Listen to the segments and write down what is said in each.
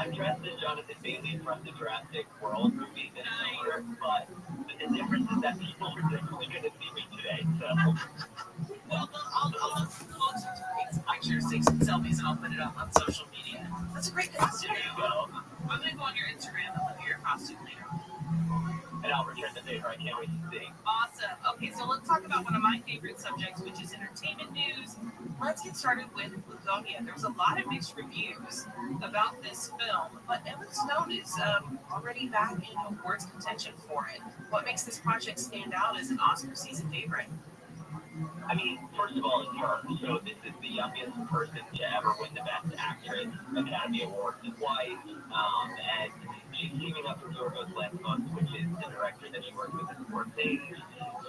I'm dressed as Jonathan Bailey from the Jurassic World movies and similar, but the difference is that people are definitely going to see me today. So, well, I'll post some pictures, take some selfies, and I'll put it up on social media. That's a great costume. There you go. I'm going to go on your Instagram and look at your costume later. And I'll return the favor. I can't wait to see. Awesome. Okay, so let's talk about one of my favorite subjects, which is entertainment news. Let's get started with Lugonia. There's a lot of mixed reviews about this film, but Emma Stone is already back in awards contention for it. What makes this project stand out as an Oscar season favorite? I mean, first of all, it's her. So this is the youngest person to ever win the Best Actress Academy Award twice, and she's teaming up with Yorgos Lanthimos, which is the director that she worked with in Poor Things.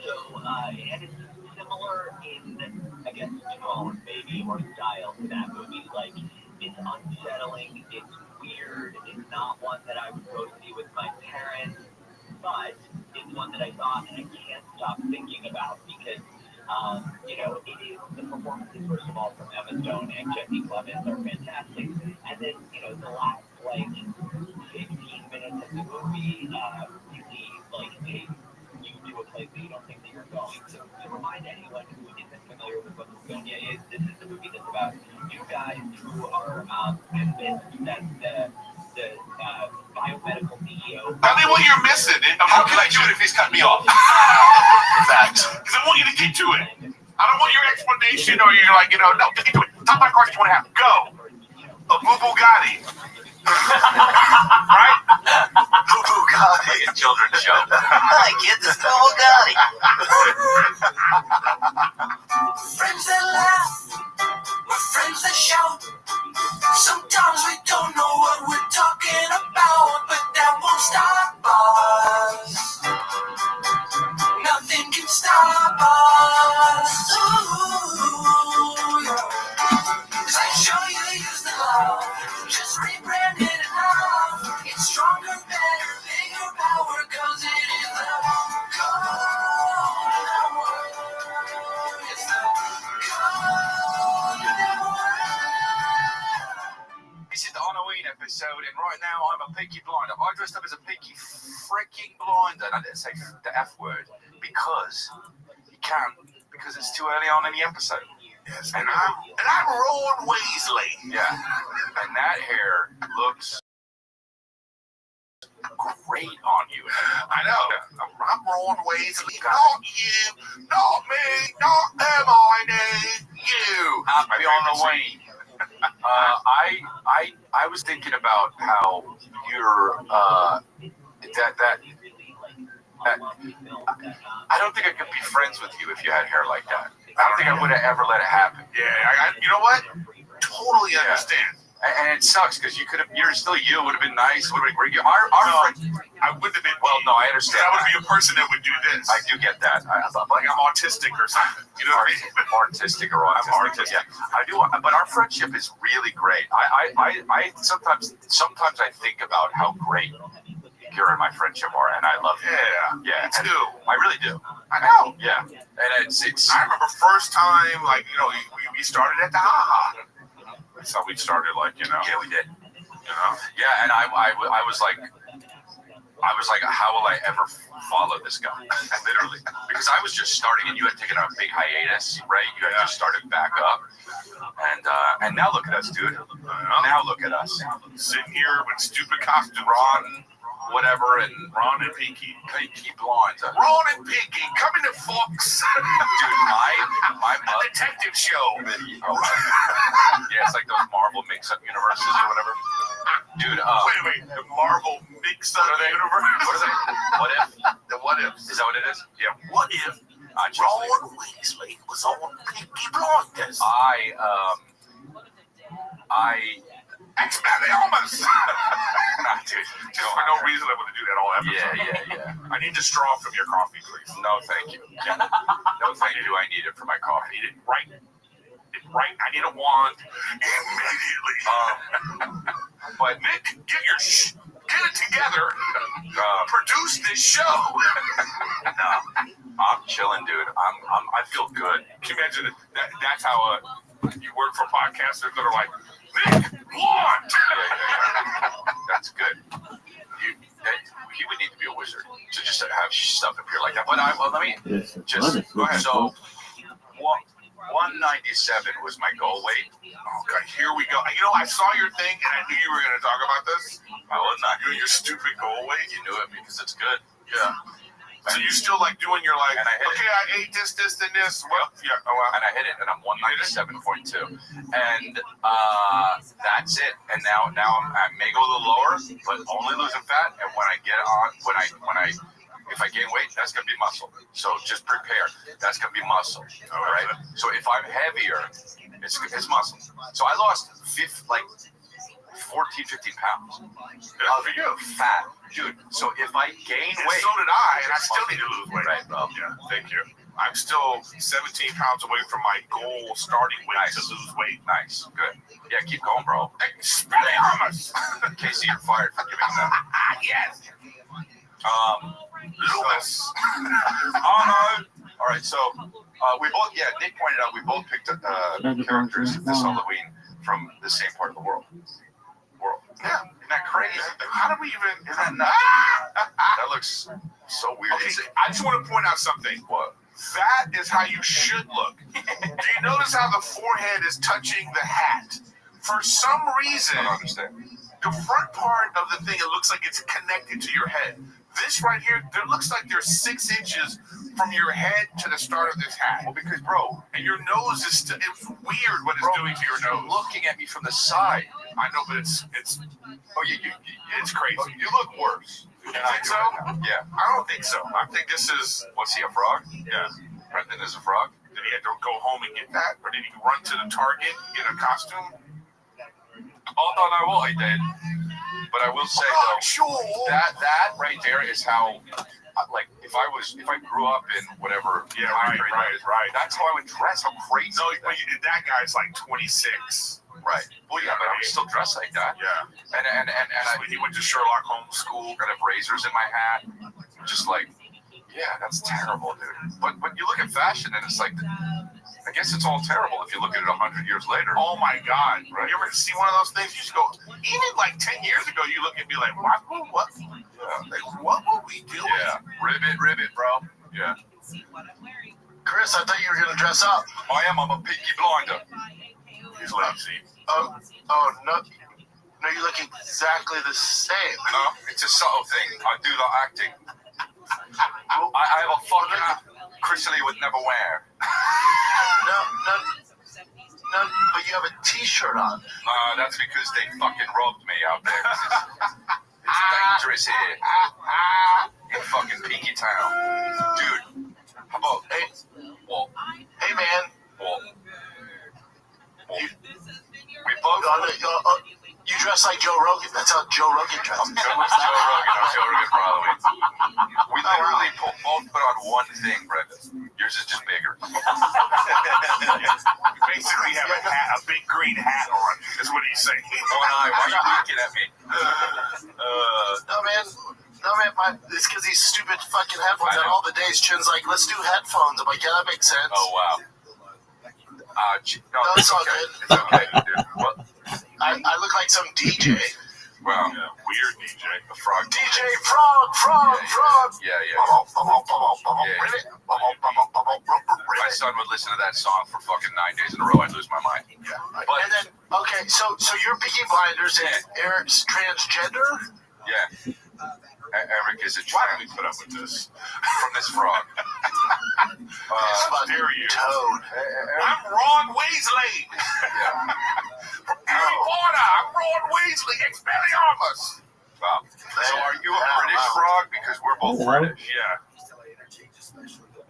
So, and it's similar in, I guess, tone, maybe, or style to that movie. Like, it's unsettling, it's weird, it's not one that I would go see with my parents, but it's one that I thought and I can't stop thinking about because you know, it is the performances, first of all, from Emma Stone and Jesse Plemons are fantastic. And then, you know, the last, like, 15 minutes of the movie, really, like, takes you to a place that you don't think that you're going. So, to remind anyone who isn't familiar with what Lugonia is, this is a movie that's about two guys who are convinced that the biomedical CEO... Tell me what you're missing. How can I do it if he's cut me off? Because I want you to get to it. I don't want your explanation or you're like, you know, no, get to it. Top my question, you want to have. Go. A Bugatti. Right? Bugatti. Like a children's show. Hi, kid, this is the Bugatti. Friends that laugh, we're friends that shout. Sometimes we don't know what we're talking about, but that won't stop us. Nothing can stop us. Ooh, yeah. 'Cause I show you use the love, just rebrand it enough. It's stronger, better, bigger power, 'cause it is the code of word. It's the code of word. This is the Halloween episode, and right now I'm a Peaky Blinder. I dressed up as a Peaky freaking Blinder, and I didn't say the F word because you can't, because it's too early on in the episode. Yes, and I'm Ron Weasley. Yeah, and that hair looks great on you. I know. I'm Ron Weasley. Not you, not me, not Hermione. You. Happy on the way. I was thinking about how you're that I don't think I could be friends with you if you had hair like that. I don't think I would have ever let it happen. Yeah, you know what? Totally understand. And it sucks because you're still you. It would have been nice. It would have been great. Our friend, I wouldn't have been. well, no, I understand. I would be a person that would do this. I do get that. Like I'm autistic or something. You know what I mean? Artistic or autistic. I'm artistic. Yeah, I do. But our friendship is really great. I sometimes I think about how great you and my friendship are, and I love you. Yeah, me too. I really do. I know. Yeah, and it's. I remember first time, like, you know, we started at the Ha-Ha. That's how we started, like, you know. Yeah, we did. You know? Yeah, and I was like, how will I ever follow this guy? Literally, because I was just starting, and you had taken a big hiatus, right? You had just started back up, and now look at us, dude. Now look at us, Sitting here with stupid costumes. whatever, and Ron and Pinky. Pinky Blonde. Ron and Pinky coming to Fox. Dude, my A detective show. Oh, yeah, it's like those Marvel mix-up universes or whatever. Dude, Wait, the Marvel mix-up universe. What is it? What if? The what if? Is that what it is? Yeah. What if Ron Weasley was on Pinky Blinders? Expelliarmus! Nah, dude. Just for no reason, I want to do that all episode. Yeah. I need the straw from your coffee, please. No, thank you. Yeah. No, thank you. I need it for my I coffee. need it right. I need a wand immediately. But Nick, get it together. Produce this show. no, I'm chilling, dude. I feel good. Can you imagine that's how you work for podcasters that are like, Nick, wand. that's good. He would need to be a wizard to just have stuff appear like that. But let me just go ahead. So, 197 was my goal weight. Okay, here we go. You know, I saw your thing, and I knew you were going to talk about this. I was not You and your stupid goal weight. You knew it because it's good. Yeah. So you're still like doing your like, And I hit okay, I ate this, and this. Well, yeah. Oh, wow. And I hit it, and I'm 197.2, and that's it. And now I may go a little lower, but only losing fat. And when I get on, if I gain weight, that's gonna be muscle. So just prepare. That's gonna be muscle. All right. So if I'm heavier, it's muscle. So I lost 14, 15 pounds Good for you. fat, dude. So if I gain And weight, so did I, and I still need to lose weight. Right, bro. Yeah, thank you. I'm still 17 pounds away from my goal starting weight to lose weight. Nice, good. Yeah, keep going, bro. Expelliarmus! Casey, you're fired for giving that. Yes! Lewis. Oh no. All right, so we both, Nick pointed out we both picked characters this Halloween from the same part of the world. Yeah, isn't that crazy? How do we even? Isn't that nuts? That looks so weird. Okay, I just want to point out something. What? That is how you should look. Do you notice how the forehead is touching the hat? For some reason, I don't understand. the front part of the thing, it looks like it's connected to your head. This right here, there looks like there's 6 inches from your head to the start of this hat. Well, because, bro, And your nose is it's weird what it's doing to your you're nose. looking at me from the side. I know, but it's It's crazy. Oh, you look worse. You think so? Yeah. I don't think so. I think this is What's he, a frog? yeah. Brendan is a frog? Did he have to go home and get that, or did he run to the Target and get a costume? I don't know what I did. But I will say, though, Sure. that right there is how, like, if I grew up in whatever, Yeah, time period that is, right. that's how I would dress. How crazy. No, is but that guy's like 26. right. Well, yeah, but I would still dress like that. Yeah. And I He went to Sherlock Holmes school. would have razors in my hat. Just like, yeah, that's terrible, dude. But you look at fashion and it's like, I guess it's all terrible if you look at it 100 years later. Oh my God! Right. You ever see one of those things? You just go. Even like 10 years ago, you look and be like, "What? Like, what were we doing?" Yeah, ribbit, bro. Yeah. Chris, I thought you were going to dress up. I am. I'm a Peaky Blinder. He's lazy. Oh, no. No, you look exactly the same. No, it's a subtle thing. I do the acting. I have a fucking Chris Lee would never wear. No, but you have a T-shirt on. That's because they fucking robbed me out there. It's dangerous here. In fucking Peaky Town. Dude, how about, what? Hey, man. What? You, We both... you dress like Joe Rogan. That's how Joe Rogan dresses. I'm Joe Rogan for Halloween. We literally both put on one thing, Brendan. Yours is just bigger. You basically have a big green hat on. Is what he's saying. One eye. Why are you looking at me? No, man, it's because these stupid fucking headphones. And all the days, Chin's like, let's do headphones. I'm like, yeah, that makes sense. Oh, wow. No, it's all okay. good. It's okay, dude. What? I look like some DJ. Well, Yeah, weird DJ. the frog. DJ Frog. Yeah. My son would listen to that song for fucking 9 days in a row. I'd lose my mind. Yeah. But, And then, okay, so you're Peaky Blinders and Eric's transgender? yeah. Eric is a Why do we trans put up with this? from this frog. Fucking dare you. Toad. I'm Ron Weasley. Yeah. From Harry Potter. I'm Ron Weasley. Expelliarmus. Wow. So are you a Yeah, British wow. frog? Because we're both British. Yeah.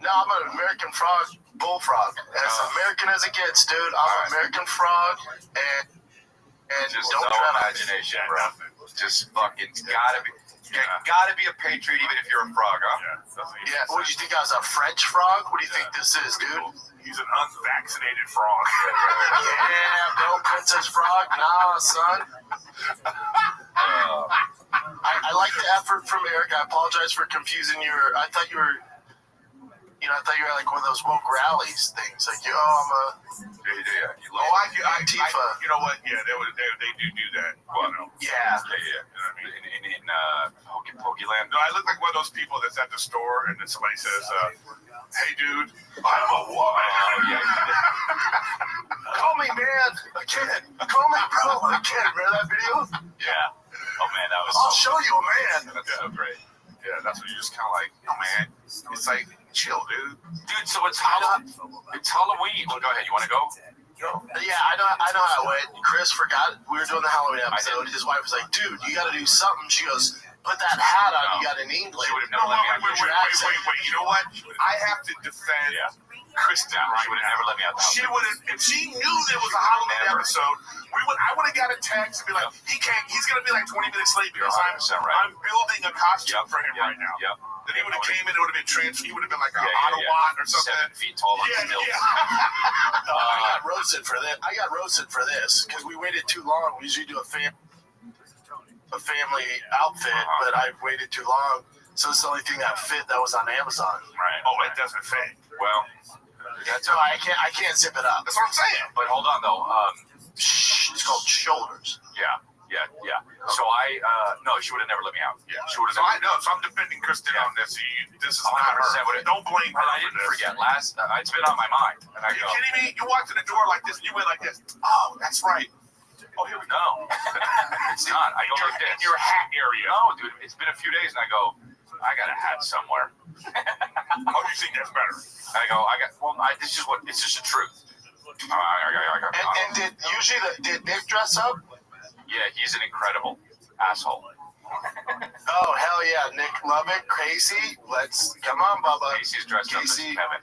No, I'm an American frog, bullfrog. As American as it gets, dude. I'm an American frog, and Just don't no try to... imagination, Yeah, bro. nothing. Just fucking gotta be. You Yeah. gotta be a patriot even if you're a frog, huh? Yeah. Doesn't even Yeah, make what do you think I was, a French frog? What do you think this is, dude? He's an unvaccinated frog. Yeah, no Princess Frog, nah, son. I like the effort from Eric. I apologize for confusing your... I thought you were like one of those woke rallies things. Like, I'm a... Yeah. You Oh, look. I Antifa. you know what? Yeah, they do that. What? You know. Yeah. Yeah. You know what I mean? Pokeland. No, I look like one of those people that's at the store and then somebody says, "Hey, dude, I'm a woman." Yeah. Call me man again. Call me bro again. Remember that video? Yeah. Oh man, that was. I'll show you a man. That's so great. Yeah, that's what you just kind of like, oh man, it's like, chill, dude. Dude, so it's Halloween. Well, go ahead. You want to go? Yeah, I know how it went. Chris forgot we were doing the Halloween episode. His wife was like, "Dude, you got to do something." She goes, "Put that hat on. You got an England." She would have No, never let me out. wait. You know what? I have to defend Kristen right She would have now. never let me out. She would have, if she knew there was a Halloween episode, I would have got a text and be like, he's going to be like 20 minutes late because I'm building a costume for him right now. Yep. Then he would have came in, it would have been he would have been like a Autobot or something. 7 feet tall on Yeah, stilts. I got roasted for this because we waited too long. We usually do a family outfit, but I waited too long, so it's the only thing that fit that was on Amazon. Right. Oh, it doesn't fit. Well, that's So I can't zip it up. That's what I'm saying. But hold on though. It's called shoulders. Yeah. So no, she would have never let me out. Yeah. She would have. So I know. So I'm defending Kristen on this. This is not 100% her. Don't blame her I for didn't this. forget. It's been on my mind. And I Are you go, kidding me? You walked to the door like this. And you went like this. Oh, that's right. Oh, here we go. no, it's not. I go like In this. your hat area. No, dude, it's been a few days, and I go, I got a hat somewhere. Oh, you think that's better? And I go, it's just the truth. And did Nick dress up? Yeah, he's an incredible asshole. Oh hell yeah, Nick Lubbock, Casey. Come on, Bubba. Casey's dressed up as Casey. Kevin,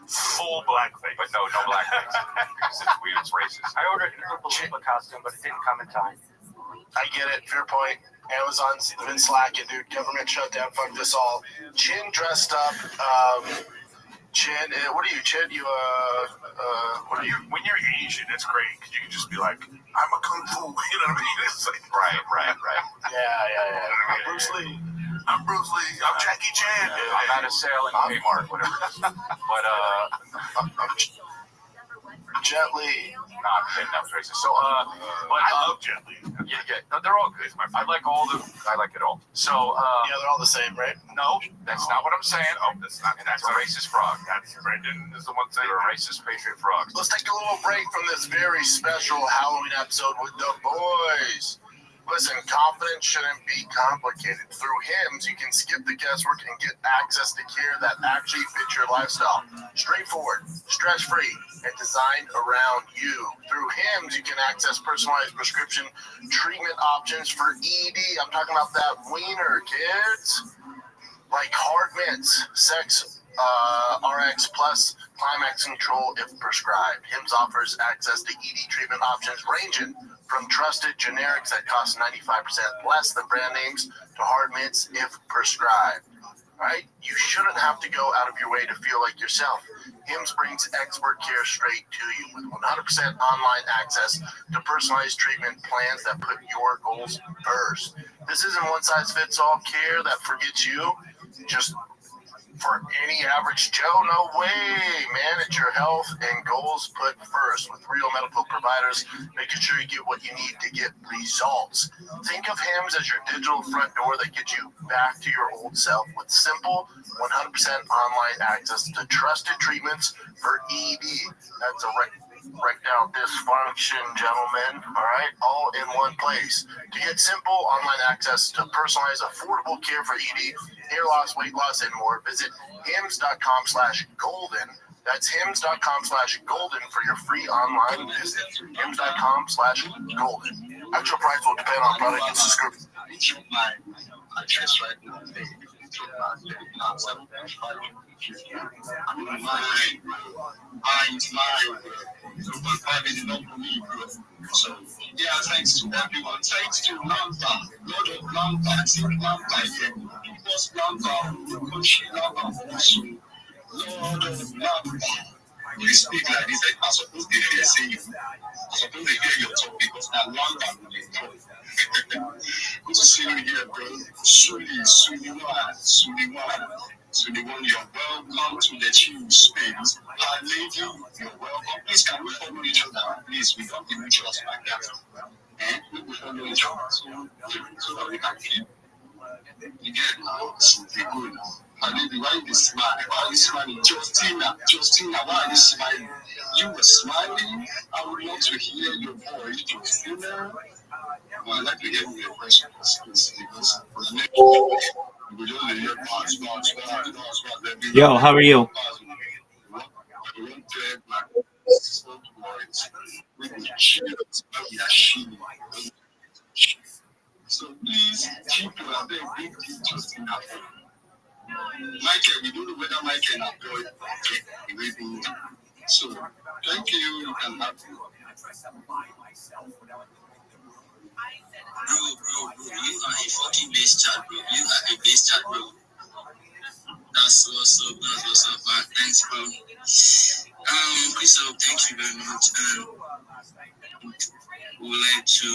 Full blackface. but no blackface. Because it's weird, it's racist. I ordered a Chalupa costume, but it didn't come in time. I get it. Fair point. Amazon's been slacking, dude. Government shutdown. Fuck this all. Chin dressed up. Chin. What are you, Chin? You what are you? When you're Asian, it's great because you can just be like, I'm a kung fu. You know what I mean? It's like, Right. Yeah. I'm Bruce Lee. I'm Jackie Chan. I'm at a sale in Kmart, whatever. But Jet Li. that was racist. So I love Jet Li. yeah, no, they're all good. I like it all. So Yeah, they're all the same, right? no, that's not what I'm saying. Oh, that's not. That's a racist frog. That's Brendan is the one saying You're a racist patriot frog. Let's take a little break from this very special Halloween episode with the boys. Listen, confidence shouldn't be complicated. Through hymns, you can skip the guesswork and get access to care that actually fits your lifestyle. Straightforward, stress-free, and designed around you. Through hymns, you can access personalized prescription treatment options for ED. I'm talking about that wiener, kids. Like hard mints, sex, RX plus climax control if prescribed. HIMS offers access to ED treatment options ranging from trusted generics that cost 95% less than brand names to hard mints if prescribed. Right? You shouldn't have to go out of your way to feel like yourself. HIMS brings expert care straight to you with 100% online access to personalized treatment plans that put your goals first. This isn't one-size-fits-all care that forgets you. Just for any average Joe, no way. Manage your health and goals put first with real medical providers, making sure you get what you need to get results. Think of HIMS as your digital front door that gets you back to your old self with simple 100% online access to trusted treatments for ED. That's erectile dysfunction, gentlemen. All right, all in one place. To get simple online access to personalized, affordable care for ED, hair loss, weight loss, and more, visit hims.com/golden. That's hims.com/golden for your free online visit. hims.com/golden. Actual price will depend on product and subscription. My address right now. Mine. So, yeah, thanks to everyone. Thanks to Lambda. Lord of Lambda. Lambda here. Because Lambda, country Lambda, also. Lord of Lambda. You speak like this, I'm supposed to hear you. I'm supposed to hear your talk because now Lambda will be talk. Good to see you here, bro. Suliwan, you're welcome to the chill space. Lady, you're welcome. Please, can we follow each other? Please, we don't give each other like that. and we follow each other so that we can keep the get now to be good. And then why you smile? Why you smiling? Justina, why are you smiling? You were smiling. I would love to hear your voice, Justina. Well, I'd like to hear your question because for the next we just hear pass. Yo, how are you? So please keep your big Justina. Michael, we don't know whether Michael employed everything. So thank you. You can have Bro, you are a fucking base chat, bro. You are a base chat, bro. That's what's up, man. Thanks, bro. Chris, thank you very much. We would like to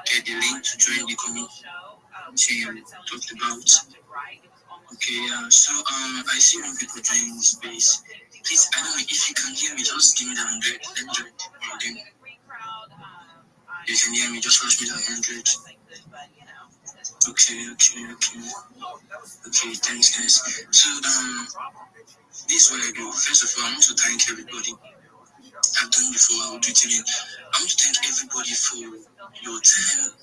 get the link to join the community you talked about. Okay, so I see more people joining this space. Please, I don't know if you can hear me, just give me that 100. Let me join again. You can hear me, just rush me that 100. Okay, thanks guys. So this is what I do. First of all, I want to thank everybody. I've done before, I'll do it again. I want to thank everybody for your time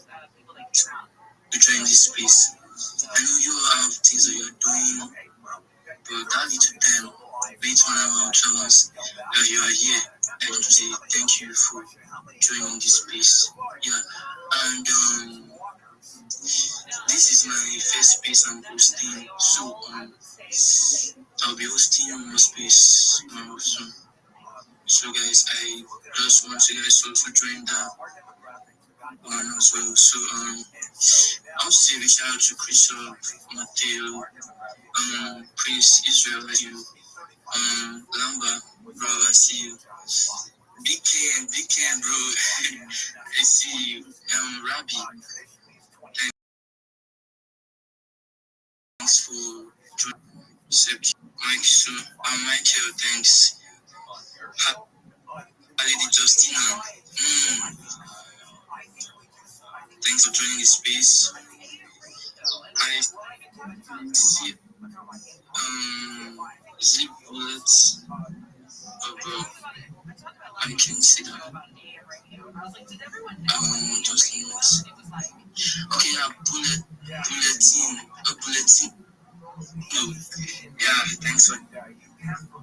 to join this space. I know you all have things that you're doing, but that little time, wait 1 hour or 2 hours, you are here. I want to say thank you for joining this space. Yeah, and this is my first space I'm hosting, so I'll be hosting more space soon. So guys, I just want you guys to also join that one as well. So I want to say a shout out to Chris, Mateo, Prince Israel, you, Lamba, bro, I see you. Big Ken, bro, I see you. Rabbi, thanks for joining. Mike, so Michael, thanks. Lady Justina, thanks for joining the space. I see zip bullets. Bro, I can see that. Just a minute. Okay, yeah, bulletin. No, yeah, thanks for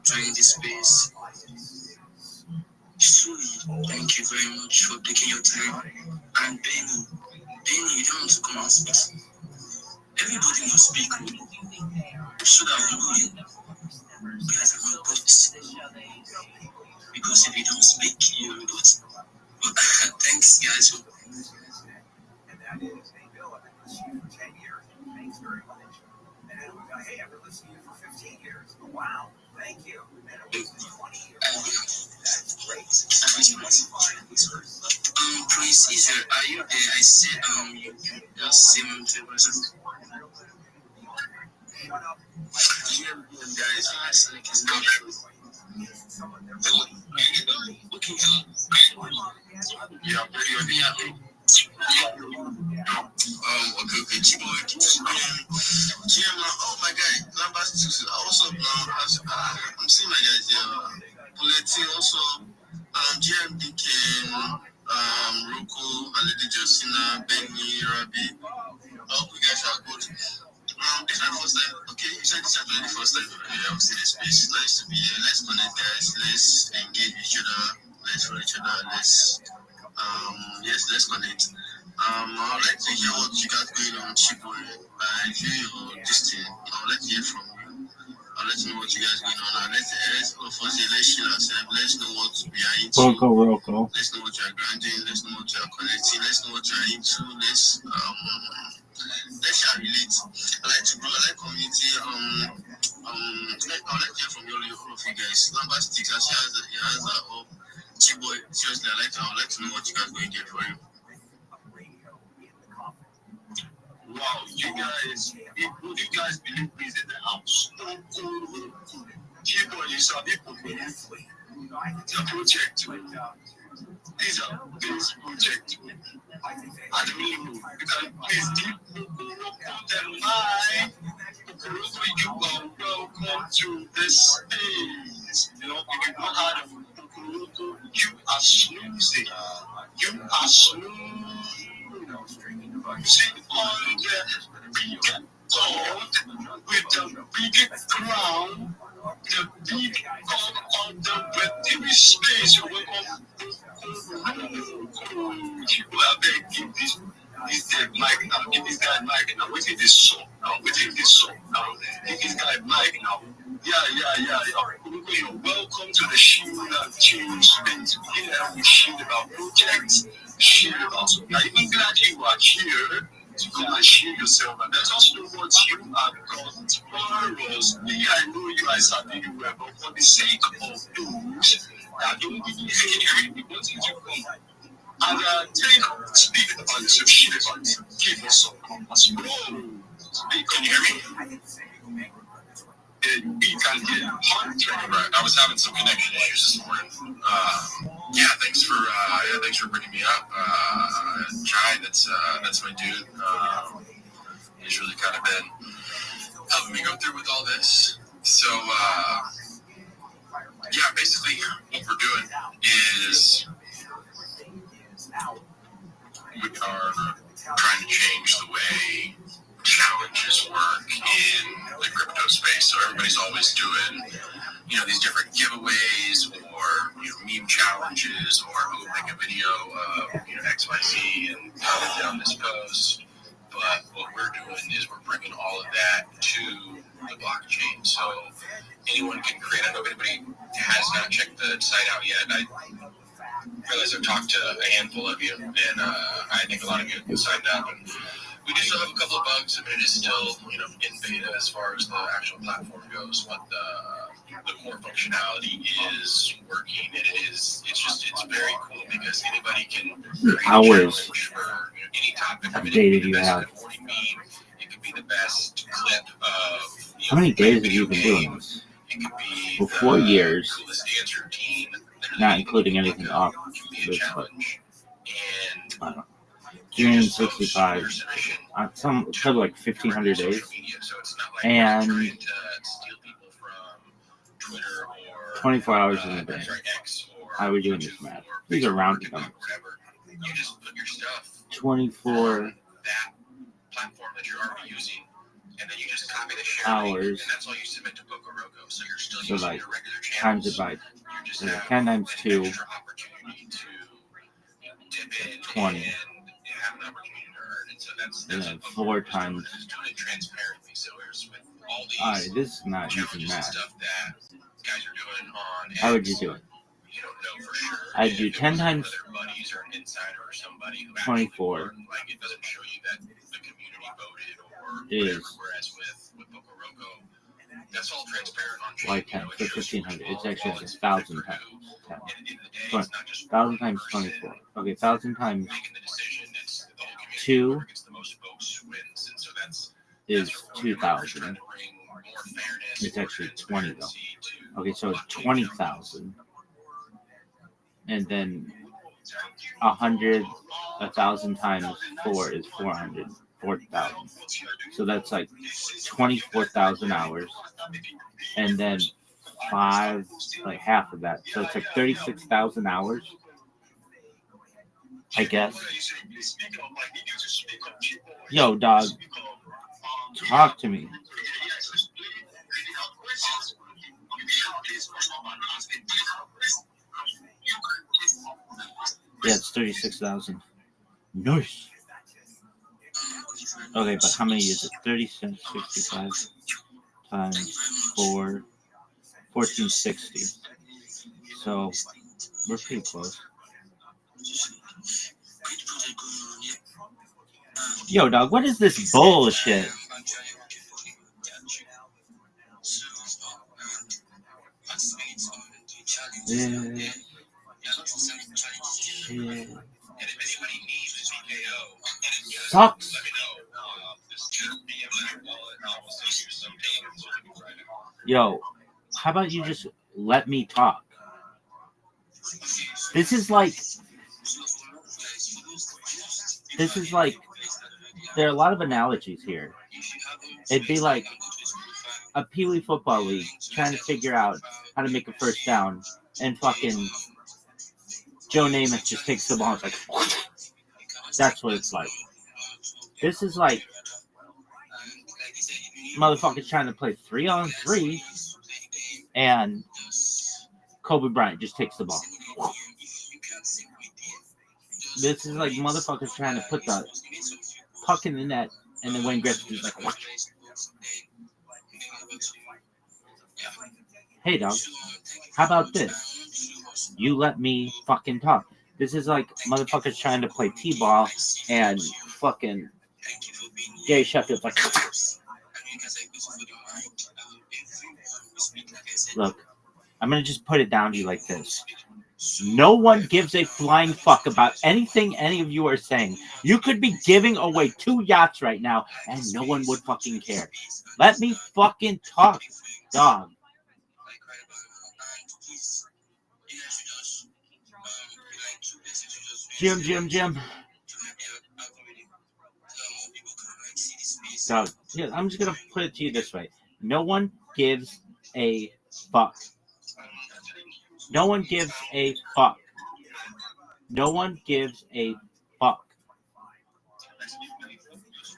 joining this space. Sui, thank you very much for taking your time. And Benny, you don't want to come and speak. Everybody must speak so that we know you guys are not bots. Because if you don't speak, you're a bot. But thanks, guys. Prince Israel, are you there? I said you just say one person. Guys, it's like it's not true. Okay, yeah, pretty happy. Okay, Chiboy, oh my God, numbers 2. Also, I'm seeing my guys here. Bulletin also, GMDK, Roko, Lady Josina, Benny, Rabbi. I hope you guys are good. This is my first time. Okay, you said this is my first time. I was in the space. It's nice to be here. Let's connect, guys. Let's engage each other. Let's follow each other. Let's connect. I'd like to hear what you got going on, Chiboy. I feel your this thing. I'd like to hear from you. I'll let you know what you guys going on. Let's all of us let's share ourselves. Let's know what we are into. Rocco. Let's know what you are grinding. Let's know what you are connecting. Let's know what you are into. Let's shall relate. I like to grow. I like community. I'd like to hear from all of you guys. Number 6. I see your hands are up. Chiboy, seriously, I'd like to know what you guys going to get for you. Wow, you guys believe he's in the house? Chiboy, you saw people believe the project. These are things project with. I don't know. You can please keep them mind. You are welcome to this space. You know, if you know how to you are snoozing. You are snoozing. See on the big God with the big crown, the big God on the web TV space. You welcome. You are begging this. Is the mic now? Give this guy mic now. Wait till this song now. Wait till this song now. Give this guy mic now. Yeah. You're welcome to the Shield and Change space. Here we shield about projects, shield about. I'm even glad you are here to come and share yourself. And let us know what you have got for us. Me, I know you guys are doing well, but for the sake of those that don't believe we want you to come. And speak about the shit about it. Give us some compass. Can you hear me? We can hear you. Right. I was having some connection issues this morning. Thanks for bringing me up. Jai, that's my dude. He's really kind of been helping me go through with all this. So, basically what we're doing is we are trying to change the way challenges work in the crypto space. So everybody's always doing, these different giveaways or, meme challenges or make a video of, XYZ and comment down this post. But what we're doing is we're bringing all of that to the blockchain. So anyone can create. I know if anybody has not checked the site out yet. I realize I've talked to a handful of you, and I think a lot of you have signed up. And we do still have a couple of bugs. I mean, it is still, in beta as far as the actual platform goes, but the core functionality is working, and it's very cool because anybody can create hours for any topic. of data do you have? It could be the best clip of. How many days have you been doing this? It could be for 4 years, coolest dance routine, not including anything off this, but 365, some like 1,500 days, and 24 hours in a day. How are we doing this math? These are rounded numbers. 24 platform that you're already using, and then you just copy the share hours. And that's all you submit to Bocoroko. So you're still using like your regular times channels. it by You just 10 times 2, extra opportunity to dip in 20. and have an opportunity to earn. And so that's And then what 4 Bocoroko's doing. times. It's doing it transparently. So there's with all these Alright, this is not using challenges and math. stuff that guys are doing on How would you X, do it? you don't know for sure. I'd do If it 10 wasn't times one of their buddies or an insider or somebody who 24 actually won, like it doesn't show you that the community voted or is whatever. Whereas with Bocoroko, that's all transparent on why chain. 10 for 1,500. It's actually 1,000 times 10. At the end of the day, But it's not just 1,000 one times person 24. Okay, 1,000 times making the decision. It's the whole community. 2 Whoever gets the most votes wins. And so that's is what we're trying 2,000. to bring more fairness, It's more actually 20 though. transparency to Okay, so it's blockchain 20,000. And then 1,000 times 4 is 400. 4,000. So that's like 24,000 hours. And then 5, like half of that. So it's like 36,000 hours, I guess. Yo, dog, talk to me. Yeah, it's 36,000. Nice. Okay, but how many is it? 3665 times 4, 1460. So we're pretty close. Yo, dog, what is this bullshit? Yeah. Sucks. Yo, how about you just let me talk? This is like there are a lot of analogies here. It'd be like a Pee Wee football league trying to figure out how to make a first down, and fucking Joe Namath just takes the ball. It's like, that's what it's like. This is like motherfuckers trying to play 3-on-3, and Kobe Bryant just takes the ball. This is like motherfuckers trying to put the puck in the net, and then Wayne Gretzky is like, hey, dog, how about this? You let me fucking talk. This is like motherfuckers trying to play T-ball, and fucking Gary Sheffield's like, look, I'm going to just put it down to you like this. No one gives a flying fuck about anything any of you are saying. You could be giving away 2 yachts right now, and no one would fucking care. Let me fucking talk, dog. Jim. Dog, here, I'm just going to put it to you this way. No one gives a fuck. No one gives a fuck. No one gives a fuck.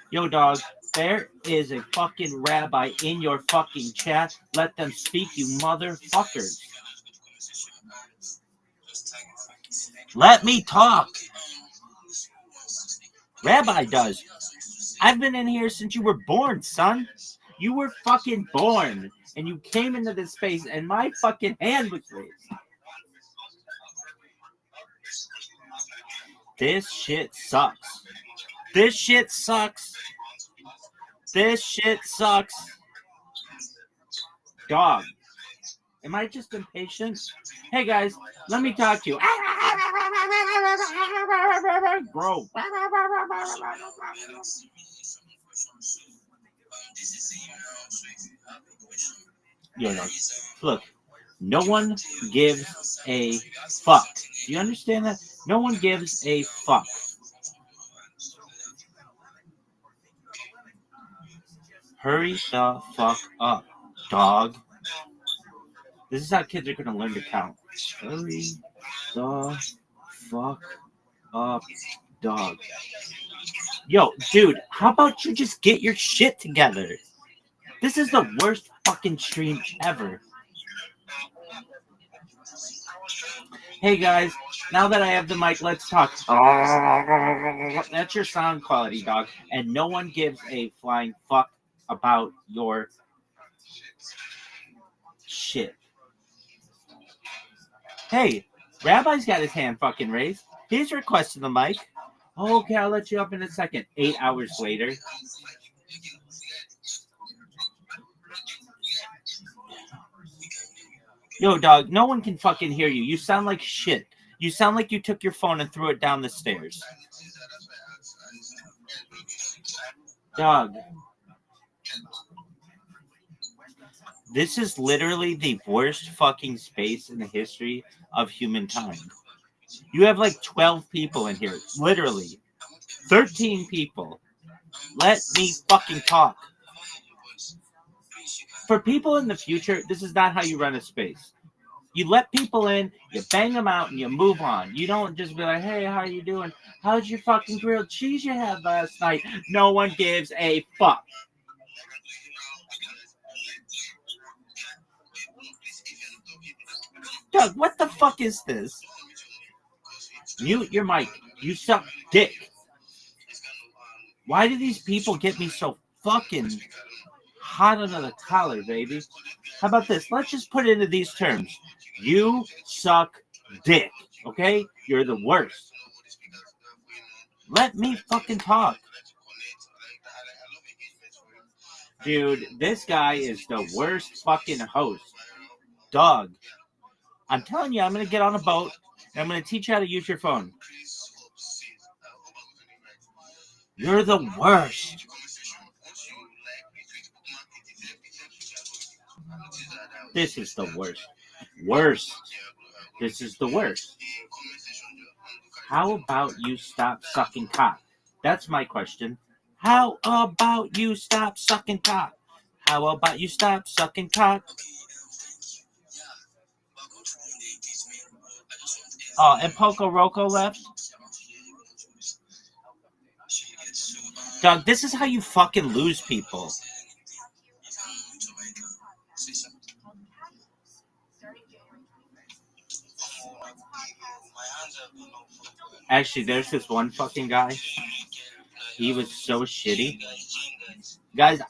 Yo, dog, there is a fucking rabbi in your fucking chat. Let them speak, you motherfuckers. Let me talk. Rabbi does. I've been in here since you were born, son. You were fucking born. And you came into this space and my fucking hand was raised. This shit sucks. This shit sucks. This shit sucks. Dog. Am I just impatient? Hey guys, let me talk to you. Bro. You know, look, no one gives a fuck. Do you understand that? No one gives a fuck. Hurry the fuck up, dog. This is how kids are going to learn to count. Hurry the fuck up, dog. Yo, dude, how about you just get your shit together? This is the worst fucking stream ever. Hey guys, now that I have the mic, let's talk. That's your sound quality, dog. And no one gives a flying fuck about your shit. Hey, Rabbi's got his hand fucking raised. He's requesting the mic. Oh, okay, I'll let you up in a second. 8 hours later. Yo, dog, no one can fucking hear you. You sound like shit. You sound like you took your phone and threw it down the stairs. Dog. This is literally the worst fucking space in the history of humankind. You have like 12 people in here. Literally. 13 people. Let me fucking talk. For people in the future, this is not how you run a space. You let people in, you bang them out, and you move on. You don't just be like, hey, how you doing? How'd your fucking grilled cheese you had last night? No one gives a fuck. Doug, what the fuck is this? Mute your mic. You suck dick. Why do these people get me so fucking hot under the collar, baby? How about this? Let's just put it into these terms. You suck dick, okay? You're the worst. Let me fucking talk. Dude, this guy is the worst fucking host. Dog. I'm telling you, I'm going to get on a boat, and I'm going to teach you how to use your phone. You're the worst. This is the worst. Worst. This is the worst. How about you stop sucking cock? That's my question. How about you stop sucking cock? How about you stop sucking cock? Oh, and Poco Roco left? Doug, this is how you fucking lose people. Actually, there's this one fucking guy. He was so shitty. Guys,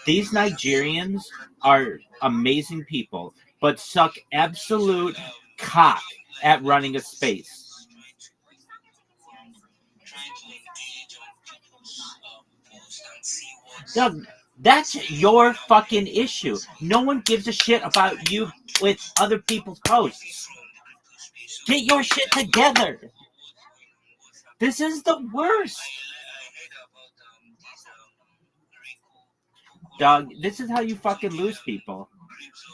these Nigerians are amazing people, but suck absolute cock at running a space. Doug, that's your fucking issue. No one gives a shit about you with other people's posts. Get your shit together. This is the worst. Doug, this is how you fucking lose people.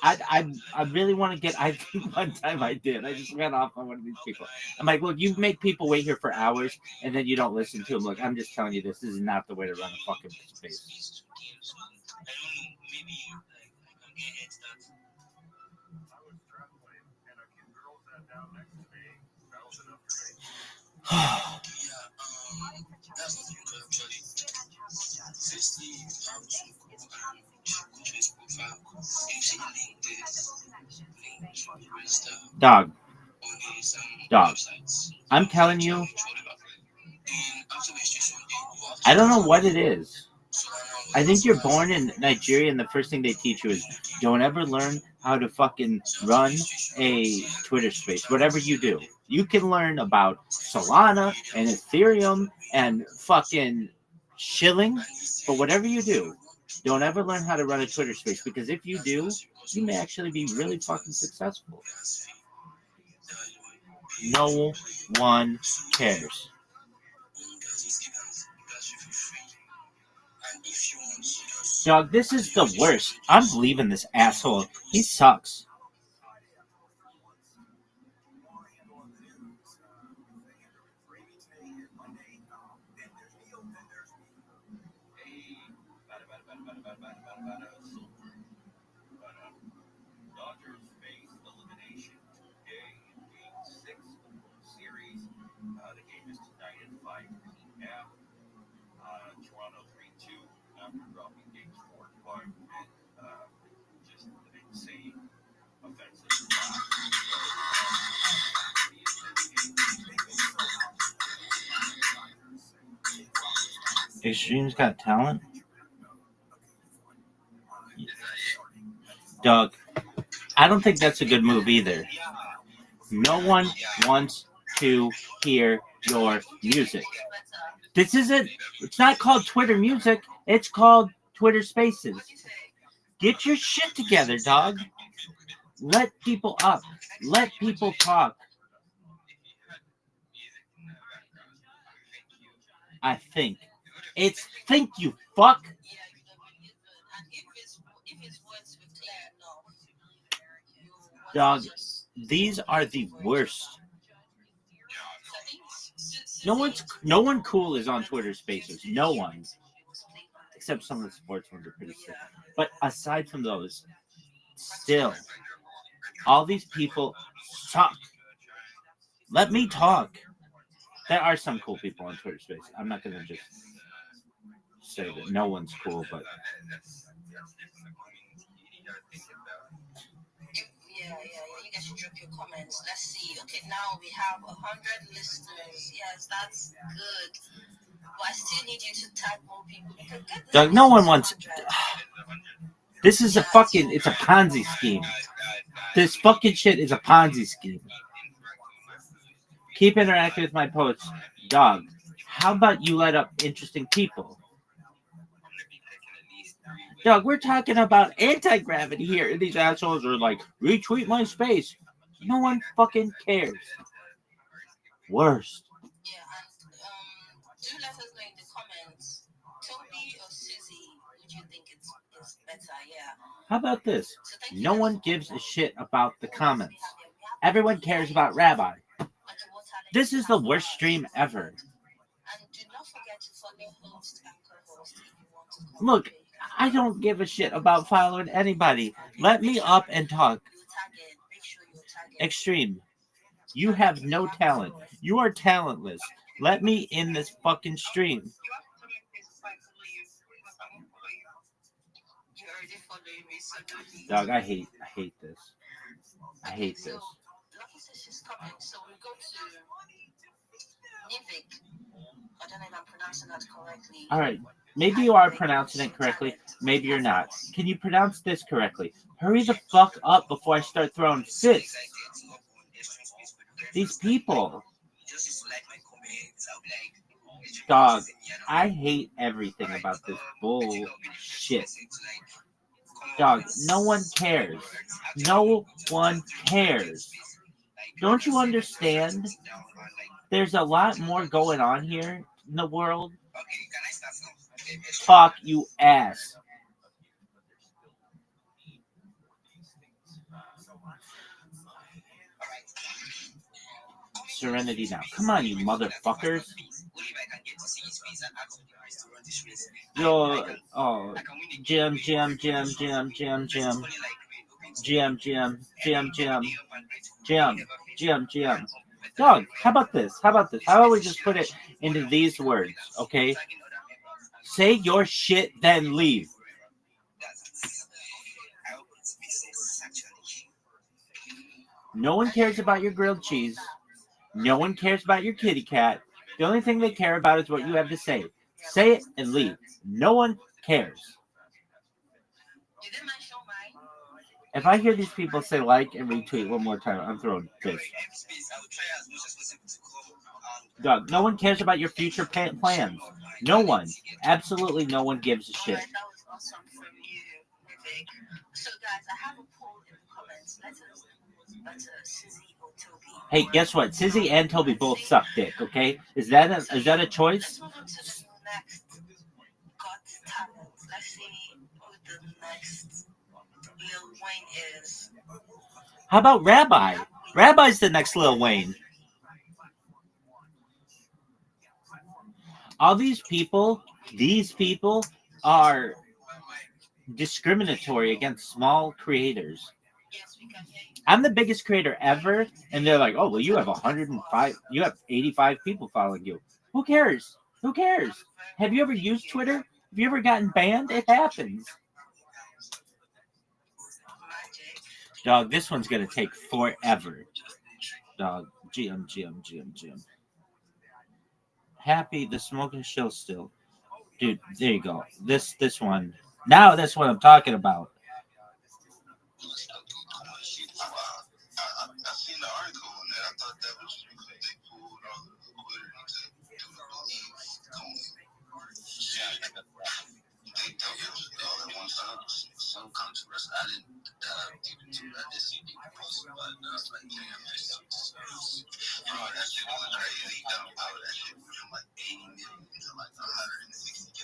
I really want to get. I think one time I did. I just ran off on one of these people. I'm like, look, you make people wait here for hours, and then you don't listen to them. Look, I'm just telling you, this is not the way to run a fucking space. Dog. I'm telling you, I don't know what it is. I think you're born in Nigeria, and the first thing they teach you is don't ever learn how to fucking run a Twitter space. Whatever you do, you can learn about Solana and Ethereum and fucking shilling, but whatever you do, don't ever learn how to run a Twitter space, because if you do, you may actually be really fucking successful. No one cares. Dog, this is the worst. I'm leaving this asshole. He sucks. Extreme's Got Talent? Doug, I don't think that's a good move either. No one wants to hear your music. This isn't, it's not called Twitter music, it's called Twitter Spaces. Get your shit together, dog. Let people up. Let people talk. I think. It's think, you fuck. Dog, these are the worst. No one cool is on Twitter Spaces. No one. Except some of the sports ones are pretty sick. But aside from those, still, all these people suck. Let me talk. There are some cool people on Twitter Spaces. I'm not going to just say that no one's cool, but... Yeah. You guys should drop your comments. Let's see. Okay, now we have 100 listeners. Yes, that's good. But I still need you to tag more people. Doug, no one wants... This is a fucking... It's a Ponzi scheme. This fucking shit is a Ponzi scheme. Keep interacting with my posts. Dog, how about you let up interesting people? Dog, we're talking about anti-gravity here, and these assholes are like, retweet my space. No one fucking cares. Worst. Yeah, and do let us know in the comments, Toby or Susie, would you think it's better? Yeah. How about this? No one gives a shit about the comments. Everyone cares about Rabbi. This is the worst stream ever. Look, I don't give a shit about following anybody. Let me up and talk. Extreme. You have no talent. You are talentless. Let me in this fucking stream. Dog, I hate this. I hate this. All right. Maybe you are pronouncing it correctly. Maybe you're not. Can you pronounce this correctly? Hurry the fuck up before I start throwing fists. These people. Dog, I hate everything about this bullshit. Dog, no one cares. No one cares. Don't you understand? There's a lot more going on here in the world. Fuck you ass. Serenity now. Come on, you motherfuckers. Yo, oh, Jim. Dog, how about this? How about we just put it into these words, okay? Say your shit, then leave. No one cares about your grilled cheese. No one cares about your kitty cat. The only thing they care about is what you have to say. Say it and leave. No one cares. If I hear these people say like and retweet one more time, I'm throwing fists. Dog, no one cares about your future plans. No one. Absolutely no one gives a shit. Hey, guess what? Sizzy and Toby both suck dick, okay? Is that a choice? How about Rabbi? Rabbi's the next Lil Wayne. All these people are discriminatory against small creators. I'm the biggest creator ever, and they're like, oh, well, you have 105, you have 85 people following you. Who cares? Who cares? Have you ever used Twitter? Have you ever gotten banned? It happens. Dog, this one's going to take forever. Dog, GM. Happy, the smoking show still. Dude, there you go. This one. Now that's what I'm talking about. I seen the article on that. I thought that was because they pulled all the liquidity to do they thought it was all at one time. Some controversy. I didn't dive deep into it. I just seen people post about it. And I was like, damn, that shit was crazy. That shit went from like 80 million to like 160K.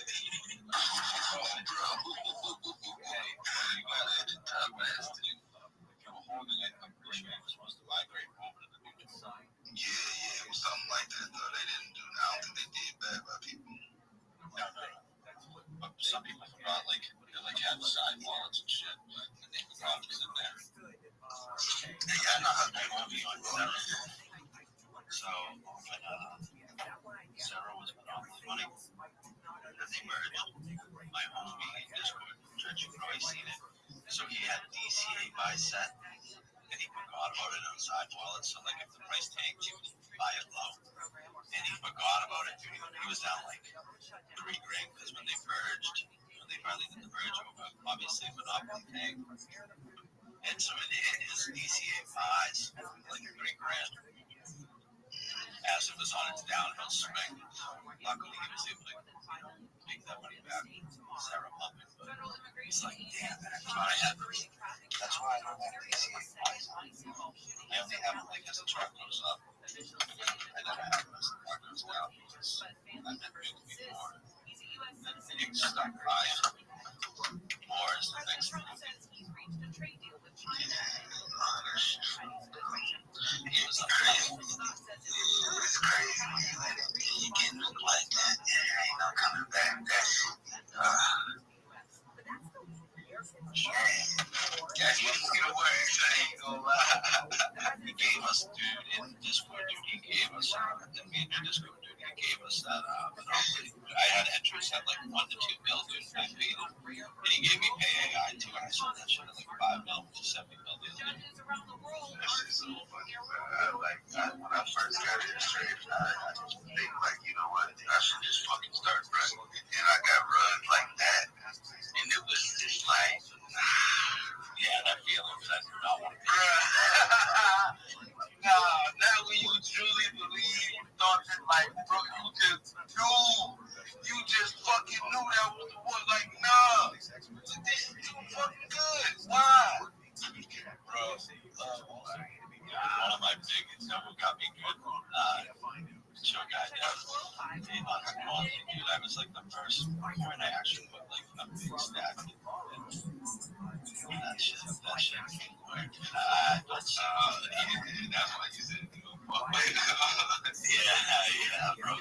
Yeah, it was something like that though. They didn't do. I don't think they did bad by people. No. But some people forgot like had side wallets and shit, and they forgot was in there. Yeah, I know how to movie on Sarah. So when Sarah was monopoly money, and they merged. My homie in Discord, Church, you've probably seen it. So he had DCA buy set. And he forgot about it on side wallet. So like if the price tanked, he would buy it low. And he forgot about it. He was down like $3,000 because when they finally did the merge over, obviously Monopoly tanked. And so it hit his DCA buys like $3,000. As it was on its downhill swing, luckily he was able to make that money back. Sarah pumping, but he's like, damn, that's why I have DCA buys. I only have it like as the chart goes up. I never have it as the chart goes down because I've been doing before. And you stock buying more as the next move. He gave us, dude, in Discord, dude, he gave us, in major Discord, dude, he gave us that, monopoly. I had interest at like 1 to 2 mil, dude, and I paid it. And he gave me pay AI too, and I sold that shit at like 5 mil, which is 70 mil the other day. That shit's so funny, man. When I first got into trade, I just think like, you know what, I should just fucking start running. And I got run like that. And it was just like, yeah, that feeling was I do not want to be. Now when you truly believe, you thought that like, bro, you just fucking knew that was the one. Like, nah, this is too fucking good. Why? Bro, one of my biggest, what got me good, show guy down, dude, I was like the first point I actually put like a big stack in. That shit came quick. I don't see that's why you said yeah, bro.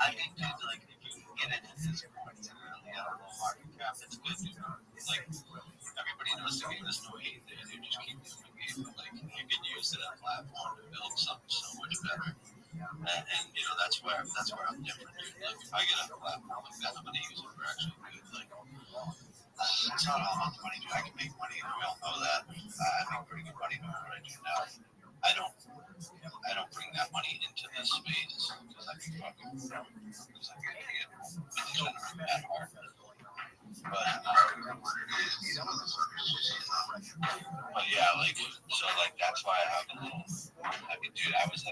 I think, dude, like, if you get it at this point, really, I don't know, market cap, it's good, dude. Like, everybody knows the game, there's no hate there, dude, just keep doing the game, but, like, you can use it as a platform to build something so much better. And you know, that's where I'm different, dude. Like, if I get on a platform like that, I'm gonna use it for actually good. Like, it's not all about the money, dude. I can make money, and we all know that. I make pretty good money doing what I do now. I don't bring that money into this space because I can fucking get that hard. But yeah, like, so like that's why I have a little. I mean, dude, I was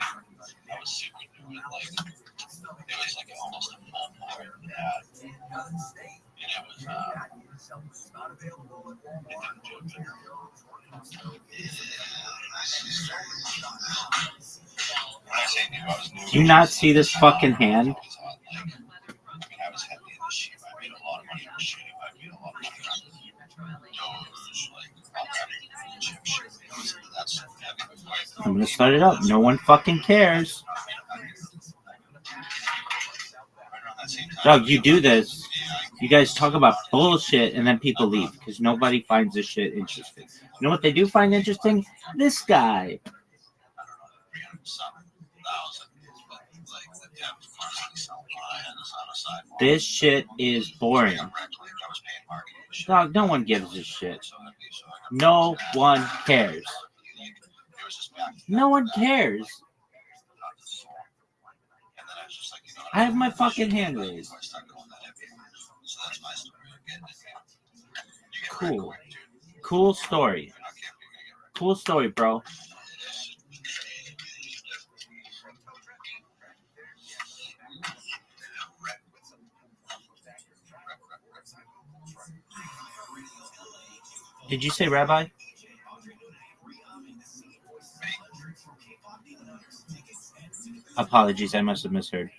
super new at like, it was like almost a full board ad, and it was it didn't do it. When I say new, I was new. Do you not see this fucking hand? I was heavy in the shit. I made a lot of money on shit. I made a lot of money on Doge, like chip shit. That's heavy. I'm gonna start it up. No one fucking cares. Doug, you do this. You guys talk about bullshit and then people leave because nobody finds this shit interesting. You know what they do find interesting? This guy. This shit is boring. Dog, no one gives a shit. No one cares. No one cares. I have my fucking hand raised. Cool. Cool story. Cool story, bro. Did you say Rabbi? Apologies, I must have misheard.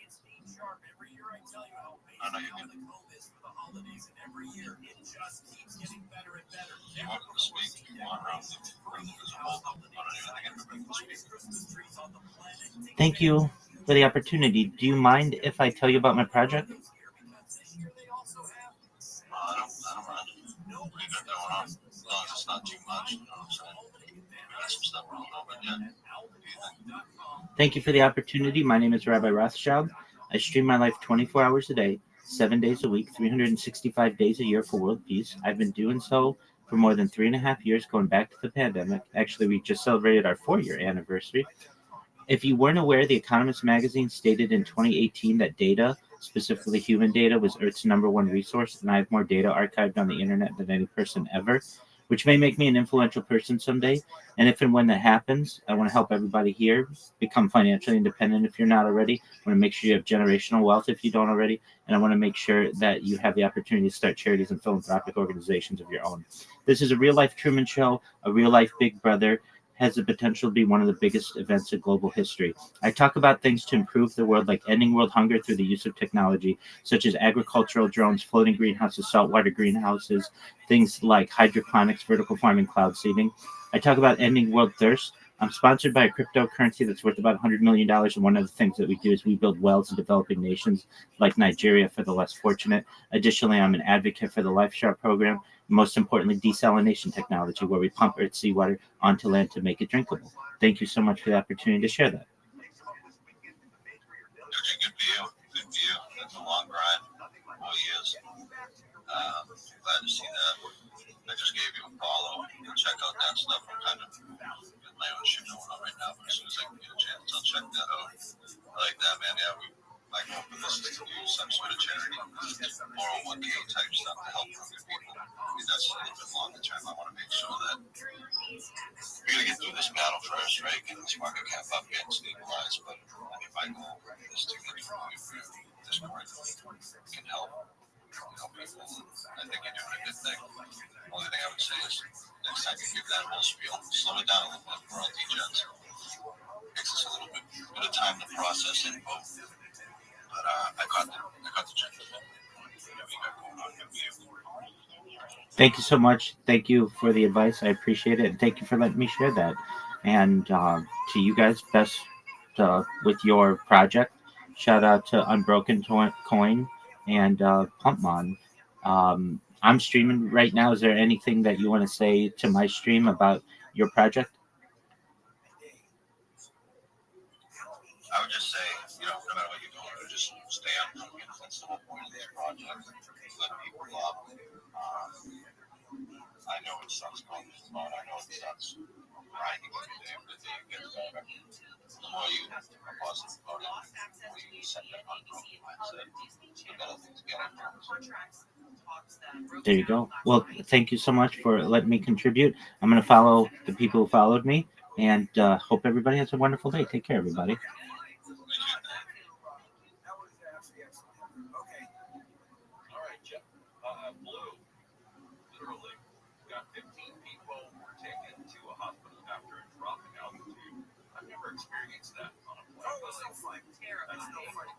Thank you for the opportunity. Do you mind if I tell you about my project? Thank you for the opportunity. My name is Rabbi Rothschild. I stream my life 24 hours a day, 7 days a week, 365 days a year for world peace. I've been doing so for more than 3.5 years, going back to the pandemic. Actually, we just celebrated our 4-year anniversary. If you weren't aware, The Economist magazine stated in 2018 that data, specifically human data, was Earth's #1 resource, and I have more data archived on the internet than any person ever, which may make me an influential person someday. And if and when that happens, I want to help everybody here become financially independent if you're not already. I want to make sure you have generational wealth if you don't already. And I want to make sure that you have the opportunity to start charities and philanthropic organizations of your own. This is a real-life Truman Show, a real-life Big Brother. has the potential to be one of the biggest events in global history. I talk about things to improve the world, like ending world hunger through the use of technology, such as agricultural drones, floating greenhouses, saltwater greenhouses, things like hydroponics, vertical farming, cloud seeding. I talk about ending world thirst. I'm sponsored by a cryptocurrency that's worth about $100 million. And one of the things that we do is we build wells in developing nations like Nigeria for the less fortunate. Additionally, I'm an advocate for the Life Share program. Most importantly, desalination technology, where we pump Earth's seawater onto land to make it drinkable. Thank you so much for the opportunity to share that. Good view. Good view. That's a long grind. Really is. Glad to see that. I just gave you a follow. Check out that stuff. I'm kind of getting my own shit going on right now, but as soon as I can get a chance, I'll check that out. I like that, man. Yeah, I go for this to do some sort of charity, 401k type stuff to help other people. I mean, that's a little bit longer term. I want to make sure that we got to get through this battle first, right? Get this market cap up, get stabilized. But if my goal is to get through this coin, can help people. I think you're doing a good thing. Only thing I would say is next time you give that whole spiel, slow it down a little bit for all DJs. Takes us a little bit of time to process it both. But I caught the gist of it. You got going on your view. Thank you so much. Thank you for the advice. I appreciate it. And thank you for letting me share that. And to you guys, best with your project. Shout out to Unbroken Coin and Pumpmon. I'm streaming right now. Is there anything that you want to say to my stream about your project? I would just say, no matter what you're doing, just stay on focus. That's the whole point of this project. Let people love. I know it sucks going this spot. I know it sucks grinding every day, but the day gets better. The more you are positive about it, the more you set that unbroken mindset, the better things get. There you go. Well, thank you so much for letting me contribute. I'm going to follow the people who followed me, and hope everybody has a wonderful day. Take care, everybody. Blue, literally, got 15 people were taken to a hospital after a drop in altitude. I've never experienced that on a plane. That's no fun. That's no fun.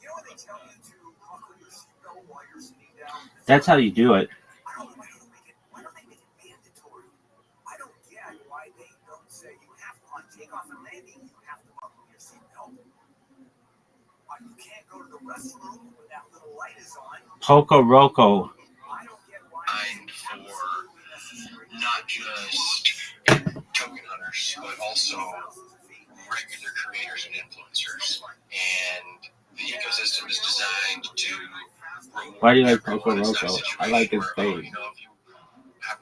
You know what they tell you to buckle your seatbelt while you're sitting down? That's how you do it. Why don't they make it mandatory? I don't get why they don't say you have to, on takeoff and landing, you have to buckle your seatbelt. You can't go to the restroom when that little light is on. Poco Roco. And for not just token hunters, but also regular creators and influencers. And the ecosystem is designed to reward. Why do you like Poco Roco? I like his face. If you have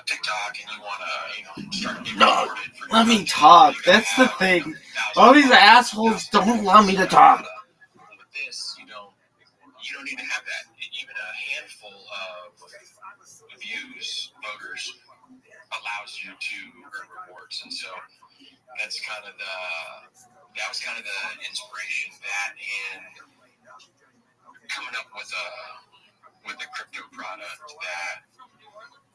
TikTok and you want to, start getting rewarded for Let me talk. That's the thing. All these assholes don't allow me to talk. With this, you don't need to have that. Even a handful of views, voters, allows you to earn rewards, and so that was kind of the inspiration. That and coming up with a crypto product that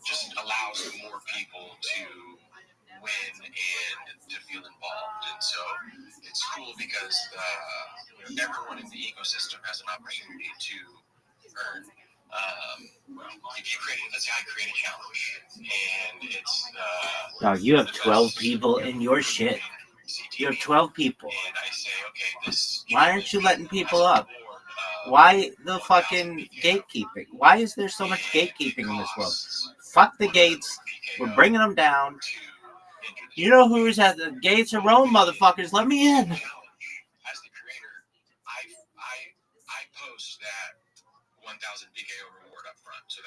just allows more people to win and to feel involved. And so it's cool because everyone in the ecosystem has an opportunity to earn. If you let's say I create a challenge, and it's You have 12 people in your shit. You have 12 people. And I say, okay, this. Why aren't you letting people up? Why the fucking gatekeeping? Why is there so much gatekeeping in this world? Fuck the gates. We're bringing them down. You know who's at the gates of Rome, motherfuckers? Let me in. As the creator, I post that 1,000 PKO reward up front, so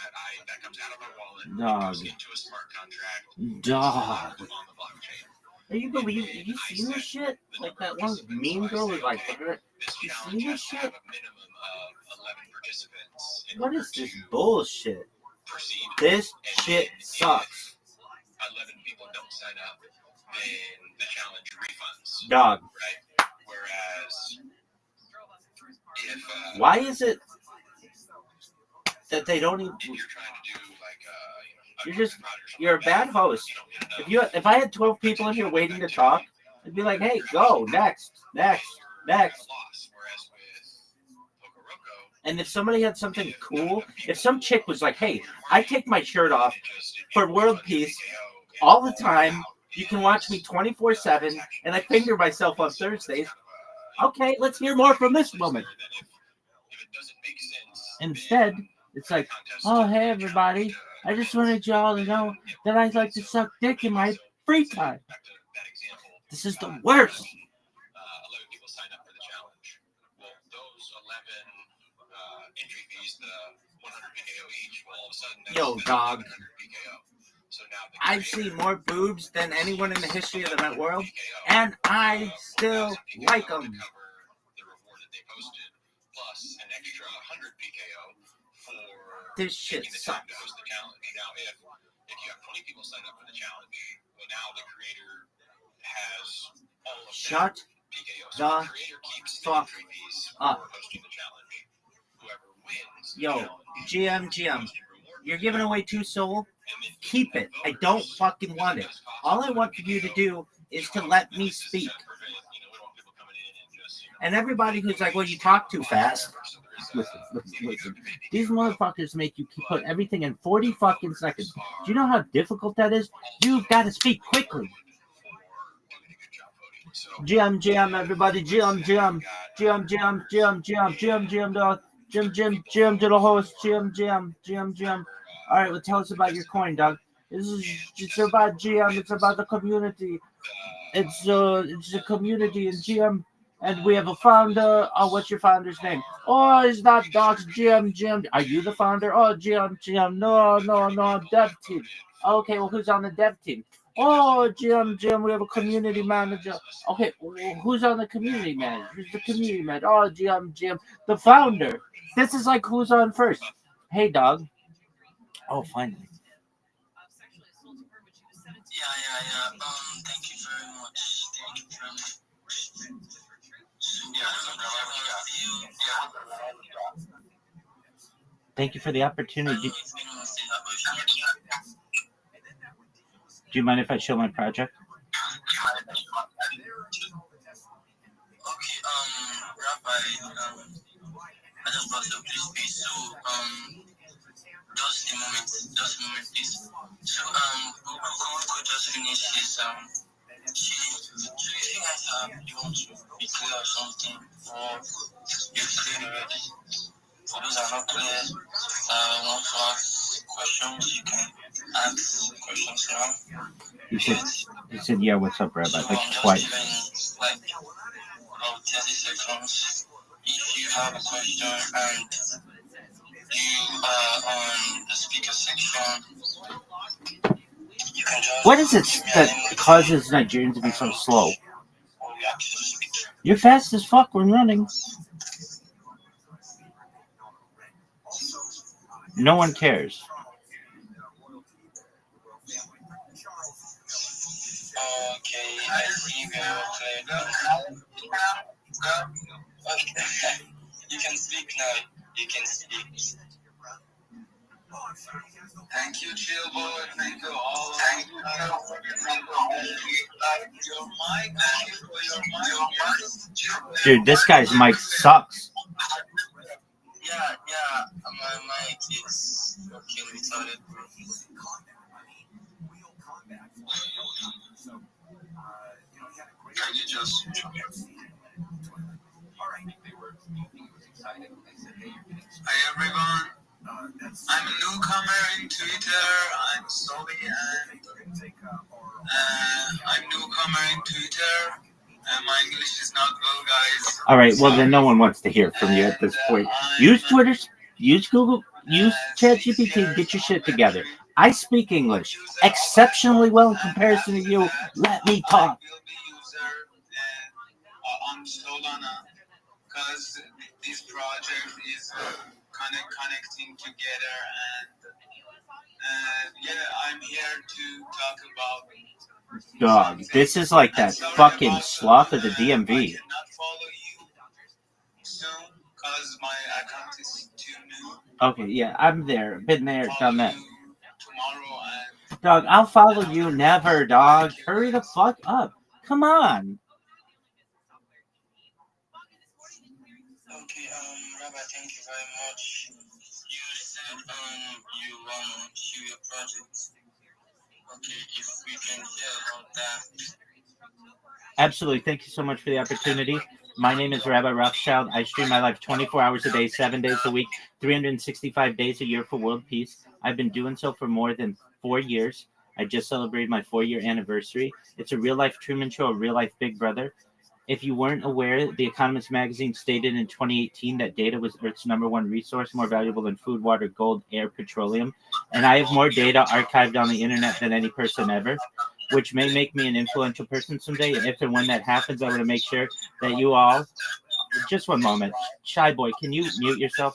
that comes out of my wallet, goes into a smart contract, Dog. on the blockchain. Are you believe? Have you seen this shit? Like that one meme girl was like, This you challenge seen has this to shit? have a minimum of 11 participants. What is this bullshit? Proceed. This shit sucks. 11 people don't sign up, then the challenge refunds. Dog. Right? Whereas if why is it that they don't even? if you're trying to do like a You're a bad host. If I had 12 people in here waiting to talk, I'd be like, hey, go next. And if somebody had something cool, if some chick was like, hey, I take my shirt off for world peace all the time, you can watch me 24/7, and I finger myself on Thursdays. Okay, let's hear more from this woman. Instead, it's like, oh, hey, everybody. I just wanted y'all to know that I like to suck dick in my free time. This is the worst. 11 people signed up for the challenge. Well, those 11 entry fees, the 100 PKO each, well, all of a sudden, Yo, dog. PKO. So now I've seen more boobs than anyone in the history of the net world, and I still like them. The reward that they posted, plus an extra 100 PKO for This shit taking the time sucks. to host the challenge. Now, if you have 20 people sign up for the challenge, well, now the creator has all of Shut that PKO. So the the creator keeps the fuck entry fees up. for hosting the challenge. Whoever wins the Yo, challenge, GM, you're giving away 2 soul. Keep it. I don't fucking want it. All I want for you to do is to let me speak. And everybody who's like, well, you talk too fast. Listen. These motherfuckers make you put everything in 40 fucking seconds. Do you know how difficult that is? You've got to speak quickly. GM, everybody. GM to the host. GM. All right, well, tell us about your coin, dog. It's about GM. It's about the community. It's a community in GM, and we have a founder. Oh, what's your founder's name? Oh, it's not Docs. GM. Are you the founder? Oh, GM. No, dev team. Okay, well, who's on the dev team? Oh, GM, we have a community manager. Okay, well, who's on the community manager? Who's the community manager? Oh, GM, the founder. This is like who's on first. Hey, dog. Oh, finally. Yeah. Thank you very much. Thank you for the opportunity. Do you mind if I show my project? Okay, Rabbi, I just want to please be so, just a moment, please. So, Google just finished his, so if you guys you want to be clear or something, or you're clearly ready, for those that are not clear, want to ask questions, you can ask questions now. He said, yeah, what's up, Rabbi? So, Like twice. just giving, about 30 seconds. If you have a question and you are on the speaker section, you can just. What is it that causes Nigerians to be so slow? You're fast as fuck when running. No one cares. Okay, I see you clear. Okay. You can speak now. You can speak. Thank you, chill boy. Thank you all. Thank you for your mic. Thank you for your mic. Dude, this guy's mic sucks. Yeah. My mic is working without it. Can you just? Hi everyone. I'm a newcomer in Twitter. I'm Sully and I'm newcomer in Twitter. My English is not well, guys. All right, well then no one wants to hear from you at this point. Use Twitter, use Google, use ChatGPT, get your shit together. I speak English exceptionally well in comparison to you. Let me talk. On Solana, because this project is connecting together, and I'm here to talk about. Dog, this is like that fucking sloth of the DMV. I cannot follow you soon because my account is too new. Okay, yeah, I'm there. Been there, done that. Tomorrow Dog, I'll follow you. Never, dog. Hurry the fuck up. Come on. Okay, Rabbi, thank you very much. You said you wanna share your project. Okay, if we can hear about that. Absolutely. Thank you so much for the opportunity. My name is Rabbi Rothschild. I stream my life 24 hours a day, 7 days a week, 365 days a year for world peace. I've been doing so for more than 4 years. I just celebrated my 4-year anniversary. It's a real life Truman Show, a real life Big Brother. If you weren't aware, The Economist magazine stated in 2018 that data was Earth's number one resource, more valuable than food, water, gold, air, petroleum. And I have more data archived on the internet than any person ever, which may make me an influential person someday. And if and when that happens, I want to make sure that you all, just one moment, Shy Boy, can you mute yourself?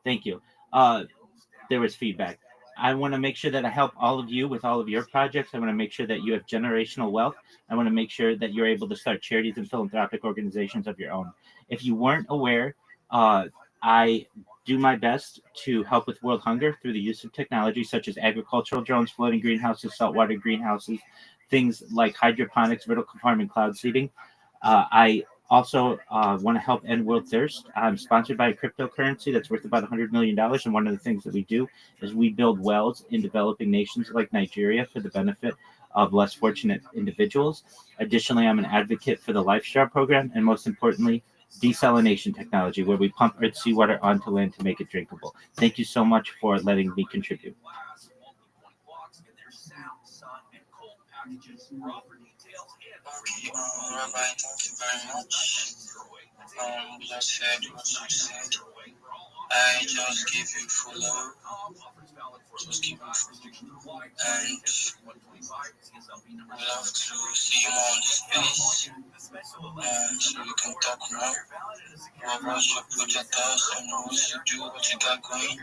Thank you. There was feedback. I want to make sure that I help all of you with all of your projects. I want to make sure that you have generational wealth. I want to make sure that you're able to start charities and philanthropic organizations of your own. If you weren't aware, I do my best to help with world hunger through the use of technology such as agricultural drones, floating greenhouses, saltwater greenhouses, things like hydroponics, vertical farming, cloud seeding. I also want to help end world thirst. I'm sponsored by a cryptocurrency that's worth about $100 million. And one of the things that we do is we build wells in developing nations like Nigeria for the benefit of less fortunate individuals. Additionally, I'm an advocate for the Lifestyle program, and most importantly, desalination technology, where we pump Earth seawater onto land to make it drinkable. Thank you so much for letting me contribute. Okay, Rabbi, thank you very much. Just said what you said. I just give you follow. Just give you follow. And we'll have to see you more on this space. So we can talk more about what your project does and what you do, what you got going.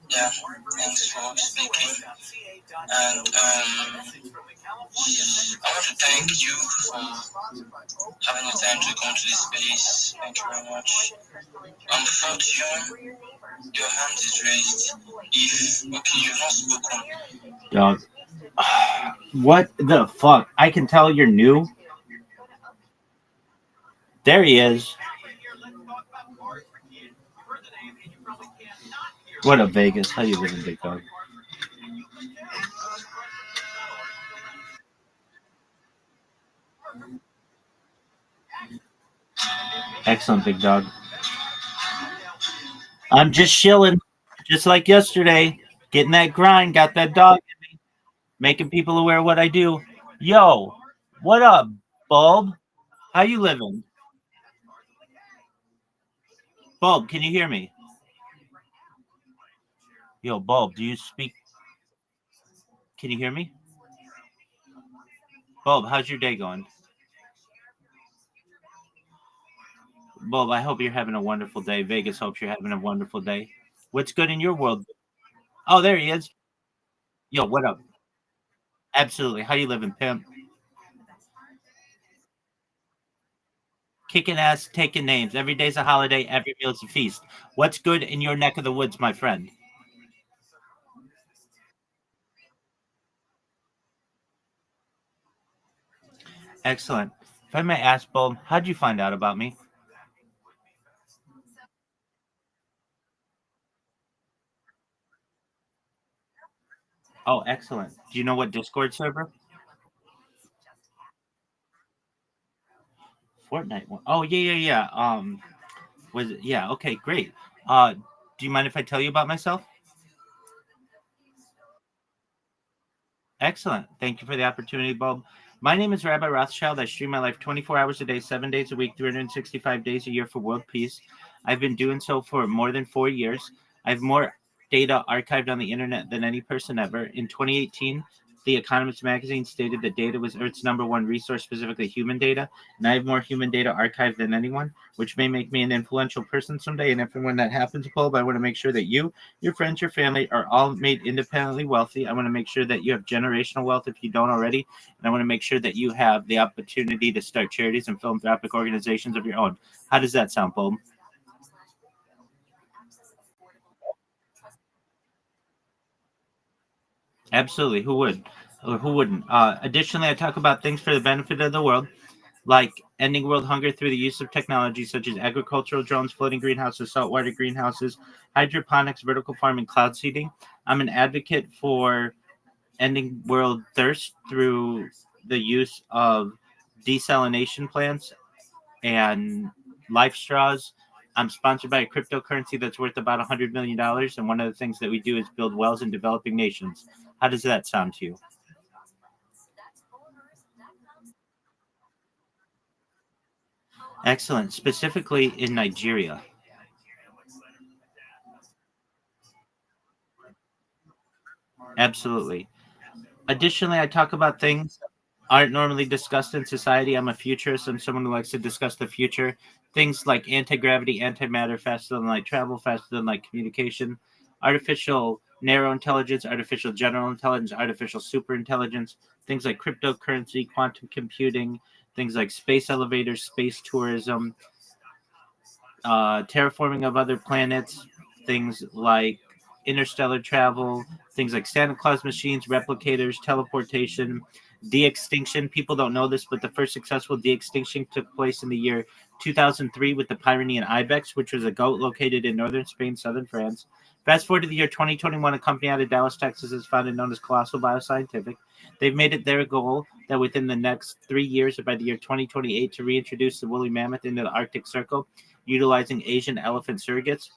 Yeah, thanks for speaking. And I want to thank you for having the time to come to this space. Thank you very much. Fortune, your hand is raised. If okay, you've not spoken. Dog. What the fuck? I can tell you're new. There he is. What up, Vegas? How you living, big dog? Excellent, big dog. I'm just chilling, just like yesterday. Getting that grind, got that dog in me, making people aware of what I do. Yo, what up, Bulb? How you living? Bulb, can you hear me? Yo, Bulb, do you speak? Can you hear me? Bulb, how's your day going? Bulb, I hope you're having a wonderful day. Vegas hopes you're having a wonderful day. What's good in your world? Oh, there he is. Yo, what up? Absolutely. How you living, pimp? Kicking ass, taking names. Every day's a holiday. Every meal's a feast. What's good in your neck of the woods, my friend? Excellent. If I may ask, Bulb, how'd you find out about me? Oh, excellent. Do you know what Discord server? Fortnite one. Oh, yeah, yeah, yeah. Was it? Yeah. Okay, great. Do you mind if I tell you about myself? Excellent. Thank you for the opportunity, Bob. My name is Rabbi Rothschild. I stream my life 24 hours a day, 7 days a week, 365 days a year for world peace. I've been doing so for more than 4 years. I have more data archived on the internet than any person ever. In 2018, The Economist magazine stated that data was Earth's number one resource, specifically human data, and I have more human data archived than anyone, which may make me an influential person someday. And if and when that happens, Bob, I want to make sure that you, your friends, your family are all made independently wealthy. I want to make sure that you have generational wealth if you don't already. And I want to make sure that you have the opportunity to start charities and philanthropic organizations of your own. How does that sound, Bob? Absolutely. Who would? Or who wouldn't? Additionally, I talk about things for the benefit of the world, like ending world hunger through the use of technology such as agricultural drones, floating greenhouses, saltwater greenhouses, hydroponics, vertical farming, cloud seeding. I'm an advocate for ending world thirst through the use of desalination plants and life straws. I'm sponsored by a cryptocurrency that's worth about $100 million, and one of the things that we do is build wells in developing nations. How does that sound to you? Excellent. Specifically in Nigeria. Absolutely. Additionally, I talk about things aren't normally discussed in society. I'm a futurist. I'm someone who likes to discuss the future. Things like anti gravity, antimatter, faster than light travel, faster than light communication, artificial narrow intelligence, artificial general intelligence, artificial super intelligence, things like cryptocurrency, quantum computing, things like space elevators, space tourism, terraforming of other planets, things like interstellar travel, things like Santa Claus machines, replicators, teleportation, de extinction. People don't know this, but the first successful de extinction took place in the year 2003 with the Pyrenean ibex, which was a goat located in northern Spain, southern France. Fast forward to the year 2021, a company out of Dallas, Texas is founded known as Colossal Bioscientific. They've made it their goal that within the next 3 years, or by the year 2028, to reintroduce the woolly mammoth into the Arctic Circle utilizing Asian elephant surrogates.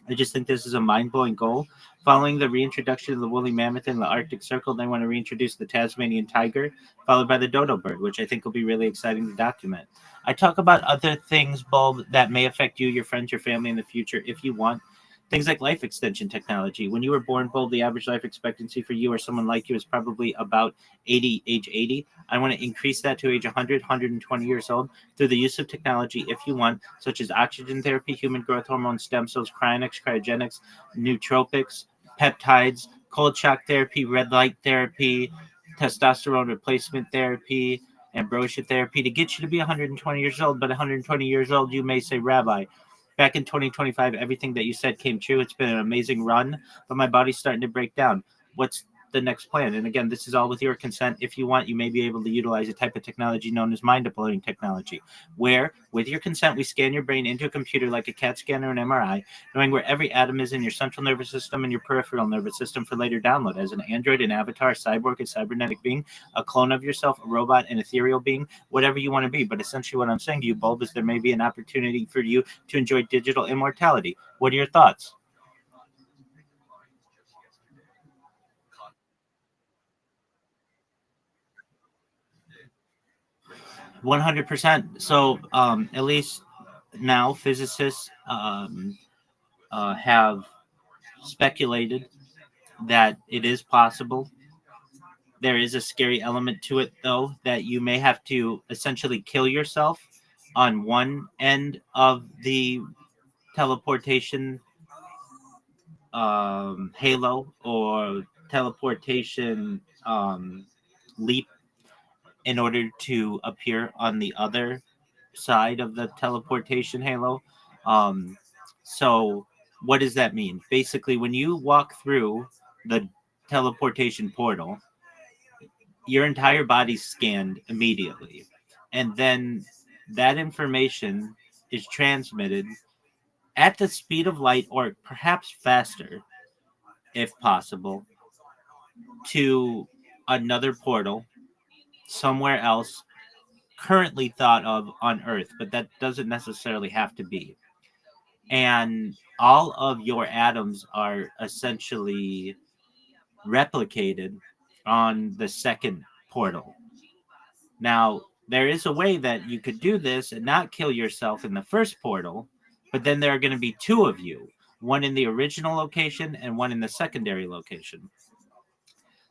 I just think this is a mind blowing goal. Following the reintroduction of the woolly mammoth in the Arctic Circle, they want to reintroduce the Tasmanian tiger, followed by the dodo bird, which I think will be really exciting to document. I talk about other things, Bulb, that may affect you, your friends, your family in the future if you want. Things like life extension technology. When you were born, Bulb, the average life expectancy for you or someone like you is probably about age 80. I want to increase that to age 100, 120 years old through the use of technology if you want, such as oxygen therapy, human growth hormone, stem cells, cryonics, cryogenics, nootropics, peptides, cold shock therapy, red light therapy, testosterone replacement therapy, ambrosia therapy to get you to be 120 years old. But 120 years old, you may say, Rabbi, back in 2025, everything that you said came true. It's been an amazing run, but my body's starting to break down. What's the next plan? And again, this is all with your consent. If you want, you may be able to utilize a type of technology known as mind uploading technology, where, with your consent, we scan your brain into a computer like a CAT scan or an MRI, knowing where every atom is in your central nervous system and your peripheral nervous system for later download as an android, an avatar, a cyborg, a cybernetic being, a clone of yourself, a robot, an ethereal being, whatever you want to be. But essentially, what I'm saying to you, Bulb, is there may be an opportunity for you to enjoy digital immortality. What are your thoughts? 100%. So, at least now, physicists have speculated that it is possible. There is a scary element to it, though, that you may have to essentially kill yourself on one end of the teleportation halo or teleportation leap in order to appear on the other side of the teleportation halo. Um, so, what does that mean? Basically, when you walk through the teleportation portal, your entire body's scanned immediately. And then that information is transmitted at the speed of light or perhaps faster, if possible, to another portal somewhere else currently thought of on Earth, but that doesn't necessarily have to be. And all of your atoms are essentially replicated on the second portal. Now, there is a way that you could do this and not kill yourself in the first portal, but then there are going to be two of you, one in the original location and one in the secondary location.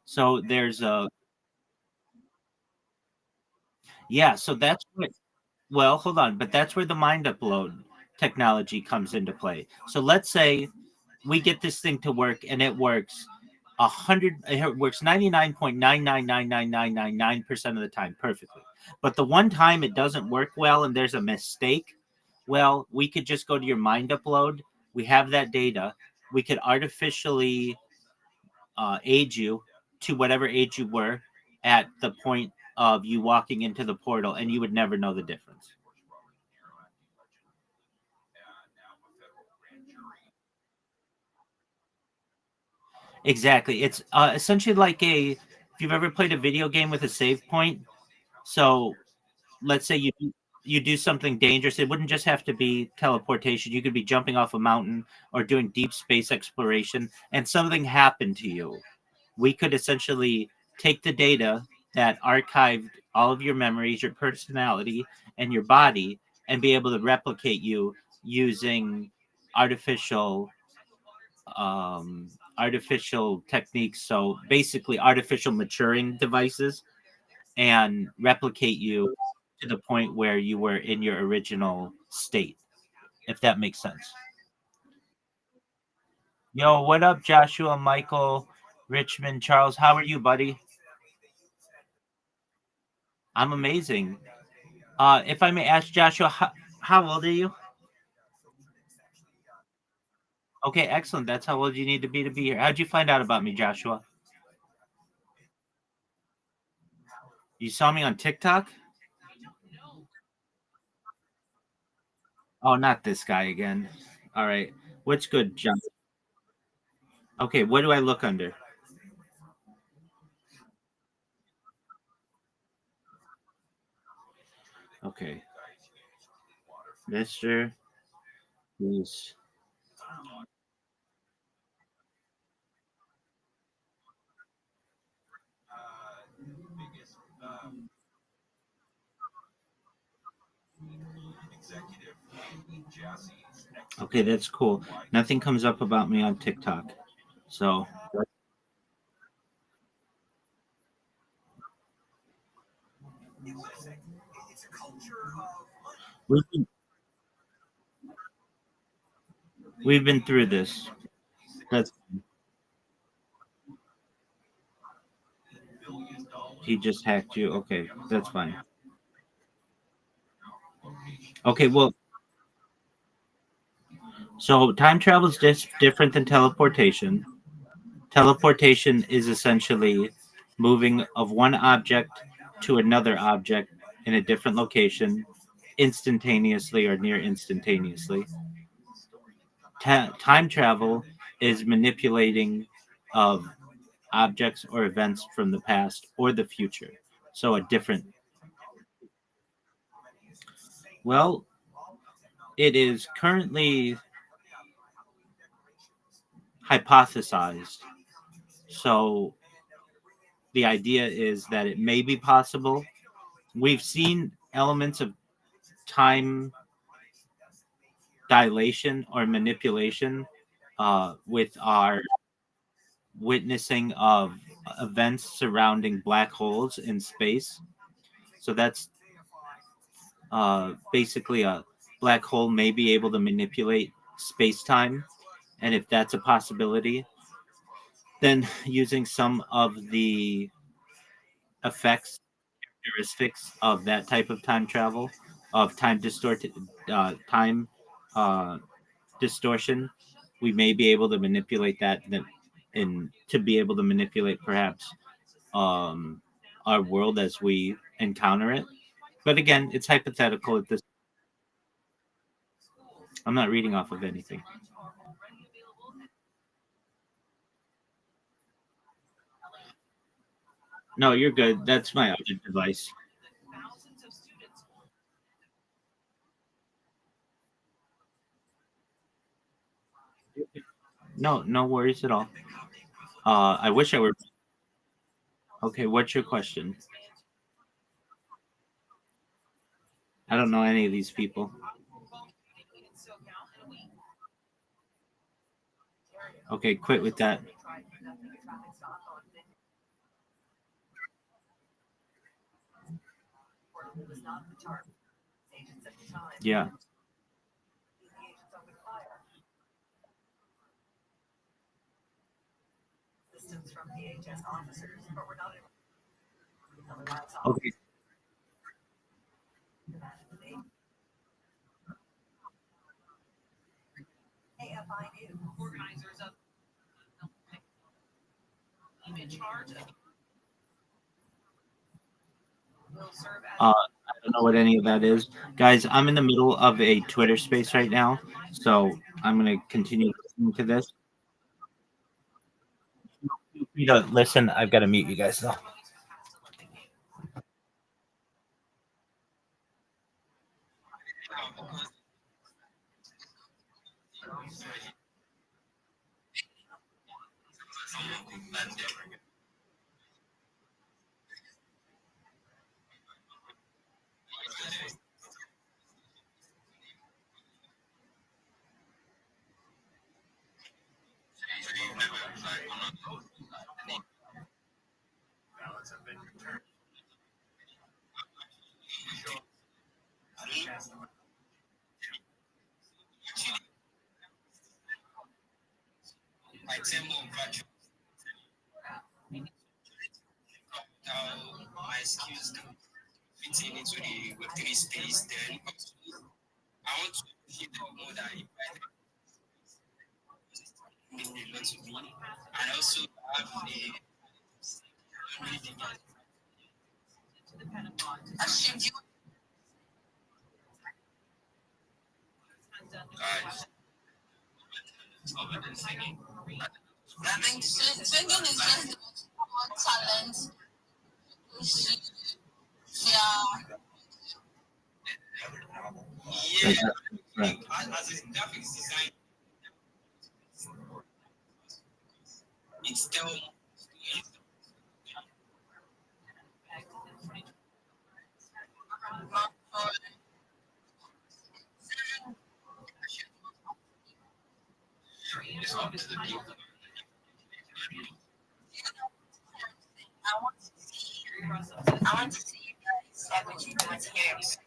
So there's a yeah, so that's what well, hold on, but that's where the mind upload technology comes into play. So let's say we get this thing to work and it works 100 it works 99.9999999% of the time perfectly. But the one time it doesn't work well and there's a mistake, well, we could just go to your mind upload. We have that data. We could artificially aid you to whatever age you were at the point of you walking into the portal, and you would never know the difference. Exactly. It's essentially like if you've ever played a video game with a save point. So let's say you do something dangerous. It wouldn't just have to be teleportation. You could be jumping off a mountain or doing deep space exploration, and something happened to you. We could essentially take the data that archived all of your memories, your personality, and your body, and be able to replicate you using artificial artificial techniques. So basically, artificial maturing devices, and replicate you to the point where you were in your original state, if that makes sense. Yo, what up, Joshua, Michael, Richmond, Charles? How are you, buddy? I'm amazing. If I may ask, Joshua, how old are you? Okay, excellent. That's how old you need to be here. How'd you find out about me, Joshua? You saw me on TikTok? Oh, not this guy again. All right. What's good, John? Okay, what do I look under? Okay. Mr. Yes. Okay, that's cool. Nothing comes up about me on TikTok. So we've been, we've been through this. That's he just hacked you. Okay, that's fine. Okay, well, so time travel is different than teleportation. Teleportation is essentially moving of one object to another object in a different location instantaneously or near instantaneously. Time travel is manipulating of objects or events from the past or the future. So a different, well, it is currently hypothesized. So the idea is that it may be possible. We've seen elements of time dilation or manipulation with our witnessing of events surrounding black holes in space. So that's basically a black hole may be able to manipulate space time. And if that's a possibility, then using some of the effects, characteristics of that type of time travel, of time uh, distortion, we may be able to manipulate that and to be able to manipulate perhaps um, our world as we encounter it. But again, it's hypothetical at this. I'm not reading off of anything. No, you're good. That's my other device. No, no worries at all. I wish I were. Okay, what's your question? I don't know any of these people. Okay, quit with that. Yeah. Okay. I don't know what any of that is. Guys, I'm in the middle of a Twitter space right now, so I'm going to continue listening to this. Feel free to listen. I've got to mute you guys, though. My skills fitting into the Web3 space, then I want to hit the more that mean a lot to me. And also have I think singing is just more talent. Yeah. Right. as a graphics design, it's still it's up to the people. I want to see you guys like what you do with hairs.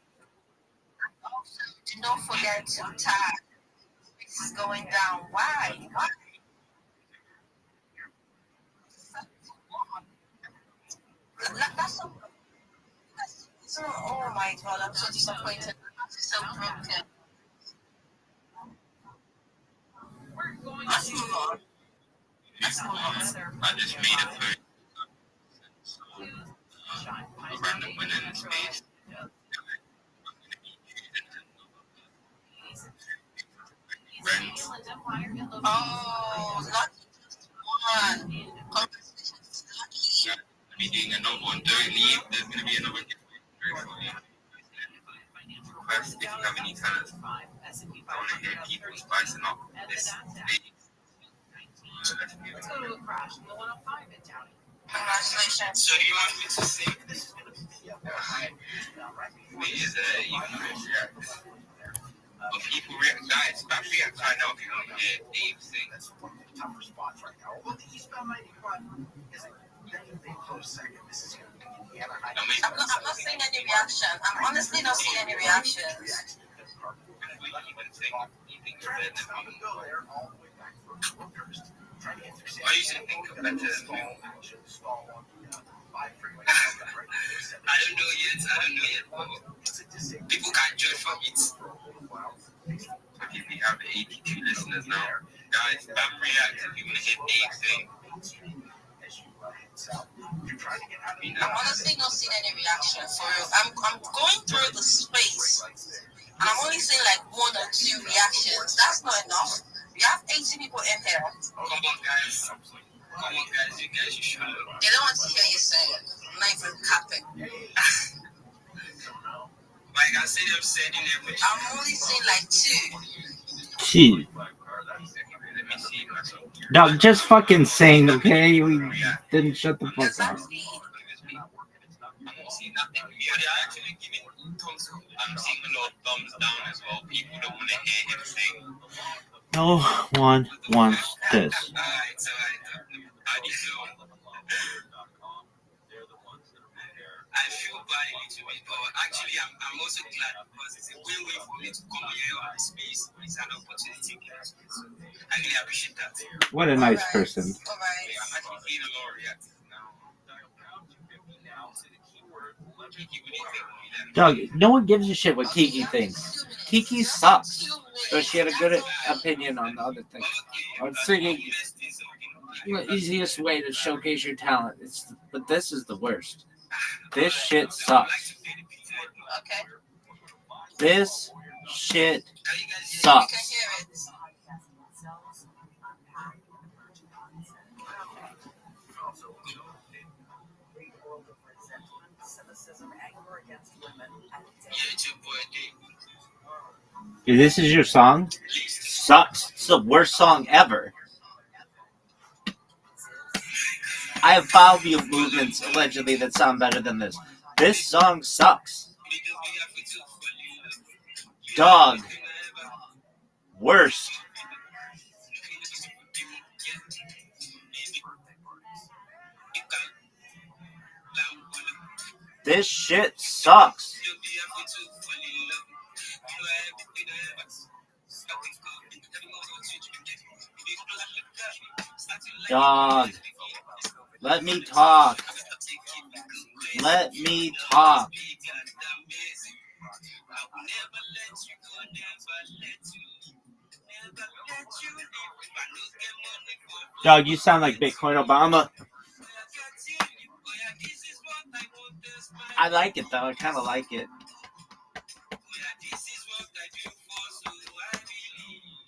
Also, do not forget to tag. This is going down. Why? Why? That's so, oh my god, I'm so disappointed. I'm so broken. Let's move on. Let's move on. I just made a very random winner in space. Oh, not just one. Congratulations, Lucky. Be doing another one. Don't leave. There's going to be another giveaway. First, if you have any talents, I want to hear people spicing up this stage. So let's move on. Congratulations. So do you want me to sing? Is you can react. But people react, guys, stop react right now if you want to hear Dave sing. That's one of the tougher spots right now. Although the eastbound 91 is definitely a close second. This is going to be Indiana. I'm not seeing any reaction. I'm honestly not seeing any reactions. Why you think compared to I don't know yet. People can't judge from it. Okay, we have 82 listeners now. Guys, back react if you want to hit anything. I'm honestly not seeing any reaction for real. I'm going through the space and I'm only seeing like 1 or 2 reactions. That's not enough. We have 80 people in here. Come on, guys. You guys, you should look. They don't want to hear you say it. I'm not even capping. Like I said, I'm saying everything. I'm only seeing like 2. Gee. Let me see myself. No, just fucking sing, okay? We didn't shut the fuck up. Exactly. I'm seeing nothing. Yeah, they're actually giving thumbs up. I'm seeing a lot of thumbs down as well. People don't want to hear him sing. No one wants this. Alright, so how do you feel? I feel bad a little bit, but actually I'm also glad because it's a win-win for me to come here on this space. It's an opportunity. So I really appreciate that. What a nice person. Alright. I'm actually feeling a lot of reactive now. Doug, no one gives a shit what Kiki thinks. Kiki sucks. But she had a good opinion on the other thing. On singing. the easiest way to showcase your talent. But this is the worst. This shit sucks. Okay. This shit I can sucks. hear it. This is your song? Sucks. It's the worst song ever. I have bowel movements allegedly that sound better than this. This song sucks. Dog. Worst. This shit sucks. Dog. Let me talk. Let me talk. Dog, you sound like Bitcoin Obama. I like it though. I kind of like it.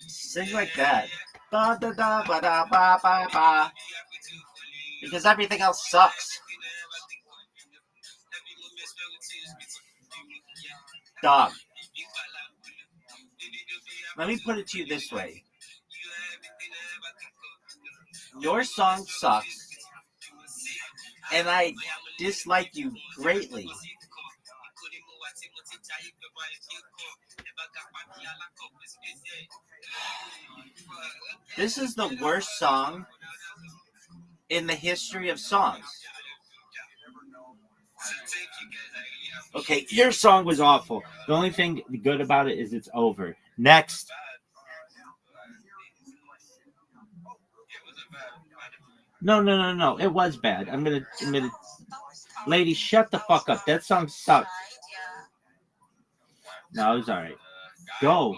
Sing like that. Da da da ba da ba ba ba. Because everything else sucks. Dog. Let me put it to you this way. Your song sucks. And I dislike you greatly. This is the worst song in the history of songs. Okay, your song was awful. The only thing good about it is it's over. Next. No. It was bad. I'm gonna. Lady, shut the fuck up. That song sucked. No, it was alright. Go.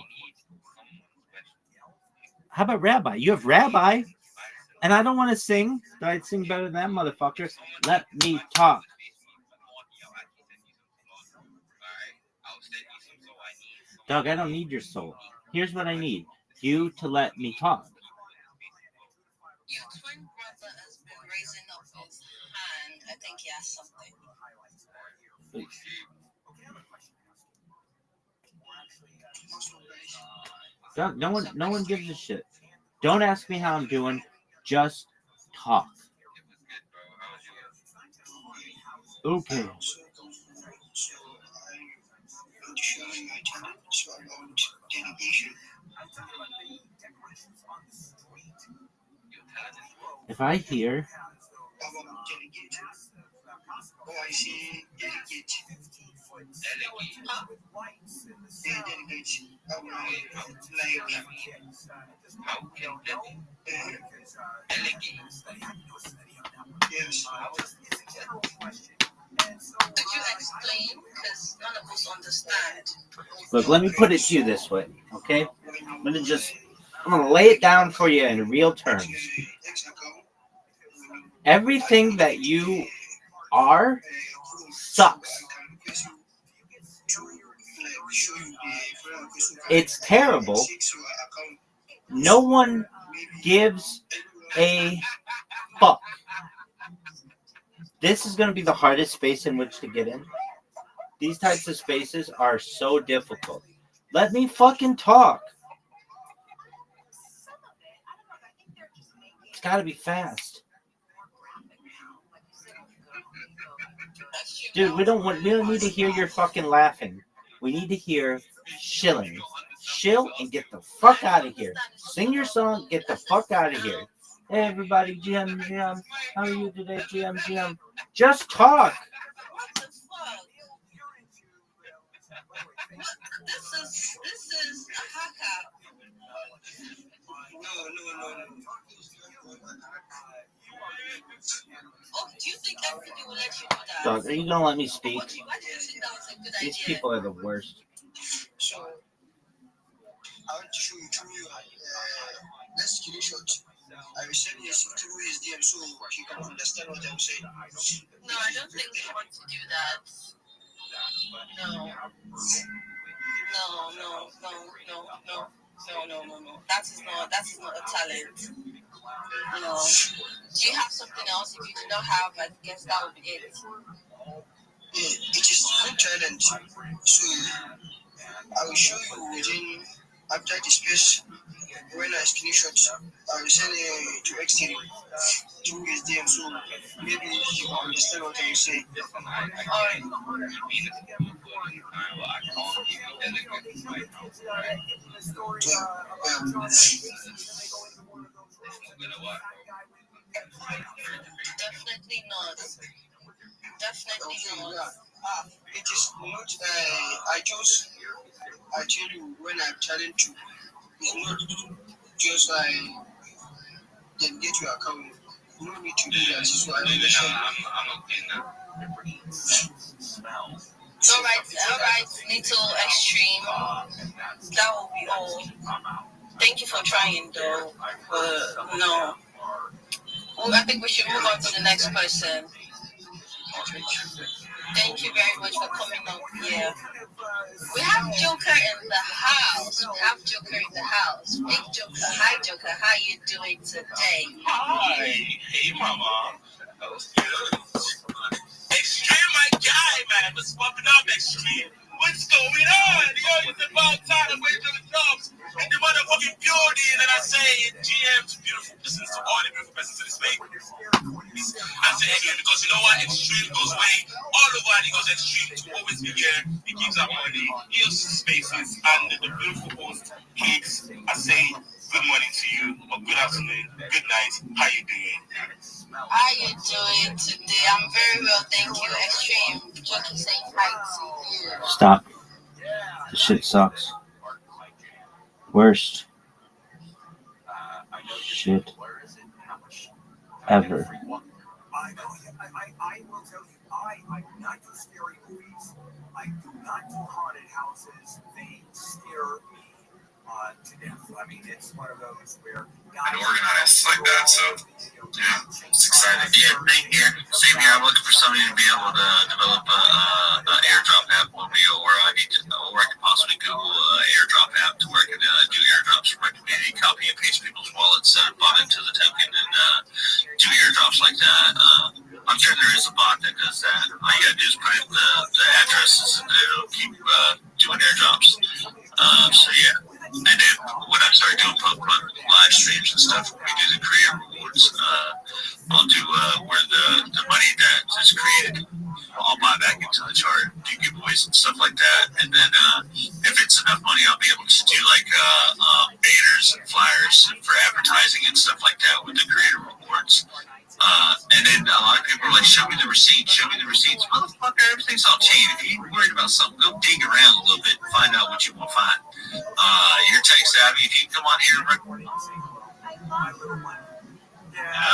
How about Rabbi? You have Rabbi, and I don't want to sing. I'd sing better than that motherfucker. Let me talk. Doug, I don't need your soul. Here's what I need. You to let me talk. Your twin brother has been raising up his hand. I think he has something. Doug, no one gives a shit. Don't ask me how I'm doing. Just talk. Okay. If I hear Could you explain? Because none of us understand. Look, let me put it to you this way, okay? I'm gonna lay it down for you in real terms. Everything that you are sucks. It's terrible. No one gives a fuck. This is going to be the hardest space in which to get in. These types of spaces are so difficult. Let me fucking talk. It's got to be fast. Dude, we don't need to hear your fucking laughing. We need to hear shilling. Chill and get the fuck out of here. Sing your song, get the fuck out of here. Hey everybody, GM, how are you today, GM? Just talk. What the fuck? This is a hacker. No. Oh, do you think everybody will let you do that? Dog, are you gonna let me speak? Why do you think that was a good These idea? people are the worst. So, I want to show you two let's screenshot I will send this through his DM so he can understand what I'm saying. No, I don't think we want to do that. No. No. That is not a talent. No. Do you have something else? If you do not have, I guess that would be it. Yeah, it is good talent. So I will show you within after the space when I screenshot. I will send it to Restream through his DM so maybe he can understand what I'm saying. Alright. Definitely not. It is not. I tell you when I'm trying to. It's not just then get your account. You don't need to do that. So I understand. Alright, little extreme. That will be all. Thank you for trying though. No. Well, I think we should move on to the next person. Thank you very much for coming up here. We have Joker in the house. Big Joker. Hi, Joker. How you doing today? Hi. Hey, Mama. That was good. Extreme, my guy, man. What's popping up, Extreme? What's going on? Yo, it's about time to wait till the jobs in the motherfucking building. And I say, GM's beautiful persons to all the beautiful persons in the space. I say again because you know what? Extreme goes way all over and he goes extreme to always be here. He gives out money, he hosts spaces, and the beautiful host, Higgs. I say good morning to you, or good afternoon, good night. How you doing? How you doing today? I'm very well, thank you. Extreme. Just saying hi to you. Stop. The shit sucks. Worst shit ever. I will tell you, I do not do scary movies. I do not do haunted houses. They scare me to death. I mean, it's one of those where And organized like that, so yeah, it's exciting. Yeah, same here. I'm looking for somebody to be able to develop a airdrop app where I can possibly Google airdrop app to where I can do airdrops for my community, copy and paste people's wallets, set a bot into the token, and do airdrops like that. I'm sure there is a bot that does that. All you gotta do is put in the addresses and it'll keep doing airdrops. So yeah. And then when I start doing live streams and stuff, when we do the creator rewards, I'll do where the money that is created, I'll buy back into the chart, do giveaways and stuff like that. And then if it's enough money, I'll be able to do like banners and flyers for advertising and stuff like that with the creator rewards. And then a lot of people are like, show me the receipts. Motherfucker, everything's all chain. If you're worried about something, go dig around a little bit and find out what you want to find. You're tech savvy. If you come on here and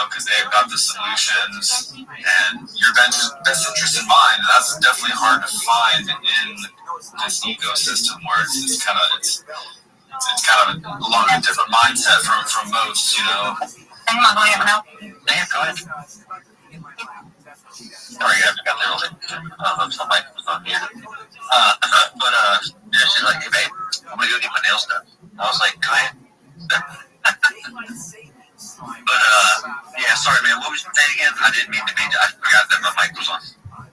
because they've got the solutions and your best interest in mind. And that's definitely hard to find in this ecosystem where it's kind of a lot of a different mindset from most, you know. Hang on, I have now. Damn, go ahead. Sorry, I got there a little bit. Somebody was on here. Yeah, she's like, hey, babe, I'm going to go get my nails done. I was like, go ahead. Yeah, sorry, man. What was you saying again? I didn't mean to be. I forgot that my mic was on. I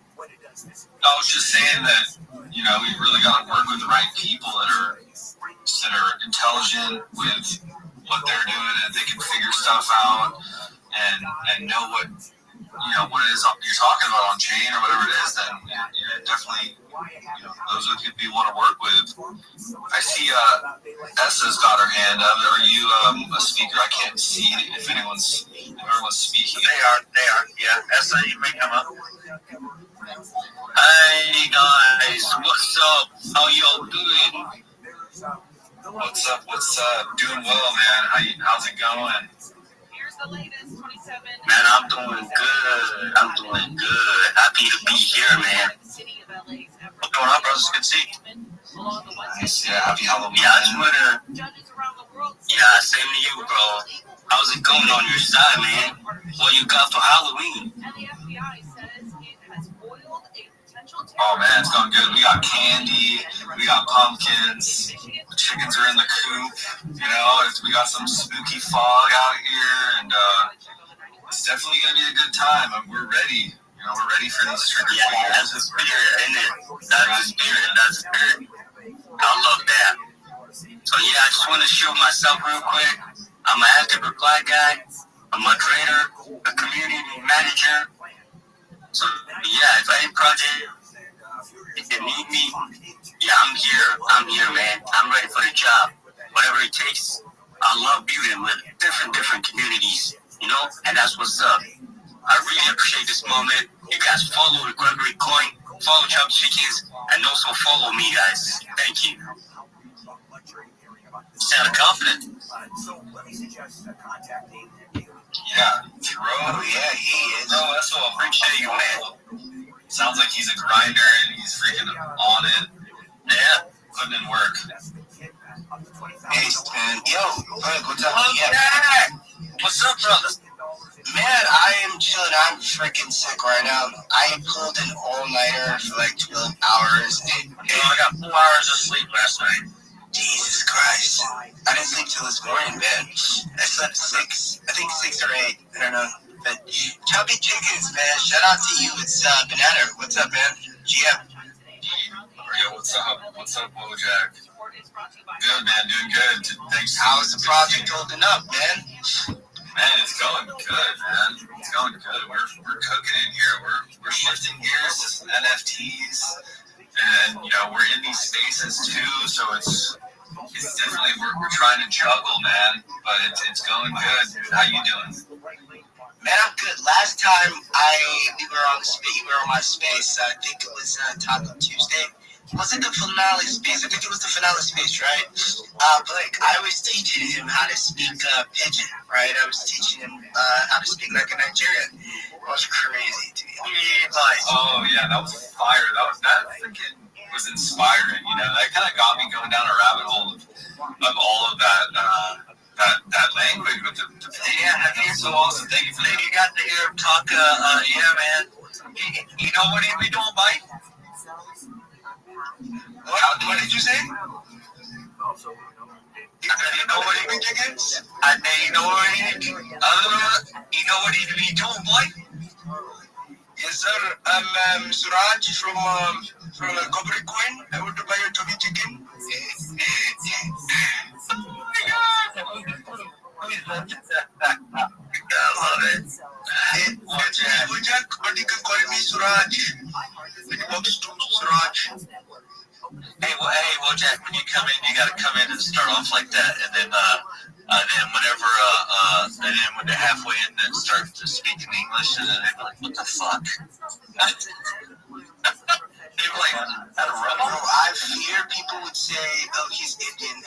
was just saying that, you know, we really got to work with the right people that are intelligent with what they're doing, and they can figure stuff out and know what it is you're talking about on chain or whatever it is. Then definitely, those are the people you want to work with. I see Essa's got her hand up. Are you a speaker? I can't see if everyone's speaking. They are. Yeah, Essa, you may come up. Hey guys, what's up? How y'all doing? What's up? Doing well, man. How's it going? Here's the latest 27. Man, I'm doing good. Happy to be here, man. What's going on, brothers? Good to see you. Nice. Yeah, happy Halloween. Yeah, I just wanna. Yeah, same to you, bro. How's it going on your side, man? What you got for Halloween? Oh man, it's going good. We got candy, we got pumpkins, the chickens are in the coop, you know, we got some spooky fog out here, and it's definitely gonna be a good time, and we're ready. You know, we're ready for these trick-or-treaters. Yeah, that's the spirit, isn't it? That's the spirit. I love that. So yeah, I just want to show myself real quick. I'm an active reply guy, a moderator, a community manager. So yeah, if any project if you need me, yeah, I'm here, man. I'm ready for the job. Whatever it takes. I love building with different communities, you know, and that's what's up. I really appreciate this moment. You guys follow the Gregory Coin, follow Chubby Chickens, and also follow me, guys. Thank you. Sound confident. Yeah, Bro, yeah, he is. Bro, that's what I appreciate you, man. Sounds like he's a grinder and he's freaking on it. Yeah, putting in work. Hey, man. Yo, what's up? Yeah. What's up, brother? Man, I am chilling. I'm freaking sick right now. I pulled an all-nighter for like 12 hours. I got 4 hours of sleep last night. Jesus Christ. I didn't sleep till this morning, man. I slept 6 or 8. I don't know. But Chubby Chickens, man. Shout out to you. It's Banana. What's up, man? GM. Yo, what's up? What's up, Bojack? Good, man. Doing good. Thanks. How's the project holding up, man? Man, it's going good, man. It's going good. We're cooking in here. We're shifting gears to some NFTs, and you know we're in these spaces too. So it's definitely we're trying to juggle, man. But it's going good, dude. How you doing? Man, I'm good. Last time we were on my space. I think it was Taco Tuesday. Was it the finale space? I think it was the finale space, right? But like, I was teaching him how to speak pidgin, right? I was teaching him how to speak like a Nigerian. It was crazy, dude. Oh yeah, that was fire. That freaking was inspiring. You know, that kind of got me going down a rabbit hole of all of that language with the yeah, that's so awesome. Thank you for that. You got the Arab talk. Yeah, man. You know what he'd be doing, Mike? What did you say? You know what he be doing? You know what he be doing, boy? Yes, sir. I'm Suraj from Cobra Coin. I want to buy a Chubby Chicken. Oh my God! I love it. Hey, Wojak, but you can call me Suraj. It works too, Suraj. Hey, Wojak, when you come in, you got to come in and start off like that, and then whenever, and then when they're halfway in, then start to speak in English, and then they're like, "What the fuck?" They're like, "Bro, I fear people would say, oh, he's Indian.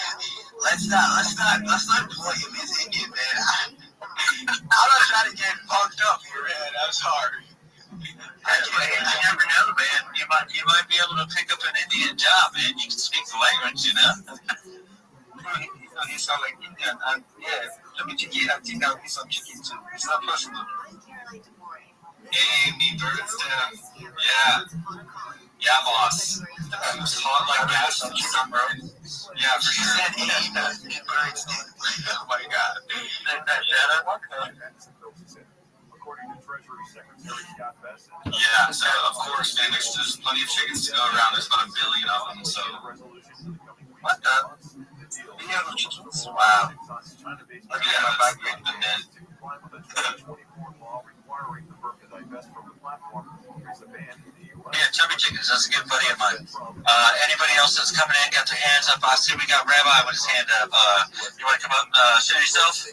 Let's not employ him as Indian, man. I'm not trying to get punked up here, man. I'm sorry." You never know, man. You might be able to pick up an Indian job, man. You can speak the language, you know. You sound like Indian, and yeah, let me check it. I think I'll be some chicken too. It's not possible. Hey, me birds, yeah, boss. It's hot like gas on chicken, bro. Yeah, for sure. Hey, birds, dude. Oh my God. Yeah, so of course, man, there's plenty of chickens to go around. There's about 1 billion of them, so. What the? Yeah, chickens? Wow. Look at my back with the net. Yeah, Chubby Chickens, that's a good buddy of mine. Anybody else that's coming in, got their hands up? I see we got Rabbi with his hand up. You want to come up and show yourself?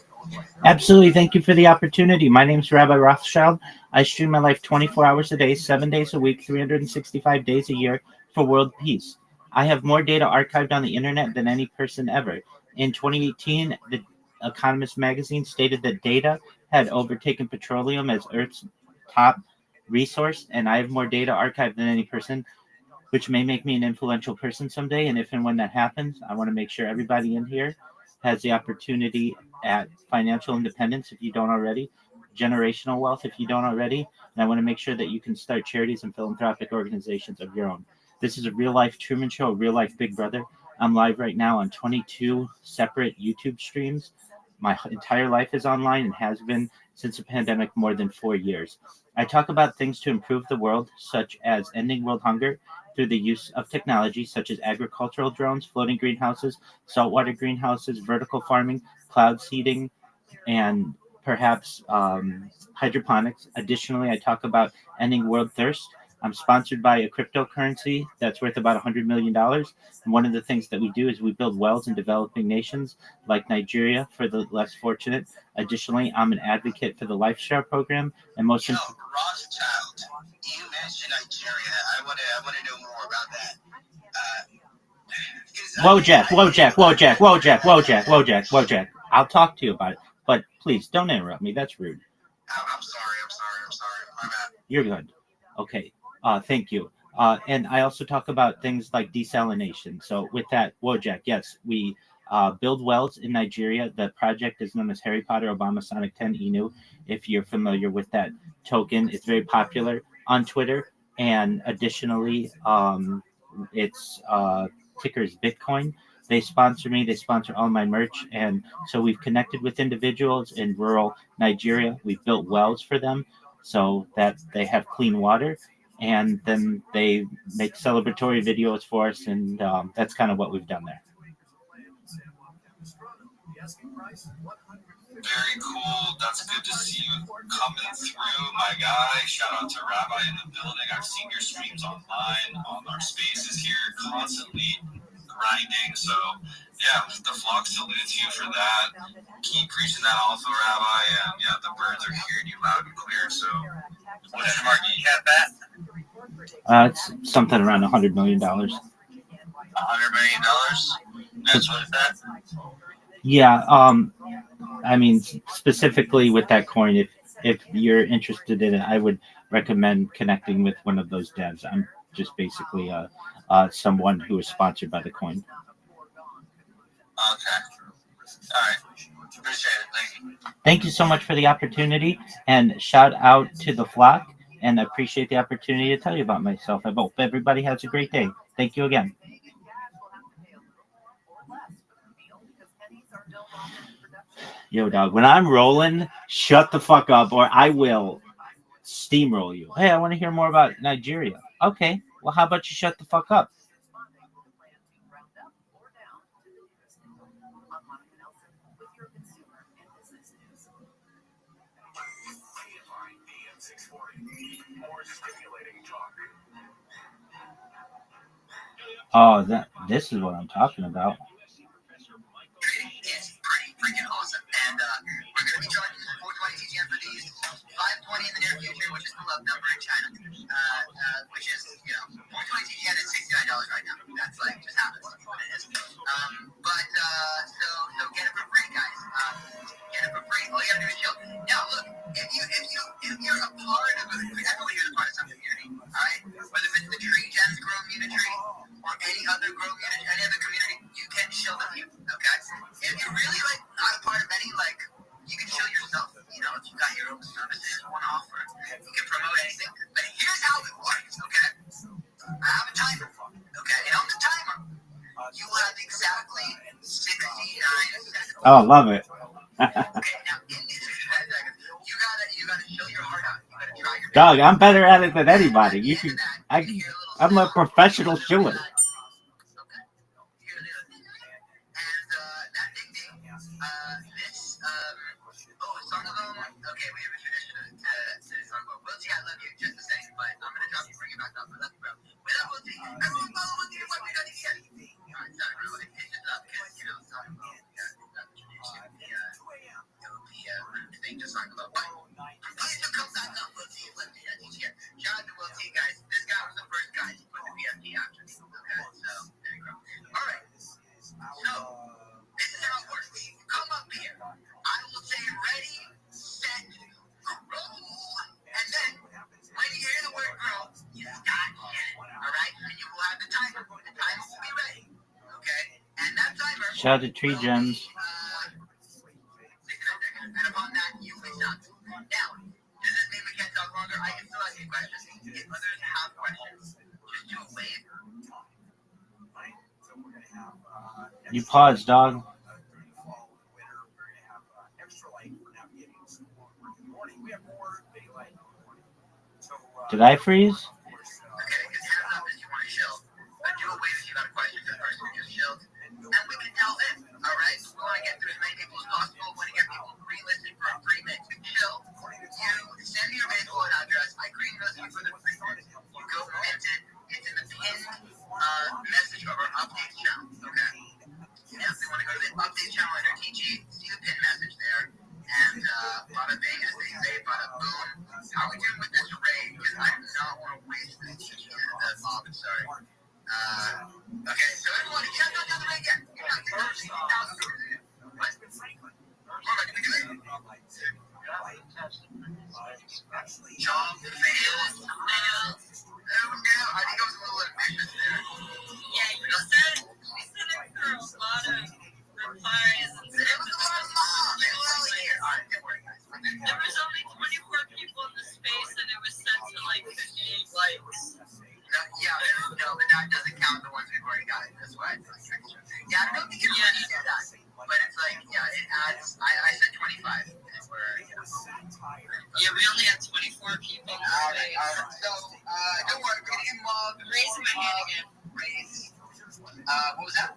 Absolutely. Thank you for the opportunity. My name is Rabbi Rothschild. I stream my life 24 hours a day, 7 days a week, 365 days a year for world peace. I have more data archived on the internet than any person ever. In 2018, the Economist magazine stated that data had overtaken petroleum as Earth's top resource, and I have more data archived than any person, which may make me an influential person someday. And if and when that happens, I want to make sure everybody in here has the opportunity at financial independence if you don't already, generational wealth if you don't already, and I want to make sure that you can start charities and philanthropic organizations of your own. This is a real life Truman Show, a real life Big Brother. I'm live right now on 22 separate YouTube streams. My entire life is online and has been since the pandemic more than 4 years. I talk about things to improve the world, such as ending world hunger through the use of technology such as agricultural drones, floating greenhouses, saltwater greenhouses, vertical farming, cloud seeding, and perhaps hydroponics. Additionally, I talk about ending world thirst. I'm sponsored by a cryptocurrency that's worth about $100 million. And one of the things that we do is we build wells in developing nations like Nigeria for the less fortunate. Additionally, I'm an advocate for the Lifeshare program. And most Yo, Rothschild, you mentioned Nigeria. I want to know more about that. Whoa, Jack. I'll talk to you about it. But please, don't interrupt me. That's rude. I'm sorry. My bad. You're good. Okay. Thank you. And I also talk about things like desalination. So with that, Wojak, yes, we build wells in Nigeria. The project is known as Harry Potter Obama Sonic 10 Inu. If you're familiar with that token, it's very popular on Twitter. And additionally, its ticker is Bitcoin. They sponsor me. They sponsor all my merch. And so we've connected with individuals in rural Nigeria. We've built wells for them so that they have clean water. And then they make celebratory videos for us. And that's kind of what we've done there. Very cool. That's good to see you coming through, my guy. Shout out to Rabbi in the building. I've seen your streams online on our spaces here, constantly grinding. So, yeah, the flock salutes you for that. Keep preaching that also, Rabbi. And, yeah, the birds are hearing you loud and clear. So, what's your market cap at? It's something around $100 million. $100 million? That's what is that? Yeah, I mean, specifically with that coin, if you're interested in it, I would recommend connecting with one of those devs. I'm just basically someone who is sponsored by the coin. Okay. All right. Appreciate it. Thank you. Thank you so much for the opportunity, and shout out to the flock, and I appreciate the opportunity to tell you about myself. I hope everybody has a great day. Thank you again. Yo, dog, when I'm rolling, shut the fuck up or I will steamroll you. Hey, I want to hear more about Nigeria. Okay, well, how about you shut the fuck up? Oh, this is what I'm talking about. It's pretty freaking awesome. And we're going to be charging 420 TGM for these, 520 in the near future, which is the love number in China, which is, 420 TGM is $69 right now. That's like, just happens. That's what it is. But, so get it for free, guys. Get it for free. All you have to do is chill. Now, look, if you're a part of everyone here's a part of some community, all right? Whether it's the Tree Gems Grow Community or any other community, you can chill with you, okay? If you're really, like, not a part of any, like, you can chill yourself, if you got your own services, one offer, you can promote anything. But here's how it works, okay? I have a timer, okay? And on the timer, you will have exactly 69 seconds. Oh, love it. Okay, now in these 69 seconds, you gotta show your heart out. You gotta try your best. Dog, I'm better at it than anybody. I'm a professional shiller. Some of them, okay, we have a tradition to song about Will T, I love you, just the same, but I'm gonna drop you, bring you back up, I love you, bro. Without Will T, everyone follow Will T, what we got to get? Alright, sorry, bro, it's just up, because, talking about, the thing to talk about, but please do come back up, Will T, let me get shout out to Will T, guys. This guy was the first guy to put the BFT after me, okay, so, there you go. Alright, so, this is how it works. Come up here. I will say ready, set, grow, and then when you hear the word grow, you start shitting, alright? And you will have the timer. The timer will be ready, okay? And that timer... Shout out to Tree Gems. I can still ask you questions. If others have questions, just do a wave. So we're gonna have You pause, dog. during the fall and winter, we're gonna have extra light for navigating some more work in the morning. We have more daylight in the morning. So Did I freeze? of course, Okay, just hands up if you want to chill. Do a wave if you got a question for the person who just chilled. And we can tell them, all right? We want to get through as many people as possible. We want to get people re-listen for 3 minutes. We chill. You send me your baseball address. I create a message for the 3 minutes. You go mint it. It's in the pinned message of our update channel. Okay? And if they want to go to the update channel under TG, see the pinned message there. And bada bing, as they say, bada boom. How are we doing with this array? Because I do not want to waste this TG mob. Sorry. Okay, so everyone, you have not done the right yet. You're not doing 60,000 people. What? Hold on, did we do it? Job failed. Oh no, I think I was a little ambitious there. Yeah, we sent it for a lot of replies. It was a lot of mom. It was only here. All right, don't worry, guys. There was only 24 people in the space, and it was sent to like 58 likes. No, but that doesn't count the ones we've already got. That's why it's like extra. Yeah, I don't think it's really do that. But it's like, yeah, it adds. I said 25. Is where, Yeah, we only had 24 people in the all right. space. So, don't worry, we're gonna get mobbed. Raising my hand again. Raise. What was that?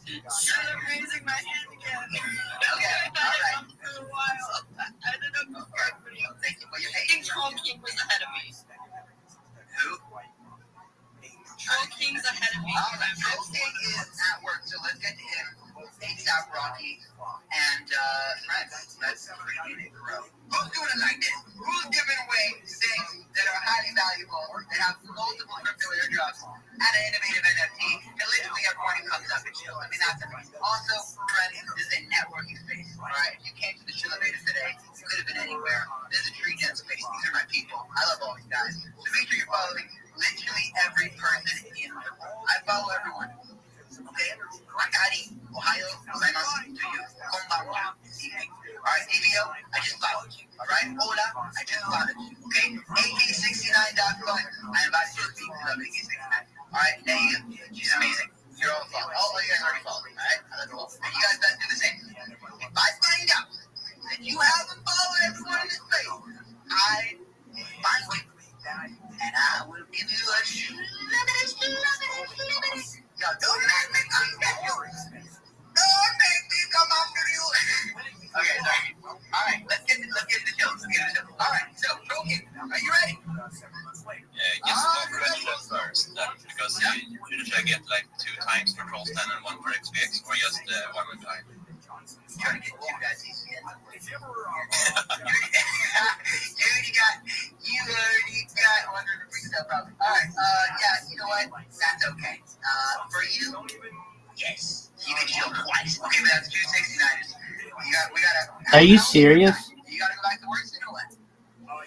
Raising my hand again. Okay, all right. For a while. I ended up before everybody else. Thank you. Well, you're I think Troll King was ahead of me. Who? Troll King's ahead of me. All right, Troll King is at work, so let's get to him. ASAP Rocky and Friends. That's pretty good in a row. Who's doing it like this? Who's giving away things that are highly valuable, that have multiple crypto airdrops, and an innovative NFT, and literally everyone who comes up and chill? I mean, that's amazing. Also, Friends is a networking space, all right? If you came to the Chillavators today, you could have been anywhere. This is a tree den space. These are my people. I love all these guys. So make sure you're following literally every person in the room. I follow everyone. Okay? Wakari, Ohio, gozaimasu to you. Konbanwa, this evening. Alright, DBO, I just followed you. Alright, Ola, I just followed you. Okay? AK69.fun. I invited you to speak to AK69. Alright, Naya, she's amazing. You're all followed. All of you guys already followed me. Alright? I love you all. And you guys better do the same. If I find out that you haven't followed everyone in this place, I will find you. And I will give you a Yo, don't make me come after you. Don't make me come after you. Okay, sorry. All right, let's get to the show. All right, so, Rogan, are you ready? Just one question first, because you usually get like 2 times for Trollstan and 1 for XPX, or just 1 time? Trying to get you guys easy. You already got under the free stuff out. All right, yeah, you know what? That's okay. For you, yes, you can chill twice. Okay, but that's 269ers. We gotta. Are you serious? You gotta go back to work, you know what?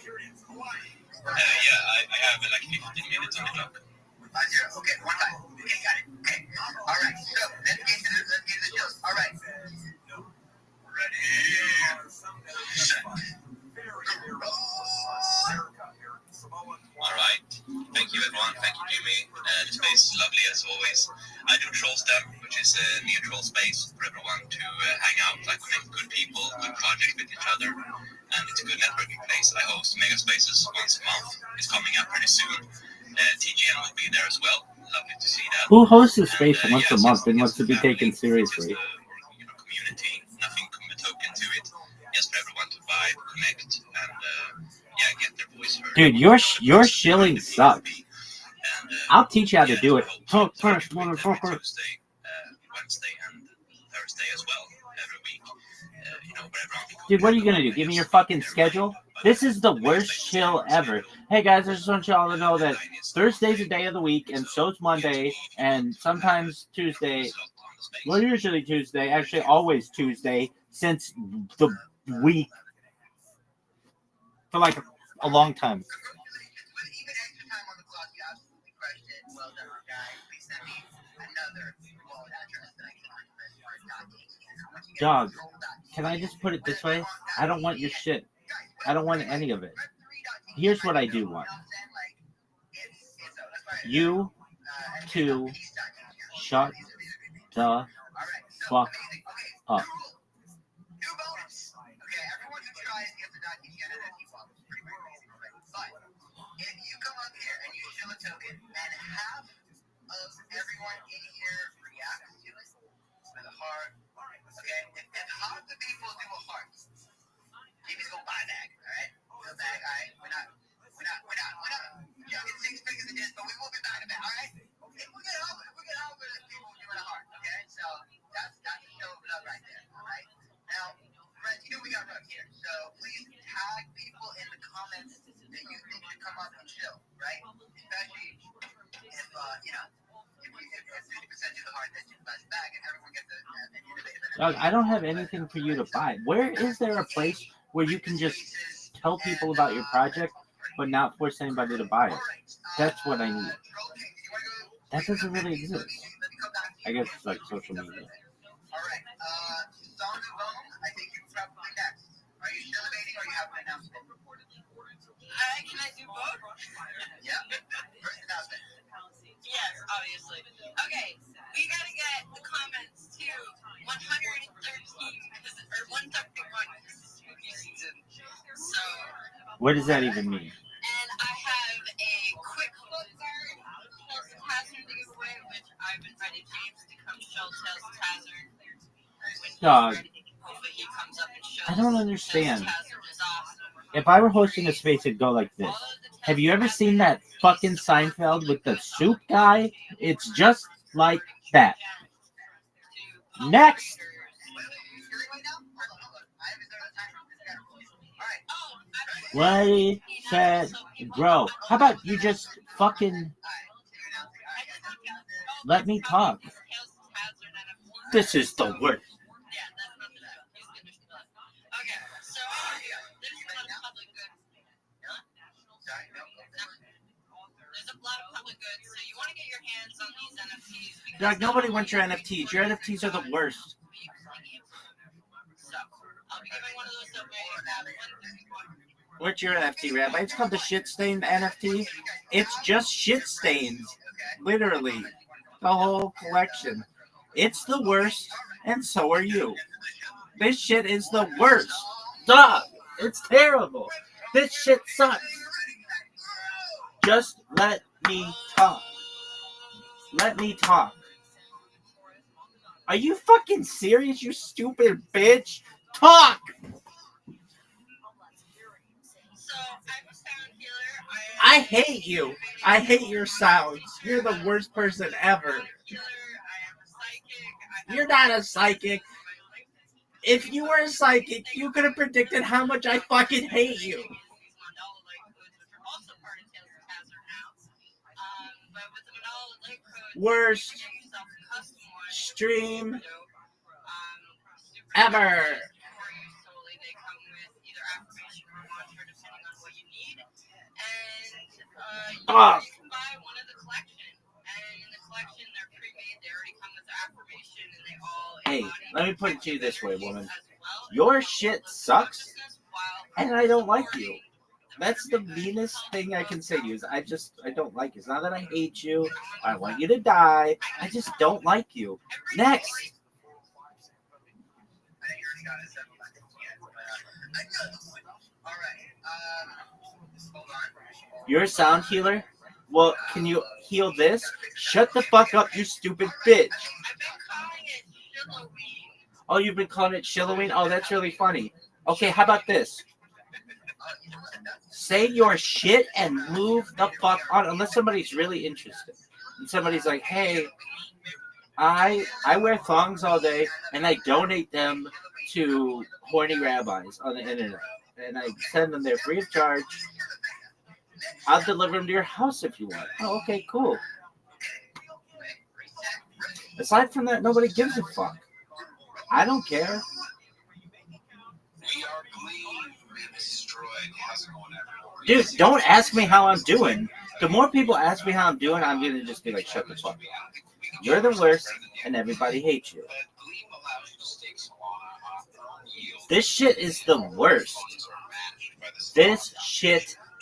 Yeah, I have like 15 minutes on the clock. 5-0. Okay, 1 time. Okay, got it. Okay. All right, so let's get to the shows. All right. Ready? Alright, thank you everyone, thank you Jimmy. The space is lovely as always. I do Trollstan, which is a neutral space for everyone to hang out, like connect good people, good projects with each other, and it's a good networking place. I host mega spaces once a month. It's coming up pretty soon. TGN will be there as well. Lovely to see that. Who hosts the space once a month and wants to be taken seriously? Community, nothing token to it, just for everyone to vibe, connect, and get their voice heard. Dude, your shilling sucks. I'll teach you how to do it. Talk first, motherfucker. Wednesday and Thursday as well, every week. Dude, what are you gonna do? Give me your fucking schedule? This is the worst chill ever. Hey guys, I just want y'all to know that Thursday's a day of the week, and so's Monday, and sometimes Tuesday. Well, usually Tuesday, actually always Tuesday, since the week for like a long time. Dog, can I just put it this way? I don't want your shit. I don't want any of it. Here's what I do want. You to shut the fuck up. New bonus. Okay, everyone who tries gets a dot each NFT wallet. Pretty crazy, right? But if you come up here and you show a token, and half of everyone in here reacts to it with a heart, okay? If half the people do a heart, you just go buy bag, all right? Go bag, all right? We're not jugging 6 figures in this, but we will be buying a bag, all right? If we get help with people doing a heart, okay? So that's a show of love right there, all right? Now, friends, you know we got Rook here, so please tag people in the comments that you think should come up and chill, right? Especially if, if 50% do the heart, that just buys back, and everyone gets an innovative. Doug, I don't have anything for you to buy. Where is there a place where you can just tell people about your project, but not force anybody to buy it? That's what I need. That doesn't really exist. I guess it's like social media. All right, Song of Bone, I think you're probably next. Are you still debating or you have an announcement? Can I do both? Yeah. First announcement. Yes, obviously. Okay, we gotta get the comments to 113 or 131 because it's spooky season. So. What does that even mean? And I have a quick foot guard Chelsea Hazard to give away, which I've invited James to come show Chelsea Hazard. Dog, He comes up and shows I don't understand. Hazard is awesome. If I were hosting a space, it'd go like this. Have you ever seen that fucking Seinfeld with the soup guy? It's just like that. Next! Ready, set, grow. How about you just fucking let me talk? This is the worst. Doug, nobody wants your NFTs. Your NFTs are the worst. What's your NFT, Rabbi? It's called the Shit Stain NFT. It's just shit stains. Literally. The whole collection. It's the worst, and so are you. This shit is the worst. Dog, it's terrible. This shit sucks. Just let me talk. Let me talk. Are you fucking serious, you stupid bitch? Talk! I hate you. I hate your sounds. You're the worst person ever. You're not a psychic. If you were a psychic, you could have predicted how much I fucking hate you. Worst stream ever. Oh. Hey, let me put it to you this way, woman. Your shit sucks, and I don't like you. That's the meanest thing I can say to you. Is I don't like you. It's not that I hate you. I want you to die. I just don't like you. Next. You're a sound healer? Well, can you heal this? Shut the fuck up, you stupid bitch. Oh, you've been calling it Shilloween? Oh, that's really funny. Okay, how about this? Say your shit and move the fuck on, unless somebody's really interested. And somebody's like, hey, I wear thongs all day, and I donate them to horny rabbis on the internet. And I send them there free of charge. I'll deliver them to your house if you want. Oh, okay, cool. Aside from that, nobody gives a fuck. I don't care. Dude, don't ask me how I'm doing. The more people ask me how I'm doing, I'm going to just be like, shut the fuck up. You're the worst, and everybody hates you. This shit is the worst. This shit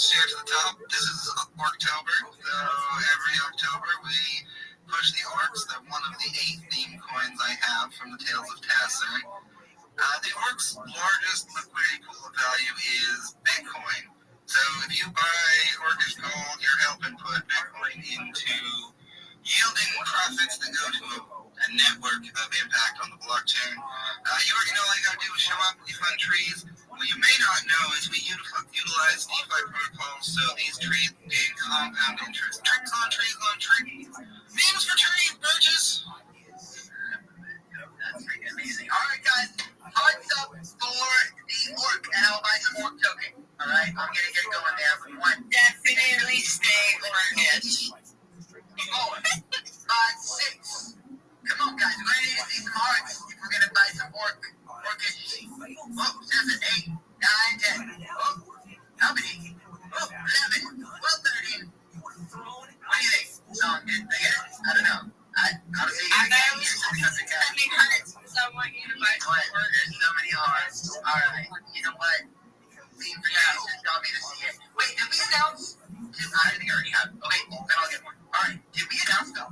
share to the top. This is Orktober, so every October we push the Orcs. They're one of the 8 theme coins I have from the Tales of Tasser. The Orcs' largest liquidity pool of value is Bitcoin. So if you buy Orcish Gold, you're helping put Bitcoin into yielding profits that go to a network of impact on the blockchain. You already know all you gotta do is show up, you fund trees. What you may not know is we utilize DeFi protocols, so these trees gain compound interest. Trees on trees on trees. Memes for trees, bitches! That's pretty amazing. Alright, guys, hearts up for the Orc, and I'll buy some Orc token. Alright, I'm gonna get going there for one. Definitely stay Orcish. 4, 5, 6. Come on, guys, we're gonna need to see some hearts if we're gonna buy some Orcish. Oh, 7, 8, 9, 10. Oh, how many? Oh, 11, 12, 13. What do you think? Sound good? They get it? I don't know. I don't see I you. was spending hundreds, so I want you to buy some What? There's so many hearts. Alright, you know what? Leave for now. Just got me to see it. Wait, did we announce? I think I already have. Okay, then I'll get one. Alright, did we announce though?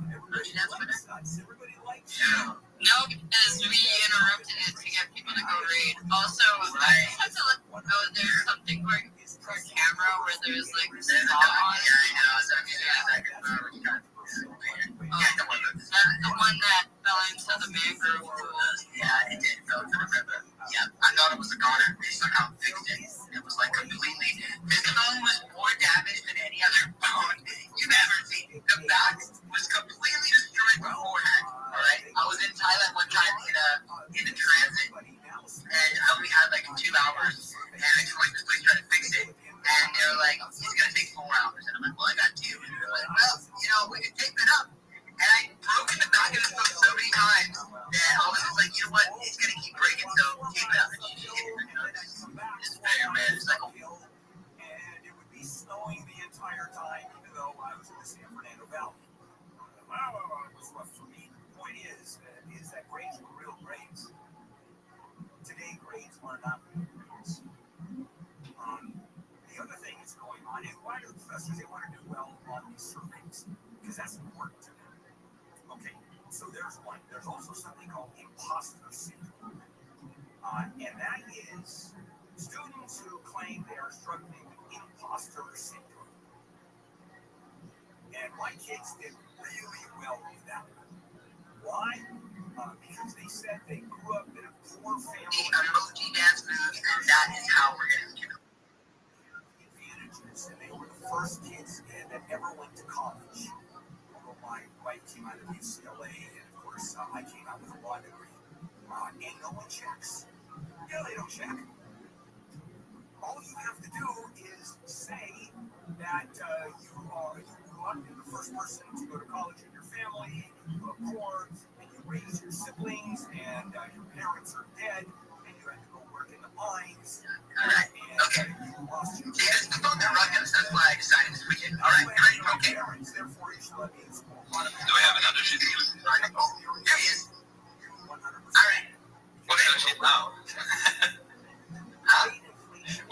No, because we interrupted it to get people to go read. Also, I had to look. Oh, there's something for a camera where there's like a spot on. Yeah, I know. So I'm just gonna That's the one that fell into the mangrove pool. Yeah, it did. Fell into the river. Yeah, I thought it was a goner. They somehow fixed it. It was like completely. This phone was more damaged than any other phone you've ever seen. The back was completely destroyed beforehand. All right, I was in Thailand one time in a transit, and I only had like 2 hours, and I just went to this place trying to fix it, and they're like, it's gonna take 4 hours, and I'm like, well, I got 2, and they're like, well, we can tape it up. And I broke in the back of this phone so many times that I was just like, you know what? It's going to keep breaking, so tape it up. It's very rare. It's like a wheel. And it would be snowing the entire time, even though I was in the San Fernando Valley. It was rough for me. The point is that grades were real grades. Today, grades are not real grades. The other thing that's going on is why do professors, they want to do well on these surveys? Because that's important to them. Okay, so there's one. There's also something called imposter syndrome. And that is students who claim they are struggling with imposter syndrome. And my kids did really well with that. Why? Because they said they grew up in a poor family. The emoji dance moves, and that is how we're going to do it. Advantages, and they were the first kids that ever went to college. My wife came out of UCLA, and of course, I came out with a law degree. And no one checks. Yeah, they don't check. All you have to do is say that you grew up, you're the first person to go to college in your family, and you grew up poor, and you raised your siblings, and your parents are dead, and you had to go work in the mines. Alright, okay. Yeah, the phone that runs, that's why I decided to switch it. Alright, ready? Okay. Do we have another shit? Oh, there he is. Alright. What kind of shit now? Huh?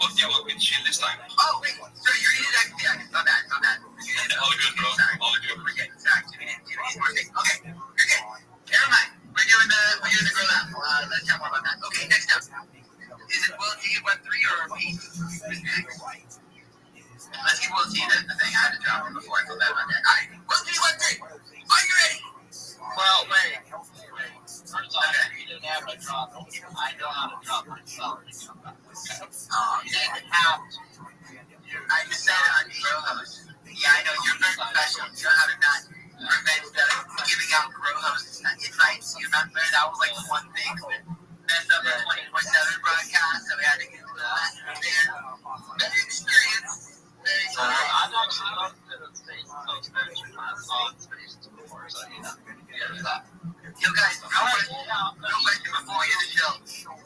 What do you want me to shit this time? Oh, wait. Sorry, you're eating that. Yeah, my bad. All good, bro. All good. We're getting sacked. Okay, you're good. Never mind. We're doing the grow up. Let's talk more about that. Okay, next up. Is it Will T Web 3 or me? Who's next? Let's get Will T the thing. I had to drop him before I feel bad about that. Alright, Will T Web 3. Are you ready? Well, wait. First off, you didn't have to drop it. I know how to drop myself. You didn't have to. I just said it on Grow Host. Yeah, I know. You're very professional. You know how to not prevent giving out Grow Host invites. You remember? That was like the one thing that messed up the 24/7 broadcast, so we had to get there. Very experienced. I've actually looked at a space on space before, so Yo, guys, real question before we end the show.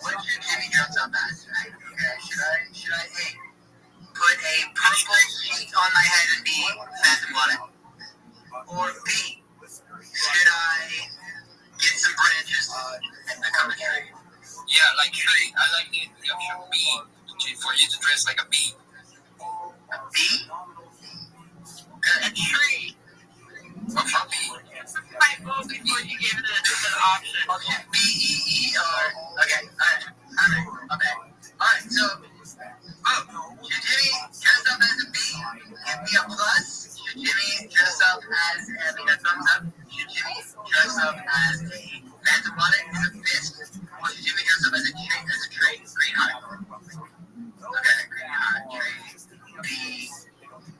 What's your Jimmy dress up as tonight? Okay, should I put a purple sheet on my head and be Phantom Water? Or B, should I get some branches and become a tree? Yeah, like tree. I like the option B for you to dress like a bee. B? A tree. What's from B? My vote before you gave it an option. Okay, B-E-E or okay, alright, okay. Alright, so should Jimmy dress up as a bee? Give me a plus. Should Jimmy dress up as a thumbs up? Should Jimmy dress up as a phantom bonnet with a fist? Or should Jimmy dress up as a tree? Green heart. Okay, green heart, tree. Bee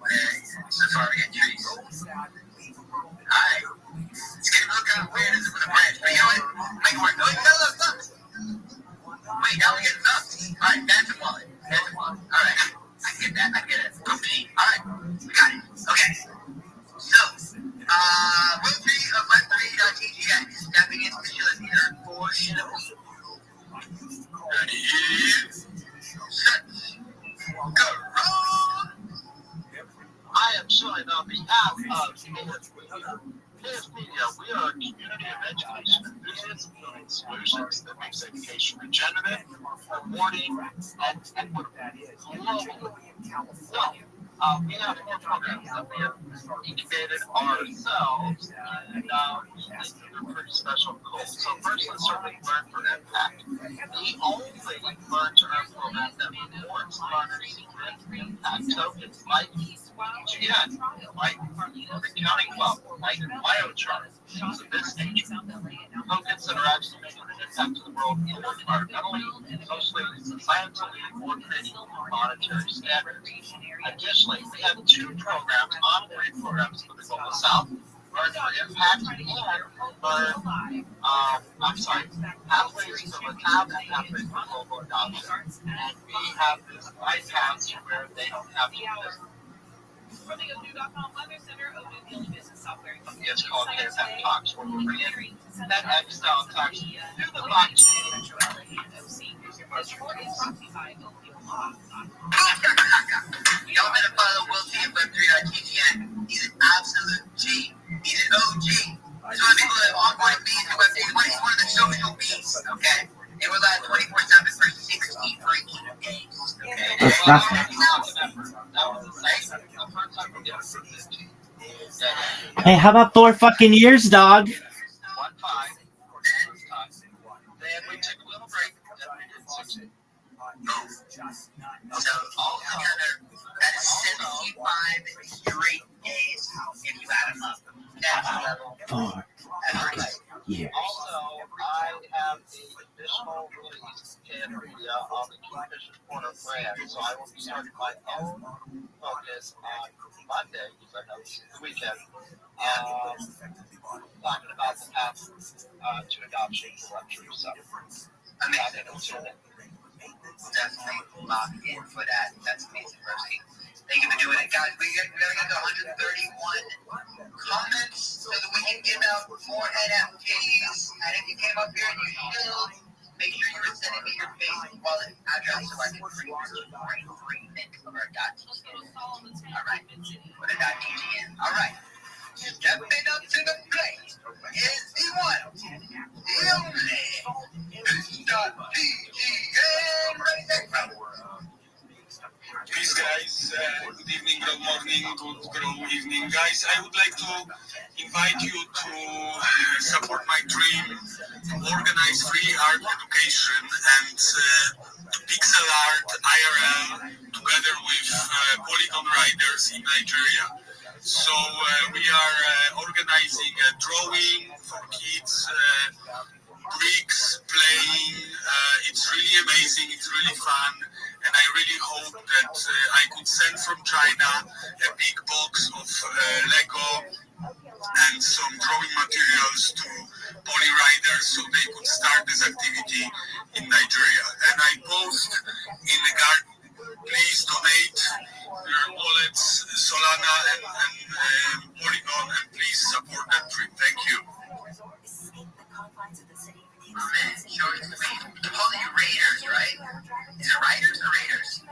with safari and trees. Alright. It's getting a little kind of weird with a branch, but you know what? Make it work. Oh, you got a little thumbs. Wait, now we get thumbs. Alright, phantom bonnet. Alright. I get that. Alright. We got it. Okay. So, Rule 3 of Web3.tgn is stepping into the third portion of week. Ready, set, go. I am showing on behalf of KS Media. We are a community of education enthusiasts building solutions that makes education regenerative, rewarding, and equitable. So, we have 4 programs that we have incubated ourselves, and they're pretty special and cool. So first, let's start with Learn for Impact. The only Learn to Earn program that rewards learners with impact tokens like GN, like the Counting Club, like Biochart, things of this nature. Tokens that are actually making an impact to the world, either environmentally, socially, societally, or creating monetary standards. Additionally, we have 2 programs, ongoing programs for the Global South, Learn for Impact, and Learn, Pathways to the Top and Pathways for Global Adoption. And we have this iPads where they don't have to do this. From the ODU.com Weather Center, ODU Daily Business Software. It's called KSM Talks, where we're bringing that X-style talks through the blockchain. Y'all better follow Will T at Web3.tgn. He's an absolute G. He's an OG. He's one of the people that onboarded me into Web3. He's one of the social beats, okay? They were live 24/7 for 60 freaking days, okay? That's nothing. Hey, how about 4 fucking years, dog? Then we took a little break, and we did 60. So altogether, that is 75 straight days if you add them up. That's the level. 4 fucking years. Also, I have the additional release KS Media on the Kingfisher Corner brand, so I will be starting my own focus on Monday, because I know it's the weekend, talking about the path to adoption for Restream. So, Amazing. Definitely lock in for that. That's amazing, Rusty. Thank you for doing it, guys. We gotta get to 131 comments so that we can give out more NFTs. And if you came up here and you should, make sure you were sending me your Facebook wallet address so I can free mix of our .tgn. All right, for the .tgn. All right, stepping up to the plate is the one, the only, .tgn. Ready, set, go. Peace, guys. Good evening, good morning, good evening, guys. I would like to invite you to support my dream to organize free art education and pixel art IRL together with Polygon Riders in Nigeria. So we are organizing a drawing for kids, bricks, playing. It's really amazing, it's really fun, and I really hope that I could send from China a big box of Lego and some drawing materials to Poly Riders so they could start this activity in Nigeria. And I post in the garden, please donate your wallets, Solana and Polygon, and please support that dream. Thank you. Man, short and sweet. Poly Raiders, right? Is it Riders or Raiders?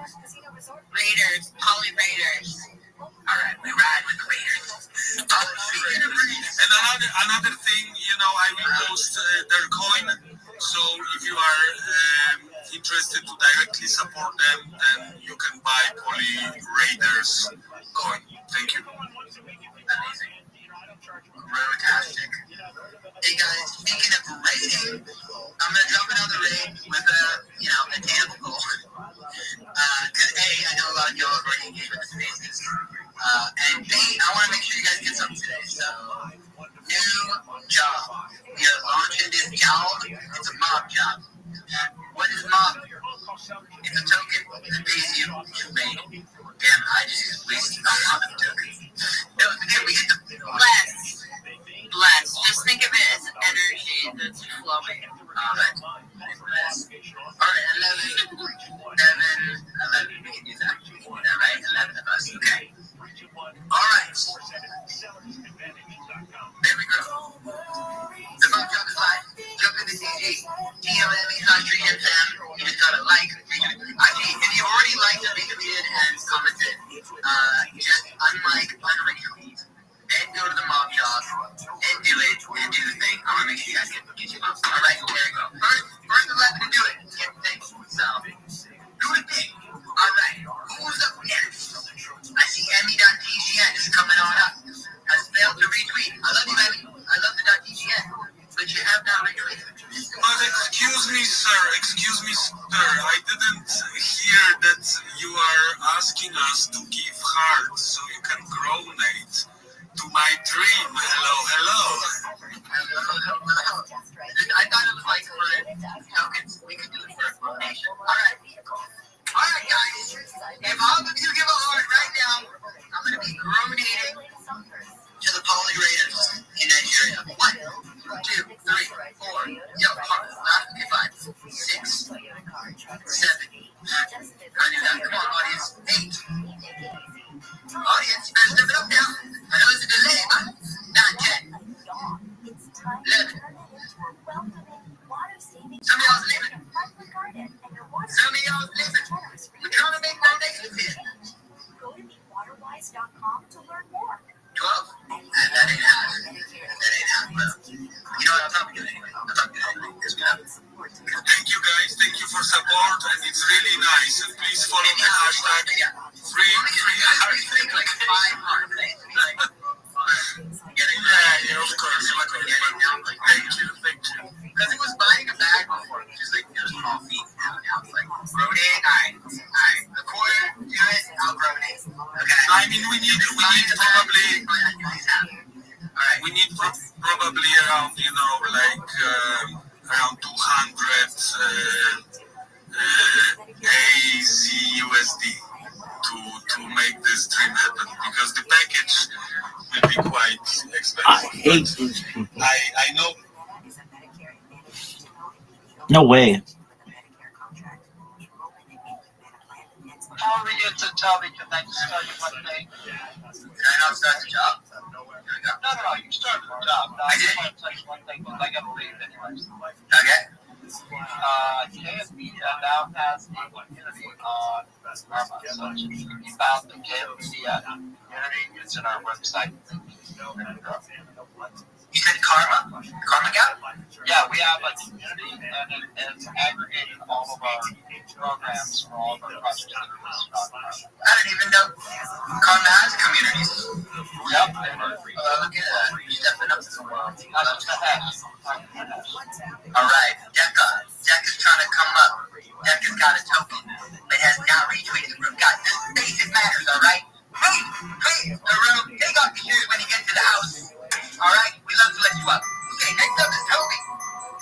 Raiders, Poly Raiders. All right, we ride with the Raiders. And another thing, I will post their coin. So if you are interested to directly support them, then you can buy Poly raiders coin. Thank you. Amazing. Rotastic. Hey guys, speaking of raiding, I'm gonna jump another raid with a attainable goal. Cause A, I know a lot of y'all have already engaged with the spaces. And B, I wanna make sure you guys get something today. So, new job. We are launching this job. It's a mob job. What is mob? It's a token that pays you to raid. Damn, I just wasted a lot of tokens. No, again, we get the Bless. Just think of it as energy that's flowing. Alright, 11. We can use that. Right? 11 of us. Okay. Alright. There we go. The mob job is live. Jump in the DG. TLME-FM. You just gotta like. Actually, if you already liked it, retweeted, and commented, just unlike, unretweet, then go to the mob job and do it and do the thing. I want to make sure you guys get your mobs. Alright, there you go. First 11 to do it. Get the thing. So, do the thing. Alright, who's up next? I see Emmy.tgn is coming on up. Has failed to retweet. I love you, Emmy. I love the .tgn. But you have not retweeted. But excuse me, sir. I didn't hear that you are asking us to give hearts so you can donate to my dream. Hello. I thought it was like for tokens. We could do it for a donation. Alright, guys. If all of you give a heart right now, I'm going to be donating to the Poly Raiders in Nigeria. 1, 2, 3, 4. Yo, heart. 5, 6, 7. Come on, audience. 8. Audience, you better step it up now. I know there's a delay, but 9, 10, 11. Some of y'all's leaving. We're trying to make donations here. Go to waterwise.com to learn more. 12? That ain't happening. Well, you know what? I'm not doing anything. Thank you, guys. Thank you for support, and it's really nice. And please follow the hashtag free. Like 5 hearts. Yeah, of course. Thank you. Because it was buying a bag before, just like there's coffee. Now it's like rotating. Alright. A quarter, do it. I'll rotate. Okay. I mean, we need probably. Alright. We need probably around, around 200 ACUSD to make this dream happen, because the package will be quite expensive. I hate these people. I know. No way. How we get to Toby, can I just tell you one thing? Did I not start the job? No, you started the job. No, I just want to tell you one thing, because I got to leave anyways. Okay. KFB now has a community on Karma. So you found the KFB community. It's in our website. You said Karma? Karma Gap? Yeah, we have a community, and it's aggregating all of our programs for all of our projects. I didn't even know Karma has communities. Yep. Look at that. You're stepping up to the world. That's the hash. Alright, Deck is trying to come up. Deck has got a token, but has not retweeted the room. Guys, this basic matters, alright? Hey, the room. Take off your shoes when you get to the house. Alright? We love to let you up. Okay, next up is Toby.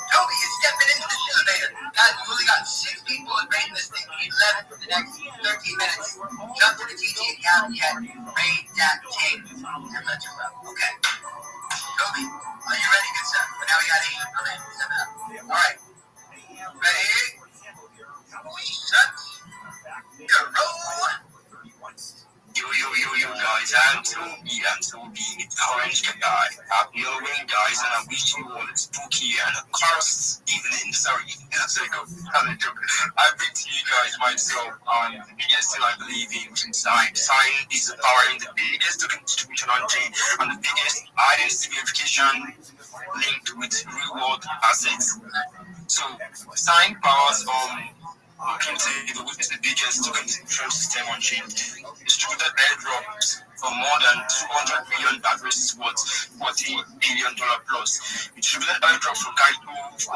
Toby is stepping into the elevator. Guys, we only got 6 people invading this thing. We need 11 for the next 13 minutes. Jump to the TG account yet. Raid that team and let you up. Okay. Toby, are you ready, good sir? But now we got 8. I'm in. 7 up. Alright. Ready? We set. Go. Yo, guys, I'm Toby, the orange guy. Happy Halloween, guys, and I wish you all a spooky and a cursed evening. Sorry, I've been to you guys myself on the biggest thing I believe in, which is science. Science is powering the biggest distribution on chain and the biggest identity verification linked with real world assets. So, science powers token table, which is the biggest token distribution system on chain, distributed airdrops for more than 200 million addresses worth $40 billion plus. We distributed airdrops for Kaito, for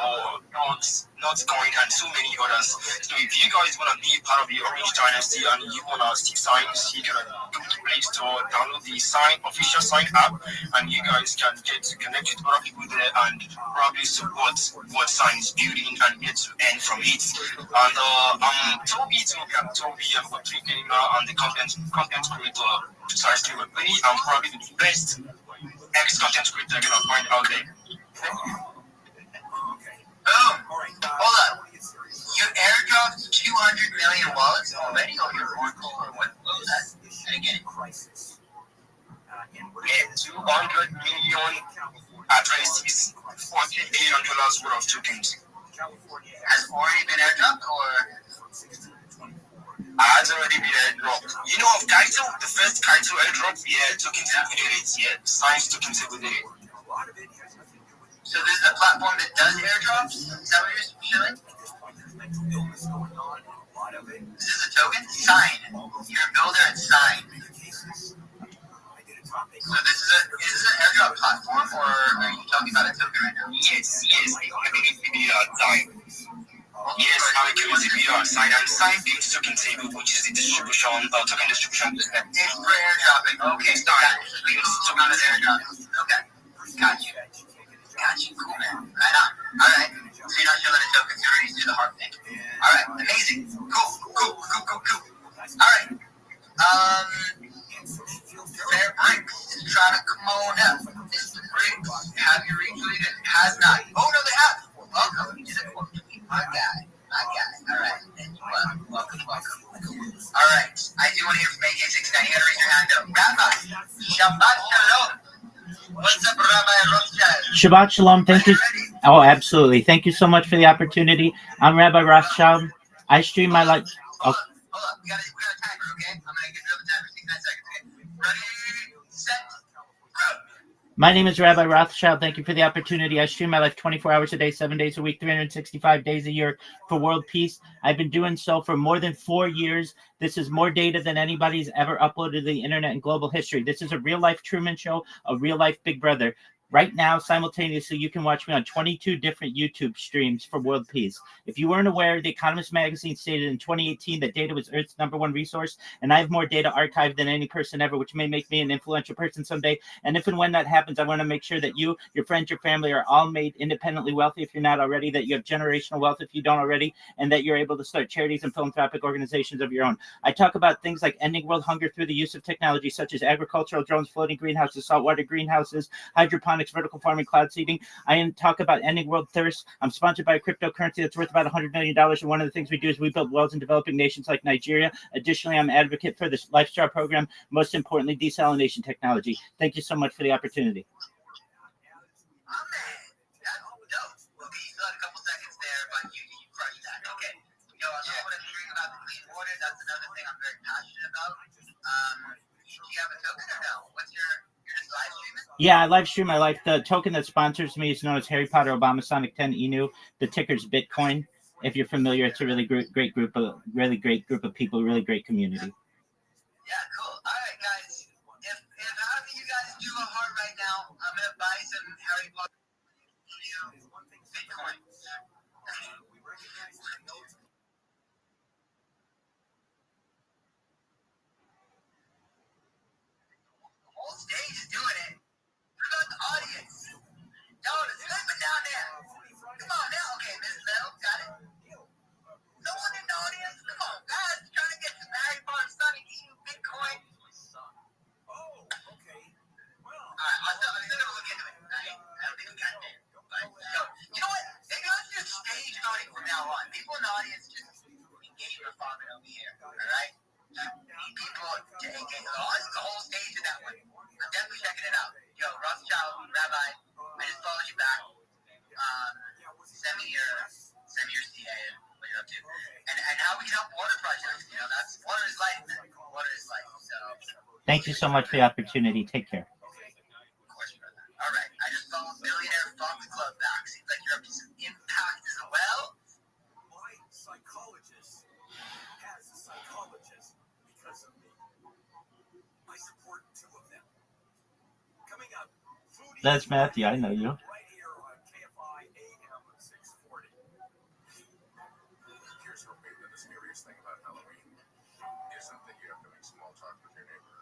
Notcoin, and so many others. So if you guys want to be part of the Orange Dynasty and you want to see signs, you can go to Play Store, download the official sign app, and you guys can get to connect with other people there and probably support what sign is building and get to earn from it. And I'm Toby, I'm Web3 gamer and the content creator precisely Web3. I'm probably the best ex-content creator you're gonna find out there. Boom! Hold up. You airdropped 200 million wallets already on your Oracle, or what was that? I didn't get it. Yeah, 200 million addresses, $40 billion worth of tokens. Has already been airdropped, or? Has already been airdropped. You know of Kaito? The first Kaito airdrop? Yeah, token table did it. Yeah, science token table did it. So this is a platform that does airdrops? Is that what you're showing? This is a token? Sign. You're a builder and sign. So this is an airdrop platform, or are you talking about a token right now? Yes, sign. Yes, I'm a sign and sign builds token table, which is the token distribution system. It's for airdropping. Okay, sign builds token airdropping. Okay, got you. Cool, man. Right on. All right. So you're not showing the tokens, you're already doing the hard thing. All right, amazing. Cool. All right. Fair Bricks is trying to come on up. Mr. Bricks, have you retweeted? Has not. Oh, no, they have. Welcome to the court. My guy. All right. And you are welcome. All right. I do want to hear from AK69. You got to raise your hand up. Rabbi, Shabbat Shalom. What's up, Rabbi Rothschild? Shabbat Shalom. Thank you. Oh, absolutely. Thank you so much for the opportunity. I'm Rabbi Rothschild. I stream my life. Hold up. We got a timer, okay? I'm going to give you the timer. 69 seconds, okay? Ready, set, go. My name is Rabbi Rothschild. Thank you for the opportunity. I stream my life 24 hours a day, 7 days a week, 365 days a year for world peace. I've been doing so for more than 4 years. This is more data than anybody's ever uploaded to the internet in global history. This is a real-life Truman Show, a real-life Big Brother. Right now, simultaneously, you can watch me on 22 different YouTube streams for world peace. If you weren't aware, The Economist magazine stated in 2018 that data was Earth's #1 resource, and I have more data archived than any person ever, which may make me an influential person someday. And if and when that happens, I want to make sure that you, your friends, your family are all made independently wealthy if you're not already, that you have generational wealth if you don't already, and that you're able to start charities and philanthropic organizations of your own. I talk about things like ending world hunger through the use of technology such as agricultural drones, floating greenhouses, saltwater greenhouses, hydroponics, vertical farming, cloud seeding. I talk about ending world thirst. I'm sponsored by a cryptocurrency that's worth about $100 million. And one of the things we do is we build wells in developing nations like Nigeria. Additionally, I'm an advocate for this Lifestyle program. Most importantly, desalination technology. Thank you so much for the opportunity. That's another thing I'm very passionate about. Do you have a token or no? You're just live streaming? Yeah, I live stream my life. The token that sponsors me is known as Harry Potter Obama Sonic 10 Inu. The ticker's Bitcoin. If you're familiar, it's a really great group of people, really great community. Yeah, cool. All right, guys. If having you guys do a heart right now, I'm gonna buy some Harry Potter Bitcoin. Whole stage is doing it. What about the audience? Y'all is sleeping down there. Come on now. Okay, Miss Metal, got it. No one in the audience? Come on, guys. Trying to get some Harry Potter Sonic EU Bitcoin. Oh, okay. Well. Alright, I'll look into it. I don't think we got there. But, you know what? Maybe let's just stage voting from now on. People in the audience just engage with Father over here. Alright? People to engage. The whole stage of that one. I'm definitely checking it out. Yo, Rothschild, Rabbi, I just followed you back. Send me your CA and what you're up to. And how we can help water projects. You know, that's water is life, man. Water is life. So Thank you so much for the opportunity. Take care. Of course, brother. All right. I just followed Billionaire Fox Club back. Seems like you're up to some impact as well. My psychologist I support two of them. Coming up, Foodie That's Matthew. I know you. right here on KFI AM 640. Here's her maybe the mysterious thing about Halloween isn't that you have to make small talk with your neighbor.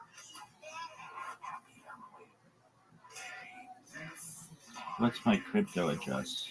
What's my crypto address?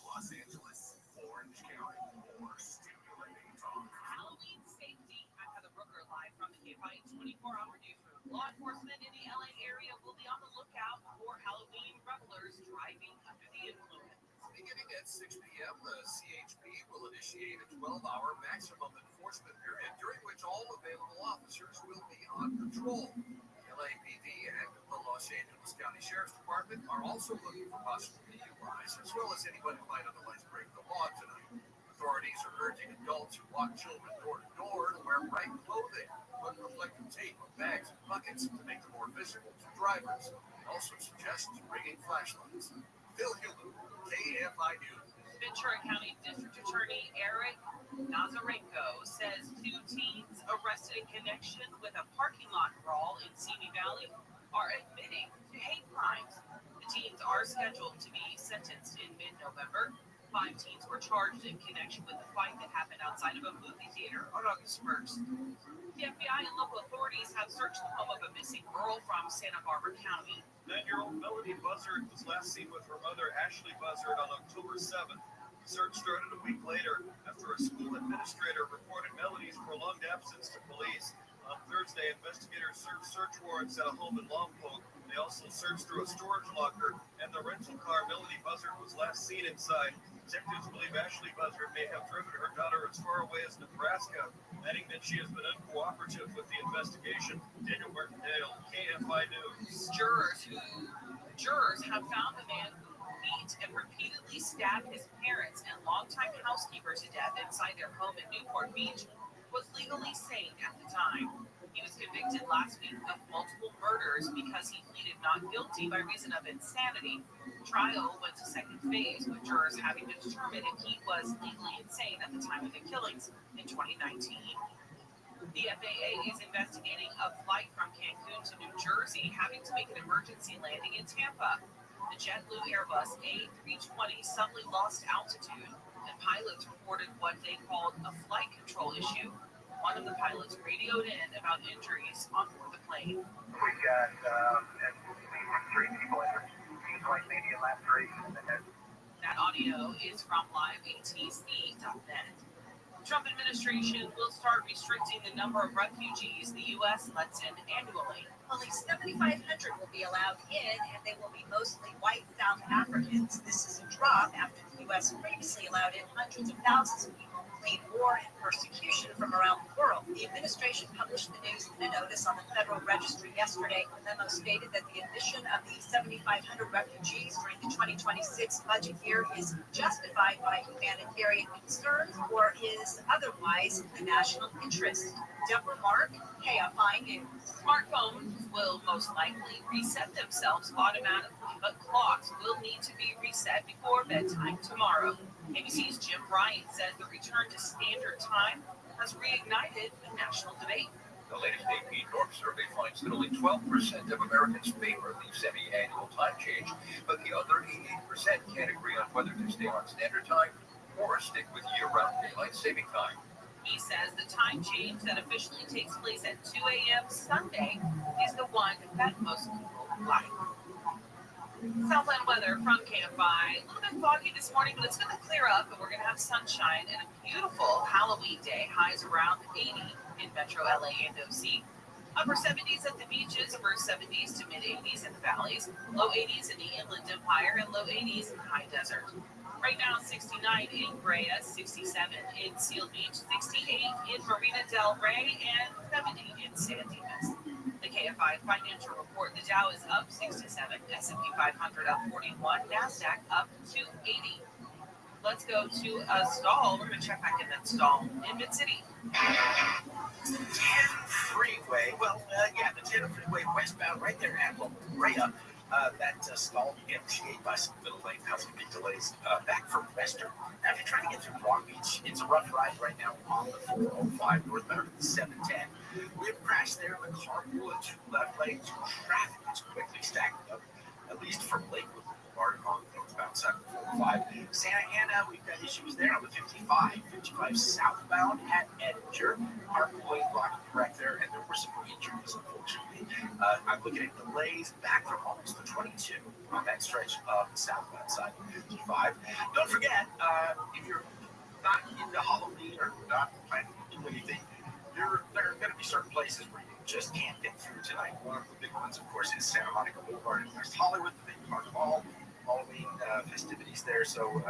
Los Angeles, Orange County, more stimulating talk. Halloween safety. I'm Heather Brooker, live from the KFI 24-hour newsroom. Law enforcement in the LA area will be on the lookout for Halloween revelers driving under the influence. Beginning at 6 p.m., the CHP will initiate a 12-hour maximum enforcement period during which all available officers will be on patrol. The LAPD and the Los Angeles County Sheriff's Department are also looking for possible DUIs, as well as anyone who might otherwise break the law tonight. Authorities are urging adults who walk children door to door to wear bright clothing, put reflective tape on bags and buckets to make them more visible to drivers. Also suggest bringing flashlights. Phil Hewlett, KFI News. Ventura County District Attorney Eric Nazarenko says 2 teens arrested in connection with a parking lot brawl in Simi Valley are admitting to hate crimes. The teens are scheduled to be sentenced in mid-November. 5 teens were charged in connection with the fight that happened outside of a movie theater on August 1st. The FBI and local authorities have searched the home of a missing girl from Santa Barbara County. 9-year-old Melody Buzzard was last seen with her mother, Ashley Buzzard, on October 7th. The search started a week later after a school administrator reported Melody's prolonged absence to police. On Thursday, investigators served search warrants at a home in Lompoc. They also searched through a storage locker and the rental car Melody Buzzard was last seen inside. Detectives believe Ashley Buzzard may have driven her daughter as far away as Nebraska, adding that she has been uncooperative with the investigation. Daniel Martindale, KFI News. Jurors have found the man who beat and repeatedly stabbed his parents and longtime housekeeper to death inside their home in Newport Beach was legally sane at the time. He was convicted last week of multiple murders because he pleaded not guilty by reason of insanity. Trial went to second phase, with jurors having to determine if he was legally insane at the time of the killings in 2019. The FAA is investigating a flight from Cancun to New Jersey having to make an emergency landing in Tampa. The JetBlue Airbus A320 suddenly lost altitude, and pilots reported what they called a flight control issue. One of the pilots radioed in about injuries on board the plane. We've got at least 3 people injured. Seems like maybe a laceration in the head. That audio is from liveatc.net. Trump administration will start restricting the number of refugees the U.S. lets in annually. Only 7,500 will be allowed in, and they will be mostly white South Africans. This is a drop after the U.S. previously allowed in hundreds of thousands of people who flee war and persecution from around the world. The administration published the news in a notice on the Federal Registry yesterday. The memo stated that the admission of the 7,500 refugees during the 2026 budget year is justified by humanitarian concerns or is otherwise in the national interest. Deborah Mark, KFI News. Smartphones will most likely reset themselves automatically, but clocks will need to be reset before bedtime tomorrow. ABC's Jim Bryant says the return to standard time has reignited a national debate. The latest AP North survey finds that only 12% of Americans favor the semi-annual time change, but the other 88% can't agree on whether to stay on standard time or stick with year-round daylight saving time. He says the time change that officially takes place at 2 a.m. Sunday is the one that most people like. Southland weather from KFI. A little bit foggy this morning, but it's going to clear up, and we're going to have sunshine and a beautiful Halloween day. Highs around 80 in Metro LA and OC. Upper 70s at the beaches, upper 70s to mid 80s in the valleys, low 80s in the Inland Empire, and low 80s in High Desert. Right now, 69 in Brea, 67 in Seal Beach, 68 in Marina Del Rey, and 70 in San Dimas. The KFI financial report, the Dow is up 67, S&P 500 up 41, NASDAQ up 280. Let's go to a stall. We're going to check back in that stall in Mid-City. 10 freeway. Well, the 10 freeway westbound right there at Brea. That stall began to shade by some middle lane housing big delays back from Western. Now, if you're trying to get through Long Beach, it's a rough ride right now on the 405 northbound 710. We have a crash fast there in the carpool and 2 left lanes. Traffic is quickly stacking up, at least from Lakewood Boulevard on northbound side of 405. Santa Ana, we've got issues there on the 55 southbound at Edinger. Carpool blocked wreck there, and there were some injuries, unfortunately. I'm looking at delays back from almost the 22 on that stretch of the southbound side of 55. Don't forget, if you're not into Halloween or not planning to do anything, there are going to be certain places where you just can't get through tonight. One of the big ones, of course, is Santa Monica Boulevard in West Hollywood, the big part of all Halloween festivities there. So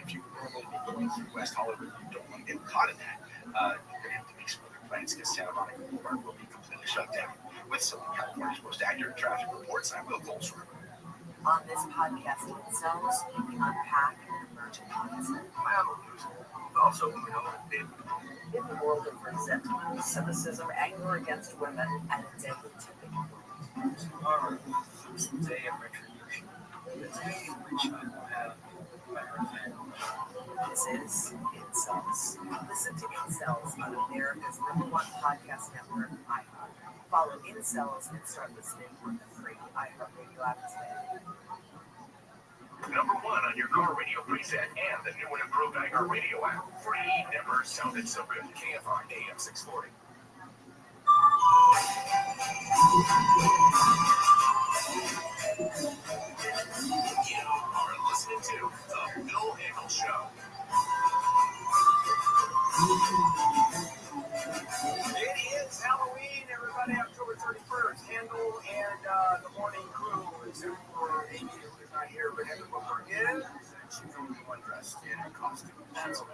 if you normally be going through West Hollywood, you don't want to get caught in that. You're going to have to make some other plans because Santa Monica Boulevard will be completely shut down. With some of California's most accurate traffic reports, I'm Will Goldschmidt. On this podcast, it sells, we unpack and emerge upon Also, in the world of resentment, cynicism, anger against women, and a deadly tipping point. Tomorrow is the day of retribution. The day in which I will have my revenge. This is Incels. Listen to Incels on America's #1 podcast network, iHeart. Follow Incels and start listening on the free iHeartRadio app today. #1 on your car radio preset and the new and improved iHeartRadio app. Free, never sounded so good. KFI AM 640. You are listening to The Bill Hagel Show. It is Halloween, everybody, October 31st. Handel and the morning crew, except for Amy, who is not here, but Heather Booker is. She's the only one dressed in a costume. So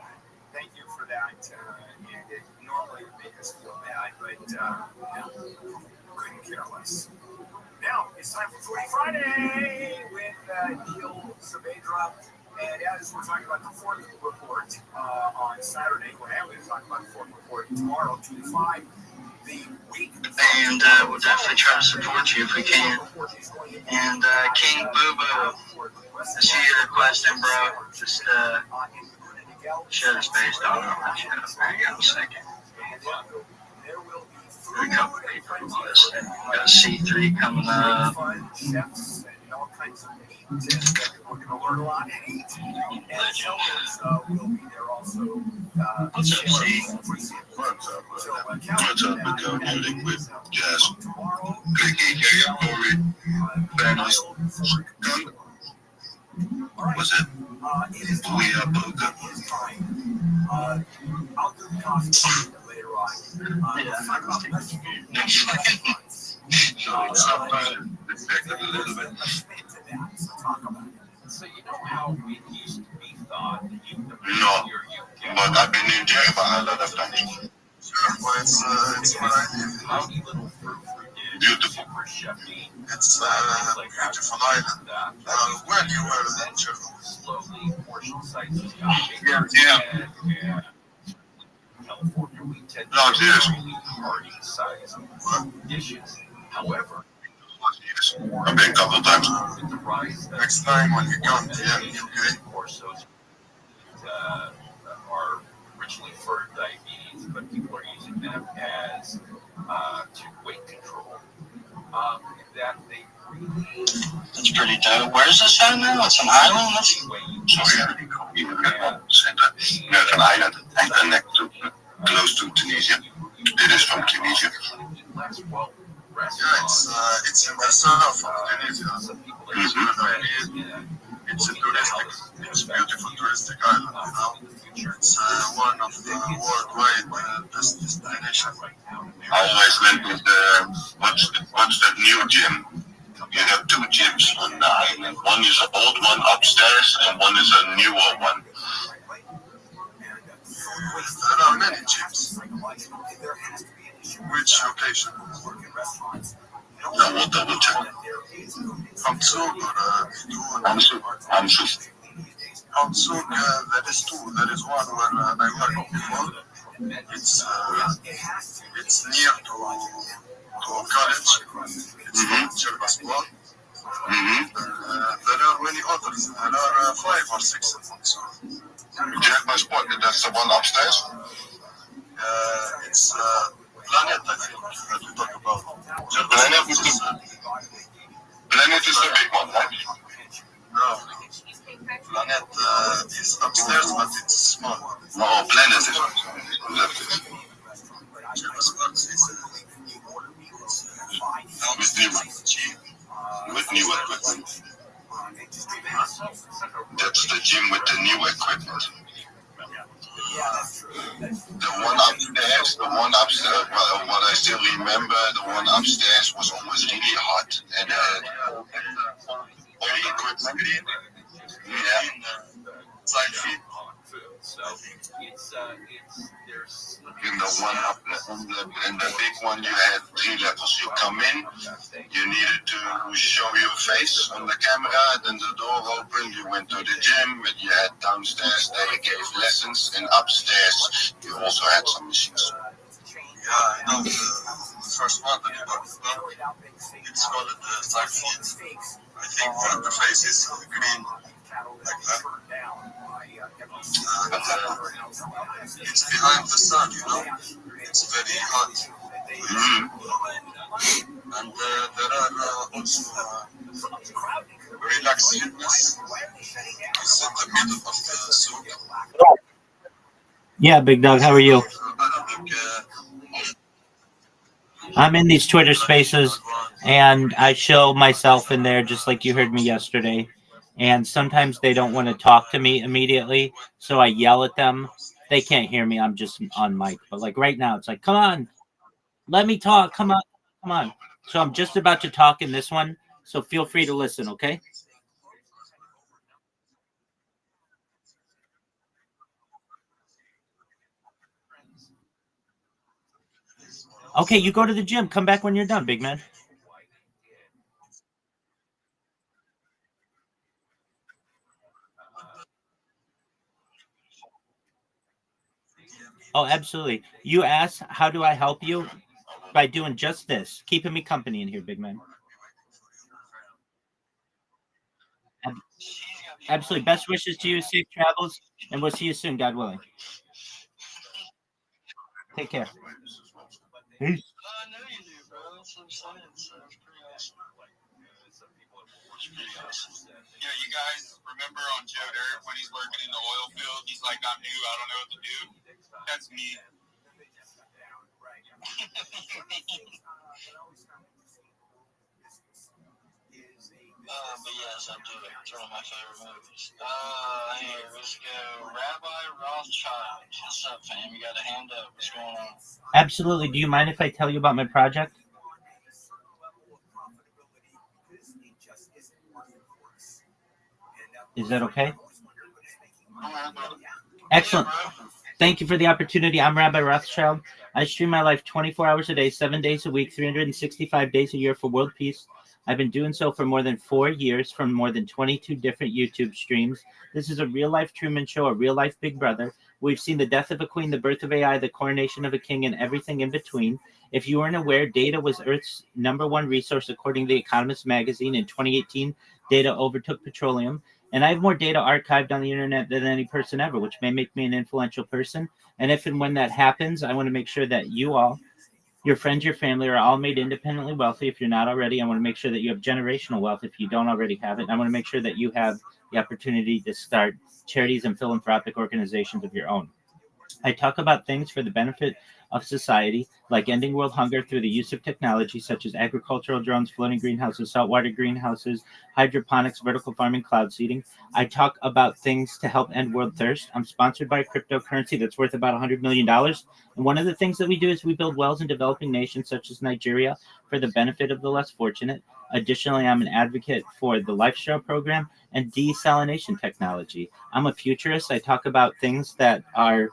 thank you for that. And it normally would make us feel bad, but couldn't care less. Now it's time for Foodie Friday with Neil Saavedra. And as we're talking about the fourth report on Saturday, we're going to talk about the fourth report tomorrow, 2 to 5. The week. And we'll definitely try to support you if we can. And King Boo Boo, I see your question, bro. Just share the space. Don't know that shit up there. Hang on a second. Got a couple people listening. Got C3 coming up. Chefs and all kinds of meat. We're going to learn a lot and eat. And Elders will be there also. What's up, C? What's up, big dog? Shooting with Jazz. Great geek, Corey. Thanos. What's it? We have Boga. I'll do the coffee later on. Let's talk about restaurants. So you know how we used to be thought that you No, but I've been in jail for a lot of times. Sure, it's what I do. Howdy little fruit Beautiful. It's beautiful island. Where you were then, slowly portion sizes. Yeah. California, we tend to No, seriously. hearty size dishes. However, I've been a couple of times. with the rise of Next time when you come to UK. Corsos are originally for diabetes, but people are using them as to weight control. That they really That's pretty dope. Where is this at now? It's an island? That's There's an island next to, close to Tunisia. It is from Tunisia. Yeah, it's in the south of Tunisia. It's a beautiful touristic island, you know. It's one of the worldwide best destinations. I always went with what's that new gym? You have 2 gyms on the island. One is an old one upstairs and one is a newer one. There are many gyms. Which location? I will double check. Hamzug, that is 2. There is one where I worked before. It's near to a college. It's Chervasplan. There are many others. There are 5 or 6 of them. So. Chervasplan, that's the one upstairs? It's Planet, I think. Planet is the big one, right? No. Planet is upstairs, but it's small. No, Planet is. With new equipment. That's the gym with the new equipment. The one upstairs, well, what I still remember, the one upstairs was always really hot and had all the equipment. Yeah. Side feed. In the one up in the big one, you had 3 levels. You come in, you needed to show your face on the camera, then the door opened, you went to the gym, and you had downstairs, they gave lessons, and upstairs, you also had some machines. Yeah, I know the first one that you got as well. It's called the side feed. I think the face is green, like that. It's behind the sun, you know. It's very hot. And there are also relaxedness. It's in the middle of the soup. Yeah, Big Dog, how are you? I'm in these Twitter spaces, and I show myself in there just like you heard me yesterday. And sometimes they don't want to talk to me immediately, so I yell at them. They can't hear me. I'm just on mic. But like right now, it's like, come on, let me talk. Come on, come on. So I'm just about to talk in this one, so feel free to listen, okay? Okay, you go to the gym. Come back when you're done, big man. Oh, absolutely. You asked, how do I help you? By doing just this, keeping me company in here, big man. Absolutely. Best wishes to you. Safe travels, and we'll see you soon, God willing. Take care. Peace. Yeah, you guys remember on Joe Dirt when he's working in the oil field, he's like, I'm new, I don't know what to do. That's me. But yes, I do. It's one of my favorite movies. Here, let's go. Rabbi Rothschild. What's up, fam? You got a hand up. What's going on? Absolutely. Do you mind if I tell you about my project? Is that okay? Excellent. Thank you for the opportunity. I'm Rabbi Rothschild. I stream my life 24 hours a day, 7 days a week, 365 days a year for world peace. I've been doing so for more than 4 years from more than 22 different YouTube streams. This is a real-life Truman Show, a real-life Big Brother. We've seen the death of a queen, the birth of AI, the coronation of a king, and everything in between. If you weren't aware, data was Earth's #1 resource according to The Economist magazine. In 2018, data overtook petroleum. And I have more data archived on the internet than any person ever, which may make me an influential person. And if and when that happens, I want to make sure that you all, your friends, your family are all made independently wealthy. If you're not already, I want to make sure that you have generational wealth if you don't already have it. I want to make sure that you have the opportunity to start charities and philanthropic organizations of your own. I talk about things for the benefit of society, like ending world hunger through the use of technology such as agricultural drones, floating greenhouses, saltwater greenhouses, hydroponics, vertical farming, cloud seeding. I talk about things to help end world thirst. I'm sponsored by a cryptocurrency that's worth about $100 million. And one of the things that we do is we build wells in developing nations such as Nigeria for the benefit of the less fortunate. Additionally, I'm an advocate for the Lifestyle program and desalination technology. I'm a futurist. I talk about things that are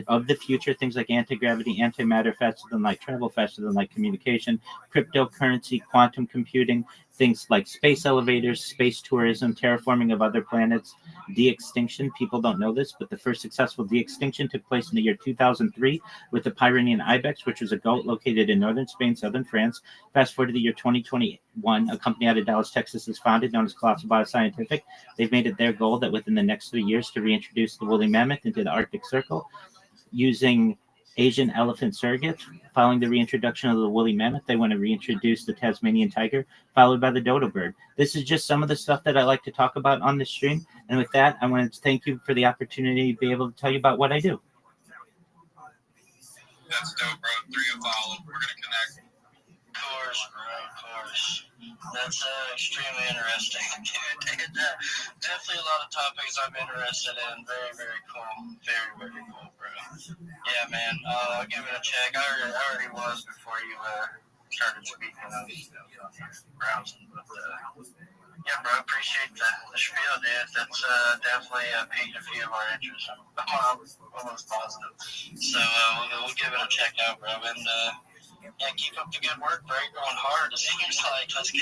of the future, things like anti-gravity, antimatter, faster than light travel, faster than light communication, cryptocurrency, quantum computing, things like space elevators, space tourism, terraforming of other planets, de-extinction. People don't know this, but the first successful de-extinction took place in the year 2003 with the Pyrenean ibex, which was a goat located in northern Spain, southern France. Fast forward to the year 2021, a company out of Dallas, Texas is founded, known as Colossal Bioscientific. They've made it their goal that within the next 3 years to reintroduce the woolly mammoth into the Arctic Circle, using Asian elephant surrogates. Following the reintroduction of the woolly mammoth, they want to reintroduce the Tasmanian tiger, followed by the dodo bird. This is just some of the stuff that I like to talk about on the stream. And with that, I want to thank you for the opportunity to be able to tell you about what I do. That's dope, bro. 3 and follow. We're going to connect. Of course, bro, of course. That's extremely interesting. Definitely a lot of topics I'm interested in. Very, very cool. Very, very cool, bro. Yeah, man. I'll give it a check. I already was before you started speaking of browsing. But, yeah, bro, appreciate the spiel, dude. That's definitely piqued a few of our interests. I'm almost positive. So we'll give it a check out, bro. And yeah, keep up the good work, bro. You're going hard, it seems like. Let's go.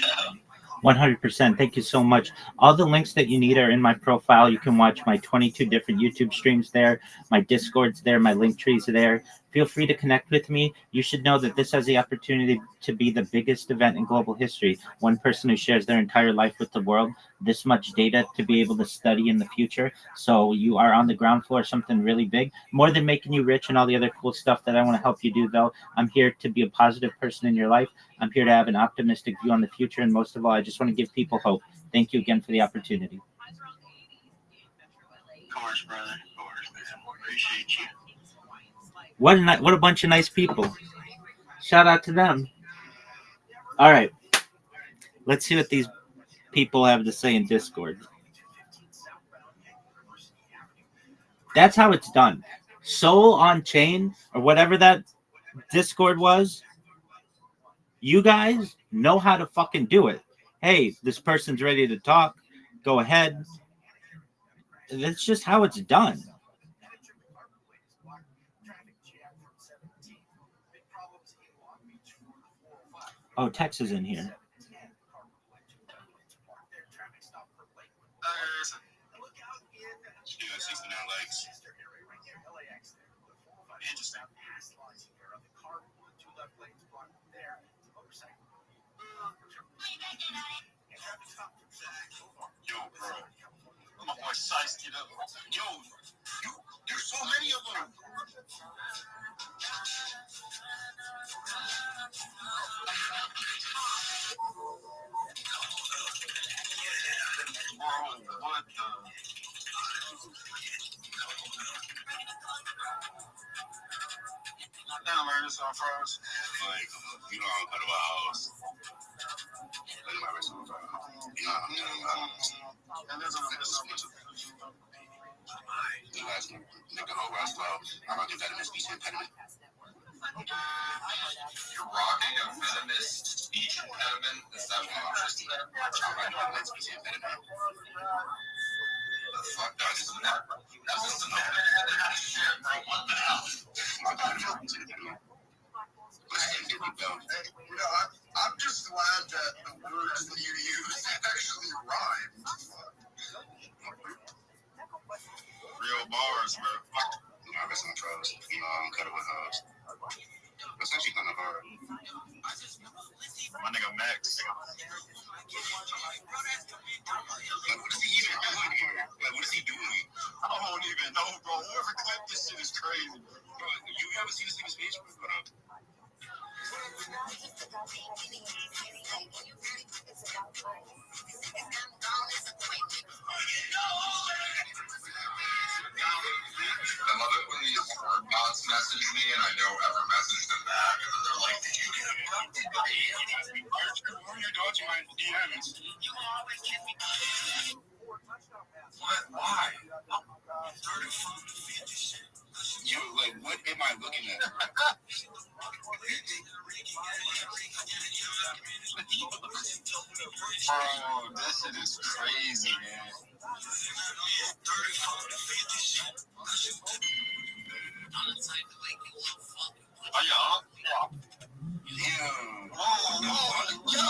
100%. Thank you so much. All the links that you need are in my profile. You can watch my 22 different YouTube streams there. My Discord's there. My link tree's there. Feel free to connect with me. You should know that this has the opportunity to be the biggest event in global history. One person who shares their entire life with the world, this much data to be able to study in the future. So you are on the ground floor of something really big. More than making you rich and all the other cool stuff that I want to help you do, though, I'm here to be a positive person in your life. I'm here to have an optimistic view on the future. And most of all, I just want to give people hope. Thank you again for the opportunity. Of course, brother. Of course, man. Appreciate you. What a bunch of nice people. Shout out to them. All right. Let's see what these people have to say in Discord. That's how it's done. Soul on Chain, or whatever that Discord was, you guys know how to fucking do it. Hey, this person's ready to talk. Go ahead. That's just how it's done. Oh, Tex is in here. Interesting. Yo, bro. My boy sized it up. Yo, there's so many of them. Bro, what the? Damn, man, this on froze. Like, you know, I'm out of a house. Like, my wrist on froze. You know, and there's a the last nigga whole rest well. I'm gonna give that a speech impediment. You're rocking a venomous speech impediment? Is that what I'm interested in? I'm gonna give that speech impediment. The fuck? That doesn't matter. That doesn't matter. Shit, bro. What the hell? My God, I'm just glad that the words that you use actually rhyme. Real bars, bro. You know, I got some trust. You know, I'm cut with hoes. That's actually kind of hard. My nigga Max. Like, what is he even doing here? Like, what is he doing? I don't even know, bro. Whoever clipped this shit is crazy. Bro, you ever see this nigga's speech? Hold up. I love it when these word bots message me and I don't ever message them back and they're like, did you get it? Who are you dodging my DMs? What? Why? You, like, what am I looking at? Bro, this shit is crazy, man. Oh, yeah. Damn. Oh, yo.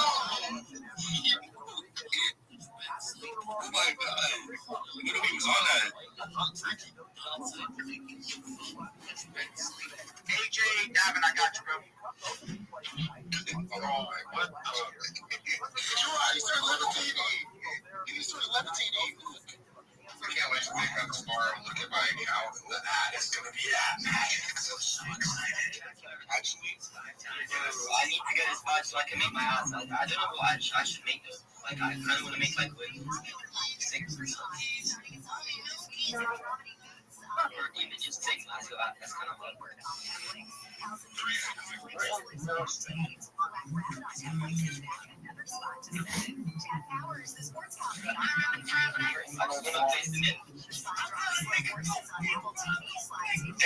Oh, my God. Nobody was on that. AJ, Davin, I got you, bro. Oh, what the? He started levitating. He started levitating. I can't wait to wake up tomorrow and look at my account and the ad is going to be that magic. I'm so excited. this part so I can make my ass. Like, I don't know what I should make though. Like, I kind of want to make like with 6 or something. Or even just 6. That's kind of like. Damn.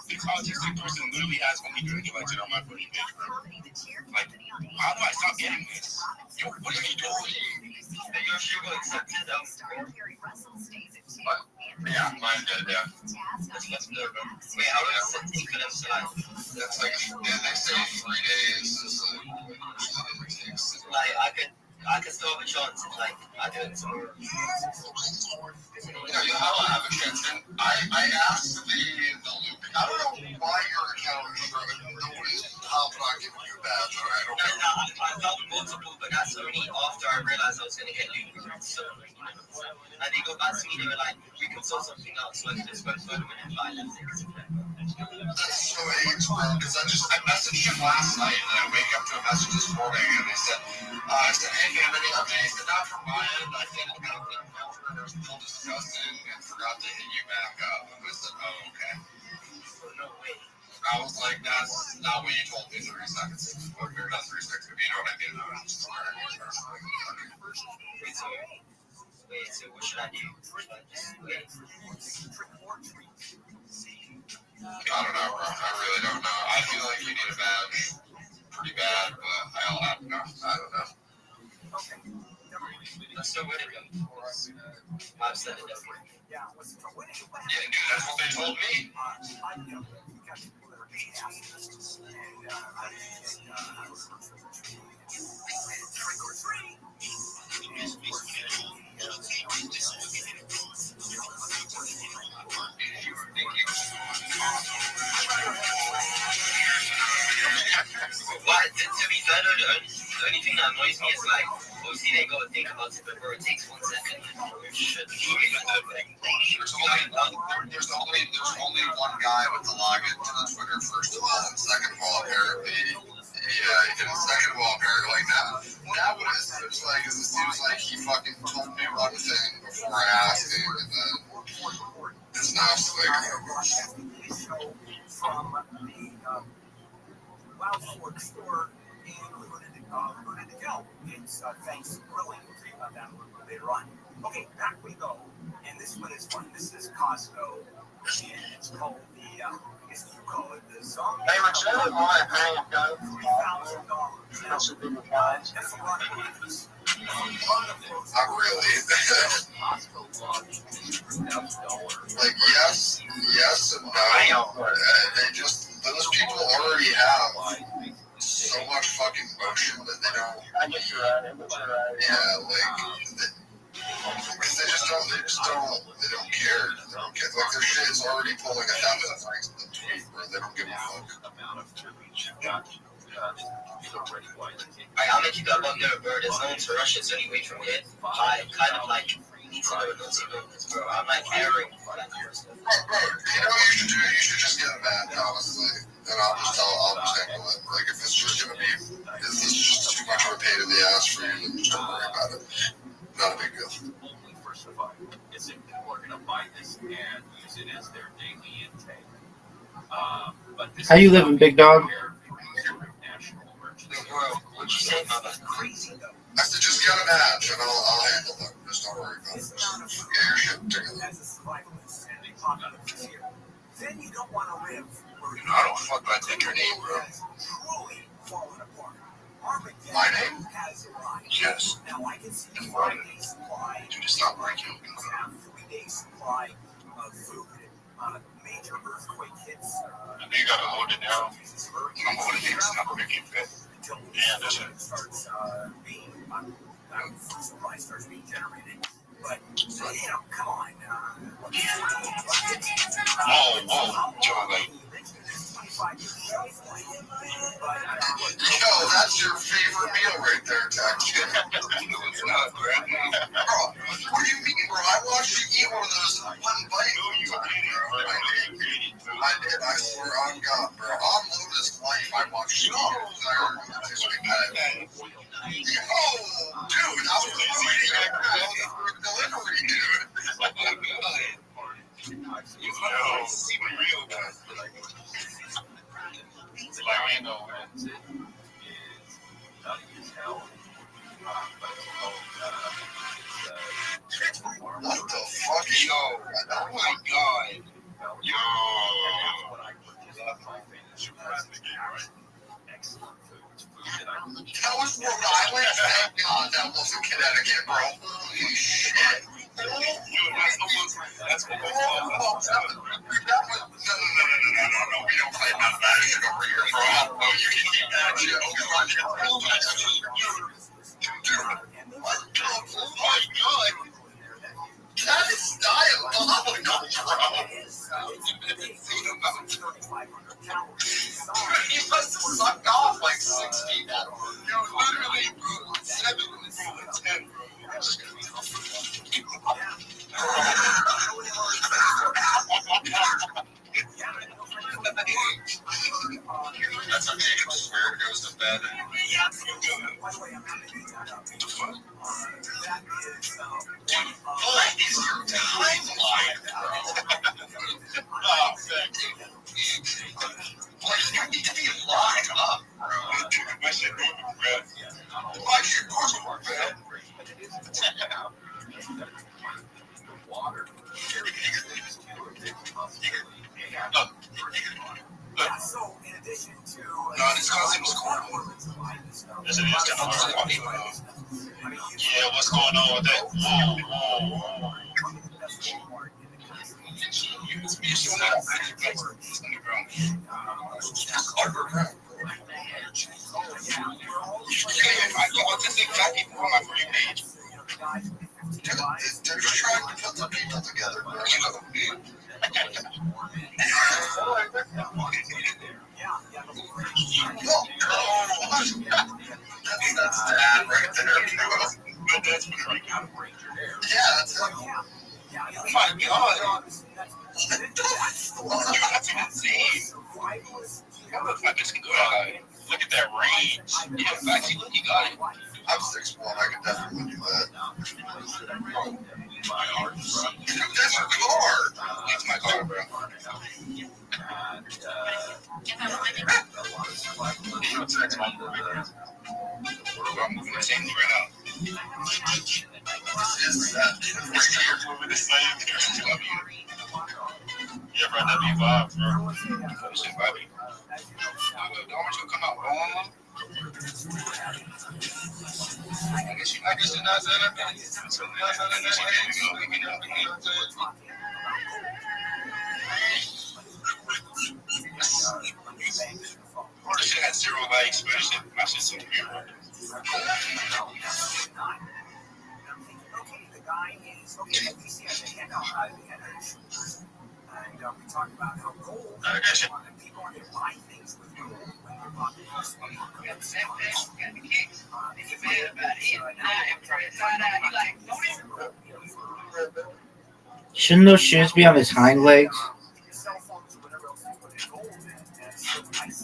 The autistic person literally asked me to do like on my fucking page, bro. Like, how do I stop getting this? Yo, what are you doing? Your sugar accepted them. Yeah, mine did, yeah. That's good, bro. Wait, how does it take for them to like? That's like, they say 3 days. Like, I could still have a chance if, like, I do it tomorrow. You have a chance. And I asked the loop. I don't know why your account is nobody's not giving you a badge. I don't know. I felt multiple, but that's only after I realized I was gonna get looped. So, and they got back to me. They were like, "We can sort something out." So I just went further and I left it. That's so AIDS, bro. Because I messaged him last night, and I wake up to a message this morning, and they said, "Hey, man, any updates? Not from my end. I think the we're still discussing and forgot to hit you back up." And I said, "Oh, okay." No way. I was like, "That's not what you told me 30 seconds ago. Or not 3 seconds ago. You know what I mean?" Wait, so what should I do? Wait. I don't know, bro. I really don't know. I feel like you need a badge pretty bad, but I don't know. So what did you I've said it up. Yeah, dude, that's what they told me. What? To be fair, the only thing that annoys me is like, obviously they gotta think about it, but bro, it takes 1 second. There's only one guy with the login to the Twitter, first of all, and second of all, apparently, second of all, apparently, like that was like, it seems like he fucking told me one thing before I asked him, and then it's now like, from the Wild Fork store, and we're going to go. It's thanks to grilling. We'll tell you about that a little bit later on. Okay, back we go. And this one is fun. This is Costco, and it's called the, I guess you call it the zombie. Hey, Richard, my opinion, $3,000. That's a lot of money. not really. Like, yes and no. They just, those people already have so much fucking motion that they don't. I guess you're right. Yeah, like, because they don't care. Like, their shit is already pulling 1,000 likes to the tweet where they don't give a fuck. I'll make you go up there, bro. There's no one to rush. It's only way from here. I kind of like need to know what bro. I'm like airing for that kind of stuff. You know what you should do? You should just get a badge, honestly. And I'll just handle it. Like, if it's just gonna be, this is just too much of a pain in the ass for you, then just don't worry about it. Not a big deal. Only for survival. Is if people are going to buy this and use it as their daily intake. But this How you living, big dog? What'd you say, Mama? Crazy though. I said, just get a badge and I'll handle it. Just don't worry about it. Just get your shit together. Then you don't want to live. I don't fuck I take your name, bro. My name? Yes. Now I can see 5 days supply. Dude, stop breaking. Have 3 days supply of food. Major earthquake hits. You got it loaded now. I'm loaded here. It's not making fit. And that's it. Starts being food supply starts being generated. But you know, come on. Joe, Yo, that's your favorite meal right there, Tex. It's not great. Bro, what do you mean, bro? I watched you eat one of those in one bite. No, you didn't, bro. I did. I did. I swear on God, bro. On Luna's Life, I watched the entire this week. Oh, dude, I was waiting for a delivery, dude. Oh, my God. You know, see my real guy. Like, I know, man. What the fuck? Yo, oh my God. Yo. That was Rhode Island? Thank God that wasn't Connecticut, bro. Holy shit. That's almost no, we don't play that shit over here, bro. Oh, you can keep that shit. Oh, what the? Oh my God. That is diabolical, bro. He must have sucked off like 6 people. Yo, literally, bro, 7 was 10, bro. That's okay. I swear it goes to bed. What is your timeline, bro? Oh, thank you. Like, you need to be locked up, bro. My shit goes to bed. My shit goes to bed. Water. So, in addition to his cousin was corn. Yes, it is kind of funny. Yeah, what's going on with that? Whoa. This exactly on my free page. They're just trying to put the people together, bro. That's that right there. Yeah, that's it. Oh my God. That's insane. Look at that range. Yeah, actually, you got it. I'm 6'1". I can definitely do that. Dude, that's your car. It's my car, bro. I'm moving the same right now. This is that. You're moving the same. Yeah, bro, that'd be a vibe, bro. This is vibey. How much will come out? I guess you're not saying that. I should have had 0 likes, but my shit's so weird. And we talked about how gold and people are going to buy things with gold when they're buying this one. Shouldn't those shoes be on his hind legs?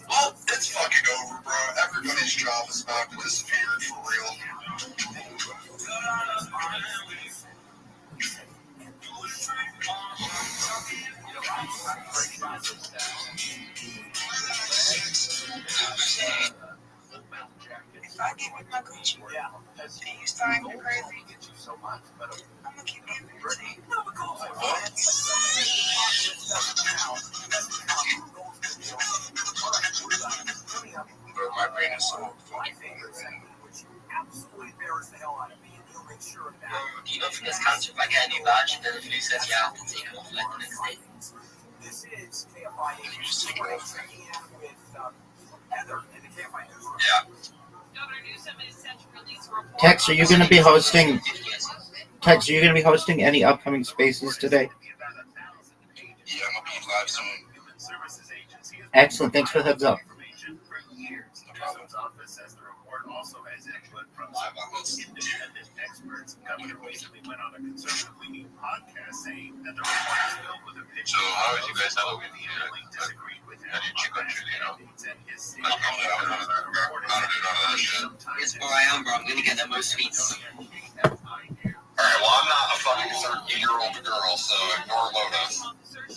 Well, it's fucking over, bro. Everybody's job is about to disappear for real. If I get with my Gucci, and you start acting crazy, I'm gonna keep getting ready. My brain is so fucking Die Luftfilz kannst du bei gerne die Watschen, denn du liest das ja auf den Segel auf Leuten ins Leben. Tex, are you going to be hosting? Tex, are you going to be hosting any upcoming spaces today? Yeah, I'm gonna be live soon. Excellent. Thanks for the heads up. also has input from independent experts. Governor recently went on a conservative-leaning podcast saying that the report is filled with opinions. So how was you guys He really disagreed with him on mandates and his state. Yes, bro, I am, bro. I'm gonna get the most sweets. Alright, well, I'm not a fucking 13-year-old girl, so ignore Lotus. The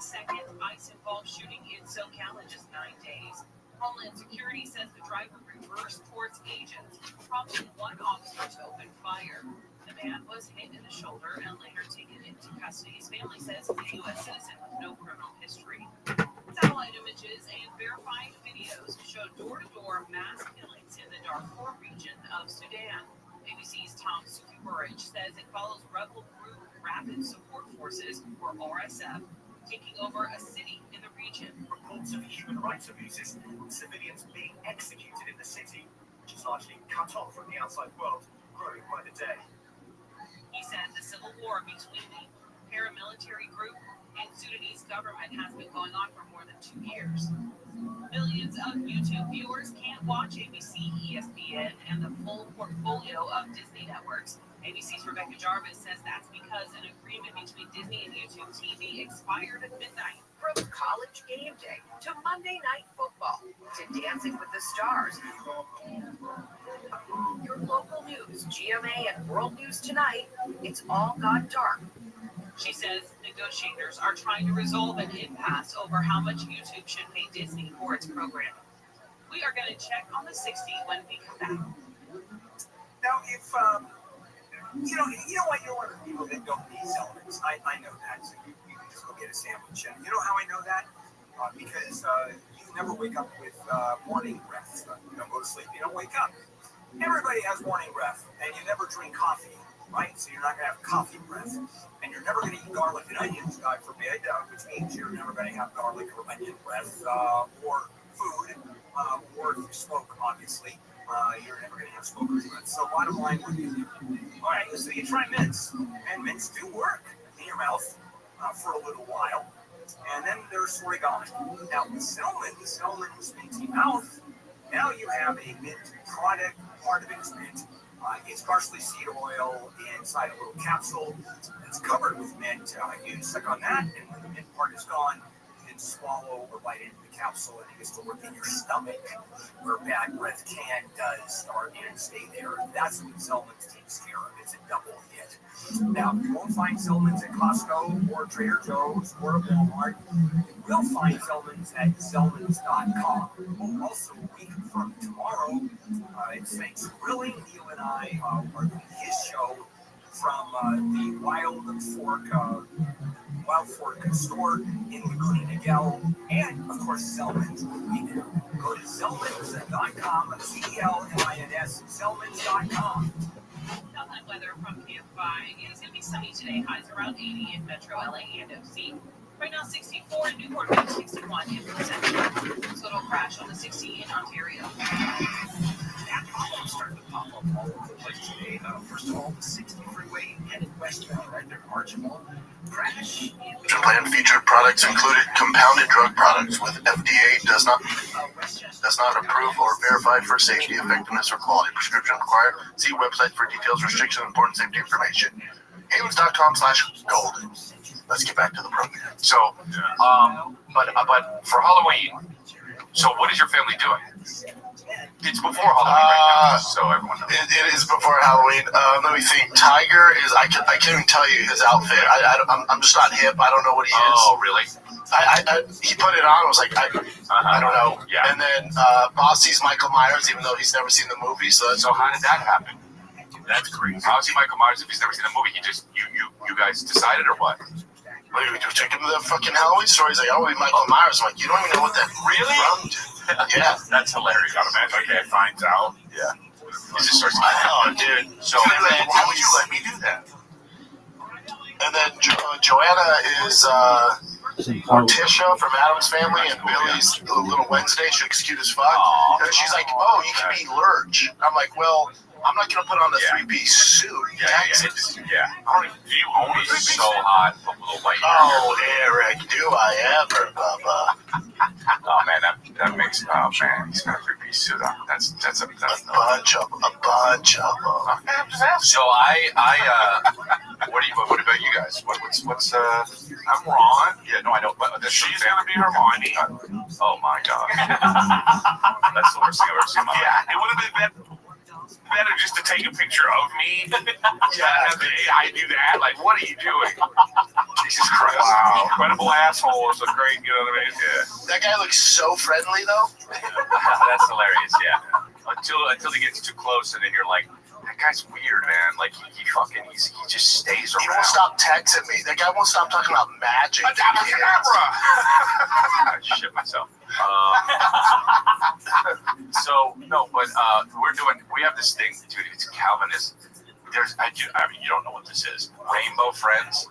second ICE-involved shooting in SoCal in just 9 days. Homeland Security says the driver reversed towards agents, prompting one officer to open fire. The man was hit in the shoulder and later taken into custody. His family says he's a U.S. citizen with no criminal history. Satellite images and verifying videos show door-to-door mass killings in the Darfur region of Sudan. ABC's Tom Sukiburich says it follows rebel group Rapid Support Forces, or RSF, taking over a city in the region. Reports of human rights abuses, civilians being executed in the city, which is largely cut off from the outside world, growing by the day. He said the civil war between the paramilitary group and Sudanese government has been going on for more than 2 years. Millions of YouTube viewers can't watch ABC, ESPN, and the full portfolio of Disney networks. ABC's Rebecca Jarvis says that's because an agreement between Disney and YouTube TV expired at midnight. From college game day to Monday Night Football to Dancing with the Stars. Your local news, GMA and World News Tonight, it's all got dark. She says negotiators are trying to resolve an impasse over how much YouTube should pay Disney for its programming. We are going to check on the 60 when we come back. Now, if, you know what, you're one of the people that don't need elements. I know that, so you can just go get a sandwich. And you know how I know that? Because you never wake up with morning breath. You don't go to sleep, you don't wake up. Everybody has morning breath, and you never drink coffee, right? So you're not going to have coffee breath. And you're never going to eat garlic and onions, God forbid, which means you're never going to have garlic or onion breath or food, or if you smoke, obviously. You're never going to have smoker's breath. So bottom line, what do you do? All right, so you try mints, and mints do work in your mouth for a little while, and then they're sort of gone. Now, with Selman's minty mouth, now you have a mint product. Part of it is mint. It's parsley seed oil inside a little capsule that's covered with mint. You suck on that, and when the mint part is gone, you can swallow or bite into the capsule, and it gets to work in your stomach, where bad breath does start and stay there. That's what Selman's takes care of. It's a double hit. Now, you won't find Selman's at Costco or Trader Joe's or at Walmart. You will find Selman's at Selmans.com. Oh, also, a week from tomorrow, it's Thanks Grilling. Neil and I are doing his show from the Wild Fork store in Laguna Niguel, and of course Selman's will be there. Go to Selmans.com, CELMINS, Selmans.com. Southland weather from Camp 5. It is going to be sunny today. Highs around 80 in Metro LA and OC. Right now 64 in Newport Beach, 61 in Central. Total crash on the 60 in Ontario. That problem's starting to pop up all over the place today. First of all, the 60 freeway headed westbound right there, Archibald. Crash. Plan featured products included compounded drug products with FDA does not approve or verify for safety, effectiveness, or quality. Prescription required. See website for details, restrictions, and important safety information. Havens.com/gold. Let's get back to the program. So, but for Halloween, so what is your family doing? It's before Halloween right now, so everyone knows. It is before Halloween. Let me think. Tiger is. I can't even tell you his outfit. I'm just not hip. I don't know what he is. Oh, really? He put it on. I was like, I don't know. Yeah. And then Bossy's Michael Myers, even though he's never seen the movie. So how did that happen? That's crazy. How's he Michael Myers if he's never seen the movie? He just you guys decided or what? Like, we took him to the fucking Halloween store. He's like, I want to be Michael Myers. I'm like, you don't even know what that really? Yeah, that's hilarious. I imagine. Okay, finds out. Yeah. He just starts. I know, dude. So why would you let me do that? And then Joanna is Morticia from Adam's Family, and Billy's little Wednesday. She looks cute as fuck. And she's like, oh, you can be Lurch. I'm like, well, I'm not going to put on a three-piece suit. Yeah. Do you own a three-piece so hot, a little white. Oh, Eric, do I ever, Bubba? Oh, man, that makes He's man, he's got a three-piece suit on. That's a bunch of them. So what about you guys? What's I'm Ron. Yeah, no, I know, but she's gonna be Hermione. Oh my god, that's the worst thing I've ever seen in my life. Yeah, it would have been better just to take a picture of me. Yeah, have the AI do that. Like, what are you doing? Jesus Christ! Wow, incredible assholes. A great, you know what I mean? Yeah. That guy looks so friendly, though. That's hilarious. Yeah, until he gets too close, and then you're like, that guy's weird, man. Like he just stays around. He won't stop texting me. That guy won't stop talking about magic. I shit myself. So no, but we have this thing, dude. It's Calvinist. I mean, you don't know what this is. Rainbow Friends.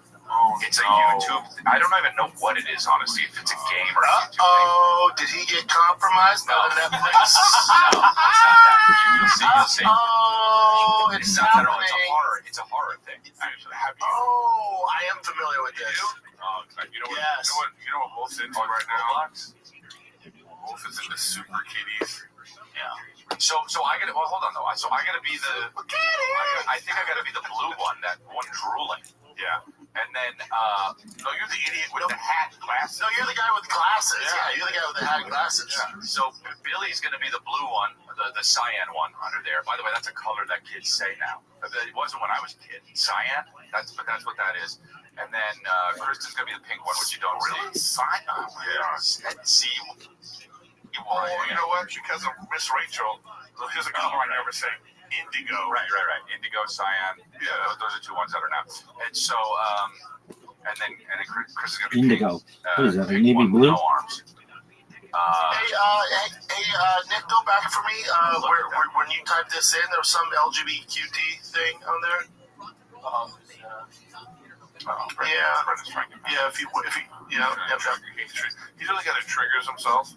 It's a YouTube. I don't even know what it is, honestly. If it's a game or a YouTube thing. Did he get compromised by Netflix? No, it's not that. You'll see. It's not that at all. It's a horror thing. Actually, I am familiar with this. You know what Wolf's into right now? Wolf is into super kitties. Yeah. So I gotta. Well, hold on though. So I gotta be the. I think I gotta be the blue one. That one drooling. Yeah. And then, no, you're the idiot with the hat and glasses. No, you're the guy with glasses. Yeah, you're the guy with the hat and glasses. Yeah. So Billy's gonna be the blue one, the cyan one under there. By the way, that's a color that kids say now. It wasn't when I was a kid. Cyan. That's what that is. And then Kristen's gonna be the pink one, which you don't really see. Cyan. Yeah. See. Oh, you know what? Because of Miss Rachel, here's a color I never say. Indigo. Right. Indigo, cyan. Yeah, those are two ones that are now. And so, and then Chris is gonna be Indigo. What is that? Navy one, blue? no arms. Nick, go back for me. When you typed this in, there was some LGBTQT thing on there. If he he's really got to triggers himself.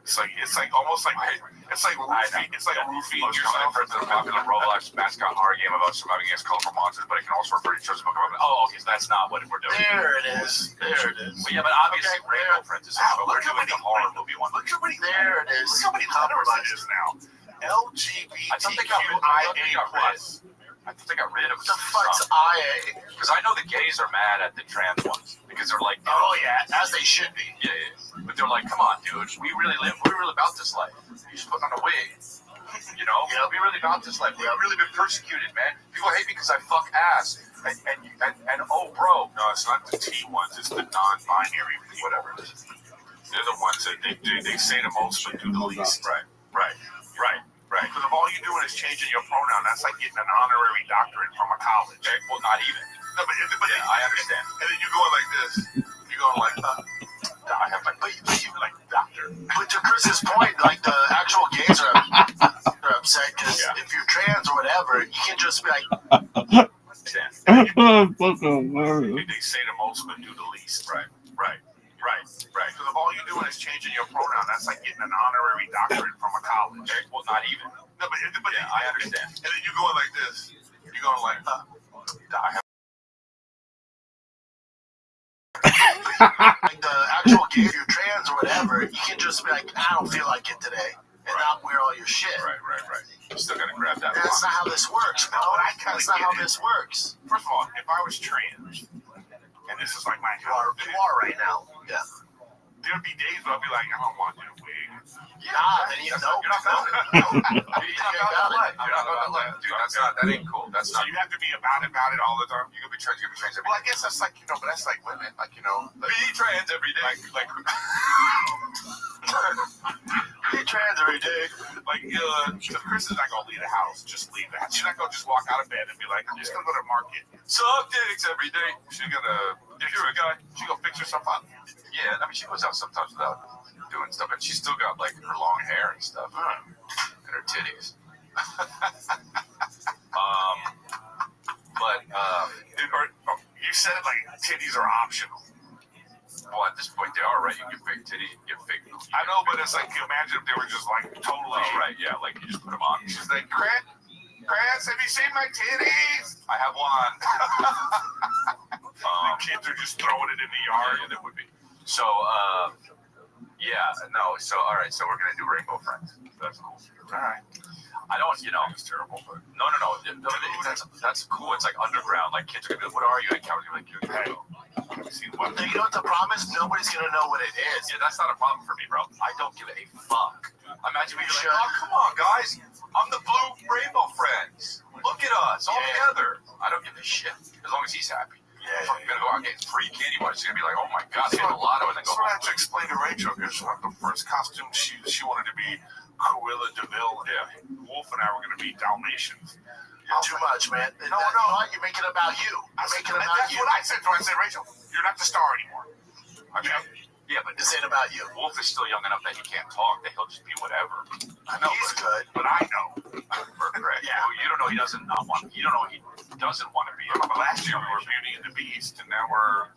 It's like almost like roofing yourself. The popular Roblox mascot horror game about surviving against colorful monsters, but it can also refer to children's book about. Oh, okay, so that's not what we're doing. There it is. But yeah, but obviously, Rainbow Friends is but we're doing the horror movie one. Look how many. There it is. Look how many letters it is now. LGBTQIA+. I thought they got rid of the fuck's IA? Because I know the gays are mad at the trans ones because they're like, as they should be. Yeah. But they're like, come on, dude, we're really about this life. You're just putting on a wig. You know, we're really about this life. We've really been persecuted, man. People hate me because I fuck ass. And oh, bro. No, it's not the T ones. It's the non-binary, whatever it is. They're the ones that they say the most but do the least. Right. Because if all you're doing is changing your pronoun, that's like getting an honorary doctorate from a college. Okay, well, not even. No, but yeah, I understand. And then you're going like this. You're going like, I have my, but you're like doctor. But to Chris's point, like the actual gays are upset because if you're trans or whatever, you can just be like. They say the most but do the least. Right. Because if all you're doing is changing your pronoun, that's like getting an honorary doctorate from a college. Okay, well, not even. No, but yeah, I understand. And then you're going like this. You're going like, I have. Like the actual gay, if you're trans or whatever, you can just be like, I don't feel like it today, and not wear all your shit. Right. You're still gonna grab that. That's not how this works, bro. That's not how this works. First of all, if I was trans, and this is like my house, you are right now. Yeah. There'd be days where I'd be like, I don't want that wig. Then you know. You're not gonna let. Dude, that ain't cool. That's so not. You have to be about it all the time. You're gonna be trans every day. Well, I guess that's like, but that's like women, like, be trans every day. Like be trans every day. Like, Chris is not gonna leave the house. Just leave the house. She's not gonna just walk out of bed and be like, I'm just gonna go to the market. Suck dicks every day. She's gonna, if you're a guy, she's gonna fix herself up. Yeah, I mean, she goes out sometimes without doing stuff, and she's still got like her long hair and stuff, and her titties. You said it like titties are optional. Well, at this point they are, right? You get fake titties, you get fake. I know, but it's like, imagine if they were just like totally. Oh, right, yeah, like you just put them on. She's like, Chris, have you seen my titties? I have one. The kids are just throwing it in the yard. Yeah, that would be. So, Yeah, no. So all right, so we're gonna do Rainbow Friends. That's cool. All right. I don't, it's terrible, but no. That's cool. It's like underground. Like kids are gonna be like, "What are you?" And Calvin's gonna be like, "Hey, You know what the problem is? Nobody's gonna know what it is. yeah, that's not a problem for me, bro. I don't give a fuck. Imagine me like, "Oh, come on, guys, I'm the blue Rainbow Friends. Look at us all together." I don't give a shit as long as he's happy. If I'm gonna go out and get 3 candy bars, he's gonna be like, "Oh my god, they hit a lotto," and then go. So I have to explain to Rachel because the first costume she wanted to be Cruella DeVille. Yeah, Wolf and I were gonna be Dalmatians. Too much, man. No. You're making it about you. That's what I said to her. I said, Rachel, you're not the star anymore. Okay? Yeah, but this ain't about you. Wolf is still young enough that he can't talk. That he'll just be whatever. I know he's good, but I know. Right. Yeah. Well, you don't know he doesn't not want. You don't know he doesn't want to be. But last year we were Beauty and the Beast, and now we're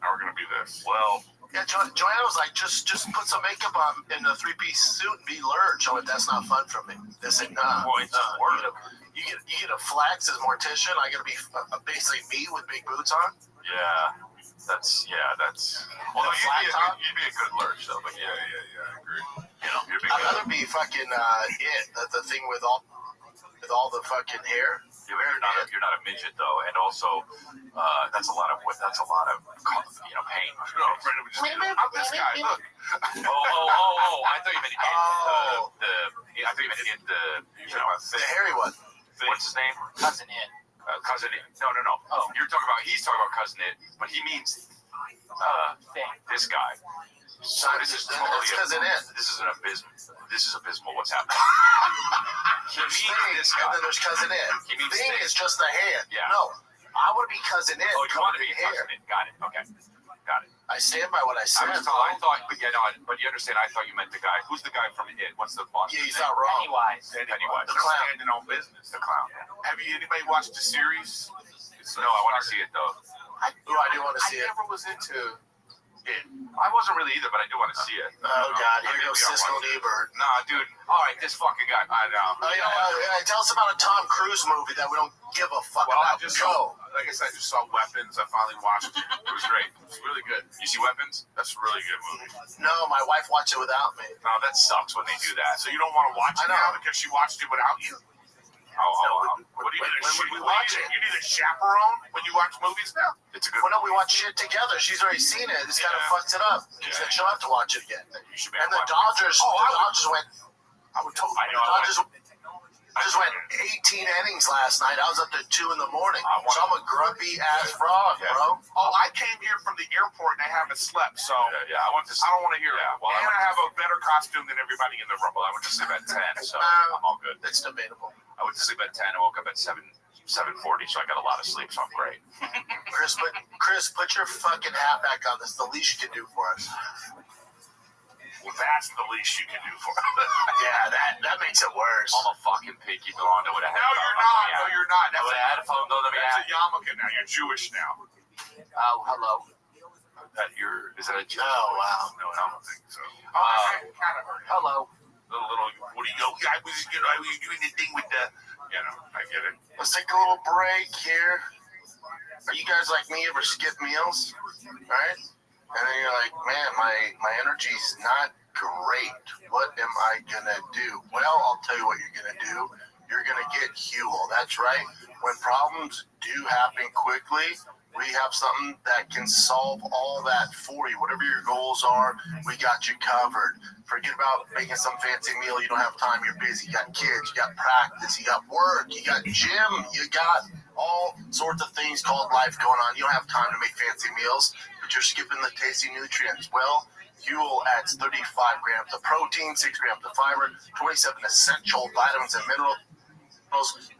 gonna be this. Well. Yeah, Joanna was like, just put some makeup on in a 3-piece suit and be Lurch. Oh, that's not fun for me. They said, nah. Well, it's work. You get a flex as mortician. I gotta be basically me with big boots on. Yeah, that's. Well, you'd be a good Lurch though. But yeah, I agree. You'd be I'd rather be fucking the thing with all the fucking hair. Yeah, but you're not a midget though, and also that's a lot of pain. No, I'm this guy. Look. Oh! I thought you meant I thought you meant the hairy one. What's his name? Cousin It. Cousin It. No. Oh, he's talking about Cousin It, but he means this guy. So this is totally Cousin It. This is abysmal. What's happening? He means this guy. And then there's Cousin It. Thing is just the hand. Yeah. No, I would be Cousin It. Oh, you want to be Cousin It? Got it. Okay. Got it. I stand by what I said. I thought, but you understand. I thought you meant the guy. Who's the guy from It? What's the boss? Yeah, he's not wrong. Pennywise. The clown. Standing on business. The clown. Have anybody watched the series? No, I want to see it though. I do want to see it. I never was into it. I wasn't really either, but I do want to see it. Oh God, here goes Siskel and Ebert. Nah, dude. All right, this fucking guy. I know. Oh yeah. Tell us about a Tom Cruise movie that we don't give a fuck about. Like I said, I just saw Weapons. I finally watched it. It was great. It was really good. You see Weapons? That's a really good movie. No, my wife watched it without me. No, that sucks when they do that. So you don't want to watch it now because she watched it without you? What do you need? When we watch it, you need a chaperone when you watch movies now? It's a good. Well, no, we watch shit together. She's already seen it. This kind of fucks it up. She said she'll have to watch it again. And the Dodgers. The Dodgers went. I would totally. The Dodgers just went 18 innings last night. I was up to 2 in the morning. So I'm a grumpy ass frog, bro. Oh, I came here from the airport and I haven't slept. So I went to. I don't want to hear it. Well, and I have a better costume than everybody in the room. Well, I went to sleep at 10, so I'm all good. It's debatable. I went to sleep at 10 and woke up at 7:40, so I got a lot of sleep, so I'm great. Chris, put your fucking hat back on. This is the least you can do for us. Well, that's the least you can do for us. Yeah, that makes it worse. I'm a fucking pig. You belong to what I had. No, you're not. No, you're not. That's a headphone, though. That's a yarmulke now. You're Jewish now. Oh, hello. Is that a Jew? Oh, wow. No, I don't think so. I kind of heard it. Hello. Little, what do you go? I was doing the thing with the, I get it. Let's take a little break here. Are you guys like me, ever skip meals? Right? And then you're like, man, my energy's not great. What am I gonna do? Well, I'll tell you what you're gonna do. You're gonna get Huel. That's right. When problems do happen quickly, we have something that can solve all that for you. Whatever your goals are, we got you covered. Forget about making some fancy meal. You don't have time. You're busy. You got kids. You got practice. You got work. You got gym. You got all sorts of things called life going on. You don't have time to make fancy meals, but you're skipping the tasty nutrients. Well, Huel adds 35 grams of protein, 6 grams of fiber, 27 essential vitamins and minerals.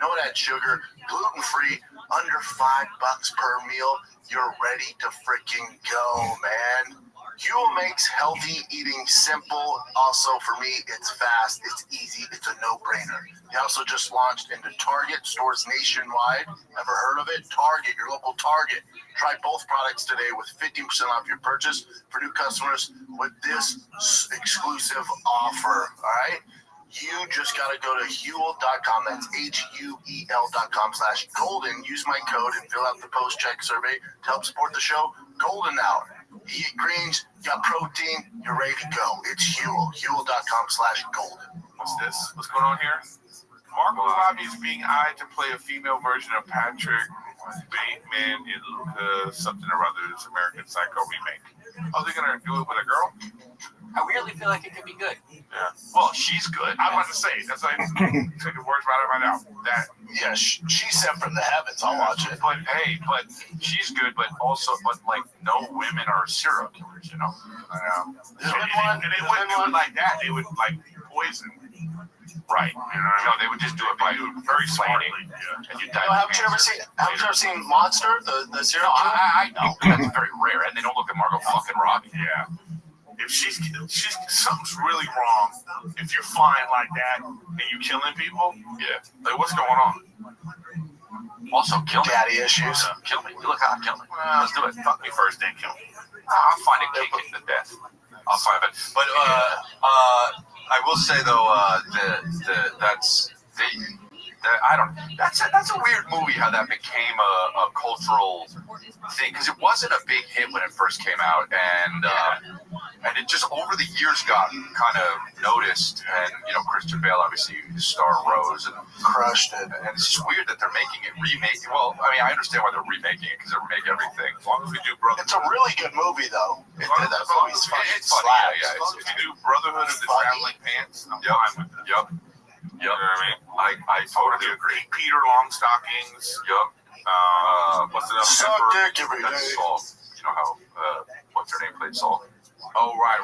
No added sugar, gluten-free, under $5 per meal. You're ready to freaking go, man. Huel makes healthy eating simple. Also, for me, it's fast, it's easy, it's a no-brainer. They also just launched into Target stores nationwide. Ever heard of it? Target, your local Target. Try both products today with 15% off your purchase for new customers with this exclusive offer. All right? You just got to go to Huel.com. That's HUEL.com/golden. Use my code and fill out the post-check survey to help support the show. Golden Hour. You eat greens, you got protein, you're ready to go. It's Huel. Huel.com/golden. What's this? What's going on here? Margot Robbie is being eyed to play a female version of Patrick Bateman in Luca something or other's American Psycho remake. Are they gonna do it with a girl? I weirdly feel like it could be good. Yeah. Well, she's good. I was about to say that's like take the words right out. That Yeah, she sent from the heavens. I'll watch it. But hey, but she's good. But like no women are serial killers, you know. and they wouldn't do it like that. They would like poison. Right. No, they would just do it by very smartly. Yeah. And you You know, haven't you ever seen Monster, the serial No, killer? I know. That's very rare, and they don't look at Margot fucking Robbie. Yeah. If she's something's really wrong. If you're flying like that and you killing people, yeah. Like what's going on? Also, kill me. Daddy issues. Kill me. You look hot. Kill me. Let's do it. Fuck me first, then kill me. I'll find a cake in the death. I'll find it. But I will say though, that's a weird movie. How that became a cultural thing, because it wasn't a big hit when it first came out, and it just over the years got kind of noticed. And Christian Bale, obviously, his star rose and crushed it. And it's just weird that they're making it remake. Well, I mean, I understand why they're remaking it, because they remake everything. As long as we do Brotherhood, It's a really good movie, though. That movie's fucking it's funny. slaps. Yeah. If you do Brotherhood of the Traveling Pants, I'm fine with that. Yep. You know what I mean? I totally agree. Peter Longstockings. Yep. What's the Suck dick every day. That's Saul. You know how what's her name played Saul? Oh right.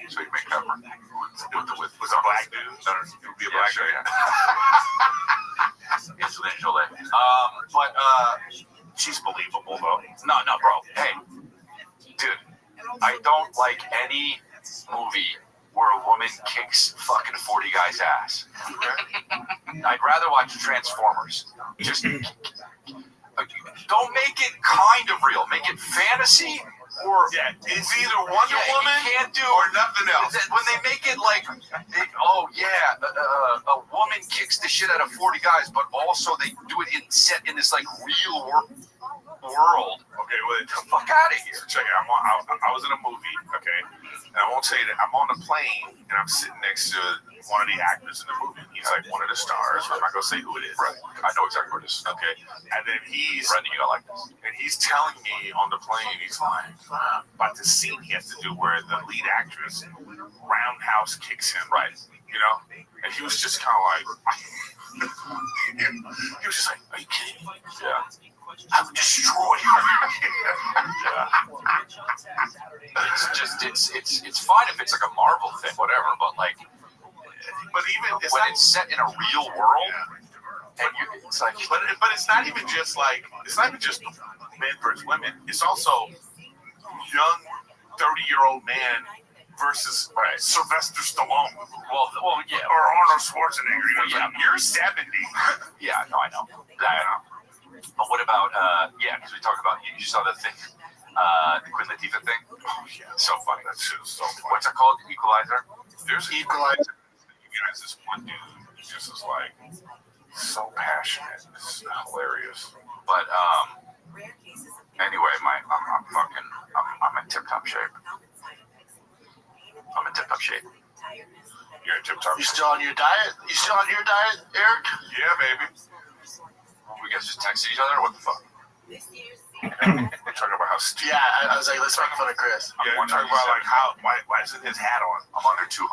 So you make Pepper with a black dude. No, it would be a black dude. Angelina Jolie. But she's believable though. No, bro. Hey, dude, I don't like any movie where a woman kicks fucking 40 guys' ass. I'd rather watch Transformers. Just don't make it kind of real. Make it fantasy, or it's either Wonder Woman you can't do or nothing else. When they make it like, a woman kicks the shit out of 40 guys, but also they do it set in this like real world. Okay, well, get the fuck out of here. Check it. I was in a movie, okay, and I won't tell you that I'm on a plane and I'm sitting next to one of the actors in the movie. He's like one of the stars. I'm not gonna say who it is. Right. I know exactly what it is. Okay, and then he's Brendan, you like this. and he's telling me on the plane, he's like about the scene he has to do where the lead actress roundhouse kicks him. Right. And he was just kind of like, he was just like, are you kidding me? Yeah. I would destroy you. It's fine if it's like a Marvel thing, whatever, but even it's set in a real world, and it's like, but it's not even just men versus women. It's also young 30-year-old man versus Sylvester Stallone. Well, yeah, or Arnold Schwarzenegger. You're 70. Yeah, no, I know. But what about because we talked about, you saw the thing, the Queen Latifah thing. Oh yeah, so funny. That shit is so funny. What's it called? Equalizer. There's Equalizer. You guys, this one dude just is like so passionate. It's hilarious. But anyway, I'm in tip-top shape. You're in tip-top shape. You still on your diet? Eric? Yeah, baby. We guys just texted each other? What the fuck? We're talking about how stupid. Yeah, I was like, let's make fun of Chris. Yeah, we're talking about like why isn't his hat on? I'm under 200.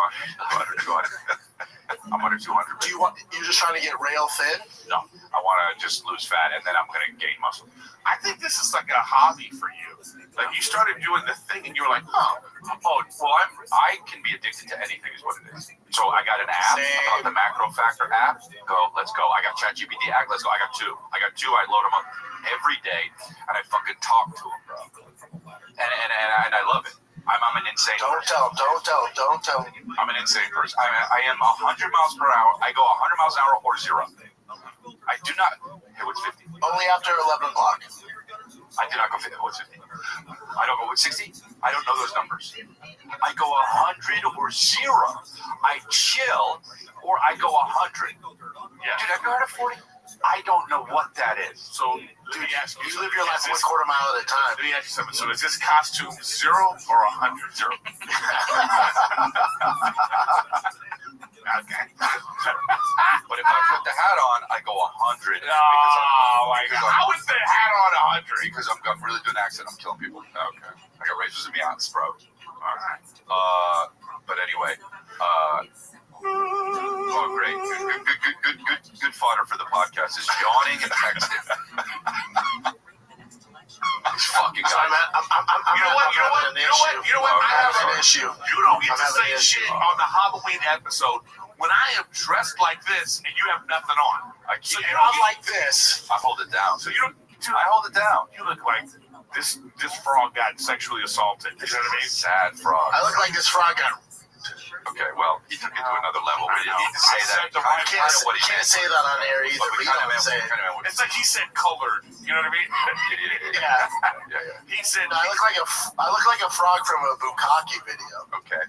I'm under 200. You're just trying to get rail thin? No, I want to just lose fat and then I'm going to gain muscle. I think this is like a hobby for you. Like you started doing the thing and you were like, I can be addicted to anything is what it is. So I got an app, the Macro Factor app. Let's go. I got ChatGPT app. Let's go. I got two. I load them up every day and I fucking talk to them, bro. And I love it. I'm an insane person. Don't tell him. I'm an insane person. I am 100 miles per hour. I go 100 miles an hour or zero. I do not. Hey, what's 50? Only after 11 o'clock. I do not go 50. What's 50? I don't go with 60. I don't know those numbers. I go 100 or zero. I chill or I go 100. Yeah. Dude, have you heard of 40? I don't know what that is. So let me ask you. You live your life 1/4 mile at a time. Let me ask you something. So is this costume 0 or 100? 0. Okay. But if I put the hat on, I go 100. Oh my God! How is the hat on 100? Because I'm really doing accent. I'm killing people. Okay. I got razors in my hands, bro. All right. But anyway. Oh, great. Good fodder for the podcast. Is yawning and texting. These fucking guys. I'm You know what? I have an issue. You don't get to say shit on the Halloween episode when I am dressed like this and you have nothing on. So you don't like this. I hold it down. So you don't. Dude, I hold it down. You look like this frog got sexually assaulted. You know what I mean? Sad frog. I look like this frog got. Okay, well, he took it to another level. We didn't need to say that. You can't say that on air either. But we You kind of don't say it. meant. It's like he said colored. You know what I mean? Yeah. He said. I look like a frog from a Bukkake video. Okay.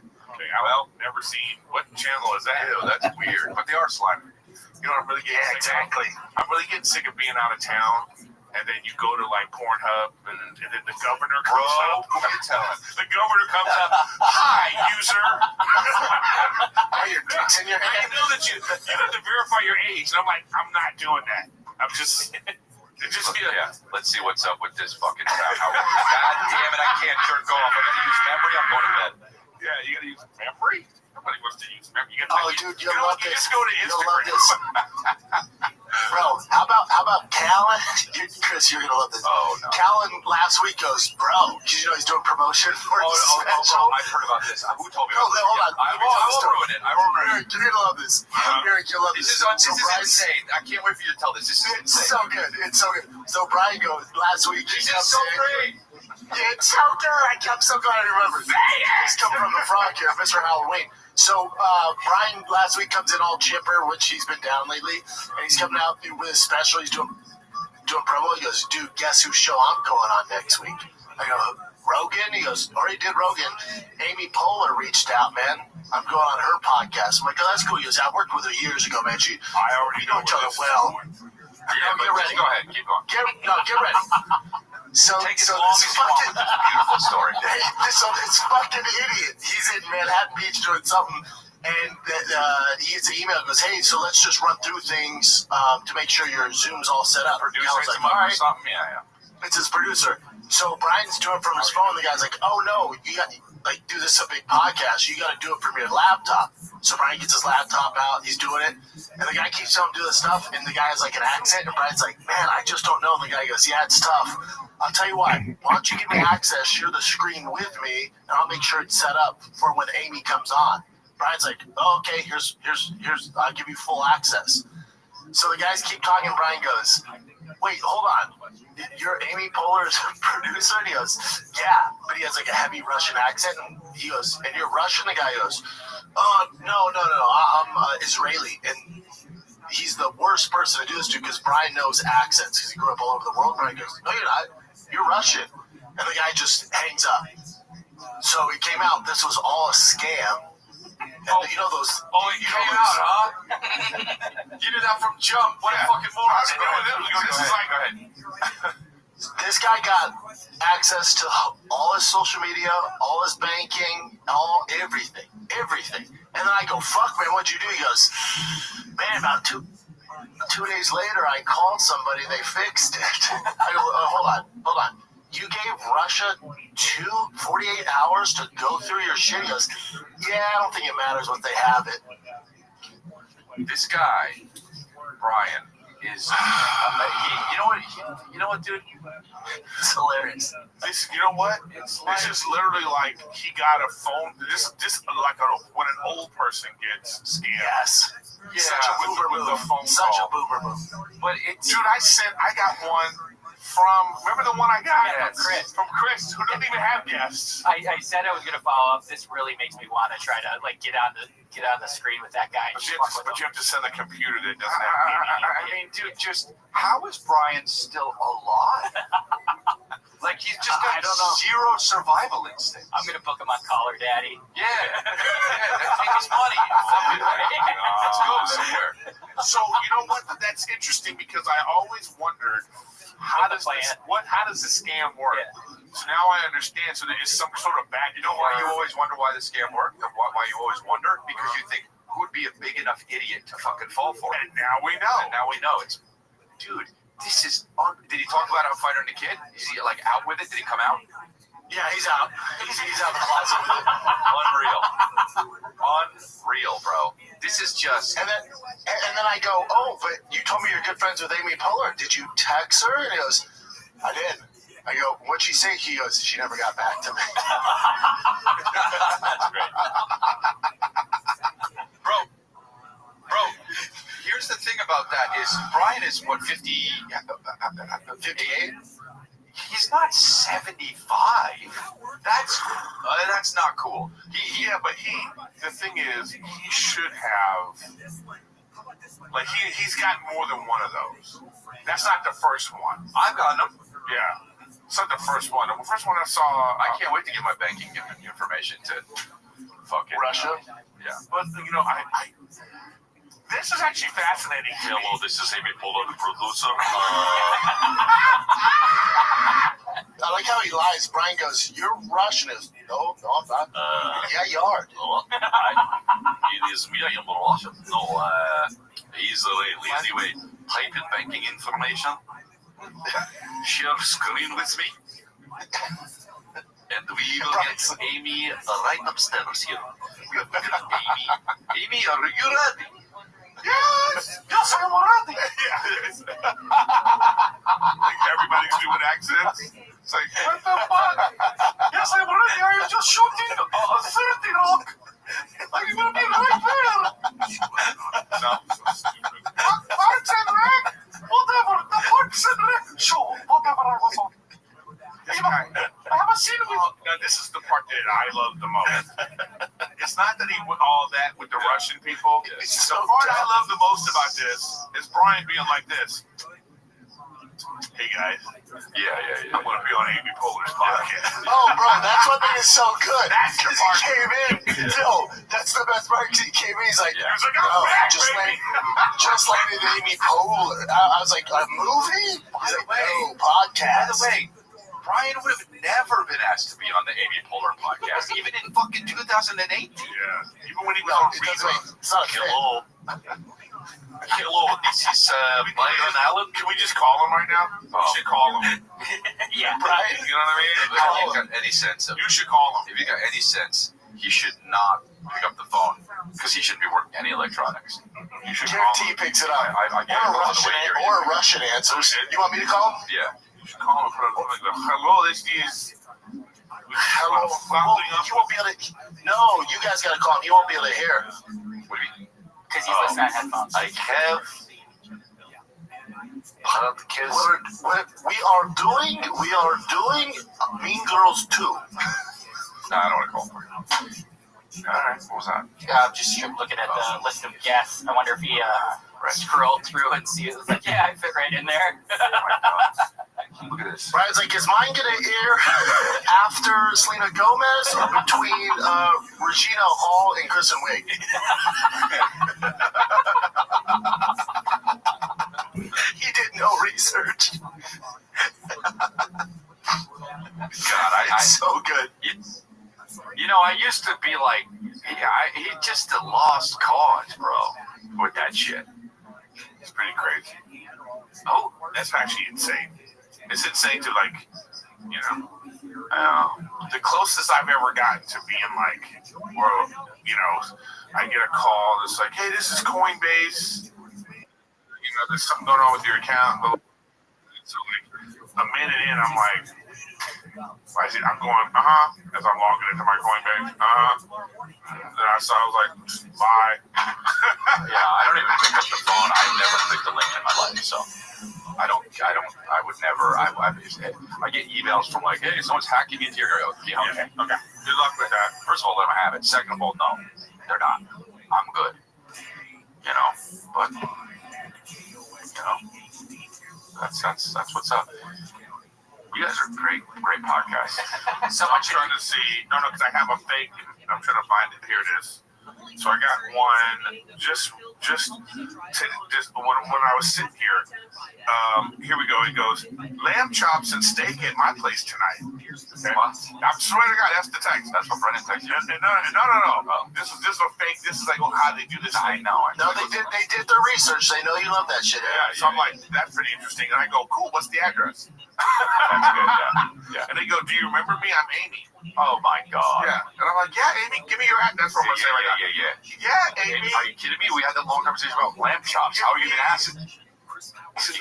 Well, never seen. What channel is that? Ew, that's weird. But they are slimy. You know what I'm really getting sick of? I'm really getting sick of being out of town. And then you go to like Pornhub, and then the governor comes up. Who are you telling? The governor comes up. Hi, user. Your dick's in your hand. I know that you have to verify your age, and I'm like, I'm not doing that. I'm just. Let's see what's up with this fucking town. God damn it! I can't jerk off. I gotta use memory. I'm going to bed. Yeah, you gotta use memory. Nobody wants to use memory. Dude, you'll love this. Just go to You'll love Instagram. this. Bro, how about Callan? Chris, you're gonna love this. Oh no. Callan last week goes, bro. Did you know he's doing promotion for his special? I've heard about this. Who told me? No, hold on. I won't ruin it. I won't ruin it. You're gonna love this. Eric, you'll love this. This is insane. I can't wait for you to tell this. This is It's insane. so good. It's so good. So Brian goes last week. This is so great. It's so good. I'm so glad I remember. He's coming from the frog here, Mr. Halloween. So Brian last week comes in all chipper, which he's been down lately, and he's coming out with his special. He's doing promo. He goes, dude, guess whose show I'm going on next week? I go, Rogan? He goes, already did Rogan. Amy Poehler reached out, man. I'm going on her podcast. I'm like, oh, that's cool. He goes, I worked with her years ago, man. I already know each other well. Yeah, get ready. Go ahead. Keep going. Get ready. So this fucking beautiful story. So this fucking idiot, he's in Manhattan Beach doing something, and he gets an email and goes, hey, so let's just run through things to make sure your Zoom's all set up. Producer like, all right. something? Yeah. It's his producer. So Brian's doing it from his phone. The guy's like, oh no, you got do this a big podcast. You got to do it from your laptop. So Brian gets his laptop out. He's doing it, and the guy keeps telling him to do this stuff. And the guy has like an accent, and Brian's like, man, I just don't know. And the guy goes, yeah, it's tough. I'll tell you what. Why don't you give me access? Share the screen with me, and I'll make sure it's set up for when Amy comes on. Brian's like, oh, okay, here's. I'll give you full access. So the guys keep talking. Brian goes, wait, hold on. You're Amy Poehler's producer? And he goes, yeah. But he has like a heavy Russian accent. And he goes, and you're Russian? The guy goes, no. I'm Israeli. And he's the worst person to do this to because Brian knows accents because he grew up all over the world. Brian goes, no, you're not. You're Russian. And the guy just hangs up. So it came out this was all a scam. And you know those. Oh, it came out, huh? You did that from Jump. What a fucking moron. This is like, go ahead. This guy got access to all his social media, all his banking, everything. And then I go, fuck, man, what'd you do? He goes, man, about two days later, I called somebody, they fixed it. I go, hold on. You gave Russia 48 hours to go through your shit? He goes, yeah, I don't think it matters what they have it. This guy, Brian, is you know what, dude? It's hilarious. You know what? This is literally like he got a phone. This like when an old person gets scammed. Yes. Yeah, Such a boomer move. Such a boomer move. But dude, I got one remember the one I got? Yeah, from Chris, who doesn't even have guests. I said I was gonna follow up. This really makes me want to try to get on the screen with that guy. But you have to send a computer that doesn't have. I mean, dude, just how is Brian still alive? Like he's just got I don't know. zero survival instinct. I'm gonna book him on Caller Daddy. Yeah, take his money. Let's go somewhere. So you know what? That's interesting because I always wondered how does the scam work? Yeah. So now I understand. So there is some sort of back. You know why you always wonder why the scam worked? Why you always wonder? Because you think who would be a big enough idiot to fucking fall for it? And now we know. And now we know. It's, dude, this is. Did he talk about how fighting the kid? Is he like out with it? Did he come out? Yeah, he's out. He's out of the closet. Unreal, bro. This is just. And then I go, oh, but you told me you're good friends with Amy Poehler. Did you text her? And he goes, I did. I go, what'd she say? He goes, she never got back to me. That's great. Bro, here's the thing about that is Brian is what, 58? He's not 75. That's not cool. The thing is, he should have, like, he's got more than one of those. That's not the first one. I've gotten them. Yeah. It's not the first one. The first one I saw. I can't wait to get my banking information to fucking Russia. Yeah. But, you know, this is actually fascinating. Hello, this is Amy Poehler, the producer. I like how he lies. Brian goes, you're Russian. No, I'm not. Yeah, you are. It is me, I am Russian. No, easily type in banking information. Share screen with me. And we will get Amy right upstairs here. Amy, are you ready? Yes, I am ready. Yes. Like everybody's doing accents. It's like, what the fuck? Yes, I'm ready. I am just shooting a 30 rock. I'm gonna be right there. No, so stupid. Parks and Rec? Whatever. The Parks and Rec show. Whatever I was on. I haven't seen him. Now, this is the part that I love the most. It's not that he went all that with the Russian people. It's The part I love the most about this is Brian being like this. Hey guys, Yeah. I'm gonna be on Amy Poehler's podcast. Oh, bro, that's what made it so good. That's the Because part. he came in. Yo, that's the best part. He came in. He's like, He was like, I'm back, just baby. landed Amy Poehler. I was like, a movie? He's like, no, podcast. By the way, Brian would have never been asked to be on the Amy Poehler podcast, even in fucking 2008. Yeah, even when he was No, on it doesn't Restream. make- it's not a fit. Hello, this is Byron Allen. Can we just call him right now? We should call him. Yeah. Right? You know what I mean? If you've got any sense of, You should call him. if you got any sense, he should not pick up the phone because he shouldn't be working any electronics. You should call him. Guarantee picks it up. I get it on the way here. Or a Russian answers. You want me to call him? Yeah. You should call him. Hello, this is. Hello. Well, you won't be able to. No, you guys got to call him. You won't be able to hear. What do you mean? Because he's listening on headphones. I have podcast. What we are doing Mean Girls 2. No, I don't want to call him. All right, what was that? Yeah, I'm just looking at the list of guests. I wonder if he scrolled through and see it. It's like, yeah, I fit right in there. Look at this. Brian's like, is mine going to air after Selena Gomez or between Regina Hall and Kristen Wiig? He did no research. God, It's so good. You know, I used to be like, he just a lost cause, bro, with that shit. It's pretty crazy. Oh, That's actually insane. It's insane to, like, you know, the closest I've ever gotten to being like, well, you know, I get a call that's like, hey, this is Coinbase. You know, there's something going on with your account. But so, like, a minute in, I'm like, I'm going, as I'm logging into my Coinbase, Then I was like, bye. Yeah, I don't even pick up the phone. I've never clicked a link in my life, so I would never. I get emails from like, hey, someone's hacking into your. Yeah, okay. Good luck with that. First of all, let them have it. Second of all, no, they're not. I'm good. You know, but you know, that's what's up. You guys are Great podcast. Someone I'm trying to see. No, because I have a fake. I'm trying to find it. Here it is. So I got one just when I was sitting here. Here we go. He goes, lamb chops and steak at my place tonight. Okay. I swear to God, that's the text. That's what Brennan texted. No. This is a fake. This is like how they do this. I know. No, they did their research. They know you love that shit. Yeah. So I'm like, that's pretty interesting. And I go, cool. What's the address? That's good. Yeah. And they go, do you remember me? I'm Amy. Oh my God. Yeah. And I'm like, yeah, Amy, give me your address. That's what I'm saying. Yeah, Amy. Are you kidding me? We had that long conversation about lamb chops. How are you gonna ask it? The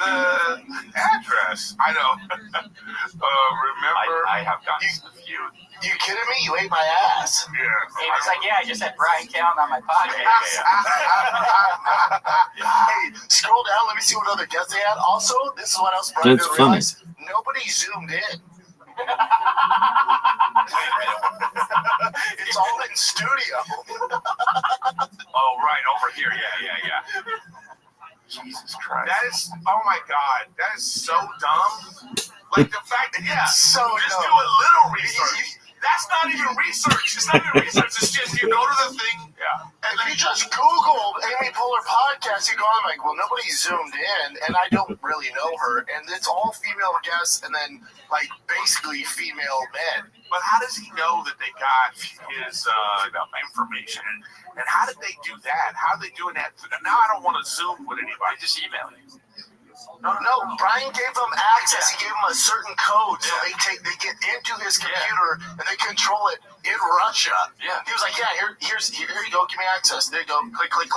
address. I know. Remember? I have gotten a few. You kidding me? You ate my ass. Yeah. Amy's like, yeah, I just had Brian Callen on my podcast. Hey, scroll down. Let me see what other guests they had. Also, this is what else Brian That's didn't funny. realize. Nobody zoomed in. It's all in studio. Oh, right, over here. Yeah. Jesus Christ. That is, oh my God, that is so dumb. Like the fact that, so just dumb. do a little research. That's not even research. It's not even research. It's just you go to the thing. Yeah. And if you just Google Amy Poehler podcast, you go on like, well, nobody zoomed in, and I don't really know her, and it's all female guests, and then like basically female men. But how does he know that they got his information? And how did they do that? How are they doing that? Now I don't want to Zoom with anybody. Just email you. No, Brian gave them access. He gave them a certain code, so they get into his computer and they control it in Russia. Yeah. He was like, yeah, here you go, give me access. There you go, click.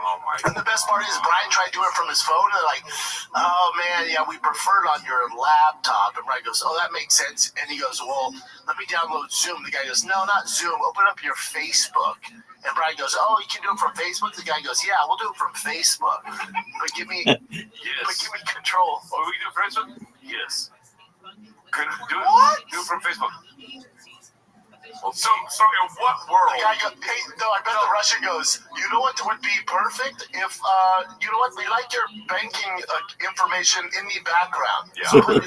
Oh my! And the best part is Brian tried doing it from his phone, and they're like, oh man, yeah, we prefer it on your laptop. And Brian goes, oh, that makes sense. And he goes, well, let me download Zoom. The guy goes, no, not Zoom. Open up your Facebook. And Brian goes, oh, you can do it from Facebook? The guy goes, yeah, we'll do it from Facebook. But give me control. Oh, we can do it from Facebook? Yes. Could do it. What? Do it from Facebook. So in what world? The guy goes, hey, no, I bet the Russian goes, you know what would be perfect? If, you know what, we like your banking information in the background. Yeah. So put it,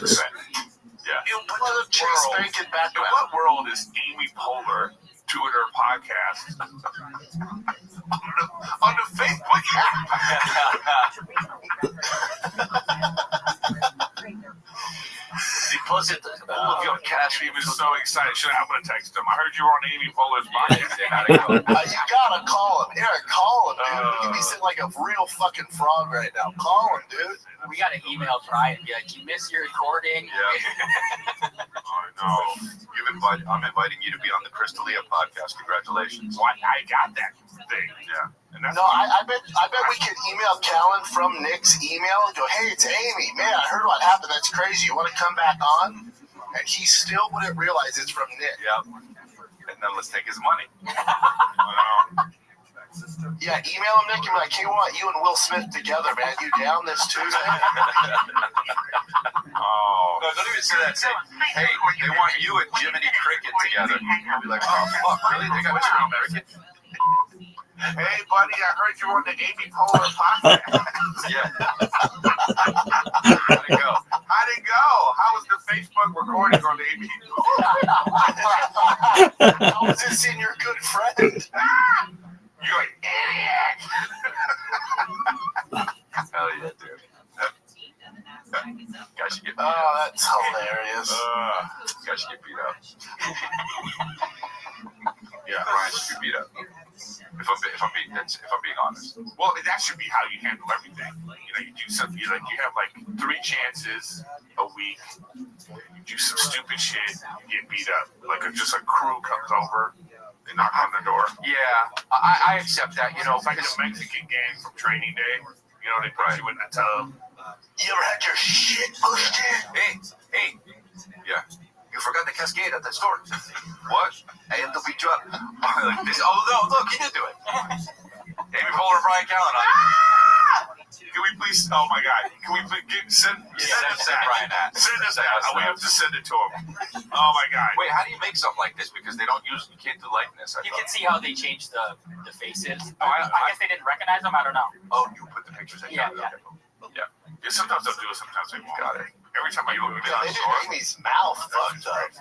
Yeah. put the Chase Bank in In background. what world is Amy Poehler doing her podcast on the Facebook Deposit all of your cash. He was so excited. I'm going to text him. I heard you were on Amy Poehler's podcast. You gotta call him. Eric, call him, dude. Look at me sitting like a real fucking frog right now. Call him, dude. We got to email Brian and be like, you missed your recording. Yeah. I know. I'm inviting you to be on the Crystalia podcast. Congratulations. What? I got that thing. Yeah. And that's No, I bet we could email Callan from Nick's email and go, hey, it's Amy. Man, I heard what happened. That's crazy. You want to come back on? And he still wouldn't realize it's from Nick. Yeah. And then let's take his money. Yeah, email him, Nick, and be like, hey, we want you and Will Smith together, man. You down this Tuesday? Oh. No, don't even say that. Say, hey, they want you and Jiminy Cricket together. I'll be like, oh, fuck, really? They got Mr. American? Hey, buddy, I heard you on the Amy Poehler podcast. Yeah. How'd it go? How'd it go? How was the Facebook recording on the Amy How was it seeing your good friend? You're an idiot. Hell yeah, dude. Guys should get beat Oh, up. that's hilarious. Guys should get beat up. Yeah, Ryan should be beat up. If I'm being honest. Well, that should be how you handle everything. You know, you do something. You have like 3 chances a week. You do some stupid shit. You get beat up. Like just a crew comes over. They knock on the door. Yeah, I accept that. You know, It's like the Mexican gang from Training Day. You know, they put you in the tub. You ever had your shit pushed in? Hey. Yeah. You forgot the cascade at the store. What? I had to beat you up. Like this. Oh, no, look, he did do it. Amy Poehler and Brian Callen on it. Can we please? Oh my God! Can we please send us that? Brian that. Send us that. We have to send it to him. Oh my God! Wait, how do you make something like this? Because they don't use, you can't do likeness. You can see how they changed the faces. Oh, I guess they didn't recognize them. I don't know. Oh, you put the pictures in. Yeah. Yeah. Sometimes they'll do it. Sometimes they won't. Got it. Every time I do it, They did Amy's mouth fucked up.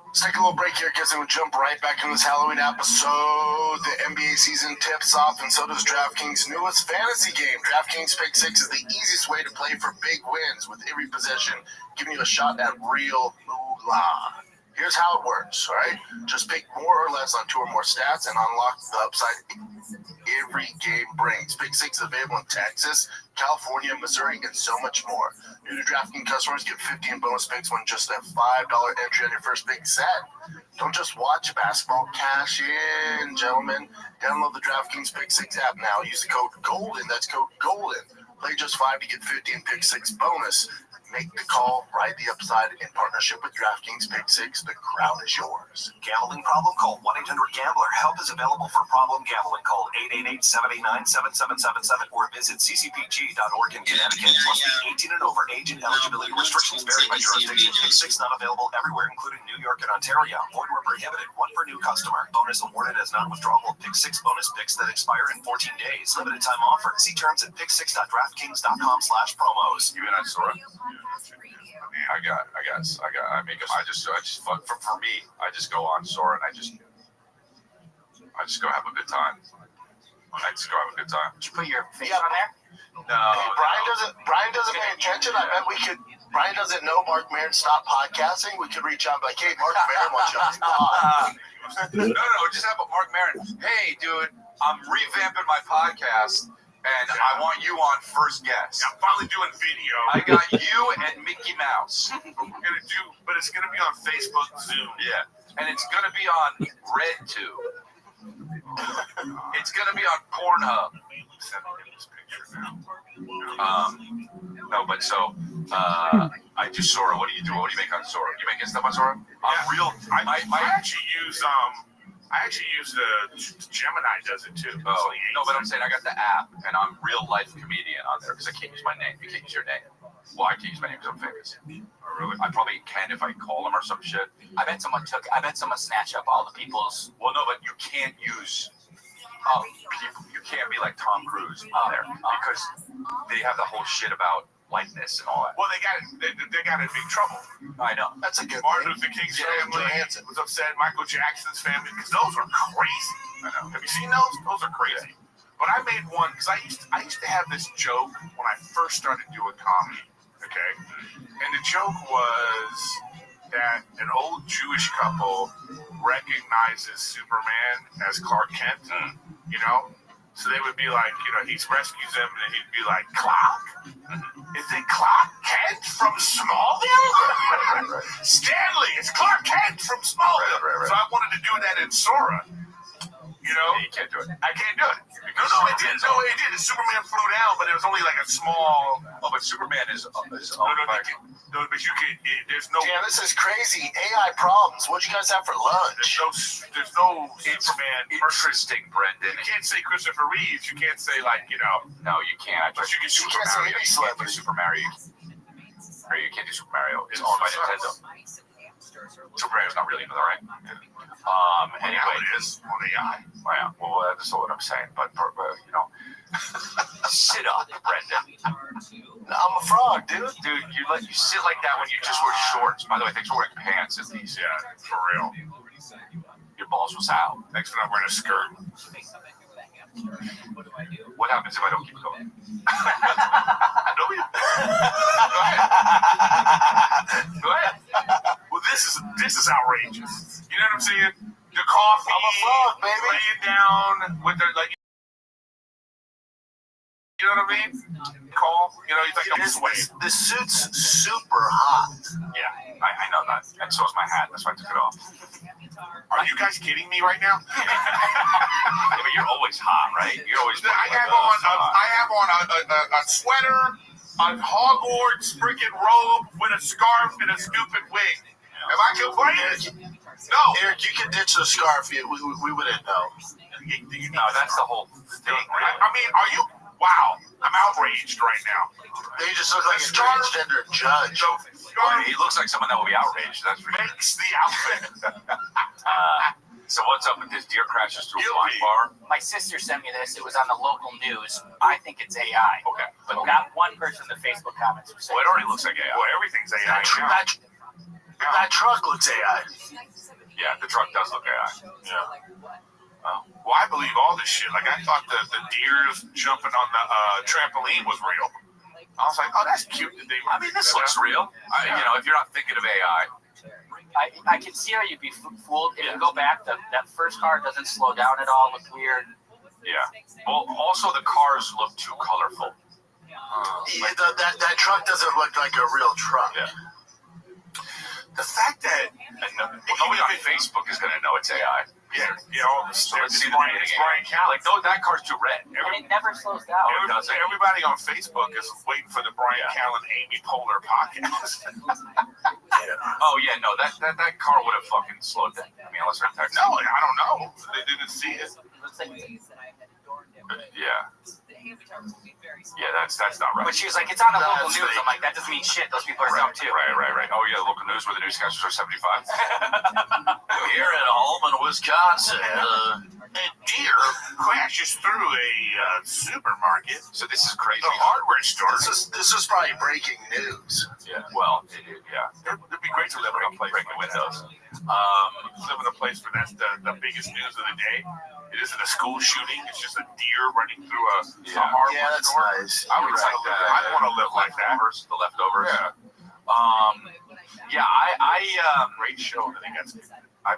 Let's take a little break here, because we'll jump right back into this Halloween episode. The NBA season tips off, and so does DraftKings' newest fantasy game. DraftKings Pick 6 is the easiest way to play for big wins, with every possession giving you a shot at real moolah. Here's how it works, all right? Just pick more or less on 2 or more stats and unlock the upside every game brings. Pick 6 is available in Texas, California, Missouri, and so much more. New to DraftKings customers get 15 bonus picks when just a $5 entry on your first big set. Don't just watch basketball, cash in, gentlemen. Download the DraftKings Pick 6 app now. Use the code GOLDEN. That's code GOLDEN. Play just 5 to get 15 Pick 6 bonus. Make the call, ride the upside in partnership with DraftKings Pick 6. The crown is yours. Gambling problem? Call 1-800-GAMBLER. Help is available for problem gambling. Call 888-789-7777 or visit ccpg.org in Connecticut. Must be 18 and over. Age and eligibility restrictions vary by jurisdiction. Pick 6 not available everywhere, including New York and Ontario. Void where prohibited. One per new customer. Bonus awarded as non-withdrawable Pick 6 bonus picks that expire in 14 days. Limited time offer. See terms at pick6.draftkings.com/promos. You in on Sora? For me, I just go on Sora and I just go have a good time. Did you put your face on there? No. Hey, Brian doesn't pay attention. I bet we could. Brian doesn't know Mark Maron stopped podcasting. We could reach out and be like, hey, Mark Maron wants you on his pod. No, just have a Mark Maron. Hey, dude, I'm revamping my podcast. And I want you on first guest. Yeah, I'm finally doing video. I got you and Mickey Mouse. But it's gonna be on Facebook, Zoom. Yeah, and it's gonna be on RedTube. It's gonna be on Pornhub. No, but so I do Sora. What do you do? What do you make on Sora? You making stuff on Sora? I actually use the Gemini does it too. Oh, no, but I'm saying I got the app, and I'm real life comedian on there because I can't use my name. You can't use your name. Well, I can't use my name because I'm famous. Oh, really? I probably can if I call them or some shit. I bet someone snatched up all the people's. Well, no, but you can't use. People, you can't be like Tom Cruise on there because they have the whole shit about likeness and all that. Well, they got in big trouble. I know. That's a good Martin Luther King's family was upset. Michael Jackson's family, because those are crazy. I know. Have you seen those? Those are crazy. But I made one because I used to have this joke when I first started doing comedy. Okay, and the joke was that an old Jewish couple recognizes Superman as Clark Kent. You know. So they would be like, he rescues them, and he'd be like, Clark? Is it Clark Kent from Smallville? Stanley, it's Clark Kent from Smallville. Right. So I wanted to do that in Sora. You can't do it. I can't do it. No, it did. The Superman flew down, but it was only like a small. Oh, but Superman is but you can. There's no. Damn, this is crazy. AI problems. What'd you guys have for lunch? There's no Superman. Interesting, Brendan. You can't say Christopher Reeves. You can't say No, you can't. But you can do Super Mario. You can't do Super Mario. Or you can't do Super Mario. It's owned by Nintendo. Super Mario's not really into that, right? Anyway, it is on AI. Well, that's what I'm saying. But sit up, Brendan. I'm a frog, dude. Dude, you sit like that when you just wear shorts. By the way, thanks for wearing pants at least. Yeah, for real. Your balls was out. Thanks for not wearing a skirt. What happens if I don't keep going? Go ahead. Well, this is outrageous. You know what I'm saying? The coffee, I'm a frog, baby. laying down with the you know what I mean? Call, he's like, I'm sweating. The suit's super hot. Yeah, I know that. And so is my hat. That's why I took it off. Are you guys kidding me right now? Yeah, but you're always hot, right? You're always. I have on a sweater, a Hogwarts freaking robe with a scarf and a stupid wig. Am I complaining? No. Eric, you can ditch the scarf. We wouldn't know. No, that's the whole thing. I mean, are you? Wow, I'm outraged right now. They just look like a transgender judge. He looks like someone that will be outraged. That's makes the outfit. So what's up with this deer crashes through a wine bar? My sister sent me this. It was on the local news. I think it's AI. Okay. But not one person in the Facebook comments who said Well, it already looks like AI. Well, everything's AI. That truck looks AI. Yeah, the truck does look AI. Yeah. Well, I believe all this shit. Like, I thought the deers jumping on the trampoline was real. I was like, oh, that's cute. I mean, this looks real. You know, if you're not thinking of AI. I can see how you'd be fooled. If you go back, that first car doesn't slow down at all. Look weird. Yeah. Well, also the cars look too colorful. That truck doesn't look like a real truck. Yeah. The fact that nobody on Facebook is going to know it's AI. Yeah, you know, so let's see the Brian Callen. Like, that car's too red. And it never slows down. Everybody on Facebook is waiting for the Brian Callen, Amy Poehler podcast. Oh yeah, no, that car would have fucking slowed down. I mean, unless they're texting. No, I don't know. They didn't see it. Yeah. Yeah, that's not right. But she was like, it's on the local news. I'm like, that doesn't mean shit. Those people are dumb too. Right. Oh yeah, the local news where the newscasters are 75. Here at Holman, Wisconsin, a deer crashes through a supermarket. So this is crazy. The hardware store. This is probably breaking news. Yeah. Well, yeah. It'd be great to live in a place breaking windows. Live in a place where that's the biggest news of the day. It isn't a school shooting. It's just a deer running through a hardware store. Nice. I would like that. I want to live like that. The leftovers. Yeah. I great show. I think that's. I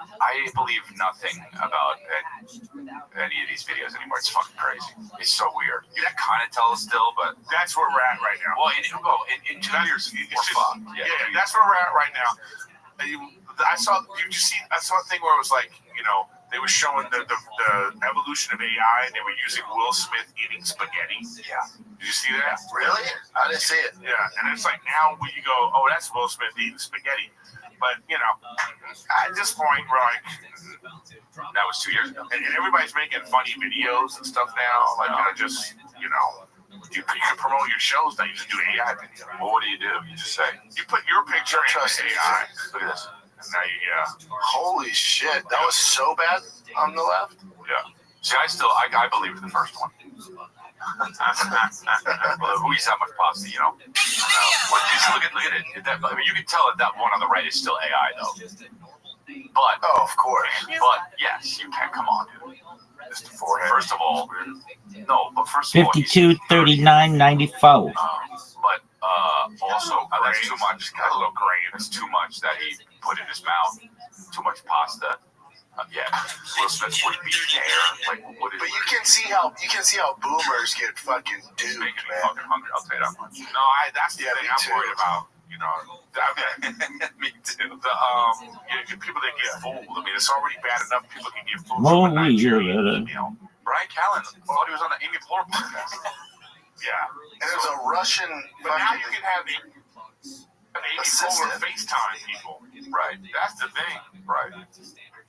believe nothing about any of these videos anymore. It's fucking crazy. It's so weird. You can kind of tell us still, but that's where we're at right now. Well, in 2 years, we're fucked. Yeah, that's where we're at right now. I saw a thing where it was like, you know, they were showing the evolution of AI, and they were using Will Smith eating spaghetti. Yeah. Did you see that? Really? I didn't see it. Yeah, and it's like now when you go, oh, that's Will Smith eating spaghetti. But, you know, at this point, we're like, that was 2 years ago. And everybody's making funny videos and stuff now. Like, just, you know, you can promote your shows now. You just do AI videos. Well, what do? You just say, you put your picture in AI. Look at this. And now holy shit, that was so bad on the left. Yeah. See, I believe in the first one. Well, who eats that much pasta, you know? But just look at it. I mean, you can tell that one on the right is still AI, though. But of course. But yes, you can. Come on, dude. Just the forehead. First of all, no. But first of all, 52-39-94. But also, that's too much. Got a little gray. That's too much that he put in his mouth. Too much pasta. Yeah, Will Smith would be there. Like, what is? But you can see how boomers get fucking duped, man. Fucking hungry. I'll tell you that much. No, that's the thing I'm worried about. You know, me too. People that get fooled. I mean, it's already bad enough people can get fooled. Well, from a Nigerian email. Brian Callen thought he was on the Amy Poehler podcast. Yeah, and there's a Russian. But now you can have Amy Poehler FaceTime people. Right. That's the thing. Right.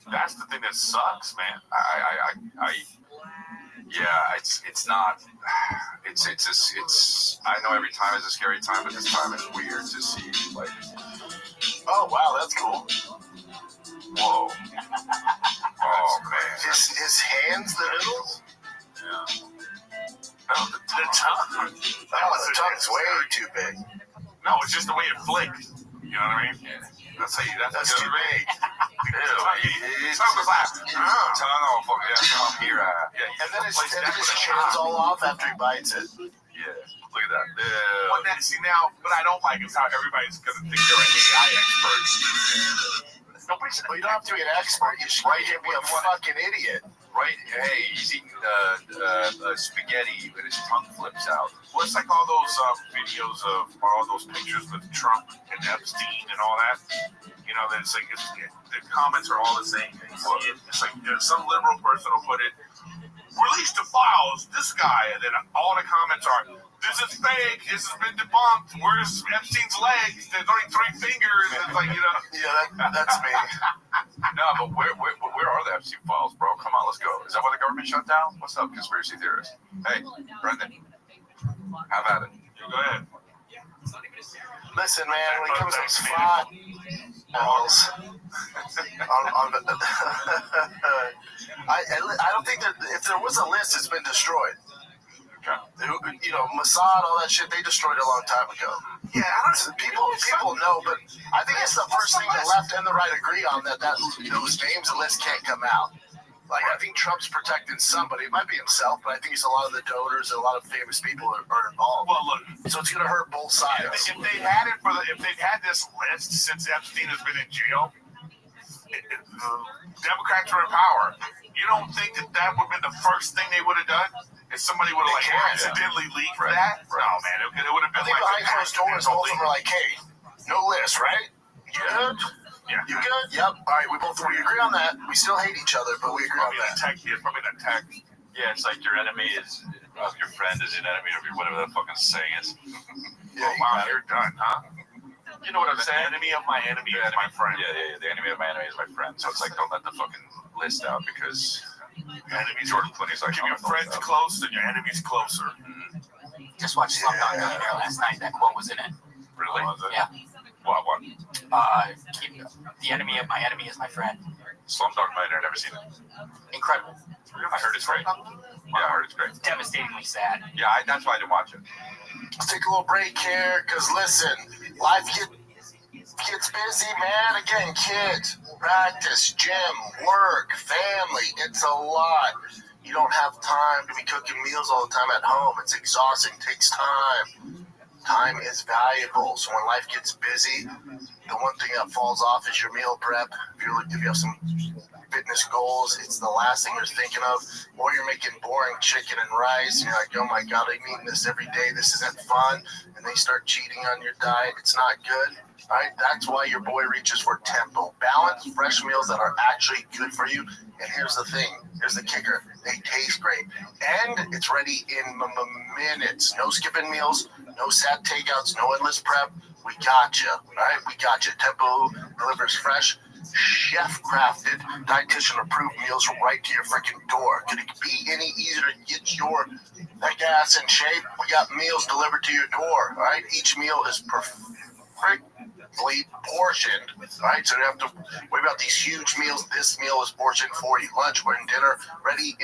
That's the thing that sucks, man. It's not. It's. I know every time is a scary time, but this time it's weird to see. Like, oh wow, that's cool. Whoa. Oh man. His hands, the noodles. Yeah. No, the tongue. The tongue's way too big. No, it's just the way it flicked. You know what I mean? Yeah. That's too big. Tongue was like, tongue all fuck yeah. Here, and then his chin's all off after he bites it. Yeah, look at that. Well, now, what I don't like is how everybody's gonna think they're an AI expert. Well, you don't have to be an expert. You should be a fucking idiot. Right? Hey, he's eating spaghetti, but his tongue flips out. Well, it's like all those videos of all those pictures with Trump and Epstein and all that. You know, then it's like the comments are all the same. It's like some liberal person will put it, release the files, this guy, and then all the comments are, this is fake, this has been debunked, where's Epstein's legs, there's only 3 fingers, it's like, you know. Yeah, that's me. No, but where are the Epstein files, bro? Come on, let's go. Is that why the government shut down? What's up, conspiracy theorists? Hey, Brendan, have at it. Go ahead. Listen, man, when it comes to this fraud, balls. I don't think that if there was a list, it's been destroyed. You know, Mossad, all that shit, they destroyed it a long time ago. Yeah, I don't. People know, but I think it's the first thing the left and the right agree on that those names, the list can't come out. Like, I think Trump's protecting somebody. It might be himself, but I think it's a lot of the donors and a lot of famous people are involved. Well, look, so it's going to hurt both sides. If they had it if they'd had this list since Epstein has been in jail, Democrats were in power. You don't think that would have been the first thing they would have done? If somebody would have accidentally leaked that? No, man, it would have been I think behind closed doors, both of them were like, hey, no list, right? You good? Yeah. You good? Yep. All right, we agree on that. We still hate each other, but we agree on that. Probably the tech. Yeah, it's like your enemy is of your friend is an enemy of your whatever that fucking saying is. Yeah, wow, you're done, huh? You know what I'm saying? Enemy of my enemy is my friend. Yeah. The enemy of my enemy is my friend. So it's like, don't let the fucking list out because enemies Jordan Clooney's like, keep your friends close and your enemies closer. Just watched Slumdog Millionaire last night. That quote was in it. Really? Yeah. What one? Keep the enemy of my enemy is my friend. Slumdog Millionaire, never seen it. Incredible. I heard it's great. Yeah, I heard it's great. Devastatingly sad. Yeah, that's why I didn't watch it. Let's take a little break here, because listen, life gets busy, man. Again, kids, practice, gym, work, family, it's a lot. You don't have time to be cooking meals all the time at home. It's exhausting, takes time. Time is valuable, so when life gets busy, the one thing that falls off is your meal prep. If you have some fitness goals, it's the last thing you're thinking of. Or you're making boring chicken and rice, and you're like, oh my God, I'm eating this every day. This isn't fun. And then you start cheating on your diet. It's not good. All right, that's why your boy reaches for Tempo. Balanced, fresh meals that are actually good for you. And here's the thing. Here's the kicker. They taste great. And it's ready in minutes. No skipping meals, no sad takeouts, no endless prep. We got you. All right, we got you. Tempo delivers fresh, chef-crafted, dietitian-approved meals right to your freaking door. Could it be any easier to get your that ass in shape? We got meals delivered to your door. All right, each meal is perfectly portioned. All right, so you don't have to worry about these huge meals. This meal is portioned for you. Lunch or dinner, ready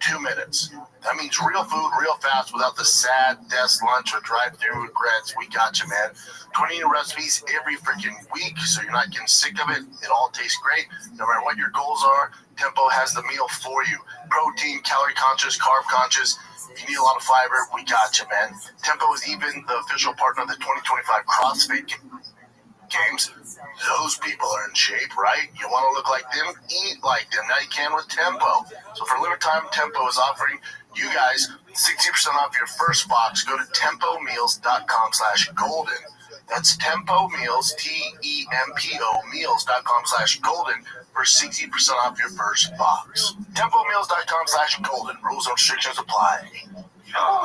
2 minutes. That means real food, real fast, without the sad desk lunch or drive-through regrets. We got you, man. 20 new recipes every freaking week, so you're not getting sick of it. It all tastes great. No matter what your goals are, Tempo has the meal for you. Protein, calorie conscious, carb conscious. If you need a lot of fiber, we got you, man. Tempo is even the official partner of the 2025 CrossFit Games. Those people are in shape, right? You want to look like them? Eat like them. Now you can with Tempo. So for limited time, Tempo is offering you guys 60% off your first box. Go to tempomeals.com/golden. That's Tempo Meals, TEMPO meals.com/golden for 60% off your first box. Tempomeals.com/golden. Rules and restrictions apply. You know,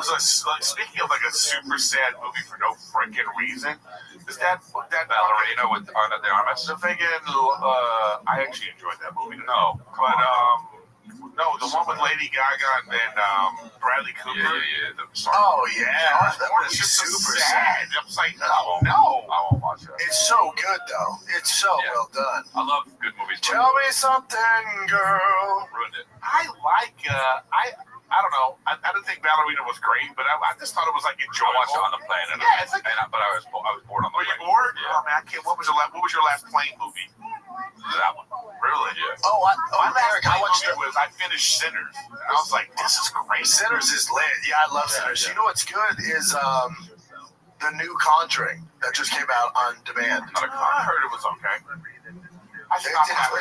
speaking of like a super sad movie for no freaking reason, is that Ballerina with the armrest? The freaking, I actually enjoyed that movie. No, but no, the one with Lady Gaga and Bradley Cooper. Yeah. Oh yeah, that was was super sad. sad. I was like, no. I won't watch that. It's so good though. It's so well done. I love good movies. Tell me something, girl. Ruined it. I like. I don't know. I didn't think Ballerina was great, but I just thought it was like enjoyable. I watched it on the plane, but I was bored on the plane. Were you bored? Yeah. Oh man, I can't. What was your last plane movie? That one. Really? Yeah. My last plane movie was I finished Sinners, and I was like, this is great. Sinners is lit. Yeah, I love Sinners. You know what's good is the new Conjuring that just came out on demand. I heard it was okay. It's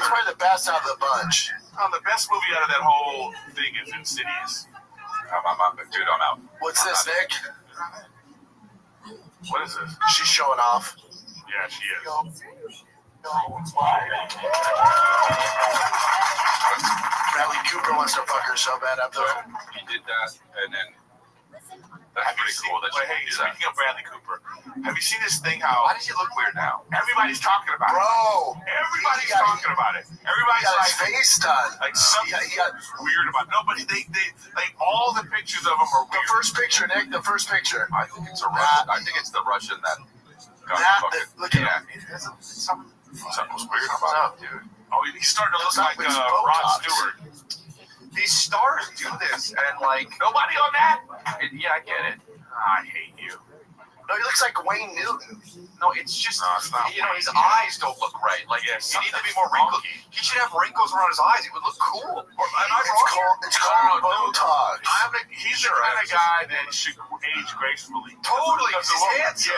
probably the best out of the bunch. The best movie out of that whole thing is Insidious. Dude, I'm out. What's this, Nick? What is this? She's showing off. Yeah, she is. Bradley Cooper wants to fuck her so bad up there. He did that, and then that's pretty cool. But hey, speaking of Bradley Cooper, have you seen this thing? Why does he look weird now? Everybody's talking about it. Bro, everybody's talking about it. Everybody's like, his face done. Like something weird about it. Nobody. They like all the pictures of him are weird. The first picture, Nick. The first picture. I think it's a Russian. I think it's the Russian that. Look at that. Something's weird about him, dude. Oh, he's starting to look like Rod Stewart. These stars do this, and like nobody on that. Yeah, I get it. I hate you. No, he looks like Wayne Newton. No, it's just his eyes don't look right. Like he needs to be more wrinkled. He should have wrinkles around his eyes. It would look cool. It's called Botox. He's the kind of guy that should age gracefully. Totally, because he's handsome.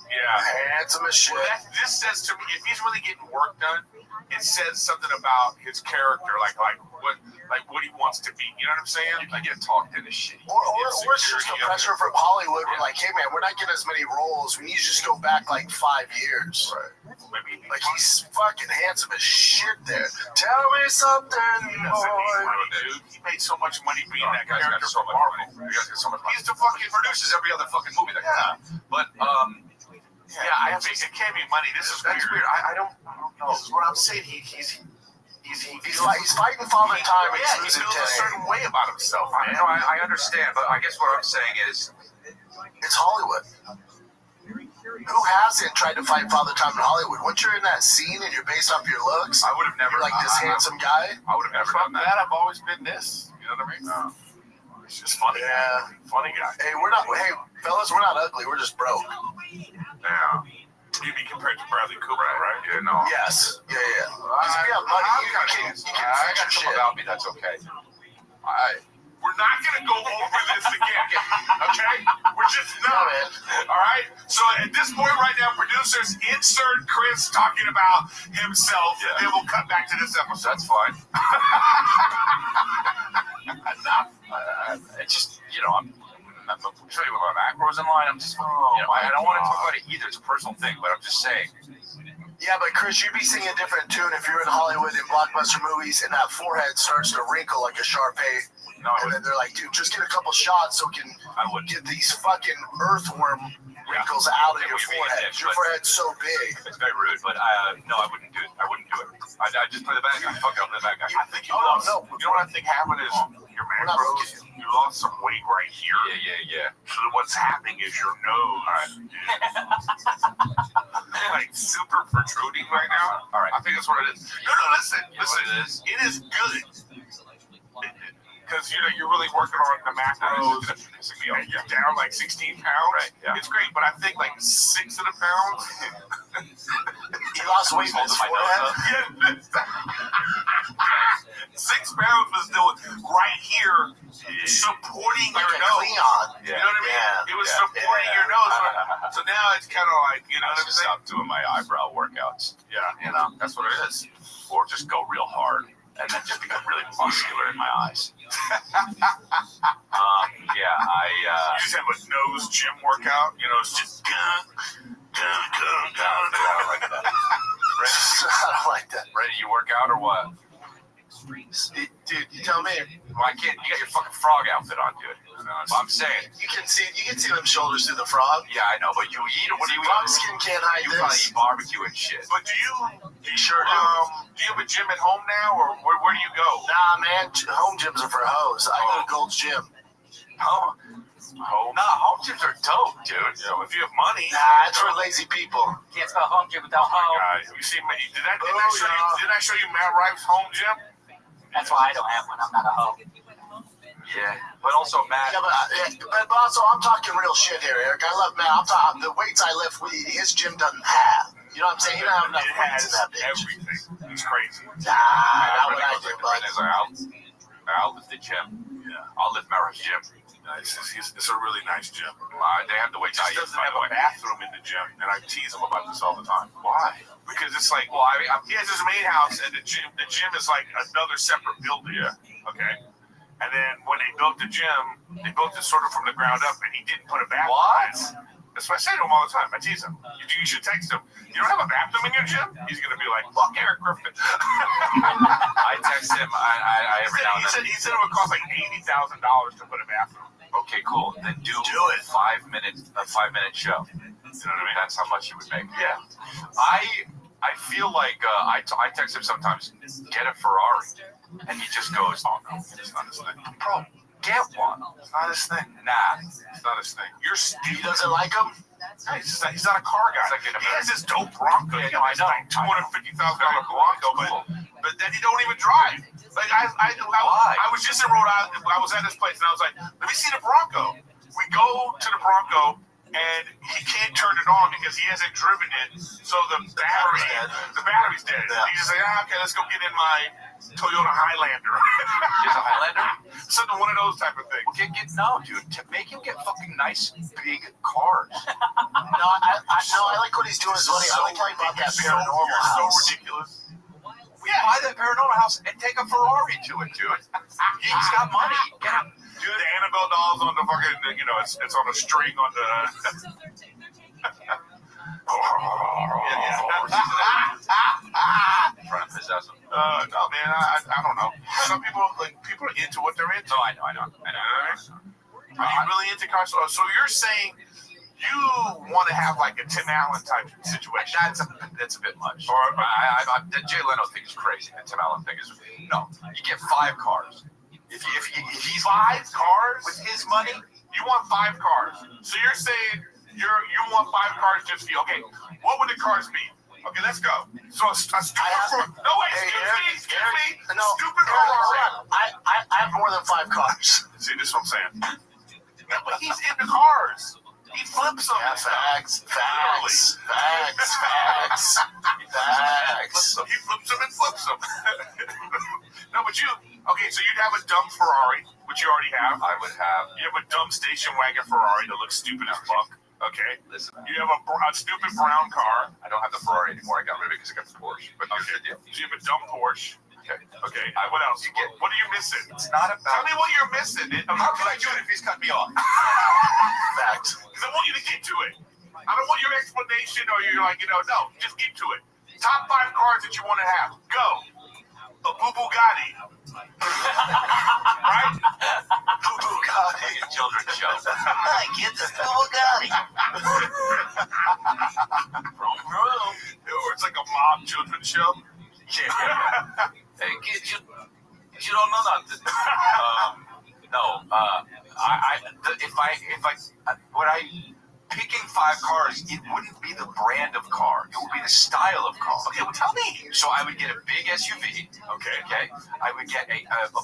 Yeah. Handsome as shit. This says to me, if he's really getting work done, it says something about his character, like what he wants to be. You know what I'm saying? I get talked into shit. Or it's just a pressure from Hollywood. We're like, hey man, we're not getting as many roles. We need to just go back like 5 years. Right. Maybe like he's fucking handsome as shit there. Tell me something, boy. He made so much money being that character from Marvel. He's the fucking produces every other fucking movie that comes out. But I think it can't be money. That's weird. I don't know. This is what I'm saying. He's fighting Father Time. Yeah, he feels a certain way about himself. I understand, but I guess what I'm saying is, it's Hollywood. Who hasn't tried to fight Father Time in Hollywood? Once you're in that scene and you're based off your looks, I would have never you're like this handsome guy. I would have never done that. I've always been this. You know what I mean? No. It's just funny. Yeah, funny guy. Hey, hey, fellas, we're not ugly. We're just broke. Yeah. You'd be compared to Bradley Cooper, right? Yeah, no. Yes. Yeah. Because if you have money, you can I got some about me. That's okay. We're not going to go over this again, okay? We're just not. All right? So at this point right now, producers, insert Chris talking about himself, and then we'll cut back to this episode. That's fine. Enough. It's just, I'm show you with my macros in line. I'm just, I don't want to talk about it either. It's a personal thing, but I'm just saying. Yeah, but Chris, you'd be singing a different tune if you're in Hollywood in blockbuster movies and that forehead starts to wrinkle like a Shar-Pei. And then they're like, dude, just get a couple shots so we can get these fucking earthworm wrinkles out of your forehead. Your forehead's so big. It's very rude, but no, I wouldn't do it. I I just play the bad guy. Fuck it, I'll play the bad guy. I think you lost. You know what I think happened is your macros. You lost some weight right here. Yeah. So what's happening is your nose like super protruding right now. All right, I think that's what it is. No, listen. It is good. Because you're really working on the macros, and you're down like 16 pounds. Right, yeah. It's great, but I think like 6 of the pounds. He lost weight in his forehead. 6 pounds was still right here, supporting your nose. You know what I mean? Yeah, it was supporting your nose. So now it's kind of like, you know, I just stopped doing my eyebrow workouts. Yeah, that's what it is. Or just go real hard. And then just become really muscular in my eyes. You just have a nose gym workout. You know, it's just I don't like that. I don't like that. Ready? You work out or what? Dude, you tell me. Why can't you got your fucking frog outfit on, dude? I'm saying you can see them shoulders through the frog. Yeah, I know, but you eat. What do you frog eat? skin can't hide you this. probably eat barbecue and shit. But do you sure do? Do you have a gym at home now, or where do you go? Nah, man, home gyms are for hoes. I go to Gold's Gym. Home gyms are dope, dude. Yeah, if you have money. Nah, it's for lazy people. Can't spell home gym without home. You see, did I show you Matt Rife's home gym? That's why I don't have one. I'm not a hoe. Yeah, but also Matt. Yeah, but also I'm talking real shit here, Eric. I love Matt. I'm talking the weights I lift. His gym doesn't have. You know what I'm saying? You don't have enough weights in that bitch. Everything. It's crazy. Nah, not what I do, bud. I'll lift the gym. Yeah, I'll lift Matt's gym. It's a really nice gym. They have the weights. He doesn't have a bathroom in the gym, and I tease him about this all the time. Why? Because it's like, he has his main house, and the gym is like another separate building. Yeah. Okay. And then when they built the gym, they built it sort of from the ground up, and he didn't put a bathroom. What? That's what I say to him all the time. I tease him. You should text him. You don't have a bathroom in your gym? He's gonna be like, fuck Eric Griffin. I text him. I every now and then. He said it would cost like $80,000 to put a bathroom. Okay, cool. Then do it. 5 minutes, a 5-minute show. You know what I mean? That's how much you would make. Yeah. I feel like I text him sometimes. Get a Ferrari, and he just goes, "Oh no, it's not his thing." Bro, get one. It's not his thing. Nah, it's not his thing. He doesn't like them. He's not a car guy. He has this dope Bronco. Yeah, no, I know. Like $250,000 Bronco, but then he don't even drive. Like I was just in Rhode Island. I was at this place and I was like, let me see the Bronco. We go to the Bronco and he can't turn it on because he hasn't driven it. So the battery's dead. He just like, okay, let's go get in my Toyota Highlander. Is a Highlander? Something, one of those type of things. No, dude. Make him get fucking nice, big cars. I like what he's doing. I like how he bought that paranormal house. So ridiculous. Yeah, buy that paranormal house and take a Ferrari to it, dude. He's got money. Get him. Dude, the Annabelle doll's on the fucking, it's on a string on the. Trying to possess him. No, man, I don't know. Some people are into what they're into. No, I know. Are you really into cars? So you're saying you want to have like a Tim Allen type situation? That's a bit much. The Jay Leno thing is crazy. The Tim Allen thing is no. You get 5 cars. If he's 5 cars with his money, you want 5 cars. So you're saying you want 5 cars just for you. Okay, what would the cars be? Okay, let's go. So a stupid Ferrari. I have more than 5 cars. See, this is what I'm saying. Yeah, but he's into cars. He flips them. Yeah, facts. He flips them and flips them. No, but okay, so you'd have a dumb Ferrari, which you already have. I would have. You have a dumb station wagon Ferrari that looks stupid as fuck. Okay. Listen. You have a stupid brown car. I don't have the Ferrari anymore. I got rid of it because I got the Porsche. But here's the deal. So you have a dumb Porsche. Okay. What else? What are you missing? It's not about. Tell me what you're missing. How can I do it if he's cut me off? Fact. Because I want you to get to it. I don't want your explanation or you're like, no, just get to it. Top 5 cars that you want to have. Go. A Bugatti. Right? Bugatti. Like a children's show. I get this Bugatti. Or it's like a mob children's show. Yeah. Hey, kids, you don't know nothing. Picking 5 cars, it wouldn't be the brand of car. It would be the style of car. Okay, well, tell me. So I would get a big SUV. Okay. I would get a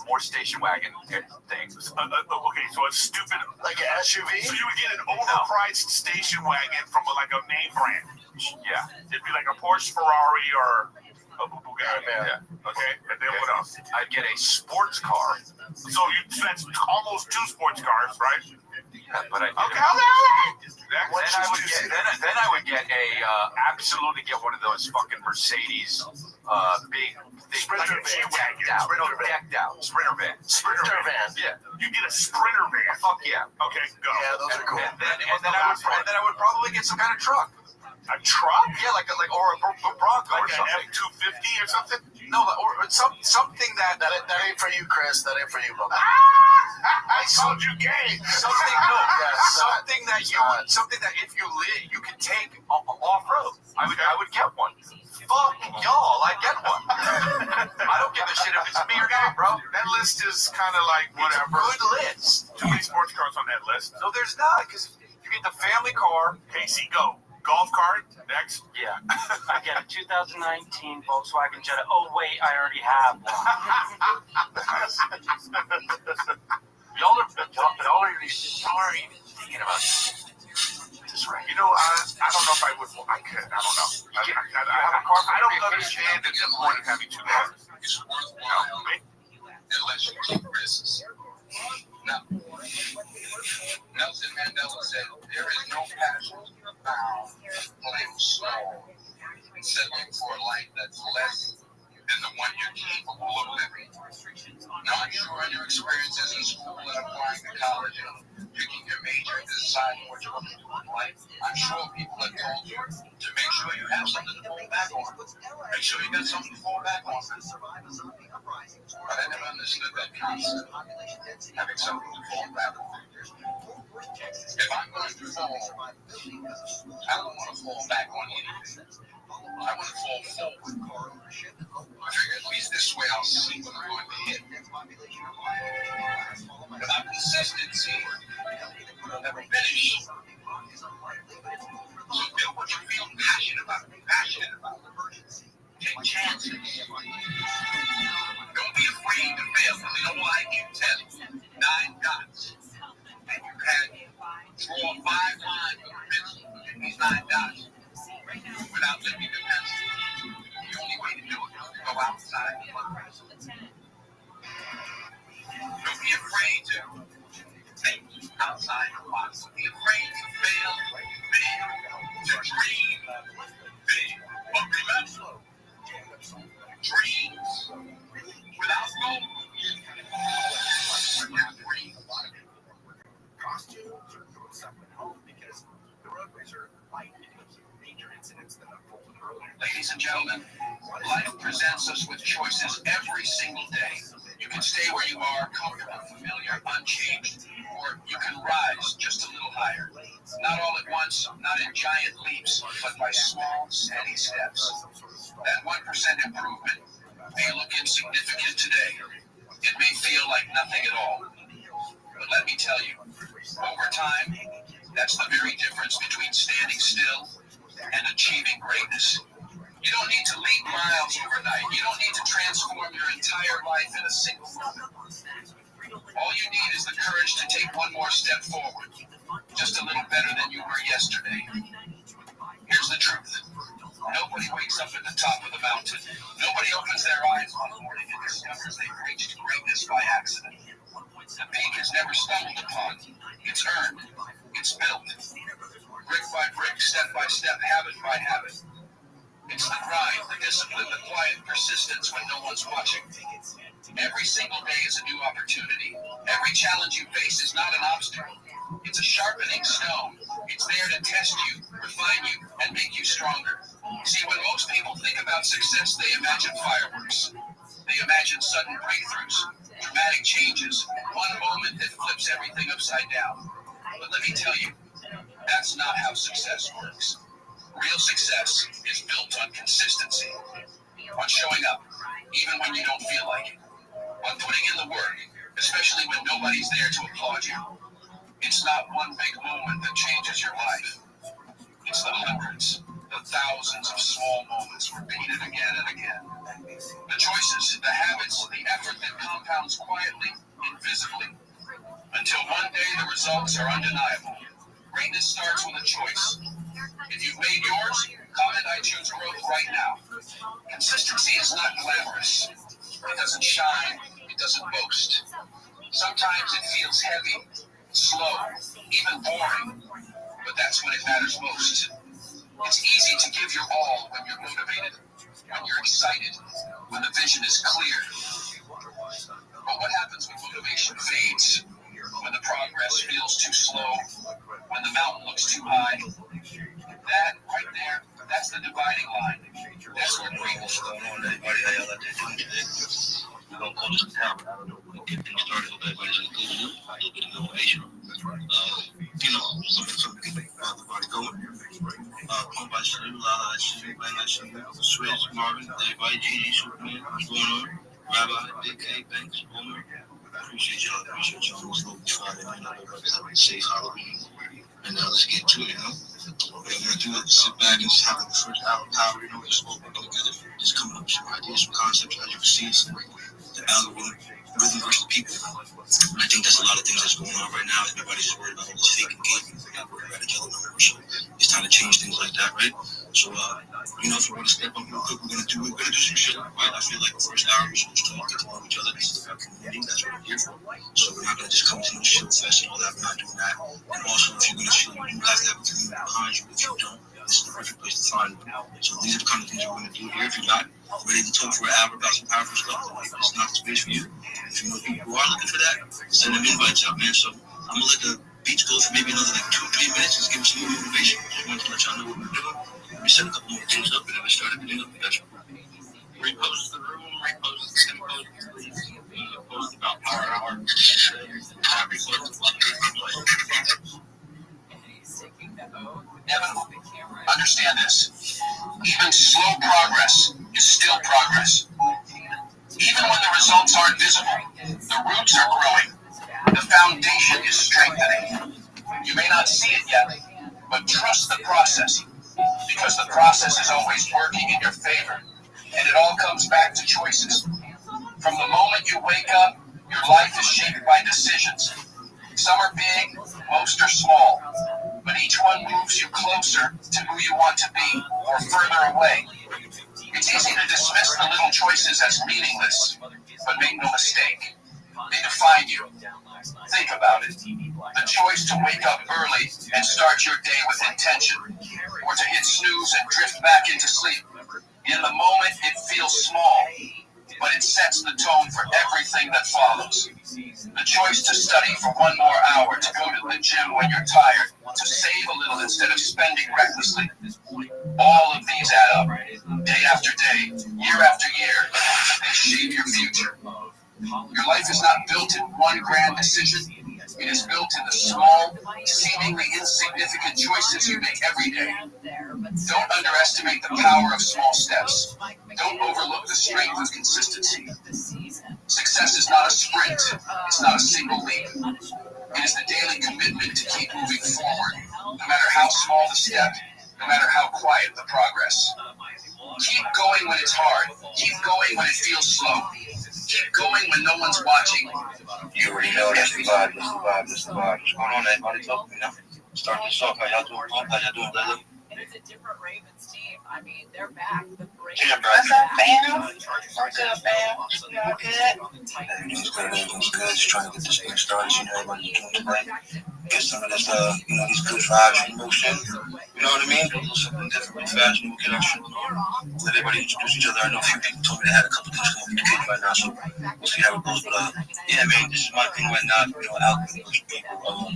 more station wagon thing. Okay, so it's stupid. Like an SUV? So you would get an overpriced station wagon from a name brand. Yeah. It'd be like a Porsche, Ferrari, or a Bugatti. Yeah. Okay, and then what else? I'd get a sports car. So that's almost 2 sports cars, right? Yeah, but I Then I would get absolutely get one of those fucking Mercedes big Sprinter van. Sprinter van. Yeah. You get a Sprinter van. Fuck yeah. Okay, go. Yeah, those are cool. And then I would probably get some kind of truck. A truck? Yeah, or a Bronco or something. Like an F-250 or something? No, or something that ain't for you, Chris. That ain't for you, Bubba. I told you gay. Something that if you can take off road. I would get one. Fuck y'all, I get one. I don't give a shit if it's me or not, bro. That list is kind of like whatever. It's a good list. Too many sports cars on that list. No, there's not, because you get the family car. Casey, go. Golf cart, next. Yeah. I get a 2019 Volkswagen Jetta. Oh, wait, I already have one. Y'all are really sorry thinking about this, right? I don't know if I would. I could. I don't know. I have a car. I don't understand the point of having 2 cars. It's worthwhile unless you take risks. Now, Nelson Mandela said, there is no passion found playing small and settling for a life that's less than the one you're capable of living. Now, I'm sure in your experiences in school and applying to college and picking your major and deciding what you're going to do in life, I'm sure people have told you to make sure you have something to fall back on. Make sure you got something to fall back on. But I never understood that concept, having something to fall back on. If I'm going to fall, I don't want to fall back on anything. I want to fall forward. At least this way I'll see what I'm going to hit. Without consistency, we'll never finish. those 9 dots without leaving the house. The only way to do it is to go outside. Don't be afraid to think outside the box. Don't be afraid to fail big, to dream big. But remember, dreams without goals are not dreams. Costumes or doing stuff at home because the roadways are light because of major incidents that unfolded earlier. Ladies and gentlemen, life presents us with choices every single day. You can stay where you are, comfortable, familiar, unchanged, or you can rise just a little higher. Not all at once, not in giant leaps, but by small, steady steps. That 1% improvement may look insignificant today. It may feel like nothing at all. But let me tell you, over time, that's the very difference between standing still and achieving greatness. You don't need to leap miles overnight. You don't need to transform your entire life in a single moment. All you need is the courage to take one more step forward, just a little better than you were yesterday. Here's the truth. Nobody wakes up at the top of the mountain. Nobody opens their eyes one morning and discovers they've reached greatness by accident. The peak is never stumbled upon. It's earned. It's built. Brick by brick, step by step, habit by habit. It's the grind, the discipline, the quiet persistence when no one's watching. Every single day is a new opportunity. Every challenge you face is not an obstacle. It's a sharpening stone. It's there to test you, refine you, and make you stronger. See, when most people think about success, they imagine fireworks. They imagine sudden breakthroughs, dramatic changes, one moment that flips everything upside down. But let me tell you, that's not how success works. Real success is built on consistency, on showing up, even when you don't feel like it, on putting in the work, especially when nobody's there to applaud you. It's not one big moment that changes your life. It's the hundreds, the thousands of small moments repeated again and again. The choices, the habits, the effort that compounds quietly, invisibly, until one day the results are undeniable. Greatness starts with a choice. If you've made yours, comment I choose growth right now. Consistency is not glamorous. It doesn't shine. It doesn't boast. Sometimes it feels heavy, slow, even boring. But that's when it matters most. It's easy to give your all when you're motivated, when you're excited, when the vision is clear. But what happens when motivation fades? When the progress feels too slow? When the mountain looks too high? That right there, that's the dividing line. That's where greatness going on, everybody. How y'all out there doing today? We're going to call this a town. I don't know. We'll get things started. Hope everybody's in good mood. A little bit of motivation. You know, something to keep everybody going. Come by Slim, Lala, Swizz, Marvin, everybody, Gigi, Superman, what's going on? Rabbi, Big K, Banks, Boomer. Appreciate y'all. Appreciate y'all. It's Local Friday. I know everybody's having a safe Halloween. And let's get to it, you know? What I'm going to do is sit back and just have the first hour of power, you know, just what we're going to get. Just coming up with some ideas, some concepts, as you can see, it's the algorithm, rhythm versus the people. And I think that's a lot of things that's going on right now. Everybody's just worried about all this fake engagement. They're not worried about each other no more. So it's time to change things like that, right? So, you know, if we're going to step up real quick, we're going to do some shit, right? I feel like the first hour, we're supposed to talk, get to know each other. This is about community. That's what we're here for. So we're not going to just come to no shit fest and all that. We're not doing that. And also, if you're going to chill, you do have to have a community behind you. If you don't, this is the perfect place to find it. So these are the kind of things we're going to do here. If you're not ready to talk for an hour about some powerful stuff, it's not the space for you. If you know people who are looking for that, send them invites out, man. So I'm going to let the beats go for maybe another 2-3 minutes. Just give us some more motivation. Just wanted to let y'all know what we're doing. We set a couple more things up and then we start everything up. We got you. Repost the room, repost the same post, please. Post about power hour. Understand this. Even slow progress is still progress. Even when the results aren't visible, the roots are growing. The foundation is strengthening. You may not see it yet, but trust the process, because the process is always working in your favor, and it all comes back to choices. From the moment you wake up, your life is shaped by decisions. Some are big, most are small, but each one moves you closer to who you want to be or further away. It's easy to dismiss the little choices as meaningless, but make no mistake, they define you. Think about it. The choice to wake up early and start your day with intention, or to hit snooze and drift back into sleep. In the moment, it feels small, but it sets the tone for everything that follows. The choice to study for 1 more hour, to go to the gym when you're tired, to save a little instead of spending recklessly. All of these add up, day after day, year after year. They shape your future. Your life is not built in one grand decision. It is built in the small, seemingly insignificant choices you make every day. Don't underestimate the power of small steps. Don't overlook the strength of consistency. Success is not a sprint. It's not a single leap. It is the daily commitment to keep moving forward, no matter how small the step, no matter how quiet the progress. Keep going when it's hard. Keep going when it feels slow. Keep going when no one's watching. You already know that's the vibe, that's the vibe, that's the vibe. What's going on, everybody? Talk, Start this off. How y'all doing? How y'all doing, Lily? And it's a different Ravens team. I mean, they're back. The Yeah, bro. What's up, fam? We're good, fam. Y'all good? Everything's good, everything's good. Just trying to get this thing started. You know, everybody's doing today. Get some of this, these good vibes and emotion. You know what I mean? Do a little something different really fast, and we can actually let everybody introduce each other. I know a few people told me they had a couple things going with the kids right now, so we'll see how it goes. But yeah, man, this is my thing right now. You know, algorithms, people.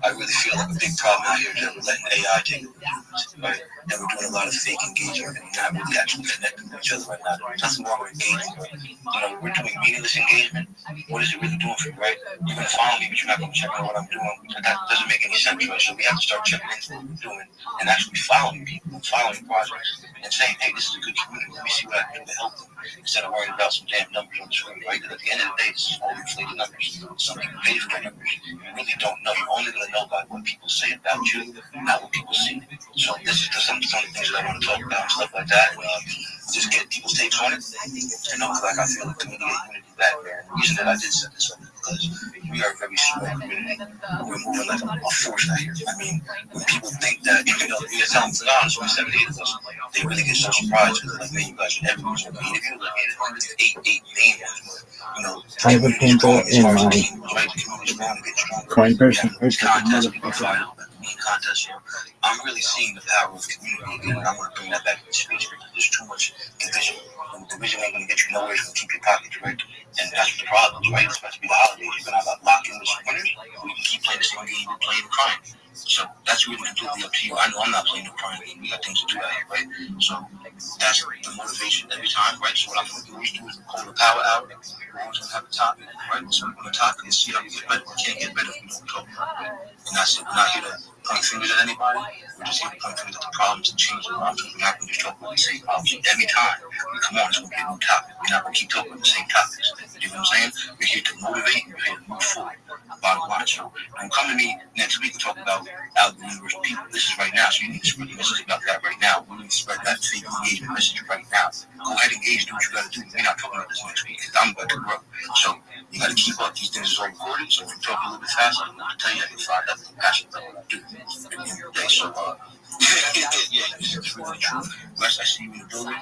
I really feel like a big problem out here is that we're letting AI take it, right? And we're doing a lot of fake engagement and not really actually connecting with each other right now. There's nothing wrong with engaging, but we're doing meaningless engagement. What is it really doing for you, right? You're gonna follow me, but you're not gonna check out what I'm doing. That doesn't make any sense, right? So we have to start checking into what we're doing and actually following people, following projects, and saying, hey, this is a good community. Let me see what I can do to help them, instead of worrying about some damn numbers on the screen, right? Because at the end of the day, this is all inflated numbers. Some people pay for their numbers. You really don't know. You're only gonna know about what people say about you, not what people see. So this is some of the things that I want to talk about and stuff like that, and just get people's takes on it. And like I feel like community unity back there. And the reason that I did set this up is because we are a very small community. We're moving like a force out here. I mean, when people think that, we are telling them, there's only 7, 8 of us, they really get so surprised because like, man, you guys should everyone's on the interview, like 8 main ones. I have a paintball in my coin person. Contest. I'm really seeing the power of community again, and I want to bring that back to the space because there's too much division. And division ain't going to get you nowhere. It's going to keep your pockets, right? And that's what the problem is, right? It's about to be the holidays. You're going to have a lock in with some winners, or you can keep playing the same game you're playing and crying. So that's really completely up to you. I know I'm not playing no crying game. We got things to do out here, right? So that's the motivation every time, right? So what I'm going to always do is call the power out. We're always going to have a topic, right? So we're going to talk and see how we get better. We can't get better if we don't talk about it. And that's it. We're not here to point fingers at anybody. We're just here to point fingers at the problems and change the problems. We're not going to just talk about the same problems. Every time we come on, it's going to be a new topic. We're not going to keep talking about the same topics. You know what I'm saying? We're here to motivate. We're here to move forward. Bottom line. So don't come to me next week and talk about algorithms versus people. This is right now, so you need to spread the message about that right now. We need to spread that fake engagement message right now. Go ahead and engage, do what you got to do. We're not talking about this next week because I'm about to grow. So you got to keep up. These things are all recorded, so if you talk a little bit faster, I'm going to tell you I can find out and passionate about what I do. At the end of the day, so it's really true. Wes, I see you in the building.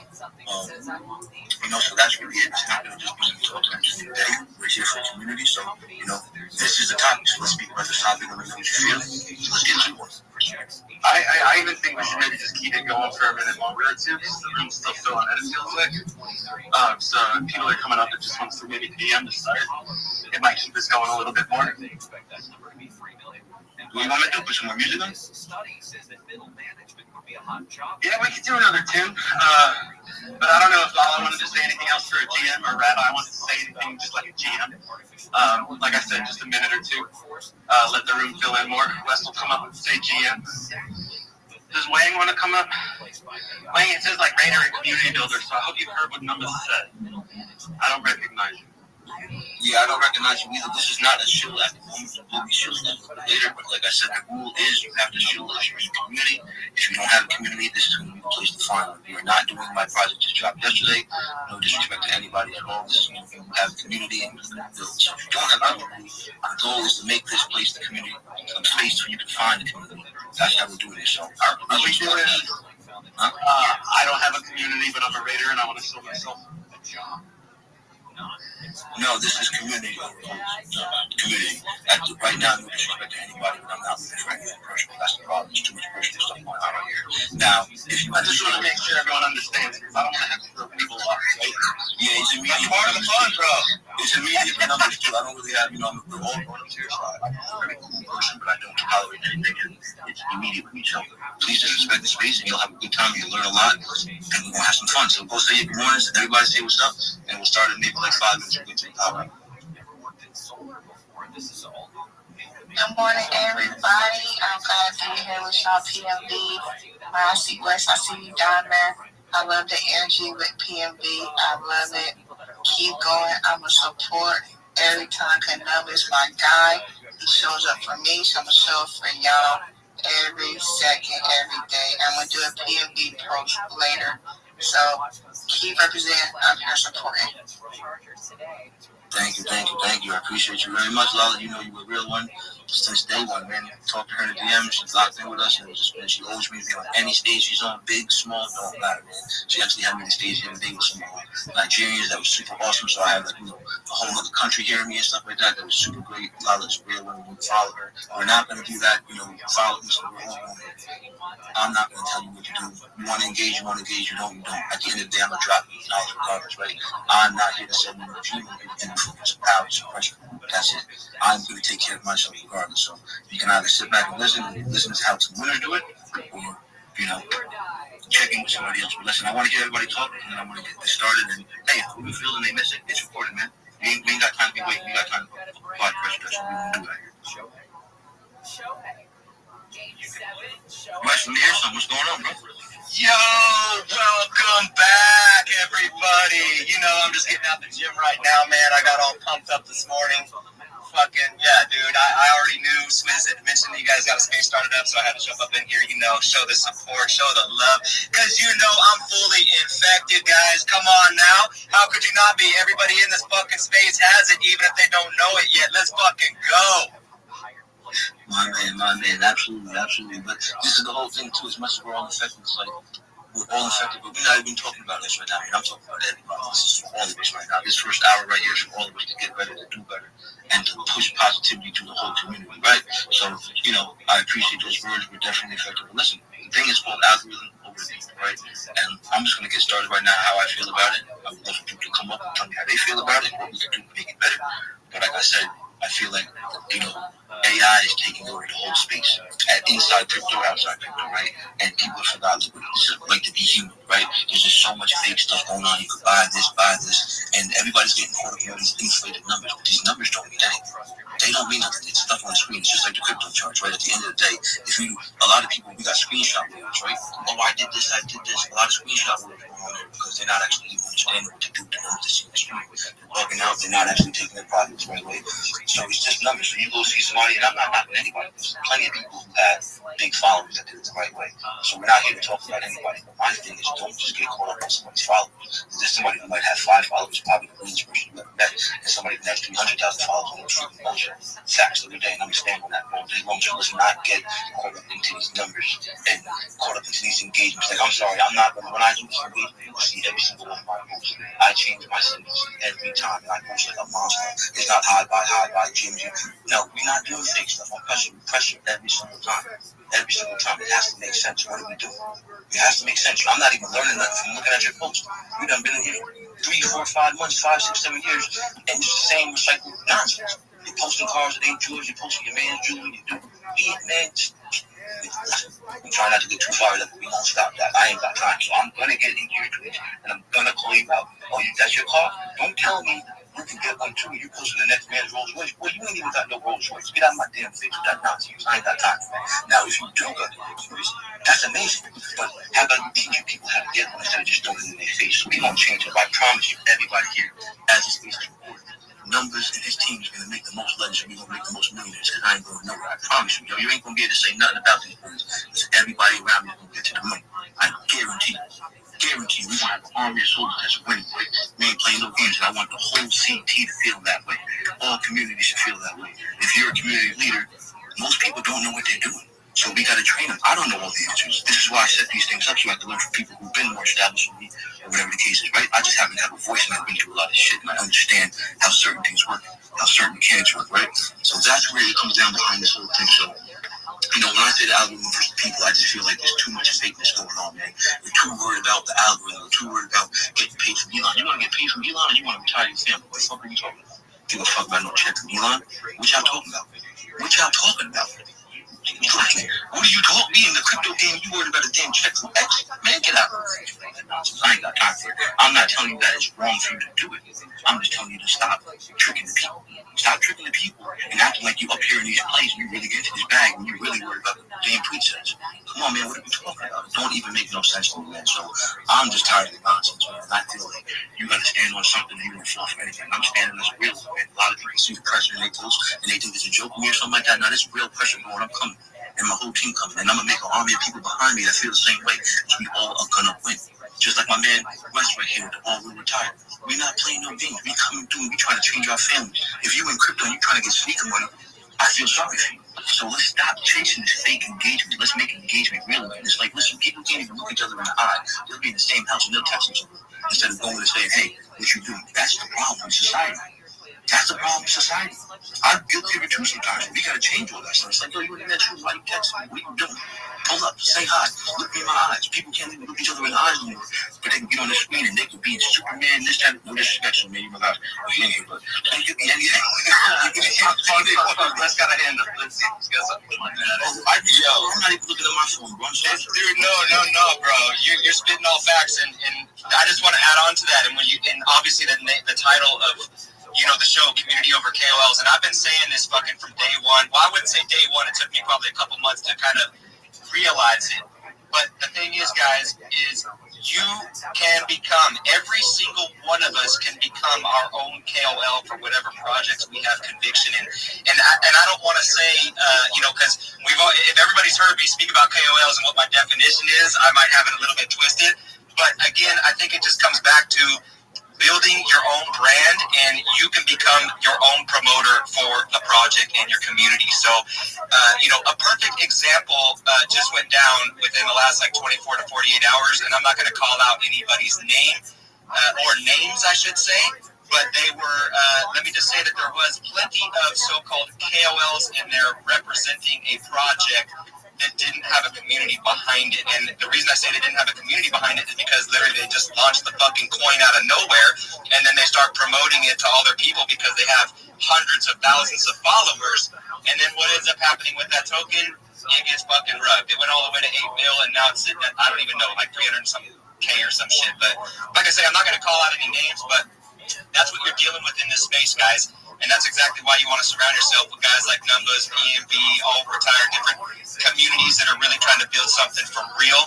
So that's really it. It's not going to just be talking just today. We're here for the community, so this is the topic. So let's speak about this topic and what you feel. So let's get to it. I even think we should maybe just keep it going for a minute longer or two, because the room's still filling in, it feels like. So people are coming up that just wants to maybe PM to start. It might keep us going a little bit more. What do you want to do? Put some more music on? Yeah, we could do another tune. But I don't know if Lala wanted to say anything else for a GM or Rabbi wanted to say anything just like a GM. Like I said, just a minute or two. Let the room fill in more. Wes will come up and say GM. Does Wang want to come up? Wang, it says like Raider and Community Builder, so I hope you've heard what numbers said. I don't recognize you. Yeah, I don't recognize you either. This is not a shill at the moment. It will be shills later, but like I said, the rule is you have to shill if you're in a community. If you don't have a community, this is going to be the place to find them. You're not doing my project just dropped yesterday. No disrespect to anybody at all. This is going to have a community and build. So if you don't have a community, the goal is to make this place the community, a place where you can find the community. That's how we're doing it. So are we doing? I don't have a community, but I'm a raider, and I want to sell myself a job. No, this is community. Community. Right now, no disrespect to anybody, but I'm not looking for anything personal. That's the problem. There's too much personal stuff going on right here. Now, if you just want to make sure everyone understands, because I don't want to have to throw people off, right? Yeah, it's immediate. That's part of the fun, bro. It's immediate numbers, too. I don't really have, we're all volunteers. I'm a very cool person, but I don't tolerate anything. It's immediate with each other. Please disrespect the space, and you'll have a good time. You'll learn a lot, and we're going to have some fun. So go say your good mornings. Everybody say what's up, and we'll start in maybe like 5 minutes. We'll get to the power. Good morning, everybody. I'm glad to be here with y'all, PMB. When I see Wes, I see you down there. I love the energy with PMB. I love it. Keep going. I'm going to support every time. Kanub is my guy. He shows up for me, so I'm going to show up for y'all every second, every day. I'm going to do a PMB post later. So keep representing. I'm here supporting. Thank you. I appreciate you very much, Lala. You know you were a real one since day one, man. Talked to her in the DM. She's locked in with us, and she always brings me on any stage she's on, big, small, don't matter, man. She actually had me on the stage the other day with some Nigerians that was super awesome. So I have a whole other country hearing me and stuff like that. That was super great. Lala's a real one. We follow her. We're not going to do that. Follow me. So I'm not going to tell you what to do. You want to engage, you engage. You don't. At the end of the day, I'm going to drop you knowledge regardless, right? I'm not here to send you what you want to do. Power, suppression. That's it. I'm going to take care of myself regardless. So you can either sit back and listen to how some winners do it, or check in with somebody else. But listen, I want to hear everybody talk, and then I want to get this started. And hey, if we feel and they miss it, it's recorded, man. We ain't got time to be waiting. We got time to apply pressure. That's what we want to do out here. Wes, let me hear something. What's going on, bro? Yo, welcome back, everybody. I'm just getting out the gym right now, man. I got all pumped up this morning. Fucking, yeah, dude. I already knew Smith had mentioned you guys got a space started up, so I had to jump up in here, show the support, show the love. Because I'm fully infected, guys. Come on now. How could you not be? Everybody in this fucking space has it, even if they don't know it yet. Let's fucking go. My man, absolutely. But this is the whole thing too. As much as we're all infected, it's like we're all infected, but we're not even talking about this right now. I'm talking about everybody. This is for all of us right now. This first hour right here is for all of us to get better, to do better, and to push positivity to the whole community, right? So, I appreciate those words. We're definitely effective. But listen, the thing is called algorithm over the people, right? And I'm just going to get started right now how I feel about it. I would love for people to come up and tell me how they feel about it, what we can do to make it better. But like I said, I feel like, AI is taking over the whole space, inside crypto, outside crypto, right? And people have forgotten like to be human, right? There's just so much fake stuff going on. You could buy this, and everybody's getting caught up in all these inflated numbers. But these numbers don't mean anything. They don't mean nothing. It's stuff on the screen. It's just like the crypto charts, right? At the end of the day, a lot of people, we got screenshot rules, right? Oh, I did this. A lot of screenshot rules going on there because they're not actually even understanding what to do to them to see the screen. They're bugging out. They're not actually taking their projects the right way. So it's just numbers. So you go see somebody, and I'm not knocking anybody. There's plenty of people who have big followers that did it the right way. So we're not here to talk about anybody. But my thing is, don't just get caught up on somebody's followers. There's somebody who might have 5 followers, probably the greatest person you've ever met, and somebody who has 300,000 followers on freaking bullshit. Facts every day, and understand that all day long. So let's not get caught up into these numbers and caught up into these engagements. Like, I'm sorry, I'm not when I do this engagement, you see every single one of my posts. I change my sentence every time, and I post like a monster. It's not high by Jim. No, we're not doing fake stuff. I'm pressure every single time. Every single time. It has to make sense. What are we doing? It has to make sense. I'm not even learning nothing from looking at your posts. You done been in here 3, 4, 5 months, 5, 6, 7 years, and it's the same recycled nonsense. You're posting cars that ain't yours. You're posting your man's jewelry. You do it, man. I'm trying not to get too fired up. We won't stop that. I ain't got time. So I'm going to get into your Twitch, and I'm going to call you out. Oh, that's your car? Don't tell me you can get one too. You posting the next man's Rolls Royce. Well, you ain't even got no Rolls Royce. Get out of my damn face with that nonsense. I ain't got time for that. Now, if you do got the Rolls Royce, that's amazing. But how about you teach people how to get one instead of just throwing it in their face? So we won't change it. I promise you, everybody here, as this space is recorded, Numbers and his team is going to make the most legends and we're going to make the most millionaires because I ain't going nowhere. I promise you. Yo, you ain't going to be able to say nothing about these things. Everybody around me is going to get to the moon. I guarantee you. Guarantee you, we want to have an army of soldiers that's winning. We ain't playing no games, and I want the whole CT to feel that way. All communities should feel that way. If you're a community leader, most people don't know what they're doing. So we got to train them. I don't know all the answers. This is why I set these things up, so I have to learn from people who've been more established than me, or whatever the case is, right? I just happen to have a voice, and I've been through a lot of shit, and I understand how certain things work, how certain mechanics work, right? So that's where it comes down behind this whole thing. So, you know, when I say the algorithm versus people, I just feel like there's too much fakeness going on, man. We're too worried about the algorithm. We're too worried about getting paid from Elon. You want to get paid from Elon, or you want to retire your family? What the fuck are you talking about? Give a fuck about no check from Elon? What y'all talking about? What y'all talking about? What are you talking? Me in the crypto game, you worried about a damn check from X? Man, get out. I ain't got time for it. I'm not telling you that it's wrong for you to do it. I'm just telling you to stop tricking the people. Stop tricking the people and acting like you up here in these places and you really get into this bag when you really worried about the damn pretense. Come on, man, what are we talking about? It don't even make no sense to me, man. So I'm just tired of the nonsense, man. I feel like you got to stand on something and you won't fall for anything. I'm standing on this real, man. A lot of people see the pressure in their post and they think it's a joke with me or something like that. Now, this real pressure going, I'm coming. And my whole team coming. And I'm going to make an army of people behind me that feel the same way. So we all are going to win. Just like my man West right here with the all will retire. We're not playing no games. We coming through and we trying to change our family. If you in crypto and you trying to get sneaker money, I feel sorry for you. So let's stop chasing this fake engagement. Let's make engagement real again. It's like, listen, people can't even look each other in the eye. They'll be in the same house and they'll text each other instead of going and saying, hey, what you doing? That's the problem in society. That's the problem in society. I'm guilty of it too sometimes. We gotta change all that stuff. It's like, yo, you in that truth? Why you texting me? What are you doing? Pull up, say hi, look me in my eyes. People can't even look each other in the eyes anymore. But they can get on the screen and they can be Superman, this type of, no disrespect to me, but they could be anything. Let's gotta hand up. Let's see. Let's get something like that. I'm not even looking at my phone, bro. Dude, no, bro. You're spitting all facts, and I just want to add on to that. And when you, and obviously the title of, you know, the show, Community Over KOLs, and I've been saying this fucking from day one. Well, I wouldn't say day one. It took me probably a couple months to kind of realize it. But the thing is, guys, is you can become, every single one of us can become our own KOL for whatever projects we have conviction in. And I don't want to say, you know, because if everybody's heard me speak about KOLs and what my definition is, I might have it a little bit twisted. But again, I think it just comes back to building your own brand, and you can become your own promoter for the project and your community. So, you know, a perfect example just went down within the last like 24 to 48 hours, and I'm not going to call out anybody's name or names, I should say, but they were, let me just say that there was plenty of so-called KOLs in there representing a project that didn't have a community behind it. And the reason I say they didn't have a community behind it is because literally they just launched the fucking coin out of nowhere, and then they start promoting it to all their people because they have hundreds of thousands of followers. And then what ends up happening with that token? It gets fucking rugged. It went all the way to 8 mil, and now it's sitting at, I don't even know, like 300 and some K or some shit. But like I say, I'm not going to call out any names, but that's what you're dealing with in this space, guys. And that's exactly why you want to surround yourself with guys like Numbers, PMB, all retired different communities that are really trying to build something for real.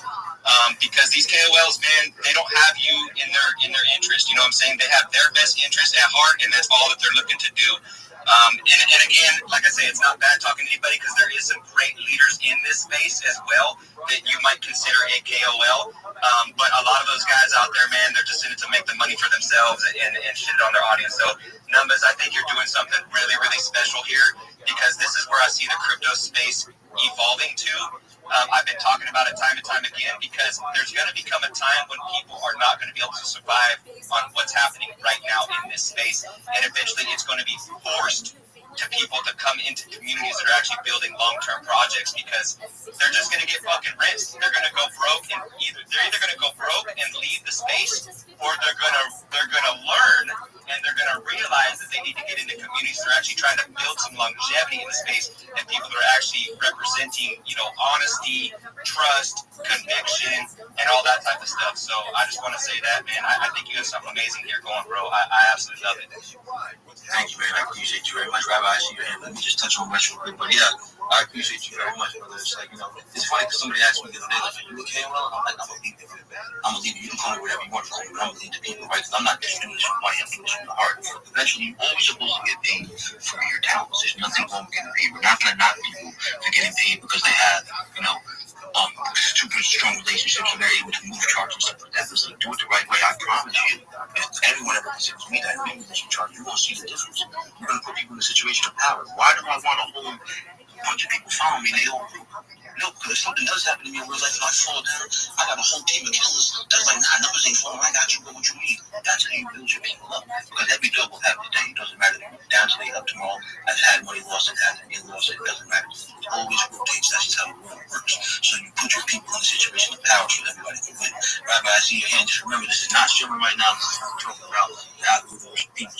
Because these KOLs, man, they don't have you in their interest. You know what I'm saying? They have their best interest at heart, and that's all that they're looking to do. And again, like I say, it's not bad talking to anybody because there is some great leaders in this space as well that you might consider a KOL. But a lot of those guys out there, man, they're just in it to make the money for themselves and shit it on their audience. So, Numbers, I think you're doing something really, really special here, because this is where I see the crypto space evolving to. I've been talking about it time and time again, because there's going to become a time when people are not going to be able to survive on what's happening right now in this space. And eventually it's going to be forced to people to come into communities that are actually building long-term projects, because they're just going to get fucking rinsed. They're going to go broke, and they're either going to go broke and leave the space, or they're going to learn and they're going to realize that they need to get into communities that are actually trying to build some longevity in the space, and people that are actually representing, you know, honesty, trust, conviction, and all that type of stuff. So I just want to say that, man, I think you have something amazing here going, bro. I absolutely love it. Thank you, man. I appreciate you very much, Rabbi. I see your hand. Let me just touch on West real quick. But yeah, I appreciate you very much, brother. It's like, you know, it's funny because somebody asked me the other day, like, are you okay? Well, I'm like, I'm a leader. I'm a leader. You can call me whatever you want to call me, but I'm a leader to people, right? Because I'm not just doing this for money. I'm doing this from the heart. Eventually, you're always supposed to get paid for your talents. There's nothing wrong with getting paid. We're not going to knock people for getting paid because they have, super strong relationships and they're able to move charts and stuff like that. Listen, do it the right way. I promise you, if everyone ever considers me that maybe they should charge, you're going to see the difference. You're going to put people in a situation of power. Why do I want a whole bunch of people following me? They all group. No, because if something does happen to me in real life and I fall down, I got a whole team of killers that's like, nah, numbers ain't falling. I got you, but what you need? That's how you build your people up. Because every dog will have today. It doesn't matter. Down today, up tomorrow. I've had money lost, it hasn't been lost. It doesn't matter. It always rotates. That's just how the world works. So you put your people in a situation of power so everybody can win. Rabbi, I see your hand. Just remember, this is not showing right now. This is not talking about the algorithms people.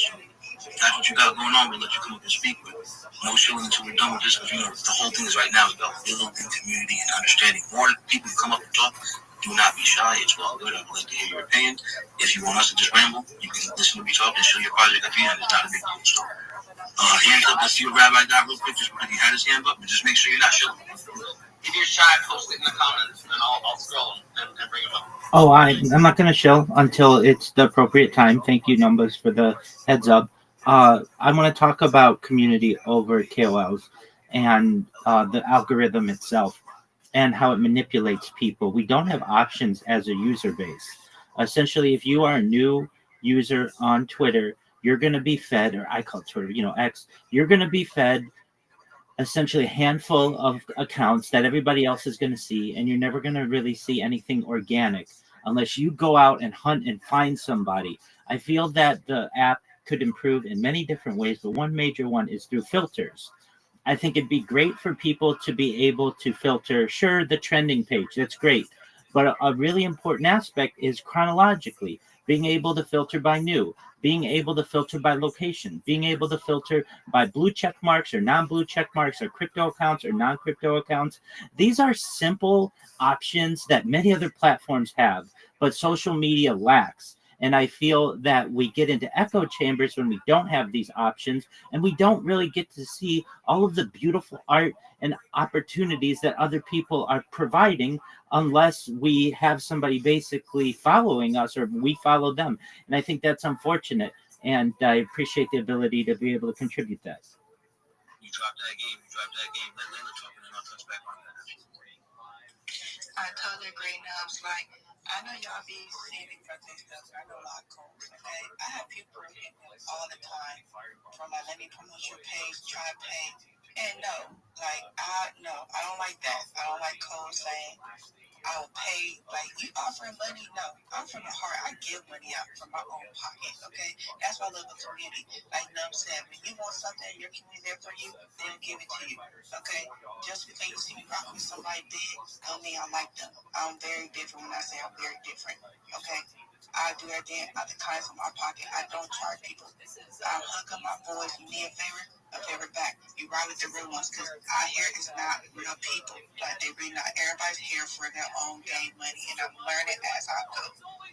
So that's what you got going on. We'll let you come up and speak with. No shilling until we're done with this, because the whole thing is right now is about building community and understanding. More people come up and talk. Do not be shy. It's well good. I'd like to hear your opinion. If you want us to just ramble, you can listen to me talk and show your project at the end. It's not a big deal. So, hands up. Let's see what Rabbi got real quick, just because he had his hand up. But just make sure you're not shilling. If you're shy, post it in the comments, and I'll scroll and bring them up. Oh, I'm not going to shill until it's the appropriate time. Thank you, Numbers, for the heads up. I want to talk about community over KOLs and the algorithm itself and how it manipulates people. We don't have options as a user base. Essentially, if you are a new user on Twitter, you're going to be fed, or I call Twitter, X, you're going to be fed essentially a handful of accounts that everybody else is going to see, and you're never going to really see anything organic unless you go out and hunt and find somebody. I feel that the app could improve in many different ways, but one major one is through filters. I think it'd be great for people to be able to filter, sure, the trending page, that's great, but a really important aspect is chronologically, being able to filter by new, being able to filter by location, being able to filter by blue check marks or non-blue check marks or crypto accounts or non-crypto accounts. These are simple options that many other platforms have, but social media lacks. And I feel that we get into echo chambers when we don't have these options, and we don't really get to see all of the beautiful art and opportunities that other people are providing unless we have somebody basically following us or we follow them. And I think that's unfortunate. And I appreciate the ability to be able to contribute that. You dropped that game. Let Layla talk and then I'll touch back on that. I totally agree. Now it's like, I know y'all be seeing it from this stuff. I know a lot of codes, okay? I have people hit me all the time from like, let me promote your page, try to pay. And no, like, I don't like that. I don't like codes saying, I will pay, like, you offering money? No, I'm from the heart. I give money out from my own pocket, okay? That's why I love the community. Like Num said, when you want something, your community there for you, they'll give it to you, okay? Just because you see me rock with somebody big, don't mean I like them. I'm very different when I say I'm very different, okay? I do everything out the kindness of my pocket. I don't charge people. I hook up my boys. You need a favor back. You ride with the real ones, because I hear it's not real people. Like, they really not. Everybody's here for their own game money, and I'm learning as I go.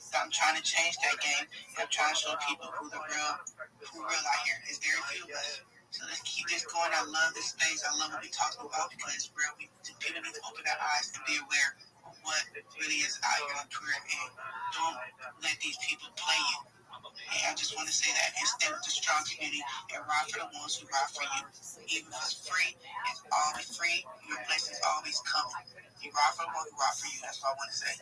So I'm trying to change that game. I'm trying to show people who real out here. It's very few of us. So let's keep this going. I love this space. I love what we talking about, because it's real. People need to open their eyes and be aware of what really is out here on Twitter, and don't let these people play you. And I just want to say that, and stay with the strong community and ride for the ones who ride for you. Even if it's free, it's always free. Your blessings always coming. You ride for the one who ride for you. That's what I want to say.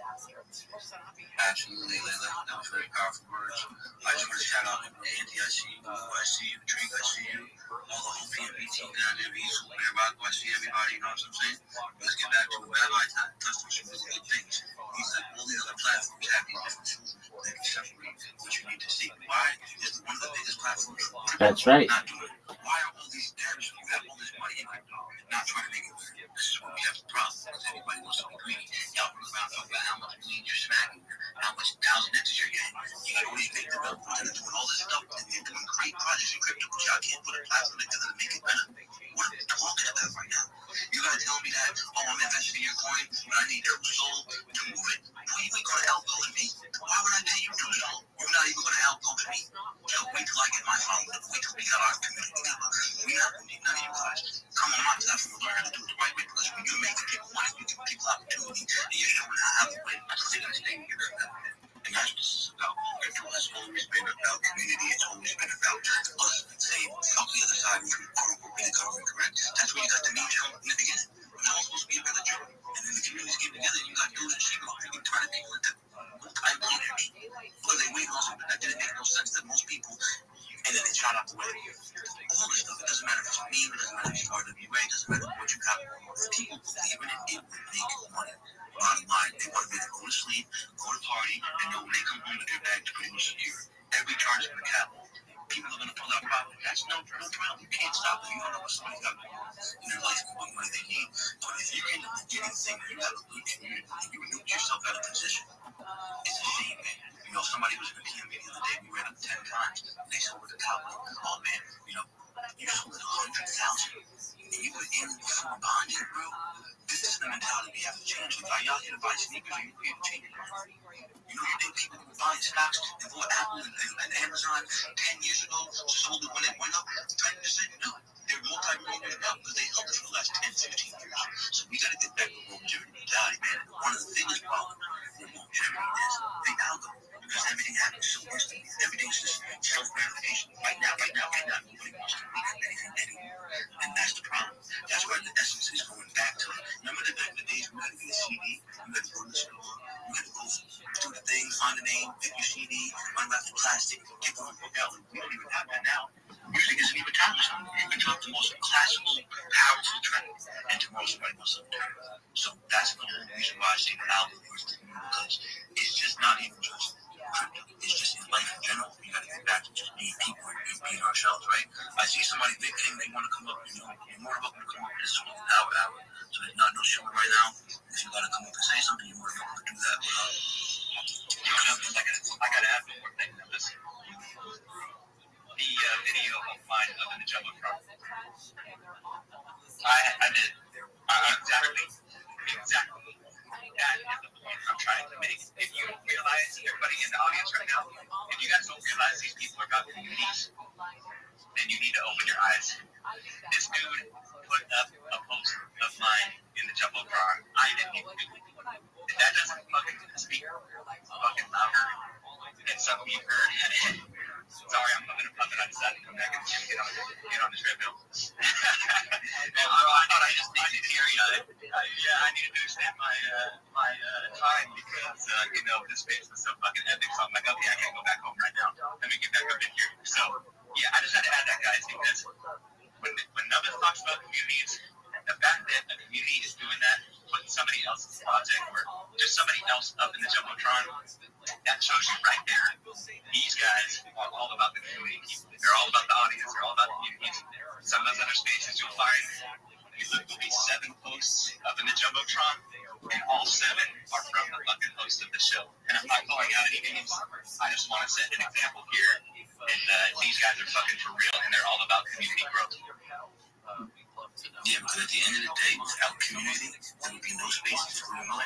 Absolutely, Layla. That was very powerful words. I just want to shout out Andy. I see you. I see you. Drink. I see you. All the whole PMB team down there. Bees, Rock. I see everybody. You know what I'm saying? Let's get back to it. Rabbi touched on some really good things. He said all these other platforms have these different tools that can separate what you need to see. Why is one of the biggest platforms? That's right. Not doing it. Why are all these Arabs who have all this money in crypto not trying to make it work? This is where we have the problem. Because everybody wants to be greedy. Y'all run around talking about how much weed you're smacking, how much 1,000X's you're getting. You got all these big developers that are doing all this stuff, and they're doing great projects in crypto, but y'all can't put a platform together to make it better. What are we talking about right now? You gotta tell me that, oh, I'm investing in your coin, but I need True Soul to move it. Well, you ain't gonna help coach me. Why would I pay you True Soul? You're not even gonna help coach me. So wait till I get my phone. Wait till we got our community together. We're not gonna need none of you guys. Come on my platform and learn how to do it the right way, because when you're making people money, you're giving people opportunity, and you're showing how to win. They're gonna stay here. And that's what this is about. Crypto has always been about community. It's always what you have going on. If people believe in it, it will make money. Bottom line, they want to be able to go to sleep, go to party, and know when they come home to their bag to pretty much secure. Every charge is going to cap. People are going to pull out profit. That's no problem. You can't stop it. You don't know what somebody's got going on in their life and what money they need. But if you're in the beginning thing, you have a good community. You maneuver yourself out of position. It's a shame, man. You know, somebody was in the PMB the other day. We ran up 10 times. And they sold at the top. Oh, man, you know, you sold at 100,000. And you were in before bonding, bro. This is the mentality we have to change. Like, are y'all here to buy sneakers or are you here to change your life? You know, you think people who were buying stocks and bought Apple and Amazon 10 years ago sold it when it went up 10%? No. They're multi-millionaires now because they held it for the last 10, 15 years. So we got to get back to longevity mentality, man. One of the biggest problems with longevity is the algorithm. Because everything happens so instantly. Everything's just self-gratification. Right now. Nobody wants to wait for anything anymore. And that's the problem. That's why the essence is going back to, remember the days we had to get a CD? We had to go to the store. We had to go do the thing, find the name, pick your CD, unwrap the plastic, get one book out. We don't even have that now. Music isn't even timeless anymore. You can drop the most classical, powerful track, and tomorrow somebody wants something different. So that's the whole reason why I say the album is the new, because it's just not even just crypto. It's just in life in general. We got to get back to just being people and being ourselves, right? I see somebody big thing, they want to come up, you know, you're more welcome to come up with this sort of hour. So there's not no show right now. If you got to come up and say something, you're more welcome to do that. I got to add one more thing. Listen, the video of mine up in the Jumbotron, I did exactly. That is the point I'm trying to make. If you realize, everybody in the audience right now, if you guys don't realize these people are about communities, then you need to open your eyes. This dude put up a post of mine in the Jumbotron. I didn't even do it. If that doesn't fucking speak fucking louder than something you heard, sorry, I'm coming to puppet. I decided to come back and get on the treadmill. I thought I just needed to teary-eyed. I needed to extend my time because, you know, this space was so fucking epic. So I'm like, okay, I can't go back home right now. Let me get back up in here. So, yeah, I just had to add that, guys, because when Nubbin talks about communities, the fact that a community is doing that, putting somebody else's project or just somebody else up in the Jumbotron, that shows you right there. These guys are all about the community. They're all about the audience. They're all about the communities. Some of those other spaces you'll find, there'll be 7 posts up in the Jumbotron, and all 7 are from the fucking host of the show. And I'm not calling out any names. I just want to set an example here. And these guys are fucking for real, and they're all about community growth. Yeah, because at the end of the day, without community, there would be no spaces for remote.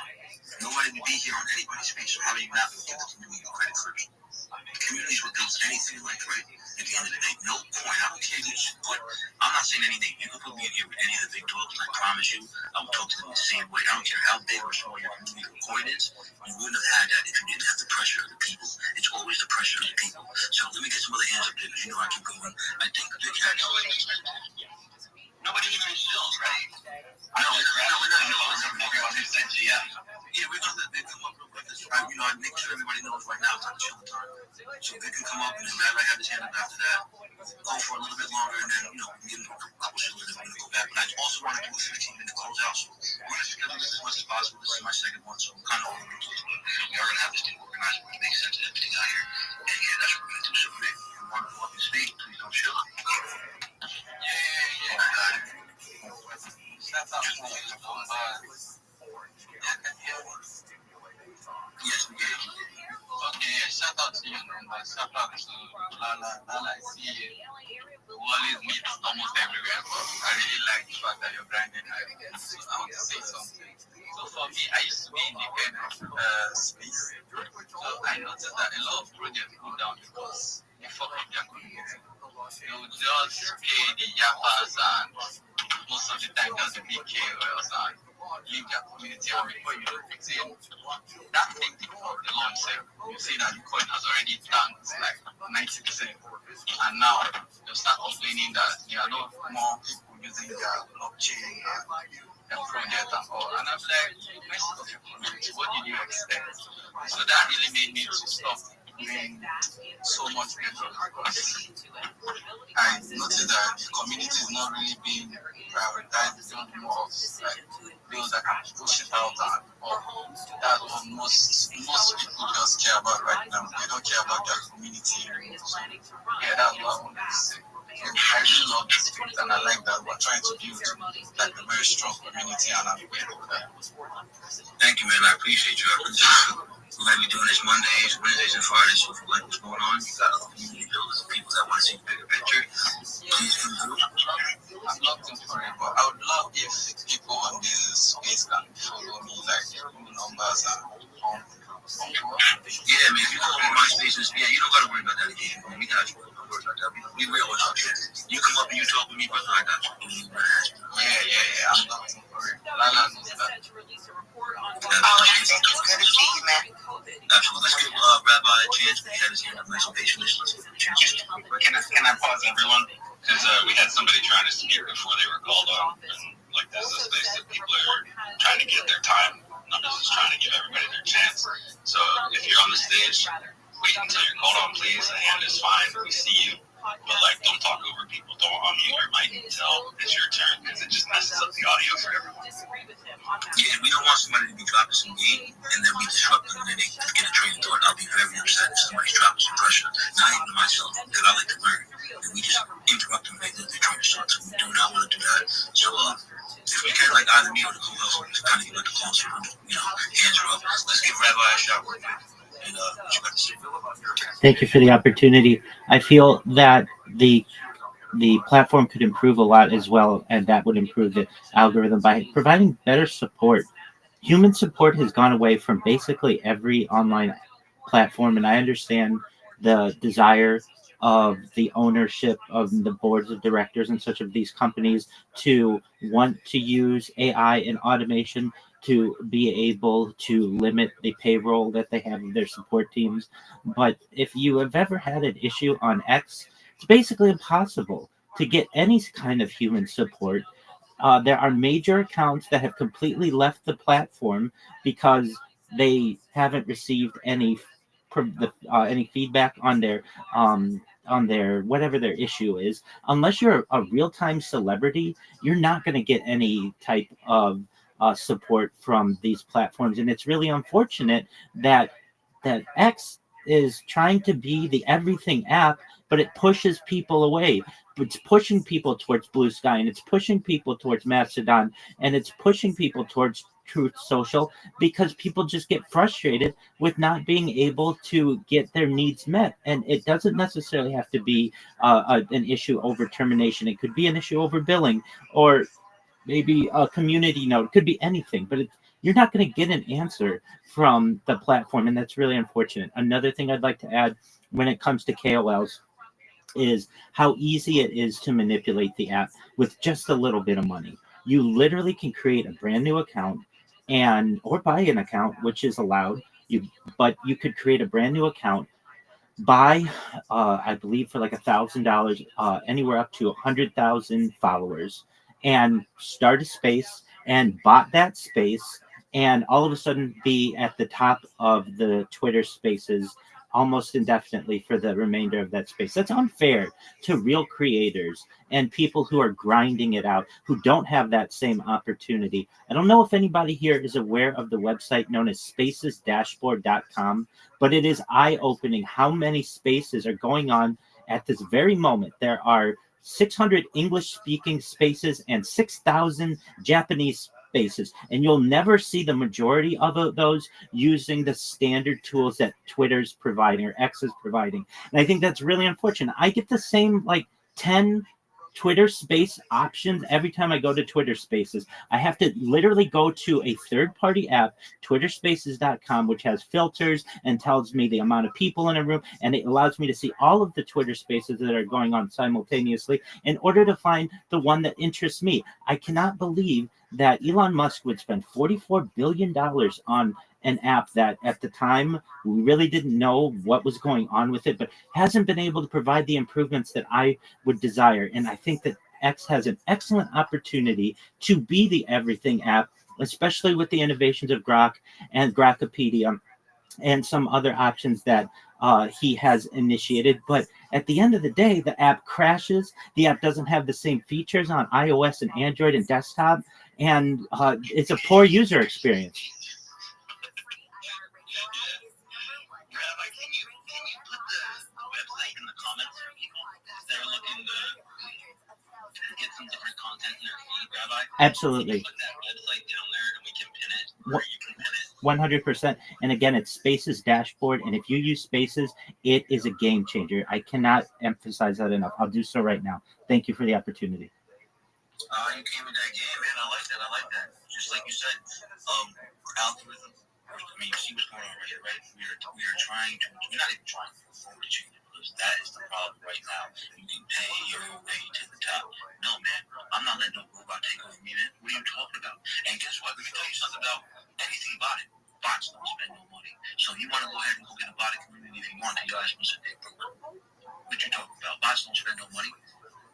Nobody would be here on anybody's space, so how do you not give the community credit first? The community is what builds anything in life, right? At the end of the day, no point. I don't care who you put. I'm not saying anything. You can put me in here with any of the big dogs, and I promise you, I will talk to them the same way. I don't care how big or small your community or coin is. You wouldn't have had that if you didn't have the pressure of the people. It's always the pressure of the people. So let me get some other hands up there because you know I keep going. I think the big hat nobody even chills, right? I know, everybody said GM. Yeah, we're going to come up real quick. You know, I make sure everybody knows right now it's not chill time. So they can come up and then Rabbi have his hand up after that. Go for a little bit longer and then, you know, we get into a couple shows and then we're going to go back. But I also want to do a 15-minute close out. So we're going to schedule this as much as possible. This is my second one, so I'm kind of over it. We are going to have this thing organized where it makes sense of everything out here. And yeah, that's what we're going to do. So, Nick, if you want to walk and speak, please don't chill. Yes, we did. Okay, shout out to you, man. Shout out to Lala. Lala, I see you. We always meet almost everywhere, but I really like the fact that you're grinding. So I want to say something. So for me, I used to be in the kind of space. So I noticed that a lot of projects go down because they fuck up their community. They will just pay the yappers and most of the time doesn't big KOLs and leave their community, and before you know it, that thing for the long sale, you see that the coin has already tanked like 90%, and now they start complaining that there are no more people using their blockchain and their project and all, and I'm like, what did you expect? So that really made me to stop doing so much better because I noticed that the community is not really being prioritized. It's not more of like those that can push it out and that's what most people just care about right now. They don't care about their community anymore. So, yeah, that's what I wanted to say. I really love this thing and I like that we're trying to build like a very strong community and I'm grateful for that. Thank you, man. I appreciate you. We're going to be doing this Mondays, Wednesdays, and Fridays. So if you like what's going on, you got other community builders, people that want to see the bigger picture. Please come through. I'm looking for it, but I would love if people on this space can follow me, like numbers and yeah, man, if you go to my spaces, yeah, you don't got to worry about that again, man. We got you. Don't worry about that. We real with you. You come up and you talk with me, brother, I got you. Yeah, I'm looking for it. Lala knows that. Absolutely. Let's give Rabbi a chance. We had his hand up nice and patient. Let's give him a chance. Can I pause everyone? Because we had somebody trying to speak before they were called on. And like this is a space that people are trying to get their time. Numbers is trying to give everybody their chance. So if you're on the stage, wait until you're called on, please. The hand is fine. We see you. But like, don't talk over people. Don't unmute your mic until it's your turn because it just messes up the audio for everyone. Yeah, we don't want somebody to be dropping some game and then we disrupt them and then they get a train of thought. I'll be very upset if somebody's dropping some pressure. Not even myself, because I like to learn. And we just interrupt them and they lose their train of thought. So we do not want to do that. So if we can, like either me or the co-host, just kind of give it the close, hands are up. Let's give Rabbi a shot real quick. And what you got to say? Thank you for the opportunity. I feel that the platform could improve a lot as well, and that would improve the algorithm by providing better support. Human support has gone away from basically every online platform, and I understand the desire of the ownership of the boards of directors and such of these companies to want to use AI and automation to be able to limit the payroll that they have of their support teams. But if you have ever had an issue on X, it's basically impossible to get any kind of human support. There are major accounts that have completely left the platform because they haven't received any feedback on their whatever their issue is. Unless you're a real-time celebrity, you're not going to get any type of support from these platforms, and it's really unfortunate that X is trying to be the everything app, but it pushes people away. It's pushing people towards Blue Sky, and it's pushing people towards Mastodon, and it's pushing people towards Truth Social because people just get frustrated with not being able to get their needs met. And it doesn't necessarily have to be an issue over termination. It could be an issue over billing or maybe a community note. It could be anything, but you're not going to get an answer from the platform, and that's really unfortunate. Another thing I'd like to add when it comes to KOLs is how easy it is to manipulate the app with just a little bit of money. You literally can create a brand new account or buy an account, which is allowed. But you could create a brand new account, buy, I believe, for like $1,000, anywhere up to 100,000 followers, and start a space and bought that space, and all of a sudden be at the top of the Twitter spaces almost indefinitely for the remainder of that space. That's unfair to real creators and people who are grinding it out, who don't have that same opportunity. I don't know if anybody here is aware of the website known as spacesdashboard.com, but it is eye-opening how many spaces are going on at this very moment. There are 600 English-speaking spaces and 6,000 Japanese spaces, and you'll never see the majority of those using the standard tools that Twitter's providing or X is providing. And I think that's really unfortunate. I get the same 10 Twitter space options every time I go to Twitter Spaces. I have to literally go to a third-party app, twitterspaces.com, which has filters and tells me the amount of people in a room, and it allows me to see all of the Twitter Spaces that are going on simultaneously in order to find the one that interests me. I cannot believe that Elon Musk would spend $44 billion on an app that at the time we really didn't know what was going on with it, but hasn't been able to provide the improvements that I would desire. And I think that X has an excellent opportunity to be the everything app, especially with the innovations of Grok and Grokopedia and some other options that he has initiated. But at the end of the day, the app crashes. The app doesn't have the same features on iOS and Android and desktop, and it's a poor user experience. Rabbi, can you put the website in the comments for people that are looking to get some different content in their feed, Rabbi? Absolutely. Put that website down there and we can pin it, or you can pin it. 100%. And again, it's Spaces dashboard. And if you use Spaces, it is a game changer. I cannot emphasize that enough. I'll do so right now. Thank you for the opportunity. You came with that game, man. I like that. Just like you said, algorithm. I mean, you see what's going on right here, right? We are trying to. We're not even trying to afford to change it because that is the problem right now. You can pay your way to the top. No, man, I'm not letting no robot take over me, man. What are you talking about? And guess what? Let me tell you something about anything about it. Bots don't spend no money. So you want to go ahead and go get a bot community if you want to. Your ass must sit there, bro. What you talking about? Bots don't spend no money.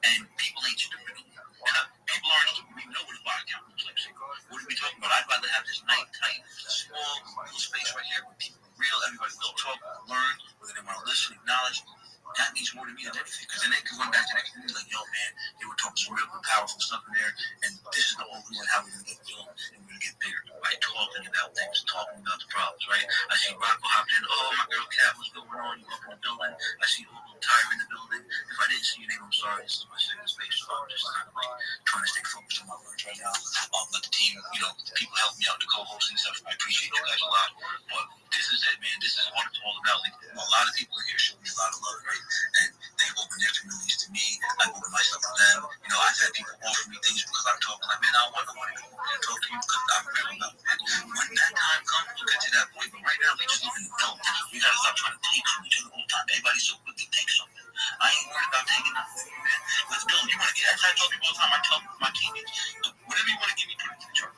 And people ain't stupid. People aren't stupid. We know what a bot account looks like. So what are we talking about? I'd rather have this nice, tight, small little space right here where people are real, everybody will talk, learn, whether they want to listen, acknowledge. That means more to me than everything. Because then they can run back to their community like, yo, man, they were talking some real powerful stuff in there, and this is the whole reason how we're going to get built and we're going to get bigger. By talking about things, talking about the problems, right? I see Rocco hopped in. Oh, my girl Kat, what's going on? You up in the building? I see Tyre in the building. If I didn't see your name, I'm sorry. This is my second space, so I'm just kind of like trying to stay focused on my words right now. Let the team, the people help me out, the co-hosts and stuff. I appreciate you guys a lot. But this is it, man. This is what it's all about. Like, a lot of people here show me a lot of love, right? And they open their communities to me. I open myself to them. I've had people offer me things because I'm talking like, man, I don't want nobody to come over and talk to you because I'm real about it. When that time comes, we'll get to that point. But right now, we just live in the know. We gotta stop trying to take from each other all the time. Everybody's so quick to take something. I ain't worried about taking nothing, man. Let's go. You want to get? As I tell people all the time, I tell my teammates, whatever you want to give me, put it in the chart.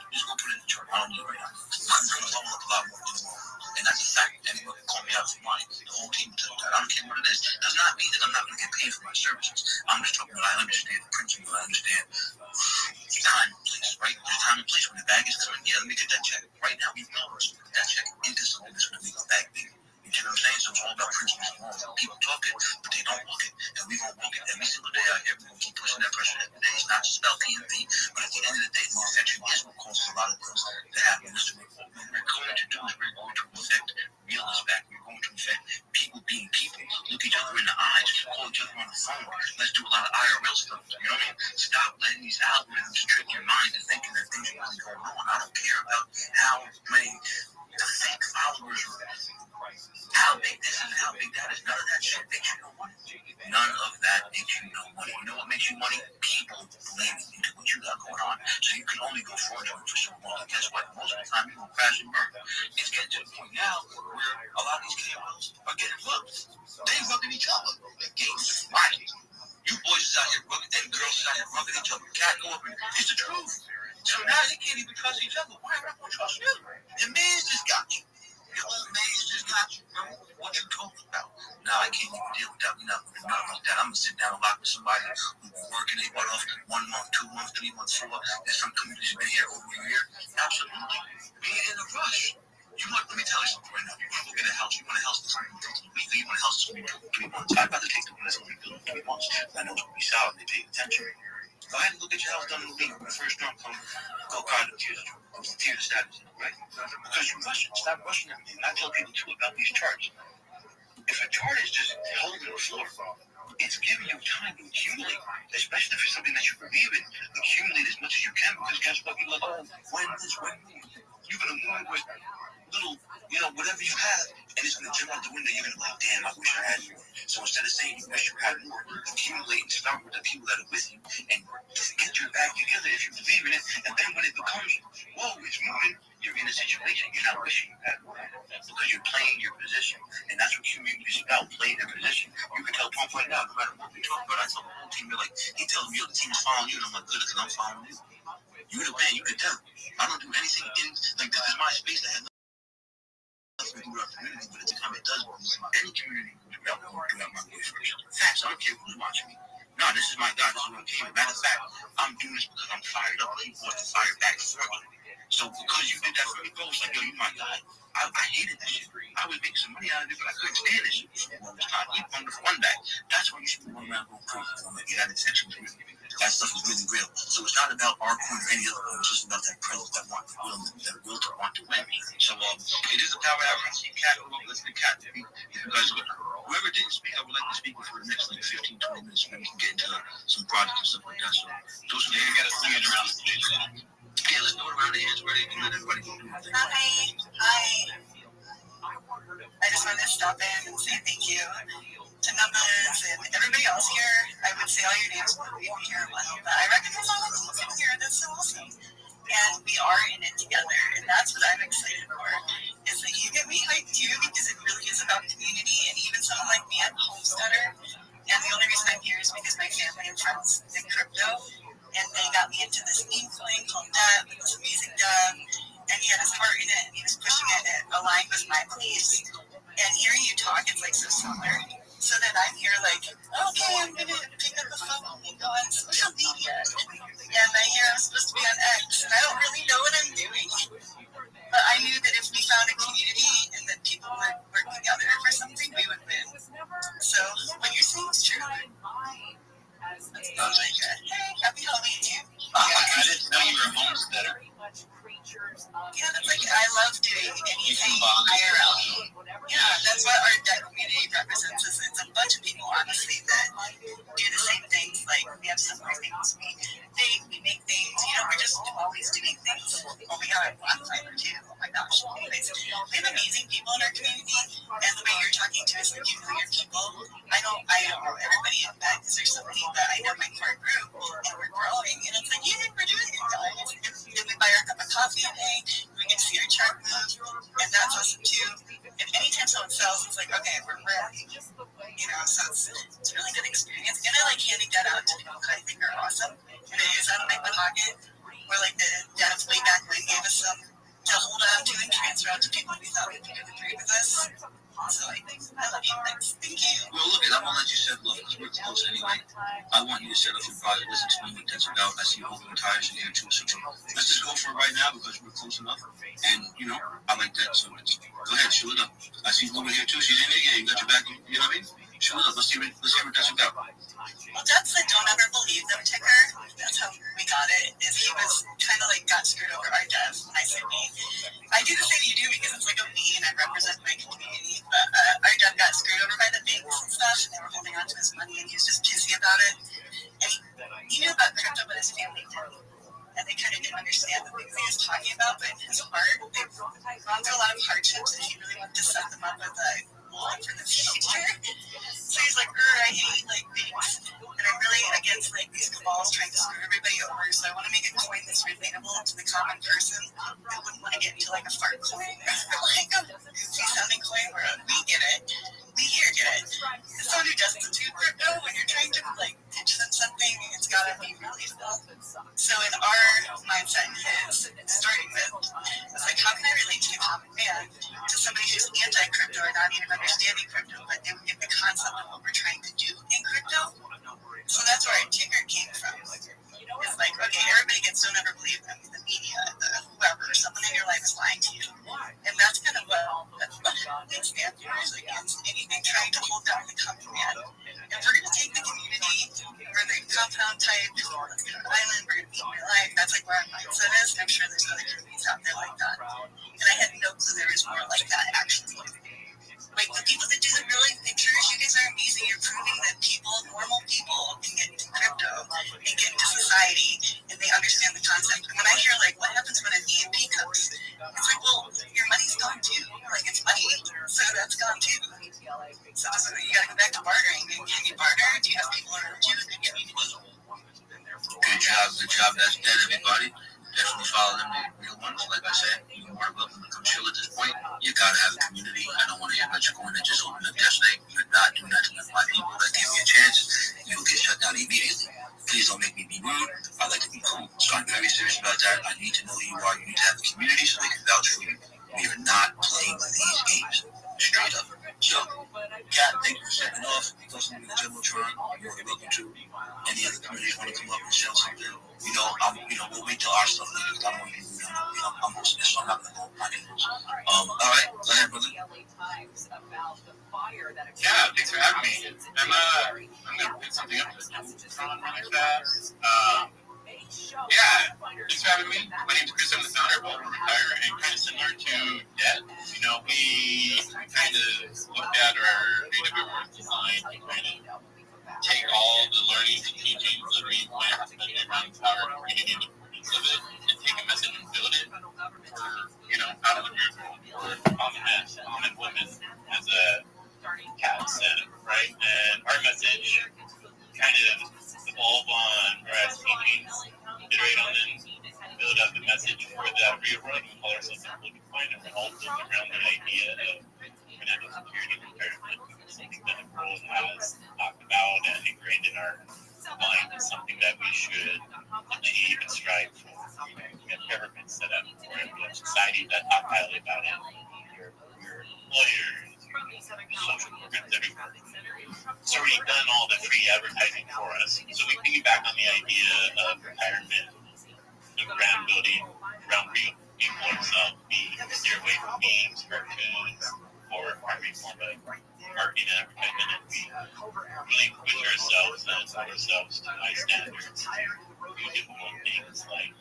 Just go put it in the chart. I don't need it right now. I'm going to level up a lot more than tomorrow. And that's a fact. Anyone can call me out for money. The whole team will tell you that. I don't care what it is. Does not mean that I'm not going to get paid for my services. I'm just talking about I understand the principle. I understand time and place, right? There's time and place. When the bag is coming, yeah, let me get that check. Right now, we know we're supposed to put that check into something that's going to make our bag big. You know what I'm saying? So it's all about principles and laws. People talk it, but they don't walk it. And we're going to walk it every single day out here. We're going to keep pushing that pressure every day. It's not just about PMV, but at the end of the day, the infection is what causes a lot of things to happen. Listen, what we're going to do is we're going to affect realness back. We're going to affect people being people. Look each other in the eyes. Call each other on the phone. Let's do a lot of IRL stuff. You know what I mean? Stop letting these algorithms trick your mind and thinking that things are really going on. I don't care about how many the fake followers or how big this is and how big that is. None of that shit makes you no money. None of that makes you no money. You know what makes you money? People believing into what you got going on. So you can only go fraudulent for so long. And guess what? Most of the time, you're going to crash and burn. It's getting to the point now where a lot of these KOLs are getting hooked. They rubbing each other. The game's flying. You boys is out here rubbing, and girls is out here rubbing each other. Cat go up and it's the truth. So now they can't even trust each other. Why am I going to trust you? Your man just got you. Your old man just got you, bro. What you talking about? Nah, I can't even deal with that. We're not going to do nothing like that. I'm going to sit down and lock with somebody who's been working their butt off 1 month, 2 months, 3 months, 4. There's some communities been here over a year. Absolutely. We ain't in a rush. Let me tell you something right now. You want to go get a house. You want a house that's going to be built in a week. You want a house that's going to be built in 3 months. I'd rather take the one that's going to be built in 3 months. I know it's going to be solid. They pay attention. Go ahead and go get your house done in a week. When the first storm comes, go cry to tears of sadness, right? Because you're rushing. Stop rushing everything. And I tell people too about these charts. If a chart is just holding the floor, it's giving you time to accumulate, especially if it's something that you believe in. Accumulate as much as you can, because guess what? You're like, oh, when this, when you're going to move with little, whatever you have, and it's going to jump out the window. You're going to be like, damn, I wish I had more. So instead of saying you wish you had more, accumulate and start with the people that are with you and get your bag together if you believe in it. And then when it becomes, whoa, it's moving, you're in a situation you're not wishing you had more because you're playing your position. And that's what community is about, playing their position. You can tell Pump right now, no matter what we talk about, I tell the whole team, they're like, he tells me, yo, the team's following you, and I'm like, good, because I'm following you. You the man, you can tell. I don't do anything like this is my space that has nothing to do with our community, but it's time it does with any community throughout my voice. Facts, I don't care who's watching me. No, this is my God, this is what came. Matter of fact, I'm doing this because I'm fired up. He wants to fire back for me. So because you did that for me, bro, it's like, yo, you my guy. I hated that shit. I was making some money out of it, but I couldn't stand this shit all the time. Even on the fun back. That's why you should be going around going crazy. That intention is real. That stuff is really real. So it's not about our coin or any other coin. It's just about that presence, that will to want to win. So it is a power hour. I see Cat go up. Let's get Cat to speak. Because whoever didn't speak, I would like to speak for the next 15, 20 minutes so we can get into some projects and stuff like that. So those are you got to swing it around the stage. Yeah, let's go around the edge where they can let everybody go through it. Hi. I just wanted to stop in and say thank you to Numbers and everybody else here. I would say all your names would be here a while, but I recognize all the names in here. That's so awesome. And we are in it together, and that's what I'm excited for, is that you get me hyped too, because it really is about community, and even someone like me, I'm a homesteader, and the only reason I'm here is because my family and friends in crypto, and they got me into this meme coin called Deb, with this amazing Deb, and he had his heart in it, and he was pushing it, and it aligned with my beliefs, and hearing you talk, it's like so similar. So then I'm here like, okay, I'm going to pick up the phone and go on social media. And I hear I'm supposed to be on X, and I don't really know what I'm doing. But I knew that if we found a community and that people would work together for something, we would win. So what you're saying is true. I was like, hey, happy Halloween to you. I didn't know you were a homesteader. Yeah, that's like, I love doing anything IRL. Yeah, that's what our debt community represents. It's a bunch of people, honestly, that do the same things. Like, we have similar things. We think, we make things, we're just always doing things. Oh, we have a black fiber too. Oh my gosh. Anyways, we have amazing people in our community, and the way you're talking to us, like, you know your people. I don't know everybody in that, because there's somebody that I know my core group, and we're growing, and it's like, yeah, we're doing it, guys. And we buy our cup of coffee a day, we get to see our chart move, and that's awesome too. And anytime someone sells, it's like, okay, we're ready. So it's a really good experience. And I like handing that out to people that I think are awesome. And it is out of my pocket. Where like the devs way back when gave us some to hold on to and transfer out to people we thought would agree with us. So I love you. Thanks. Thank you. Well, look, I'm gonna let you set up because we're close anyway. I want you to set up your project. Listen to me what that's about. I see all the tires in here too. So let's just go for it right now because we're close enough. And I like that. So go ahead, show it up. I see Luba here too. She's in there. Yeah, you got your back. You know what I mean? Show it up. Let's see what that's about. Well, that's the don't ever believe them ticker. That's how we got it. Is he was kind of like got screwed over our dev. I say me. I do the same you do because it's like a me and I represent my community. But our dev got screwed over by the banks and stuff, and they were holding on to his money, and he was just pissy about it. And he knew about crypto, but his family didn't. And they kind of didn't understand the things he was talking about, but in his heart, they've gone through a lot of hardships, and he really wanted to set them up with a goal for the future. So he's like, I hate banks, and I'm really against these cabals trying to screw everybody over. So I want to make a coin that's relatable to the common person that wouldn't want to get into a fart coin, like a goofy sounding coin where we get it, we here get it. And someone who doesn't do crypto, when you're trying to pitch them something, it's gotta be relatable. So in our mindset and his, starting with, it's like, how can I relate to the common man, to somebody who's anti-crypto or not even understanding crypto, but they would get the concept of what we're trying to do in crypto? So that's where our ticker came from. It's like, okay, everybody gets don't ever believe them, the media, whoever, someone in your life is lying to you. And that's kind of what they stand for, is against anything trying to hold down the common man. And we're going to take the community, we're the compound type, let's get on an island, we're going to be in your life. That's where our mindset is, and I'm sure there's other communities out there like that. And I had no clue there was more like that, actually. The people that do the real life pictures, you guys are amazing. You're proving that normal people, can get into crypto and get into society, and they understand the concept. And when I hear what happens when an EMP comes, it's like, well, your money's gone too. It's money, so that's gone too. So you gotta go back to bartering. Can you barter? Do you have people around you in the community? Good job. That's dead, everybody. Definitely follow them, the real ones. Like I said, you're more welcome to come chill at this point. You gotta have a community. I don't want to hear about you going and just open up yesterday. You're not doing that to my people that give you a chance. You'll get shut down immediately. Please don't make me be rude. I like to be cool. So I'm very serious about that. I need to know who you are. You need to have a community so they can vouch for you. We are not playing by these games. Straight up. So, Kat, thank you for setting off. Listening to the Jumbotron. You're welcome to. Any other communities want to come up and sell something? We'll wait till our stuff later. I don't want to be rude. I'm hosting this, so I'm not going to go on it. All right, go ahead, brother. Yeah, thanks for having me. I'm gonna pick something up really fast. Yeah, thanks for having me. My name's Chris. I'm the founder of ViralRabbi, and kind of similar to Debt. You know, we kind of looked at our AWS design and kind of take all the learnings and teachings that we went around our community and the importance of it, and take a message and build it for, you know, out of the group for common women as a cat said, right? And our message kind of evolve on our teachings, iterate on them, build out the message for that real world. We call ourselves a political point, and we're all built around the idea of financial security and retirement. Something that the world has talked about and ingrained in our mind is something that we should achieve and strive for. We have government set up for it. We have society that talk highly about it. Your lawyers, social programs everywhere. It's already done all the free advertising for us. So we piggyback on the idea of retirement and brand building around real people ourselves. We steer away from memes, cartoons, or every form of marketing and advertisement, and we really push ourselves and hold ourselves to high standards. We do things like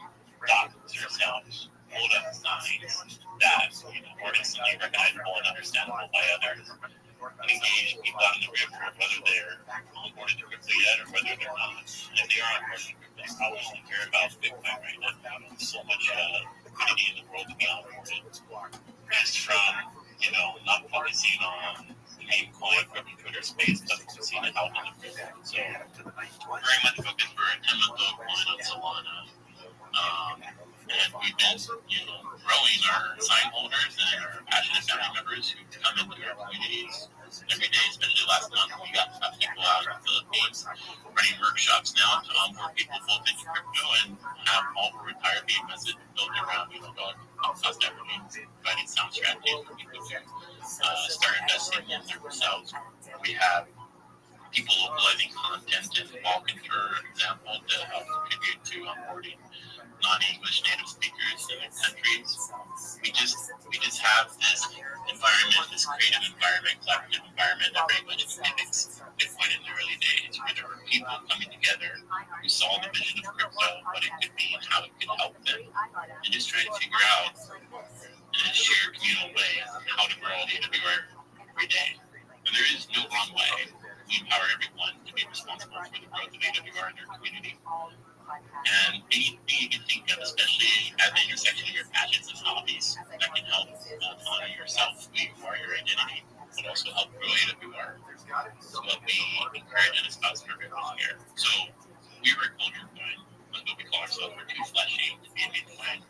doctors ourselves, hold up signs that, you know, are instantly recognizable and understandable by others, and engage people out in the real world, whether they're onboarded to crypto yet or whether they're not. And if they are onboarded to crypto, they probably only care about Bitcoin right now. There's so much liquidity in the world to be onboarded. Just from, you know, not focusing on the main coin from the Twitter space, but focusing on out in the real world. So very much focused for a 10-month-old coin on Solana. And we've been, you know, growing our sign holders and our passionate family members who come into our communities every day, especially last month. We got some people out in the Philippines running workshops now to onboard people both into crypto and have all the retired being message built around, you know, cost everything, providing sound strategies for people to start investing in themselves. We have people localizing content in Balkan, for example, to help contribute to onboarding non-English native speakers in their countries. We just have this environment, this creative environment, collaborative environment that very much mimics Bitcoin in the early days, where there were people coming together who saw the vision of crypto, what it could be and how it could help them, and just trying to figure out in a shared communal way how to grow the AWR every day. And there is no wrong way. We empower everyone to be responsible for the growth of AWR in their community. And anything you can think of, especially at the intersection of your passions and hobbies, that can help honor yourself, who you are, your identity, but also help grow AWR. So what we encourage and espouse for everyone here. So we were a culture coin, that's what we call ourselves. We're too fleshy to be a Bitcoin,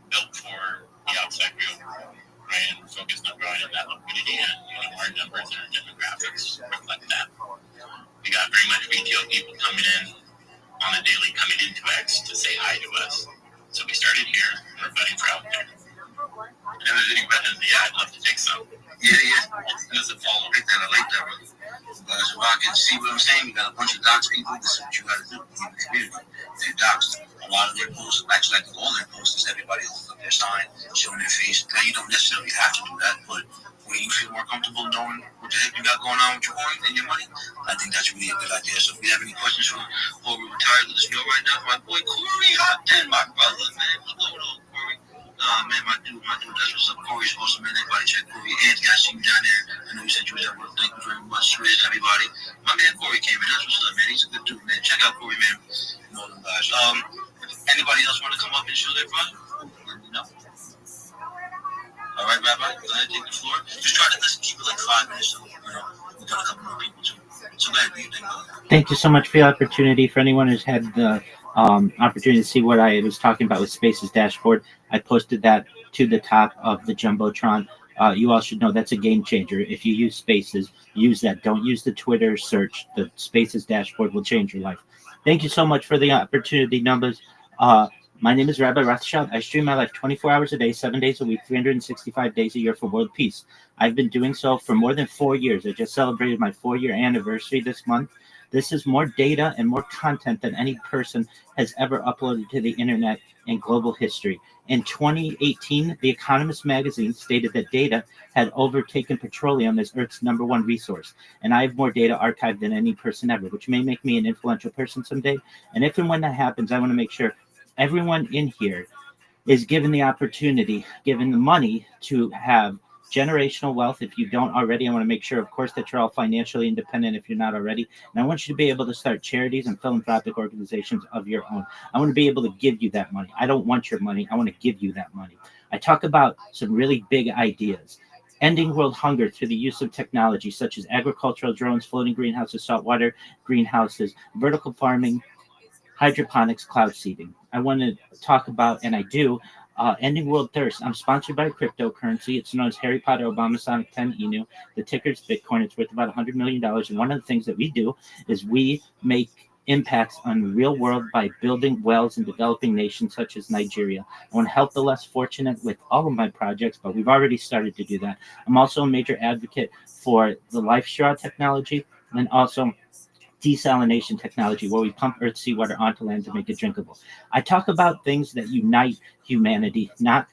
built for the outside real world, right? And we're focused on growing in that liquidity, and you know, our numbers and our demographics reflect that. We got very much retail people coming in on a daily, coming into X to say hi to us. So we started here. We're budding for out there. And if there's any questions, yeah, I'd love to take some. Yeah. As a follow. I like that, brother. So I can see what I'm saying. You got a bunch of docs people. This is what you got to do in the community. They're docs. A lot of their posts, actually, I think all their posts is everybody holding up their sign, showing their face. Now, you don't necessarily have to do that, but when you feel more comfortable knowing what the heck you got going on with your coin and your money, I think that's really a good idea. So if you have any questions from before we retire, let us know right now. My boy Corey Hopton, my brother, man. Hello, Corey. Man, my dude, that's what's up. Corey's awesome, man. Everybody check Corey. Anthony, I see you down there. I know you said you was at work. Thank you very much, Riz, everybody. My man Corey came in. That's what's up, man. He's a good dude, man. Check out Corey, man. You know them guys. Anybody else want to come up and show their front? Let me know. All right, Rabbi, go ahead, take the floor. Just try to keep it like 5 minutes, so, you know, we got a couple more people, too. So go ahead, what do you think about that? Thank you so much for the opportunity. For anyone who's had the opportunity to see what I was talking about with Spaces dashboard, I posted that to the top of the Jumbotron. You all should know that's a game changer. If you use Spaces, use that. Don't use the Twitter search. The Spaces dashboard will change your life. Thank you so much for the opportunity, numbers. My name is Rabbi Rothschild. I stream my life 24 hours a day, 7 days a week, 365 days a year for world peace. I've been doing so for more than 4 years. I just celebrated my 4-year anniversary this month. This is more data and more content than any person has ever uploaded to the internet in global history. In 2018, The Economist magazine stated that data had overtaken petroleum as Earth's #1 resource. And I have more data archived than any person ever, which may make me an influential person someday. And if and when that happens, I want to make sure everyone in here is given the opportunity, given the money to have generational wealth. If you don't already, I want to make sure, of course, that you're all financially independent if you're not already. And I want you to be able to start charities and philanthropic organizations of your own. I want to be able to give you that money. I don't want your money. I want to give you that money. I talk about some really big ideas. Ending world hunger through the use of technology such as agricultural drones, floating greenhouses, saltwater greenhouses, vertical farming, hydroponics, cloud seeding. I want to talk about, and I do, ending world thirst. I'm sponsored by cryptocurrency. It's known as Harry Potter Obama Sonic 10 Inu. The ticker's Bitcoin. It's worth about $100 million. And one of the things that we do is we make impacts on the real world by building wells in developing nations such as Nigeria. I want to help the less fortunate with all of my projects, but we've already started to do that. I'm also a major advocate for the life straw technology and also desalination technology, where we pump earth seawater onto land to make it drinkable. I talk about things that unite humanity, not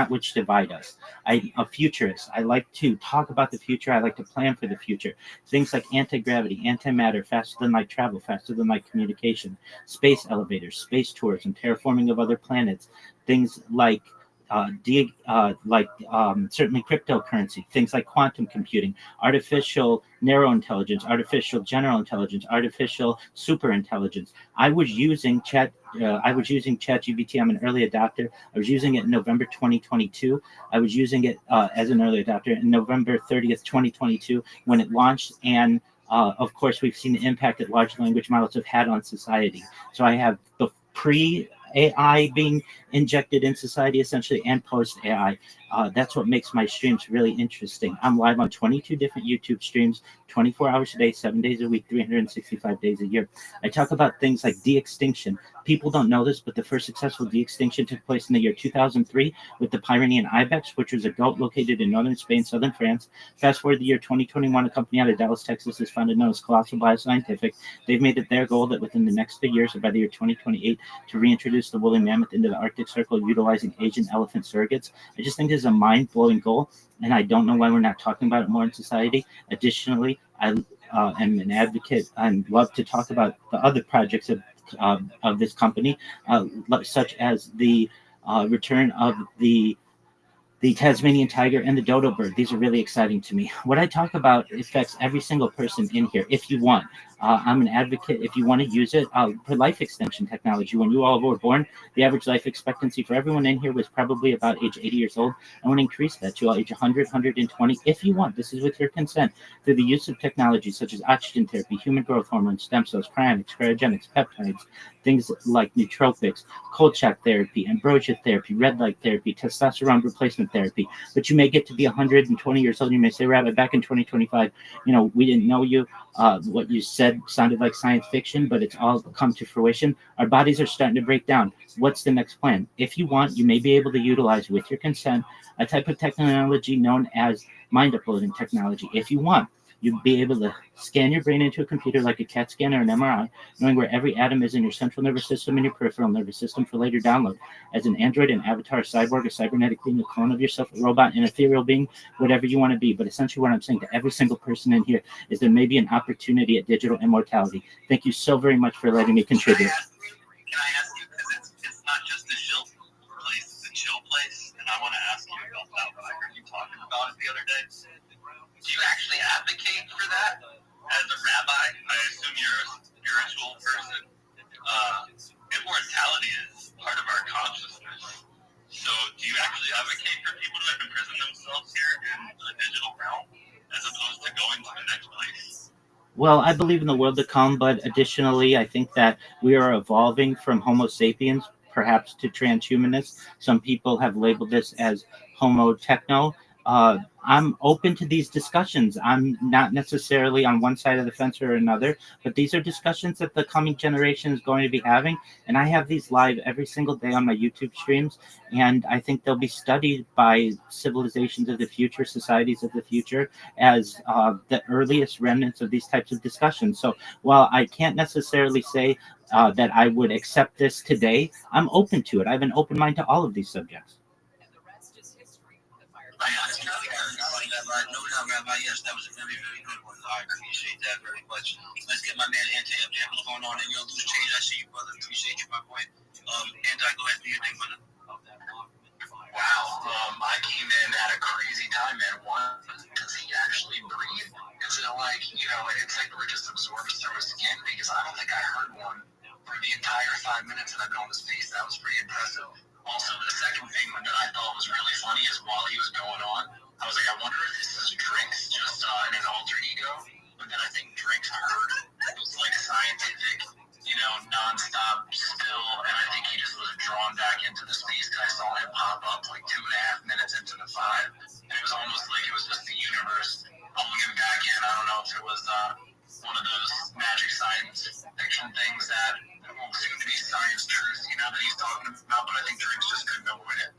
which divide us. I'm a futurist. I like to talk about the future. I like to plan for the future. Things like anti-gravity, antimatter, faster than light travel, faster than light communication, space elevators, space tours, and terraforming of other planets. Things like certainly cryptocurrency, things like quantum computing, artificial narrow intelligence, artificial general intelligence, artificial super intelligence. I was using ChatGPT. I'm an early adopter. I was using it in November 2022. I was using it as an early adopter in November 30th, 2022, when it launched. And of course, we've seen the impact that large language models have had on society. So I have the pre-AI being injected in society, essentially, and post-AI. That's what makes my streams really interesting. I'm live on 22 different YouTube streams, 24 hours a day, 7 days a week, 365 days a year. I talk about things like de-extinction. People don't know this, but the first successful de-extinction took place in the year 2003 with the Pyrenean ibex, which was a goat located in northern Spain, southern France. Fast forward to the year 2021, a company out of Dallas, Texas is founded known as Colossal Bioscientific. They've made it their goal that within the next 3 years, or by the year 2028, to reintroduce the woolly mammoth into the Arctic Circle utilizing Asian elephant surrogates. I just think this is a mind-blowing goal, and I don't know why we're not talking about it more in society. Additionally, I am an advocate and love to talk about the other projects of this company, such as the return of the Tasmanian tiger and the dodo bird. These are really exciting to me. What I talk about affects every single person in here, if you want. I'm an advocate, if you want to use it, for life extension technology. When you all were born, the average life expectancy for everyone in here was probably about age 80 years old. I want to increase that to age 100, 120, if you want. This is with your consent, through the use of technology such as oxygen therapy, human growth hormone, stem cells, cryonics, cryogenics, peptides, things like nootropics, cold shock therapy, ambrosia therapy, red light therapy, testosterone replacement therapy. But you may get to be 120 years old. You may say, Rabbi, back in 2025, we didn't know you. What you said sounded like science fiction, but it's all come to fruition. Our bodies are starting to break down. What's the next plan? If you want, you may be able to utilize, with your consent, a type of technology known as mind uploading technology. If you want, you'd be able to scan your brain into a computer like a CAT scan or an MRI, knowing where every atom is in your central nervous system and your peripheral nervous system for later download. As an android, an avatar, a cyborg, a cybernetic being, a clone of yourself, a robot, an ethereal being, whatever you want to be. But essentially what I'm saying to every single person in here is there may be an opportunity at digital immortality. Thank you so very much for letting me contribute. Can I ask you, because it's not just the chill place, it's a chill place, and I want to ask you about that, but I heard you talking about it the other day. Do you actually advocate for that as a rabbi? I assume you're a spiritual person. Immortality is part of our consciousness. So do you actually advocate for people to imprison themselves here in the digital realm as opposed to going to the next place? Well, I believe in the world to come, but additionally, I think that we are evolving from Homo sapiens, perhaps to transhumanists. Some people have labeled this as Homo techno. I'm open to these discussions. I'm not necessarily on one side of the fence or another, but these are discussions that the coming generation is going to be having. And I have these live every single day on my YouTube streams. And I think they'll be studied by civilizations of the future, societies of the future, as the earliest remnants of these types of discussions. So while I can't necessarily say that I would accept this today, I'm open to it. I have an open mind to all of these subjects. No doubt, Rabbi. Yes, that was a very, very good one. I appreciate that very much. Let's get my man Ante up there. What's going on? And yo, Loose Change, I see you, brother. Appreciate you, my boy. Ante, go ahead and do your thing, brother. Wow, I came in at a crazy time, man. One, does he actually breathe? Is it like, it's like it just absorbs through his skin? Because I don't think I heard one for the entire 5 minutes that I've been on his face. That was pretty impressive. Also, the second thing that I thought was really funny is while he was going on, I was like, I wonder if this is Drinks just in an alter ego. But then I think Drinks heard it was like scientific, nonstop still, and I think he just was drawn back into the space because I saw him pop up like 2.5 minutes into the 5, and it was almost like it was just the universe pulling him back in. I don't know if it was one of those magic science fiction things that won't seem to be science truth, that he's talking about, but I think Drinks just couldn't avoid it.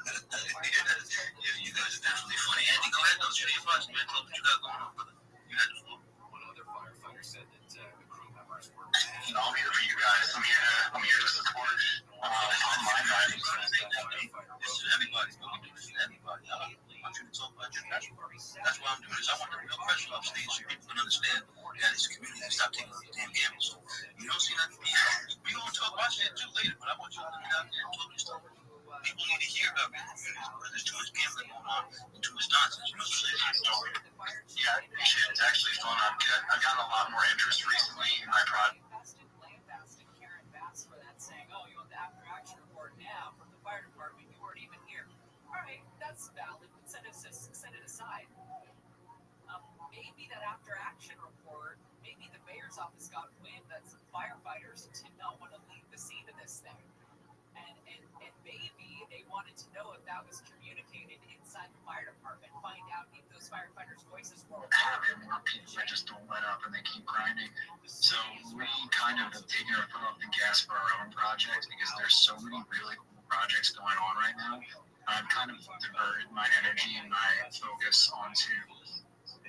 Yeah, you guys are definitely funny. Andy, go ahead, though. Share your thoughts, man. Tell us what you got going on, brother. You got the floor. One other firefighter said that the crew members were I'm here for you guys. I'm here to support on my side. This is everybody. This is everybody. I want you to talk about your passion. That's why I'm doing this. I want the real pressure up stage so people can understand that this community stop taking the damn gamble. So you don't see nothing. We gonna talk about shit too later, but I want you to get out there and talk your stuff. People need to hear about it because there's too much gambling going on and too much nonsense. You know what I'm saying? Yeah, it's actually fun. I've gotten a lot more interest recently in my project. For that saying, oh, you want the after action report now from the fire department, you weren't even here. All right, that's valid, but set it aside. Maybe that after action report, maybe the mayor's office got wind that some firefighters did not want to leave the scene of this thing. And maybe they wanted to know if that was communicated inside the fire department, find out if those firefighters' voices were Having more people that just don't let up and they keep grinding. So we kind of have taken our foot off the gas for our own projects because there's so many really cool projects going on right now. I've kind of diverted my energy and my focus onto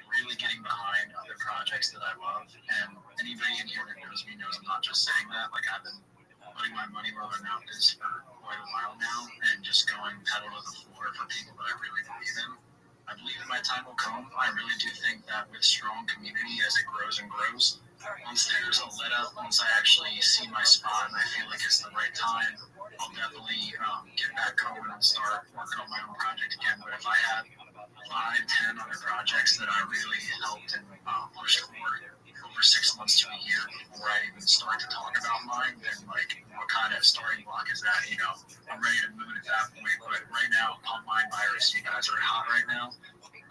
really getting behind other projects that I love. And anybody in here that knows me knows I'm not just saying that. Like, I've been putting my money where my mouth is for quite a while now and just going pedal to the floor for people that I really believe in. I believe that my time will come. I really do think that with strong community, as it grows and grows, once there's a let up, once I actually see my spot and I feel like it's the right time, I'll definitely get back going and start working on my own project again. But if I have 5, 10 other projects that I really helped and pushed forward over 6 months to a year before I even start to talk about mine, then like what kind of starting block is that? I'm ready to move at that point. But right now, on Mind Virus, you guys are hot right now.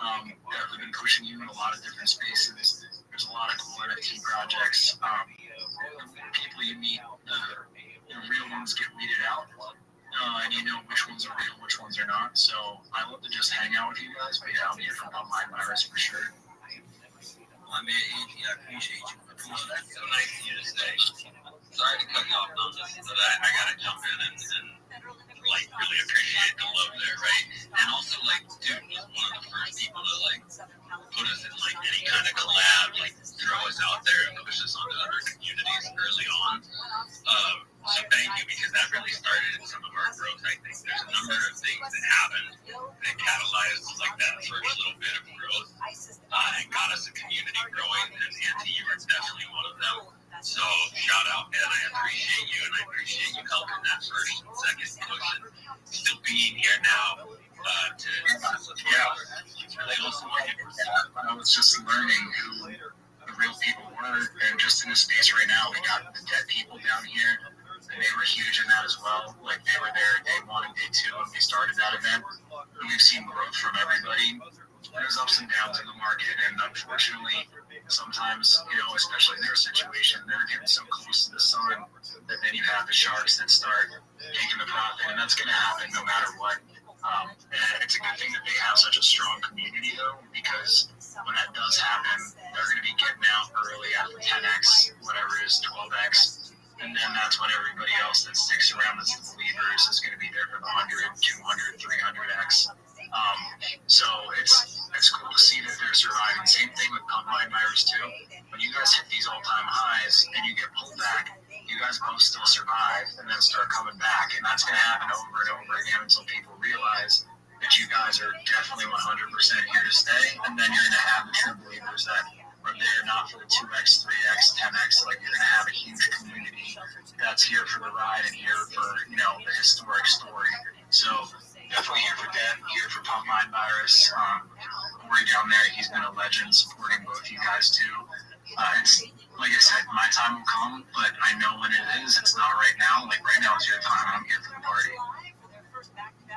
Definitely been pushing you in a lot of different spaces. There's a lot of cool NFT projects. People you meet, the real ones get weeded out. And you know which ones are real, which ones are not. So I love to just hang out with you guys. But yeah, I'll be from on Mind Virus for sure. My man Angie, I appreciate you. So nice of you to stay. Sorry to cut you off on this, but I gotta jump in and like really appreciate the love there, right? And also like, dude was one of the first people to like put us in like any kind of collab, like throw us out there and push us onto other communities early on. So thank you, because that really started some of our growth. I think there's a number of things that happened that catalyzed like that first little bit of growth and got us a community growing, and Auntie, you were definitely one of them. So shout out, man. I appreciate you, and I appreciate you helping that first and second push, and still being here now to it's really awesome. I was just learning who the real people were, and just in this space right now, we got the dead people down here, and they were huge in that as well. Like, they were there day 1 and day 2 when we started that event, and we've seen growth from everybody. There's ups and downs in the market, and unfortunately, sometimes, especially in their situation, they're getting so close to the sun that then you have the sharks that start taking the profit, and that's going to happen no matter what. It's a good thing that they have such a strong community, though, because when that does happen, they're going to be getting out early at 10x, whatever it is, 12x. And then that's when everybody else that sticks around as the believers is going to be there for the 100, 200, 300x. So it's cool to see that they're surviving. Same thing with combine virus too. When you guys hit these all-time highs and you get pulled back, you guys both still survive and then start coming back. And that's going to happen over and over again until people realize that you guys are definitely 100% here to stay. And then you're going to have the true believers that are there not for the 2x, 3x, 10x. Like, you're going to have a huge community that's here for the ride and here for, the historic story. So definitely here for Dev, here for Pump Mind Virus. Corey down there, he's been a legend supporting both you guys too. It's like I said, my time will come, but I know when it is. It's not right now. Like, right now is your time. I'm here for the party.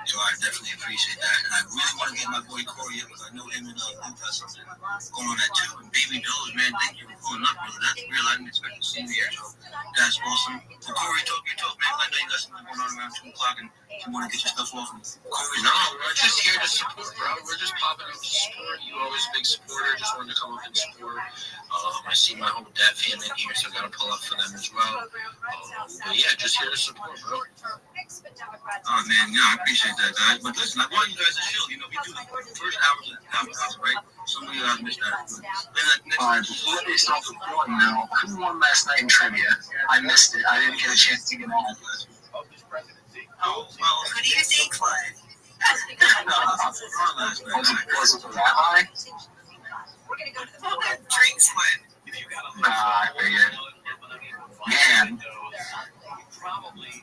Yo, I definitely appreciate that. And I really want to get my boy Corey up because I know him and Luke has something going on that too. And Baby Doge, man, thank you for pulling up, brother. That's real. I didn't expect to see you here, so that's awesome. So Corey, talk your talk, man. I know you got something going on around 2 o'clock and you want to get your stuff off. And Corey, no, we're just here to support, bro. We're just popping up to support. You always a big supporter. Just wanted to come up and support. I see my whole dad family here, so I got to pull up for them as well. But yeah, just here to support, bro. Oh man, yeah, I appreciate that, guys. But listen, I want you guys to chill. We do the first hour, right? Some of you guys missed that. Before they start recording now, who won last night in trivia? I missed it. I didn't get a chance to get on. Oh, well, What do you think, Clay? Was it the Rabbi? Drinks win. I figured. Man.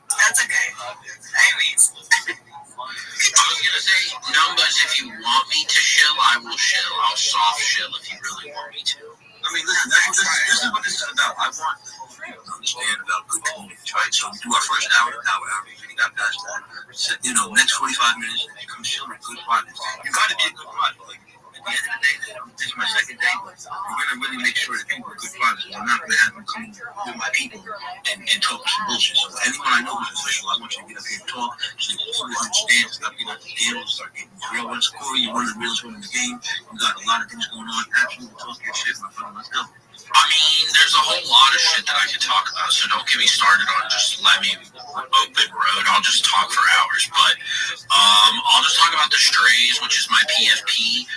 That's okay. Anyways. I was gonna say numbers. If you want me to shill, I will shill. I'll soft shill if you really want me to. I mean, listen, this is what this is about. I want to understand about good communities, right? So we do our first hour, we got past that. So, next 45 minutes, if you come chill with good projects, you got to be a good project. Like, at the end of the day, this is my second day. We're going to really make sure that people are good projects. I'm not going to have them come with my people and talk some bullshit. So anyone I know who's official, I want you to get up here and talk so you understand, stop getting out the deals, start getting real. What's Corey? You're one of the realest ones in the game. You got a lot of things going on. Absolutely talk your shit, my friend. Let's go. I mean, there's a whole lot of shit that I could talk about, so don't get me started on just let me open road. I'll just talk for hours. But I'll just talk about the Strays, which is my PFP.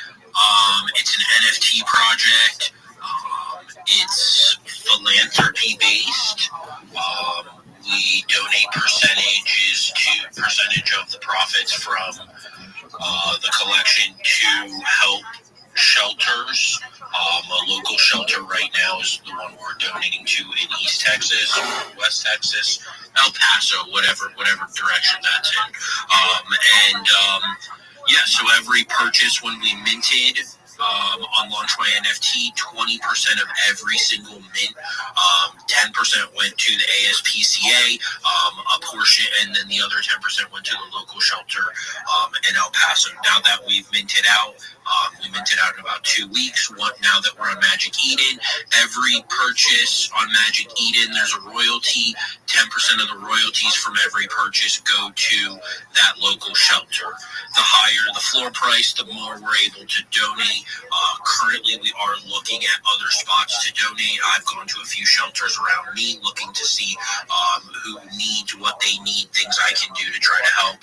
It's an NFT project. It's philanthropy based. We donate percentage of the profits from the collection to help shelters. A local shelter right now is the one we're donating to in East Texas, West Texas, El Paso, whatever direction that's in. Yeah, so every purchase when we minted on Launch My NFT, 20% of every single mint, 10% went to the ASPCA, a portion, and then the other 10% went to the local shelter in El Paso. Now that we've minted out, we minted out in about 2 weeks. Now that we're on Magic Eden, every purchase on Magic Eden, there's a royalty. 10% of the royalties from every purchase go to that local shelter. The higher the floor price, the more we're able to donate. Currently, we are looking at other spots to donate. I've gone to a few shelters around me looking to see who needs what they need, things I can do to try to help.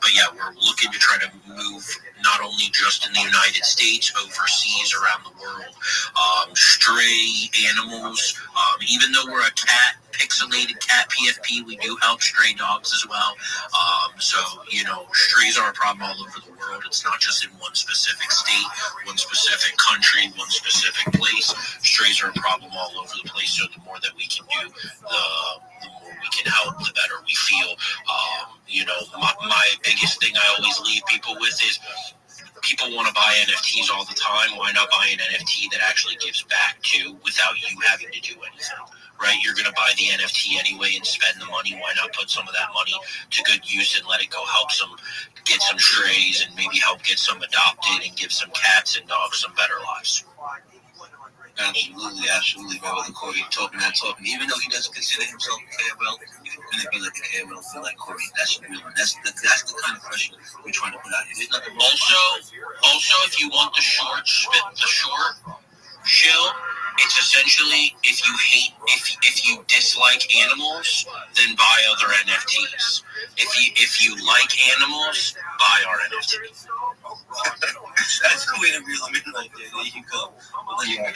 But yeah, we're looking to try to move not only just in the United States, overseas, around the world. Stray animals, even though we're a pixelated cat PFP, we do help stray dogs as well. So, strays are a problem all over the world. It's not just in one specific state, one specific country, one specific place. Strays are a problem all over the place. So the more that we can do, the more we can help, the better we feel. My biggest thing I always leave people with is, people want to buy NFTs all the time. Why not buy an NFT that actually gives back to without you having to do anything, right? You're going to buy the NFT anyway and spend the money. Why not put some of that money to good use and let it go help get some strays and maybe help get some adopted and give some cats and dogs some better lives. Absolutely, absolutely, man. With Corey talking that talk, and even though he doesn't consider himself a KML, he's gonna be like a KML, feel like Corey. That's real. That's the kind of pressure we're trying to put out here. There's nothing wrong. Also, if you want the short shill, it's essentially if you dislike animals, then buy other NFTs. If you like animals, buy our NFT. That's the way to reel them in like that. There you go. Yeah,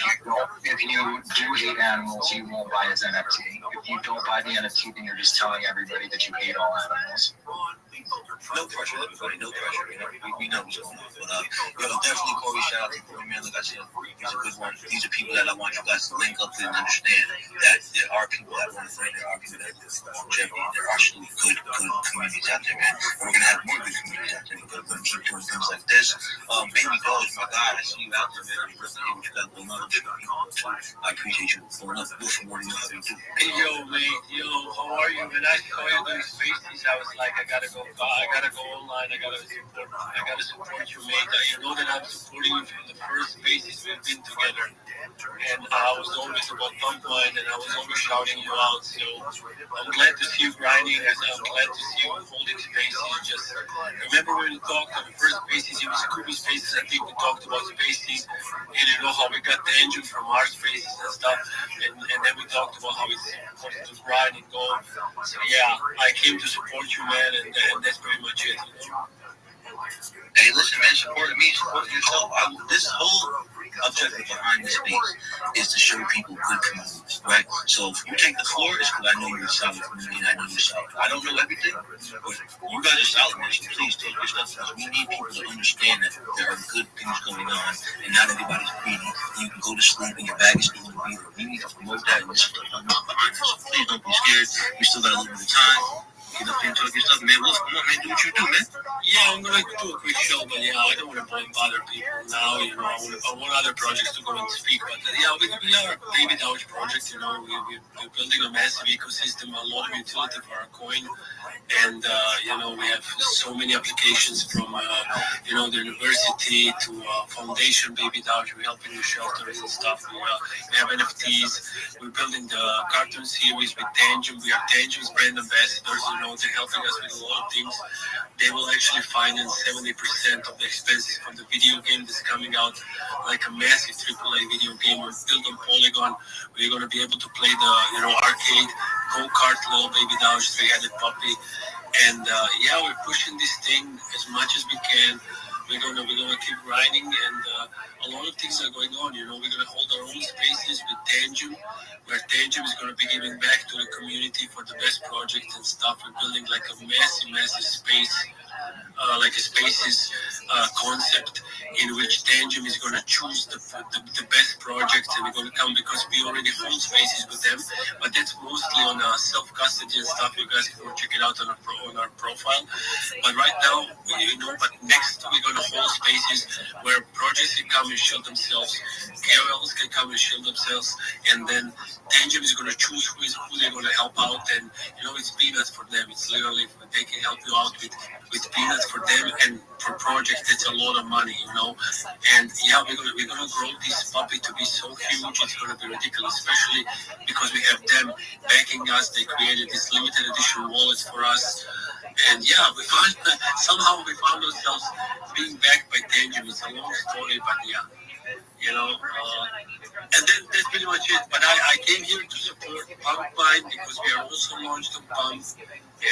if you do hate animals, you won't buy his NFT. If you don't buy the NFT, then you're just telling everybody that you hate all animals. No pressure, everybody. No pressure. We know what's going on. But definitely Corey. Shout out to Corey, man. Like I said, he's a good one. These are people that I want you guys to link up with and understand that there are people that want to find. There are people that live for longevity. There are actually good communities out there, man. And we're gonna have more good communities out there. We're gonna keep doing things like this. Baby Doge, my guy, I see you out there, man. I'm really what you got going on. I appreciate you for enough. Listen, what do you know how to do? Hey, yo, mate. Yo, how are you? When I saw you doing spaces, I was like, I gotta go online. I gotta support you, mate. You know that I'm supporting you from the first spaces we've been together. And I was always about pump line, and I was always shouting you out. So I'm glad to see you grinding. I'm glad to see you holding spaces. Just remember when we talked on the first spaces, it was Kubi spaces. I think we talked about spaces, and you know how we got the engine from our spaces and stuff. And then we talked about how it's supposed to grind and go. So yeah, I came to support you, man, and that's pretty much it. You know? Hey, listen, man, support me, support yourself. This whole objective behind this space is to show people good communities, right? So if you take the floor, it's because I know you're a solid community and I know you're solid. I don't know everything, but you guys are solid, man. So please take your stuff because we need people to understand that there are good things going on and not everybody's greedy. You can go to sleep and your bag is still in the beat. We need to promote that and this is behind us. So please don't be scared. We still got a little bit of time. Get up here and talk your stuff, man. Come on, man. Do what you do, man. Yeah, I'm gonna do a quick show, but yeah, I don't want to bother people now. You know, I want other projects to go and speak. But yeah, we are a Baby Doge project. You know, we're building a massive ecosystem, a lot of utility for our coin, and you know, we have so many applications from you know, the university to foundation Baby Doge. We're helping the shelters and stuff. We have NFTs. We're building the cartoon series with Tangent. We are Tangent's brand ambassadors. You know, they're helping us with a lot of things. They will actually finance 70% of the expenses from the video game that's coming out, like a massive AAA video game. We're built on Polygon. We're going to be able to play the, you know, arcade go-kart little Baby Doge 3-headed puppy. And yeah, we're pushing this thing as much as we can. We're gonna keep grinding, and a lot of things are going on. You know, we're gonna hold our own spaces with Tangent, where Tangent is gonna be giving back to the community for the best projects and stuff. We're building like a massive space, like a spaces concept in which Tangent is gonna choose the best projects, and we're gonna come because we already hold spaces with them. But that's mostly on self-custody and stuff. You guys can check it out on our profile. But right now, you know, but next we're gonna hold spaces where projects can come and shield themselves, KOLs can come and shield themselves, and then Tangent is gonna choose who they're gonna help out, and you know, it's peanuts for them. It's literally they can help you out with peanuts for them, and for projects that's a lot of money, you know. And yeah, we're gonna grow this puppy to be so huge, it's gonna be ridiculous, especially because we have them backing us. They created this limited edition wallets for us. And yeah, somehow we found ourselves being backed by Tangent. It's a long story, but yeah, you know, and that's pretty much it. But I came here to support Pump Mine because we are also launched on Pump,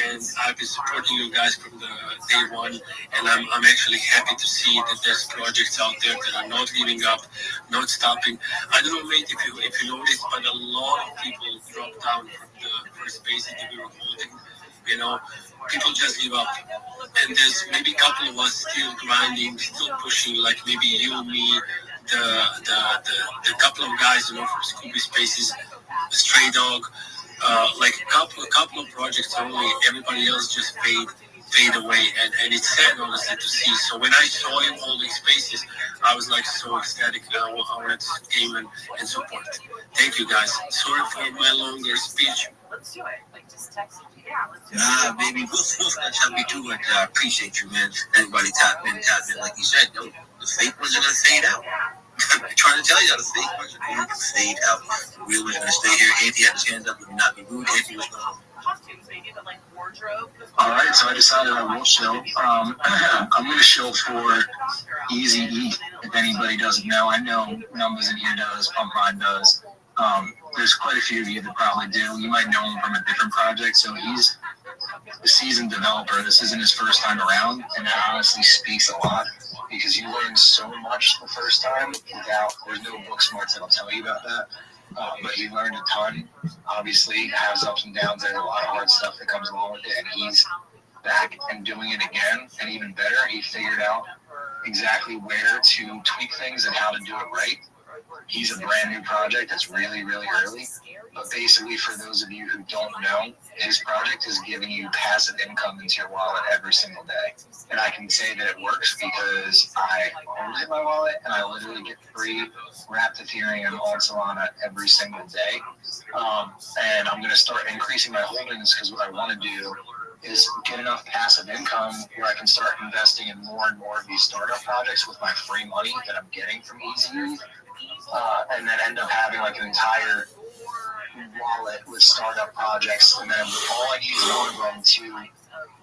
and I've been supporting you guys from the day one, and I'm actually happy to see that there's projects out there that are not giving up, not stopping. I don't know, mate, if you noticed, but a lot of people dropped down from the first spaces that we were holding. You know, people just give up, and there's maybe a couple of us still grinding, still pushing, like maybe you, me, the couple of guys, you know, from Scooby Spaces, Stray Dog, like a couple of projects only. Everybody else just fade away, and it's sad, honestly, to see. So when I saw him holding spaces, I was like so ecstatic. I wanted to came and support. Thank you, guys. Sorry for my longer speech. Let's do it. Like, just text me. Yeah, let's do it. Nah, baby, we'll that's how we do it. I appreciate you, man. Everybody tap in, like you said. The fake ones are gonna fade out. Trying to tell you how to fade. You can fade out. We were going to stay here. Anthony had his hand up. Would not be rude. Anthony was going All right, so I decided I will show. I'm going to show for Easy E. If anybody doesn't know, I know Numbers in here does, Pump Line does. There's quite a few of you that probably do. You might know him from a different project. So he's a seasoned developer. This isn't his first time around, and that honestly speaks a lot because you learn so much the first time without. There's no book smarts that'll tell you about that. But he learned a ton. Obviously, has ups and downs. There's a lot of hard stuff that comes along with it, and he's back and doing it again. And even better, he figured out exactly where to tweak things and how to do it right. He's a brand new project that's really, really early. But basically, for those of you who don't know, his project is giving you passive income into your wallet every single day. And I can say that it works because I hold it in my wallet and I literally get free wrapped Ethereum on Solana every single day. And I'm going to start increasing my holdings because what I want to do is get enough passive income where I can start investing in more and more of these startup projects with my free money that I'm getting from Easy. And then end up having like an entire wallet with startup projects, and then all I need is one of them to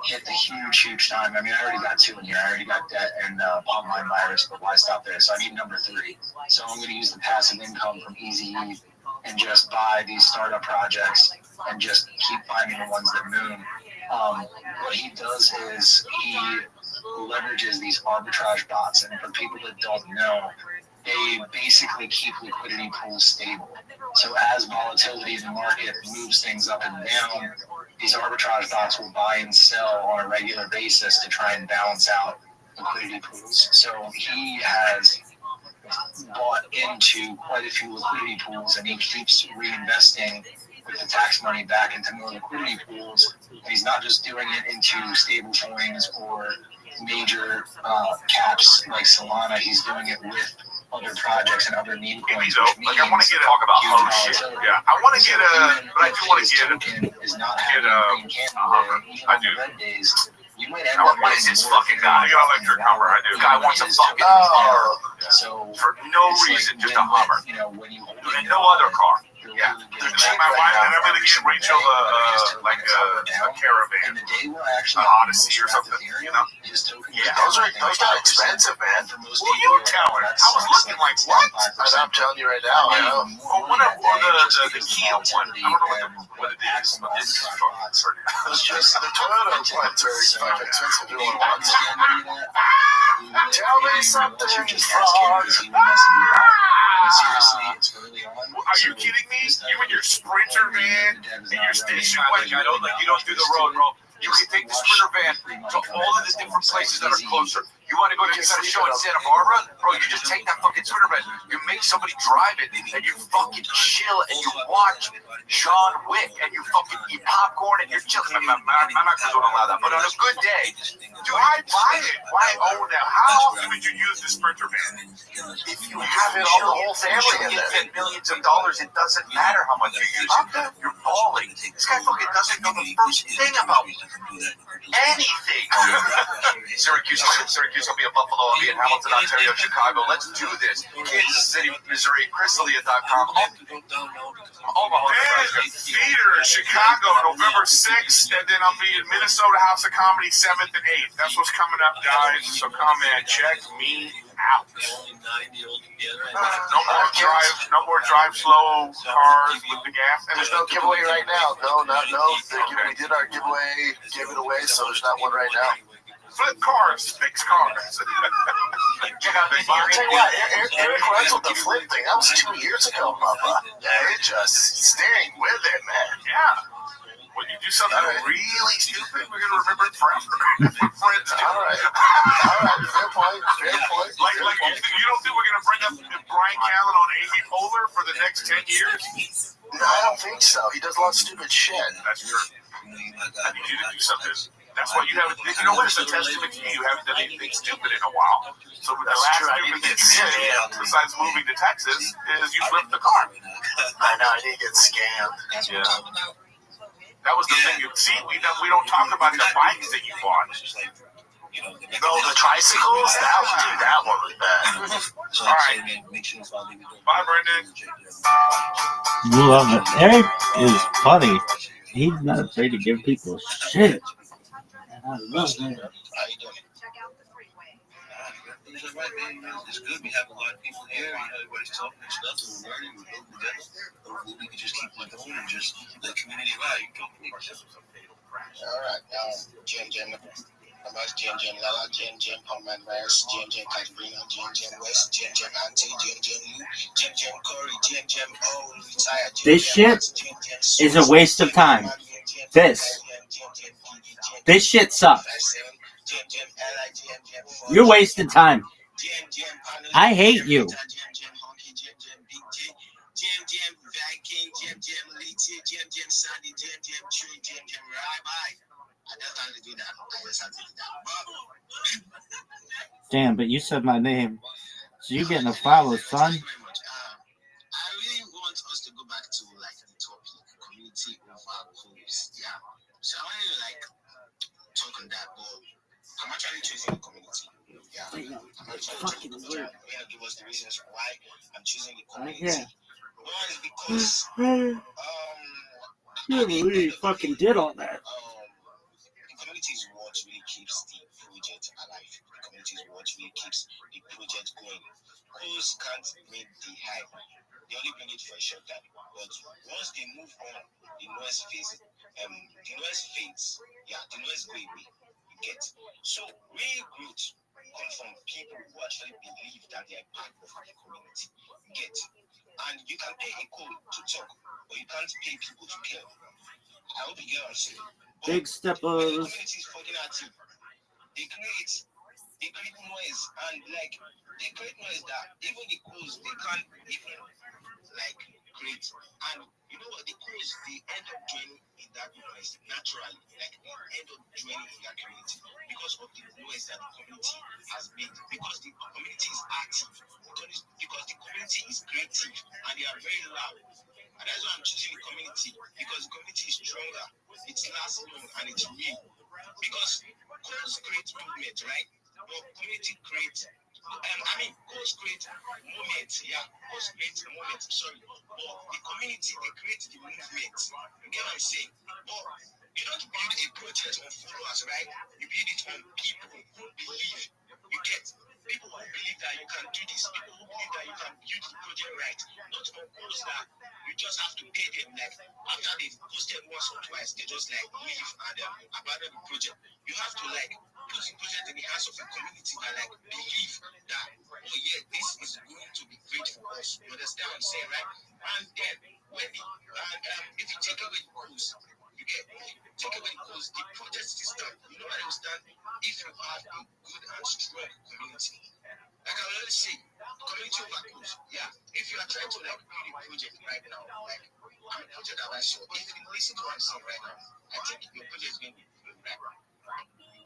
hit the huge time. I mean, I already got 2 in here. I already got debt and palm line virus, but why stop there? So I need number 3. So I'm going to use the passive income from Easy and just buy these startup projects and just keep finding the ones that moon. What he does is he leverages these arbitrage bots, and for people that don't know, they basically keep liquidity pools stable. So as volatility in the market moves things up and down, these arbitrage bots will buy and sell on a regular basis to try and balance out liquidity pools. So he has bought into quite a few liquidity pools, and he keeps reinvesting with the tax money back into more liquidity pools. And he's not just doing it into stable coins or major caps like Solana. He's doing it with other projects and other meme coins. Like I want to get talk about shit. Yeah, I want to get but I do want to get is not having a green candle. I do. Red days, you might end up what is this fucking guy? I got an electric Hummer. I do. Guy wants a fucking so for no reason, just a Hummer. You know, when you and no other car. Yeah, my wife and I'm gonna get Rachel like a caravan, an Odyssey or something. You know? Yeah, those are expensive, man. Who are you telling? I was looking like what? I'm telling you right now. I know. Or the Kia one. I don't know what it is. It's just the Toyota ones are fucking expensive to do on once. Tell me something, frog. Seriously, it's early on. Are you kidding me? You and your Sprinter van and your station wagon. I don't like you don't do the road, bro. You can take the Sprinter van to all of the different places that are closer. You want to go to you got a show in Santa Barbara, bro? You just take that fucking Sprinter van. You make somebody drive it, and you fucking chill and you watch John Wick and you fucking eat popcorn and you're chilling. I'm not going to allow that, but on a good day, why buy it? Why own that? How often would you use the Sprinter van? If you have it all, the whole family, you get millions of dollars. It doesn't matter how much you use it. You're balling. This guy fucking doesn't know the first thing about anything. Syracuse will be in Buffalo. I'll be in Hamilton, Ontario, Chicago. Let's do this. Kansas City, Missouri, ChrisAlia.com. Omaha, Theater, Chicago, November 6th, and then I'll be in Minnesota House of Comedy 7th and 8th. That's what's coming up, guys. So come and check me out. No more drive slow cars with the gas. And there's no giveaway right now. No. We did our giveaway, gave it away, so there's not one right now. Flip cars, fix cars. Check out I'll tell you what, Eric Russell, the flip thing, that was 2 years ago, Papa. Yeah, it just staying with it, man. Yeah. When you do something really stupid, we're gonna remember it forever. Friends do. All right, fair point. Like you don't think we're gonna bring up Brian Callen on Amy Poehler for the next 10 years? No, I don't think so. He does a lot of stupid shit. That's true. I need you to do something. That's why you haven't. You know what? It's a testament to you. You haven't done anything stupid in a while. So the last stupid thing you did, besides moving to Texas, is you flipped the car. I know. I need to get scammed. Yeah. That was the thing. See, we don't talk about the bikes that you bought. The tricycles? That one was bad. So all right, man, make sure you follow me. Bye, Brendan. You love it. Eric is funny. He's not afraid to give people shit. And I love it. How you doing? It's all right, man. It's good. We have a lot of people here. Everybody's talking and stuff, and we're learning. We're building together. Hopefully, we can just keep like going and just let community vibe. All right, Jim. Jim Lala, Jim Palman Rice, Jim Katrina, Jim West, Jim Auntie, Jim Lou, Jim Corey, Jim O, retired. This shit is a waste of time. This shit sucks. You're wasting time. I hate you. Jim Viking, Jim Litty, Jim Sandy, Jim Tree, Jim Rabbi. I just had to do that. Damn, but you said my name. So you're getting a follow, son. I really want us to go back to like the topic, community over groups. Yeah. So I want to talk on that, but I'm actually choosing the community. Yeah. I'm actually choosing the community. I'm going to give us the reasons why I'm choosing the community. One is because You fucking did all that. The community is what really keeps the project alive. The community is what really keeps the project going. Those can't make the hype. They only bring it for a short time. But once they move on, the noise fades. Yeah, the noise go away. You get. So real growth comes from people who actually believe that they are part of the community. You get. And you can pay a code to talk, but you can't pay people to care. I hope you get what I'm saying. Big steppers. When the community is fucking at you, they create noise, and they create noise that even the codes they can't even create. And you know what? The codes they end up joining in that noise naturally, they end up joining in that community because of the noise that the community has made. Because the community is active, because the community is creative, and they are very loud. And that's why I'm choosing the community, because the community is stronger, it lasts long, and it's real. Because codes create movement, right? But community creates, codes create moments, codes create moments, sorry. But the community, they create the movement. You get what I'm saying? But you don't build a project on followers, right? You build it on people who believe. You get people who believe that you can do this, people who believe that you can build the project right. Not on codes that you just have to pay them, after they've posted once or twice, they just leave and abandon the project. You have to put the project in the hands of a community that believe that, oh yeah, this is going to be great for us. You understand what I'm saying, right? And then if you take away the codes, the project is done. You know where it will stand if you have a good and strong community. Like I already say, community over codes. Yeah. If you are trying to build a project right now, I'm a project advisor. If you listen to what I'm saying right now, I think your project is going to be good, right?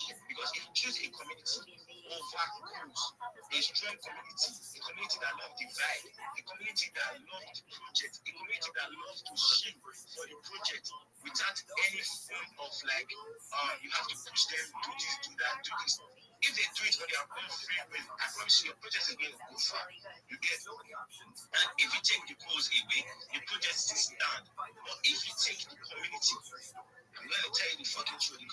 Because if you choose a community over codes, a strong community, a community that loves the vibe, a community that loves the project, a community that loves to ship for the project without any form of you have to push them, do this, do that, do this. If they do it on their own free will, I promise you, your project is going to go far. You get? And if you take the codes away, the project still stand. But if you take the community, I'm going to tell you the fucking truth, the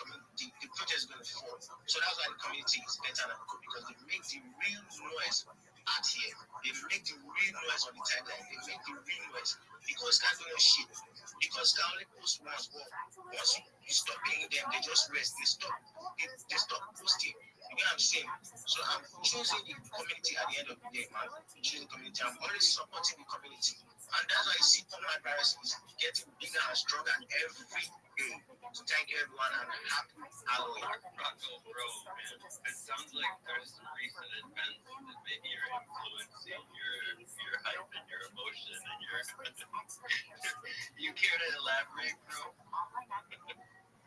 project is going to fall. So that's why the community is better than code, because they make the real noise out here. They make the real noise on the timeline. They make the real noise. The codes can't do no shit. The codes can only post once, but once you stop paying them, they just rest. They stop posting. You get what I'm saying? So I'm choosing the community at the end of the day, man. Choosing the community. I'm always supporting the community. And that's why you see online virus is getting bigger and stronger every day. So thank you everyone, and happy Halloween. Rocco, bro, man. It sounds like there's some recent events that maybe you're influencing your hype and your emotion and your you care to elaborate, bro?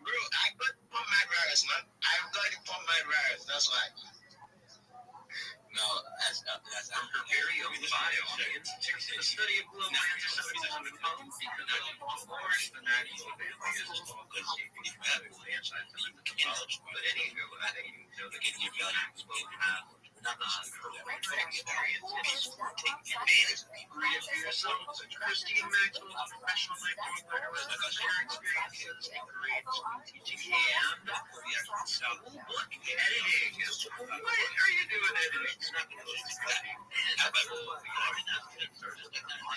Bro, I got online virus, man. I've got the online virus, that's why. No, that's her very own bio. The study of global anti-Semitism in Poland, because more than that, family is just because you have anti-Semitism. But anywho, I think the game you have not necessarily correct experience in sport taking advantage of people. For yourself, Christine Maxwell, a professional microfighter with share experiences in grades, teaching and the actual stuff. Look, editing. Why are you doing editing?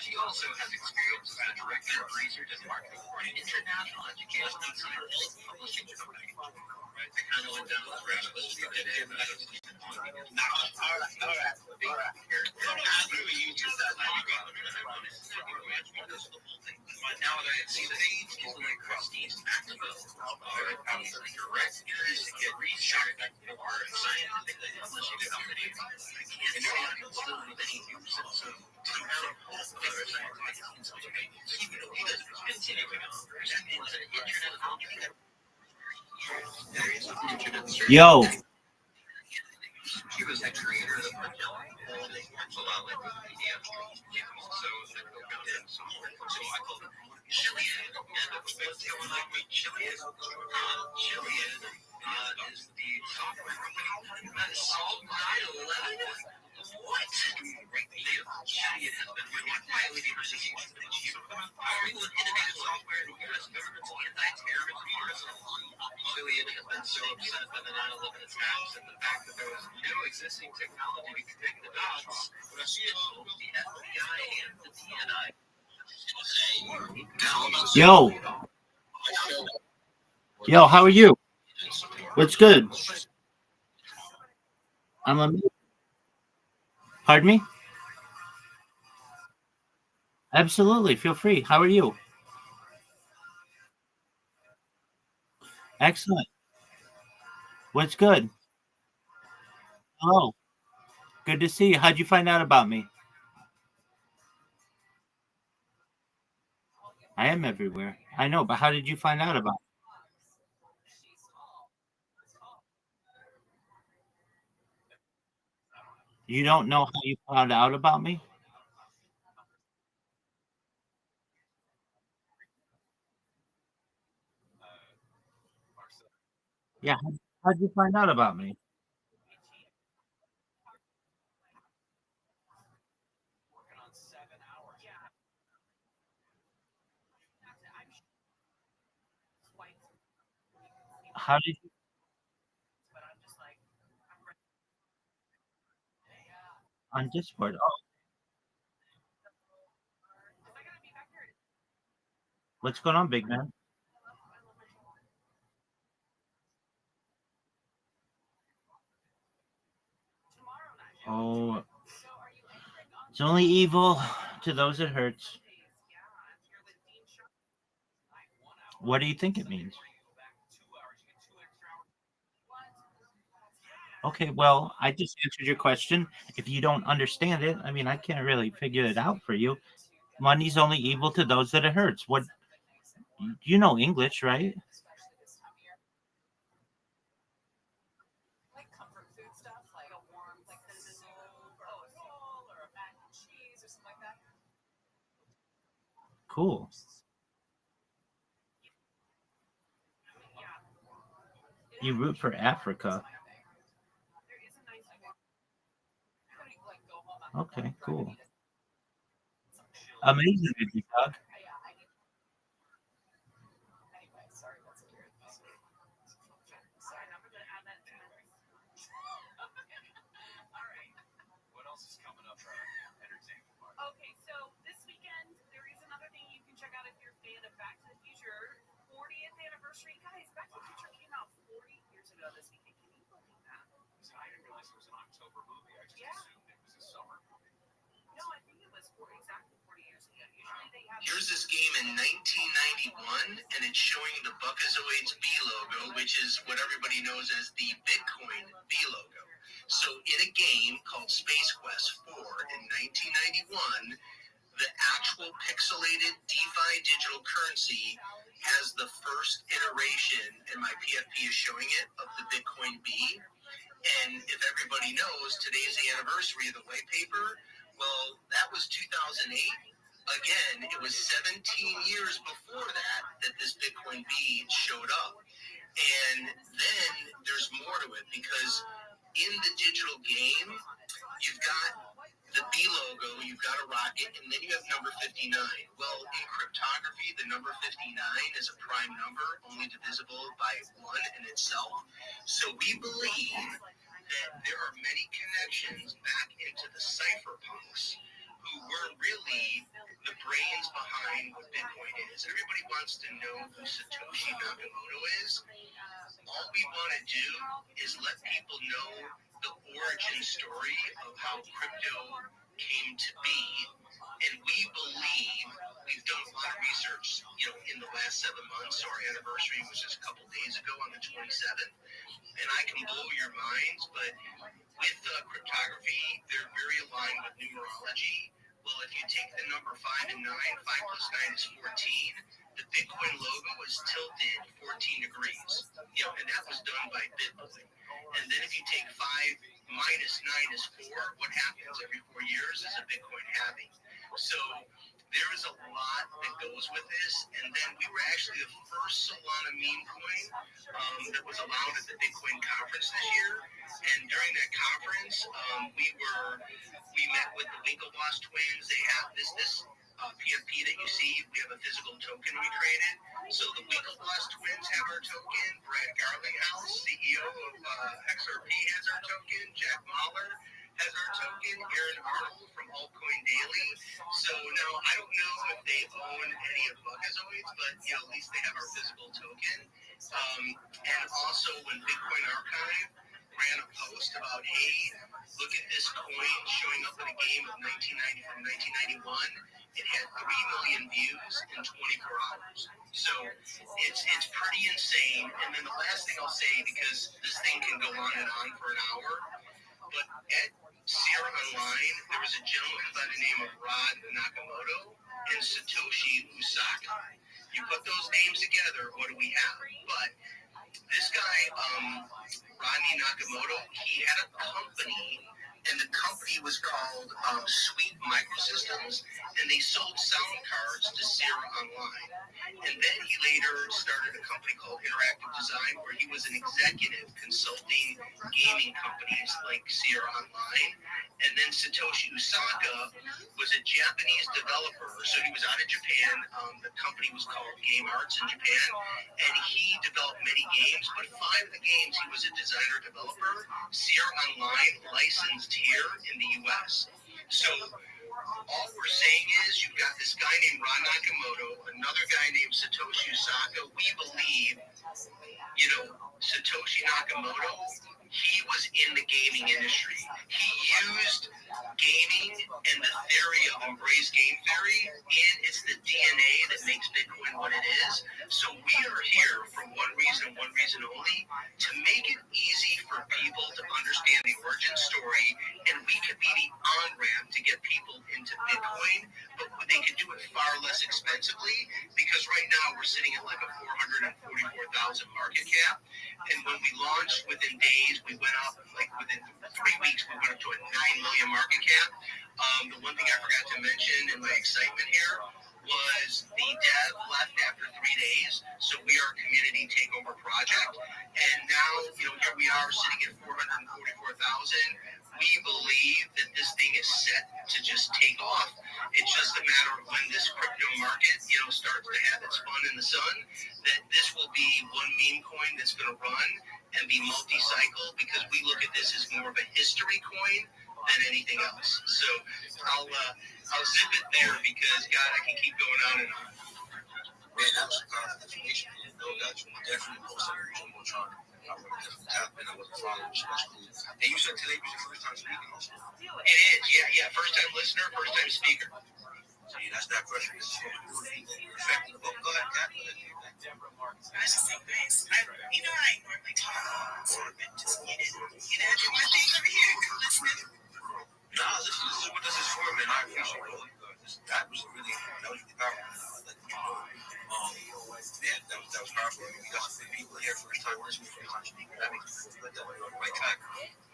She also has experience as a director of research and marketing for an international educational and science publishing company. Right, I kind of went down this rabbit hole the other day, but I was all right. Now that I see the names, people like Christine Maxwell are obviously direct interest to get research or scientific publishing company. And they're not instilled with any new sense of other scientific institutions. Even though he doesn't continuing on. That means that internet culture. Yo. She was the creator of Magellan Holding, a lot like Wikipedia. So I called it Chilean. And what's going on with Chilean? Chilean is the software company that solved 9/11. What? Chilean has been highly diversified. Powerful and innovative software in the U.S. government's anti-terrorism arsenal. Chilean has been so upset by the 9/11 attacks and the fact that there was no existing technology to connect the dots. Both the FBI and the DNI. Yo. Yo, how are you? What's good? I'm amazing. Pardon me? Absolutely. Feel free. How are you? Excellent. What's good? Hello. Good to see you. How'd you find out about me? I am everywhere. I know, but how did you find out about me? You don't know how you found out about me? Yeah. How'd you find out about me? How did you? On Discord. Oh, what's going on, big man? Oh, it's only evil to those it hurts. What do you think it means? Okay, well, I just answered your question. If you don't understand it, I mean, I can't really figure it out for you. Money's only evil to those that it hurts. What you know English, right? Cool. You root for Africa. Okay, cool. Amazing, you dog. Okay, so this weekend there is another thing you can check out if you're a fan of Back to the Future. 40th anniversary, guys. Back to the Future came out 40 years ago this weekend. Can you believe that? I didn't realize it was an October movie. I just assumed it was a summer movie. No, I think it was exactly 40 years ago. Usually they have. Here's this game in 1991, and it's showing the Buckazoids B logo, which is what everybody knows as the Bitcoin B logo. So in a game called Space Quest 4 in 1991, the actual pixelated DeFi digital currency has the first iteration, and my PFP is showing it, of the Bitcoin B. And if everybody knows, knows today's the anniversary of the white paper. Well, that was 2008. Again, it was 17 years before that this Bitcoin B showed up. And then there's more to it because in the digital game, you've got the B logo, you've got a rocket, and then you have number 59. Well, in cryptography, the number 59 is a prime number, only divisible by 1 in itself. So we believe that there are many connections back into the cypherpunks who were really the brains behind what Bitcoin is. Everybody wants to know who Satoshi Nakamoto is. All we want to do is let people know the origin story of how crypto came to be. And we believe, we've done a lot of research, in the last 7 months. So our anniversary was just a couple days ago on the 27th. And I can blow your minds, but with cryptography, they're very aligned with numerology. Well, if you take the number 5 and 9, 5 plus 9 is 14. The Bitcoin logo is tilted 14 degrees. And that was done by Bitcoin. And then if you take 5 minus 9 is 4, what happens every 4 years is a Bitcoin halving. So there is a lot that goes with this. And then we were actually the first Solana meme coin that was allowed at the Bitcoin conference this year. And during that conference, we met with the Winklevoss twins. They have this PFP that you see. We have a physical token we created. So the Winklevoss twins have our token. Brad Garlinghouse, CEO of XRP, has our token. Jack Mahler has our token. Aaron Arnold from Altcoin Daily. So now I don't know if they own any of Buckazoids, but at least they have our physical token. And also when Bitcoin Archive ran a post about, hey, look at this coin showing up in a game of 1990 from 1991. It had 3 million views in 24 hours. So it's pretty insane. And then the last thing I'll say, because this thing can go on and on for an hour, but at Sierra Online, there was a gentleman by the name of Rod Nakamoto and Satoshi Usaka. You put those names together, what do we have? But this guy, Rodney Nakamoto, he had a company, and the company was called Sweet Microsystems, and they sold sound cards to Sierra Online. And then he later started a company called Interactive Design, where he was an executive consulting gaming companies like Sierra Online. And then Satoshi Usaka was a Japanese developer, so he was out of Japan. The company was called Game Arts in Japan, and he developed many games, but 5 of the games he was a designer developer. Sierra Online licensed here in the U.S. So all we're saying is you've got this guy named Ron Nakamoto, another guy named Satoshi Usaka. We believe, Satoshi Nakamoto, he was in the gaming industry. He used gaming and the theory of embrace game theory, and it's the DNA that makes Bitcoin what it is. So we are here for one reason only, to make it easy for people to understand the origin story, and we could be the on-ramp to get people into Bitcoin, but they could do it far less expensively, because right now we're sitting at like a 444,000 market cap, and when we launched, within days, we went up, like within 3 weeks, we went up to a 9 million market cap. The one thing I forgot to mention in my excitement here was the dev left after 3 days, so we are a community takeover project, and now, here we are sitting at 444,000. We believe that this thing is set to just take off. It's just a matter of when this crypto market, starts to have its fun in the sun, that this will be one meme coin that's going to run and be multi-cycle, because we look at this as more of a history coin than anything else. So I'll zip it there, because God, I can keep going on and on. Man, that was a lot of information. I didn't know that. You definitely posted your Jumbotron. I would definitely tap in. I wasn't following, so that's cool. And you said today was your first time speaking also? It is, yeah. First time listener, first time speaker. See, that's that pressure. This is what we're doing. You're effective. Oh, go ahead, Kat. That's just so nice. I normally talk but just get it. Do my thing over here. Listening. Nah, this is what this is for, man. I appreciate all you guys. That was really powerful. Man, that was powerful. I mean, we got some big people here, first time listening, first time speaking. That makes me feel good that we're on the right track.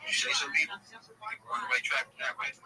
You say some people, we're on the right track for that, right?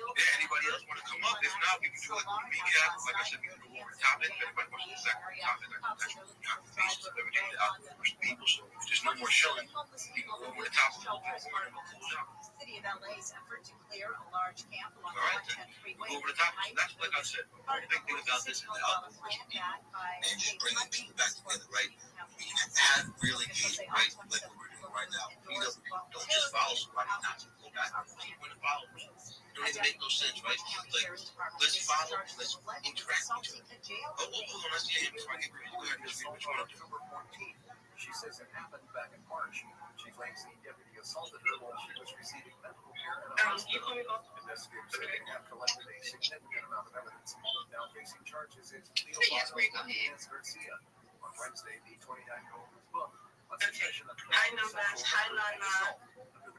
Yeah, anybody else want to come up? If not, we can do like a recap. Like I said, we can go over the topic. If anybody wants to go back to the topic, I can touch on the conversations of everything out there for people. So if there's no more showing, we can go over the topic a little bit more and we'll close out. City of LA's effort to clear a large camp along All right, then. We'll go over the topic. So that's like I said, the big thing about this is the outdoors people and just bringing people back together, right? We can have real engagement, right? Like what we're doing right now. Meet up with people. Don't just follow somebody, not to go back and want to follow them. It don't even make no sense, right? Like, let's follow, let's interact with each other. Oh, hold on, let's see it before I get ready. Go ahead, Restream. What you want to do? She says it happened back in March. She claims the deputy assaulted her while she was receiving medical care at a hospital. Investigators say they have collected a significant amount of evidence. Now facing charges is Leo Garcia. On Wednesday, the 29-year-old was booked on suspicion of Hi, numbers. Hi, Lala.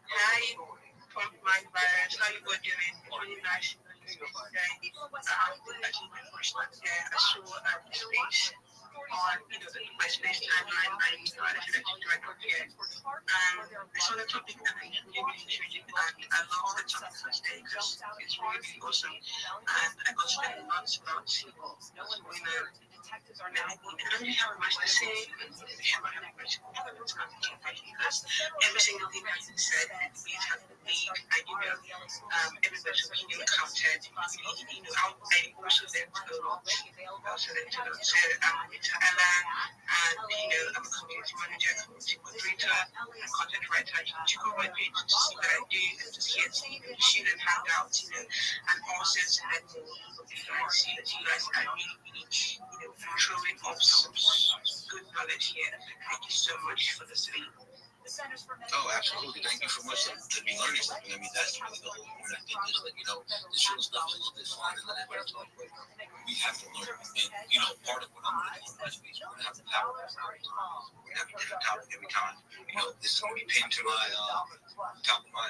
Hi, Pump My Virus. How you go doing? Really nice. I think my first one there, I saw space on my space timeline. I actually right up here. I saw the topic and I really intrigued and I love the topic for today because it's really awesome. And I got to learn lots about sequels. I don't really have much to say, but I have much because every single thing that you said, we have to lead. And everybody's being encountered. I also then to the Lord, also then to the Ella, and I'm a community manager, community moderator, and content writer. You can check out my page to see what I do, and just here to share and hang out, and also to let me see that you guys are really, throwing off some good knowledge here. Thank you so much for this video. Oh, absolutely. Thank you so much to be learning something. I mean, that's really the whole point. I think is that, the show stuff is a little bit fun and let everybody talk, but we have to learn. And, part of what I'm going to do in this week is we're going to have the power every time. We're going to have a different topic every time. This is going to be pinned to my top of my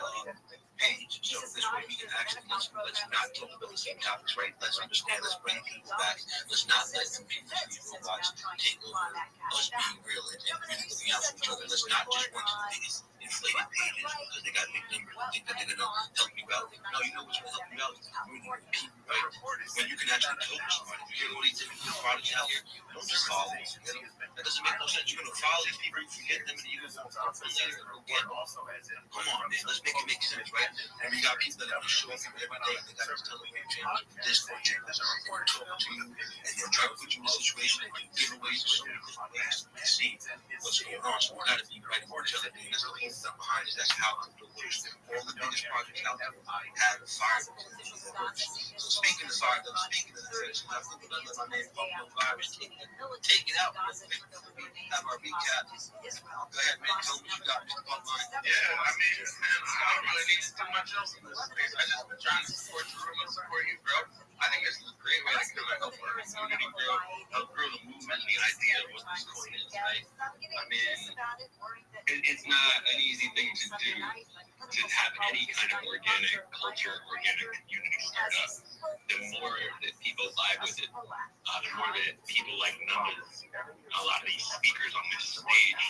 page. So this way we can actually, let's not talk about the same topics, right? Let's understand, let's bring people back. Let's not let computers, robots take over us being real and really looking out for each other. Let's not just run to the biggest inflated pages because they got big numbers and think that they're going to help you out. No, you know what's going to help you out is the community, people, right? When you can actually talk to somebody. You hear all these different products out here, don't just follow them. That doesn't make no sense. You're going to follow these people, you forget them, and you go later again. Come on, man. Let's make it make sense, right? And we got people that are going to show up every day. They got this Telegram channel, Discord channels, and they're talking to you, and they'll try to put you in a situation and do giveaways to show you different ways to see what's going on. So we're not to be right for each other. That's the whole stuff behind it. That's how crypto works. All the biggest projects out there have fire technology that works. So speaking of fire, speaking of the threats, I think we're going to let my man Pump Virus take it out. Have our recap. Go ahead, man. Tell me what you got, Mr. Pump Virus. Yeah, I mean, I don't really need too much else in this space. I just been trying to support the room and support you, bro. I think this is a great way to kind of help our community grow, help grow the movement and the idea of what this coin is, right? I mean, it's not an easy thing to do to have any kind of organic culture, organic community start up. The more that people vibe with it, the more that people like numbers, a lot of these speakers on this stage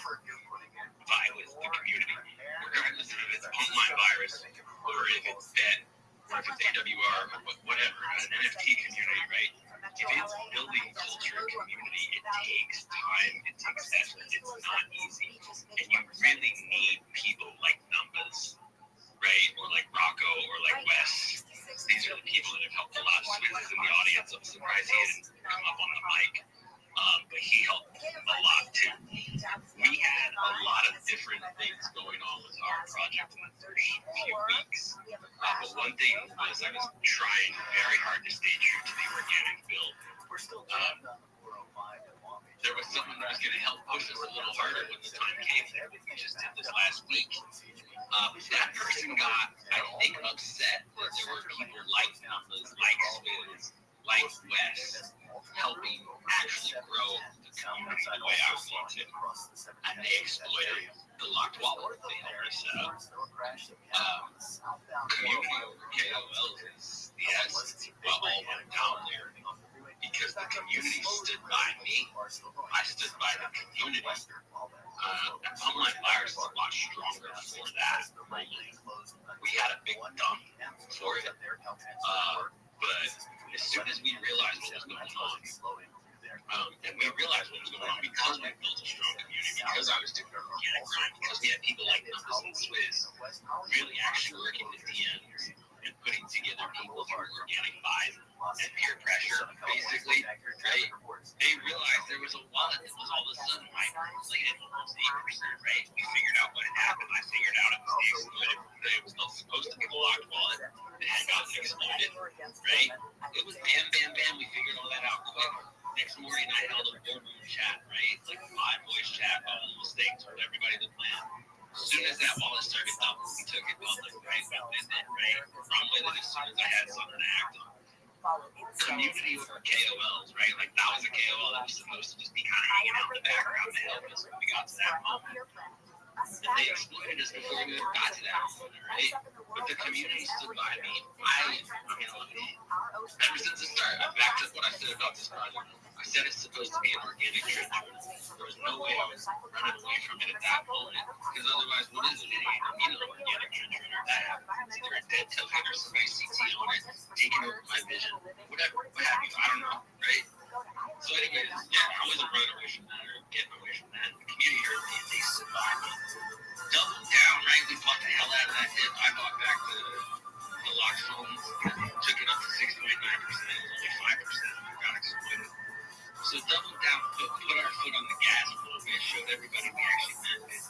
vibe with the community, regardless of if it's online virus or if it's bet or if it's AWR or whatever, an NFT community, right? If it's building culture and community, it takes time, it takes effort, it's not easy. And you really need people like Numbers, right? Or like Rocco or like Wes. These are the people that have helped a lot. Swizz is in the audience. I'm surprised he didn't come up on the mic. But he helped a lot too. We had a lot of different things going on with our project in the first few weeks. But one thing was I was trying very hard to stay true to the organic build. There was someone that was going to help push us a little harder when the time came. We just did this last week. That person got, I think, upset that there were people like Numbers, like Swizz, like Wes, helping actually grow the community the way I want to. And they exploited the locked wallet they already set up. Community over KOLs is the essence of all went down there. Because the community stood by me. I stood by the community. Online virus is a lot stronger for that. because I was doing an organic grind, because we had people like Numbers and Swizz really actually working with DMs and putting together people through organic buys and peer pressure, basically, right? They realized there was a wallet that was all of a sudden inflated almost 8%, right? We figured out what had happened. I figured out it was the excluded. It was not supposed to be the locked wallet that had gotten excluded, right? It was bam, bam, bam. We figured all that out quick. Next morning, I held a boardroom chat, right? Like a live voice chat about all the mistakes, told everybody the plan. As soon as that wallet started double, we took it public, right? We did it, right? Run with it as soon as I had something to act on. Community over KOLs, right? Like that was a KOL that was supposed to just be kind of hanging out in the background to help us when we got to that moment. And they exploited us before we even got to that moment, right? But the community stood by me. Ever since the start, back to what I said about this project. I said it's supposed to be an organic trend. There was no way I was running away from it at that moment, because otherwise, what is it? It ain't an organic trend that happens. It's either a dead tailgate or somebody CT on it, taking over my vision, whatever, what have you. I don't know, right? So, anyways, yeah, I wasn't running away from that or getting away from that. The community heard me and they survived. Doubled down, right? We bought the hell out of that dip. I bought back the locked phones, took it up to 6.9%. It was only 5%. We got exploited. So doubled down, put our foot on the gas a little bit, showed everybody we actually meant it.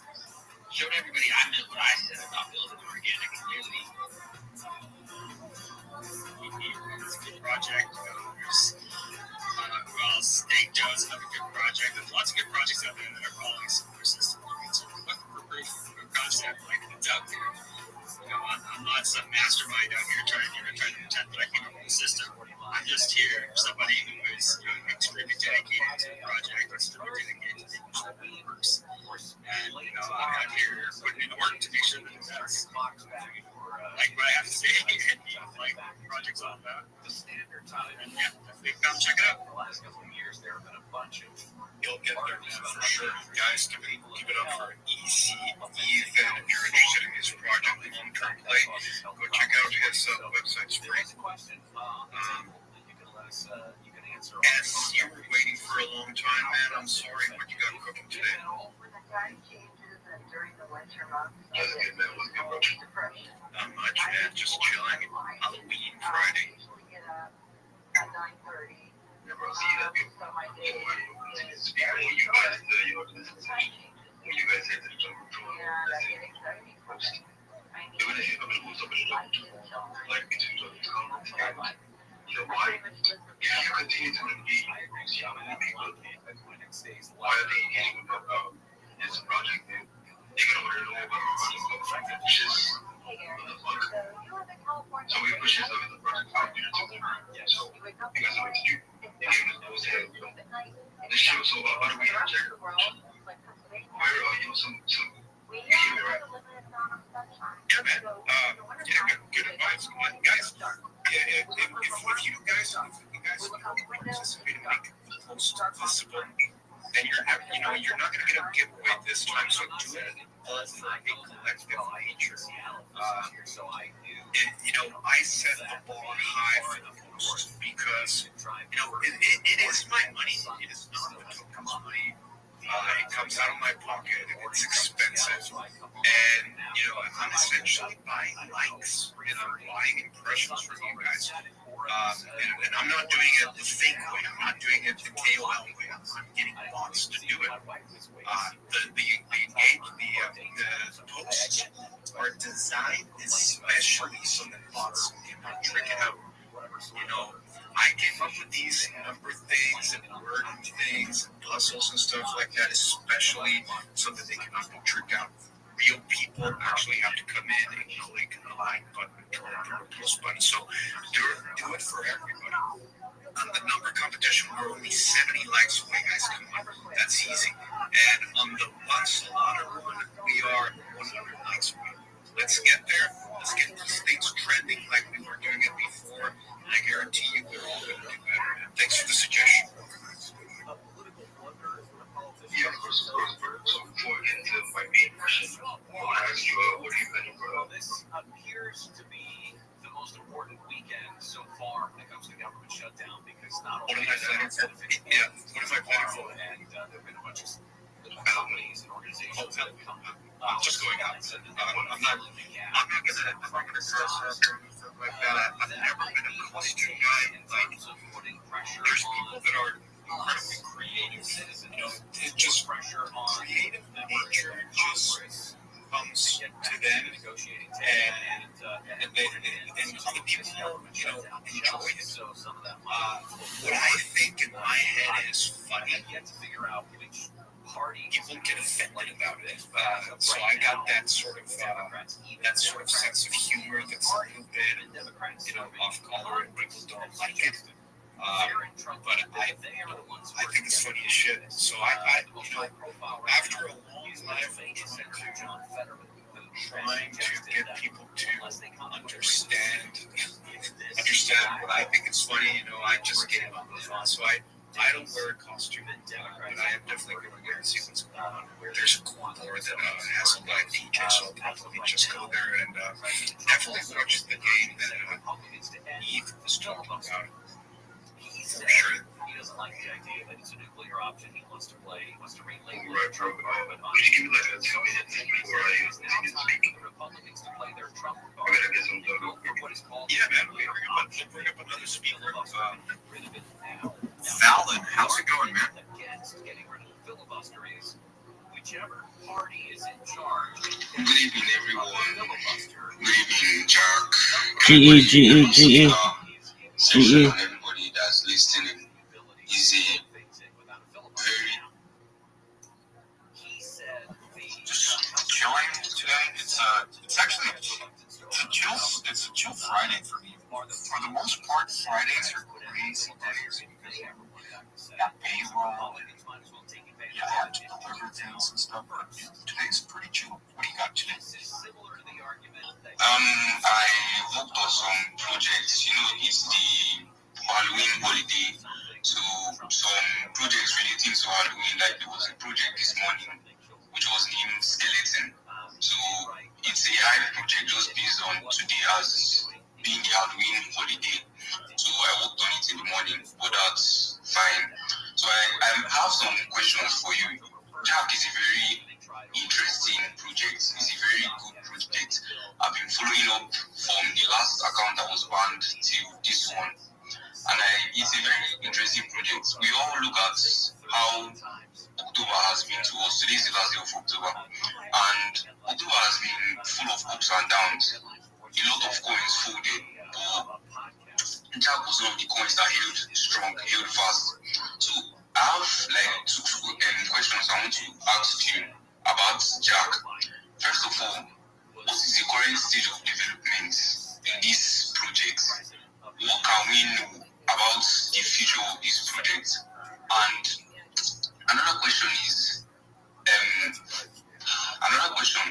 Showed everybody I meant what I said about building an organic community. It's a good project. Well, Steak Joe's another good project. There's lots of good projects out there that are following similar systems. Look for proof of concept, like it's out there. I'm not some mastermind out here trying to pretend that I came up with a system. I'm just here, somebody who is extremely dedicated to the project, extremely dedicated to making sure that it works. And I'm out here putting in the work to make sure that that's like what I have to say, and like the project's all about. And yeah, definitely come check it out. The last couple of years, there have been a bunch of. You'll get there for sure, guys. Keep it up for easy Ethan. If you're interested in his project, long-term play, go check out his website. It's free. Yes, you were waiting for a long time, man. I'm sorry, what you got cooking today? Not much, man. Just chilling. Halloween Friday. Never see that before. When you guys had the jungle tour, even if you're going to lose somebody like me to you know why? If you continue to be people, why are they engaging with this project? They're going to know about the pushes of the book. So we push this over the project out here to the so because of what you do, they gave us the show. So how do we check? Where are you? Some right? Yeah, man. Yeah, good advice, guys. Yeah, if you guys participate and make the post visible, then you're not going to get a giveaway this time. So do it for a collective nature. I set the bar high for the post because it is my money. It is not the token's money. It comes out of my pocket. It's expensive, and I'm essentially buying likes and I'm buying impressions from you guys. And I'm not doing it the fake way. I'm not doing it the KOL way. I'm getting bots to do it. The posts are designed especially so that bots cannot trick it out. I came up with these number things and word things and puzzles and stuff like that, especially so that they cannot be tricked out. Real people actually have to come in and click the like button or the post button. So do it for everybody. On the number competition, we're only 70 likes away, guys. Come on, that's easy. And on the one slaughter one, we are 100 likes away. Let's get there. Let's get these things trending like we were doing it before. And I guarantee you we're all going to do better. And thanks for the suggestion. Yeah, of course. So before we get into my main question, I want to ask you, what do you think about this? Appears to be the most important weekend so far when it comes to government shutdown, because not only is it what am I planning for? and there have been a bunch of companies and going out. I'm not gonna dress up or stuff like that. I've never been a costume guy. Like, there's people that are incredibly creative. You know, it just creative nature just comes to them, and other people, you know, enjoy it. What I think in my head is funny. People get offended about it. So I got that sort of sense of humor that's a little bit, you know, off color, and people don't like it. But I think it's funny as shit. So I you know, after a long life trying to get people to understand what I think is funny, you know, I just gave up. So I don't wear a costume, but I am definitely going to go and see what's going on. There's a cool bar that has a live DJ, so I'll probably just go there and definitely watch the game that Eve was talking about. For sure. He doesn't like the idea that it's a nuclear option. He wants to play. He wants to relate. Could you give me like a 2 minutes before I speak? The Republicans to play their Trump I gotta get some what is called? Yeah, man. We'll bring up another speaker. Fallon, how's it going, man? Getting rid of the filibuster is whichever party is in charge. Good evening, everyone. Good evening, Jack. GE. Everybody that's listening is a very just chilling today. It's actually it's a chill Friday for me. For the most part, Fridays are crazy days because you got payroll and you have to deliver things and stuff. But today's pretty chill. What do you got today? I worked on some projects. You know, it's the Halloween holiday, so some projects relating to Halloween. Like there was a project this morning which was named Skeleton. So it's a high project just based on today as being the Halloween holiday. So I worked on it in the morning, but that's fine. So I have some questions for you. Jack is a very interesting project. It's a very good project. I've been following up from the last account that was banned till this one. And it's a very interesting project. We all look at how October has been to us. Today is the last day of October. And October has been full of ups and downs. A lot of coins folded, but Jack was one of the coins that held strong, held fast. So I have like two questions I want to ask you about Jack. First of all, what is the current stage of development in this project? What can we know about the future of this project? And another question is, another question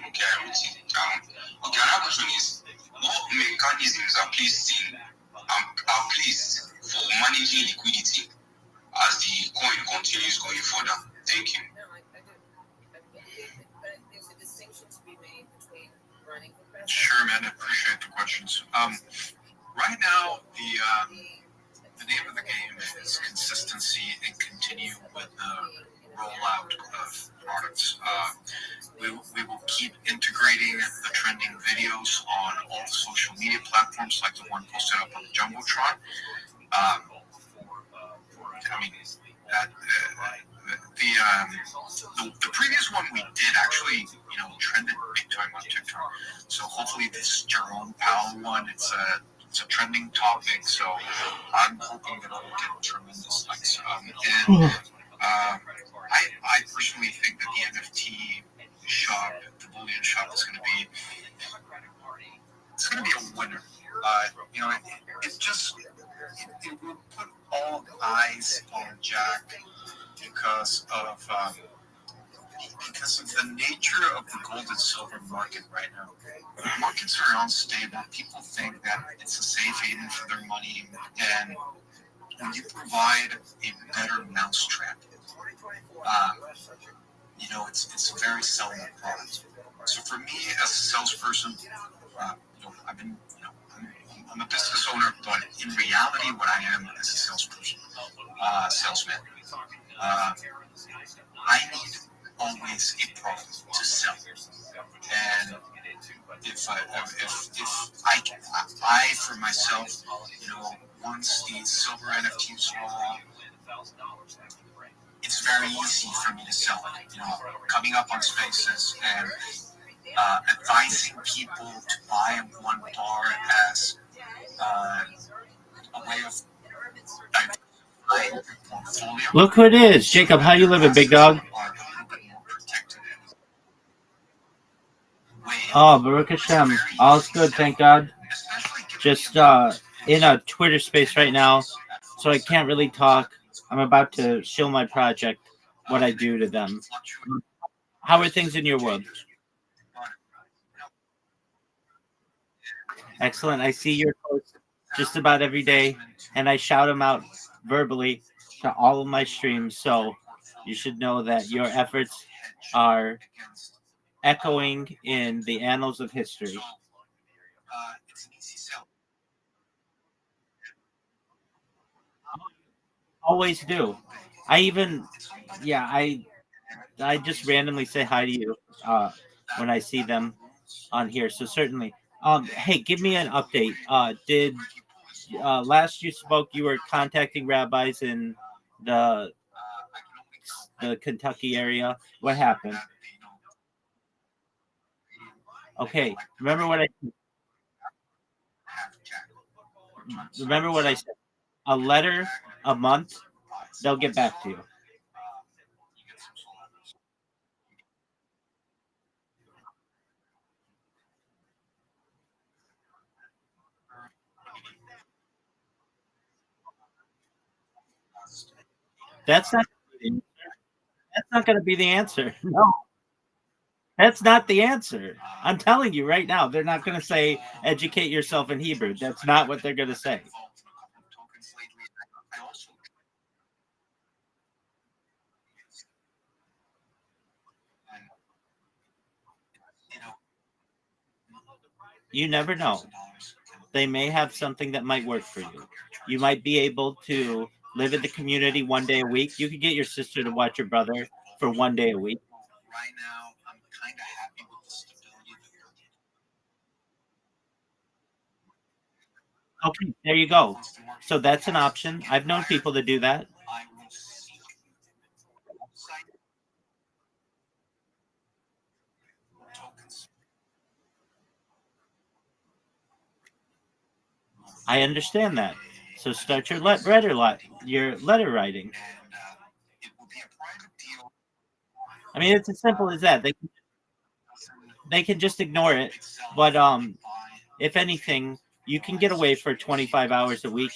is, what mechanisms are placed for managing liquidity as the coin continues going further? Thank you. Sure, man. I appreciate the questions. Right now, the name of the game is consistency and continue with the rollout of products. We will keep integrating the trending videos on all the social media platforms, like the one posted up on the Jumbotron. The previous one we did actually, trended big time on TikTok. So hopefully this Jerome Powell one, it's a trending topic. So I'm hoping that it'll get tremendous likes. I personally think that the NFT shop, the bullion shop, is going to be a winner. It will put all eyes on Jack because of the nature of the gold and silver market right now. Markets are unstable. People think that it's a safe haven for their money, and when you provide a better mousetrap, it's a very sellable product. So for me as a salesperson, I'm a business owner, but in reality, what I am is a salesman. I need always a problem to sell. And if I for myself, once the silver NFTs roll, it's very easy for me to sell it. Coming up on spaces and advising people to buy one bar as a way of diversifying their portfolio. Look who it is. Jacob, how you living, big dog? Oh, Baruch Hashem. All's good, thank God. Just in a Twitter space right now, so I can't really talk. I'm about to show my project, what I do to them. How are things in your world? Excellent. I see your posts just about every day, and I shout them out verbally to all of my streams. So you should know that your efforts are echoing in the annals of history. Always do. I even, yeah, I just randomly say hi to you when I see them on here. So certainly, hey, give me an update. Did last you spoke, you were contacting rabbis in the Kentucky area? What happened? Okay, remember what I said. A letter a month. They'll get back to you. That's not. That's not going to be the answer. No, that's not the answer. I'm telling you right now, they're not going to say educate yourself in Hebrew. That's not what they're going to say. You never know. They may have something that might work for you. You might be able to live in the community one day a week. You could get your sister to watch your brother for one day a week. Right now, I'm kind of happy with the stability of the Okay, there you go. So that's an option. I've known people to do that. I understand that. So start your letter writing. I mean, it's as simple as that. They can just ignore it. But if anything, you can get away for 25 hours a week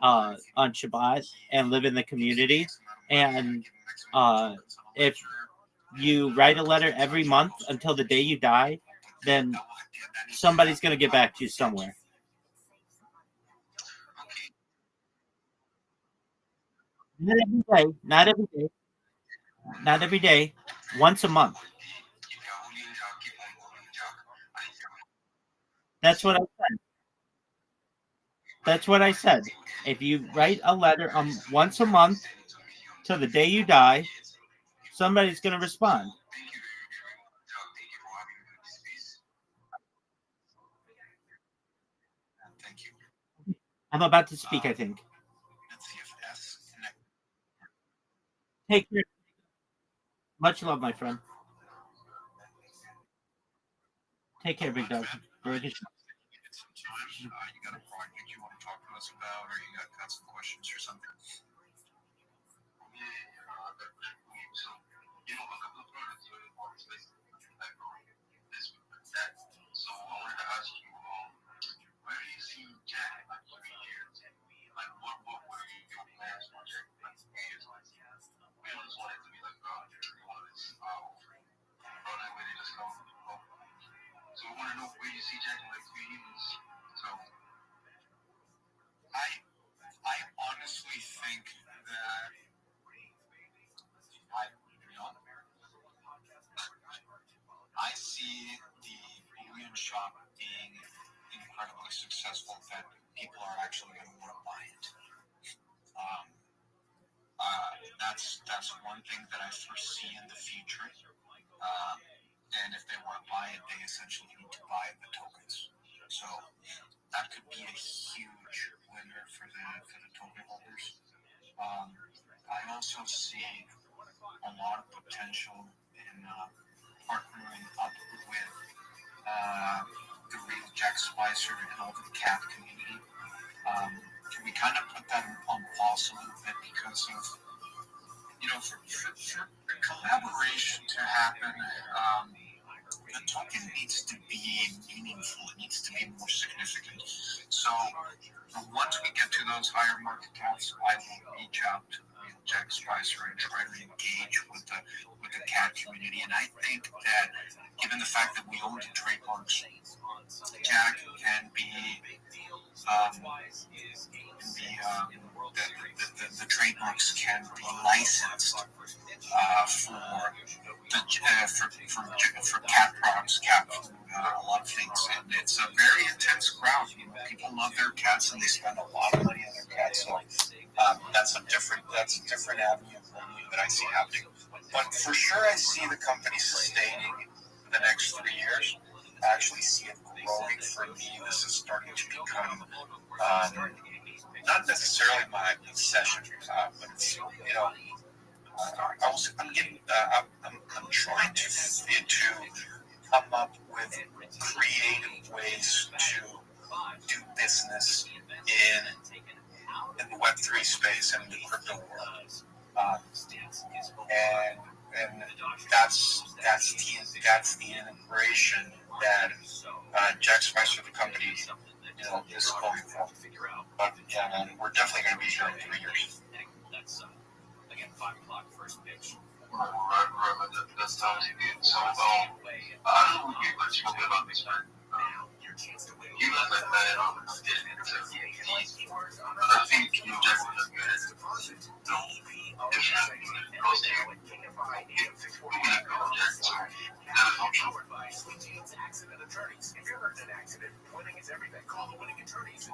on Shabbat and live in the community. And if you write a letter every month until the day you die, then somebody's going to get back to you somewhere. Not every day. Not every day. Not every day. Once a month. That's what I said. That's what I said. If you write a letter once a month to the day you die, somebody's going to respond. I'm about to speak, I think. Take care. Much love, my friend. Take care, big dog. you got a project you want to talk to us about, or you got some questions or something? So I wanted to ask you, where do you see Jack in like 3 years? Like, what were your plans for Jack in like 3 years? We always wanted to be like, where they just go. So we want to know where you see Jack in like 3 years. So I honestly think that I see the bullion shop being incredibly successful, that people are actually going to want to buy it. that's one thing that I foresee in the future. And if they want to buy it, they essentially need to buy the tokens. So that could be a huge winner for the token holders. I also see a lot of potential in partnering up with the real Jack Spicer and all the cat community. We kind of put that on pause a little bit because of, for collaboration to happen, the token needs to be meaningful. It needs to be more significant. So once we get to those higher market caps, I will reach out to Jack Spicer and try to engage with the cat community. And I think that given the fact that we own the trademarks, Jack can be the trademarks can be licensed for cat products, cat food, a lot of things, and it's a very intense crowd. People love their cats and they spend a lot of money on their cats. So that's a different avenue of revenue that I see happening. But for sure, I see the company sustaining the next 3 years. I actually see it growing. For me, this is starting to become not necessarily my obsession, but it's I'm trying to come up with creative ways to do business in the Web3 space and in the crypto world, and that's the integration that Jack Spicer, the company, is going for. But yeah, man, we're definitely going to be here in 3 years. Again, 5 o'clock first pitch. Right, that sounds good. So, I don't know what you guys feel about this, man. You guys like that, I think you definitely look good.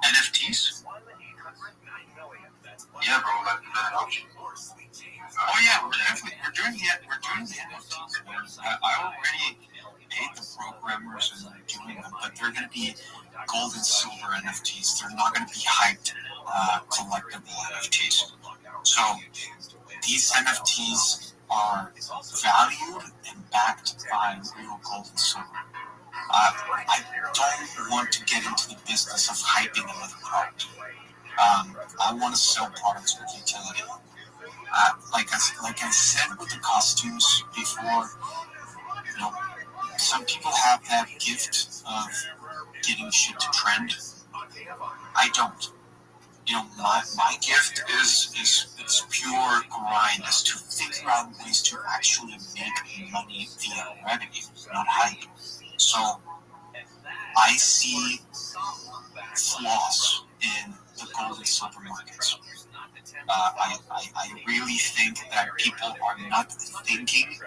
NFTs? Yeah, bro, like that option. Oh yeah, we're doing the NFTs. I already paid the programmers and they're doing them, but they're going to be gold and silver NFTs. They're not going to be hyped collectible NFTs. So these NFTs are valued and backed by real gold and silver. I don't want to get into the business of hyping another product. I want to sell products with utility. Like I said with the costumes before, some people have that gift of getting shit to trend. I don't. My gift is pure grind, is to figure out ways to actually make money via revenue, not hype. So I see flaws in the gold and silver markets. I really think that people are not thinking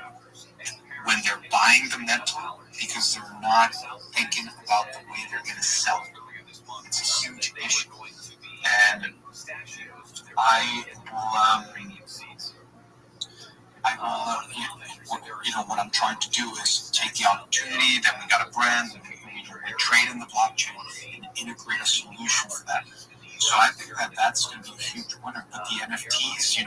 when they're buying the metal because they're not thinking about the way they're going to sell it. It's a huge issue. And what I'm trying to do is take the opportunity that we got a brand, we trade in the blockchain and integrate a solution for that. So I think that's going to be a huge winner. But the NFTs, they're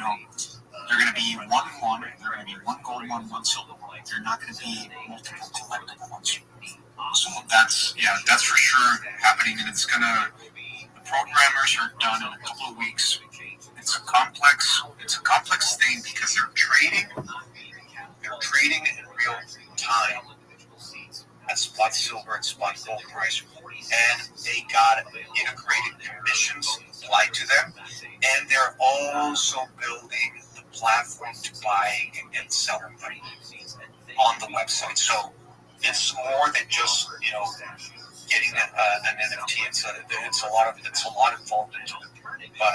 going to be one. They're going to be one gold one, one silver one. They're not going to be multiple collectible ones. So that's for sure happening, and the programmers are done in a couple of weeks. It's a complex thing because they're trading in real time at spot silver and spot gold price, and they got integrated commissions applied to them, and they're also building the platform to buying and selling money on the website. So it's more than just getting an NFT. It's a lot involved into it. But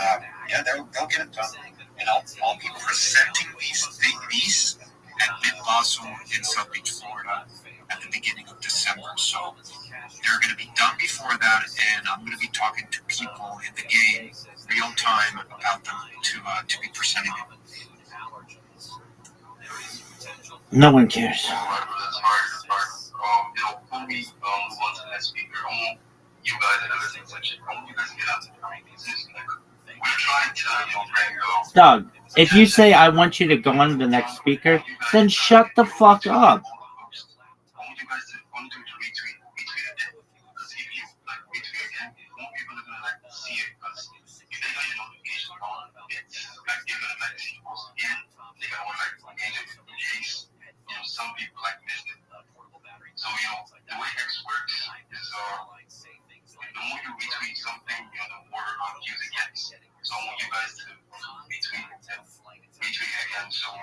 they'll get it done, and I'll be presenting these at Mid Basel in South Beach, Florida, at the beginning of December. So they're going to be done before that, and I'm going to be talking to people in the game real time about them to be presenting them. No one cares. That's hard. That's hard. Before we move on to the next speaker, I want you guys and other things like shit. I want you guys to get out to the because we're trying to bring Doug, if you say I want you to go on to the next speaker, then shut the fuck up. I want you guys to retweet it. Because if you retweet again, more people are gonna see it. Because if they got your notification on, it's they're gonna see you post again. They're gonna want engage it in case some people missed it. So the way X works is the more you retweet something, the more views it gets. So I want you guys to retweet again. So and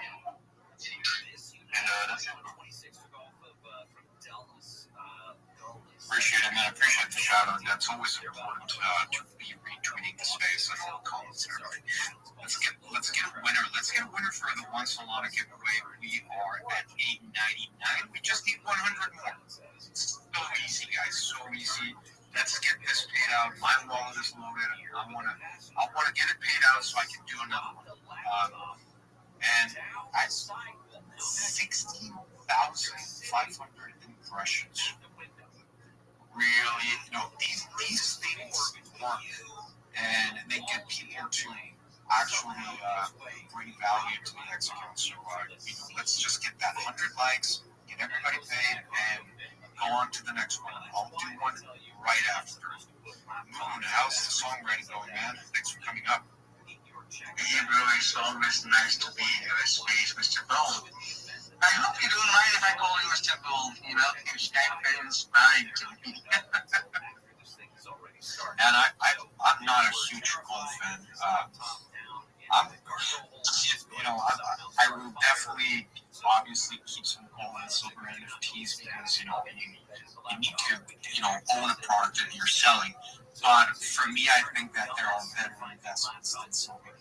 that's it. Appreciate it, man. I appreciate the shout out. That's always important to be retweeting the space and all the comments and everything. Let's get a winner. Let's get a winner for the One Solana giveaway. We are at 899. We just need 100 more. So easy, guys. So easy. Let's get this paid out. My wallet is loaded. I wanna get it paid out so I can do another one. And I saw 16,500 impressions. Really, these things work, and they get people to actually bring value to the X account. So let's just get that 100 likes, get everybody paid, and go on to the next one. I'll do one right after. Moon, how's the songwriting going, man? Thanks for coming up. Hey, bro, it's always nice to be in your space, Mr. Gold. I hope you don't mind if I call you Mr. Gold. It's kind of inspiring to me. And I'm not a huge Gold fan. I will definitely, obviously, keep some gold and silver NFTs because you need to own a product that you're selling. But for me, I think that there are better investments than silver.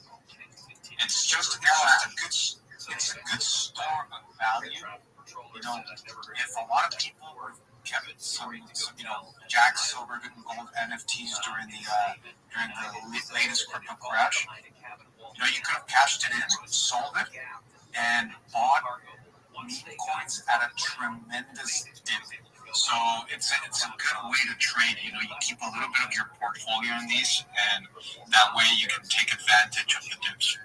It's a good store of value. If a lot of people were kept some Jack silver and gold NFTs during the latest crypto crash, you could have cashed it in, sold it, and bought meme coins at a tremendous dip. So it's a good way to trade. You keep a little bit of your portfolio in these, and that way you can take advantage of the dips.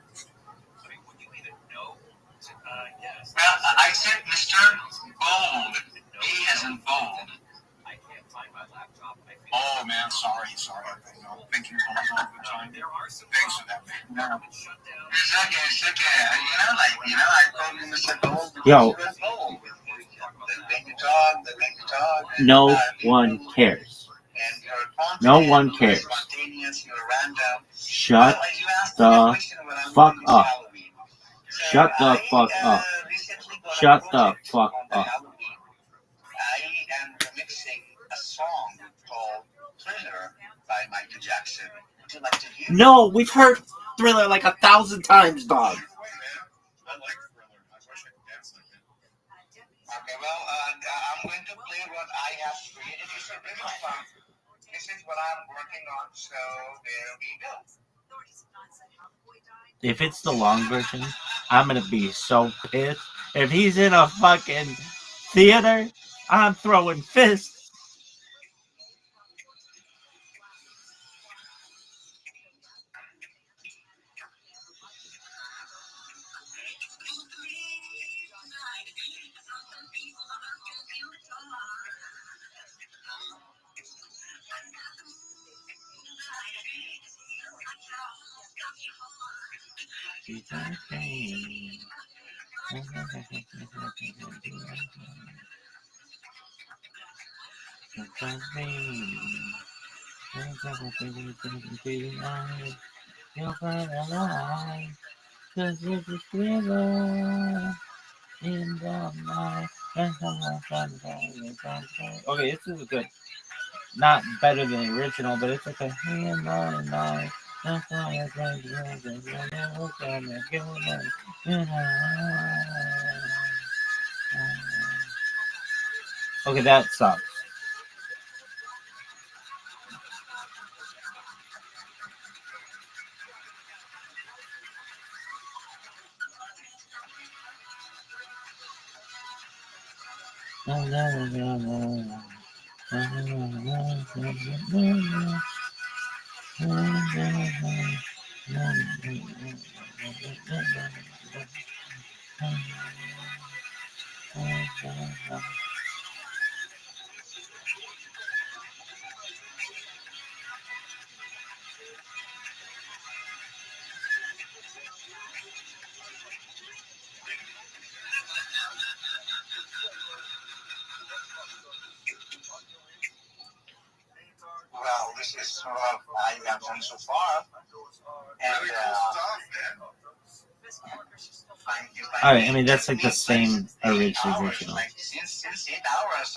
Well, I said Mr. Bold. B as in bold. Oh man, sorry. I'm thinking gold all the time. Thanks for that, man. No. It's okay. I called you Mr. Gold. Yo. Then you talk. No one cares. No one cares. Shut the fuck up. Shut the fuck up. Shut the fuck up. I am remixing a song called Thriller by Michael Jackson. Would you like to hear? No, we've heard Thriller like 1,000 times, dog. I like Thriller. I wish I could dance like that. Okay, well, I'm going to play what I have created. It's a rhythm song. This is what I'm working on, so there we go. If it's the long version, I'm gonna be so pissed. If he's in a fucking theater, I'm throwing fists. You'll find alive, 'cause it's a thriller in the night. Okay, this is good. Not better than the original, but it's okay. Okay, that sucks. Well, this is what I have done so far. And Alright, I mean that's like the same original. like since 8 hours,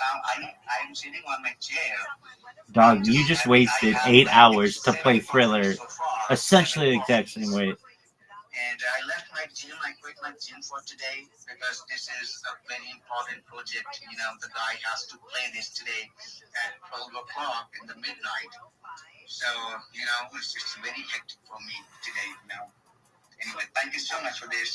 I'm sitting on my chair. Dog, you just wasted 8 hours to play Thriller, essentially the exact same way. And I left my gym. I quit my gym for today because this is a very important project. You know, the guy has to play this today at 12 o'clock in the midnight. So, you know, it's just very hectic for me today. You know. Anyway, thank you so much for this.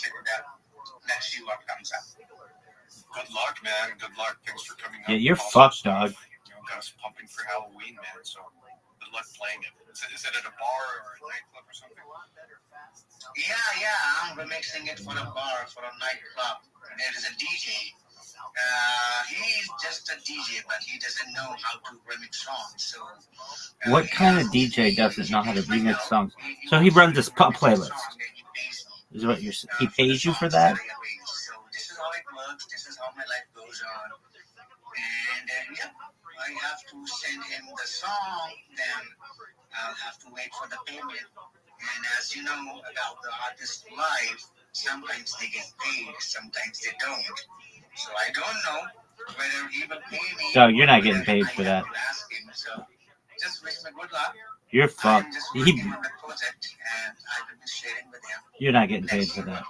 Let's see what comes up. Good luck, man. Good luck. Thanks for coming up. Yeah, you're fucked, dog. You know, got us pumping for Halloween, man. So good luck playing it. Is it at a bar or a nightclub or something? Yeah. I'm remixing it for a bar, for a nightclub. There is a DJ. He's just a DJ, but he doesn't know how to remix songs. So, what kind of DJ doesn't know how to remix songs? So he runs this pop playlist. Is what you're saying? He pays you for that? So this is how it works. This is how my life goes on. And I have to send him the song. Then I'll have to wait for the payment. And as you know about the artist's life, sometimes they get paid, sometimes they don't. So I don't know whether he will pay me. Dog, you're not getting paid for that. Ask him. So just wish me good luck. You're fucked. I'm just working on the project, and I will be sharing with him. You're not getting paid for that.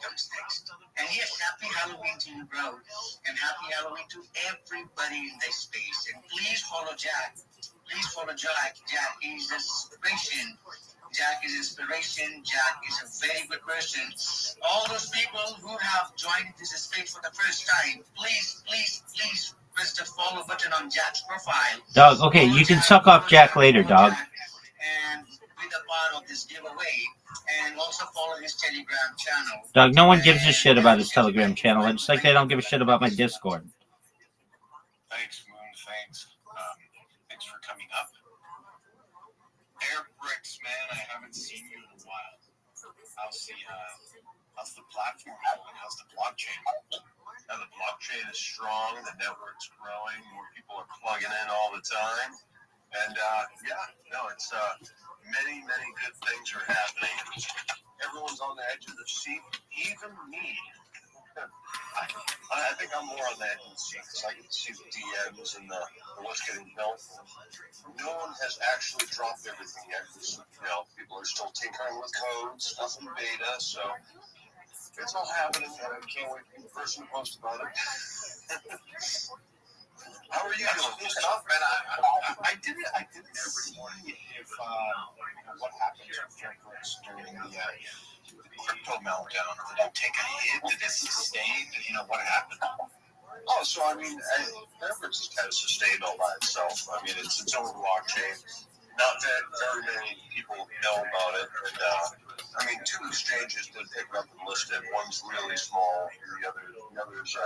And yes, happy Halloween to you, bro. And happy Halloween to everybody in this space. And please follow Jack. Please follow Jack. Jack is inspiration. Jack is inspiration. Jack is a very good person. All those people who have joined this space for the first time, please press the follow button on Jack's profile. Dog, okay, you can suck off Jack later, dog. And be a part of this giveaway. And also follow his Telegram channel. Dog, no one gives a shit about his Telegram channel. It's like they don't give a shit about my Discord. Thanks, Moon. Thanks. Thanks for coming up. Air Bricks, man, I haven't seen you in a while. How's the platform going? How's the blockchain? And the blockchain is strong. The network's growing. More people are plugging in all the time. And it's many good things are happening. Everyone's on the edge of the seat, even me. I think I'm more on the edge of the seat because I can see the DMs and what's getting built. No one has actually dropped everything yet. People are still tinkering with codes, stuff in beta, so it's all happening. I can't wait for the person to post about it. How are you doing? Cool stuff, man. I didn't ever see if what happened to Fairbricks during the crypto meltdown. Did it take a hit? Did it sustain? What happened? Oh, so I mean, Fairbricks is kind of sustained all by itself. I mean, it's its own blockchain. Not that very many people know about it. And two exchanges did pick it up and list it. One's really small. The other's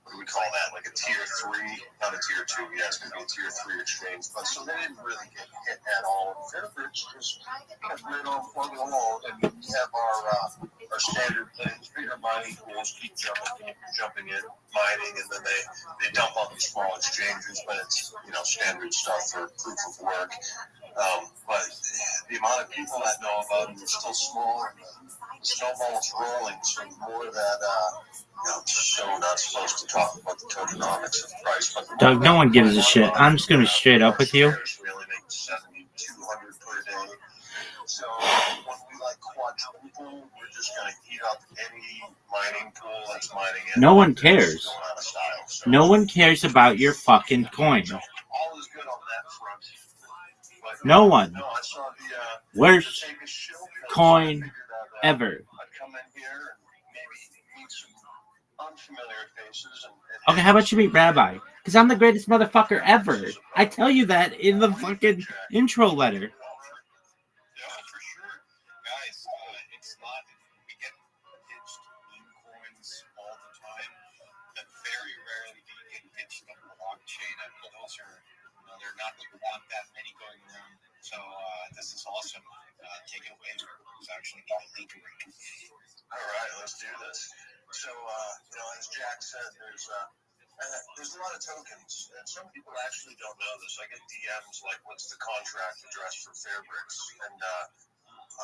what do we call that? Like a tier 3, not a tier 2. Yeah, it's going to be a tier 3 exchange. But so they didn't really get hit at all. Fairbricks just kept right on plugging along, and we have our standard things. Bigger mining pools keep jumping in, mining, and then they dump on the small exchanges. But it's standard stuff for proof of work. But the amount of people that know about it is still small. The snowball's rolling, so more that. So we're not supposed to talk about the tokenomics of price. But Doug, no one gives a shit. I'm just going to be straight up with you. We only make 7,200 per day. So when we quadruple, we're just going to eat up any mining pool that's mining it. No one cares. No one cares about your fucking coin. All is good on that front. But, no one. I saw the worst coin ever. I'd come in here and maybe meet some unfamiliar faces and Okay, how about you meet Rabbi? Because I'm the greatest motherfucker ever. I tell you that in the fucking intro letter. Yeah, for sure. Guys, it's not, we get pitched meme coins all the time, but very rarely do you get pitched on the blockchain. And those are, they're not that many going around. So this is awesome. Take it away. Who's actually got a link right? All right, let's do this. So, as Jack said, there's a lot of tokens, and some people actually don't know this. I get DMs like, "What's the contract address for Fairbricks?" And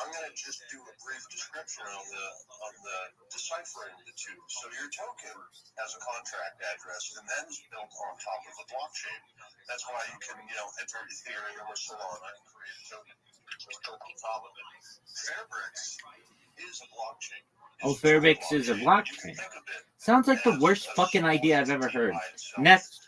I'm going to just do a brief description on the deciphering the two. So your token has a contract address, and then is built on top of the blockchain. That's why you can, enter Ethereum or Solana and create a token built on top of it. Fairbricks is a blockchain. Oh, Fairbricks is a blockchain. Sounds like the worst fucking idea I've ever heard. Next.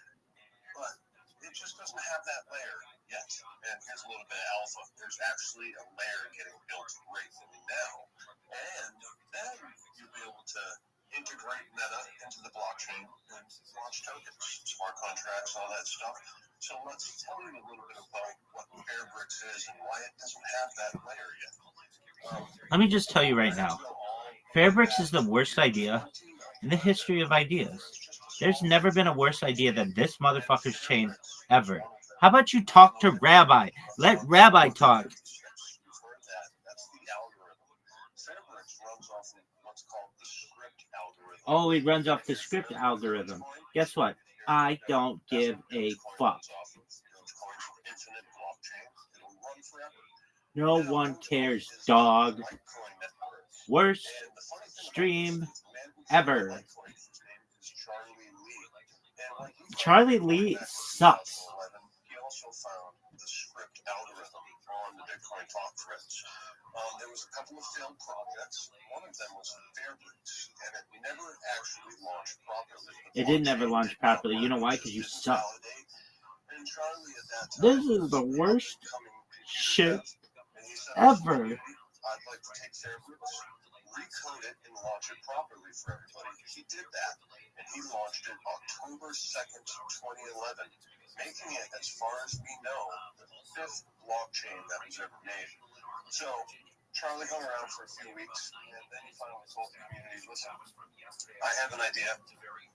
But it just doesn't have that layer yet. And here's a little bit of alpha. There's actually a layer getting built right now. And then you'll be able to integrate Meta into the blockchain and launch tokens, smart contracts, all that stuff. So let's tell you a little bit about what Fairbricks is and why it doesn't have that layer yet. Let me just tell you right now. Fairbricks is the worst idea in the history of ideas. There's never been a worse idea than this motherfucker's chain ever. How about you talk to Rabbi? Let Rabbi talk. Oh, it runs off the script algorithm. Guess what? I don't give a fuck. No one cares, dog. Worst stream ever. Charlie Lee sucks. He also found the script algorithm on the Bitcoin talk threads. There was a couple of failed projects. One of them was Fairbricks, and it never actually launched properly. It did never launch properly. You know why? Because you suck. This is the worst shit ever. I'd like to take Fairbricks, recode it, and launch it properly for everybody. He did that, and he launched it October 2nd, 2011, making it, as far as we know, the 5th blockchain that was ever made. So, Charlie hung around for a few weeks, and then he finally told the community, listen, I have an idea.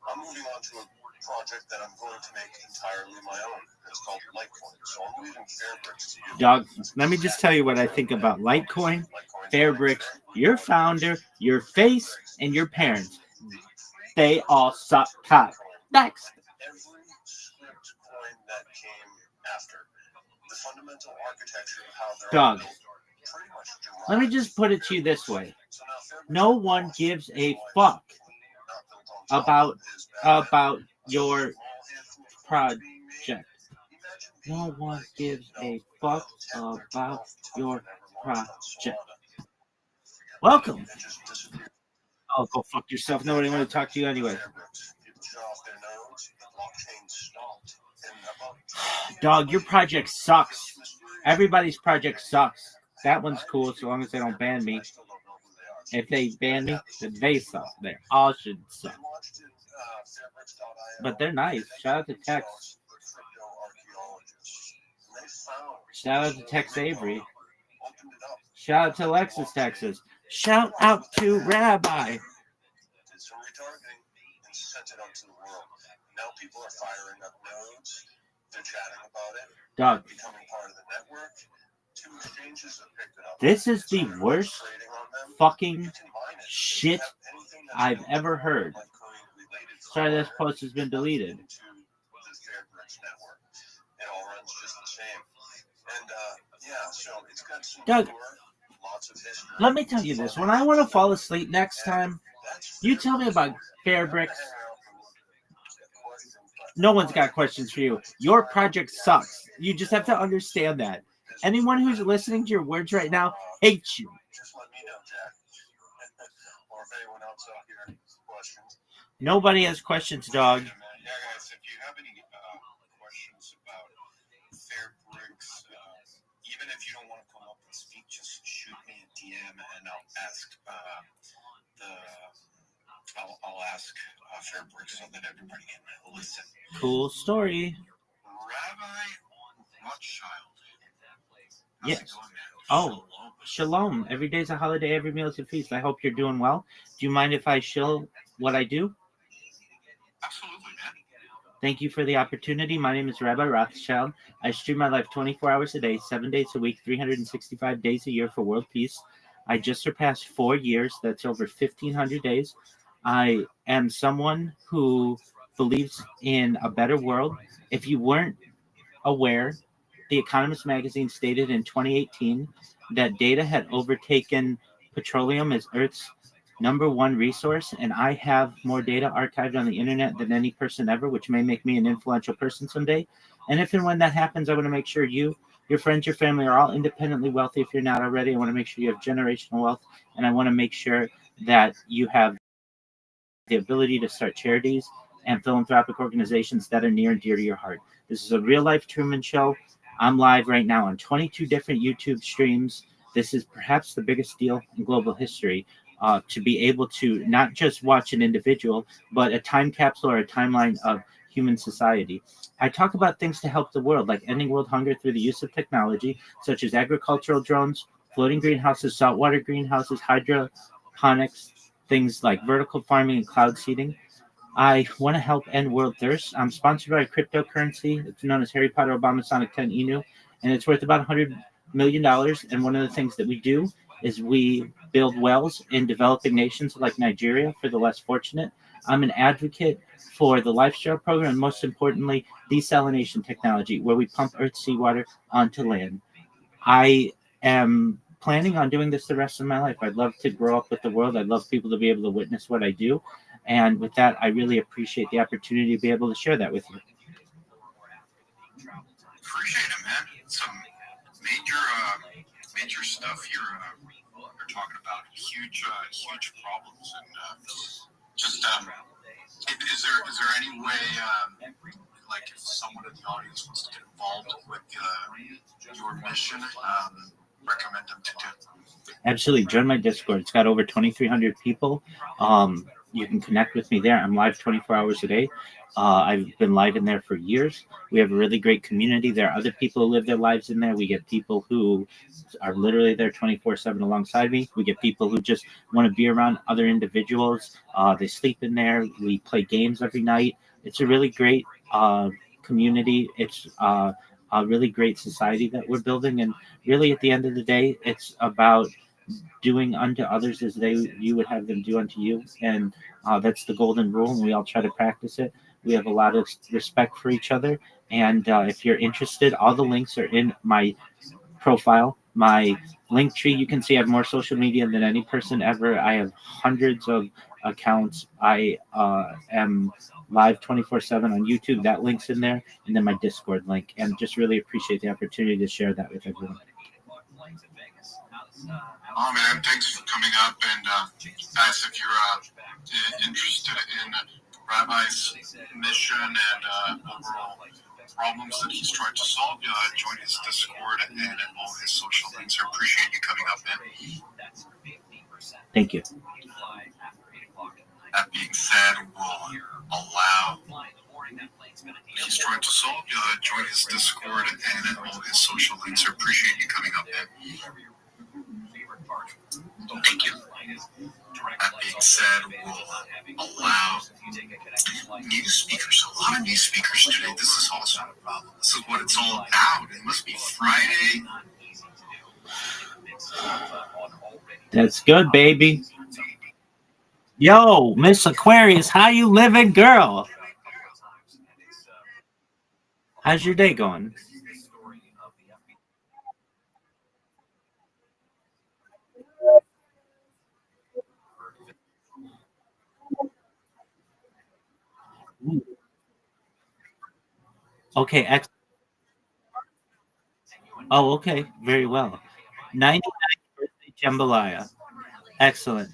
I'm moving on to a project that I'm going to make entirely my own. It's called Litecoin. So I'm leaving Fairbricks to you. Dog, let me just tell you what I think about Litecoin, Fairbricks, your founder, your face, and your parents. They all suck cock. Next. Every script coin that came after, the fundamental architecture of how they're Dog, built, pretty much derived. let me just put it to you this way. No one gives a fuck about your project. No one gives a fuck about your project. Welcome. Oh, go fuck yourself. Nobody want to talk to you anyway. Dog, your project sucks. Everybody's project sucks. That one's cool so long as they don't ban me. If they ban me, then they suck. They all should suck. But they're nice. Shout out to Tex. Shout out to Tex Avery. Shout out to Alexis, Texas. Shout out to Rabbi. Did some retargeting and sent it out to the world. Now people are firing up nodes. They're chatting about it. Dog. Becoming part of the network. Two exchanges have picked it up. This is the worst fucking shit I've ever heard. Sorry, this post has been deleted. Doug, let me tell you this. When I want to fall asleep next time, you tell me about Fairbricks. No one's got questions for you. Your project sucks. You just have to understand that. Anyone who's listening to your words right now hates you. Just let me know, Jack. Or if anyone else out here has questions. Nobody has questions, dog. Yeah, guys, if you have any questions about Fairbricks, even if you don't want to come up and speak, just shoot me a DM and I'll ask I'll ask Fairbrick so that everybody can listen. Cool story. Rabbi Rothschild. Yes. Oh, shalom. Every day's a holiday, every meal is a feast. I hope you're doing well. Do you mind if I shill what I do? Absolutely, man. Thank you for the opportunity. My name is Rabbi Rothschild. I stream my life 24 hours a day, 7 days a week, 365 days a year for world peace. I just surpassed 4 years. That's over 1,500 days. I am someone who believes in a better world. If you weren't aware, The Economist magazine stated in 2018 that data had overtaken petroleum as Earth's number one resource, and I have more data archived on the internet than any person ever, which may make me an influential person someday. And if and when that happens, I want to make sure you, your friends, your family are all independently wealthy if you're not already. I want to make sure you have generational wealth, and I want to make sure that you have the ability to start charities and philanthropic organizations that are near and dear to your heart. This is a real life Truman Show. I'm live right now on 22 different YouTube streams. This is perhaps the biggest deal in global history, to be able to not just watch an individual, but a time capsule or a timeline of human society. I talk about things to help the world, like ending world hunger through the use of technology, such as agricultural drones, floating greenhouses, saltwater greenhouses, hydroponics, things like vertical farming and cloud seeding. I want to help end world thirst. I'm sponsored by a cryptocurrency. It's known as Harry Potter Obama Sonic 10 Inu, and it's worth about $100 million. And one of the things that we do is we build wells in developing nations like Nigeria for the less fortunate. I'm an advocate for the Lifestyle program, and most importantly, desalination technology, where we pump Earth's seawater onto land. I am planning on doing this the rest of my life. I'd love to grow up with the world. I'd love people to be able to witness what I do. And with that, I really appreciate the opportunity to be able to share that with you. Appreciate it, man. Some major stuff you're talking about. Huge problems, and just is there any way, like, if someone in the audience wants to get involved with your mission, recommend them to do? Absolutely. Join my Discord. It's got over 2,300 people. You can connect with me there. I'm live 24 hours a day. I've been live in there for years. We have a really great community. There are other people who live their lives in there. We get people who are literally there 24/7 alongside me. We get people who just want to be around other individuals. They sleep in there. We play games every night. It's a really great community. It's a really great society that we're building. And really, at the end of the day, it's about doing unto others as you would have them do unto you. And that's the golden rule, and we all try to practice it. We have a lot of respect for each other. And if you're interested, all the links are in my profile, my link tree. You can see I have more social media than any person ever. I have hundreds of accounts. I am live 24/7 on YouTube. That link's in there, and then my Discord link. And just really appreciate the opportunity to share that with everyone. Oh man, thanks for coming up. And guys, if you're interested in Rabbi's mission and overall problems that he's trying to solve, join his Discord and all his social links. I appreciate you coming up, man. Thank you. That being said, we'll allow he's trying to solve, join his Discord and all his social links. I appreciate you coming up, man. Thank you. That being said, we'll allow new speakers. A lot of new speakers today. This is also a problem. This is what it's all about. It must be Friday. That's good, baby. Yo, Miss Aquarius, how you living, girl? How's your day going? Okay, oh, okay, very well. 99th birthday jambalaya. Excellent.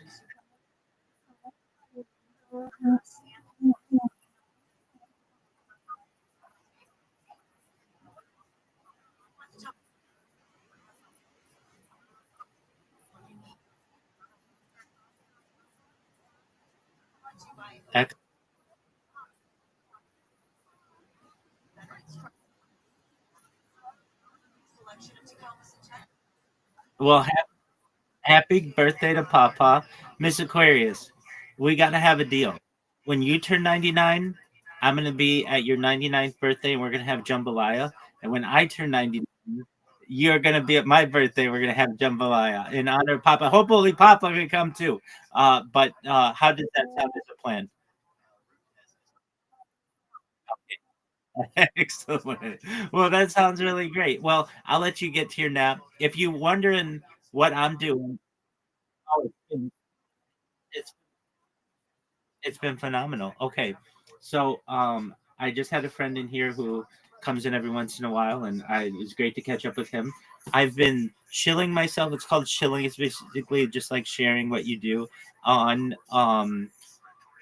Ex- Well, happy birthday to Papa, Miss Aquarius. We gotta have a deal. When you turn 99, I'm gonna be at your 99th birthday, and we're gonna have jambalaya. And when I turn 99, you're gonna be at my birthday. We're gonna have jambalaya in honor of Papa. Hopefully, Papa can come too. But how does that sound as a plan? Excellent. Well, that sounds really great. Well, I'll let you get to your nap. If you're wondering what I'm doing, oh, it's it's been phenomenal. Okay. So I just had a friend in here who comes in every once in a while, and it was great to catch up with him. I've been shilling myself. It's called shilling. It's basically just like sharing what you do on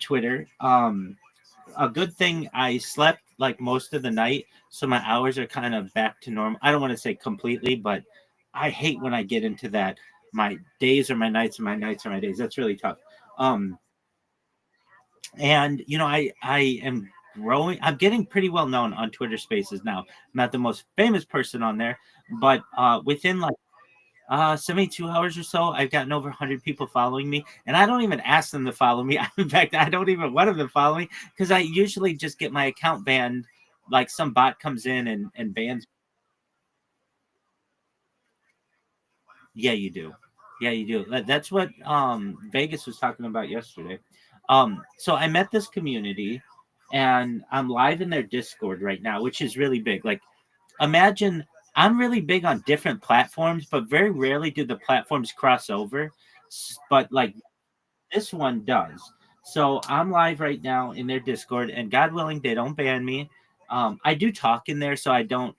Twitter. A good thing I slept like most of the night, so my hours are kind of back to normal. I don't want to say completely, but I hate when I get into that. My days are my nights, and my nights are my days. That's really tough. Um, and I am growing. I'm getting pretty well known on Twitter Spaces now. I'm not the most famous person on there, but within like 72 hours or so, I've gotten over 100 people following me, and I don't even ask them to follow me. In fact, I don't even want them to follow me because I usually just get my account banned. Like some bot comes in and bans. Yeah, you do. Yeah, you do. That's what Vegas was talking about yesterday. So I met this community, and I'm live in their Discord right now, which is really big. Like, imagine I'm really big on different platforms, but very rarely do the platforms cross over. But like this one does. So I'm live right now in their Discord, and God willing, they don't ban me. I do talk in there, so I don't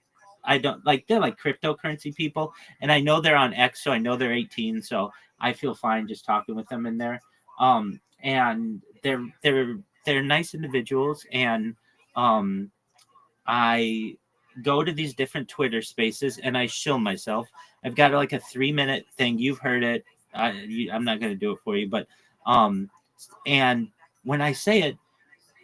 like they're like cryptocurrency people, and I know they're on X, so I know they're 18, so I feel fine just talking with them in there. And they're nice individuals, and um, I go to these different Twitter spaces and I shill myself. I've got like a 3 minute thing. You've heard it. I'm not going to do it for you, but um, and when I say it,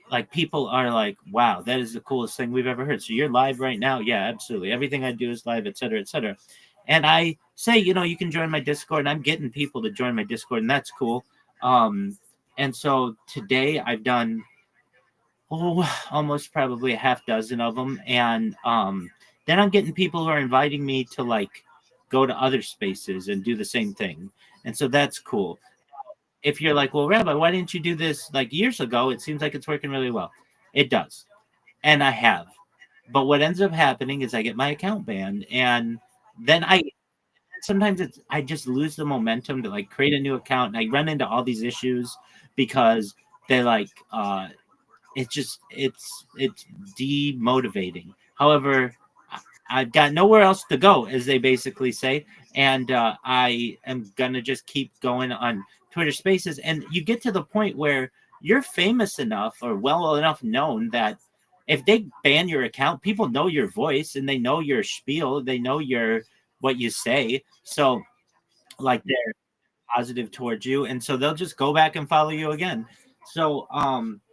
like people are like, "Wow, that is the coolest thing we've ever heard." So you're live right now? Yeah, absolutely. Everything I do is live, etc., etc. And I say, you can join my Discord, and I'm getting people to join my Discord, and that's cool. Um, and so today I've done almost probably a half dozen of them, and then I'm getting people who are inviting me to like go to other spaces and do the same thing, and so that's cool. If you're like, well, Rabbi, why didn't you do this like years ago? It seems like it's working really well. It does, and I have. But what ends up happening is I get my account banned, and then sometimes I just lose the momentum to like create a new account, and I run into all these issues because they like it's demotivating. However, I've got nowhere else to go, as they basically say, and I am gonna just keep going on Twitter Spaces. And you get to the point where you're famous enough or well enough known that if they ban your account, people know your voice and they know your spiel, they know your what you say. So like they're positive towards you, and so they'll just go back and follow you again. So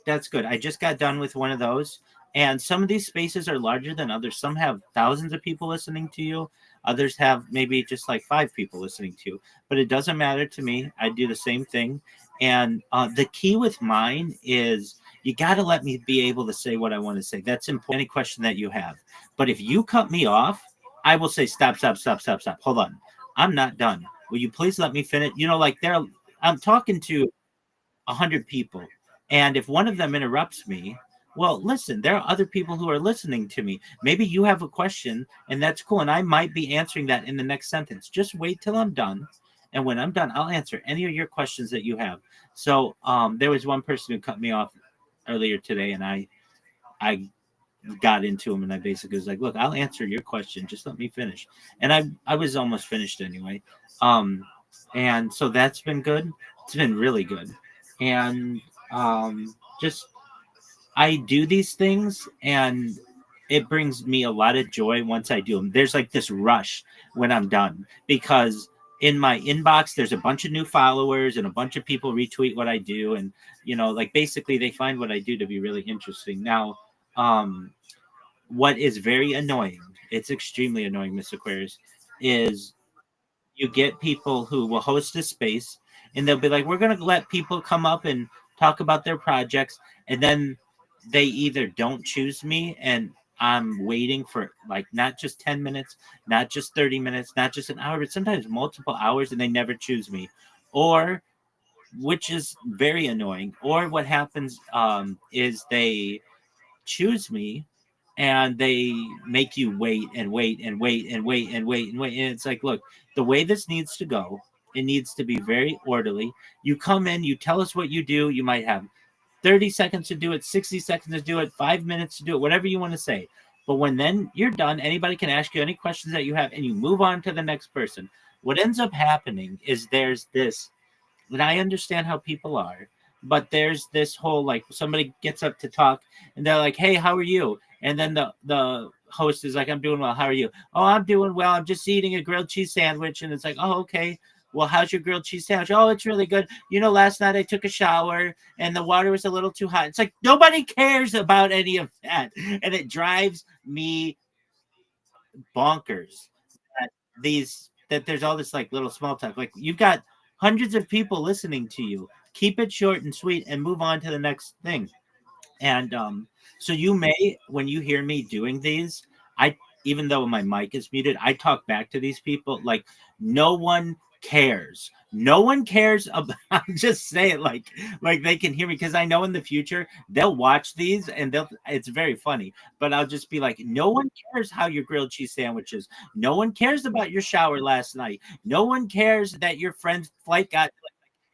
that's good. I just got done with one of those, and some of these spaces are larger than others. Some have thousands of people listening to you, others have maybe just like 5 people listening to you, but it doesn't matter to me. I do the same thing. And the key with mine is you got to let me be able to say what I want to say. That's important. Any question that you have, but if you cut me off, I will say stop, stop, stop, stop, stop, hold on, I'm not done. Will you please let me finish? Like I'm talking to 100 people, and if one of them interrupts me, well, listen, there are other people who are listening to me. Maybe you have a question, and that's cool, and I might be answering that in the next sentence. Just wait till I'm done, and when I'm done, I'll answer any of your questions that you have. So, there was one person who cut me off earlier today, and I got into him, and I basically was like, look, I'll answer your question, just let me finish. And I was almost finished anyway. And so that's been good. It's been really good. And just I do these things, and it brings me a lot of joy once I do them. There's like this rush when I'm done because in my inbox, there's a bunch of new followers and a bunch of people retweet what I do. And, like basically they find what I do to be really interesting. Now, what is very annoying, it's extremely annoying, Miss Aquarius, is you get people who will host a space and they'll be like, we're going to let people come up and talk about their projects. And then they either don't choose me and I'm waiting for like not just 10 minutes, not just 30 minutes, not just an hour, but sometimes multiple hours and they never choose me. Or, which is very annoying, or what happens is they choose me and they make you wait and wait and wait and wait and wait and wait. And it's like, look, the way this needs to go, it needs to be very orderly. You come in, you tell us what you do. You might have 30 seconds to do it, 60 seconds to do it, 5 minutes to do it, whatever you want to say. But when then you're done, anybody can ask you any questions that you have and you move on to the next person. What ends up happening is there's this, and I understand how people are, but there's this whole like somebody gets up to talk and they're like, "Hey, how are you?" And then the host is like, "I'm doing well. How are you?" "Oh, I'm doing well. I'm just eating a grilled cheese sandwich." And it's like, "Oh, okay. Well, how's your grilled cheese sandwich?" "Oh, it's really good. Last night I took a shower and the water was a little too hot." It's like nobody cares about any of that, and it drives me bonkers that there's all this like little small talk. Like you've got hundreds of people listening to you. Keep it short and sweet and move on to the next thing. And so you may, when you hear me doing these, I, even though my mic is muted, I talk back to these people like no one cares. No one cares about. I'm just saying, like they can hear me because I know in the future they'll watch these and they'll. It's very funny, but I'll just be like, no one cares how your grilled cheese sandwich is. No one cares about your shower last night. No one cares that your friend's flight got.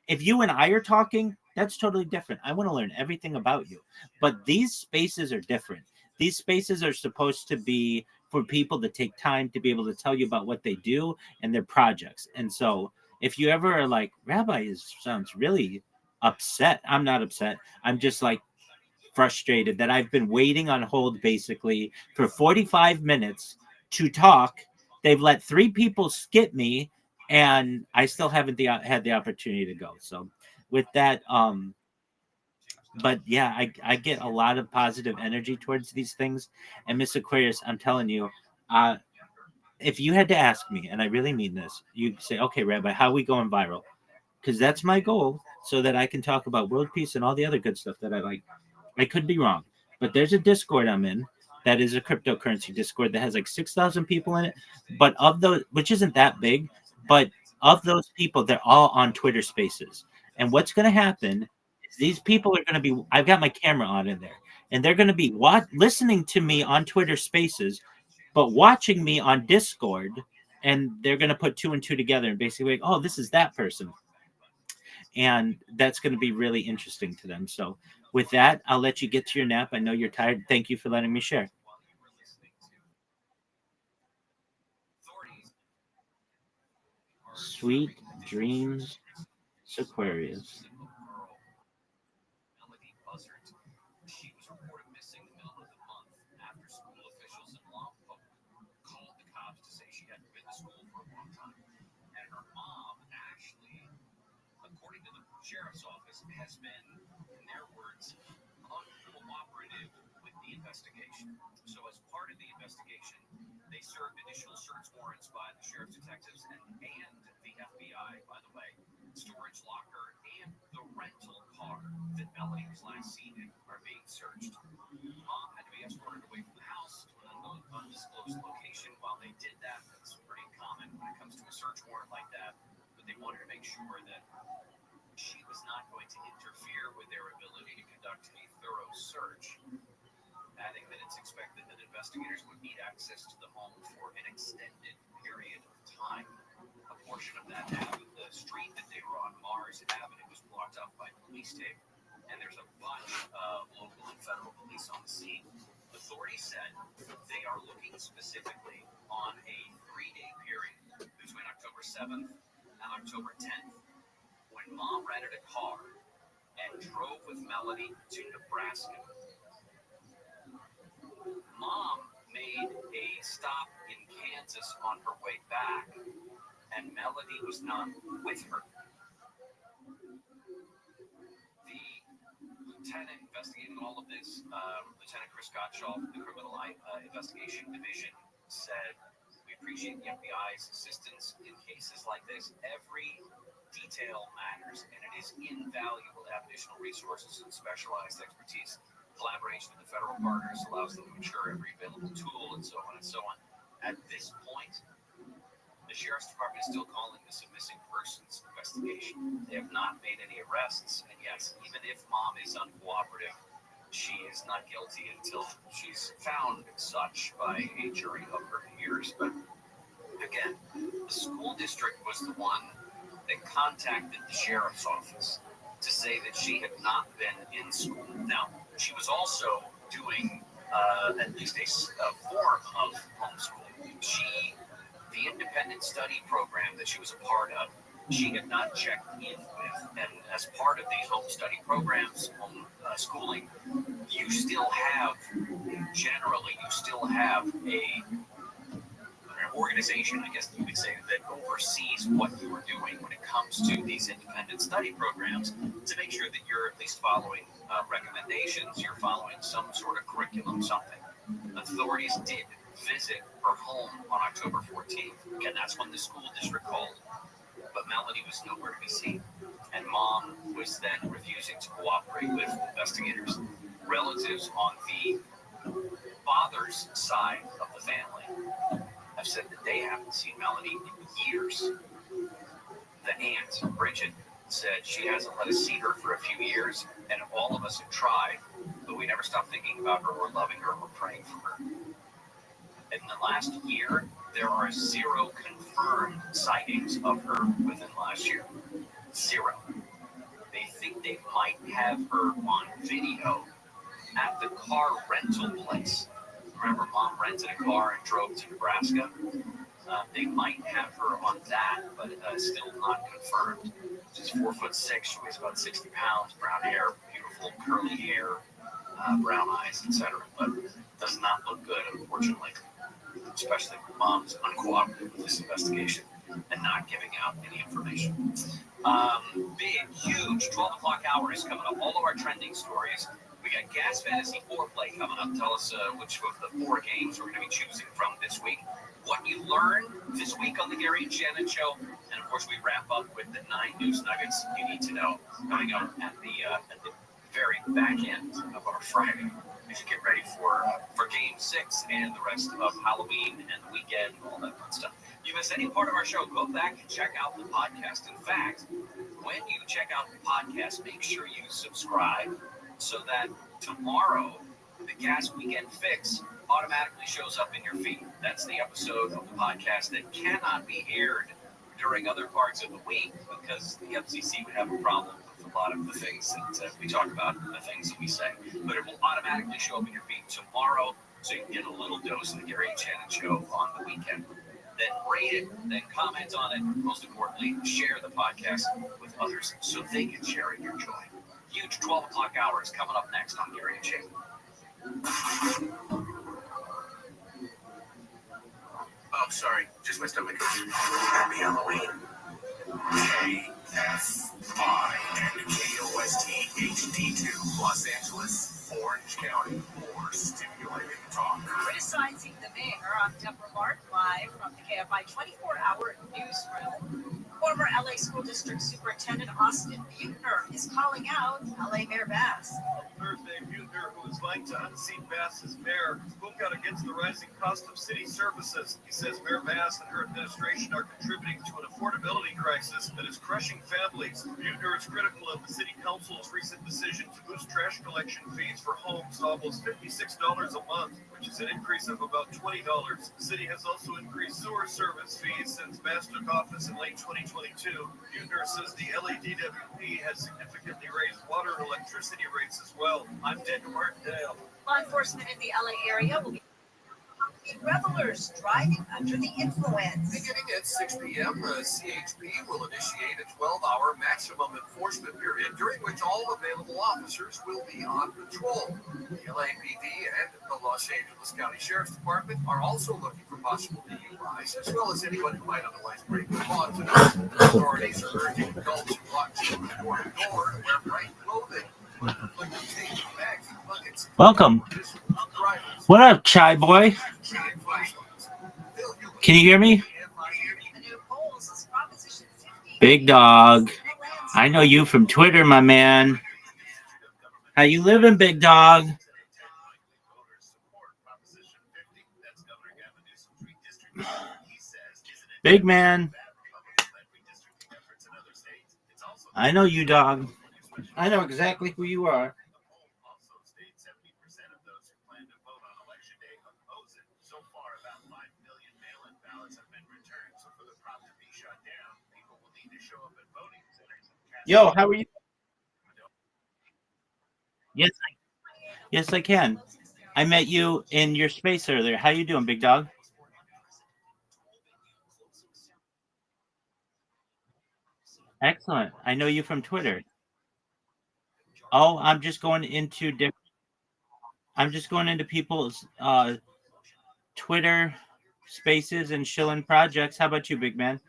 If you and I are talking, that's totally different. I want to learn everything about you. But these spaces are different. These spaces are supposed to be for people to take time to be able to tell you about what they do and their projects. And so if you ever are like, sounds really upset, I'm not upset. I'm just like frustrated that I've been waiting on hold basically for 45 minutes to talk. They've let 3 people skip me and I still haven't had the opportunity to go. So with that, but yeah, I get a lot of positive energy towards these things. And Miss Aquarius, I'm telling you, if you had to ask me, and I really mean this, you say, okay, Rabbi, how are we going viral? Because that's my goal so that I can talk about world peace and all the other good stuff that I like. I could be wrong, but there's a Discord I'm in that is a cryptocurrency Discord that has like 6,000 people in it. But of those, which isn't that big, but of those people, they're all on Twitter Spaces. And what's going to happen is these people are going to be. I've got my camera on in there, and they're going to be listening to me on Twitter Spaces, but watching me on Discord. And they're going to put 2 and 2 together and basically like, oh, this is that person. And that's going to be really interesting to them. So with that, I'll let you get to your nap. I know you're tired. Thank you for letting me share. Sweet dreams, Aquarius. She was reported missing in the middle of the month after school officials in Lompoc called the cops to say she hadn't been to school for a long time. And her mom actually, according to the sheriff's office, has been, in their words, uncooperative with the investigation. So as part of the investigation, they served additional search warrants by the sheriff's detectives and the FBI, by the way. Storage locker and the rental car that Melanie was last seen in are being searched. Mom had to be escorted away from the house to an undisclosed location. While they did that, that's pretty common when it comes to a search warrant like that. But they wanted to make sure that she was not going to interfere with their ability to conduct a thorough search, adding that it's expected that investigators would need access to the home for an extended period of time. A portion of that avenue, the street that they were on, Mars Avenue, was blocked up by police tape, and there's a bunch of local and federal police on the scene. Authorities said they are looking specifically on a 3-day period between October 7th and October 10th, when Mom rented a car and drove with Melody to Nebraska. Mom made a stop in Kansas on her way back and Melody was not with her. The lieutenant investigating all of this, Lieutenant Chris Gottschalk from the Criminal Investigation Division, said, "We appreciate the FBI's assistance in cases like this. Every detail matters, and it is invaluable to have additional resources and specialized expertise. Collaboration with the federal partners allows them to ensure every available tool, and so on and so on." At this point, the Sheriff's Department is still calling this a missing persons investigation. They have not made any arrests, and yes, even if Mom is uncooperative, she is not guilty until she's found such by a jury of her peers. But again, the school district was the one that contacted the sheriff's office to say that she had not been in school. Now, she was also doing at least a form of homeschooling. The independent study program that she was a part of, she had not checked in with. And as part of these home study programs, home schooling, you still have an organization, I guess you would say, that oversees what you are doing when it comes to these independent study programs to make sure that you're at least following recommendations, you're following some sort of curriculum, something. Authorities did visit her home on October 14th. Again, that's when the school district called. But Melody was nowhere to be seen. And Mom was then refusing to cooperate with investigators. Relatives on the father's side of the family have said that they haven't seen Melody in years. The aunt, Bridget, said she hasn't let us see her for a few years, and all of us have tried, but we never stopped thinking about her or loving her or praying for her. In the last year, there are 0 confirmed sightings of her within last year. 0. They think they might have her on video at the car rental place. Remember, Mom rented a car and drove to Nebraska? They might have her on that, but still not confirmed. She's 4'6". She weighs about 60 pounds, brown hair, beautiful curly hair, brown eyes, etc. But does not look good, unfortunately. Especially when Mom's uncooperative with this investigation and not giving out any information. Big, huge 12 o'clock hour is coming up. All of our trending stories. We got Gas Fantasy Foreplay coming up. Tell us which of the 4 games we're going to be choosing from this week. What you learned this week on the Gary and Shannon Show. And, of course, we wrap up with the 9 news nuggets you need to know coming up at the very back end of our Friday. We should get ready for Game 6 and the rest of Halloween and the weekend and all that fun stuff. You miss any part of our show, go back and check out the podcast. In fact, when you check out the podcast, make sure you subscribe so that tomorrow the Gas Weekend Fix automatically shows up in your feed. That's the episode of the podcast that cannot be aired during other parts of the week because the FCC would have a problem with a lot of the things that we talk about and the things that we say. But it will automatically show up in your feed tomorrow so you can get a little dose of the Gary and Shannon Show on the weekend. Then rate it, then comment on it. Most importantly, share the podcast with others so they can share in your joy. Huge 12 o'clock hour is coming up next on Gary and Shannon. Oh, sorry. Just my stomach. Happy Halloween. KFI and KOST HD2 Los Angeles, Orange County. More stimulating talk. Criticizing the mayor on Deborah Mark live from the KFI 24-hour newsroom. Former LA School District Superintendent Austin Buettner is calling out LA Mayor Bass. Thursday, Buettner, who is vying to unseat Bass as mayor, spoke out against the rising cost of city services. He says Mayor Bass and her administration are contributing to an affordability crisis that is crushing families. Buettner is critical of the city council's recent decision to boost trash collection fees for homes to almost $56 a month, which is an increase of about $20. The city has also increased sewer service fees since Bass took office in late 2022. Buettner says the LADWP has significantly raised water and electricity rates as well. I'm Daniel Martindale. Law enforcement in the LA area will be Revelers driving under the influence. Beginning at 6 p.m., the CHP will initiate a 12-hour maximum enforcement period during which all available officers will be on patrol. The LAPD and the Los Angeles County Sheriff's Department are also looking for possible DUIs, as well as anyone who might otherwise break the law tonight. Authorities are urging adults who walk children door to door to wear bright clothing. Welcome. What up, Chai Boy? Can you hear me? Big Dog. I know you from Twitter, my man. How you living, Big Dog? Big man. I know you, dog. I know exactly who you are. Yo, how are you? Yes, I can. I met you in your space earlier. How you doing, Big Dog? Excellent. I know you from Twitter. Oh, I'm just going into people's Twitter spaces and shilling projects. How about you, big man?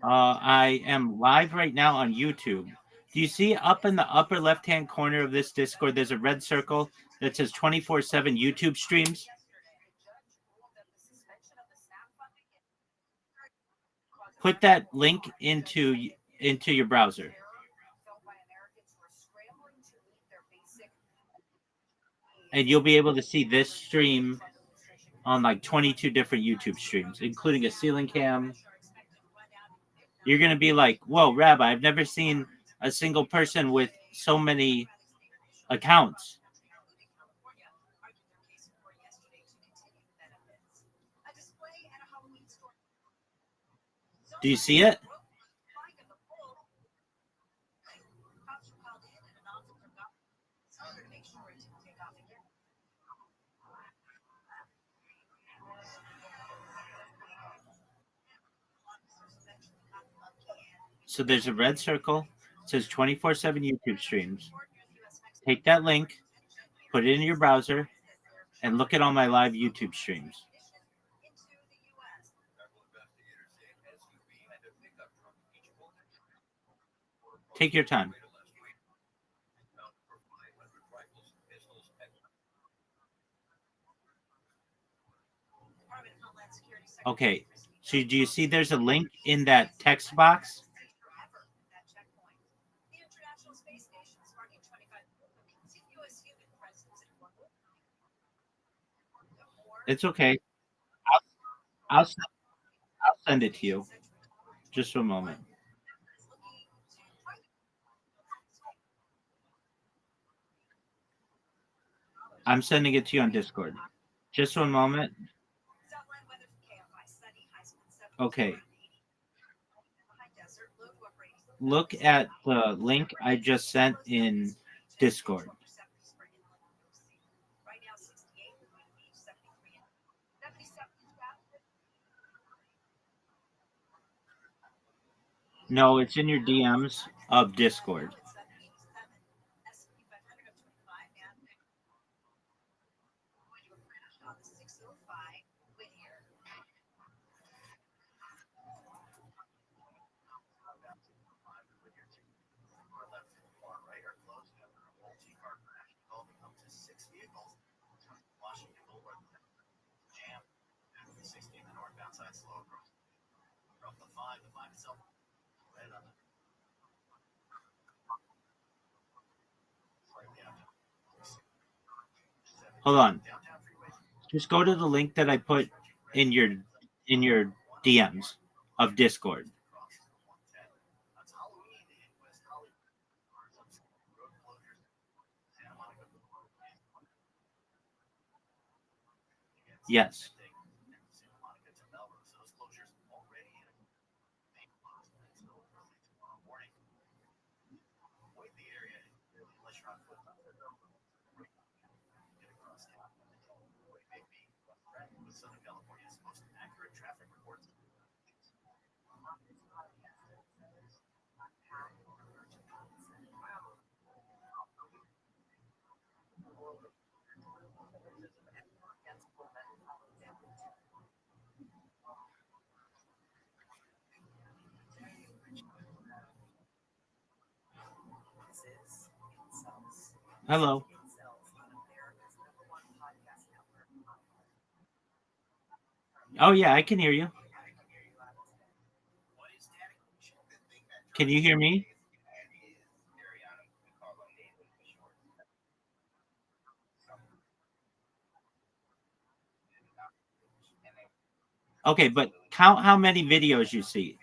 I am live right now on YouTube. Do you see up in the upper left-hand corner of this Discord, there's a red circle that says 24/7 YouTube streams? Put that link into your browser. And you'll be able to see this stream on like 22 different YouTube streams, including a ceiling cam. You're going to be like, whoa, Rabbi, I've never seen a single person with so many accounts. Do you see it? So there's a red circle. It says 24/7 YouTube streams. Take that link, put it in your browser, and look at all my live YouTube streams. Take your time. Okay. So do you see there's a link in that text box? It's okay. I'll send it to you. Just for a moment. I'm sending it to you on Discord. Just one moment. Okay. Look at the link I just sent in Discord. No, it's in your DMs of Discord. Hold on. Just go to the link that I put in your DMs of Discord. Yes. Southern California's most accurate traffic reports. Hello. Oh yeah, I can hear you. Can you hear me? Okay, but count how many videos you see.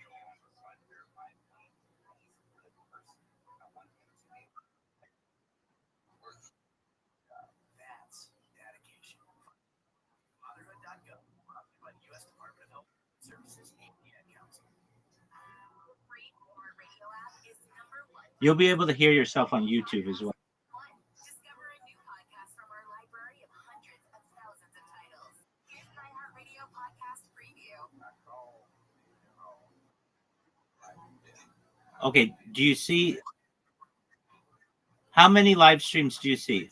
That's dedication. Fatherhood.gov, by the U.S. Department of Health Services and the Ad Council. You'll be able to hear yourself on YouTube as well. Okay, do you see how many live streams do you see?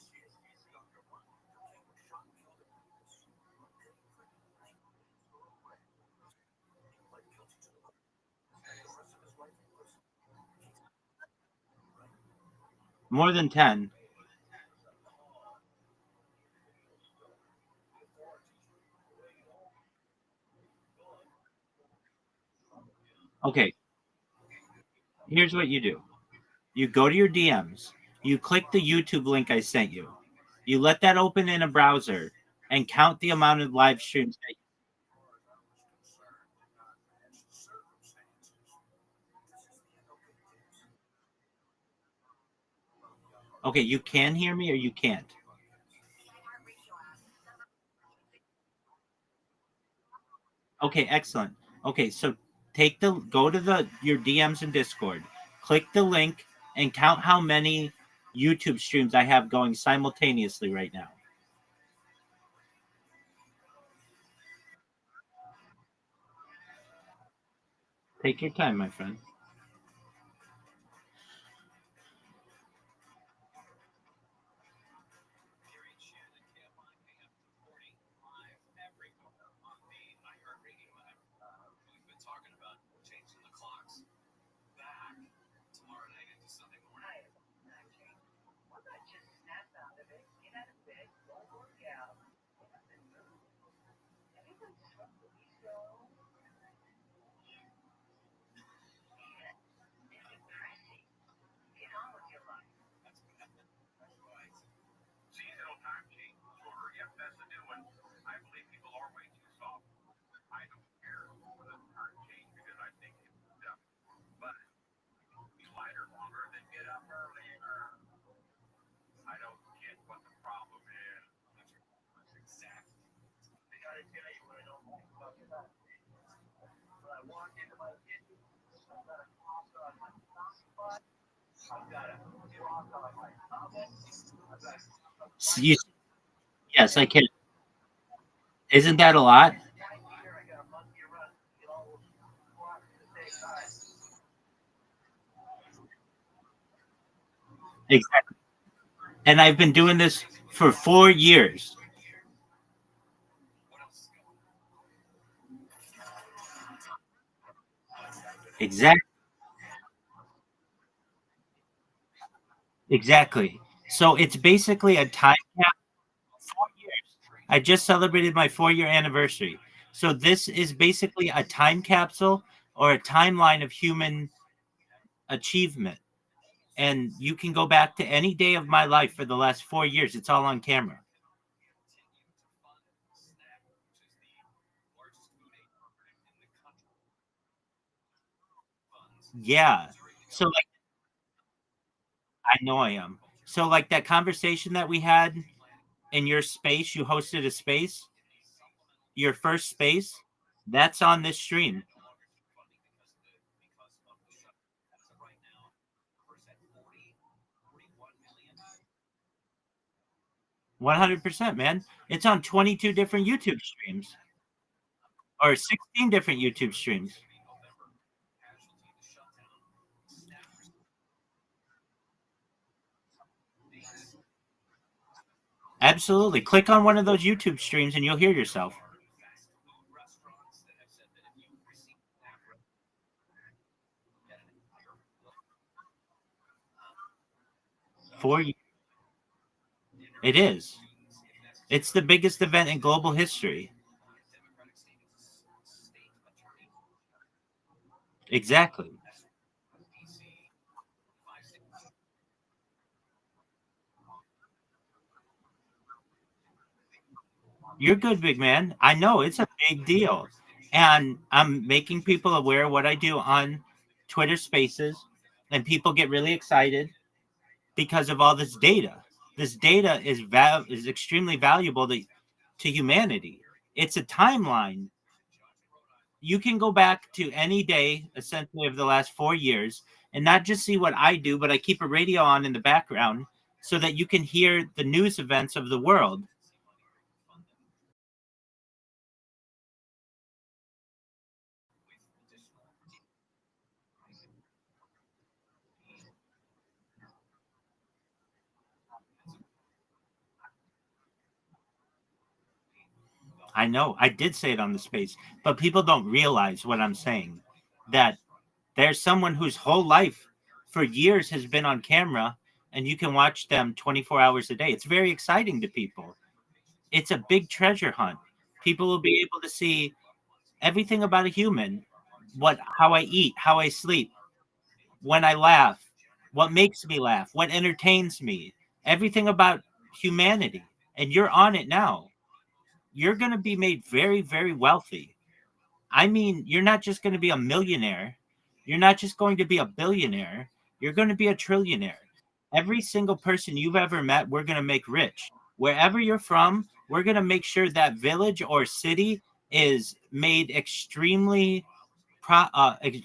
More than 10. Okay, here's what you do. You go to your DMs. You click the YouTube link I sent you. You let that open in a browser and count the amount of live streams. Okay, you can hear me or you can't? Okay, excellent. Okay, so go to your DMs in Discord, click the link, and count how many YouTube streams I have going simultaneously right now. Take your time, my friend. We've been talking about changing the clocks back tomorrow night into Sunday morning. Seasonal time change disorder. Yep, that's the new one. I believe people are way too soft. I don't care for the time change because I think it's dumb. But be lighter longer than get up earlier. I don't get what the problem is. That's exactly. I gotta tell you what I don't like about that. When I walk into my kitchen, I've got a cough on my spot. I've got a cough on my oven. I've got Yes, I can. Isn't that a lot? Exactly. And I've been doing this for 4 years. Exactly. Exactly. So it's basically a time cap. 4 years. I just celebrated my 4-year anniversary. So this is basically a time capsule or a timeline of human achievement. And you can go back to any day of my life for the last 4 years. It's all on camera. Yeah. So like I know I am. So like that conversation that we had in your space, you hosted a space, your first space, that's on this stream. 100%, man. It's on 22 different YouTube streams or 16 different YouTube streams. Absolutely. Click on one of those YouTube streams and you'll hear yourself. For you. It is. It's the biggest event in global history. Exactly. You're good, big man. I know it's a big deal. And I'm making people aware of what I do on Twitter Spaces, and people get really excited because of all this data. This data is extremely valuable to humanity. It's a timeline. You can go back to any day, essentially, of the last 4 years, and not just see what I do, but I keep a radio on in the background so that you can hear the news events of the world. I know I did say it on the space, but people don't realize what I'm saying. That there's someone whose whole life for years has been on camera and you can watch them 24 hours a day. It's very exciting to people. It's a big treasure hunt. People will be able to see everything about a human, how I eat, how I sleep, when I laugh, what makes me laugh, what entertains me, everything about humanity. And you're on it now. You're going to be made very, very wealthy. I mean, you're not just going to be a millionaire. You're not just going to be a billionaire. You're going to be a trillionaire. Every single person you've ever met, we're going to make rich. Wherever you're from, we're going to make sure that village or city is made extremely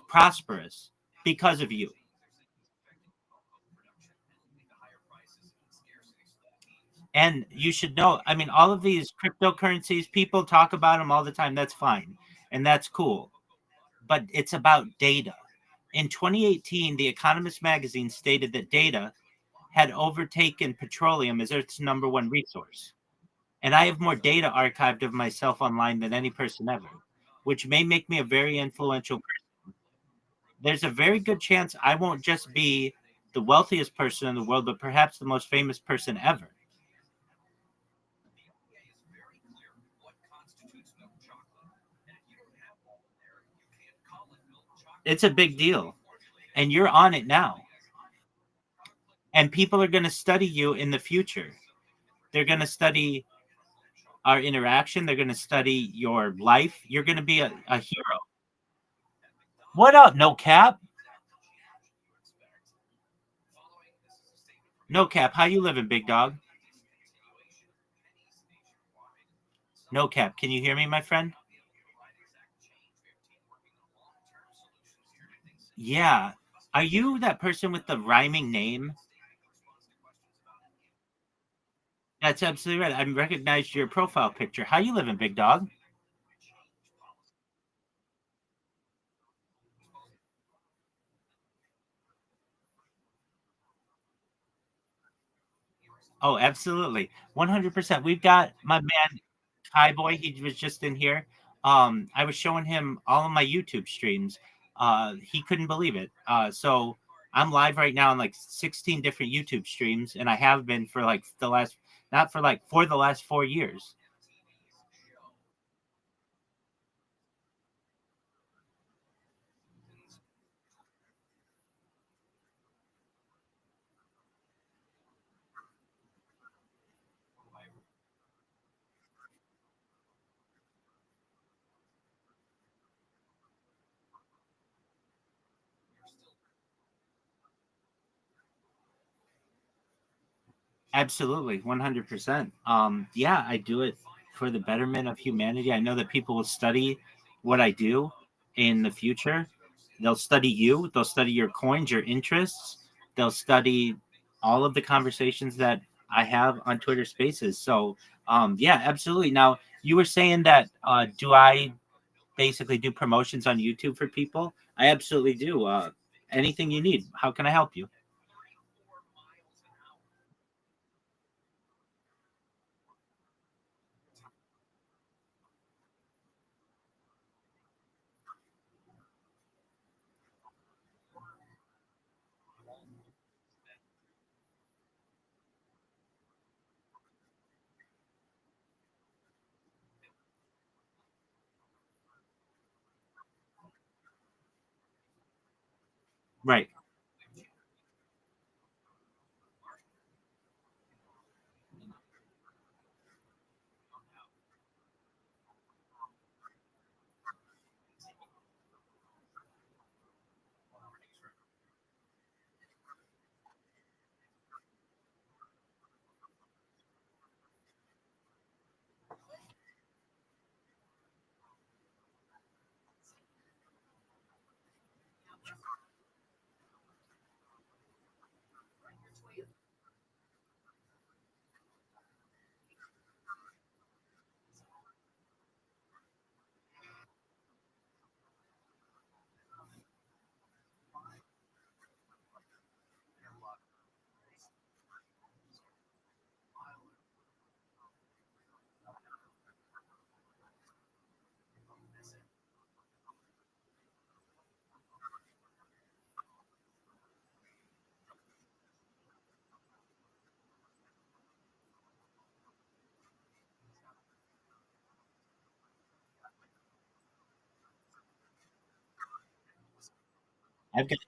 prosperous because of you. And you should know, I mean, all of these cryptocurrencies, people talk about them all the time. That's fine. And that's cool. But it's about data. In 2018, The Economist magazine stated that data had overtaken petroleum as Earth's number one resource. And I have more data archived of myself online than any person ever, which may make me a very influential person. There's a very good chance I won't just be the wealthiest person in the world, but perhaps the most famous person ever. It's a big deal. And you're on it now. And people are going to study you in the future. They're going to study our interaction. They're going to study your life. You're going to be a hero. What up, No Cap? No Cap, how you living, big dog? No Cap, can you hear me, my friend? Yeah. Are you that person with the rhyming name? That's absolutely right. I recognized your profile picture. How you living, big dog? Oh, absolutely. 100%. We've got my man Hi Boy. He was just in here. I was showing him all of my YouTube streams. He couldn't believe it. So I'm live right now on like 16 different YouTube streams, and I have been for like the last, not for like, for the last 4 years. Absolutely, 100%. Yeah, I do it for the betterment of humanity. I know that people will study what I do in the future. They'll study you, they'll study your coins, your interests, they'll study all of the conversations that I have on Twitter Spaces. So yeah, absolutely. Now you were saying that do I basically do promotions on YouTube for people? I absolutely do. Anything you need. How can I help you? Right. I've got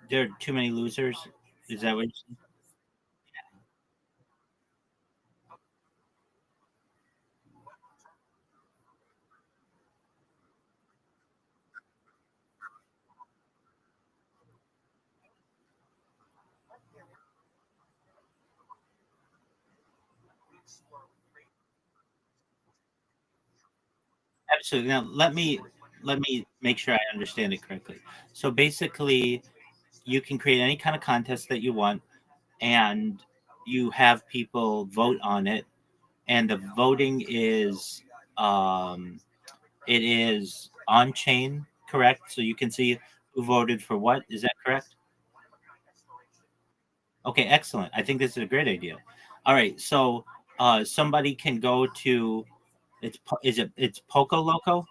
there are too many losers. Is that what you're saying? Absolutely. Now let me make sure I understand it correctly. So basically, you can create any kind of contest that you want, and you have people vote on it, and the voting is it is on chain, correct? So you can see who voted for what. Is that correct? Okay, excellent. I think this is a great idea. All right, so somebody can go to it's Poco Loco?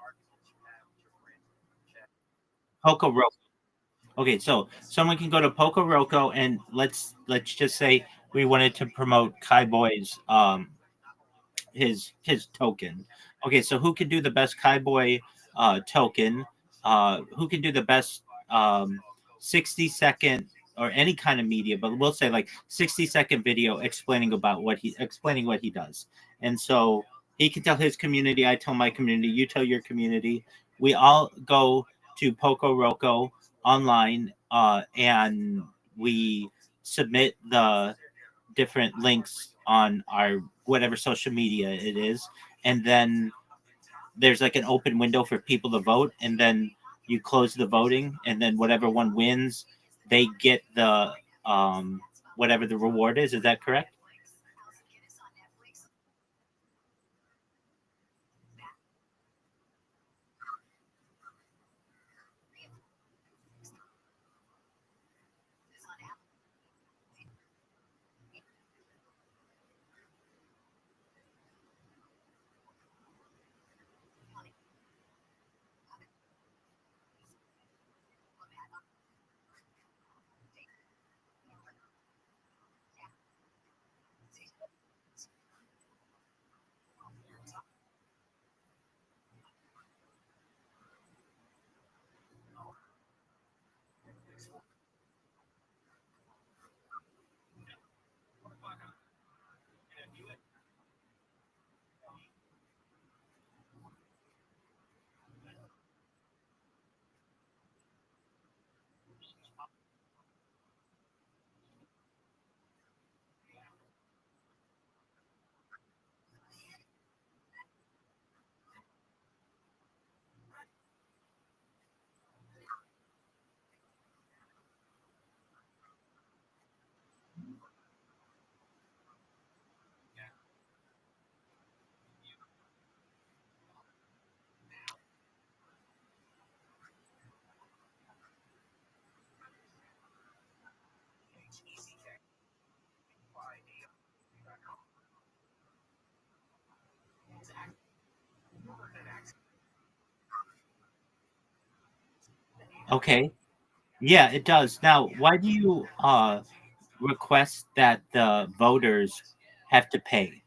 Poco Roco. Okay, so someone can go to Poco Roco and let's just say we wanted to promote Kai Boy's his token. Okay, so who can do the best Kaiboy token? Who can do the best 60-second or any kind of media, but we'll say like 60-second video explaining what he does. And so he can tell his community, I tell my community, you tell your community. We all go to Poco Roco online and we submit the different links on our whatever social media it is, and then there's like an open window for people to vote, and then you close the voting, and then whatever one wins, they get the whatever the reward is. Is that correct? Okay. Yeah, it does. Now, why do you request that the voters have to pay?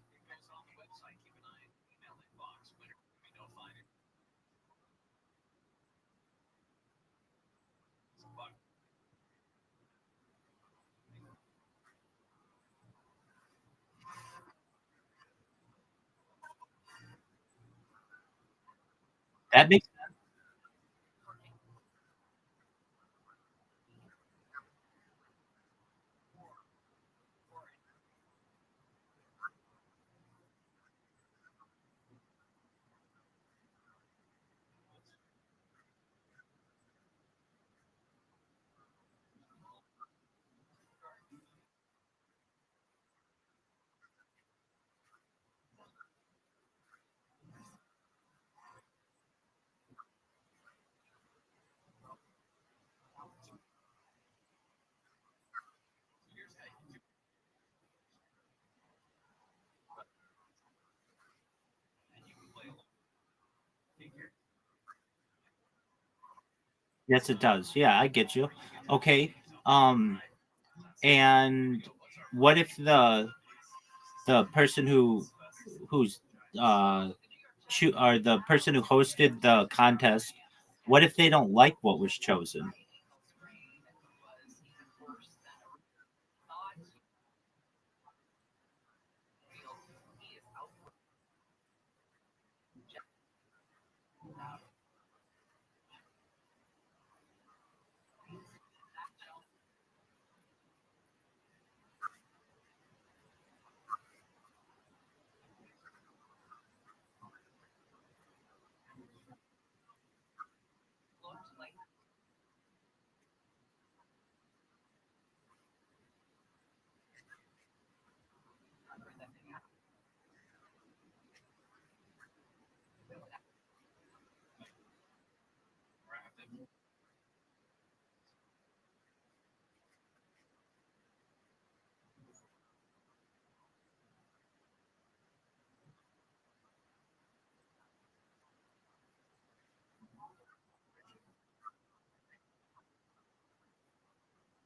That makes Yes, it does. Yeah, I get you. Okay. Um, and what if the person who's or the person who hosted the contest, what if they don't like what was chosen?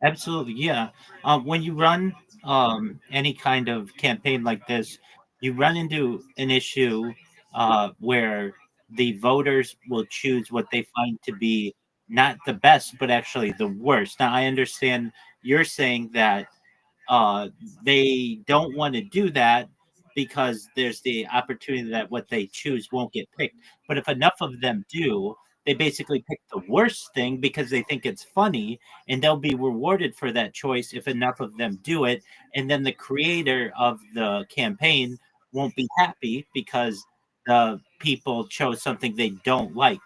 Absolutely, yeah. When you run any kind of campaign like this, you run into an issue where the voters will choose what they find to be not the best, but actually the worst. Now, I understand you're saying that uh, they don't want to do that because there's the opportunity that what they choose won't get picked. But if enough of them do, they basically pick the worst thing because they think it's funny, and they'll be rewarded for that choice if enough of them do it. And then the creator of the campaign won't be happy because the people chose something they don't like.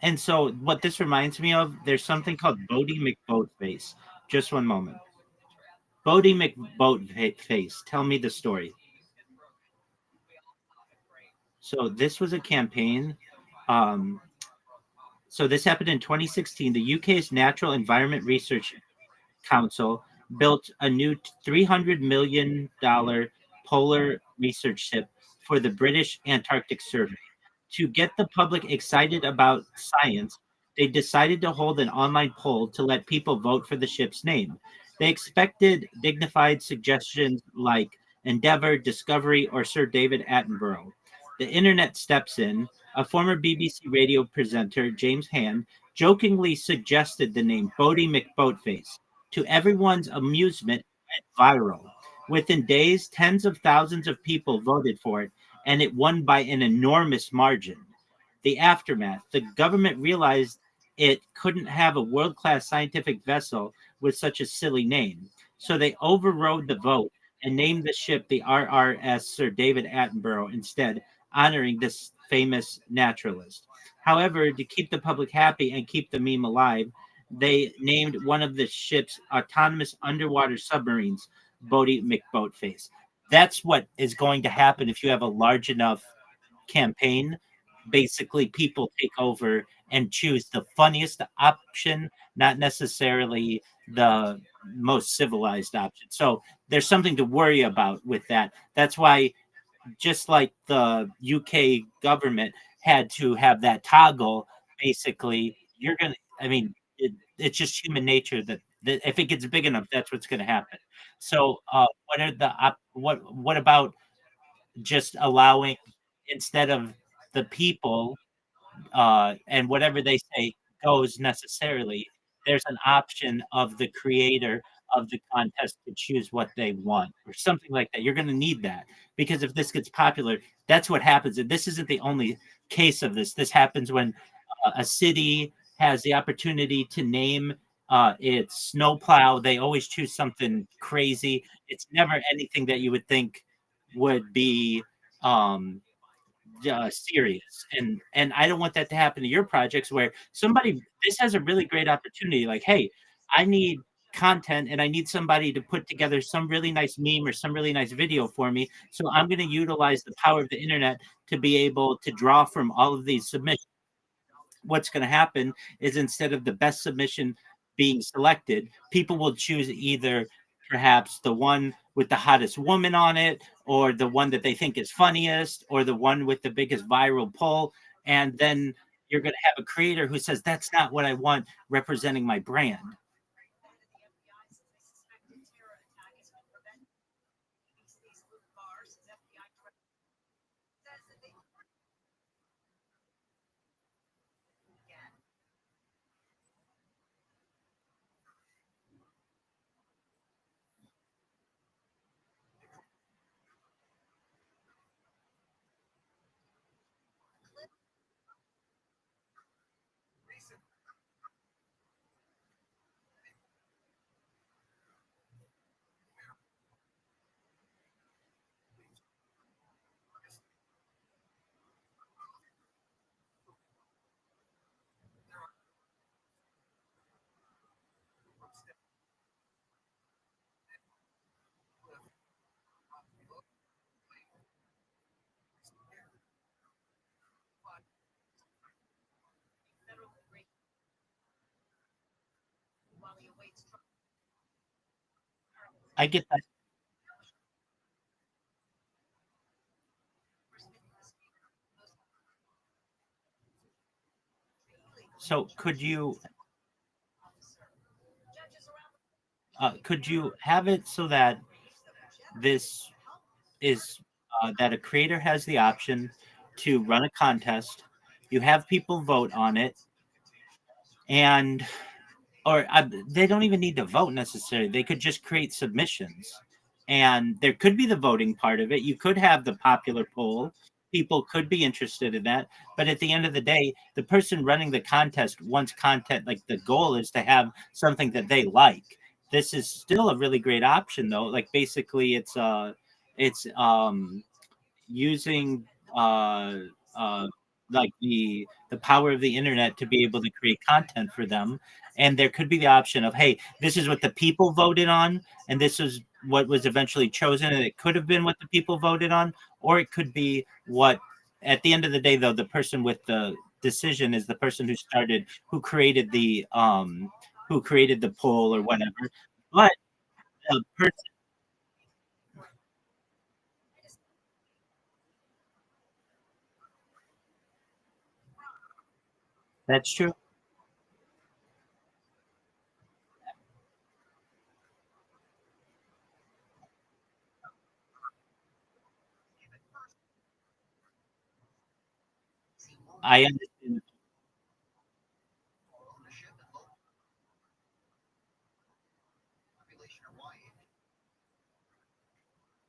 And so what this reminds me of, there's something called Bodie McBoatface. Just one moment. Bodie McBoatface, tell me the story. So this was a campaign. Um, so this happened in 2016. The UK's Natural Environment Research Council built a new $300 million polar research ship for the British Antarctic Survey. To get the public excited about science, they decided to hold an online poll to let people vote for the ship's name. They expected dignified suggestions like Endeavour, Discovery, or Sir David Attenborough. The internet steps in. A former BBC radio presenter, James Hand, jokingly suggested the name Bodie McBoatface. To everyone's amusement, it went viral. Within days, tens of thousands of people voted for it, and it won by an enormous margin. The aftermath: the government realized it couldn't have a world class scientific vessel with such a silly name. So they overrode the vote and named the ship the RRS Sir David Attenborough instead, honoring this famous naturalist. However, to keep the public happy and keep the meme alive, they named one of the ship's autonomous underwater submarines Bodie McBoatface. That's what is going to happen if you have a large enough campaign. Basically, people take over and choose the funniest option, not necessarily the most civilized option. So there's something to worry about with that. That's why, just like the UK government had to have that toggle, basically, you're going to, I mean, it's just human nature that if it gets big enough, that's what's going to happen. So, what are the what about just allowing, instead of the people, and whatever they say goes necessarily, there's an option of the creator of the contest to choose what they want or something like that. You're going to need that, because if this gets popular, that's what happens. And this isn't the only case of this. This happens when a city has the opportunity to name its snowplow. They always choose something crazy. It's never anything that you would think would be um, serious. And I don't want that to happen to your projects, where somebody, this has a really great opportunity, like, hey, I need content and I need somebody to put together some really nice meme or some really nice video for me, so I'm going to utilize the power of the internet to be able to draw from all of these submissions. What's going to happen is, instead of the best submission being selected, people will choose either perhaps the one with the hottest woman on it, or the one that they think is funniest, or the one with the biggest viral pull. And then you're going to have a creator who says, that's not what I want representing my brand. I get that. So could you have it so that this is that a creator has the option to run a contest, you have people vote on it, and or they don't even need to vote necessarily. They could just create submissions, and there could be the voting part of it. You could have the popular poll. People could be interested in that, but at the end of the day, the person running the contest wants content. Like, the goal is to have something that they like. This is still a really great option, though. Like, basically, it's using uh, uh, like the power of the internet to be able to create content for them. And there could be the option of, hey, this is what the people voted on, and this is what was eventually chosen, and it could have been what the people voted on, or it could be what, at the end of the day, though, the person with the decision is the person who created the poll or whatever. But the person, that's true. I understand.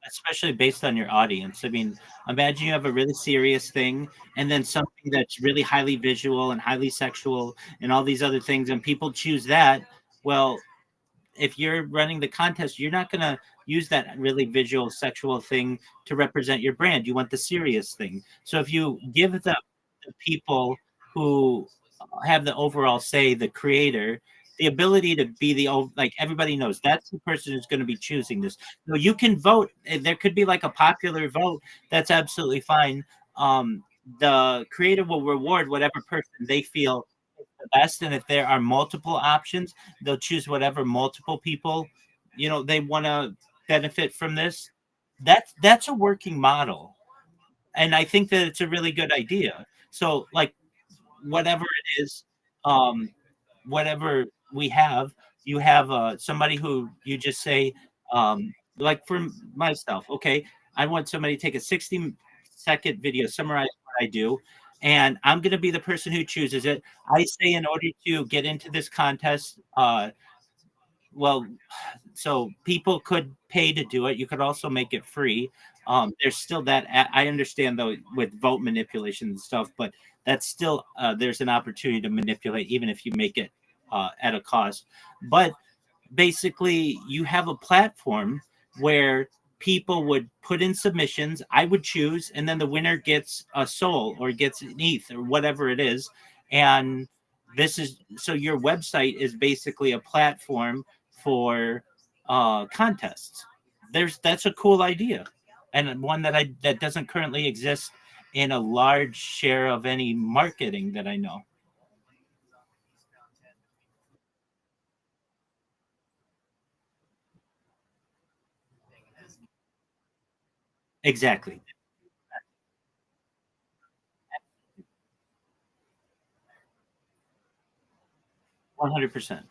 especially based on your audience. I mean, imagine you have a really serious thing and then something that's really highly visual and highly sexual and all these other things, and people choose that. Well, if you're running the contest, you're not going to use that really visual sexual thing to represent your brand. You want the serious thing. So if you give the people who have the overall say, the creator, the ability to be like everybody knows that's the person who's going to be choosing this. So you can vote. There could be like a popular vote. That's absolutely fine. The creator will reward whatever person they feel is the best, and if there are multiple options, they'll choose whatever multiple people they want to benefit from this. That's a working model, and I think that it's a really good idea. So like whatever it is, um, whatever we have, you have somebody who you just say, like for myself, okay, I want somebody to take a 60-second video, summarize what I do, and I'm going to be the person who chooses it. I say in order to get into this contest, well, so people could pay to do it. You could also make it free. There's still that. I understand though with vote manipulation and stuff, but that's still there's an opportunity to manipulate even if you make it at a cost. But basically, you have a platform where people would put in submissions. I would choose, and then the winner gets a soul or gets an ETH or whatever it is. And this is so your website is basically a platform for contests. That's a cool idea, and one that doesn't currently exist in a large share of any marketing that I know. Exactly. 100%.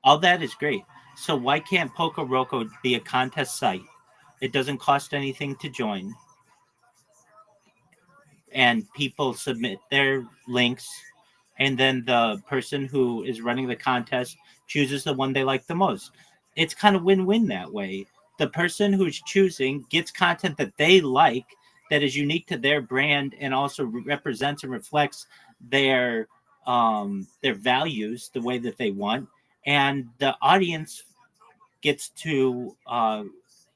All that is great. So why can't Poco Roco be a contest site? It doesn't cost anything to join, and people submit their links, and then the person who is running the contest chooses the one they like the most. It's kind of win-win that way. The person who's choosing gets content that they like, that is unique to their brand and also represents and reflects their values the way that they want, and the audience gets to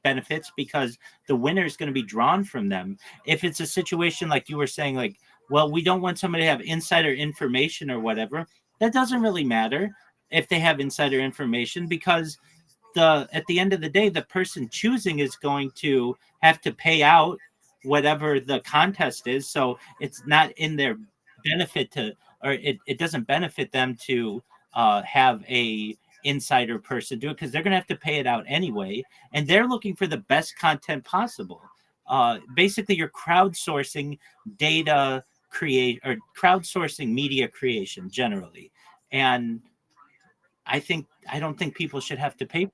benefits because the winner is going to be drawn from them. If it's a situation like you were saying, like, well, we don't want somebody to have insider information or whatever, that doesn't really matter if they have insider information, because at the end of the day, the person choosing is going to have to pay out whatever the contest is. So it's not in their benefit to, or it doesn't benefit them to have a insider person do it, because they're going to have to pay it out anyway, and they're looking for the best content possible. Basically, you're crowdsourcing data create or crowdsourcing media creation generally, and I don't think people should have to pay.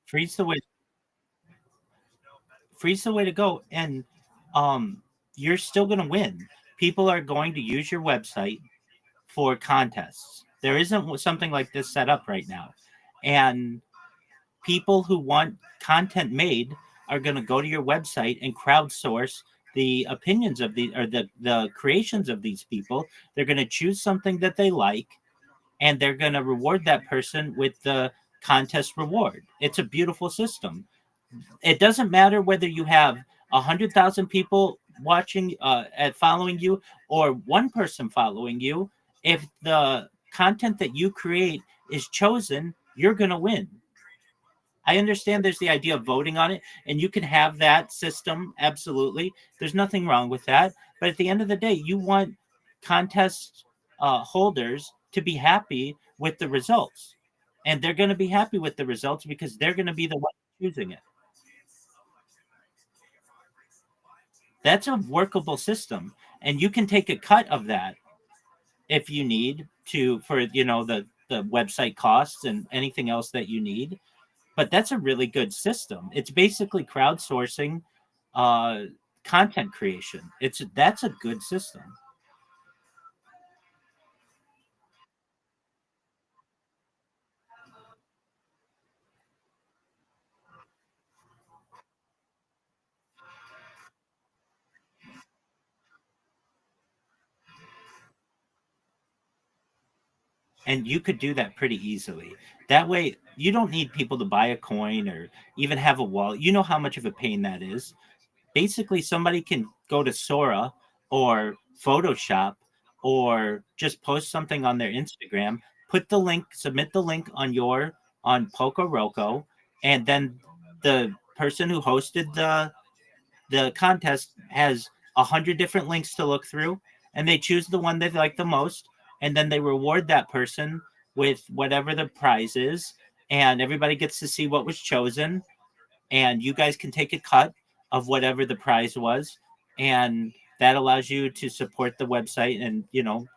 Free's the way Free's the way to go, and um you're still going to win. People are going to use your website for contests. There isn't something like this set up right now, and people who want content made are going to go to your website and crowdsource the opinions of the creations of these people. They're going to choose something that they like, and they're going to reward that person with the contest reward. It's a beautiful system. It doesn't matter whether you have 100,000 people watching at following you or one person following you. If the content that you create is chosen, you're going to win. I understand there's the idea of voting on it, and you can have that system. Absolutely. There's nothing wrong with that. But at the end of the day, you want contest holders to be happy with the results. And they're going to be happy with the results because they're going to be the one choosing it. That's a workable system. And you can take a cut of that if you need to for, the website costs and anything else that you need. But that's a really good system. It's basically crowdsourcing uh, content creation. That's a good system. And you could do that pretty easily. That way, you don't need people to buy a coin or even have a wallet. You know how much of a pain that is. Basically, somebody can go to Sora or Photoshop or just post something on their Instagram, put the link, submit the link on Poco Roco, and then the person who hosted the contest has 100 different links to look through, and they choose the one they like the most, and then they reward that person with whatever the prize is, and everybody gets to see what was chosen, and you guys can take a cut of whatever the prize was, and that allows you to support the website and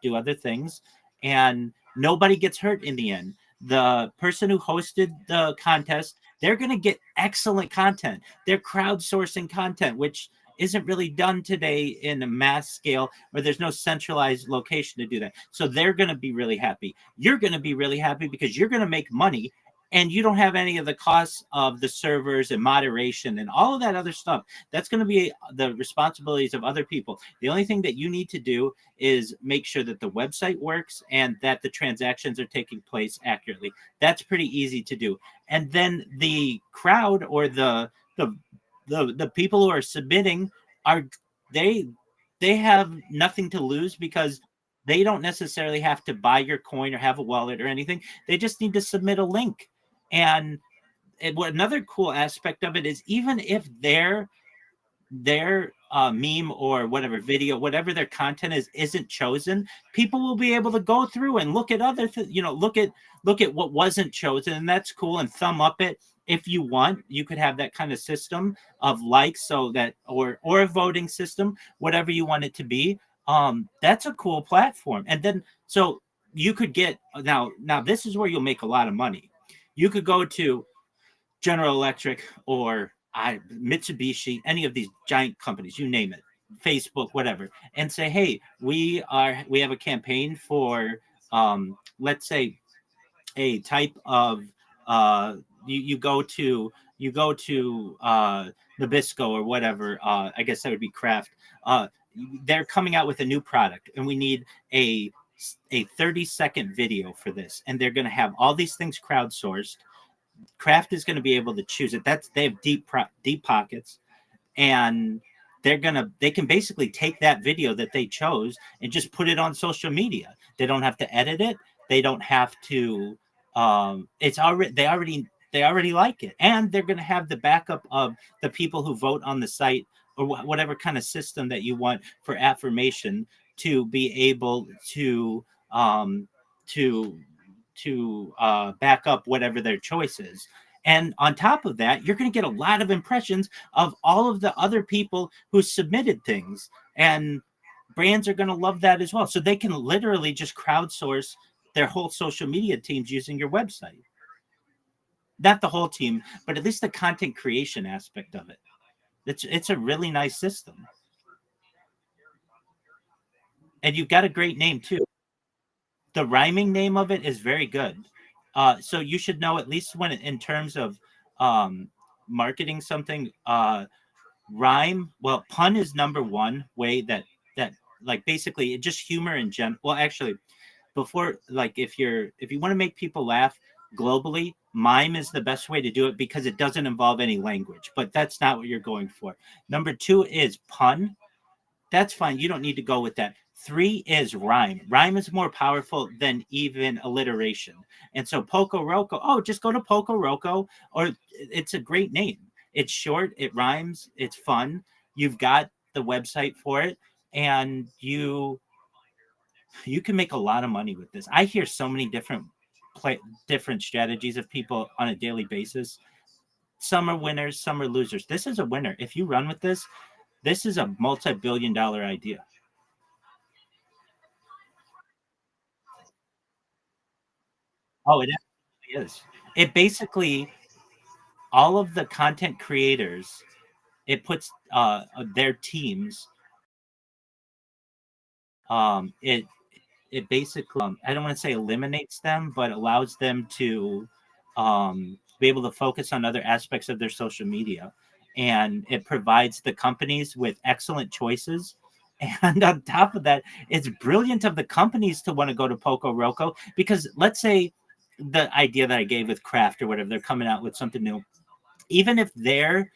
do other things, and nobody gets hurt in the end. The person who hosted the contest, they're going to get excellent content. They're crowdsourcing content, which isn't really done today in a mass scale, or there's no centralized location to do that. So they're going to be really happy. You're going to be really happy because you're going to make money, and you don't have any of the costs of the servers and moderation and all of that other stuff. That's going to be the responsibilities of other people. The only thing that you need to do is make sure that the website works and that the transactions are taking place accurately. That's pretty easy to do. And then the crowd or the people who are submitting are they they have nothing to lose because they don't necessarily have to buy your coin or have a wallet or anything. They just need to submit a link. And what another cool aspect of it is, even if their meme or whatever video, whatever their content is, isn't chosen, people will be able to go through and look at look at what wasn't chosen, and that's cool. And thumb up it if you want. You could have that kind of system of likes, so that or a voting system, whatever you want it to be. That's a cool platform. And then so you could get now this is where you'll make a lot of money. You could go to General Electric or Mitsubishi, any of these giant companies, you name it, Facebook, whatever, and say, hey, we have a campaign for, let's say, a type of you go to Nabisco or whatever. I guess that would be Kraft. They're coming out with a new product, and we need a 30-second video for this, and they're going to have all these things crowdsourced. Kraft is going to be able to choose it. They have deep pockets, and they can basically take that video that they chose and just put it on social media. They don't have to edit it. They don't have to. It's already they already like it, and they're going to have the backup of the people who vote on the site or whatever kind of system that you want for affirmation to be able to to back up whatever their choice is. And on top of that, you're going to get a lot of impressions of all of the other people who submitted things. And brands are going to love that as well. So they can literally just crowdsource their whole social media teams using your website. Not the whole team, but at least the content creation aspect of it. It's a really nice system. And you've got a great name too. The rhyming name of it is very good. So you should know, at least when in terms of marketing something, rhyme. Well, pun is number one way that like basically just humor in general. Well, actually, before like if you want to make people laugh globally, mime is the best way to do it because it doesn't involve any language. But that's not what you're going for. Number two is pun. That's fine. You don't need to go with that. Three is rhyme. Rhyme is more powerful than even alliteration. And so Poco Roco, oh, just go to Poco Roco, or it's a great name. It's short, it rhymes, it's fun. You've got the website for it, and you can make a lot of money with this. I hear so many different strategies of people on a daily basis. Some are winners, some are losers. This is a winner. If you run with this is a multi-billion-dollar idea. Oh, it absolutely is. It basically all of the content creators, it puts their teams. It basically I don't want to say eliminates them, but allows them to be able to focus on other aspects of their social media, and it provides the companies with excellent choices. And on top of that, it's brilliant of the companies to want to go to Poco Roco because let's say the idea that I gave with craft or whatever, they're coming out with something new. Even if their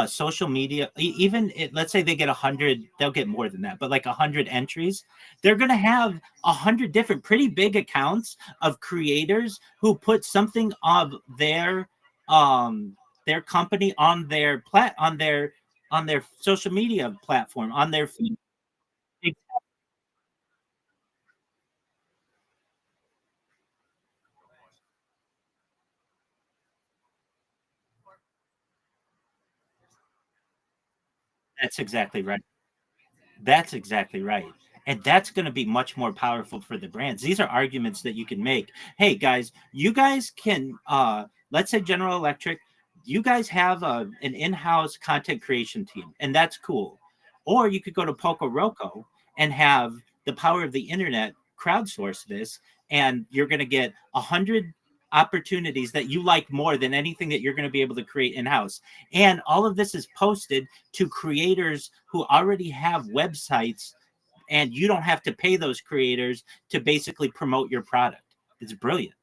social media, even let's say they get 100, they'll get more than that, but like 100 entries, they're going to have 100 different pretty big accounts of creators who put something of their company on on their social media platform, on their feed. That's exactly right. That's exactly right. And that's going to be much more powerful for the brands. These are arguments that you can make. Hey guys, you guys can let's say General Electric, you guys have an in-house content creation team, and that's cool. Or you could go to Poco Roco and have the power of the internet crowdsource this, and you're going to get 100 opportunities that you like more than anything that you're going to be able to create in-house. And all of this is posted to creators who already have websites, and you don't have to pay those creators to basically promote your product. It's brilliant.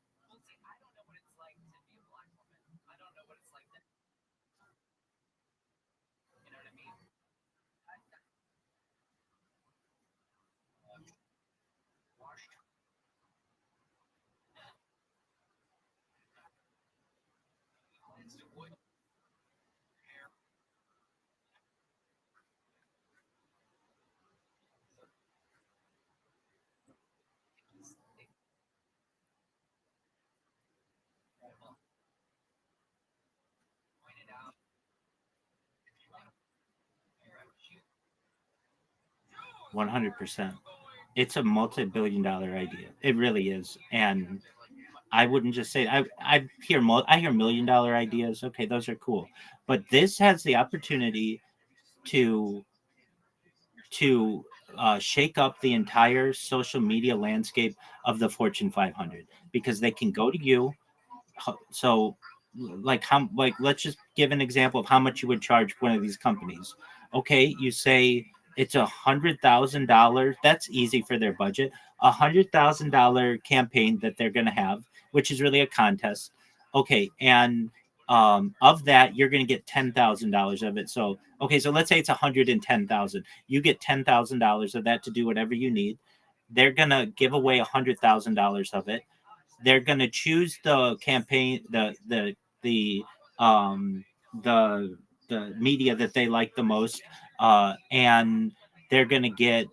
100%. It's a multi-billion-dollar idea. It really is. And I wouldn't just say I hear million-dollar ideas. Okay, those are cool. But this has the opportunity to shake up the entire social media landscape of the Fortune 500 because they can go to you. So, like how like let's just give an example of how much you would charge one of these companies. Okay, you say it's $100,000. That's easy for their budget. $100,000 campaign that they're going to have, which is really a contest. Okay, and of that, you're going to get $10,000 of it. So okay, so let's say it's 110,000. You get $10,000 of that to do whatever you need. They're going to give away $100,000 of it. They're going to choose the campaign, the um the the media that they like the most, and they're going to get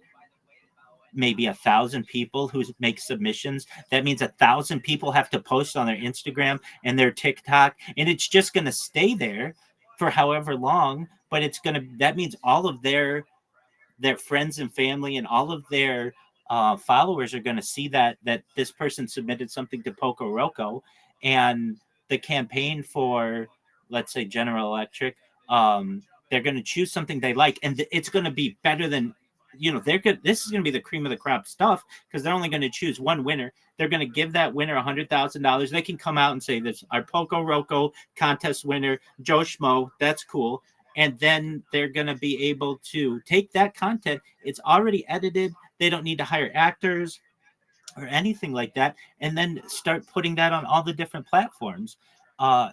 maybe 1,000 people who make submissions. That means 1,000 people have to post on their Instagram and their TikTok, and it's just going to stay there for however long. But that means all of their friends and family and all of their followers are going to see that this person submitted something to Poco Roco, and the campaign for, let's say, General Electric, they're going to choose something they like, and it's going to be better than they're good. This is going to be the cream of the crop stuff because they're only going to choose one winner. They're going to give that winner $100,000. They can come out and say this our Poco Roco contest winner, Joe Schmo. That's cool. and then they're going to be able to take that content. It's already edited. They don't need to hire actors or anything like that, and then start putting that on all the different platforms. Uh,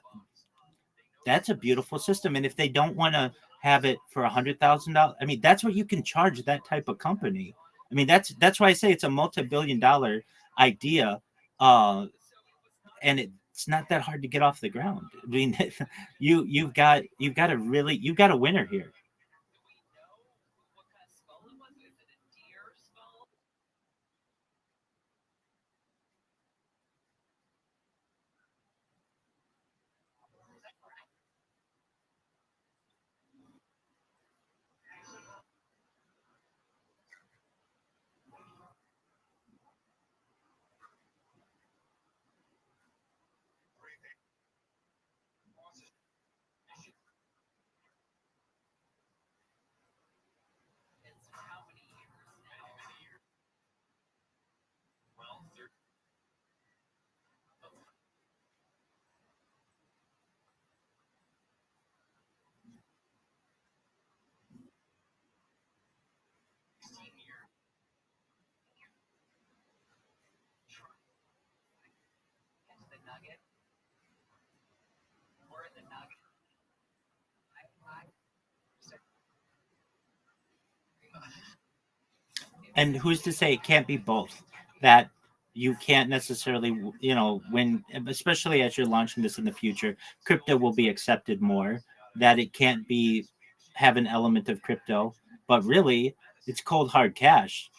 that's a beautiful system. And if they don't want to have it for $100,000, I mean, that's what you can charge that type of company. I mean, that's why I say it's a multi-billion-dollar idea, and it's not that hard to get off the ground. I mean, you've got a winner here. And who's to say it can't be both? That you can't necessarily, when, especially as you're launching this in the future, crypto will be accepted more. That it can't be have an element of crypto, but really, it's cold hard cash.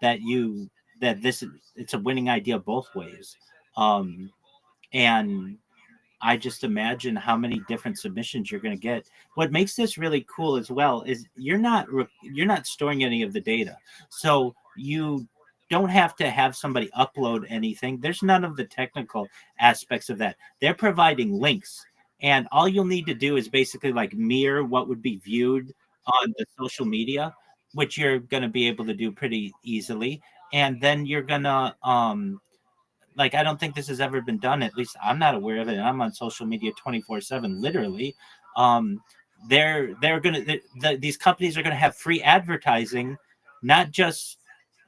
That you that this it's a winning idea both ways. And I just imagine how many different submissions you're going to get. What makes this really cool as well is you're not storing any of the data, so you don't have to have somebody upload anything. There's none of the technical aspects of that. They're providing links, and all you'll need to do is basically like mirror what would be viewed on the social media, which you're going to be able to do pretty easily, and then you're gonna like, I don't think this has ever been done. At least I'm not aware of it. And I'm on social media 24/7, literally. Um, they're gonna these companies are gonna have free advertising, not just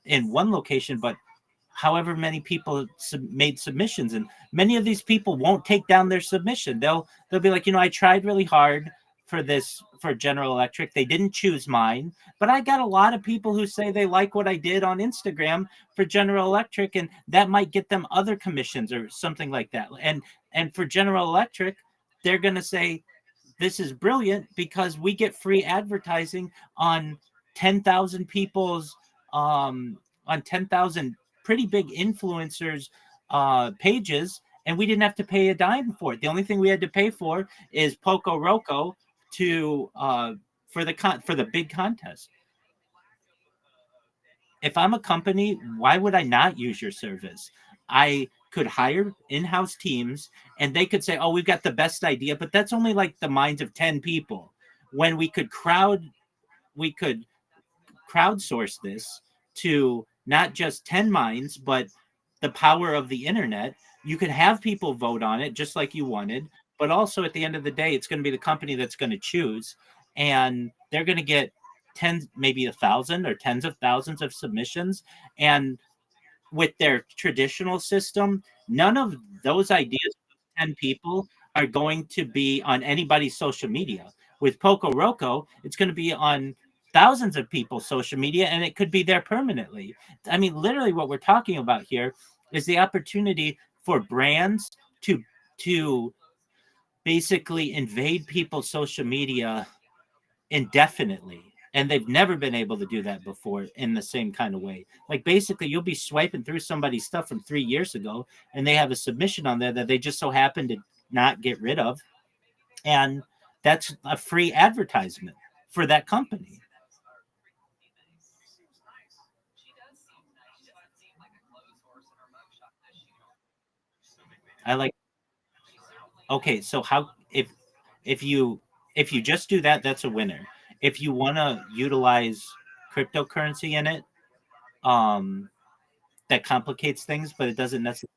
in one location, but however many people made submissions, and many of these people won't take down their submission. They'll be like, I tried really hard for this for General Electric. They didn't choose mine, but I got a lot of people who say they like what I did on Instagram for General Electric, and that might get them other commissions or something like that. And for General Electric, they're going to say, this is brilliant because we get free advertising on 10,000 people's on 10,000 pretty big influencers pages, and we didn't have to pay a dime for it. The only thing we had to pay for is Poco Roco to for the big contest. If I'm a company, why would I not use your service? I could hire in-house teams, and they could say, "Oh, we've got the best idea," but that's only like the minds of 10 people. When we could crowdsource this to not just 10 minds, but the power of the internet. You could have people vote on it just like you wanted, but also at the end of the day, it's going to be the company that's going to choose, and they're going to get tens, maybe 1,000 or tens of thousands of submissions. And with their traditional system, none of those ideas, 10 people, are going to be on anybody's social media. With Poco Roco, it's going to be on thousands of people's social media, and it could be there permanently. I mean, literally what we're talking about here is the opportunity for brands to basically invade people's social media indefinitely. And they've never been able to do that before in the same kind of way. Like, basically, you'll be swiping through somebody's stuff from 3 years ago, and they have a submission on there that they just so happen to not get rid of. And that's a free advertisement for that company. I like, okay, so how, if you if you just do that, that's a winner. If you want to utilize cryptocurrency in it, um, that complicates things, but it doesn't necessarily.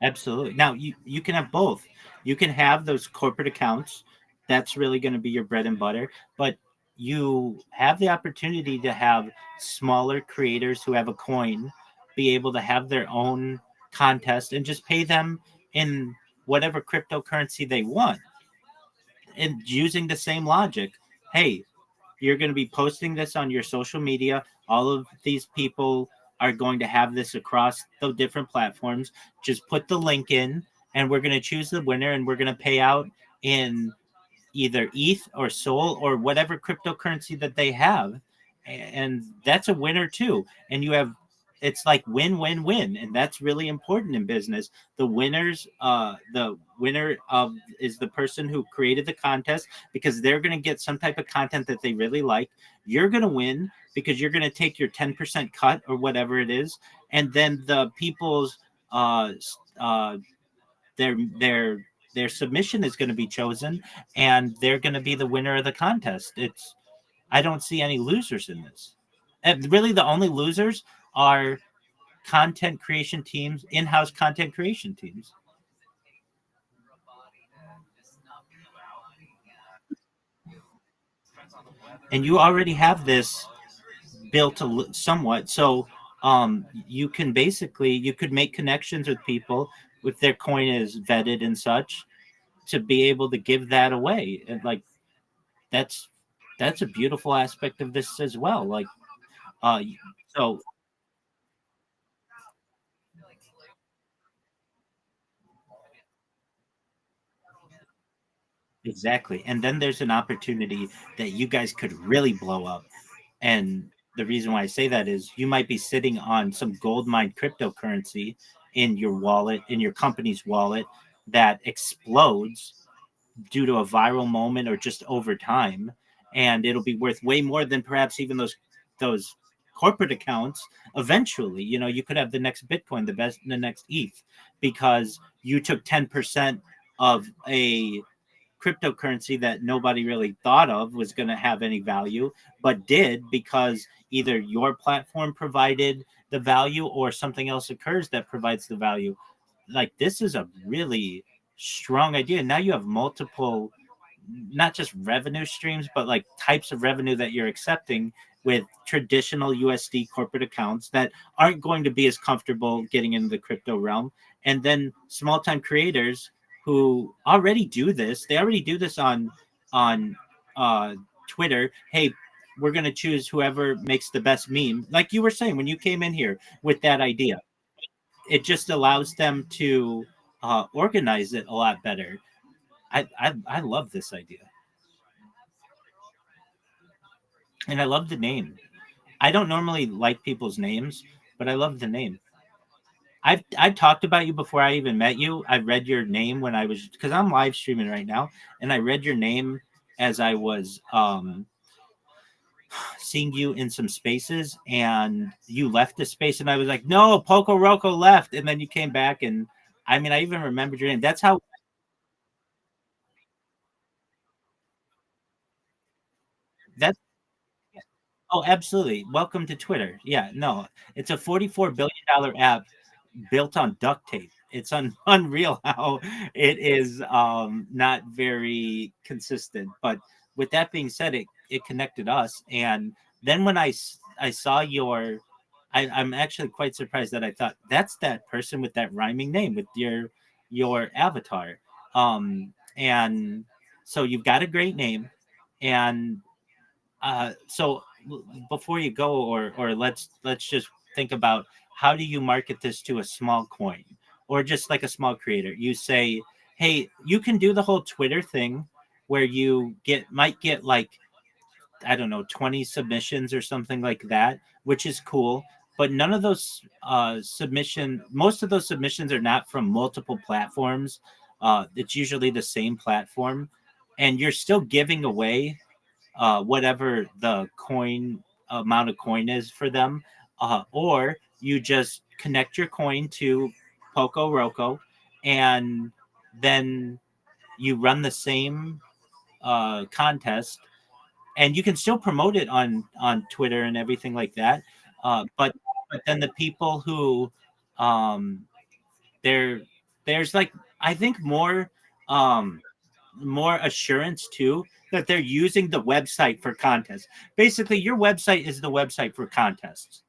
Absolutely. Now you can have both. You can have those corporate accounts. That's really going to be your bread and butter. But you have the opportunity to have smaller creators who have a coin be able to have their own contest and just pay them in whatever cryptocurrency they want. And using the same logic, hey, you're going to be posting this on your social media. All of these people are going to have this across the different platforms. Just put the link in, and we're going to choose the winner, and we're going to pay out in either ETH or Sol or whatever cryptocurrency that they have. And that's a winner too. And you have, it's like win win win, and that's really important in business. The winner of is the person who created the contest, because they're going to get some type of content that they really like. You're going to win because you're going to take your 10% cut or whatever it is, and then the people's uh uh their their their submission is going to be chosen, and they're going to be the winner of the contest. It's I don't see any losers in this. And really, the only losers are content creation teams, in-house content creation teams. And you already have this built somewhat, so you can basically you could make connections with people if their coin is vetted and such, to be able to give that away. And like that's that's a beautiful aspect of this as well. Like uh so exactly. And then there's an opportunity that you guys could really blow up. And the reason why I say that is you might be sitting on some gold mine cryptocurrency in your wallet, in your company's wallet, that explodes due to a viral moment or just over time, and it'll be worth way more than perhaps even those corporate accounts. Eventually, you could have the next Bitcoin, the next ETH, because you took 10% of a cryptocurrency that nobody really thought of was going to have any value, but did because either your platform provided the value or something else occurs that provides the value. Like, this is a really strong idea. Now you have multiple, not just revenue streams, but like types of revenue that you're accepting with traditional USD corporate accounts that aren't going to be as comfortable getting into the crypto realm. And then small time creators who already do this. They already do this on uh, Twitter. Hey, we're going to choose whoever makes the best meme. Like you were saying when you came in here with that idea, it just allows them to organize it a lot better. I love this idea, and I love the name. I don't normally like people's names, but I love the name. I've talked about you before I even met you. I read your name when I was, because I'm live streaming right now, and I read your name as I was seeing you in some spaces, and you left the space, and I was like, no, Poco Roco left, and then you came back, and I mean, I even remembered your name. That's how. That's Oh, absolutely. Welcome to Twitter. Yeah, no, it's a $44 billion app built on duct tape. It's unreal how it is not very consistent. But with that being said, it connected us. And then when I saw I'm actually quite surprised that I thought that's that person with that rhyming name with your avatar. And so you've got a great name. And so before you go, or let's just think about, how do you market this to a small coin or just like a small creator? You say, hey, you can do the whole Twitter thing where you might get like, I don't know, 20 submissions or something like that, which is cool. But none of those most of those submissions are not from multiple platforms. It's usually the same platform, and you're still giving away whatever the coin amount of coin is for them, or you just connect your coin to Poco Roco, and then you run the same contest, and you can still promote it on Twitter and everything like that. But then the people who they're There's like, I think um more assurance too that they're using the website for contests. Basically, your website is the website for contests,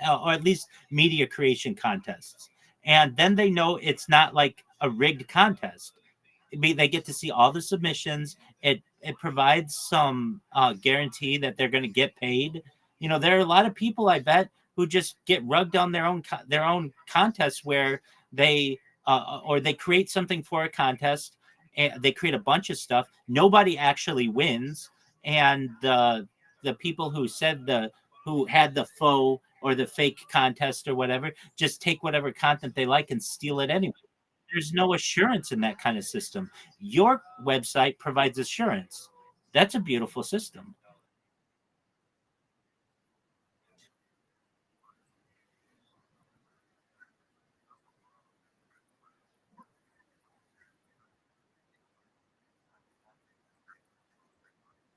or at least media creation contests. And then they know it's not like a rigged contest. They get to see all the submissions. It provides some guarantee that they're going to get paid. There are a lot of people, I bet, who just get rugged on their own contests where they or they create something for a contest, and they create a bunch of stuff. Nobody actually wins, and the people who had the faux or the fake contest or whatever just take whatever content they like and steal it anyway. There's no assurance in that kind of system. Your website provides assurance. That's a beautiful system.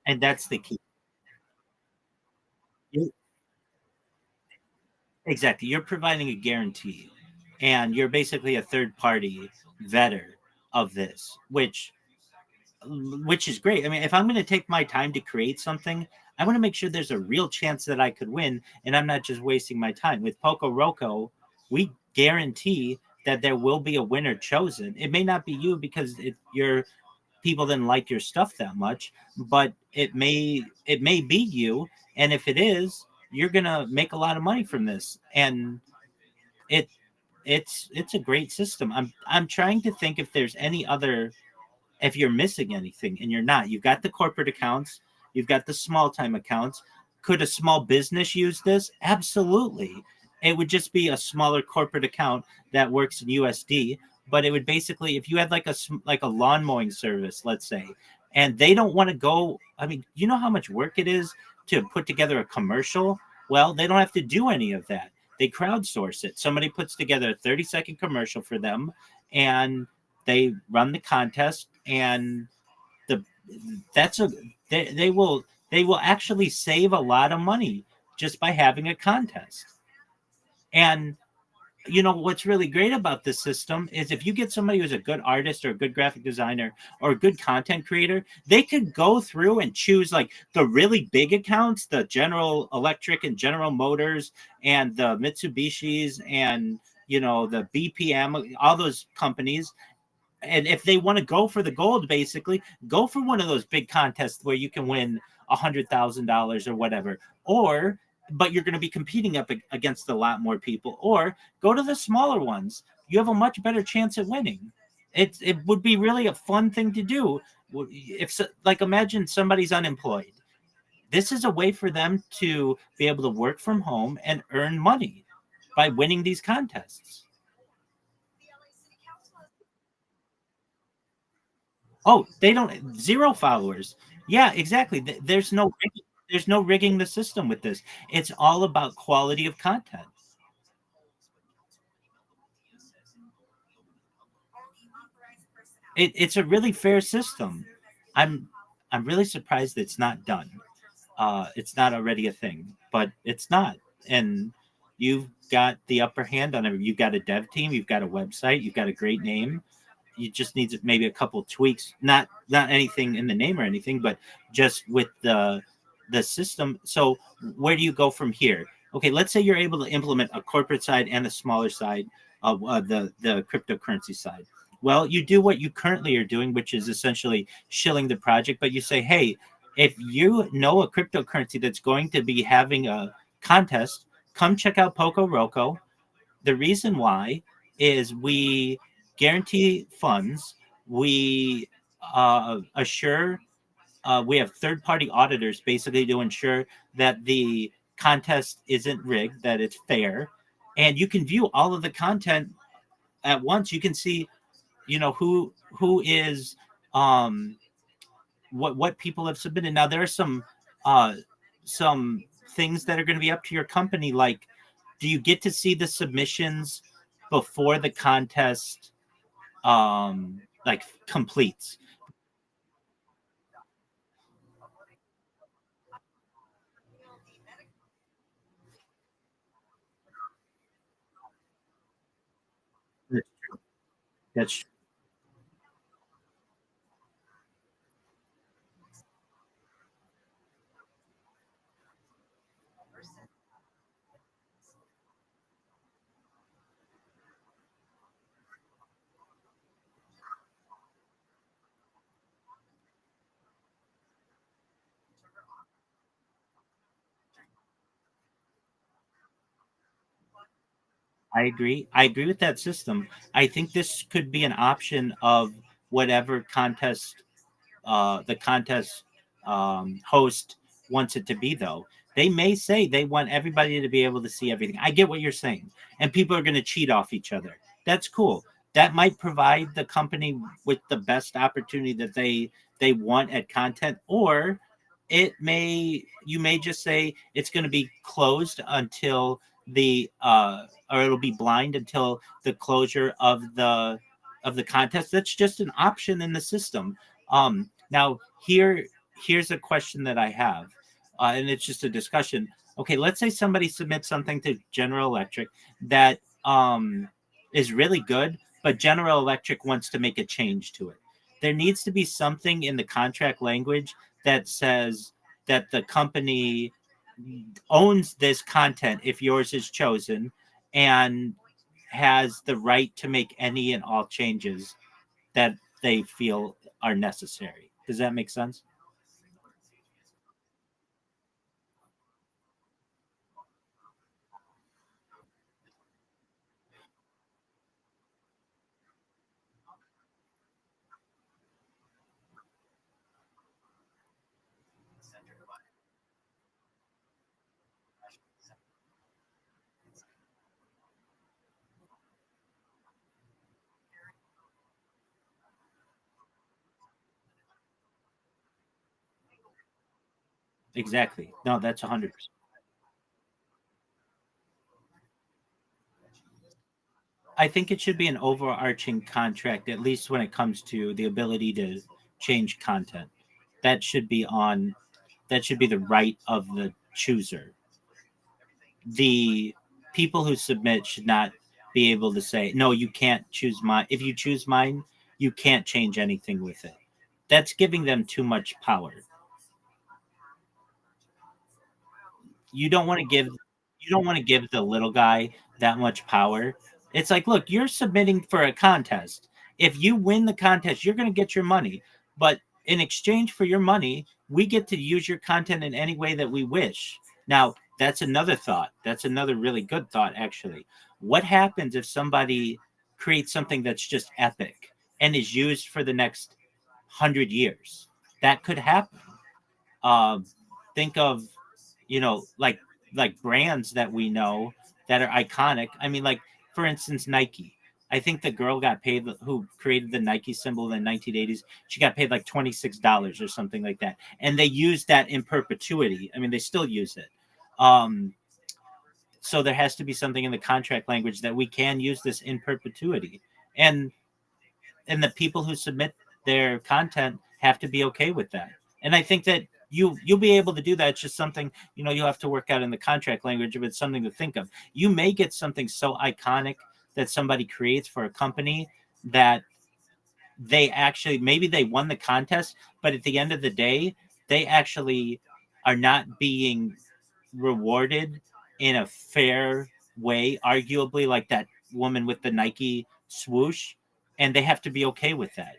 And that's the key. You- Exactly. You're providing a guarantee, and you're basically a third party vetter of this, which is great. I mean, if I'm going to take my time to create something, I want to make sure there's a real chance that I could win, and I'm not just wasting my time. With Poco Roco, we guarantee that there will be a winner chosen. It may not be you because your people didn't like your stuff that much, but it may be you, and if it is, you're gonna make a lot of money from this, and it it's a great system. I'm trying to think if there's any other, if you're missing anything, and you're not. You've got the corporate accounts, you've got the small time accounts. Could a small business use this? Absolutely. It would just be a smaller corporate account that works in USD, but it would basically, if you had like a lawn mowing service, let's say, and they don't want to go, I mean, you know how much work it is to put together a commercial? Well, they don't have to do any of that. They crowdsource it. Somebody puts together a 30-second commercial for them, and they run the contest, and the that's a they will actually save a lot of money just by having a contest. And what's really great about this system is if you get somebody who's a good artist or a good graphic designer or a good content creator, they could go through and choose like the really big accounts, the General Electric and General Motors and the Mitsubishis and the BPM, all those companies. And if they want to go for the gold, basically go for one of those big contests where you can win $100,000 or whatever. Or but you're going to be competing up against a lot more people. Or go to the smaller ones. You have a much better chance at winning. It would be really a fun thing to do. If like imagine somebody's unemployed, this is a way for them to be able to work from home and earn money by winning these contests. Oh, they don't, zero followers. Yeah, exactly. There's no rigging the system with this. It's all about quality of content. It's a really fair system. I'm I'm really surprised it's not done. It's not already a thing, but it's not. And you've got the upper hand on it. You've got a dev team, you've got a website, you've got a great name. You just need maybe a couple tweaks, not anything in the name or anything, but just with the system. So where do you go from here? Okay, let's say you're able to implement a corporate side and a smaller side of the cryptocurrency side. Well, you do what you currently are doing, which is essentially shilling the project, but you say, hey, if you know a cryptocurrency that's going to be having a contest, come check out Poco Roco. The reason why is we guarantee funds. We assure, we have third party auditors basically to ensure that the contest isn't rigged, that it's fair. And you can view all of the content at once. You can see, who is, what people have submitted. Now there are some things that are going to be up to your company, like, do you get to see the submissions before the contest like completes? That's I agree. I agree with that system. I think this could be an option of whatever contest the contest host wants it to be, though. They may say they want everybody to be able to see everything. I get what you're saying. And people are going to cheat off each other. That's cool. That might provide the company with the best opportunity that they want at content, or you may just say it's going to be closed until the or it'll be blind until the closure of the contest. That's just an option in the system. Now here's a question that I have, and it's just a discussion. Okay, let's say somebody submits something to General Electric that is really good, but General Electric wants to make a change to it. There needs to be something in the contract language that says that the company owns this content if yours is chosen, and has the right to make any and all changes that they feel are necessary. Does that make sense? Exactly. No, that's 100%. I think it should be an overarching contract, at least when it comes to the ability to change content. That should be on. That should be the right of the chooser. The people who submit should not be able to say, "No, you can't choose mine. If you choose mine, you can't change anything with it." That's giving them too much power. You don't want to give the little guy that much power. It's like, look, you're submitting for a contest. If you win the contest, you're going to get your money. But in exchange for your money, we get to use your content in any way that we wish. Now, that's another thought. That's another really good thought, actually. What happens if somebody creates something that's just epic and is used for the next 100 years? That could happen. Um, think of, like brands that we know that are iconic. I mean, like, for instance, Nike. I think the girl got paid who created the Nike symbol in the 1980s. She got paid like $26 or something like that, and they used that in perpetuity. I mean, they still use it. Um, so there has to be something in the contract language that we can use this in perpetuity, and the people who submit their content have to be okay with that. And I think that you'll be able to do that. It's just something, you have to work out in the contract language, but it's something to think of. You may get something so iconic that somebody creates for a company that they actually, maybe they won the contest, but at the end of the day, they actually are not being rewarded in a fair way, arguably, like that woman with the Nike swoosh, and they have to be okay with that.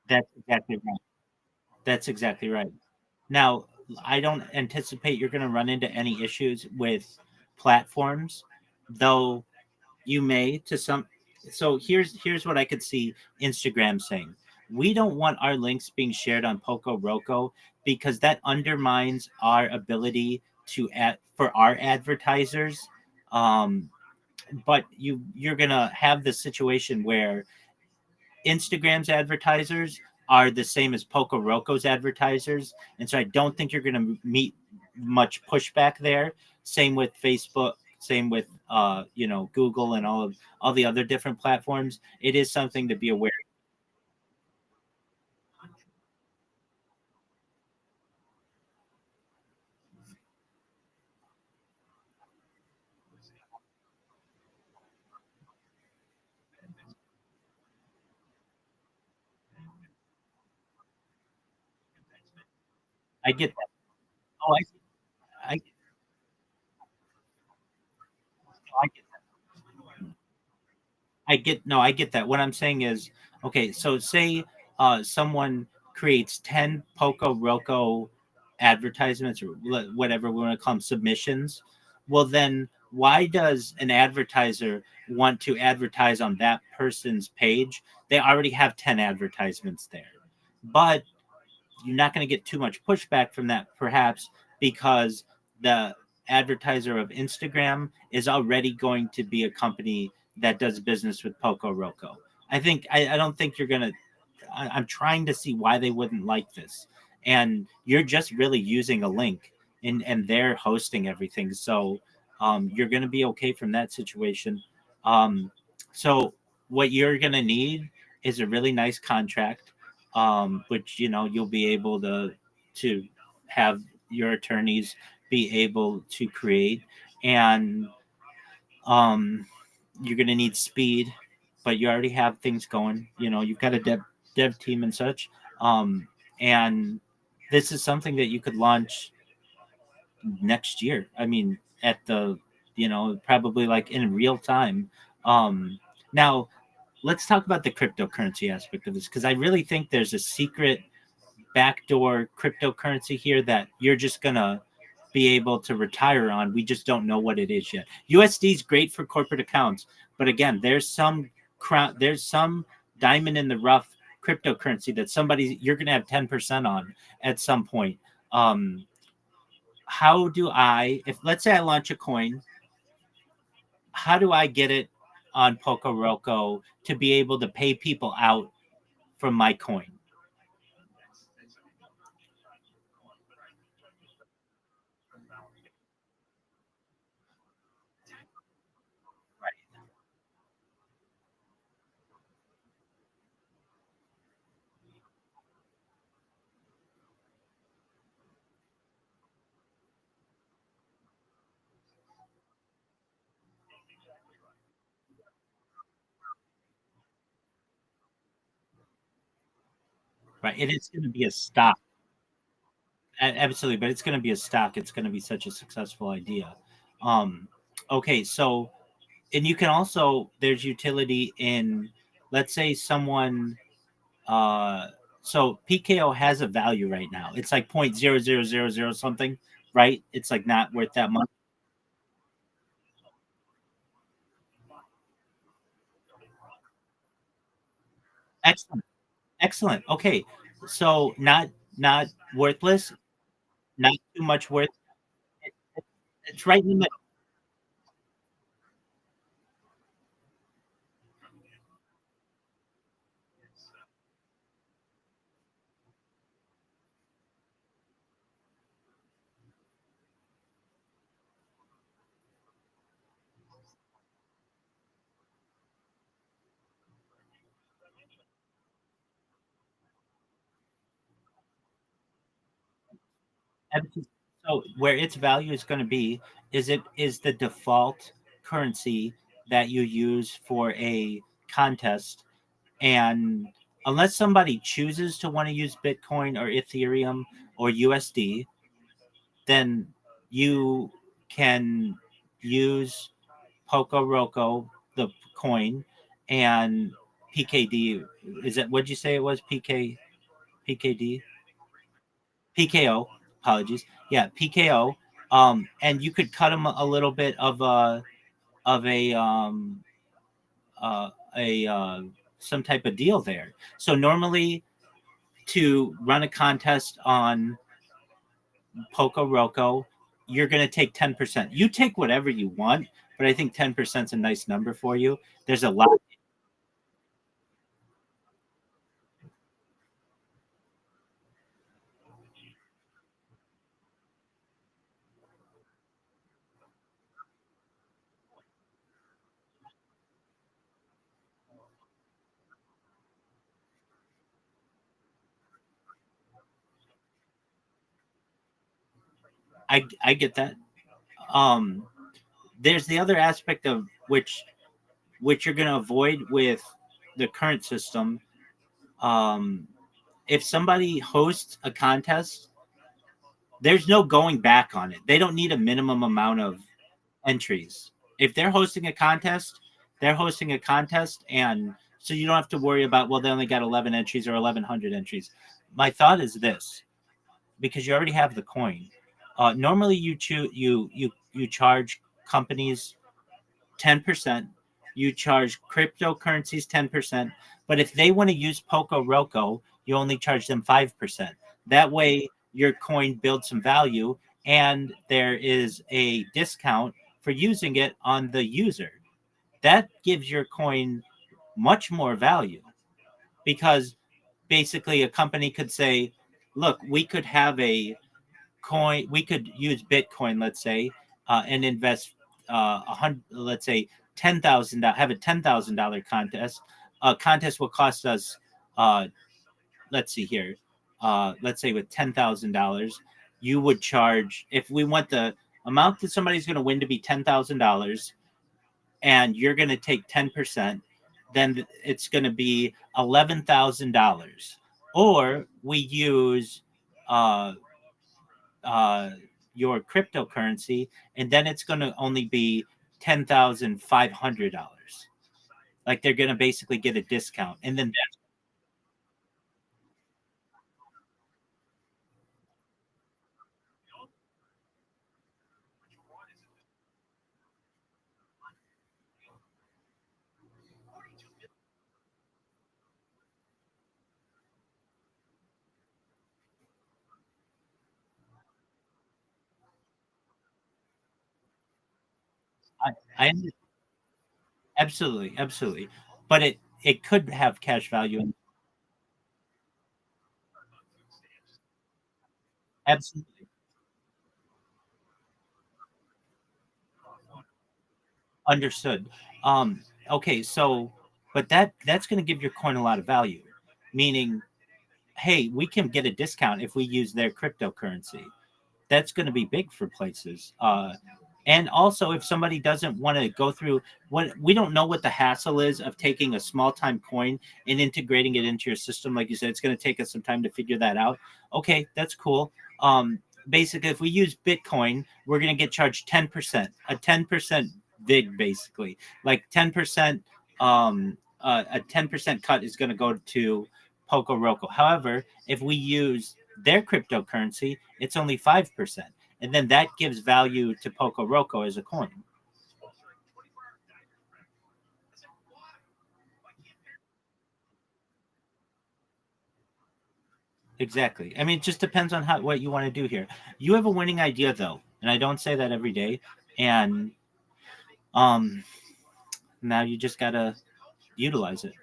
That's exactly right. That's exactly right. Now, I don't anticipate you're going to run into any issues with platforms, though you may to some. So here's what I could see Instagram saying: we don't want our links being shared on Poco Roco because that undermines our ability to ad for our advertisers. Um, but you're gonna have this situation where Instagram's advertisers are the same as Poco Roco's advertisers, and so I don't think you're going to meet much pushback there. Same with Facebook, same with Google and all the other different platforms. It is something to be aware. I get that. Oh, I I get I get no, I get that. What I'm saying is, okay, so say someone creates 10 Poco Roco advertisements or whatever we want to call them, submissions. Well, then why does an advertiser want to advertise on that person's page? They already have 10 advertisements there. But you're not going to get too much pushback from that, perhaps because the advertiser of Instagram is already going to be a company that does business with Poco Roco. I don't think you're going to. I'm trying to see why they wouldn't like this, and you're just really using a link, and they're hosting everything, so you're going to be okay from that situation. So what you're going to need is a really nice contract, which you'll be able to have your attorneys be able to create, and um, you're going to need speed, but you already have things going. You've got a dev team and such, and this is something that you could launch next year. I mean, at the probably like in real time. Now let's talk about the cryptocurrency aspect of this, because I really think there's a secret backdoor cryptocurrency here that you're just gonna be able to retire on. We just don't know what it is yet. USD is great for corporate accounts, but again, there's some diamond in the rough cryptocurrency that you're gonna have 10% on at some point. Um, how do if let's say I launch a coin, how do I get it on Poco Roco to be able to pay people out from my coin? Right, and it's going to be a stock. Absolutely, but it's going to be a stock. It's going to be such a successful idea. Um, okay, so and you can also there's utility in, let's say someone so PKO has a value right now. It's like 0.0000 something, right? It's like not worth that much. Excellent. Excellent. Okay. So not worthless, not too much worth. It, it's right in the middle. So where its value is going to be is the default currency that you use for a contest, and unless somebody chooses to want to use Bitcoin or Ethereum or USD, then you can use Poco Roco, the coin, and PKD. Is that what'd you say it was? PKD? PKO. Apologies. Yeah, PKO. And you could cut them a little bit of of a um, a some type of deal there. So normally to run a contest on Poco Roco, you're going to take 10%. You take whatever you want, but I think 10% is a nice number for you. There's a lot. I get that. Um, there's the other aspect of which you're going to avoid with the current system. Um, if somebody hosts a contest, there's no going back on it. They don't need a minimum amount of entries. If they're hosting a contest, they're hosting a contest, and so you don't have to worry about, well, they only got 11 entries or 1,100 entries. My thought is this, because you already have the coin. Normally, you charge companies 10%. You charge cryptocurrencies 10%. But if they want to use Poco Roco, you only charge them 5%. That way, your coin builds some value, and there is a discount for using it on the user. That gives your coin much more value because basically a company could say, look, we could have a coin, we could use Bitcoin, let's say, and invest a hundred, let's say $10,000, have a $10,000 contest. A contest will cost us, let's see here, let's say with $10,000, you would charge, if we want the amount that somebody's going to win to be $10,000, and you're going to take 10%, then it's going to be $11,000. Or we use uh, uh, your cryptocurrency, and then it's going to only be $10,500. Like they're going to basically get a discount, and then I absolutely, absolutely, but it could have cash value. And absolutely understood. Okay, so but that's going to give your coin a lot of value, meaning, hey, we can get a discount if we use their cryptocurrency. That's going to be big for places. And also, if somebody doesn't want to go through what we don't know what the hassle is of taking a small time coin and integrating it into your system, like you said, it's going to take us some time to figure that out. Okay, that's cool. Basically, if we use Bitcoin, we're going to get charged 10%, a 10% vig, basically, like 10%. A 10% cut is going to go to Poco Roco. However, if we use their cryptocurrency, it's only 5%. And then that gives value to Poco Roco as a coin. Exactly. I mean, it just depends on how what you want to do here. You have a winning idea though, and I don't say that every day. And um now you just gotta utilize it.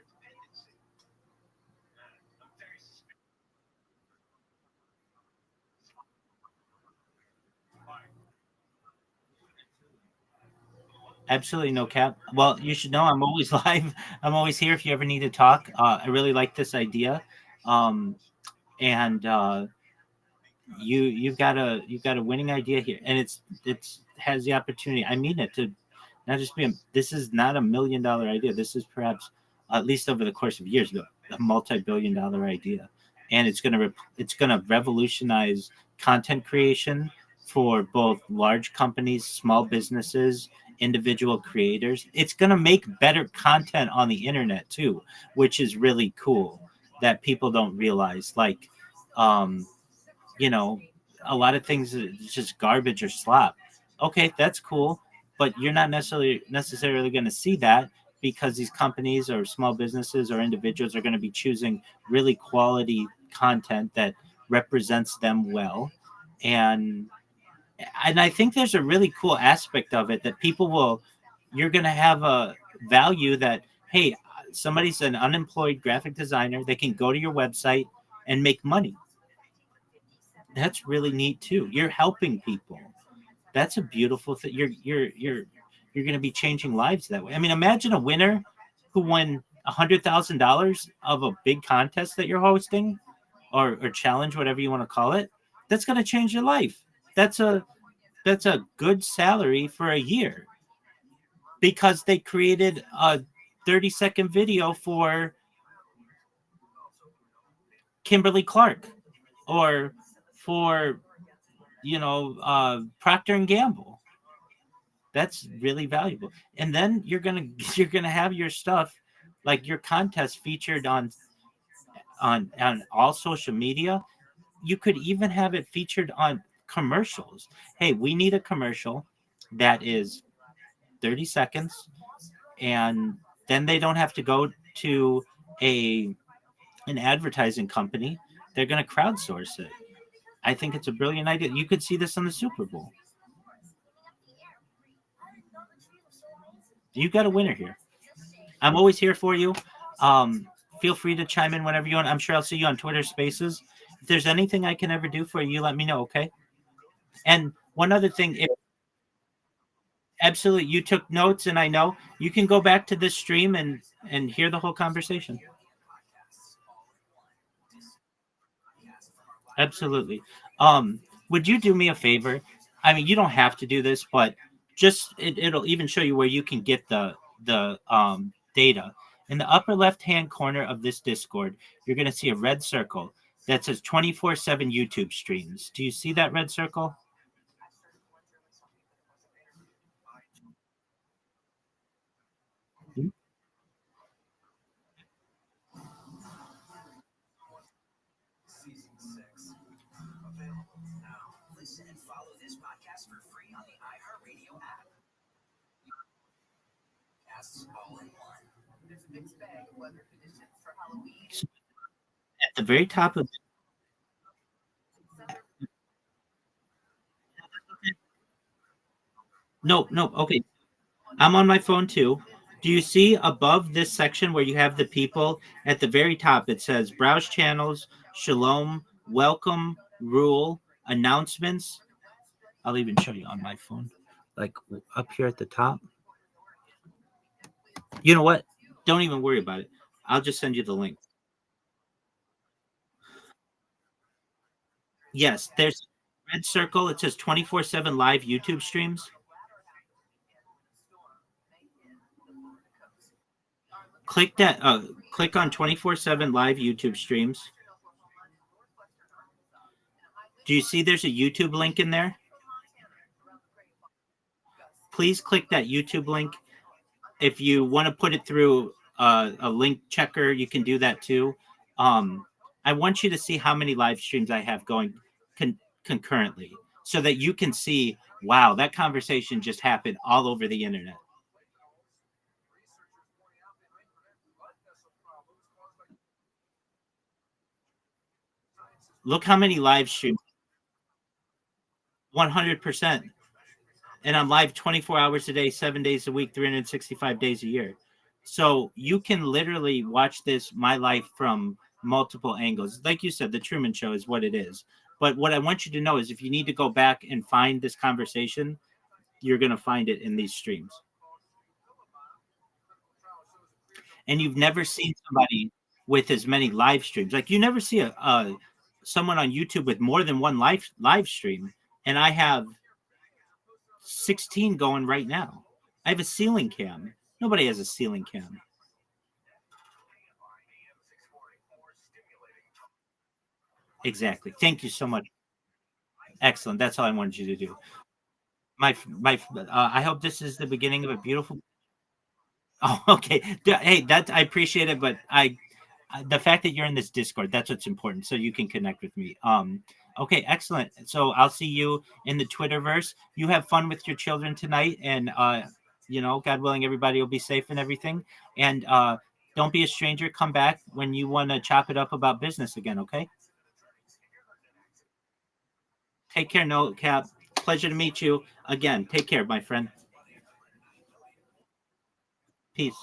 Absolutely no cap. Well, you should know I'm always live. I'm always here if you ever need to talk. I really like this idea. Um and you've got a winning idea here, and it's has the opportunity, I mean it, to not just be this is not $1 million idea. This is perhaps, at least over the course of years, a multi-billion-dollar idea, and it's going to revolutionize content creation for both large companies, small businesses, individual creators. It's going to make better content on the internet too, which is really cool that people don't realize. Like, um, you know, a lot of things it's just garbage or slop. Okay, that's cool, but you're not necessarily going to see that because these companies or small businesses or individuals are going to be choosing really quality content that represents them well. and and I think there's a really cool aspect of it that people will you're going to have a value that, hey, somebody's an unemployed graphic designer, they can go to your website and make money. That's really neat too. You're helping people. That's a beautiful thing. You're going to be changing lives that way. I mean, imagine a winner who won $100,000 of a big contest that you're hosting, or challenge, whatever you want to call it. That's going to change your life. That's a good salary for a year because they created a 30-second video for Kimberly Clark or for Procter and Gamble. That's really valuable. And then you're gonna have your stuff, like your contest, featured on all social media. You could even have it featured on commercials. Hey, we need a commercial that is 30 seconds, and then they don't have to go to a an advertising company. They're going to crowdsource it. I think it's a brilliant idea. You could see this on the Super Bowl. You got a winner here. I'm always here for you. Feel free to chime in whenever you want. I'm sure I'll see you on Twitter Spaces. If there's anything I can ever do for you, let me know, okay? And one other thing, if absolutely you took notes, and I know you can go back to this stream and hear the whole conversation. Absolutely. Would you do me a favor? I mean, you don't have to do this, but just it'll even show you where you can get the data. In the upper left hand corner of this Discord, you're going to see a red circle that says 24/7 YouTube streams. Do you see that red circle? Listen and follow this podcast for free on the iHeartRadio app. Podcasts all in one. There's a mixed bag of weather conditions for Halloween. At the very top of no, okay. I'm on my phone too. Do you see above this section where you have the people at the very top? It says browse channels, shalom, welcome, rule, announcements. I'll even show you on my phone, like up here at the top. You know what? Don't even worry about it. I'll just send you the link. Yes, there's a red circle. It says 24/7 live YouTube streams. Click that. Click on 24/7 live YouTube streams. Do you see there's a YouTube link in there? Please click that YouTube link. If you want to put it through a link checker, you can do that too. I want you to see how many live streams I have going concurrently so that you can see, wow, that conversation just happened all over the internet. Look how many live streams. 100%. And I'm live 24 hours a day, 7 days a week, 365 days a year. So you can literally watch this, my life, from multiple angles. Like you said, the Truman Show is what it is. But what I want you to know is if you need to go back and find this conversation, you're going to find it in these streams. And you've never seen somebody with as many live streams. Like you never see someone on YouTube with more than one live stream. And I have 16 going right now. I have a ceiling cam. Nobody has a ceiling cam. Exactly. Thank you so much. Excellent. That's all I wanted you to do. I hope this is the beginning of a beautiful. Oh, okay. Hey, I appreciate it, but The fact that you're in this Discord, that's what's important, so you can connect with me. Okay, excellent. So I'll see you in the Twitterverse. You have fun with your children tonight, and God willing, everybody will be safe and everything. And don't be a stranger. Come back when you want to chop it up about business again. Okay. Take care, No Cap. Pleasure to meet you again. Take care, my friend. Peace.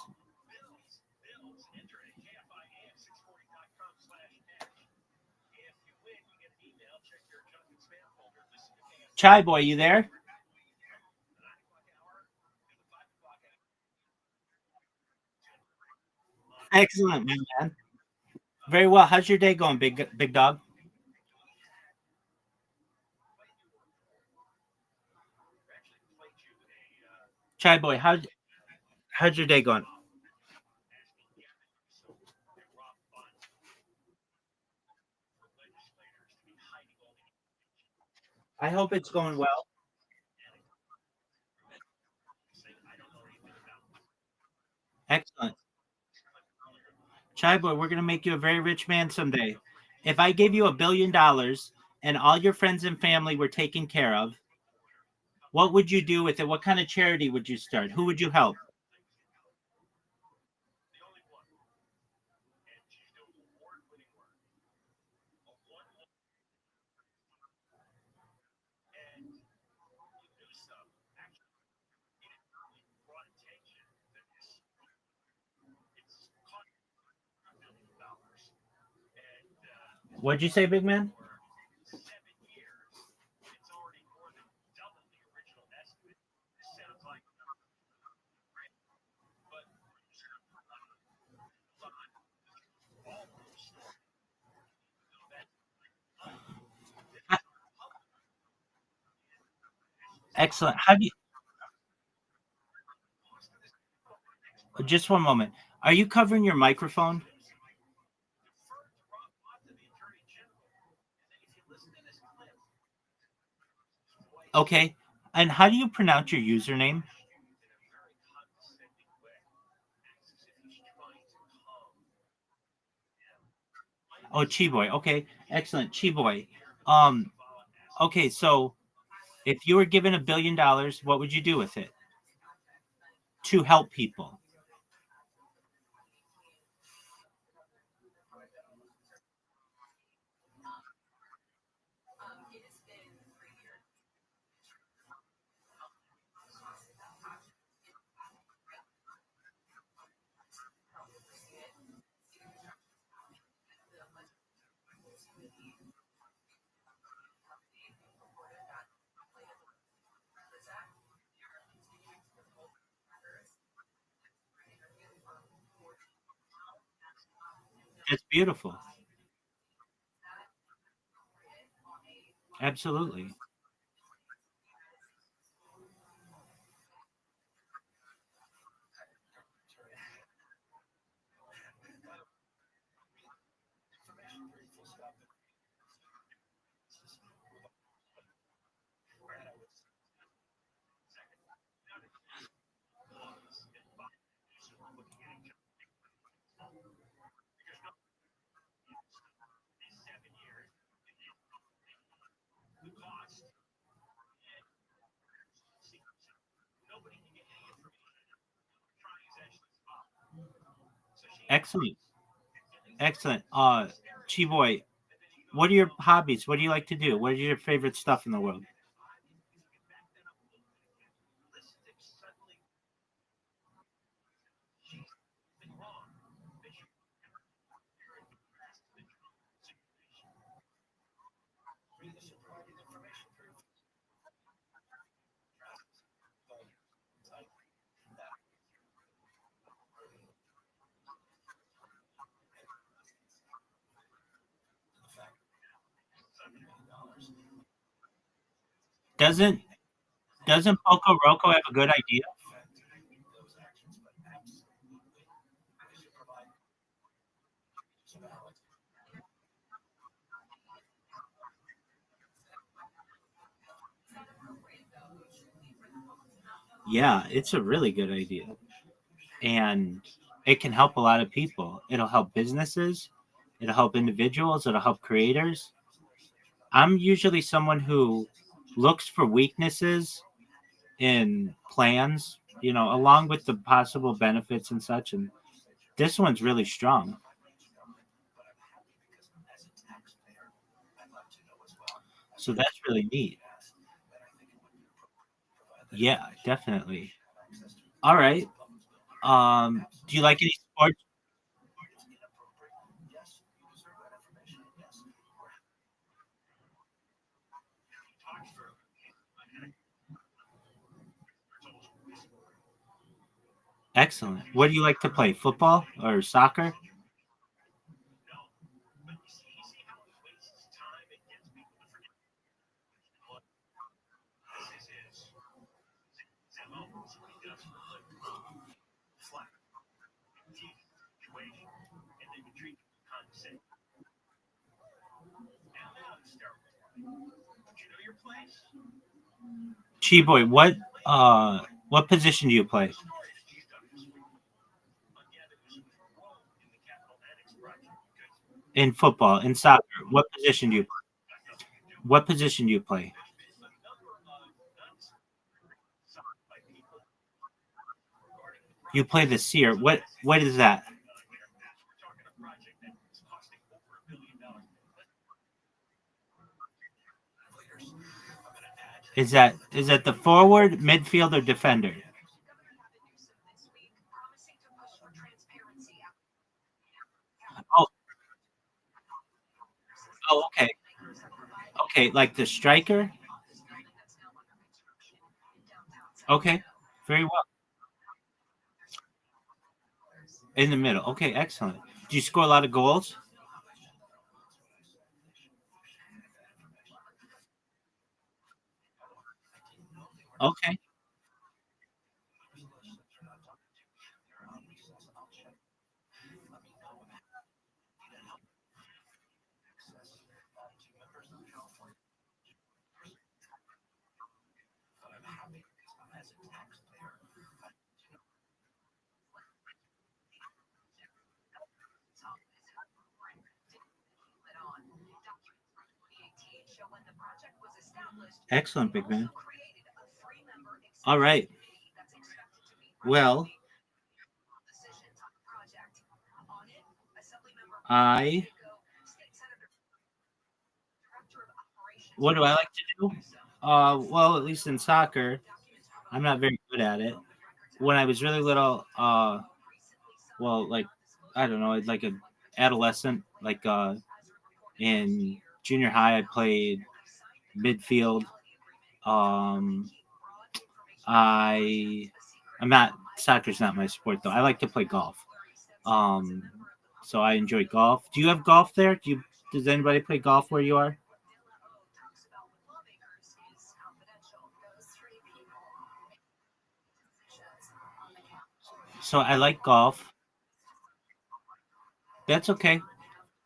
Chai boy, you there? Excellent, my man. Very well. How's your day going, big dog? Chai boy, how's your day going? I hope it's going well. Excellent. Chai boy, we're gonna make you a very rich man someday. If I gave you $1 billion and all your friends and family were taken care of, what would you do with it? What kind of charity would you start? Who would you help? What'd you say, big man? Excellent. How do you? Just one moment. Are you covering your microphone? Okay. And how do you pronounce your username? Oh, Chiboy. Okay, excellent, Chiboy. Um, okay, so if you were given $1 billion, what would you do with it to help people? That's beautiful. Absolutely. Excellent. Excellent. Chiboy, what are your hobbies? What do you like to do? What is your favorite stuff in the world? Doesn't doesn't Poco Roco have a good idea? Yeah, it's a really good idea. And it can help a lot of people. It'll help businesses, it'll help individuals, it'll help creators. I'm usually someone who looks for weaknesses in plans, along with the possible benefits and such. And this one's really strong. So that's really neat. Yeah, definitely. All right. Do you like any sports? Excellent. What do you like to play? Football or soccer? Boy, what position do you play? In football, in soccer, what position do you play? What position do you play? You play the seer. What is that? Is that the forward, midfield, or defender? Oh, okay. Okay, like the striker? Okay. Very well. In the middle. Okay, excellent. Do you score a lot of goals? Okay. Excellent, big man. All right. Well, I what do I like to do? Well, at least in soccer, I'm not very good at it. When I was really little, well, like I don't know, like a adolescent, like in junior high, I played midfield. Um, I I'm not soccer's not my sport though. I like to play golf. Um, so I enjoy golf. Do you have golf there? Does anybody play golf where you are? So I like golf. That's okay.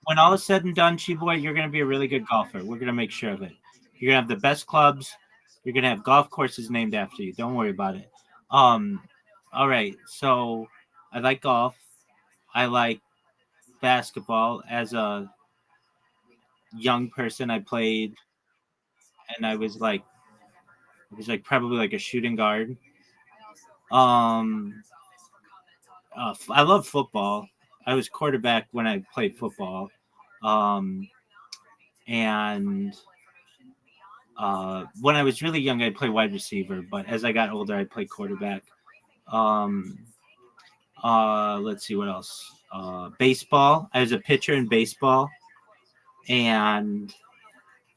When all is said and done, Boy, you're going to be a really good golfer. We're going to make sure of it. You're going to have the best clubs. You're going to have golf courses named after you. Don't worry about it. Um, all right. So I like golf. I like basketball. As a young person, I played, and I was like probably like a shooting guard. Um, I love football. I was quarterback when I played football. Um, and when I was really young, I'd play wide receiver, but as I got older, I'd play quarterback. Um, let's see what else. Baseball. I was a pitcher in baseball, and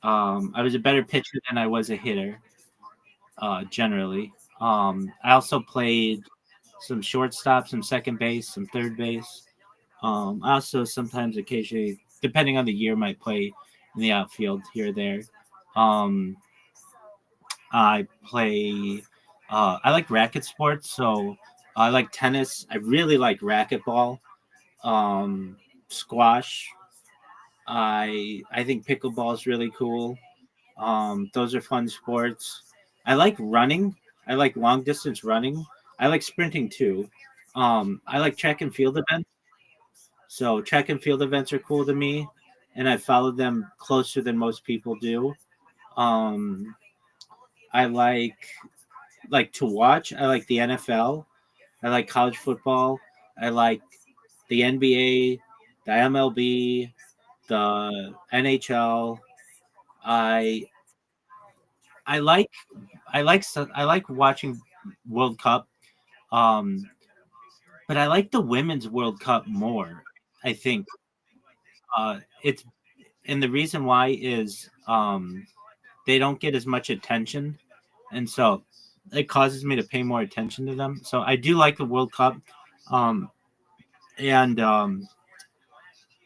I was a better pitcher than I was a hitter, generally. I also played some shortstop, some second base, some third base. I also sometimes, occasionally, depending on the year, might play in the outfield here or there. Um, I play. I like racket sports, so I like tennis. I really like racquetball, squash. I think pickleball is really cool. Those are fun sports. I like running. I like long distance running. I like sprinting too. I like track and field events. So track and field events are cool to me, and I follow them closer than most people do. Um, I like to watch. I like the NFL. I like college football. I like the NBA, the MLB, the NHL. I I like I like watching World Cup. Um, but I like the women's World Cup more. I think it's and the reason why is they don't get as much attention, and so it causes me to pay more attention to them. So I do like the World Cup. Um, and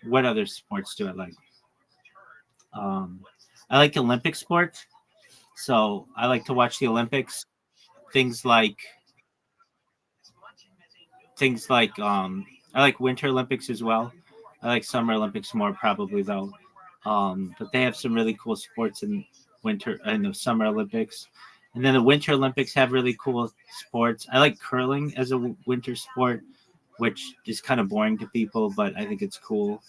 what other sports do I like? Um, I like Olympic sports, so I like to watch the Olympics. Things like I like Winter Olympics as well. I like Summer Olympics more probably though. But they have some really cool sports in winter and the Summer Olympics. And then the Winter Olympics have really cool sports. I like curling as a winter sport, which is kind of boring to people, but I think it's cool.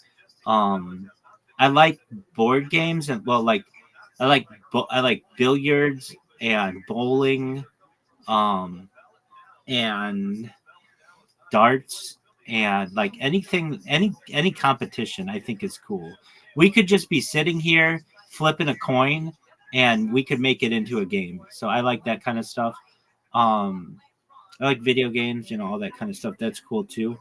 Um, I like board games and I like billiards and bowling, um, and darts and like anything, any competition. I think is cool. We could just be sitting here flipping a coin, and we could make it into a game. So I like that kind of stuff. Um, I like video games, all that kind of stuff. That's cool too.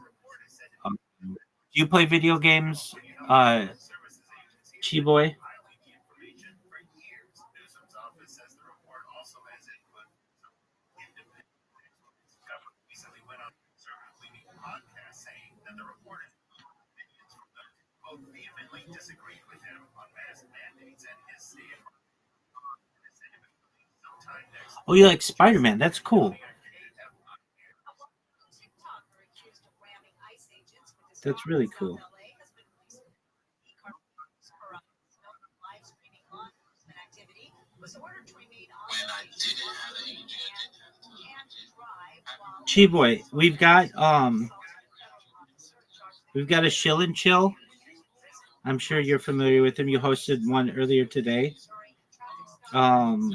Do you play video games, Chi Boy? Oh, you like Spider Man? That's cool. That's really cool. Chi Boy, we've got a Shill and Chill. I'm sure you're familiar with him. You hosted one earlier today. Um,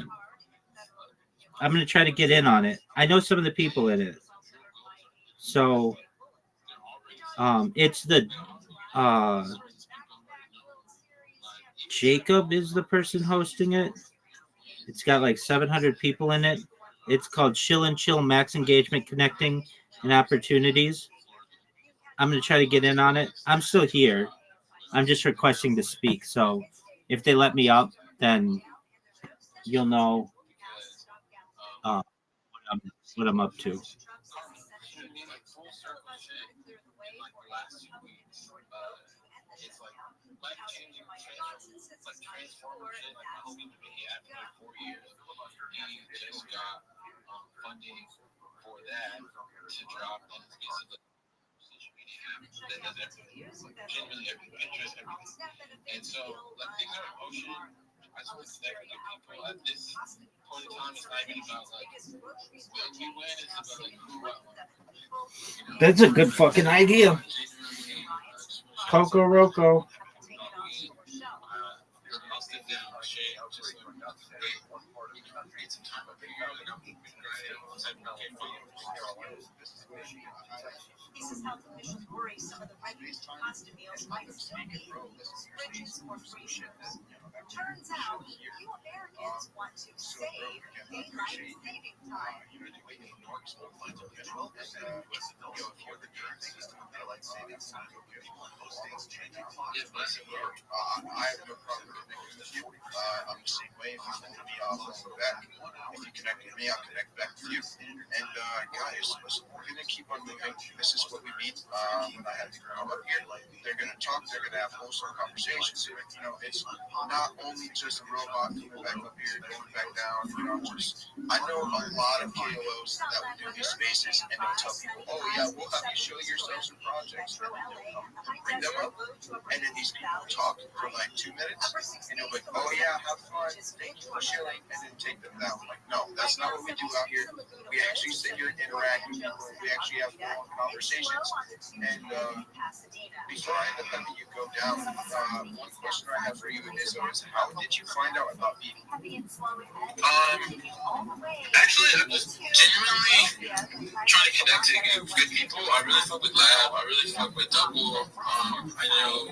I'm gonna try to get in on it. I know some of the people in it. So it's the uh, Jacob is the person hosting it. It's got like 700 people in it. It's called Chill and Chill Max Engagement Connecting and Opportunities. I'm gonna try to get in on it. I'm still here. I'm just requesting to speak. So if they let me up, then you'll know uh, I'm, what I'm up to. That's a good fucking idea. Coco Roco. He says how officials worry some of the regulars pasta meals might still be fridges or free ships. Turns out, you Americans want to save daylight saving time. I have no problem with you. I'm the same way. If you connect me, I'll go back. If you connect with me, I'll connect back with you. And guys, listen, we're gonna keep on moving. This is what we need. When I had to come up here, they're gonna talk. They're gonna have wholesome conversations. It's not only just a robot coming back up here, going back down. I know a lot of KOLs that will do these spaces, and they'll tell people, "Oh yeah, we'll have you show yourself some projects." And bring them up, and then these people talk for like 2 minutes, and they'll like, oh yeah, have fun, thank you for sharing, and then take them down. Like, no, that's not what we do out here. We actually sit here and interact with people. We actually have long conversations. And before I let you go down, one question I have for you is how did you find out about Beanie? Actually, I'm just genuinely trying to connect to good people. I really fuck with Lab. I really fuck with Double. I know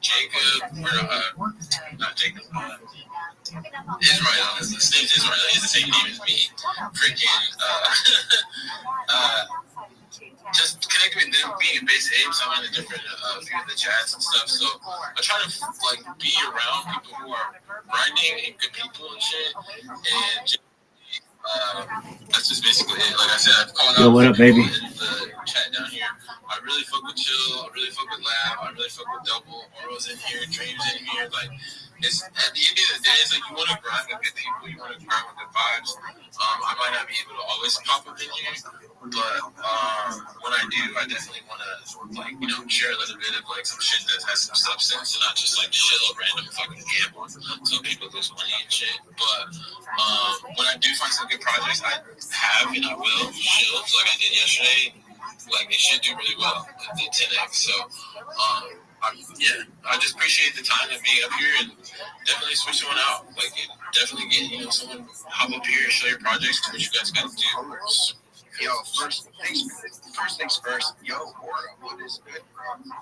Jacob, or not Jacob, Israel. His name's Israel. He's the same name as me. Freaking, just connecting with them, being in base aim, so I'm in a different few of the chats and stuff. So I try to like be around people who are grinding and good people and shit. And just, that's just basically it. Like I said, I've called out what up, baby? in the chat down here. I really fuck with Chill. I really fuck with Lab. I really fuck with Double. Oro's in here. Dream's in here. Like, it's at the end of the day, it's like you want to grind with good people. You want to grind with good vibes. I might not be able to always pop up in here, but when I do, I definitely want to like share a little bit of like some shit that has some substance and not just like chill random fucking gamble so people lose money and shit. But when I do find some good projects, I have and I will chill like I did yesterday. Like they should do really well at the 10x. So I just appreciate the time and being up here and definitely switch someone out. Like definitely get someone hop up here and show your projects, do what you guys got to do. Yo, first things first. Yo, Aura, what is good, bro? No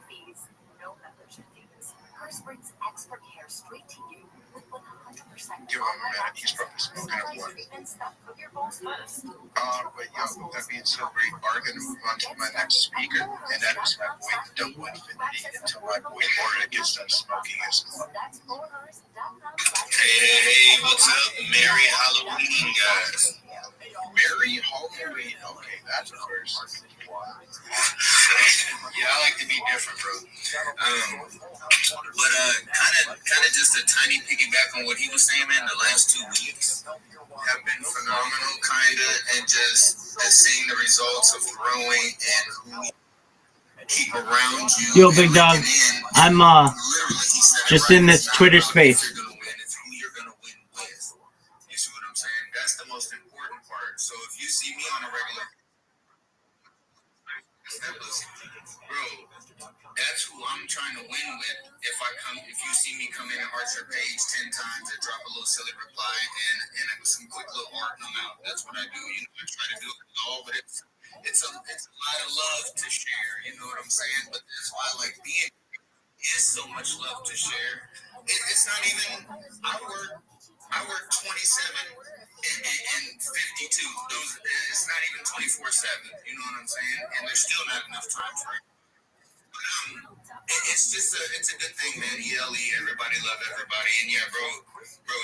fees, no membership fees. Curse brings expert care straight to you with 100%. Give him a minute. He's probably smoking a blunt. Put your balls first. But yo, that being so, we are going to move on to my next speaker, and that is my boy Double Infinity, until my boy Aura gets done smoking his blunt. Hey, what's up? Merry Halloween, guys. Merry Halloween. Okay, that's a first. Yeah, I like to be different, bro. But kind of just a tiny piggyback on what he was saying, man. The last 2 weeks have been phenomenal, kind of, and just seeing the results of growing and who keep around you. Yo, big dog, I'm just in this Twitter space. It's who you're gonna win with. You see what I'm saying? That's the most important part. So if you see me on a regular, bro, that's who I'm trying to win with. If you see me come in and heart your page 10 times and drop a little silly reply and some quick little art come out, that's what I do. I try to do it all, but it's a lot of love to share. You know what I'm saying? But that's why I like being. Is so much love to share. It's not even. I work 27 and 52. It's not even 24/7. You know what I'm saying? And there's still not enough time for it. It's just it's a good thing, man. ELE, everybody love everybody, and yeah, bro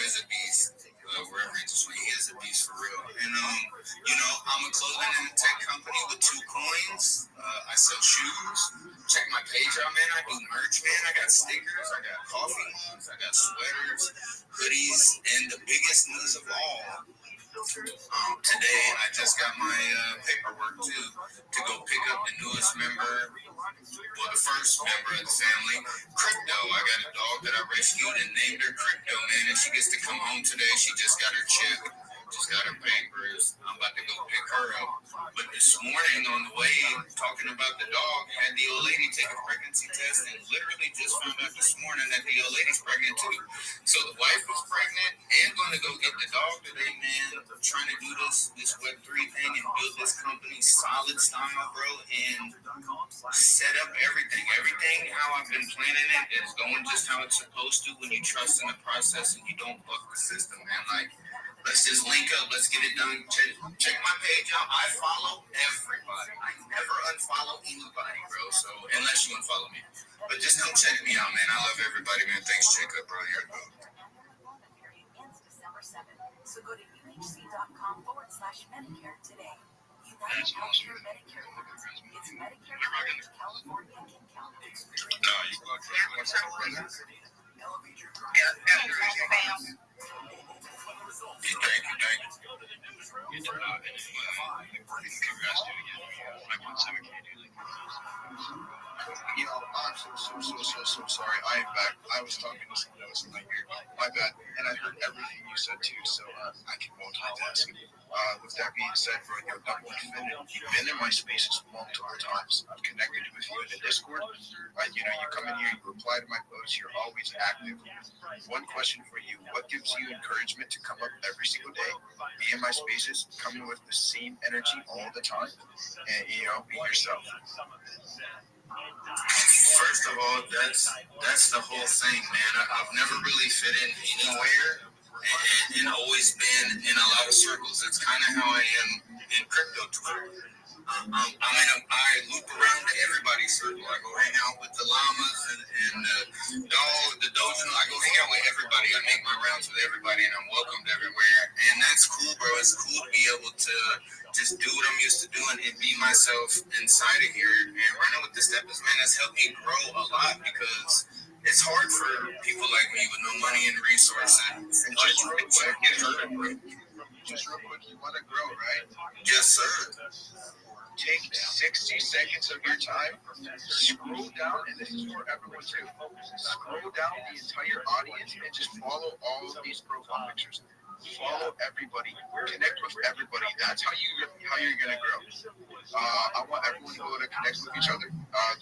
is a beast. Wherever he is a beast for real. And I'm a clothing and tech company with 2 coins. I sell shoes. Check my page out, man. I do merch, man. I got stickers. I got coffee mugs. I got sweaters, hoodies, and the biggest news of all. Today I just got my paperwork to go pick up the newest member, the first member of the family, Crypto. I got a dog that I rescued and named her Crypto, man, and she gets to come home today. She just got her chip, just got her papers. I'm about to go pick her up. But this morning on the way, talking about the dog, had the old lady take a pregnancy test and literally just found out this morning that the old lady's pregnant too. So the wife was pregnant and going to go get the dog today, man. I'm trying to do this Web3 thing and build this company solid style, bro, and set up everything. Everything how I've been planning it is going just how it's supposed to when you trust in the process and you don't buck the system, man. Like, let's just link up. Let's get it done. Check my page out. I follow everybody. I never unfollow anybody, bro. So unless you unfollow me, but just come check me out, man. I love everybody, man. Thanks, Jacob, bro. You're good. So go to uhc.com/Medicare today. United Healthcare Medicare. It's Medicare coverage California can count. No, you go to Thank you. I'm so so sorry. I am back. I was talking to someone else in my ear. My bad. And I heard everything you said too, so I can multitask. With that being said, bro, you're double infinite. You've been in my spaces multiple times. I've connected with you in the Discord. You come in here, you reply to my posts, you're always active. One question for you: what gives you encouragement to come up every single day, be in my spaces, coming with the same energy all the time, and be yourself? First of all, that's the whole thing, man. I've never really fit in anywhere and always been in a lot of circles. It's kind of how I am in crypto Twitter. I loop around to everybody's circle. I go hang out with the llamas and the dojo. I go hang out with everybody. I make my rounds with everybody, and I'm welcomed everywhere. And that's cool, bro. It's cool to be able to just do what I'm used to doing and be myself inside of here. And running with the steppers, man, that's helped me grow a lot because it's hard for people like me with no money and resources. And just real quick, Just real quick, you want to grow, right? Yes, sir. Take 60 seconds of your time, scroll down, and this is for everyone too. Scroll down the entire audience and just follow all of these profile pictures. Follow everybody. Connect with everybody. That's how you're gonna grow. I want everyone to go to connect with each other.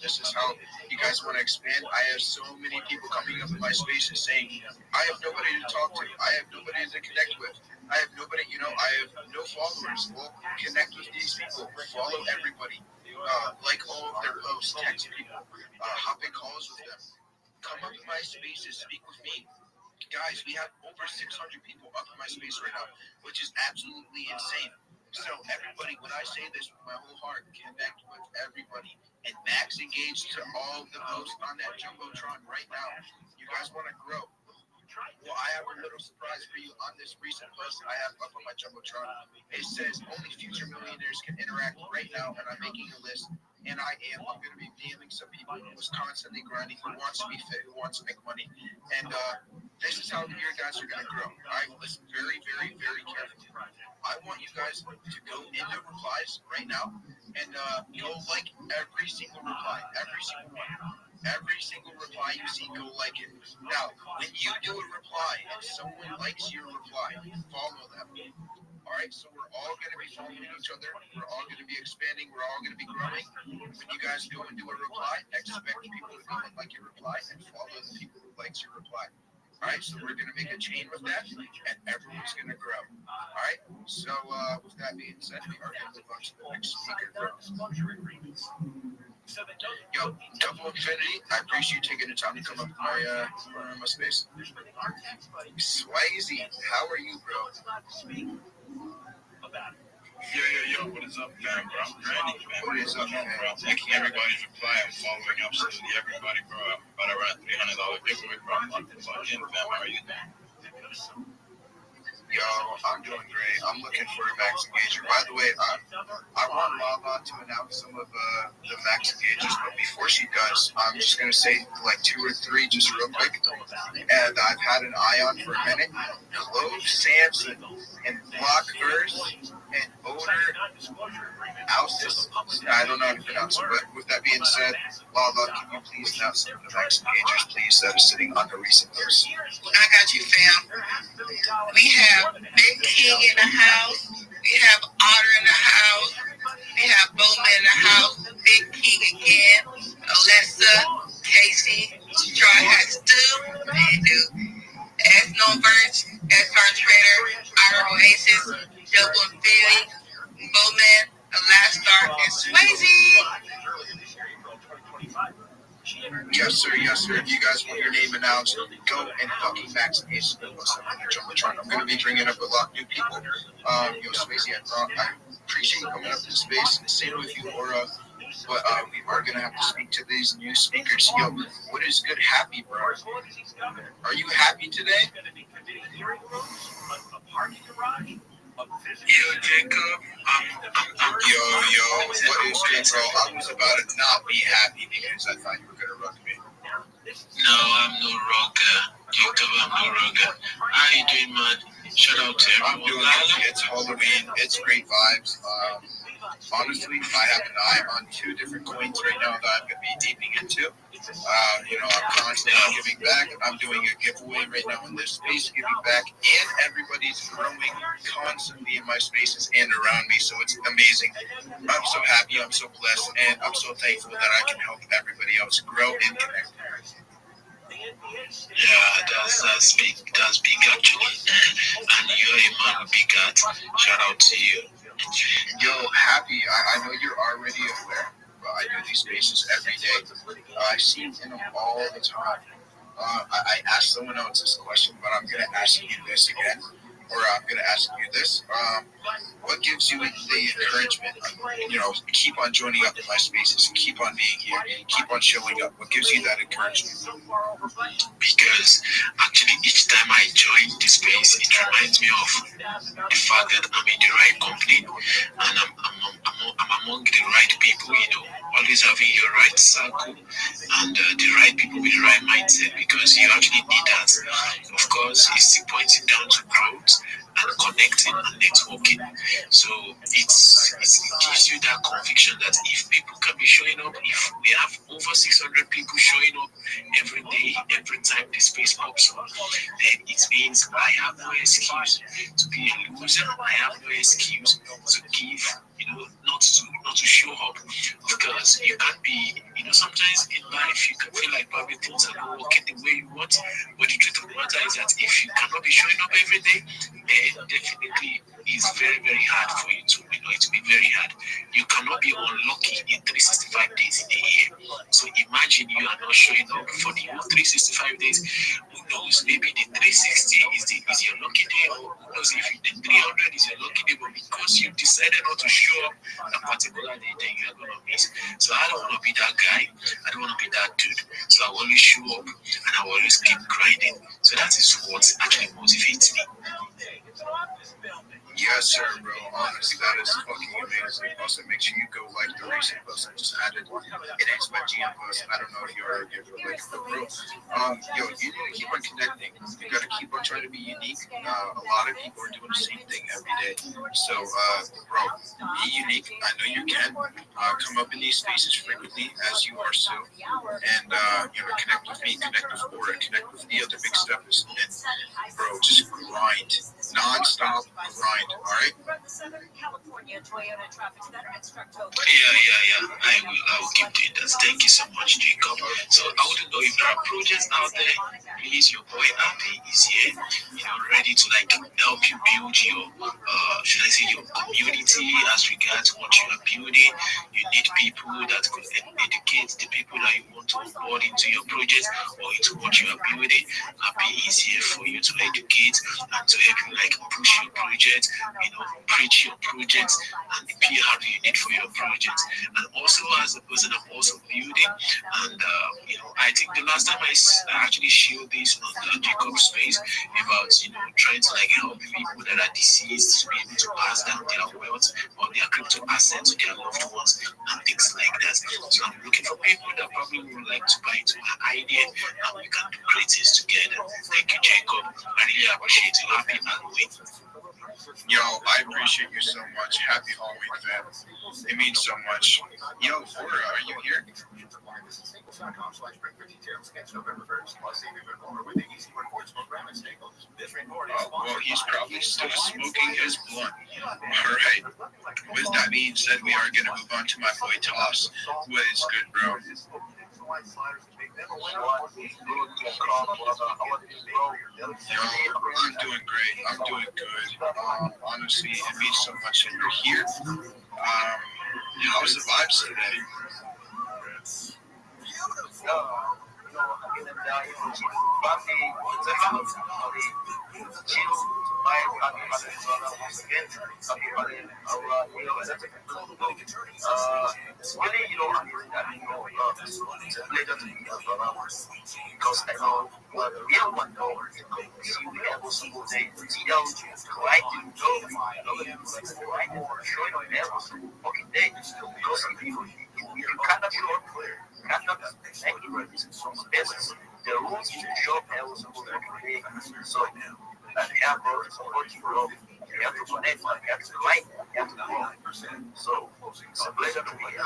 This is how you guys want to expand. I have so many people coming up in my spaces saying, I have nobody to talk to. I have nobody to connect with. I have nobody, I have no followers. Well, connect with these people. Follow everybody. Like all of their posts. Text people. Hop in calls with them. Come up in my spaces. Speak with me. Guys, we have over 600 people up in my space right now, which is absolutely insane. So everybody, when I say this with my whole heart, connect with everybody and max engage to all of the posts on that Jumbotron right now. You guys want to grow. Well, I have a little surprise for you on this recent post I have up on my Jumbotron. It says only future millionaires can interact right now, and I'm making a list. And I'm going to be DMing some people who's constantly grinding, who wants to be fit, who wants to make money. And this is how your guys are going to grow. All right, listen very, very, very carefully. I want you guys to go into replies right now and go like every single reply, every single one. Every single reply you see, go like it. Now, when you do a reply and someone likes your reply, follow them. All right, so we're all going to be following each other. We're all going to be expanding. We're all going to be growing. When you guys go and do a reply, expect people to go and like your reply and follow the people who likes your reply. All right, so we're going to make a chain with that, and everyone's going to grow. All right, so with that being said, we are going to move on to the next speaker. Yo, Double Infinity, I appreciate you taking the time to come up to my space. Swayze, how are you, bro? Yo, what is up, fam, bro? I'm grinding, man. What is up, man? Bro, I'm liking everybody's reply. I'm following absolutely everybody, bro. I'm about to run a $300 giveaway, bro. I'm locked in, fam. How are you doing? Yo, I'm doing great. I'm looking for a max engager. By the way, I want Lava to announce some of the max engagers, but before she does, I'm just going to say like 2 or 3 just real quick. And I've had an eye on for a minute. Clove Samson and Block Earth and Odor Alsis. I don't know how to pronounce it, but with that being said, Lava, can you please announce some of the max engagers, please, that are sitting on the recent post? I got you, fam. We have Big King in the house. We have Otter in the house. We have Bowman in the house. Big King again. Alessa, Casey, Straw Hat Stu, S No Verge, SR Trader, Otter Oasis, Double Infinity, Bowman, Alastar, and Swayze. Yes, sir. If you guys want your name announced, go and fucking max engage the Jumbotron. I'm going to be bringing up a lot of new people. Swayze, I appreciate you coming up to the space. Same with you, Aura. But we are going to have to speak to these new speakers. Yo, what is good? Happy, bro? Are you happy today? Yo, Jacob. Yo, what is good, bro? I was about to not be happy because I thought you were going to run me. No, I'm no rocker. Jacob, I'm no rocker. How you doing, man? Shout out to everyone. I'm doing it. It's Halloween. It's great vibes. Honestly, I have an eye on 2 different coins right now that I'm going to be deeping into. I'm constantly giving back. I'm doing a giveaway right now in this space, giving back, and everybody's growing constantly in my spaces and around me. So it's amazing. I'm so happy. I'm so blessed, and I'm so thankful that I can help everybody else grow and connect. Yeah, that's big actually. And you're a man with big heart. Shout out to you. Yo, happy. I know you're already aware, but I do these spaces every day. I see in them all the time. I asked someone else this question, but I'm gonna ask you this again, or I'm gonna ask you this. What gives you the encouragement? Keep on joining up in my spaces, keep on being here, keep on showing up. What gives you that encouragement? Because actually each time I join the space, it reminds me of the fact that I'm in the right company and I'm among the right people, always having your right circle and the right people with the right mindset, because you actually need that. Of course, it's still pointing down to growth and connecting and networking. So it gives you that conviction that if people can be showing up, if we have over 600 people showing up every day, every time the space pops up, then it means I have no excuse to be a loser. I have no excuse to give, not to show up, because you can't be, sometimes in life you can feel like probably things are not working the way you want, but the truth of the matter is that if you cannot be showing up every day, then definitely it's very, very hard for you to, it will be very hard. You cannot be unlucky in 365 days in a year. So imagine you are not showing up for the whole 365 days. Who knows? Maybe the 360 is your lucky day, or who knows if the 300 is your lucky day, but because you decided not to show up a particular day, then you are going to miss. So I don't want to be that guy. I don't want to be that dude. So I always show up and I always keep grinding. So that is what actually motivates me. Yes, sir, bro. Honestly, that is fucking amazing. Also, make sure you go like the recent post I just added. It is my GM post. I don't know if you already gave it a like, but bro, you need to keep on connecting. You gotta keep on trying to be unique. A lot of people are doing the same thing every day. So, bro, be unique. I know you can. Come up in these spaces frequently as you are so, and connect with me, connect with Aura, connect with the other big steppers, and bro, just grind, non-stop grind. All right. Yeah. I will keep doing that. Thank you so much, Jacob. So I wouldn't know if there are projects out there. Please, your boy Abby is here, ready to help you build your your community as regards what you are building. You need people that could educate the people that you want to onboard into your project or into what you are building. Abby is here for you to educate and to help you push your project, preach your project and the PR you need for your project. And also as a person I'm also building, and I think the last time I actually shared this on the Jacob space about trying to help people that are deceased to be able to pass down their wealth or their crypto assets to their loved ones and things like that. So I'm looking for people that probably would like to buy into my idea and we can do great things together. Thank you, Jacob. I really appreciate you. Happy Halloween. Yo, I appreciate you so much. Happy Halloween, fam. It means so much. Yo, Aura, are you here? Well, he's probably still smoking his blunt. Alright. With that being said, we are going to move on to my boy Toss. What is good, bro? Yo, I'm doing great. I'm doing good. Honestly, it means so much that you're here. How's the vibes today? Because I know the real one knows you every single day. I do showing up every single fucking day. Because if you cannot show up, cannot make it business. The rules is to show up every single fucking day. So Yeah, bro, support you, bro. You have to connect, man. You have to like, you have to go. So, it's a pleasure to be here.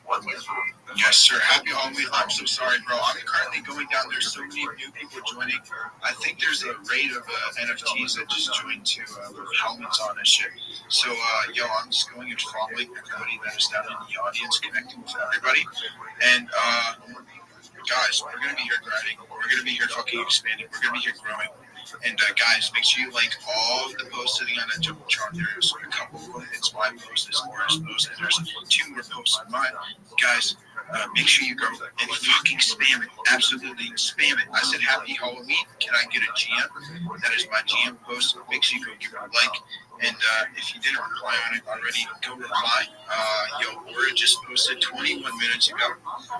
What is wrong? Yes, sir. Happy Halloween. I'm so sorry, bro. I'm currently going down. There's so many new people joining. I think there's a raid of NFTs that just joined to with helmets on and shit. So, yo, I'm just going and following everybody that is down in the audience, connecting with everybody. And, guys, we're going to be here grinding. We're going to be here fucking expanding. We're going to be here growing. And guys, make sure you like all the posts sitting on that Jumbotron. There's a couple of them. It's my post, it's Laura's post, and there's 2 more posts on mine. Guys, make sure you go and fucking spam it. Absolutely spam it. I said, happy Halloween. Can I get a GM? That is my GM post. Make sure you go give it a like. And if you didn't reply on it already, go reply. Yo, Laura just posted 21 minutes ago.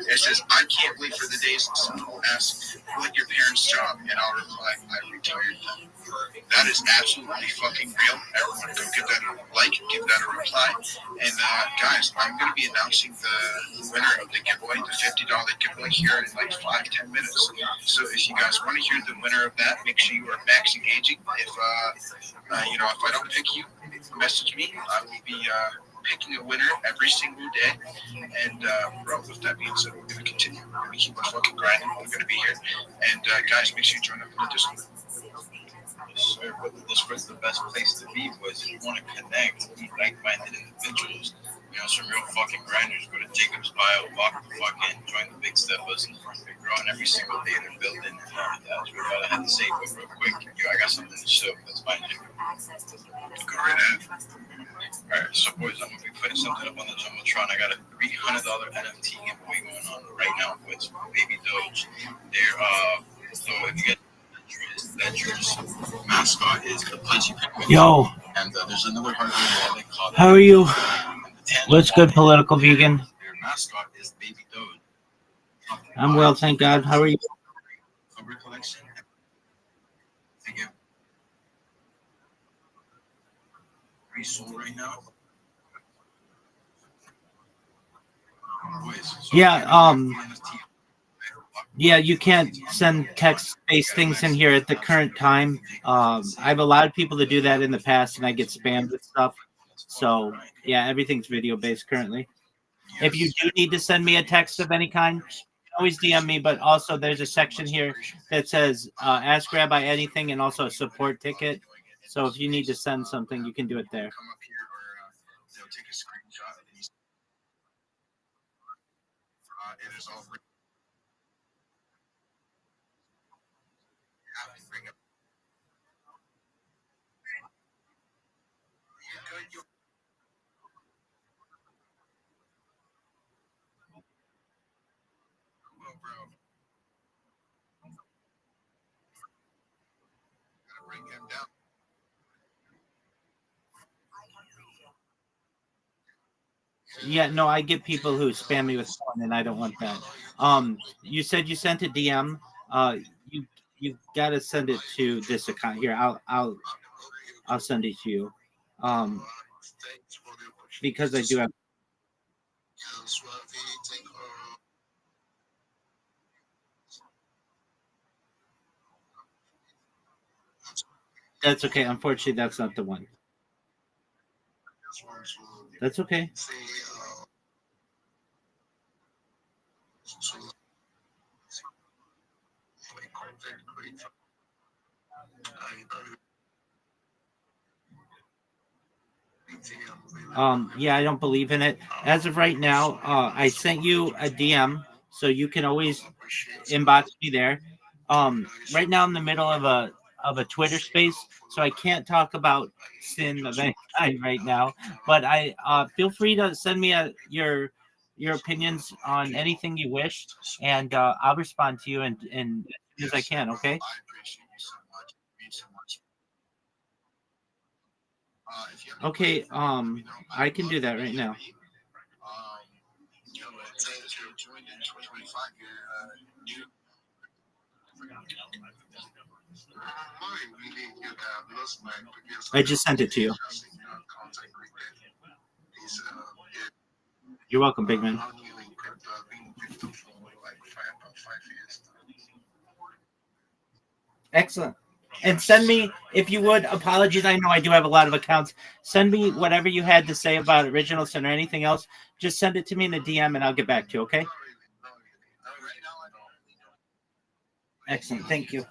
It says, I can't wait for the days someone will ask, what your parents' job? And I'll reply, I retired. That is absolutely fucking real. Everyone go give that a like, give that a reply. And guys, I'm going to be announcing the winner of the giveaway, the $50 giveaway here in like 5-10 minutes. So if you guys want to hear the winner of that, make sure you are max engaging. If if I don't pick you, message me. I will be picking a winner every single day. And bro, with that being said, we're going to continue. We're going to keep on fucking grinding. We're going to be here. And guys, make sure you join up in the Discord. So, but the Discord's the best place to be, boys. If you want to connect with like-minded individuals, some real fucking grinders, go to Jacob's bio, walk the fuck in, join the big steppers. They're growing every single day. They're building. And that's what I had to say real quick. I got something to show. That's fine, Jacob. Go right ahead. All right, so boys, I'm gonna be putting something up on the Jumbotron. I got a $300 NFT giveaway going on right now with Baby Doge. So if you get that yours mascot is the Pudgy Penguin. Yo. And there's another hardware wallet called. How are you? What's good, political vegan? Their mascot is Baby Doge. I'm well, thank God. How are you? Cover collection. Sold right now. Yeah, you can't send text-based things in here at the current time. I've allowed people to do that in the past, and I get spammed with stuff. So, yeah, everything's video-based currently. If you do need to send me a text of any kind, always DM me, but also there's a section here that says Ask Rabbi Anything and also a support ticket. So if you need to send something, you can do it there. Come up here or they'll take a screenshot of these. It is all bring him down. Yeah, no, I get people who spam me with fun, and I don't want that. You said you sent a DM. You got to send it to this account here. I'll send it to you. Because I do have. That's okay. Unfortunately, that's not the one. That's okay. Yeah, I don't believe in it. As of right now, I sent you a DM, so you can always inbox me there. Right now I'm in the middle of a Twitter space, so I can't talk about sin of any kind right now. But I feel free to send me your opinions on anything you wish, and I'll respond to you and as soon as I can. Okay. Okay. I can do that right now. I just sent it to you. You're welcome, big man. Excellent. And send me, if you would, apologies. I know I do have a lot of accounts. Send me whatever you had to say about Original Sin or anything else. Just send it to me in the DM and I'll get back to you, okay? Excellent. Thank you.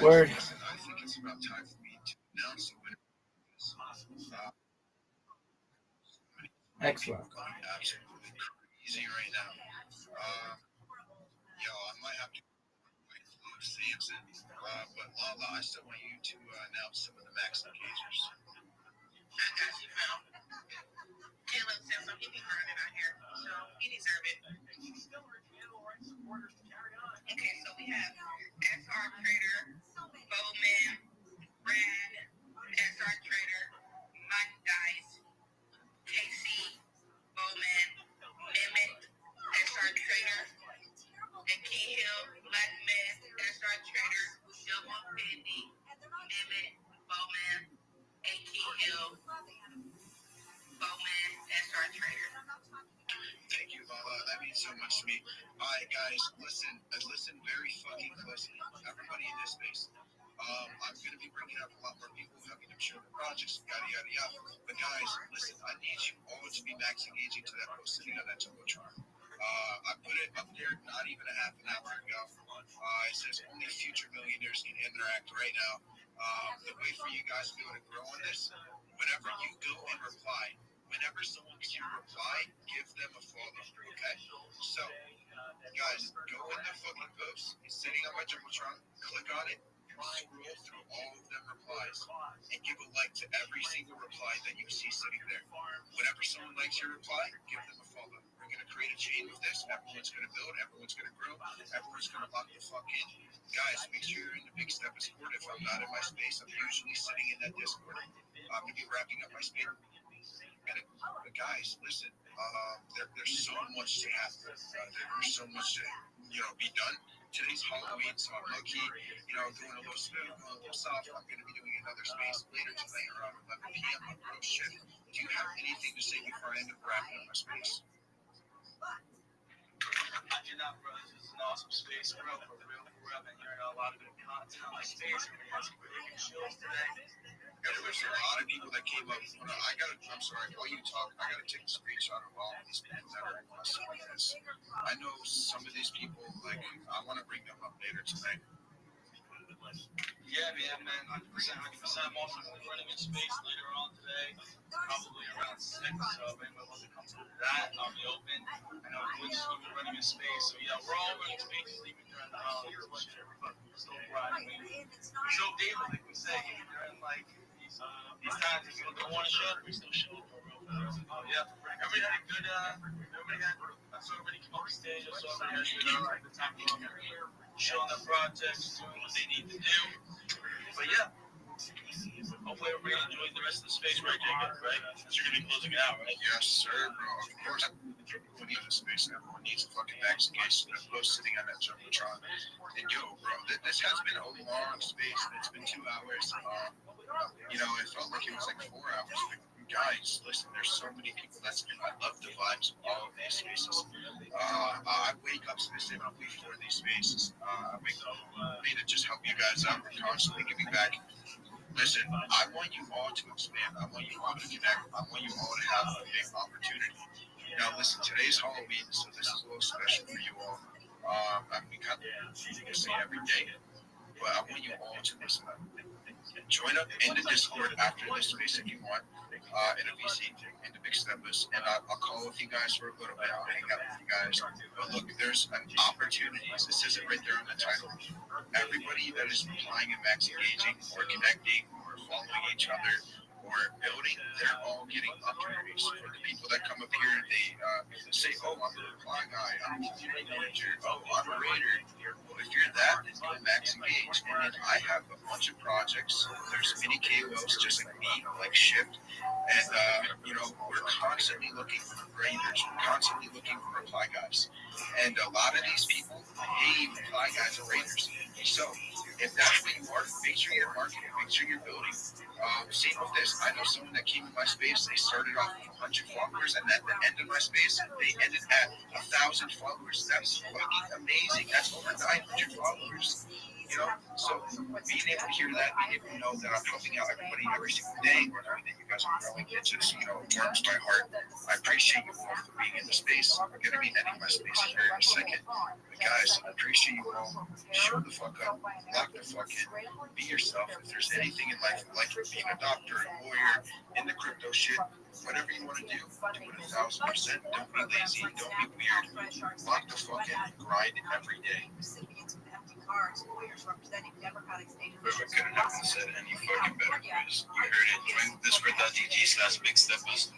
Word. I think it's about time for me to announce the winner. Excellent. Absolutely crazy right now. I might have to include Samson, but Lala, I still want you to announce some of the max engagers. Caleb said so. He be burning out here, so he deserve it. Okay, so we have SR Trader, Bowman, Brad, SR Trader, Mike Dice, KC, Bowman, Mehmet, SR Trader, and Key Hill, Black Man, SR Trader, Double Pendy, Mehmet, Bowman, and Key Hill, Bowman, SR Trader. Thank you, Lala. That means so much to me. All right, guys, listen very fucking closely. Everybody in this space. I'm going to be bringing up a lot more people, helping them share the projects, yada, yada, yada. But guys, listen, I need you all to be max engaging to that post sitting on that Jumbotron. I put it up there not even a half an hour ago. It says only future millionaires can interact right now. The way for you guys to be able to grow on this, whenever you go and reply, whenever someone can reply, give them a follow, okay? So, guys, go in the fucking post. It's sitting on my Jumbotron. Click on it. Scroll through all of them replies and give a like to every single reply that you see sitting there. Whenever someone likes your reply, give them a follow. We're going to create a chain with this. Everyone's going to build. Everyone's going to grow. Everyone's going to lock the fuck in. Guys, make sure you're in the Big Step Discord. If I'm not in my space, I'm usually sitting in that Discord. I'm going to be wrapping up my space. But guys, listen, there's so much to happen. There's so much to, be done. Today's Halloween, so I'm low-key, doing a little smooth, going a little soft. I'm going to be doing another space later tonight around 11 p.m. on Rothschild. Do you have anything to say before I end up wrapping up my space? I cannot, bro. This is an awesome space, bro. For real. I've been hearing a lot of good content on my space. We had some really good shows today. There's a lot of people that came up. I'm sorry, while you talk, I gotta take a screenshot of all of these people that are requesting this. I know some of these people, I want to bring them up later tonight. Yeah, man, 100%. I'm also going to be running in space later on today, probably around 6. So if anyone wants to come to that, I'll be open. I know Twitch will be running in space, so yeah, we're all running spaces even during the holidays. We're still riding. We show daily, like we say, even during these times if you don't want to show, we still show. Yeah, everybody had a good. I saw everybody come up on stage. I saw everybody had a good time showing their projects, doing what they need to do. But yeah, hopefully everybody enjoys the rest of the space, right, Jacob? Right? Since you're gonna be closing it out, right? Yes, sir, bro. Of course, everyone needs a space. Everyone needs a fucking max engagement. I'm both sitting on that Jumbotron. And bro, this has been a long space. It's been 2 hours. It felt like it was like 4 hours. But guys, listen, there's so many people that's in. I love the vibes of all of these spaces. I wake up specifically for these spaces. I wake up to just help you guys out. We're constantly giving back. Listen, I want you all to expand. I want you all to connect. I want you all to have a big opportunity. Now, listen, today's Halloween, so this is a little special for you all. We kind of say every day, but I want you all to listen up. Join up in the Discord after this space if you want, in a VC, in the Big Steppers, and I'll call with you guys for a little bit. I'll hang out with you guys. But look, there's an opportunity. It says it right there on the title. Everybody that is replying and max engaging or connecting or following each other or building, they're all getting opportunities. For the people that come up here and they say, oh, I'm a reply guy, I'm a community manager, oh, I'm a raider. Well, if you're that, then go max engage. And then I have a bunch of projects. There's mini KOLs just like me, like Shift, And, we're constantly looking for graders. We're constantly looking for reply guys. And a lot of these people hate reply guys and graders. So if that's what you are, make sure you're marketing, make sure you're building. Same with this. I know someone that came in my space, they started off with 100 followers, and at the end of my space, they ended at 1,000 followers. That's fucking amazing. That's over 900 followers. So being able to hear that, being able to know that I'm helping out everybody every single day, or that you guys are growing, it just, warms my heart. I appreciate you all for being in the space. I'm going to be ending my space here in a second. But guys, I appreciate you all. Show the fuck up. Lock the fuck in. Be yourself. If there's anything in life, like being a doctor, a lawyer, in the crypto shit, whatever you want to do it 1,000%. Don't be lazy. Don't be weird. Lock the fuck in. Grind every day. But we could have never said any fucking better, because you heard it. Join discord.gg/bigsteppers.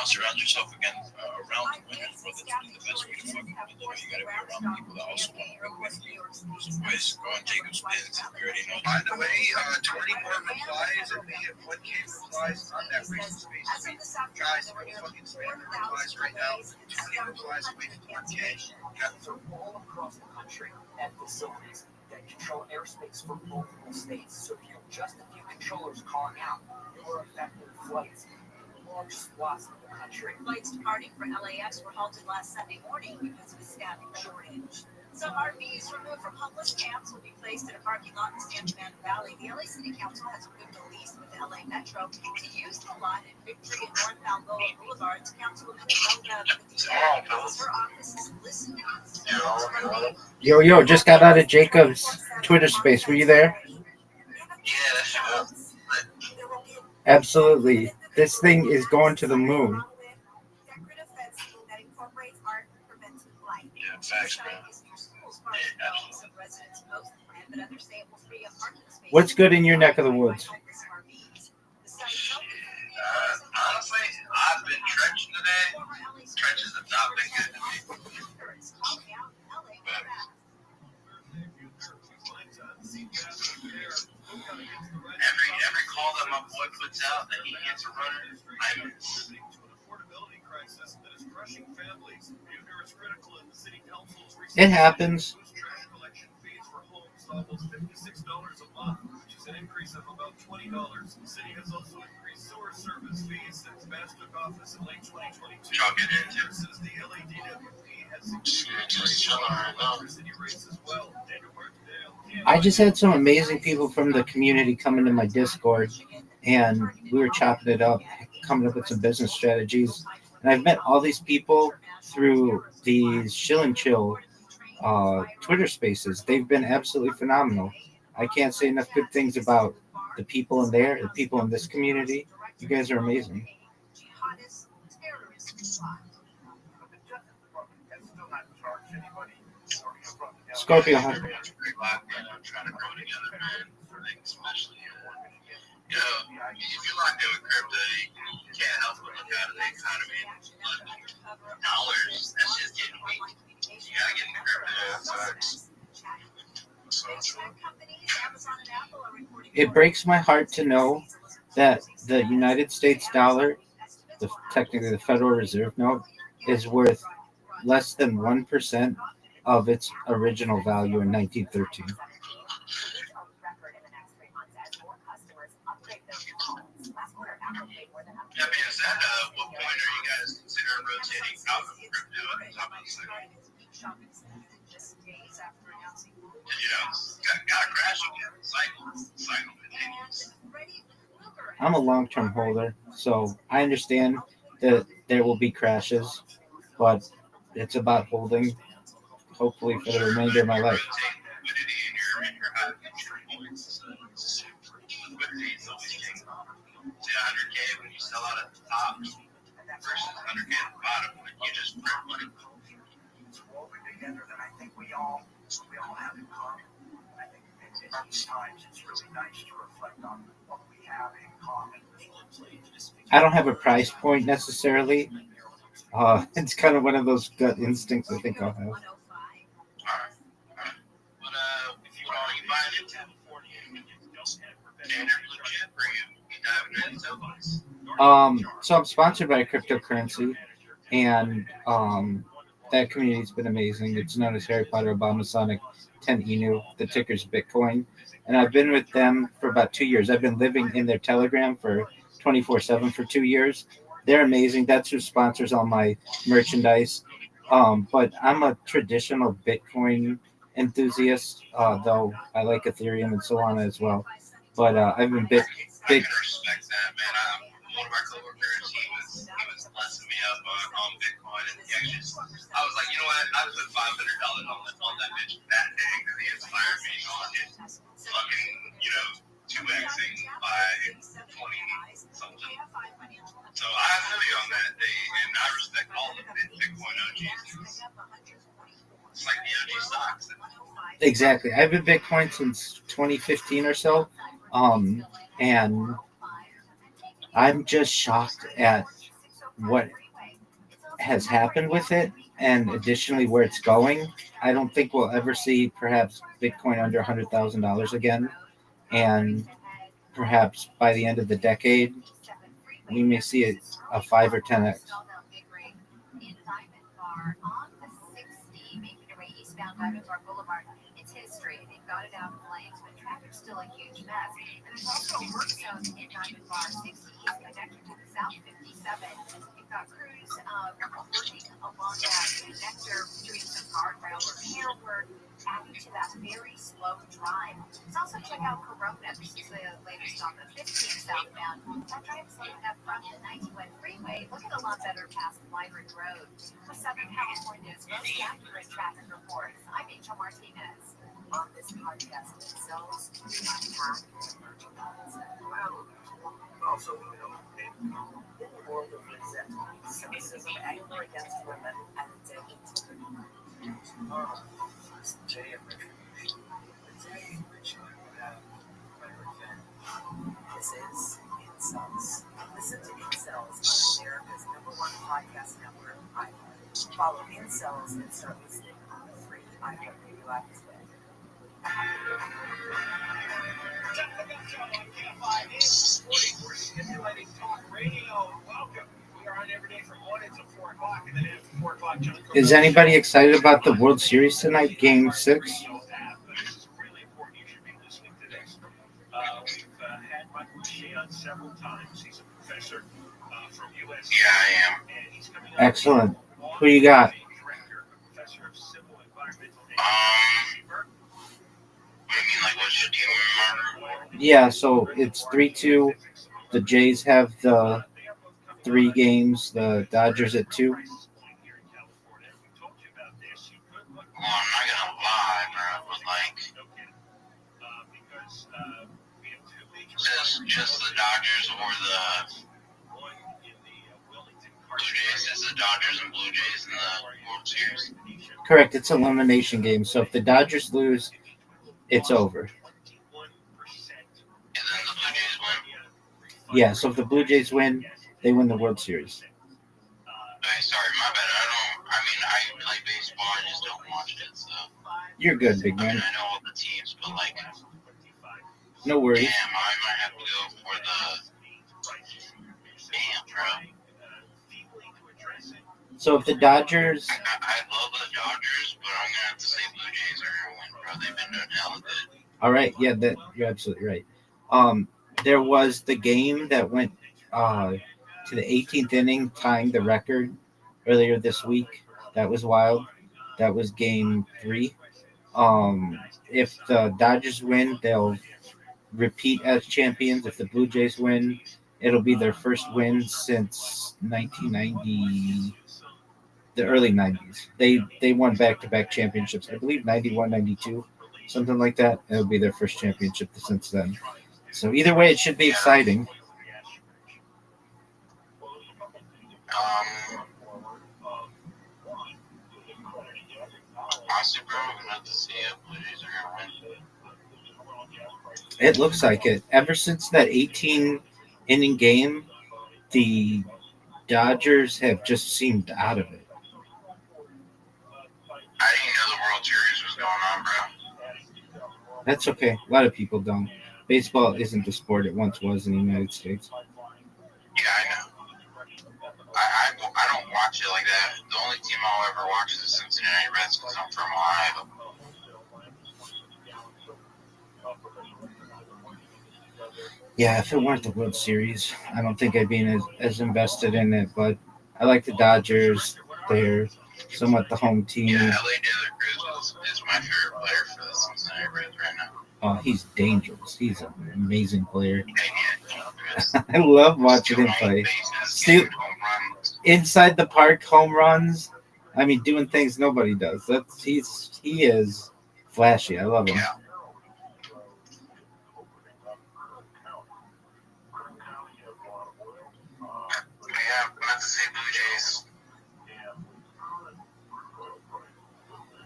Surround yourself again around winners, brother. It's the best way to fucking live. You gotta be around people that also want to win with you. So boys, go on Jacob's Spins. You already know. By the way, 20 more replies, and we have 1K replies on that recent space. Guys, we're fucking spamming replies right now. 20 replies away from 1K. So all across the country at facilities that control airspace for multiple states. So if you're just a few controllers calling out, you're affecting flights in large swaths of the country. Flights departing for LAX were halted last Sunday morning because of a staffing shortage. Some RVs removed from homeless camps will be placed in a parking lot in San Fernando Valley. The LA City Council has approved a lease with the LA Metro to use the lot in Victory and North Balboa Boulevards. Councilwoman her office is listening. Yo, just got out of Jacob's Twitter space. Were you there? Yeah, Absolutely. This thing is going to the moon. Yeah, facts, bro. What's good in your neck of the woods? Honestly, I've been trenching today. Trenches have not been good to me. Every call that my boy puts out that he gets a runner, I miss. It happens. Almost $56 a month, which is an increase of about $20. The city has also increased sewer service fees since Bass took office in late 2022. Since the LADWP has electricity rates as well. I just had some amazing people from the community come into my Discord, and we were chopping it up, coming up with some business strategies. And I've met all these people through these Chill and Chill Twitter spaces. They've been absolutely phenomenal. I can't say enough good things about the people in there, the people in this community. You guys are amazing. Scorpio. I'm trying to grow together, man. Especially, if you're locked in with crypto, you can't help but look out of the economy. But dollars, that's just getting weak. You gotta get in crypto. So true. It breaks my heart to know that the United States dollar, technically the Federal Reserve note, is worth less than 1% of its original value in 1913. That being said, what point are you guys considering rotating out of crypto at the top of the cycle? Gotta crash again. Cycle continues. I'm a long-term holder, so I understand that there will be crashes, but it's about holding, hopefully, for the remainder of my life. Say 100K when you sell out at the top versus 100K at the bottom when you just print money. It's woven together that I think we all have in common. I think at these times it's really nice to reflect on what we have in common. I don't have a price point necessarily. It's kind of one of those gut instincts I think I'll have. But if you want to buy it, and they're legit for you, you diving So I'm sponsored by a cryptocurrency, and that community's been amazing. It's known as Harry Potter Obama Sonic 10 Inu. The ticker's Bitcoin, and I've been with them for about 2 years. I've been living in their Telegram for 24/7 for 2 years. They're amazing. That's who sponsors all my merchandise. But I'm a traditional Bitcoin enthusiast, though I like Ethereum and Solana as well. But I've been I can respect that, man. One of our coworkers, he was blessing me up on Bitcoin, and I was like, you know what? I put $500 on that bitch that day because he inspired me on it. Fucking, 2xing by 20 something. So I feel you on that day, and I respect all the Bitcoin OGs. It's like the OG stocks. Exactly. I've been Bitcoin since 2015 or so. And I'm just shocked at what has happened with it, and additionally where it's going. I don't think we'll ever see perhaps Bitcoin under $100,000 again, and perhaps by the end of the decade, we may see a 5 or 10x. It's history. They've got it out in flames, but traffic's still a huge mess. And there's also a work zone in Diamond Bar 60 East connected to the South 57. You've got crews working along that connector, doing some guardrail repair work, adding to that very slow drive. Let's also check out Corona. This is the latest on the 15 southbound. That drive is looking up from the 91 freeway, looking a lot better past Lyric Road. With Southern California's most accurate traffic reports, I'm Angel Martinez. On this podcast themselves, unpack merchandise. Also, in the world of sexism, anger against women, and addiction today in retribution. Today in which you have revenge. This is Incels. Listen to Incels on America's #1 podcast network, iHeart. Follow Incels and start listening on the free iHeart Radio app today. We're stimulating talk radio. Welcome. We are on every day from 1 until 4 o'clock, and then after 4 o'clock, John. Is anybody excited about the World Series tonight, Game 6? This is really important. You should be listening to this. We've had Michael Shea on several times. He's a professor from USC. Yeah, I am. And he's coming up. Excellent. Who you got? Professor of civil environmental What do you mean, like, what's your team remember? Yeah, so it's 3-2. The Jays have the 3 games. The Dodgers at 2. Well, I'm not gonna lie, bro, but like, just the Dodgers or the Blue Jays. It's the Dodgers and Blue Jays in the World Series. Correct. It's an elimination game. So if the Dodgers lose, it's over. And then the Blue Jays win. Yeah, so if the Blue Jays win, they win the World Series. Okay, sorry, my bad. I play baseball. I just don't watch it, so. You're good, big man. I know all the teams, but like, No worries. damn, I might have to go for the. Damn, bro. So if the Dodgers, I love the Dodgers, but I'm gonna have to say Blue Jays are gonna win, bro. They've been doing hella good. all right, yeah, that you're absolutely right. There was the game that went to the 18th inning, tying the record earlier this week. That was wild. That was game 3. If the Dodgers win, they'll repeat as champions. If the Blue Jays win, it'll be their first win since 1990, the early 90s. They won back-to-back championships. I believe 91, 92, something like that. It'll be their first championship since then. So either way, it should be exciting. Honestly, bro, I'm gonna have to see if Blue Jays are gonna win. It looks like it. Ever since that 18-inning game, the Dodgers have just seemed out of it. I didn't know the World Series was going on, bro. That's okay. A lot of people don't. Baseball isn't the sport it once was in the United States. Yeah, I know. I don't watch it like that. The only team I'll ever watch is the Cincinnati Reds because I'm from Ohio. Yeah, if it weren't the World Series, I don't think I'd be as invested in it. But I like the Dodgers. They're somewhat the home team. Yeah, L.A. De La Cruz is my favorite player for the Cincinnati Reds right now. Oh, he's dangerous. He's an amazing player. I love watching him play. Still, inside the park home runs. I mean, doing things nobody does. He is flashy. I love him. Yeah. Yeah, not to say Blue Jays.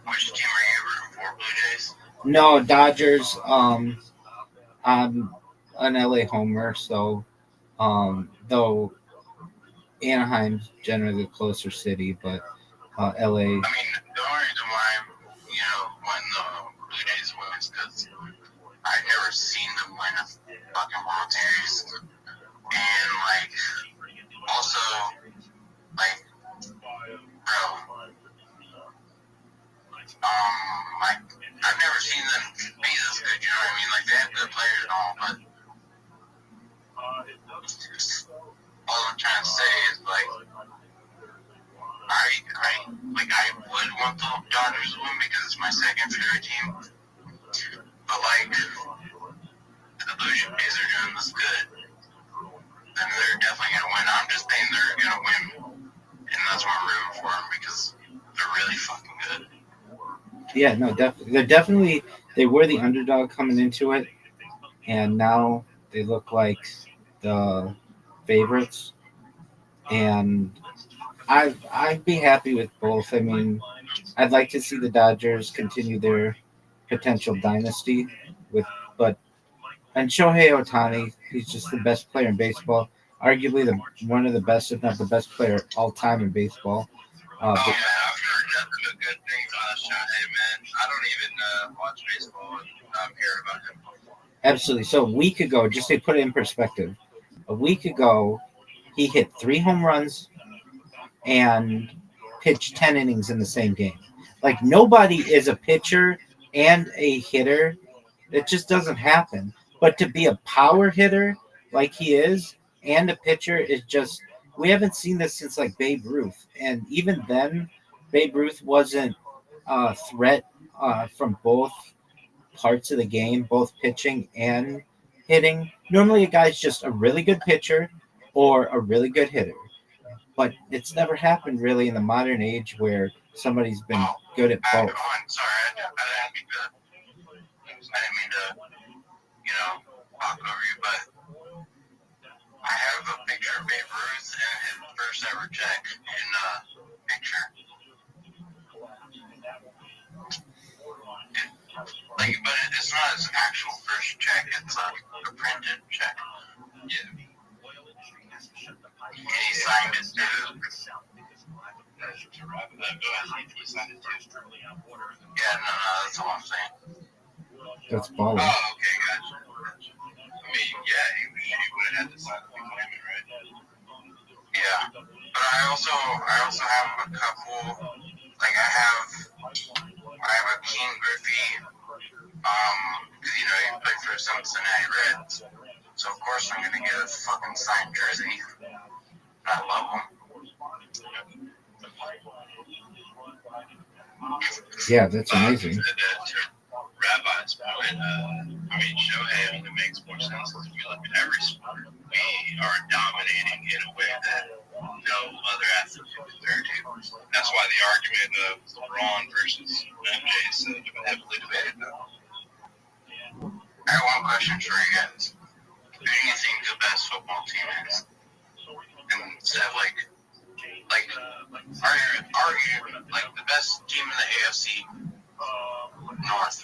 Which team are you rooting for, Blue Jays? No, Dodgers. I'm an LA homer, so though Anaheim's generally the closer city, but LA. I mean, the only reason why I'm, wanting the Blue Jays win is because I've never seen them win a fucking World Series. And, also, bro, I've never seen them be this good, you know what I mean? They have good players and all, but all I'm trying to say is, I would want the Dodgers to win because it's my second favorite team. But, the Blue Jays are doing this good, then they're definitely going to win. I'm just saying they're going to win, and that's why I'm rooting for them because they're really fucking good. Yeah, no, definitely they were the underdog coming into it, and now they look like the favorites. And I'd be happy with both. I mean, I'd like to see the Dodgers continue their potential dynasty and Shohei Ohtani, he's just the best player in baseball, arguably one of the best, if not the best player all time in baseball. I've heard nothing but good things on Shohei, man. I don't even watch baseball, and I've heard about him. Absolutely. So a week ago, just to put it in perspective, he hit 3 home runs and pitched 10 innings in the same game. Nobody is a pitcher and a hitter. It just doesn't happen. But to be a power hitter like he is and a pitcher is just, we haven't seen this since Babe Ruth. And even then, Babe Ruth wasn't a threat from both parts of the game, both pitching and hitting. Normally, a guy's just a really good pitcher or a really good hitter. But it's never happened really in the modern age where somebody's been good at both. I'm sorry, I didn't mean to, talk over you, but I have a picture of Babe Ruth and his first ever check in picture. But it's not his actual first check, it's a printed check. Yeah. And he signed it too. Yeah, no, that's all I'm saying. That's baller. Oh, okay, gotcha. I mean, yeah, he would have had to sign the agreement, right? Yeah, but I also have a couple. I have a King Griffey. Because he played for Cincinnati Reds, so of course I'm gonna get a fucking signed jersey. I love him. Yeah, that's amazing. Rabbi's point, Shohei only makes more sense if we look at every sport. We are dominating in a way that no other athlete can compare to. That's why the argument of LeBron versus MJ is so heavily debated now. I have one question for you guys. Who do you think the best football team is? Instead of argue the best team in the AFC North.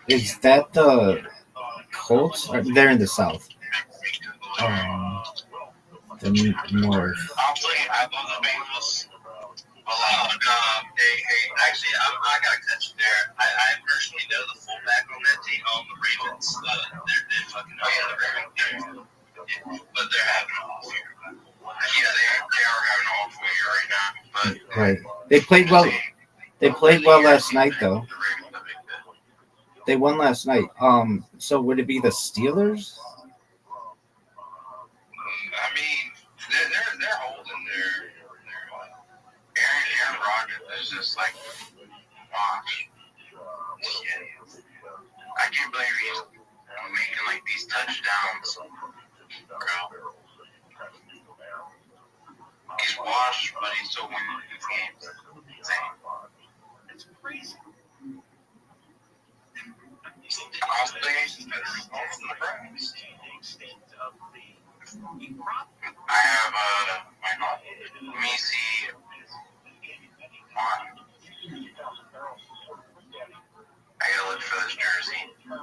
Is that the Colts? They're in the South. The North. I love the Bengals. Actually, I gotta catch you there. I personally know the fullback on that team, on the Ravens. They're fucking They played well. They played well last night, though. They won last night. So would it be the Steelers? I mean, they're holding their Aaron Rodgers is just like watch. I can't believe he's making like these touchdowns, bro. He's washed, but he's still winning these games. Insane. It's crazy. Honestly, I have my let me see. I gotta look for this jersey. I'm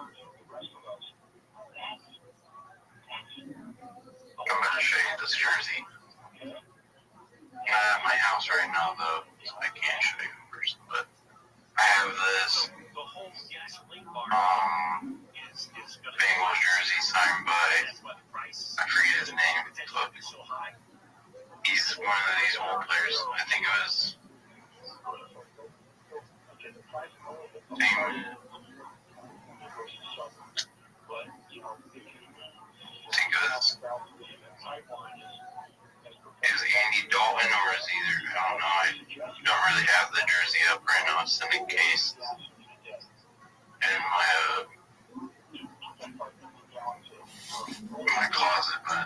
about to show you this jersey. At my house right now, though, so I can't show you in person. But I have this Bengals jersey signed by I forget his name. But he's one of these old players. I think it was. Is Andy Dalton or is either? I don't know. I don't really have the jersey up right now. It's in a case. In my closet, but I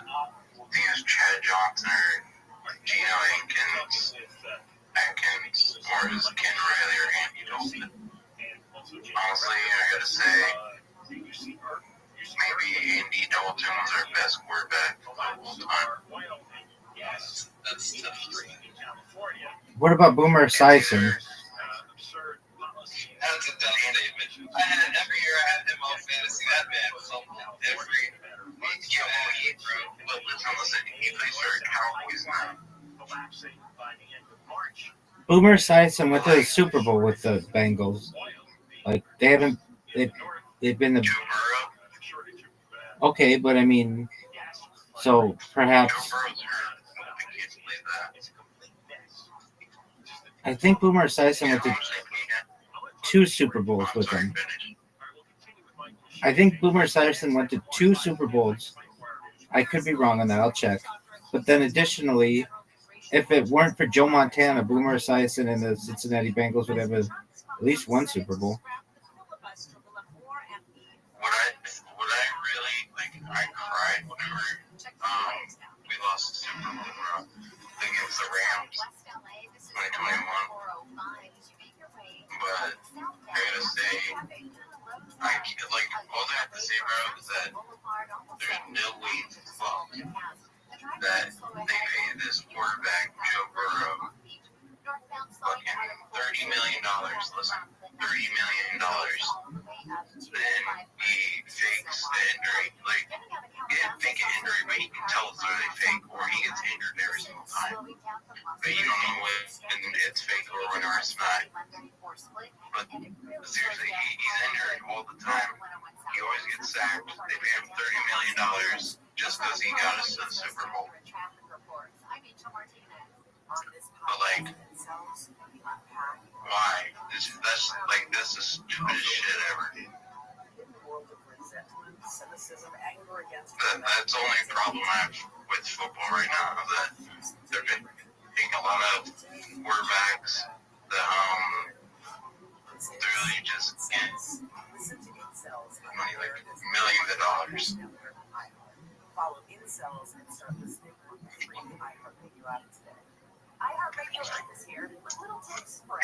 think it's Chad Johnson or Gino Atkins, or is Ken Riley or Andy Dalton. Honestly, I gotta say, maybe Andy Dalton was our best quarterback of all time. That's tough. What about Boomer Esiason? That's a tough statement. Every year I had him on fantasy. That man was on every week. Bro. But listen, he plays for the Cowboys now. Boomer Esiason went to the Super Bowl with the Bengals. Like they haven't. They've been the. Okay, but I mean, so perhaps. I think Boomer Esiason went to 2 Super Bowls with them. I think Boomer Esiason went to 2 Super Bowls. I could be wrong on that. I'll check. But then additionally, if it weren't for Joe Montana, Boomer Esiason and the Cincinnati Bengals would have at least 1 Super Bowl. What I really like, I cried whenever we lost the Super Bowl against the Rams, 2021. But I gotta say, like all they have to say, bro, is that there's no way to fuck that they paid this quarterback Joe Burrow fucking $30 million. Listen, $30 million. Then he fakes the injury. Like, he didn't fake an injury, but he can tell it's really fake, or he gets injured every single time. But you don't know when it's fake or when it's not. But seriously, he's injured all the time. He always gets sacked. They pay him $30 million just because he got us to the Super Bowl. But like, why? That's the stupidest shit ever. That's the only problem I have with football right now. That they're picking a lot of quarterbacks that really just get money, like millions of dollars. Follow incels and start listening to the free iHeartRadio app today. iHeartRadio is here with little tips for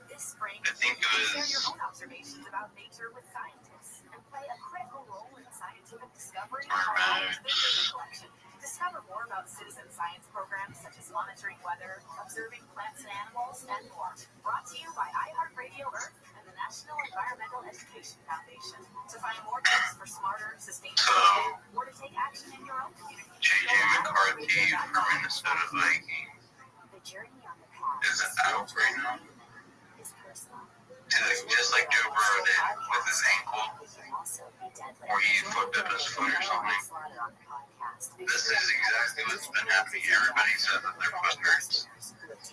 this spring. I think it was. Share your own observations about nature with scientists and play a critical role in scientific discovery and collection. Discover more about citizen science programs such as monitoring weather, observing plants and animals, and more. Brought to you by iHeartRadio Earth and the National Environmental Education Foundation. To find more tips for smarter, sustainable living, or to take action in your own community. J.J. McCarthy from Minnesota Vikings. Is it out right now? Just like Joe Burrow did with his ankle, or he fucked up his foot or something. This is exactly what's been happening. Everybody said that their foot hurts.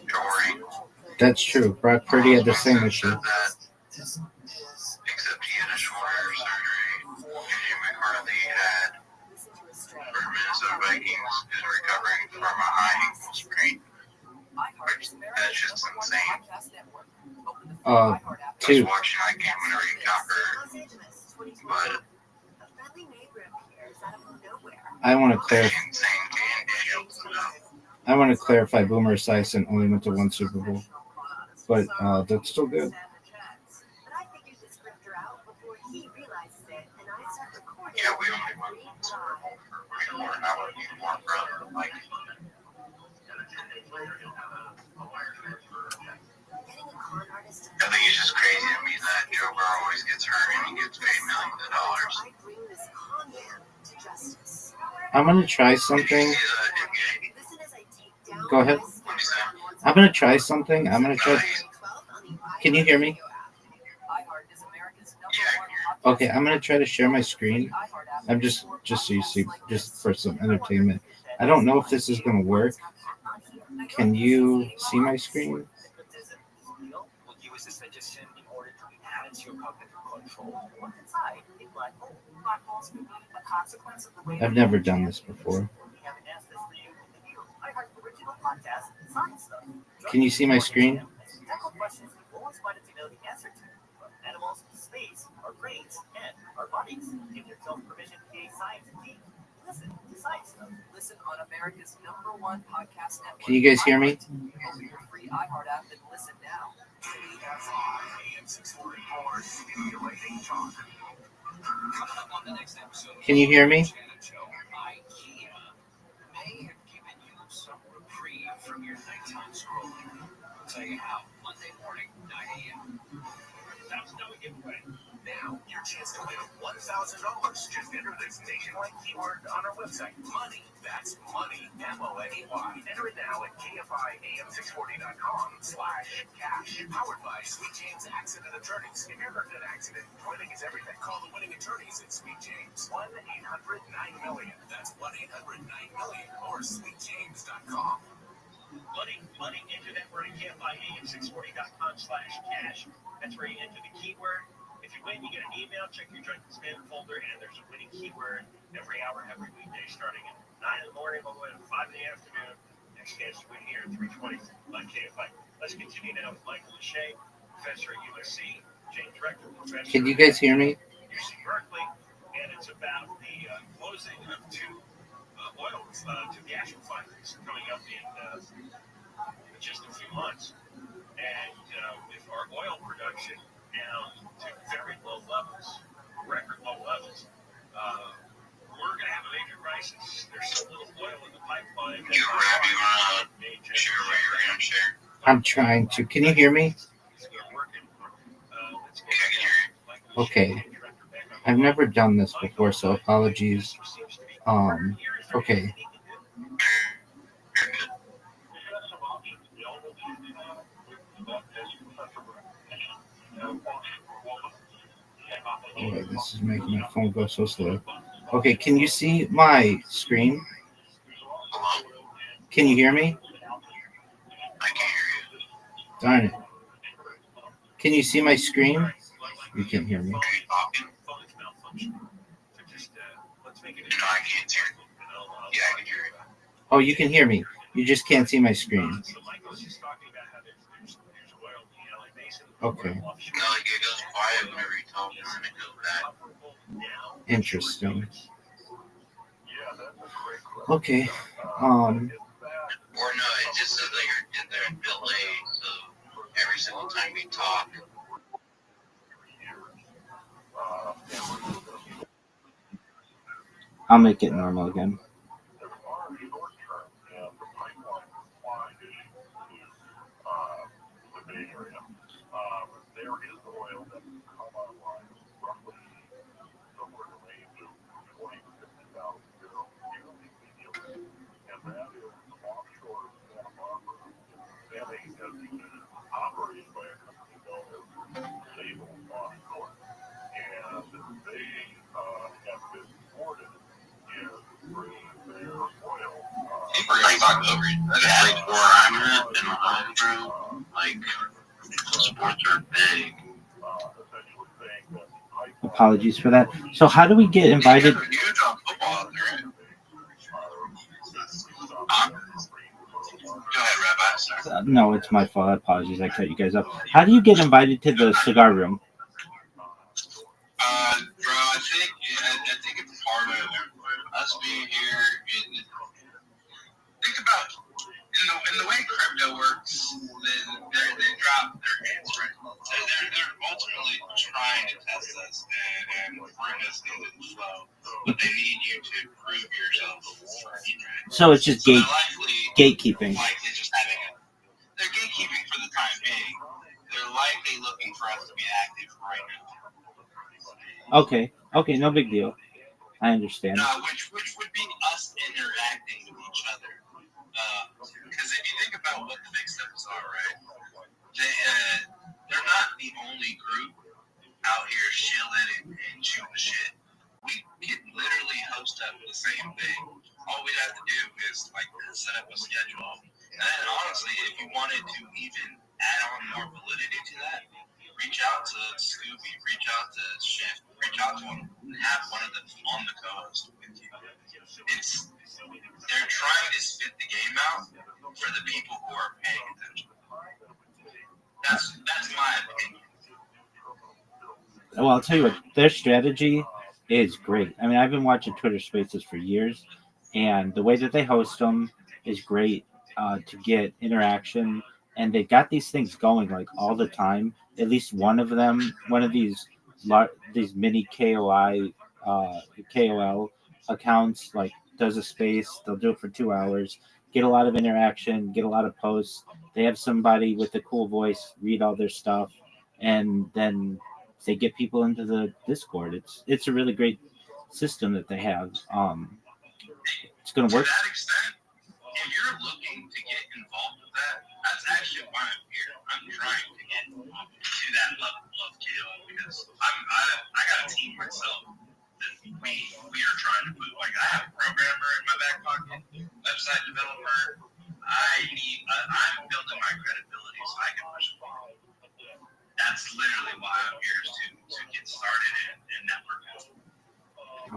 Jory. That's true. Brock Purdy had the same issue. Except he had a shorter surgery. JJ McCarthy had, for Minnesota Vikings, is recovering from a high ankle sprain. Which, that's just insane. I was Two. watching that game whenever he got hurt. But I want to clarify. insane game. I want to clarify. Boomer Esiason only went to one Super Bowl, but that's still good. Yeah, we only won one Super Bowl. We're not what we want, brother. Like, I think it's just crazy to me that Joe Burrow always gets hurt and he gets paid millions of dollars. I'm gonna try something. Go ahead. I'm gonna try something. Can you hear me? Okay, I'm gonna try to share my screen. I'm just so you see, just for some entertainment. I don't know if this is gonna work. Can you see my screen? I've never done this before. Can you see my screen? Can you guys hear me? Can you hear me? Tell you how. Monday morning, 9 a.m. That's no giveaway. Now, your chance to win $1,000. Just enter this nationwide keyword on our website. Money. That's money. MONEY. Enter it now at KFIAM640.com/cash. Powered by Sweet James Accident Attorneys. If you're hurt in an accident, winning is everything. Call the winning attorneys at Sweet James. 1-800-9-MILLION. That's 1-800-9-MILLION or sweetjames.com. Money into that word at KFIAM640.com/cash. That's where you enter the keyword. If you win, you get an email. Check your junk and spam folder, and there's a winning keyword every hour, every weekday, starting at 9 in the morning all the way to 5 in the afternoon. Next chance to win here at 3:20 on KFI. Let's continue now with Michael Lachey, professor at USC, Jane Director, professor. Can you guys hear me? UC Berkeley, and it's about the closing of two oil to gas refineries coming up in just a few months. And with our oil production down to very low levels, record low levels, we're going to have a major crisis. There's so little oil in the pipeline. you Rabbi, share what you're going to share. I'm trying to. Can you hear me? Okay. I've never done this before, so apologies. Okay. Oh, this is making my phone go so slow. Okay, can you see my screen? Can you hear me? I can't hear you. Darn it. Can you see my screen? You can't hear me. No, I can't hear you. Yeah, I can hear you. Oh, you can hear me. You just can't see my screen. Okay. No, it goes quiet whenever you talk, and then it goes back. Interesting. Okay. Or no, it just says that you're in there delay, so every single time you talk. I'll make it normal again. stock over. That's like where I'm at in the homebrew. Like, sports are big. Apologies for that. So how do we get invited? You guys are huge on football, right? Go ahead, Rabbi. No, it's my fault. Apologies. I cut you guys off. How do you get invited to the cigar room? Bro, I think it's part of us being here. Think about in the way crypto works. They drop their hands right. They're ultimately trying to test us and bring us into the flow, but they need you to prove yourself. Right? So it's just gatekeeping. Likely just they're gatekeeping for the time being. They're likely looking for us to be active right now. Okay, no big deal. I understand. Which would be us interacting with each other. Because if you think about what the big steps are, right? They're not the only group out here chilling and shooting the shit. We could literally host up the same thing. All we'd have to do is set up a schedule. And then honestly, if you wanted to even add on more validity to that, reach out to Scooby, reach out to Shift, reach out to them, and have one of them on the co-host with you. They're trying to spit the game out for the people who are paying attention. That's my opinion. Well, I'll tell you what, their strategy is great. I mean, I've been watching Twitter Spaces for years, and the way that they host them is great to get interaction. And they've got these things going like all the time. At least one of these mini KOL accounts like does a space. They'll do it for 2 hours, get a lot of interaction, get a lot of posts. They have somebody with a cool voice read all their stuff, and then they get people into the Discord. It's a really great system that they have. It's going to work. To that extent, if you're looking to get involved with that, that's actually why I'm here. I'm trying to get to that level of KO because I got a team myself that we are trying to put. Like, I have a programmer in my back pocket, website developer. I'm building my credibility so I can push it forward. That's literally why I'm here to get started and network.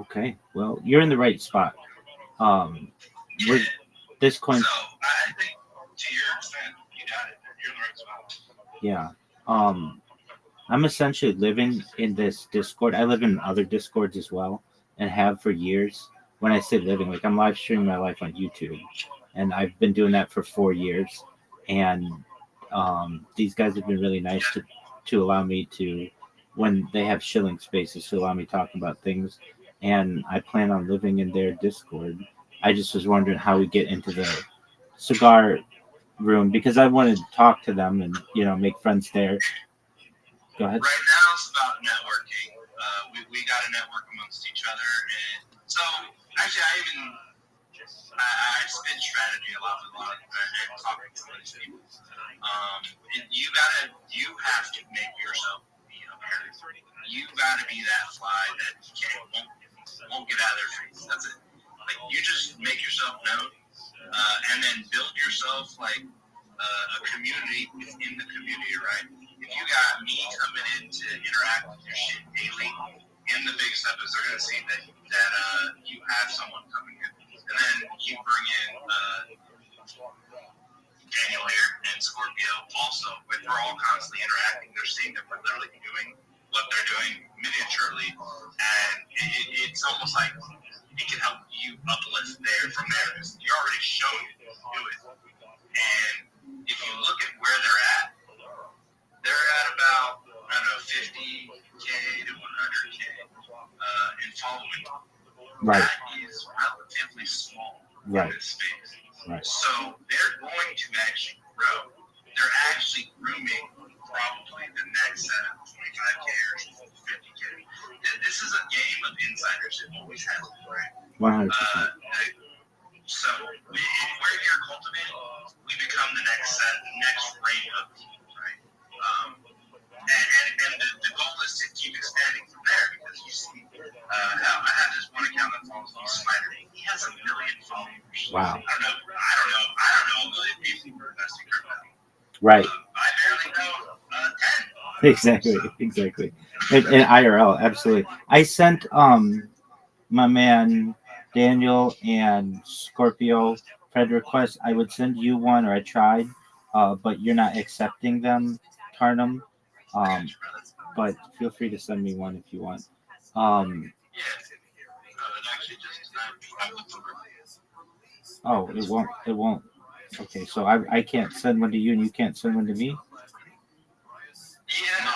Okay, well, you're in the right spot. This coin. So I think to your extent, you got it. You're in the right spot. Yeah. I'm essentially living in this Discord. I live in other Discords as well and have for years. When I say living, like I'm live streaming my life on YouTube, and I've been doing that for 4 years. And these guys have been really nice to allow me to, when they have shilling spaces, to allow me talking about things. And I plan on living in their Discord. I just was wondering how we get into the cigar room because I wanted to talk to them and make friends there. Go ahead. Right now it's about networking. We got to network amongst each other, and so actually I spin strategy a lot and talking to these people. And you have to make yourself be apparent. You got to be that fly that won't get out of their face. That's it. Like you just make yourself known, and then build yourself like a community within the community, right? If you got me coming in to interact with your shit daily, in the big step is they're gonna see that you have someone coming in, and then you bring in Daniel here and Scorpio also. If we're all constantly interacting, they're seeing that we're literally doing what they're doing miniaturely, and it's almost like it can help you uplift from there because you're already showing it to do it. And if you look at where they're at about, 50K to 100K in following. Right. That is relatively small in this space. Right. So they're going to actually grow. They're actually grooming probably the next set of 25K or 50K. This is a game of insiders. It always has been, right? 100%. So if we're here cultivating, we become the next reign of people, right? And the goal is to keep expanding from there because you see, I have this one account that follows me, Spider. He has 1 million followers. Wow. I don't know Right. I barely know 10. Exactly. In IRL, absolutely. I sent my man Daniel and Scorpio friend request. I would send you one, or I tried, but you're not accepting them, Tarnum. But feel free to send me one if you want. Oh, it won't. It won't. Okay, so I can't send one to you, and you can't send one to me. Yeah, no, I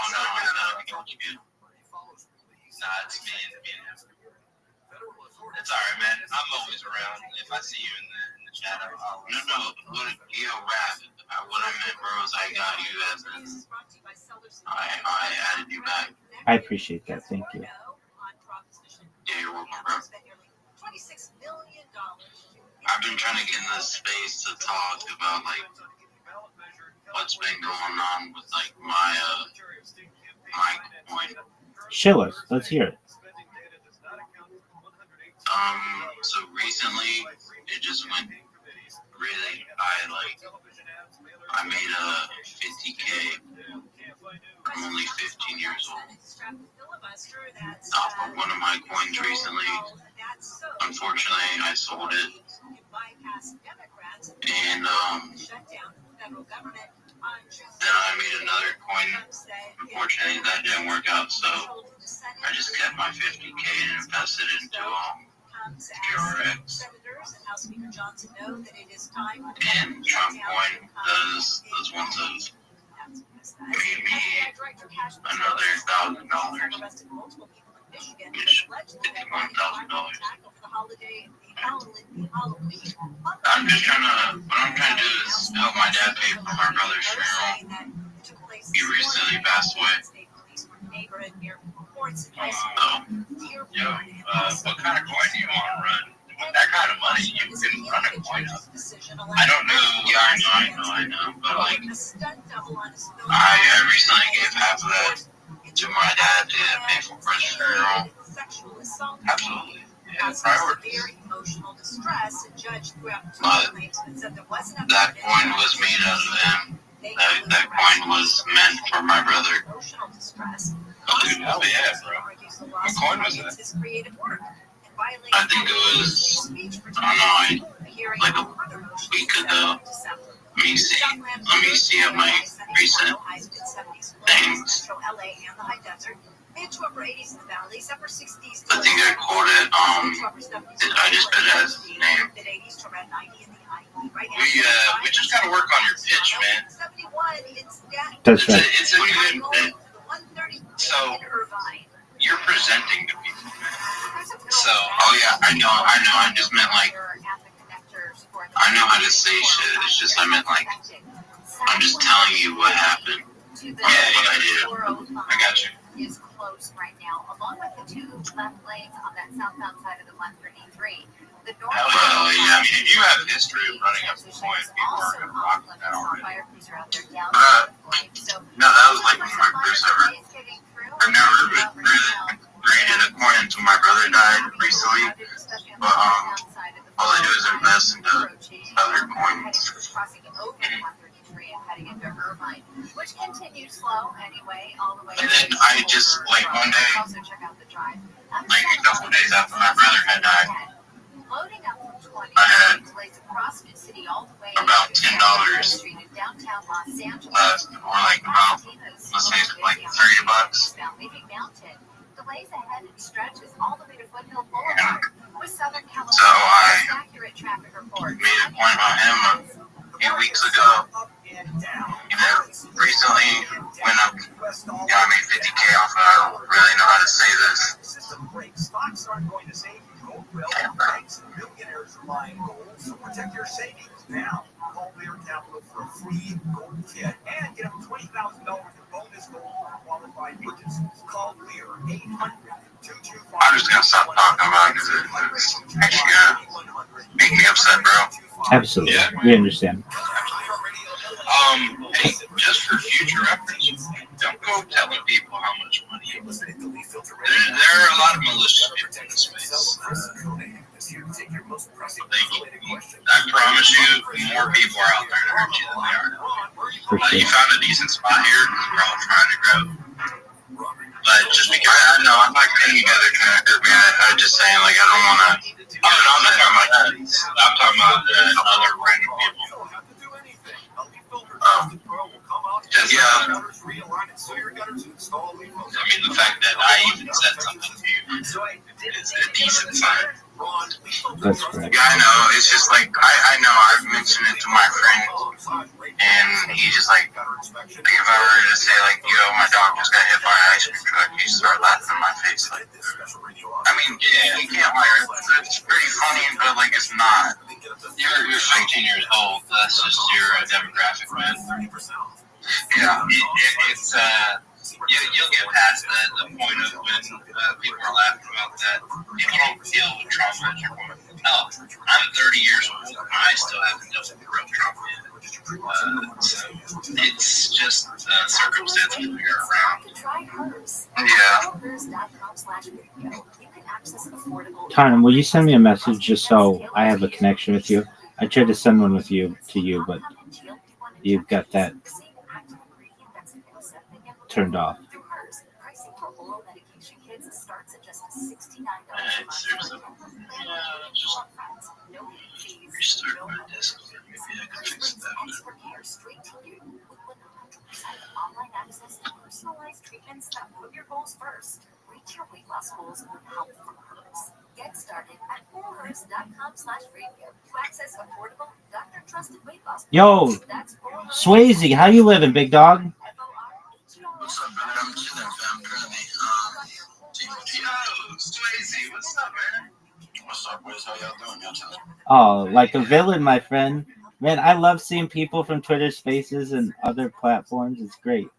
get what you mean. Nah, it's me and him. It's alright, man. I'm always around. If I see you in the chat, I'll No, Rabbi. What I meant, bro, is I got you as in, I added you back. I appreciate that. Thank you. Yeah, you're welcome, bro. I've been trying to get in this space to talk about, like, what's been going on with, like, my coin. Show us. Let's hear it. So recently, it just went really high. Like, I made a 50K. I'm only 15 years old. Off of one of my coins recently. Unfortunately, I sold it. And then I made another coin. Unfortunately, that didn't work out, so I just kept my 50K and invested into ViralRabbi. And Trump coin, those ones have made me another $1,000, which is $51,000. I'm just trying to, what I'm trying to do is help my dad pay for my brother's funeral. He recently passed away. What kind of coin do you want to run? With that kind of money, you can run a coin up. I don't know. Yeah, I know. But, like, I recently gave half of that to my dad to pay for his funeral. Absolutely. Yeah, priorities. But that coin was made out of them. That coin was meant for my brother. Dude, hell yeah, bro. What coin was that? I think it was, I don't know, like a week ago. Let me see at my recent things. I think I quoted, I just put it as his name. We just gotta work on your pitch, man. That's right. It's a good bit. So, you're presenting to people. So, oh yeah, I know. I just meant, like, I know how to say shit. It's just, I meant, like, I'm just telling you what happened. Yeah, I did. I got you. Is closed right now, along with the two left lanes on that southbound side of the 133. The north Hell yeah, I mean, if you have history of running up the point, people are going to rock with that already. No, that was like one of my first ever. I never really created a coin until my brother died recently. But all I do is invest into other coins. Which continues slow anyway, all the way. And then I just, like, one day, like a couple days after my brother had died, I had about $10 left, or like about, let's say, like $30. So I made a point on him a few weeks ago. And then recently went up, I made 50K off of it. I don't really know how to say this. Millionaires are buying gold, so protect your savings now. Call Lear Capital for a free gold kit and get up $20,000 in bonus gold for qualified purchases. Call Lear 800-225. I'm just gonna stop talking about it because it's actually gonna make me upset, bro. Absolutely. Yeah. We understand. Hey, just for future reference, don't go telling people how much money you have. There are a lot of malicious people in this space. I promise you, more people are out there to hurt you than they are. For sure. You found a decent spot here. We're all trying to grow. But just because I know I'm not putting together connected, man. I'm just saying, like, I don't want to. I'm not talking about that. I'm talking about other random people. Yeah. I mean, the fact that I even said something to you is a decent sign. That's great. Yeah, I know. It's just like, I know I've mentioned it to my friend, and he just like if I were to say, like, yo, my dog just got hit by an ice cream truck, he start laughing in my face. Like, I mean, yeah, you can't lie. It's pretty funny, but, like, it's not. You're 15 years old. That's just your demographic, man. Yeah. It's you'll get past the point of when people are laughing about that. People don't deal with trauma at your point. Hell, I'm 30 years old. I still haven't dealt with real trauma yet. So it's just circumstances when you're around. Tana, will you send me a message just so I have a connection with you? I tried to send one with you to you, but you've got that turned off. Seriously. Just restart my disk. Maybe I can fix that. Online access to personalized treatments that put your goals first. Reach your weight loss goals with help from Hers. Get started at hers.com/radio to access affordable, doctor-trusted weight loss. Yo, Swayze, how you living, big dog? What's up, brother? I'm chilling, fam. Currently, yo, Swayze, what's up, man? What's up, boys? How y'all doing? Y'all chilling? Oh, like a villain, my friend. Man, I love seeing people from Twitter Spaces and other platforms. It's great. It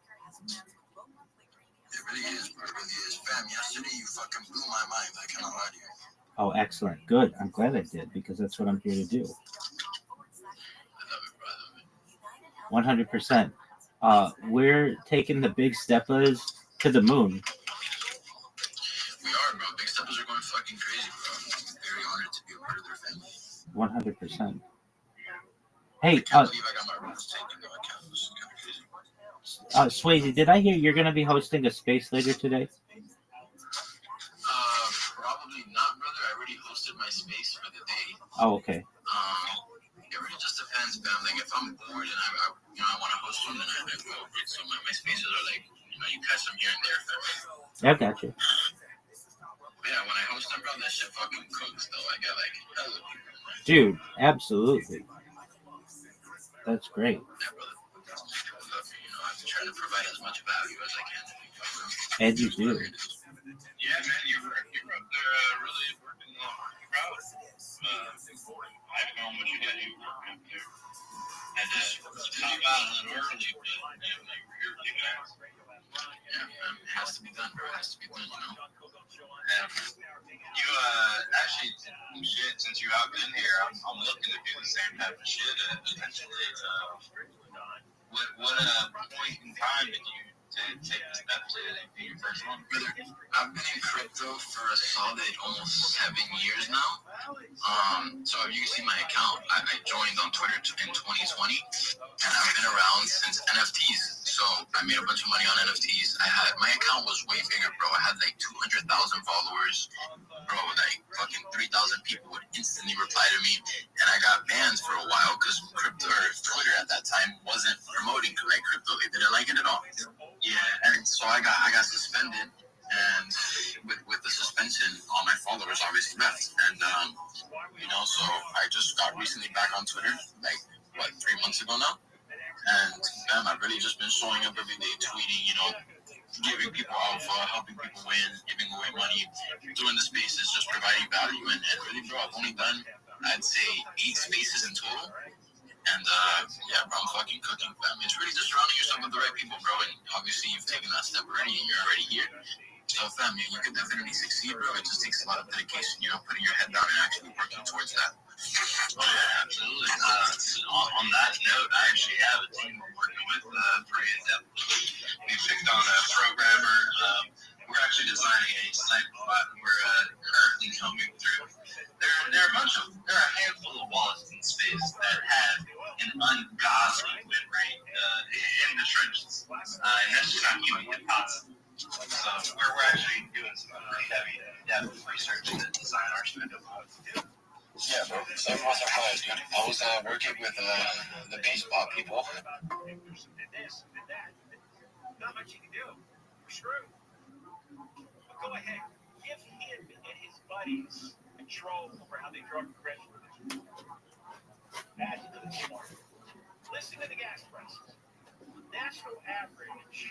really is, bro. It really is. Fam, yesterday you fucking blew my mind. I cannot lie to you. Oh, excellent. Good. I'm glad I did because that's what I'm here to do. 100%. We're taking the big steppers to the moon. We are, bro. Big steppers are going fucking crazy, bro. I'm very honored to be a part of their family. 100%. Hey, I can't believe I got my roots taken, though. I can't. This is kind of crazy. Swayze, did I hear you're going to be hosting a space later today? Probably not, brother. I already hosted my space for the day. Oh, okay. It really just depends, fam. Like, if I'm bored and I want to host one, then I will. So my spaces are like, you catch them here and there, fam. Yeah, I got you. But yeah, when I host them, bro, that shit fucking cooks, though. I get like hella people. Dude, absolutely. That's great. Yeah, brother. I'm trying to provide as much value as I can. And you do. Yeah, man, you're up there really working the crowd. I don't know what you got you working up there. And come out a little early, but you're kicking ass. Yeah, man, it has to be done, bro. It has to be done, You actually, shit, since you have been here, I'm looking to do the same type of shit eventually. What point in time did you take the step to be your first one? Brother, I've been in crypto for a solid almost 7 years now. So if you can see my account, I joined on Twitter in 2020, and I've been around since NFTs. So I made a bunch of money on NFTs. My account was way bigger, bro. I had like 200,000 followers, bro. Like fucking 3,000 people would instantly reply to me, and I got banned for a while because Twitter at that time wasn't promoting crypto. They didn't like it at all. Yeah, and so I got suspended, and with the suspension, all my followers obviously left, and so I just got recently back on Twitter, like 3 months ago now, and I've really just been showing up every day, tweeting, giving people alpha, helping people win, giving away money, doing the spaces, just providing value, and really, bro, I've only done, I'd say, 8 spaces in total. And, bro, I'm fucking cooking, fam. It's really just surrounding yourself with the right people, bro. And obviously, you've taken that step already, and you're already here. So, fam, you can definitely succeed, bro. It just takes a lot of dedication, putting your head down and actually working towards that. Oh, yeah, absolutely. On that note, I actually have a team I'm working with pretty in-depth. We picked on a programmer. We're actually designing a site we're currently coming through There are a handful of wallets in space that have an ungodly win rate in the trenches, and that's just not humanly possible. So we're actually doing some pretty heavy depth research to design our spindle mods. Yeah, bro. Same was our plan, dude. I was working with the baseball people. Not much you can do. We're screwed. But go ahead. Give him and his buddies control over how they draw congressional districts. That's really smart. Listen to the gas prices. National average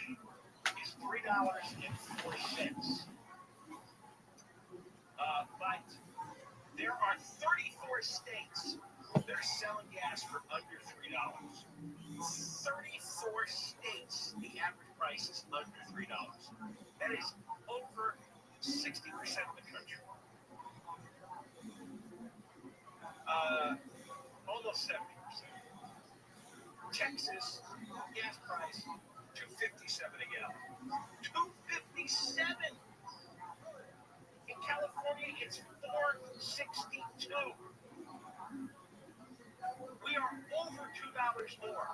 is $3.04. But there are 34 states that are selling gas for under $3. 34 states, the average price is under $3. That is over 60% of the country. Almost 70%. Texas, gas price, $2.57 a gallon. $2.57. In California, it's $4.62. We are over $2 more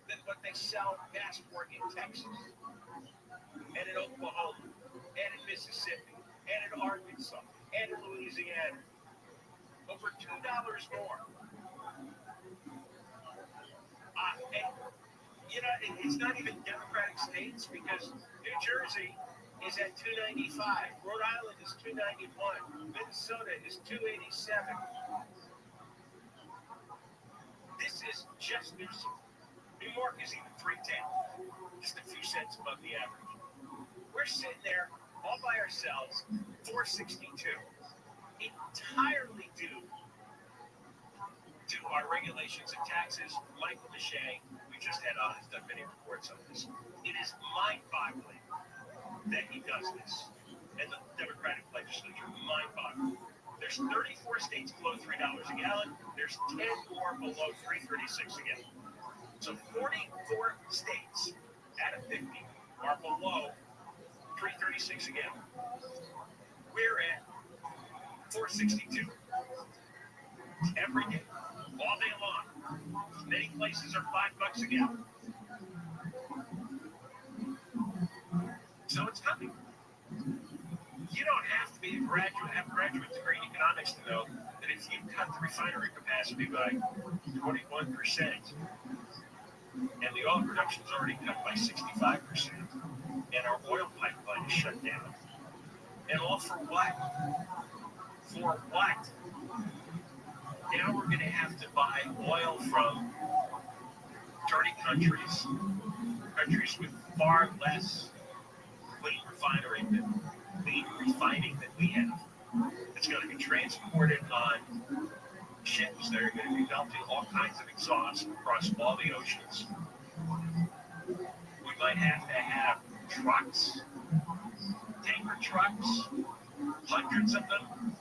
than what they sell gas for in Texas, and in Oklahoma, and in Mississippi, and in Arkansas, and in Louisiana. Over $2 more. And it's not even Democratic states because New Jersey is at $2.95. Rhode Island is $2.91. Minnesota is $2.87. This is just New York is even $3.10, just a few cents above the average. We're sitting there all by ourselves, $4.62, entirely due to our regulations and taxes. Michael Mache, we just had on, has done many reports on this. It is mind-boggling that he does this, and the Democratic legislature, mind-boggling. There's 34 states below $3 a gallon. There's 10 more below $3.36 a gallon. So 44 states out of 50 are below $3.36 a gallon. We're at $4.62 every day, all day long. Many places are $5 a gallon. So it's coming. You don't have to be have a graduate degree in economics to know that if you cut the refinery capacity by 21%, and the oil production is already cut by 65%, and our oil pipeline is shut down, and all for what? For what? Now we're going to have to buy oil from dirty countries with far less clean refining than we have. It's going to be transported on ships that are going to be melting all kinds of exhaust across all the oceans. We might have to have trucks, tanker trucks, hundreds of them,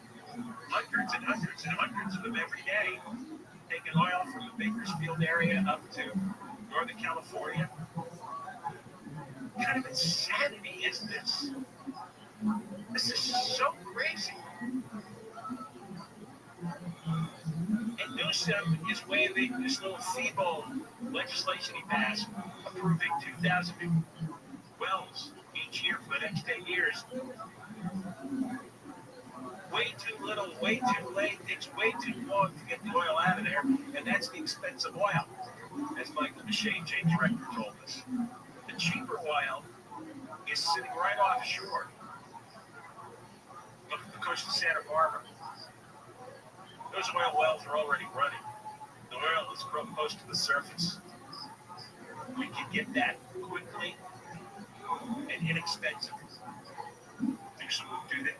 hundreds and hundreds and hundreds of them every day, taking oil from the Bakersfield area up to Northern California. What kind of insanity is this? This is so crazy. And Newsom is waving this little feeble legislation he passed, approving 2,000 new wells each year for the next 10 years. Way too little, way too late, takes way too long to get the oil out of there, and that's the expensive oil, as Michael Mache, James Rector, told us. The cheaper oil is sitting right offshore. Look at the coast of Santa Barbara. Those oil wells are already running. The oil is close to the surface. We can get that quickly and inexpensively. Newsom will do that.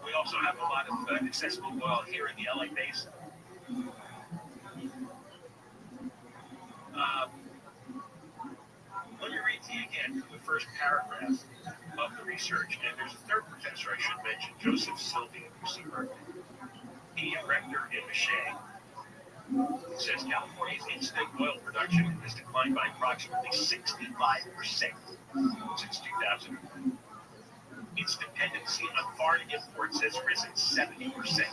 We also have a lot of accessible oil here in the LA Basin. Let me read to you again from the first paragraph of the research. And there's a third professor I should mention, Joseph Sylvia, UC Berkeley. He and Rector in Mache says California's in-state oil production has declined by approximately 65% since 2000. Its dependency on foreign imports has risen 70%.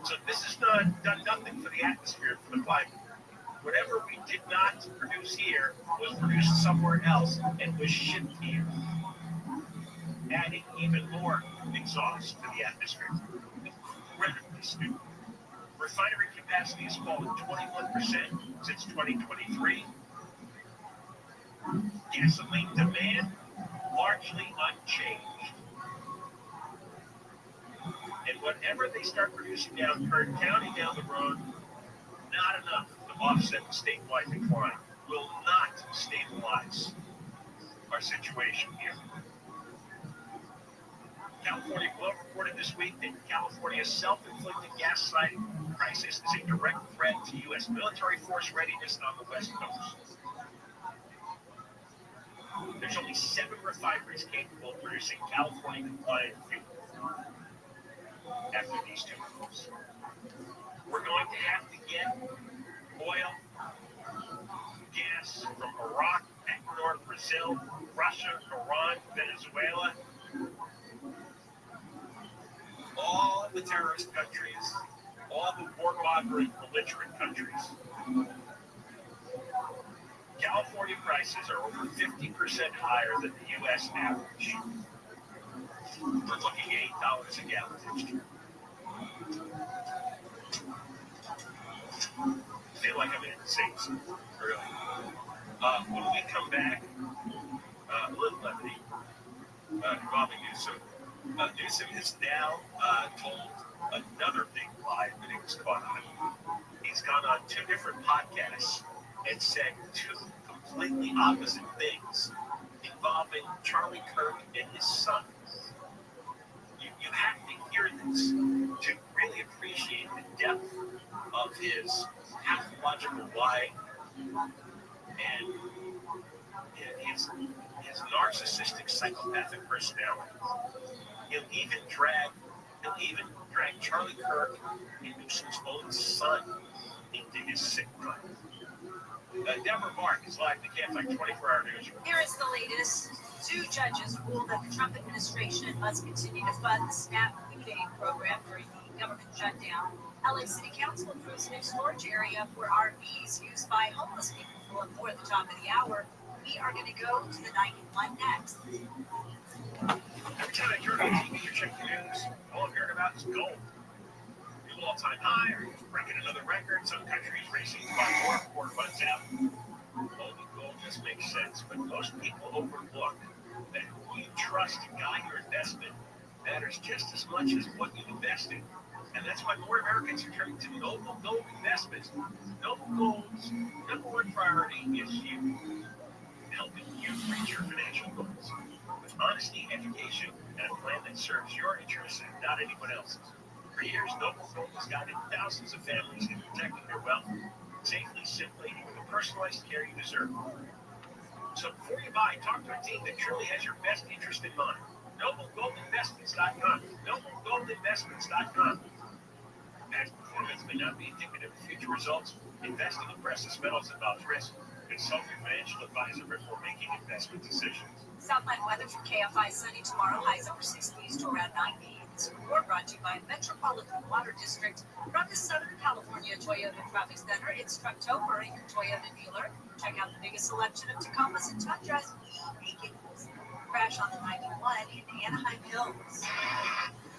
So this has done nothing for the atmosphere, for the climate. Whatever we did not produce here was produced somewhere else and was shipped here, adding even more exhaust to the atmosphere. Incredibly stupid. Refinery capacity has fallen 21% since 2023. Gasoline demand largely unchanged. And whatever they start producing down Kern County down the road, not enough to offset the statewide decline. Will not stabilize our situation here. California Globe reported this week that California's self-inflicted gas crisis is a direct threat to U.S. military force readiness on the West Coast. There's only 7 refineries capable of producing California-compliant fuel after these 2 moves. We're going to have to get oil, gas from Iraq, Ecuador, Brazil, Russia, Iran, Venezuela, all the terrorist countries, all the warmongering belligerent countries. California prices are over 50% higher than the U.S. average. We're looking at $8 a gallon next year. I feel like I'm in the States, really. When we come back, a little levity involving Newsom. Newsom has now told another big lie that he was caught on. He's gone on 2 different podcasts and said 2 completely opposite things involving Charlie Kirk and his son. You have to hear this to really appreciate the depth of his pathological lying and his narcissistic psychopathic personality. He'll even drag Charlie Kirk and Newsom's own son into his sick mind. Deborah Mark is live in the Campfire 24-hour news. Here is the latest. 2 judges ruled that the Trump administration must continue to fund the SNAP food aid program during the government shutdown. LA City Council approves a new storage area for RVs used by homeless people. For more at the top of the hour, we are going to go to the 91 next. Every time I turn on TV or check the news, all I'm hearing about is gold. New all-time high, or breaking another record. Some countries racing to buy more 4 months out. Gold just makes sense, but most people overlook that who you trust to guide your investment matters just as much as what you invest in. And that's why more Americans are turning to Noble Gold Investments. Noble Gold's #1 priority is you, helping you reach your financial goals with honesty, education, and a plan that serves your interests and not anyone else's. For years, Noble Gold has guided thousands of families in protecting their wealth, safely, simply, with the personalized care you deserve. So before you buy, talk to a team that truly has your best interest in mind. NobleGoldInvestments.com. NobleGoldInvestments.com. Past performance may not be indicative of future results. Investing in precious metals involves risk. Consult your financial advisor before making investment decisions. Southline weather for KFI sunny tomorrow. Highs over 60s to around 90. This report brought to you by Metropolitan Water District from the Southern California Toyota Traffic Center. It's Trucktober at your Toyota dealer. Check out the biggest selection of Tacomas and Tundras. We make it easy. Crash on the 91 in Anaheim Hills.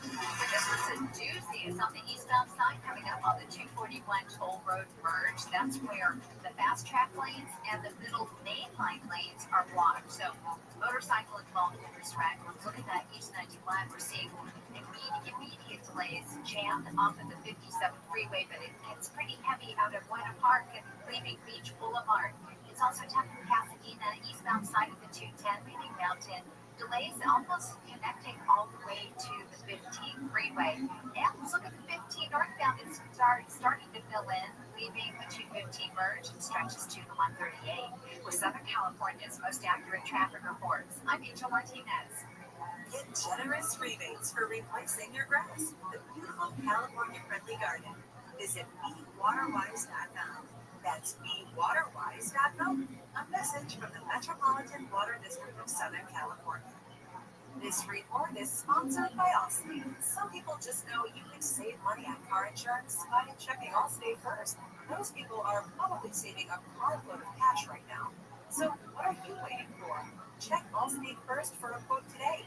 But this was a doozy. It's on the eastbound side coming up on the 241 toll road merge. That's where the fast track lanes and the middle main line lanes are blocked. So motorcycle involved in this wreck. Look at that East 91. We're seeing immediate delays jammed off of the 57 freeway, but it gets pretty heavy out of Buena Park and leaving Beach Boulevard. It's also tough in Pasadena, eastbound side of the 210 leading Mountain. Delays almost connecting all the way to the 15 freeway. And let's look at the 15 northbound. It's starting to fill in, leaving the 215 merge and stretches to the 138 with Southern California's most accurate traffic reports. I'm Angel Martinez. Get generous rebates for replacing your grass with a beautiful California-friendly garden. Visit BeWaterWise.com. That's BeWaterWise.com. A message from the Metropolitan Water District of Southern California. This report is sponsored by Allstate. Some people just know you can save money on car insurance by checking Allstate first. Those people are probably saving a carload of cash right now. So what are you waiting for? Check Allstate first for a quote today.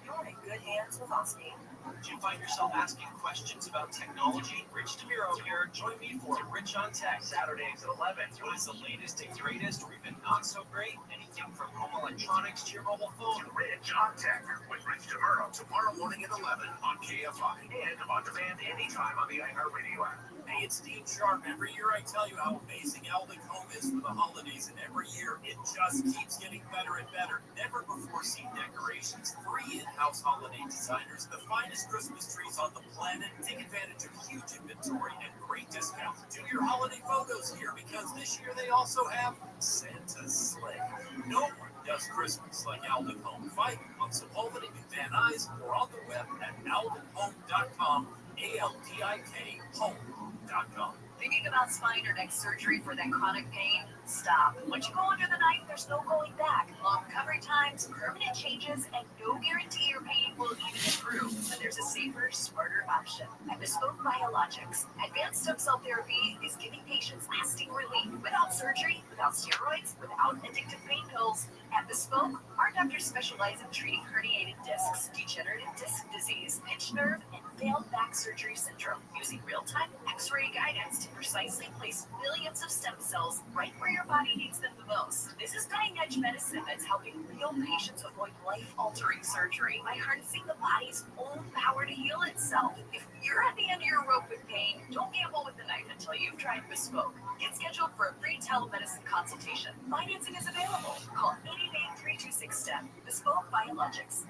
You're in good hands with Allstate. Do you find yourself asking questions about technology? Rich DeMiro here. Join me for Rich on Tech, Saturdays at 11. What is the latest and greatest, or even not so great? Anything from home electronics to your mobile phone. Rich on Tech with Rich DeMiro tomorrow morning at 11 on KFI and on demand anytime on the iHeartRadio app. Hey, it's Steve Sharp. Every year I tell you how amazing Eldon Home is for the holidays, and every year it just keeps getting better and better. Never before seen decorations, 3 in-house holiday designers, the finest Christmas trees on the planet. Take advantage of huge inventory and great discounts. Do your holiday photos here because this year they also have Santa's sleigh. No one does Christmas like Eldon Home. Find them on Sepulveda and Van Nuys or on the web at aldonhome.com. ALDIK home.com. Thinking about spine or neck surgery for that chronic pain? Stop. Once you go under the knife, there's no going back. Long recovery times, permanent changes, and no guarantee your pain will even improve. But there's a safer, smarter option. At Bespoke Biologics, advanced stem cell therapy is giving patients lasting relief without surgery, without steroids, without addictive pain pills. At Bespoke, our doctors specialize in treating herniated discs, degenerative disc disease, pinched nerve, and failed back surgery syndrome, using real-time X-ray guidance to precisely place millions of stem cells right where your body needs them the most. This is cutting-edge medicine that's helping real patients avoid life-altering surgery by harnessing the body's own power to heal itself. If you're at the end of your rope with pain, don't gamble with the knife until you've tried Bespoke. Get scheduled for a free telemedicine consultation. Financing is available. Call 888-326-STEP. Bespoke Biologics.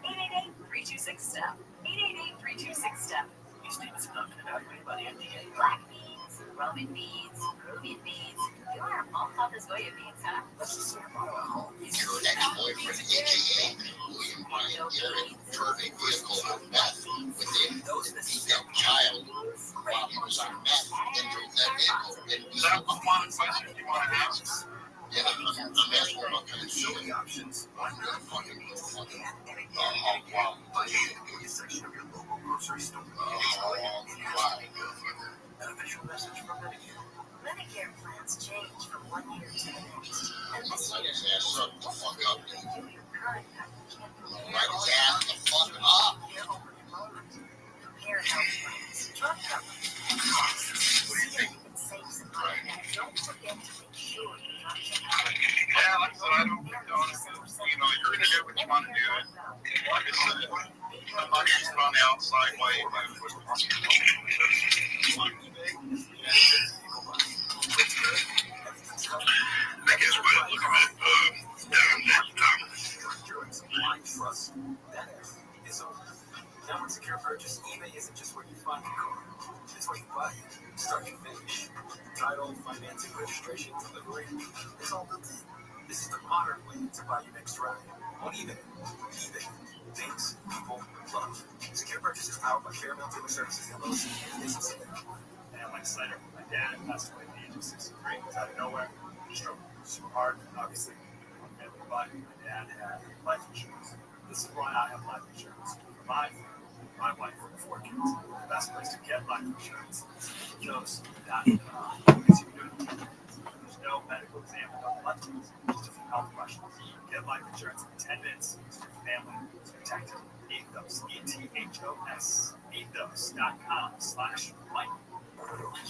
888-326-STEP. 888-326-STEP. These statements have not been evaluated by the FDA. Black beans, Roman beans, Peruvian beans. You are all about the soya beans, huh? Let's just sort of borrow a home. Your ex-boyfriend, aka William Ryan Garrett, drove a vehicle of meth within a young child while he was on meth, entering that vehicle and Is that a common question you want to ask? yeah, I'm asking about kind of So many options. I'm really fucking motherfucking Wow. Your section of your local grocery store. wow. An official message from Medicare. Medicare plans change from one year to the next. And this Light year, his ass up the fuck up. do your current package and Light his ass the fuck up. compare open enrollment, compare health plans, drug coverage, and costs. See if you can save some money. And don't forget to make sure you're not checking out. Yeah, like I said, I don't think honestly, you know, you're gonna do what you want to do. Like I said, I'm not just on the outside while you I guess what I'm looking at, I trust that is over. Now with Secure Purchase, eBay isn't just where you find your car. It's where you buy it, start to finish. Title, financing, registration, delivery, it's all built in. This is the modern way to buy your next ride. On eBay. eBay. Things people love. Secure Purchase is powered by Fairmount Dealer Services LLC. And like Slater, my dad passed away at the age of 63. It was out of nowhere. He struggled super hard, obviously. But my dad had life insurance. This is why I have life insurance. For my wife, and 4 kids. The best place to get life insurance is Joe's.com. Because you can do it. There's no medical exam without life insurance. Just a few health questions. Get life insurance in 10 minutes. So your family is protected. Ethos, ETHOS. Ethos.com/life.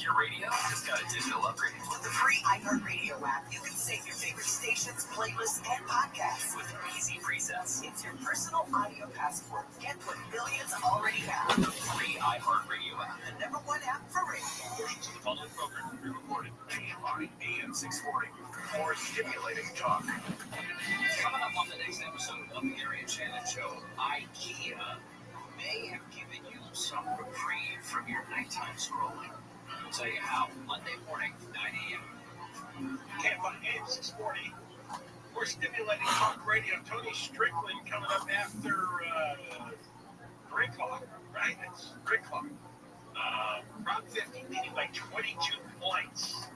Your radio just got a digital upgrade. With the free iHeartRadio app, you can save your favorite stations, playlists, and podcasts With easy presets. It's your personal audio passport. Get what millions already have. The free iHeartRadio app. The #1 app for radio. Portions of the following program will be recorded. KFI AM 640 for stimulating talk. Coming up on the next episode of the Gary and Shannon Show, IKEA may have given you some reprieve from your nighttime scrolling. We'll tell you how. Monday morning, 9 a.m. KFI AM 640 for stimulating talk radio. Tony Strickland coming up after 3 o'clock, right? It's 3 o'clock. Prop 50 leading by 22 points.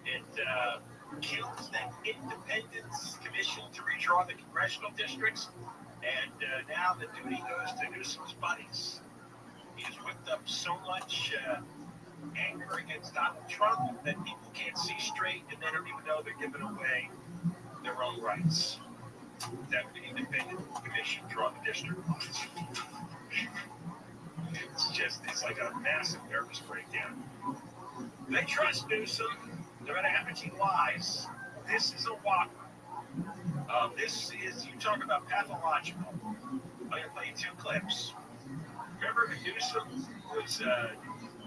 It kills that independence commission to redraw the congressional districts. And now the duty goes to Newsom's buddies. He's whipped up so much anger against Donald Trump that people can't see straight, and they don't even know they're giving away their own rights. Deputy Independent Commission Drug District wants. It's like a massive nervous breakdown. They trust Newsom, no matter how much he lies. This is a whopper. This is, you talk about pathological. I'm going to play you two clips. Remember when Newsom was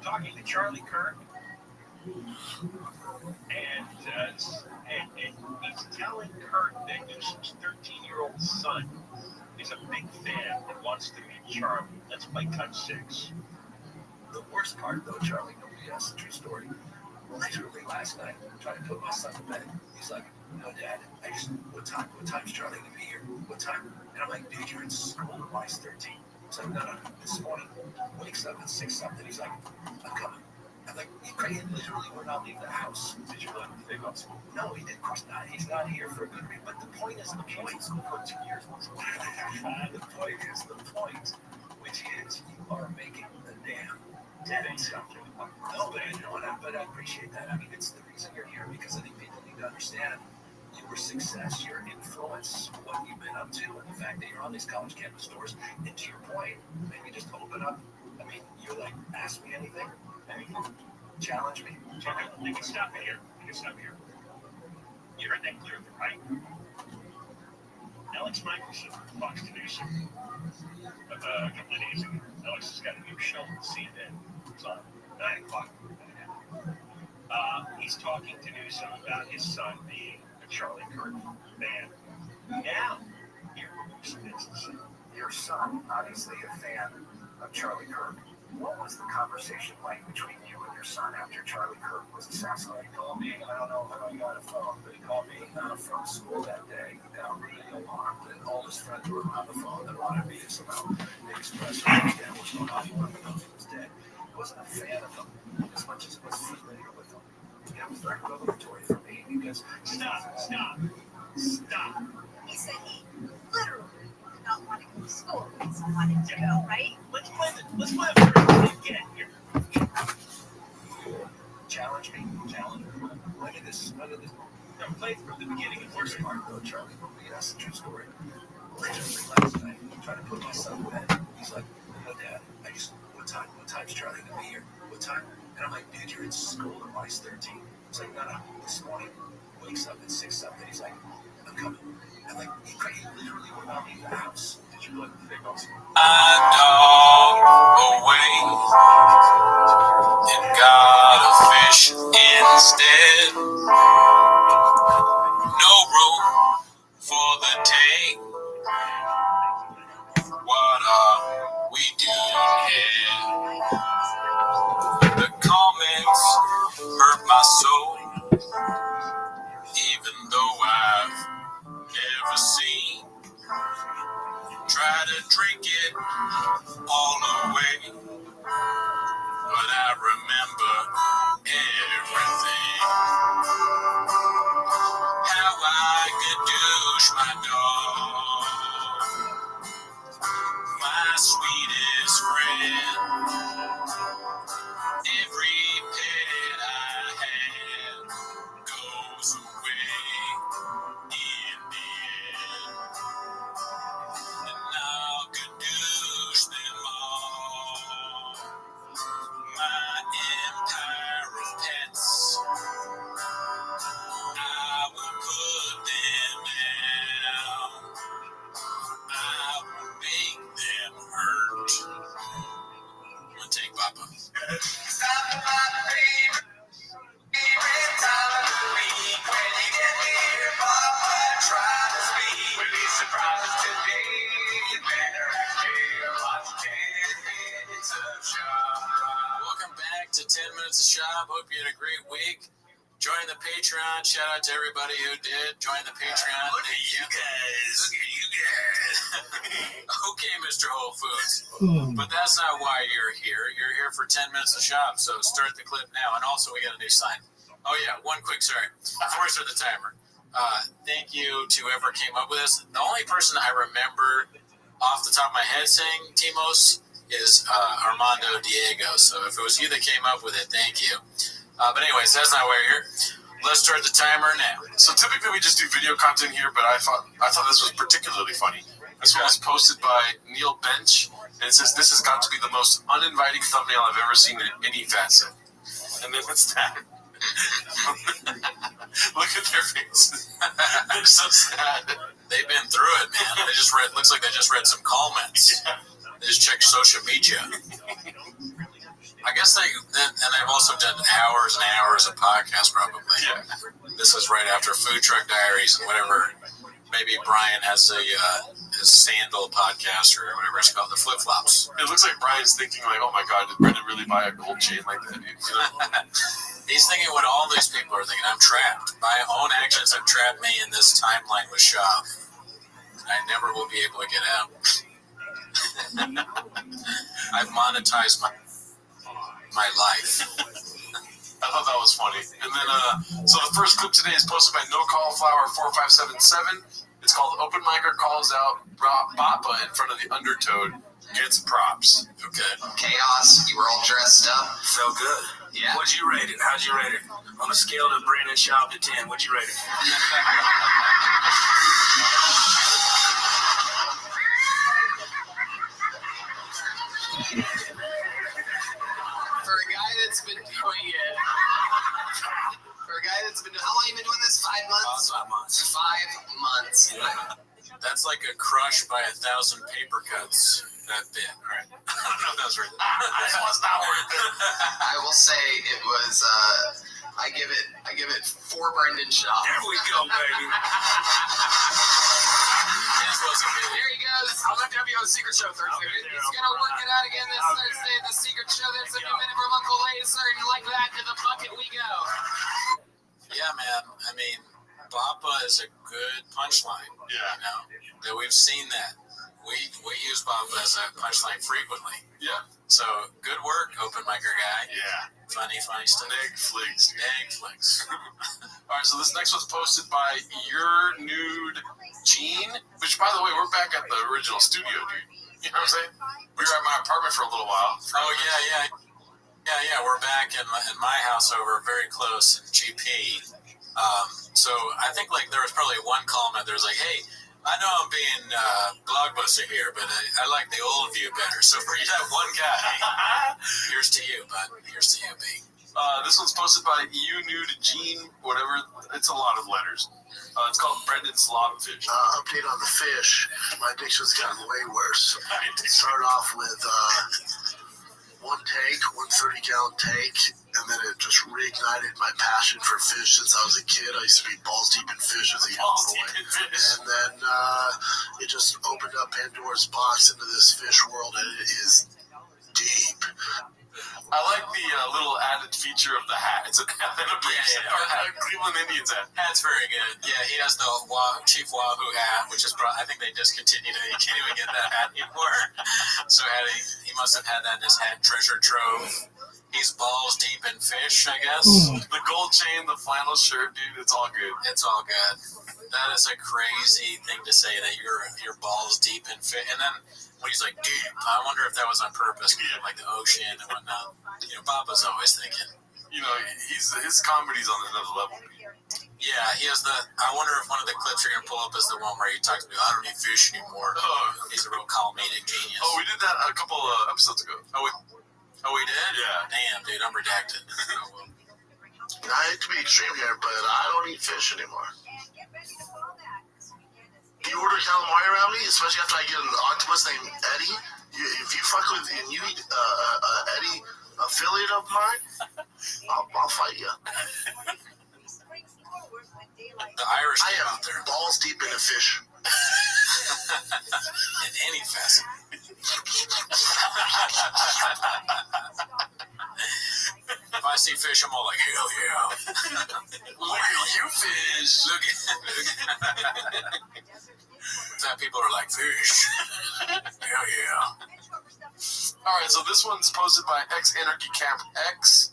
talking to Charlie Kirk? And he's telling Kirk that Newsom's 13-year-old son is a big fan and wants to meet Charlie. Let's play cut 6. The worst part, though, Charlie, nobody asked the true story. Literally last night, trying to put my son to bed. He's like, no, Dad, what time's Charlie gonna be here? What time? And I'm like, dude, you're in school and why is 13? So no, this morning, wakes up at 6 something. He's like, I'm coming. I'm like, you crazy, literally would not leave the house. Did you let him think on school? No, he did, of course not. He's not here for a good reason. But the point is, the point. For 2 years. The point is, which is, you are making the damn dent. No, but I appreciate that. I mean, it's the reason you're here, because I think people need to understand your success, your influence, what you've been up to, and the fact that you're on these college campus stores. And to your point, maybe just open up. I mean, you're like, ask me anything, challenge me. You can stop me here. You heard that clearly, right? Alex Michelson, Fox News, a couple of days ago. Alex has got a new show on CNN. It's on 9 o'clock. He's talking to Newsom about his son being a Charlie Kirk fan. Now, here Newsom is to say, Your son, obviously a fan of Charlie Kirk. What was the conversation like between you and your son after Charlie Kirk was assassinated? He called me. I don't know how he got a phone, but he called me from school that day. He got really alarmed, and all his friends were on the phone that wanted me to somehow express or understand what's going on. He wanted to know if he was dead. He wasn't a fan of him as much as he was familiar with him. It was very revelatory for me because Stop. He said he literally did not want to go to school. He wanted to go, right? Let's play the first again here. Challenge me. When did this? No, play it from the beginning. The worst part, though, Charlie, that's the true story. Literally last night, I'm trying to put my son to bed. He's like, no, Dad, what time's Charlie gonna be here? What time? And I'm like, dude, you're in school and why is 13? He's like, no, this morning, wakes up at 6 something. He's like, I'm coming. I'm like, you literally would not leave the house. Did you let him think on school? I dog away and got a fish instead. No room for the take. What are we doing here? The comments hurt my soul, even though I've never seen. Try to drink it all away, but I remember everything. How I could douche my dog, my sweetest friend. Every pet I had goes away in the end, and I'll douche them all. My empire of pets, I will put them down. I will make them hurt. One take, Papa. Welcome back to 10 Minutes of Shop. Hope you had a great week. Join the Patreon. Shout out to everybody who did. Join the Patreon. Look at you guys. Okay, Mr. Whole Foods. But that's not why you're here. You're here for 10 Minutes of Shop, so start the clip now. And also, we got a new sign. Oh, yeah, one quick, sorry. Before I start the timer. Thank you to whoever came up with this. The only person I remember off the top of my head saying Timos is Armando Diego. So if it was you that came up with it, thank you. But anyways, that's not why we're here. Let's start the timer now. So typically we just do video content here, but I thought this was particularly funny. This one was posted by Neil Bench, and it says, "This has got to be the most uninviting thumbnail I've ever seen in any facet." And then it's that. Look at their faces. They're so sad. They've been through it, man. They just read. Looks like they just read some comments. Yeah. They just checked social media. I guess and they've also done hours and hours of podcasts, probably. Yeah. This is right after Food Truck Diaries and whatever. Maybe Brian has his sandal podcast or whatever it's called, the flip flops. It looks like Brian's thinking like, "Oh my God, did Brendan really buy a gold chain like that?" You know? He's thinking what all these people are thinking. I'm trapped. My own actions have trapped me in this timeline with shop. I never will be able to get out. I've monetized my life. I thought that was funny. And then, so the first clip today is posted by No Cauliflower 4577. It's called "Open Micer Calls Out Bappa in Front of the Undertoad Gets Props." Okay. Chaos. You were all dressed up. Felt good. Yeah. What'd you rate it? How'd you rate it? On a scale of Brandon Schaub to 10, what'd you rate it? For a guy that's been doing it. How long have you been doing this? 5 months? 5 months. 5 months. Yeah. That's like a crush by 1,000 paper cuts. That bit, right? I don't know if that was right. That was not worth it. I will say it was. I give it 4 Brendan Shaw. There we go, baby. There he goes. I'm going to have you on the Secret Show Thursday. He's going to work it out again this Thursday. The Secret Show. There's a new minute from Uncle Laser, and like that, to the bucket we go. Yeah, man. I mean, Bappa is a good punchline. Yeah. You know, that we've seen that. We use Bappa as a punchline frequently. Yeah. So good work, open micer guy. Yeah. Funny stuff. Netflix. Netflix. All right, so this next one's posted by Your Nude Gene, which, by the way, we're back at the original studio, dude. You know what I'm saying? We were at my apartment for a little while. Oh, yeah. Yeah, we're back in my house over very close in GP. So I think like there was probably one comment. There was like, "Hey, I know I'm being blockbuster here, but I like the old view better." So for you, that one guy, here's to you, bud. Here's to you, B. This one's posted by You Nude Gene, whatever. It's a lot of letters. It's called Brendan's Slobfish. Update on the fish. My addiction's gotten way worse. Started off with one 30-gallon take, and then it just reignited my passion for fish since I was a kid. I used to be balls deep in fish as a young boy. And then it just opened up Pandora's box into this fish world, and it is deep. I like the little added feature of the hat. It's a hat that a Cleveland Indians hat. That's very good. Yeah, he has the Chief Wahoo hat, which is I think they discontinued it. You can't even get that hat anymore. So he must have had that in his hat treasure trove. He's balls deep in fish, I guess. The gold chain, the flannel shirt, dude. It's all good. It's all good. That is a crazy thing to say, that you're balls deep in fish. And then when he's like, "Dude, I wonder if that was on purpose," like the ocean and whatnot. You know, Papa's always thinking. You know, his comedy's on another level. Yeah, he has I wonder if one of the clips you're gonna pull up is the one where he talks about, "I don't need fish anymore." He's a real comedic genius. Oh, we did that a couple episodes ago. Oh, we did? Yeah. Damn, dude, I'm redacted. I hate to be extreme here, but I don't eat fish anymore. You order calamari around me, especially after I get an octopus named Eddie. If you fuck with and you eat Eddie affiliate of mine, I'll fight you. The Irish I came am out there. balls deep in the fish. In any facet. If I see fish, I'm all like, "Hell yeah." Look at you, fish. Look at that. People are like, "Fish." Hell yeah. All right, so this one's posted by X Anarchy Camp X.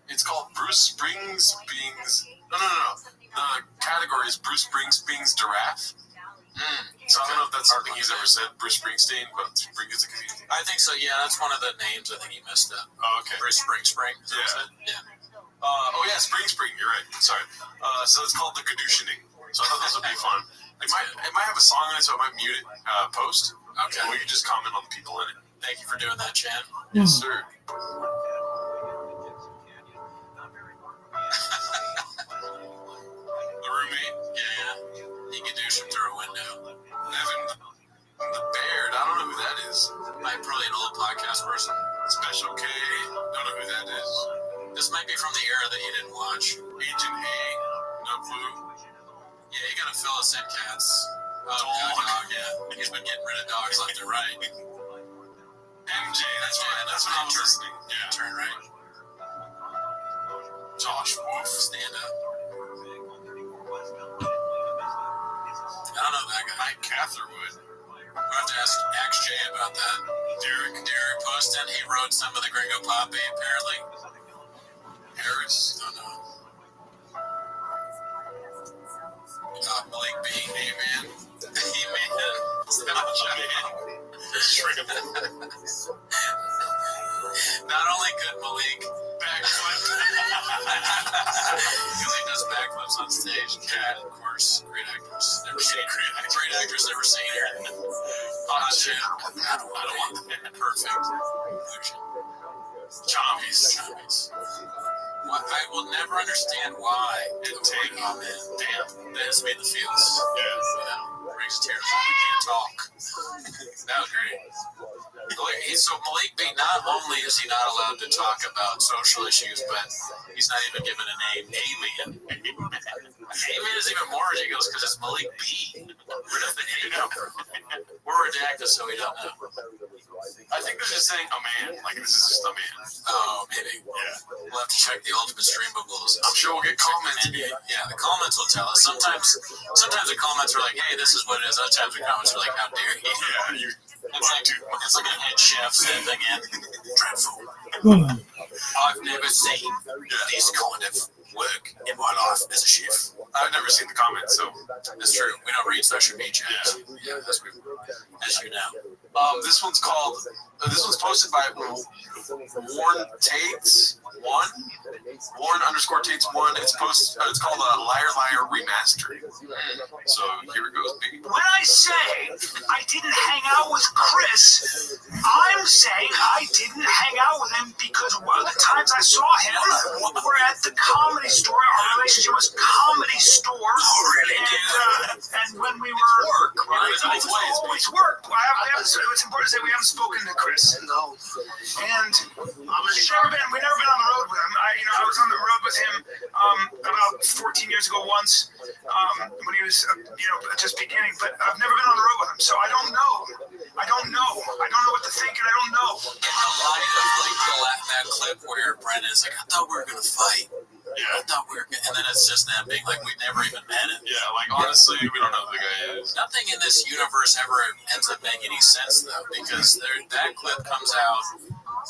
It's called Bruce Springsteen's. No. The category is Bruce Springsteen's Giraffe. So I don't know if that's something he's ever said, Bruce Springsteen, but I think so. Yeah, that's one of the names. I think he messed up. Oh, okay. Bruce Spring. Yeah. Oh yeah, Spring. You're right. Sorry. So it's called the Kadushining. So I thought this would be fun. It might have a song in it, so I might mute it post. Okay. And we could just comment on the people in it. Thank you for doing that, Chan. Yes, sir. The roommate. Yeah. He can do some through a window. Evan, the Baird. I don't know who that is. Probably an old podcast person. Special K. Don't know who that is. This might be from the era that you didn't watch. Agent A. No clue. Yeah, you gotta fill us in, cats. Dog, yeah. He's been getting rid of dogs left and right. MJ, that's what I was listening. Yeah. Turn right. Josh Wolf. Stand up. I don't know that guy. Mike Catherwood. We'll have to ask J about that. Derek Poston, he wrote some of the Gringo Poppy, apparently. Harris. Don't know. Malik B. Hey, man. Hey, man. Not only could Malik backflip, because he does backflips on stage. Cat, of course, great actors. Never seen great actors, never seen her. Hot shit. I don't want that. Perfect. Chompies. I will never understand why it take. Oh man, damn, that has to be in the fields. Yeah, brings tears. We can't talk. That was great. So Malik B, not only is he not allowed to talk about social issues, but he's not even given a name. Amen. Amen is even more ridiculous because it's Malik B. Rid of the A. We're redacted, so we don't know. I think they're just saying a man. Like this is just a man. Oh, maybe. Yeah. We'll have to check the ultimate streamables. I'm sure we'll get comments. Yeah, the comments will tell us. Sometimes the comments are like, "Hey, this is what it is." Other times the comments are like, "How dare you?" It's like a head chef stepping in. Dreadful. I've never seen this kind of work in my life as a chef. I've never seen the comments, so it's true. We don't read social media. Yeah, as you know. This one's called. This one's posted by Warren Tates 1. Warren_Tates 1. It's posted. It's called a Liar Remastered. So here it goes, baby. When I say I didn't hang out with Chris, I'm saying I didn't hang out with him because one of the times I saw him were at the Comedy Store. Our relationship was Comedy Store. And when we were work, right? It was always work. It's important to say we haven't spoken to Chris. No. And we never been on the road with him. I was on the road with him about 14 years ago once when he was just beginning. But I've never been on the road with him, so I don't know. I don't know what to think, and I don't know. In the light of that clip where Brendan's like, I thought we were gonna fight. Yeah. I thought we were, and then it's just them being like, we've never even met him. Yeah, like honestly, we don't know who the guy is. Nothing in this universe ever ends up making any sense though, because that clip comes out,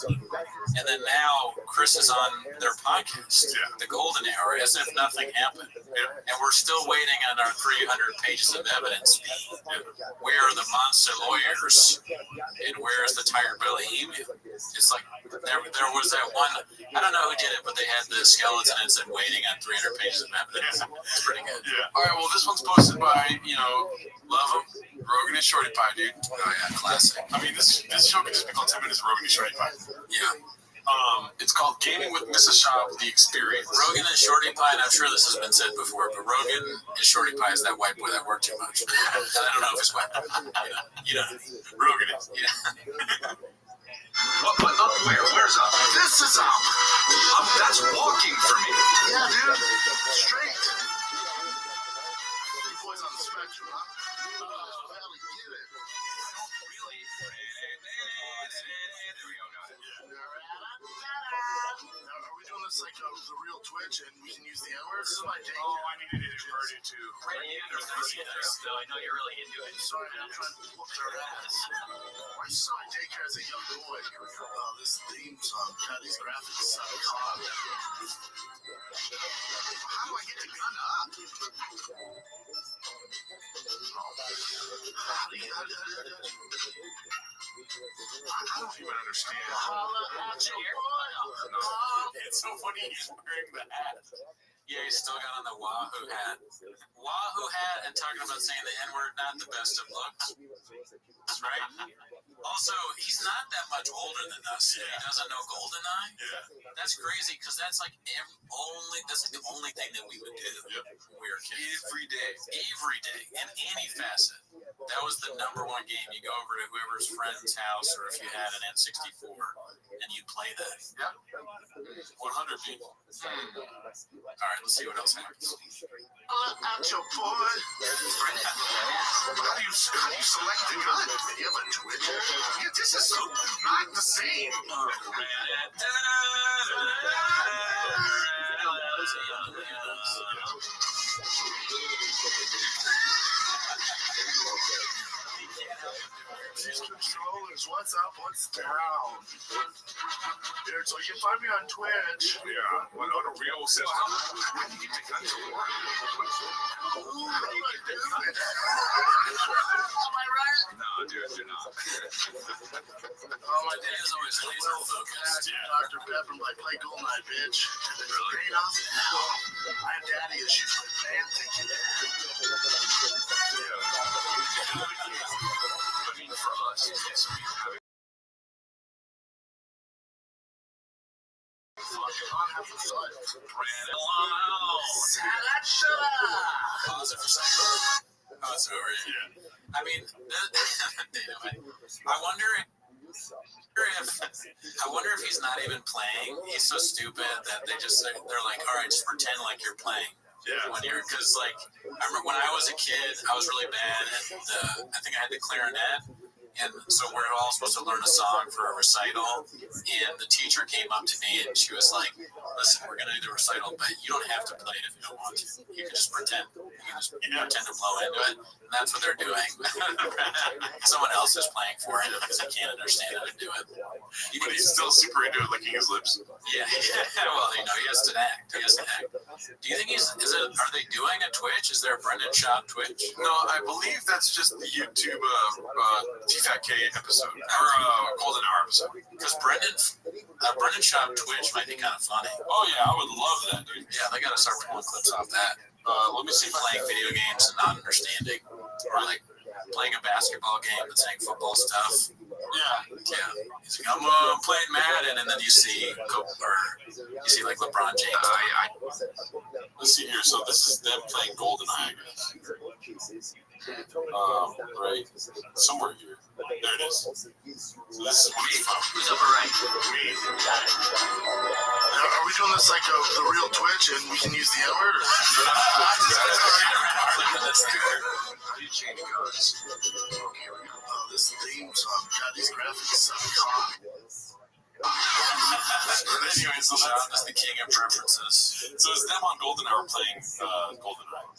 and then now Chris is on their podcast, The Golden Hour, as if nothing happened. Yeah. And we're still waiting on our 300 pages of evidence. Where are the monster lawyers? And where is the Tiger Billy email? It's like there was that one, I don't know who did it, but they had the skeleton and said waiting on 300 pages of evidence. It's pretty good. Yeah. All right, well, this one's posted by, love him, Rogan and Shorty Pie, dude. Oh, yeah, classic. I mean, this show could just be called 10 minutes of Rogan and Shorty Pie. Yeah. It's called Gaming with Mrs. Shop, The Experience. Rogan and Shorty Pie, and I'm sure this has been said before, but Rogan and Shorty Pie is that white boy that worked too much. I don't know if it's white. You know. Rogan is. Yeah. What up where? Where's up? This is up. That's walking for me. Yeah, dude. Straight. Boys on the spectrum, huh? Well, get it. Really? There we go, got it. Now, are we doing this like the real Twitch and we can use the N-word? This is my day. Oh, I needed it inverted too. Still, I know you're really into it. Sorry, I'm trying to whoop their ass. I used to my daycare as a young boy. This theme song, these graphics sound hot. How do I get the gun up? I don't even understand. It's so funny he's wearing the hat. Yeah, he's still got on the Wahoo hat. Wahoo hat and talking about saying the N-word, not the best of looks. Right? Also, he's not that much older than us. Yeah. He doesn't know GoldenEye? Yeah. That's crazy, because that's like that's like the only thing that we would do when we were kids. Every day, in any facet. That was the number one game. You go over to whoever's friend's house, or if you had an N64, and you play that. Yep. 100 people. All right, let's see what else happens. At your boy. How do you select the gun? You have a Twitch? Yeah, this is so not the same. These controllers, what's up, what's down? Here, so you can find me on Twitch. Yeah, on a real system. How do you get the gun to work? How do I do it? Am I right? No, dude, you're not. Oh, my dad is always laser focused. Dr. Pepper, like, play GoldenEye, bitch. And there's a pain off it now. I have daddy issues with man thinking. I mean, for us, yes, we have it. Pause it for a second. Oh, it's over. Yeah. I mean, I wonder if he's not even playing. He's so stupid that they're like, all right, just pretend like you're playing. Yeah. Because like, I remember when I was a kid, I was really bad at I think I had the clarinet. And so we're all supposed to learn a song for a recital, and the teacher came up to me and she was like, listen, we're going to do the recital, but you don't have to play it if you don't want to. You can just pretend. You can just pretend to blow into it, and that's what they're doing. Someone else is playing for it because they can't understand how to do it. But he's still super into it, licking his lips. Yeah, well, he has to act. Do you think are they doing a Twitch? Is there a Brendan Schaub Twitch? No, I believe that's just the YouTube T-Fat-K episode, or Golden Hour episode. Because Brendan Schaub Twitch might be kind of funny. Oh yeah, I would love that, dude. Yeah, they got to start pulling clips off that. Let me see, playing video games and not understanding, or like playing a basketball game and saying football stuff. Yeah. He's like, I'm playing Madden, and then you see like LeBron James. Let's see here. So this is them playing GoldenEye, I guess. Right, somewhere here. There it is. So this is what it's from. Who's upper right? Me. Now, are we doing this like the real Twitch, and we can use the N-word? That's good. How do you change guns? Oh, this theme song. God, these graphics suck. Anyways, so that's the king of preferences. So it's them on Golden Hour playing GoldenEye.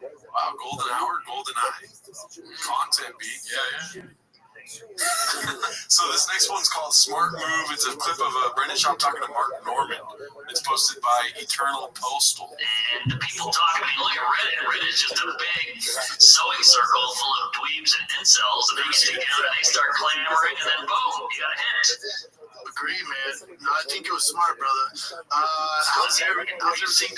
Wow, Golden Hour, GoldenEye. Content beat. Yeah. So this next one's called Smart Move. It's a clip of Brendan Schaub talking to Mark Norman. It's posted by Eternal Postal. And the people talking to me, look at Reddit. Reddit is just a big sewing circle full of dweebs and incels. And they get together and they start clamoring, and then boom, you got a hit. Agree, man. No, I think it was smart, brother. Have you seen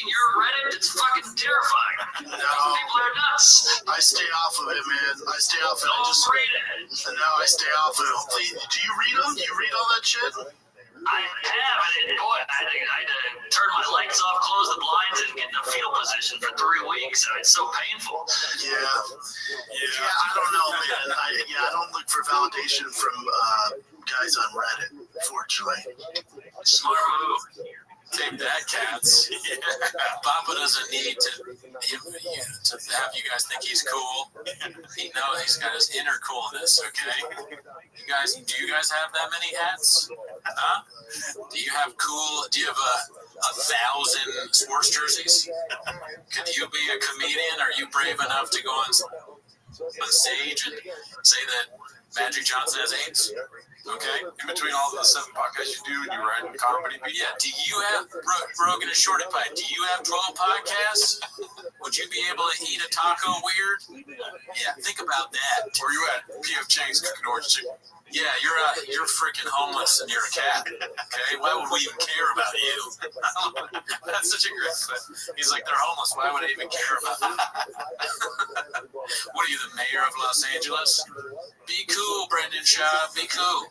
your Reddit? It's fucking terrifying. No, people are nuts. I stay off of it, man. I stay off of it. Don't read it. No, I stay off of it. Hopefully, do you read them? Do you read all that shit? I have, and boy, I had to turn my lights off, close the blinds, and get in a fetal position for 3 weeks. It's so painful. Yeah, I don't know, man. I don't look for validation from guys on Reddit, fortunately. Smart move. Take that, cats. Papa doesn't need to have you guys think he's cool. He knows he's got his inner coolness, okay? Do you guys have that many hats? Huh? Do you have a 1,000 sports jerseys? Could you be a comedian? Are you brave enough to go on stage and say that Magic Johnson has AIDS. Okay, in between all the 7 podcasts you do and you write in comedy. But yeah, do you have Rogan and Shorty Pie? Do you have 12 podcasts? Would you be able to eat a taco weird? Yeah, think about that. Where you at? P.F. Chang's cooking orange chicken. Yeah, you're freaking homeless and you're a cat. Okay, why would we even care about you? That's such a great thing. He's like, they're homeless. Why would I even care about them? What are you, the mayor of Los Angeles? Be cool, Brendan Shaw. Be cool.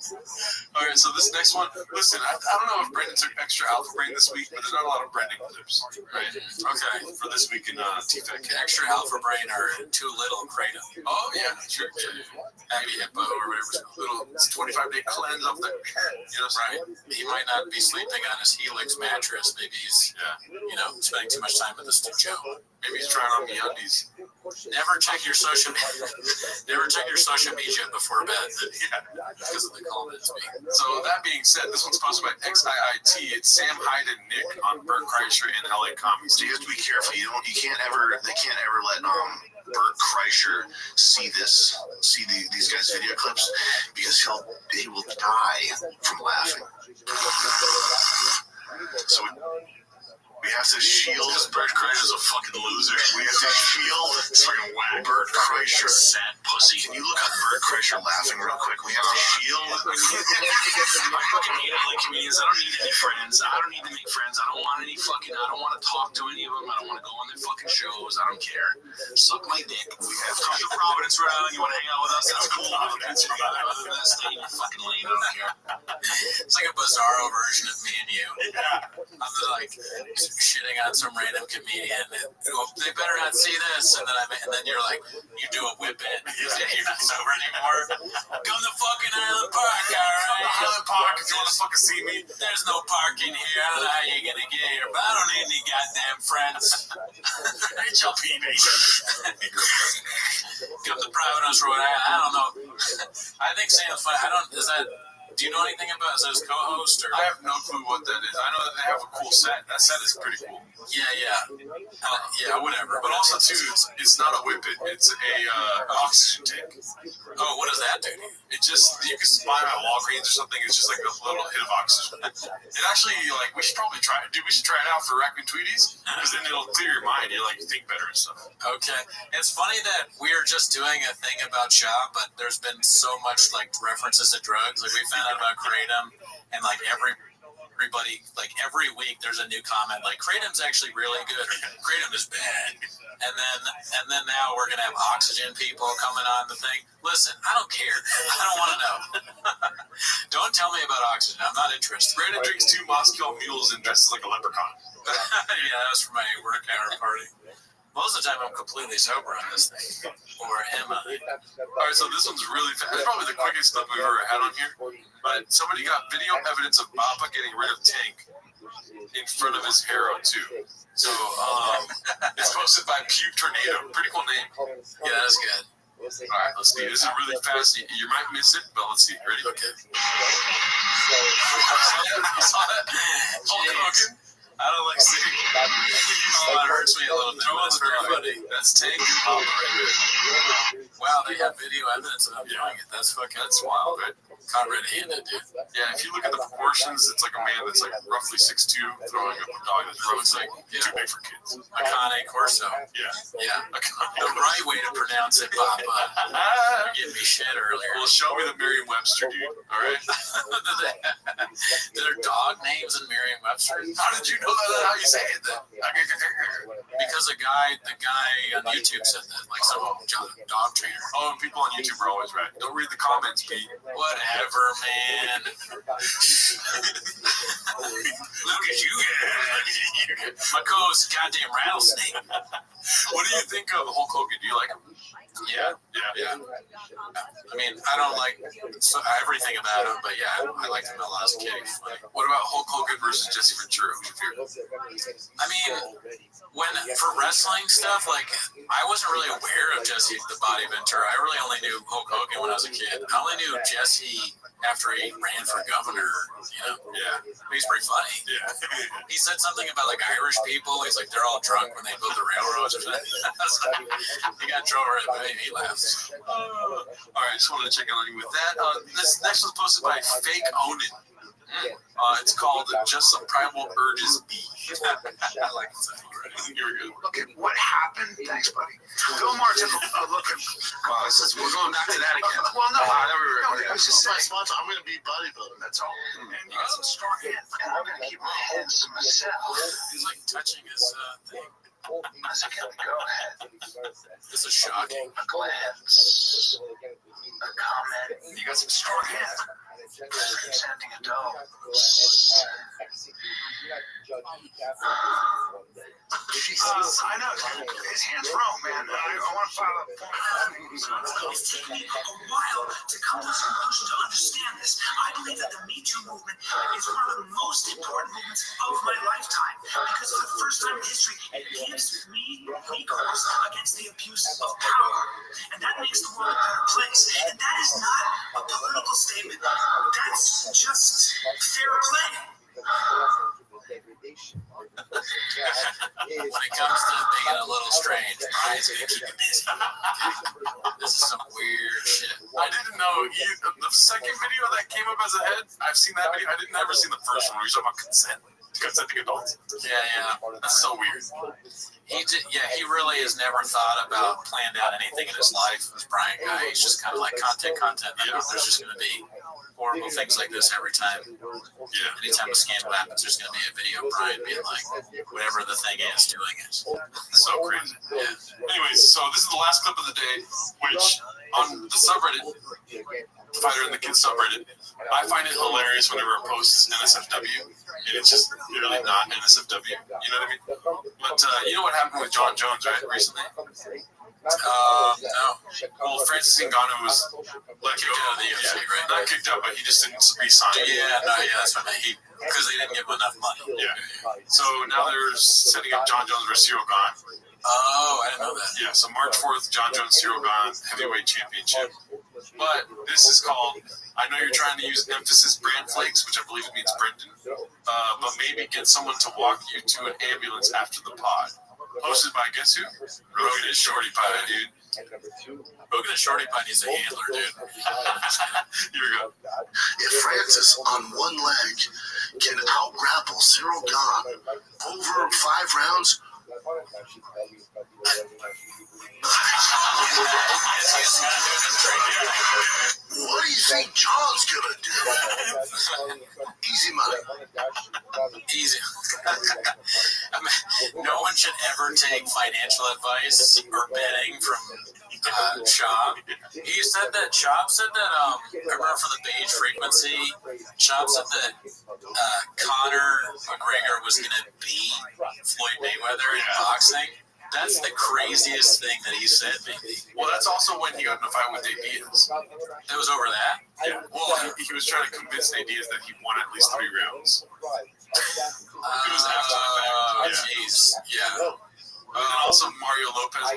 All right, so this next one. Listen, I don't know if Brendan took extra Alpha Brain this week, but there's not a lot of Brendan clips, right? Okay, for this week in TFAC. Extra Alpha Brain or too little Kratom. Oh yeah, sure. Maybe Hippo or whatever. Little 25-day cleanse off the. You know, right. He might not be sleeping on his Helix mattress. Maybe he's, spending too much time with the studio. Maybe he's trying on the undies. Never check your social media before bed. Yeah, because of the comments. So that being said, this one's posted by XIIT. It's Sam Hyde and Nick on Bert Kreischer and LA Comics. So you have to be careful. They can't ever let Bert Kreischer see these guys' video clips because he will die from laughing. So we have to shield. Bert Kreischer's a fucking loser. We have to shield fucking whack. Bert Kreischer. Sad pussy. Can you look up Bert Kreischer laughing real quick? We have to shield. I fucking hate LA comedians. I don't need any friends. I don't need to make friends. I don't want to talk to any of them. I don't want to go on their fucking shows. I don't care. Suck my dick. We have to come to Providence, Rhode Island. You want to hang out with us? That's cool. Other than that, stay in your fucking lane. I don't care. It's like a bizarro version of me and you. I'm just like shitting on some random comedian. They better not see this, and then you're like, you do a whip it. You're not sober anymore. Come to fucking Island Park, all right? Island Park, if you want to fucking see me. There's no parking here. I don't know how you're gonna get here, but I don't need any goddamn friends. HLP, baby. Come to Providence, Rhode Island. I don't know. I think Sam's funny. Do you know anything about his co-host? Or? I have no clue what that is. I know that they have a cool set. That set is pretty cool. Yeah, whatever. But also, too, it's not a whippet. It's a oxygen tank. Oh, what does that do? It just, you can buy it at Walgreens or something. It's just like a little hit of oxygen. It actually, we should probably try it. Dude, we should try it out for Raccoon Tweeties, because then it'll clear your mind. You think better and stuff. Okay. It's funny that we are just doing a thing about shop, but there's been so much, references to drugs. We found out about Kratom, and, everybody, every week there's a new comment, Kratom's actually really good, or Kratom is bad. And then now we're going to have oxygen people coming on the thing. Listen, I don't care. I don't want to know. Don't tell me about oxygen. I'm not interested. Brandon drinks 2 Moscow mules and dresses like a leprechaun. Yeah, that was for my work hour party. Most of the time, I'm completely sober on this thing. Or am I? All right, so this one's really fast. It's probably the quickest stuff we've ever had on here. But somebody got video evidence of Baba getting rid of Tank in front of his Harrow, too. So, it's posted by Pube Tornado. Pretty cool name. Yeah, that's good. All right, let's see. This is really fast. You might miss it, but let's see. Ready? Okay. You saw that? Hulk Hogan. I don't like seeing it. Oh, it hurts me a little bit. That's very funny. That's Tank and Baba right there. Wow, they have video evidence of him doing it. That's wild, right? Caught red-handed, dude. Yeah, if you look at the proportions, it's like a man that's roughly 6'2", throwing a dog that's really too big for kids. Iconic Corso. Yeah. Iconic. The right way to pronounce it, Papa. You're giving me shit earlier. Well, show me the Merriam-Webster, dude. All right. There are dog names in Merriam-Webster. How did you know that? How you say it then? Because the guy on YouTube said that, some dog trainer. Oh, and people on YouTube are always right. Don't read the comments, Pete. Whatever, man. Look at you. My co-host, goddamn rattlesnake. What do you think of Hulk Hogan? Do you like him? Yeah. I mean, I don't like everything about him, but yeah, I liked him a lot as a kid. He's funny. What about Hulk Hogan versus Jesse Ventura? Who's your favorite? I mean, for wrestling stuff, I wasn't really aware of Jesse the Body Ventura. I really only knew Hulk Hogan when I was a kid. I only knew Jesse after he ran for governor, Yeah. He's pretty funny. Yeah. He said something about like Irish people. He's like, they're all drunk when they built the railroads or something. He got in trouble, but he laughs. All right, just wanted to check in on you with that. This next was posted by Fake Onin. It's called Just Some Primal Urges Be. I like it. Here we go. Look at what happened. Thanks, buddy. Bill Martin, look at. Wow, we're going back to that again. Well, no, This is my sponsor. I'm going to be bodybuilding. That's all. And you got some strong hands. And I'm going to keep my hands to myself. He's like touching his thing. That's okay. Go ahead. This is shocking. A glance. A comment. You got some strong hands. Presenting a dough. I know. His hands wrong, man. I want to file a point. It's taken me a while to come to this conclusion to understand this. I believe that the Me Too movement is one of the most important movements of my lifetime because for the first time in history, it gives me recourse against the abuse of power. And that makes the world a better place. And that is not a political statement. That's just fair play. When it comes to being a little strange, Brian's gonna keep you busy. This is some weird shit. I didn't know the second video that came up as a head. I've seen that video. I didn't ever seen the first one where you're talking about consenting adults. Yeah. That's so weird. He really has never thought about planned out anything in his life. This Brian guy, he's just kind of like content. And there's just going to be horrible things like this every time. Yeah. Anytime a scandal happens, there's going to be a video of Brian being like, whatever the thing is, doing it. So crazy. Yeah. Anyways, so this is the last clip of the day, which on the subreddit, Fighter and the Kids subreddit, I find it hilarious whenever it posts NSFW, and it's just really not NSFW. You know what I mean? But you know what happened with John Jones, right? Recently. No. Well, Francis Ngannou was let go of the UFC, right? Not kicked out, but he just didn't re-sign. Yeah, that's what I mean. Because they didn't give him enough money. Yeah. So now they're setting up John Jones versus Cyril Gane. Oh, I didn't know that. Yeah, so March 4th, John Jones, Cyril Gane, heavyweight championship. But this is called, I know you're trying to use emphasis brand flakes, which I believe it means Brendan, but maybe get someone to walk you to an ambulance after the pod. Posted by, guess who? Rogan and Shorty Pie, dude. Rogan and Shorty Pie needs a handler, dude. Here we go. If Francis on one leg can out-grapple Cyril Gane over 5 rounds, what do you think John's gonna do? Easy money. Easy. No one should ever take financial advice or betting from Chop. Chop said that, I remember from the Beige Frequency, Chop said that Conor McGregor was going to beat Floyd Mayweather in boxing. That's the craziest thing that he said, maybe. Well, that's also when he got in a fight with Nate Diaz. It was over that? Yeah. Well, he was trying to convince Nate Diaz that he won at least 3 rounds. It was after the fact. Jeez. Yeah. And also Mario Lopez.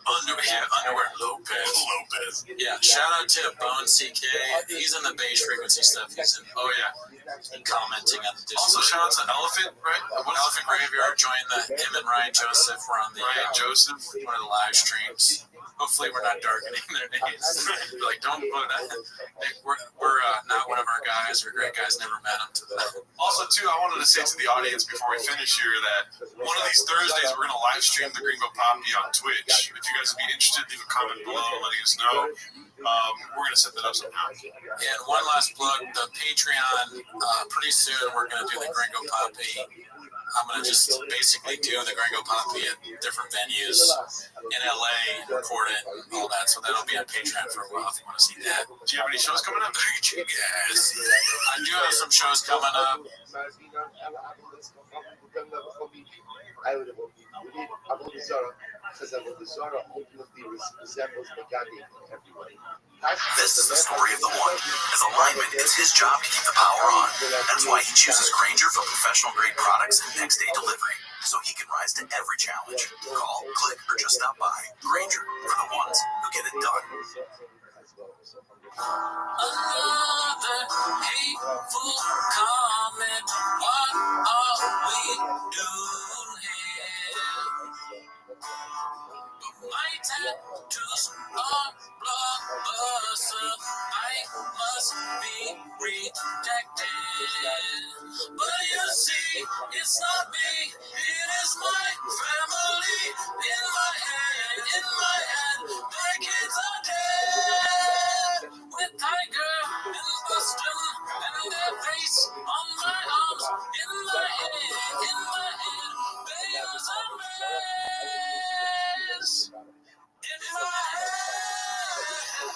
Underwear Lopez. Yeah, shout out to Bone CK. He's in the Beige Frequency stuff. He's in, commenting on the Discord. Also, shout out to Elephant, right? Elephant Graveyard joined him and Ryan Joseph were on the one of the live streams. Hopefully, we're not darkening their names. We're like, don't put that. We're not one of our guys. We're great guys. Never met them. Also, too, I wanted to say to the audience before we finish here that one of these Thursdays we're going to live stream the Gringo Poppy on Twitch. If you guys would be interested, leave a comment below letting us know. We're going to set that up somehow. And one last plug: the Patreon. Pretty soon, we're going to do the Gringo Poppy. I'm going to just basically do the Gringo Poppy at different venues in LA, record it, and all that. So that'll be on Patreon for a while if you want to see that. Do you have any shows coming up? Yes. I do have some shows coming up. This is the story of the one. As a lineman, it's his job to keep the power on. That's why he chooses Grainger for professional-grade products and next-day delivery, so he can rise to every challenge. Call, click, or just stop by. Grainger, for the ones who get it done. Another hateful comment. What are we doing here? My tattoos are blockbuster. I must be protected. But you see, it's not me. It is my family. In my head, their kids are dead. With Tiger and Boston and their face on my arms. In my head, they use a mess. In my head,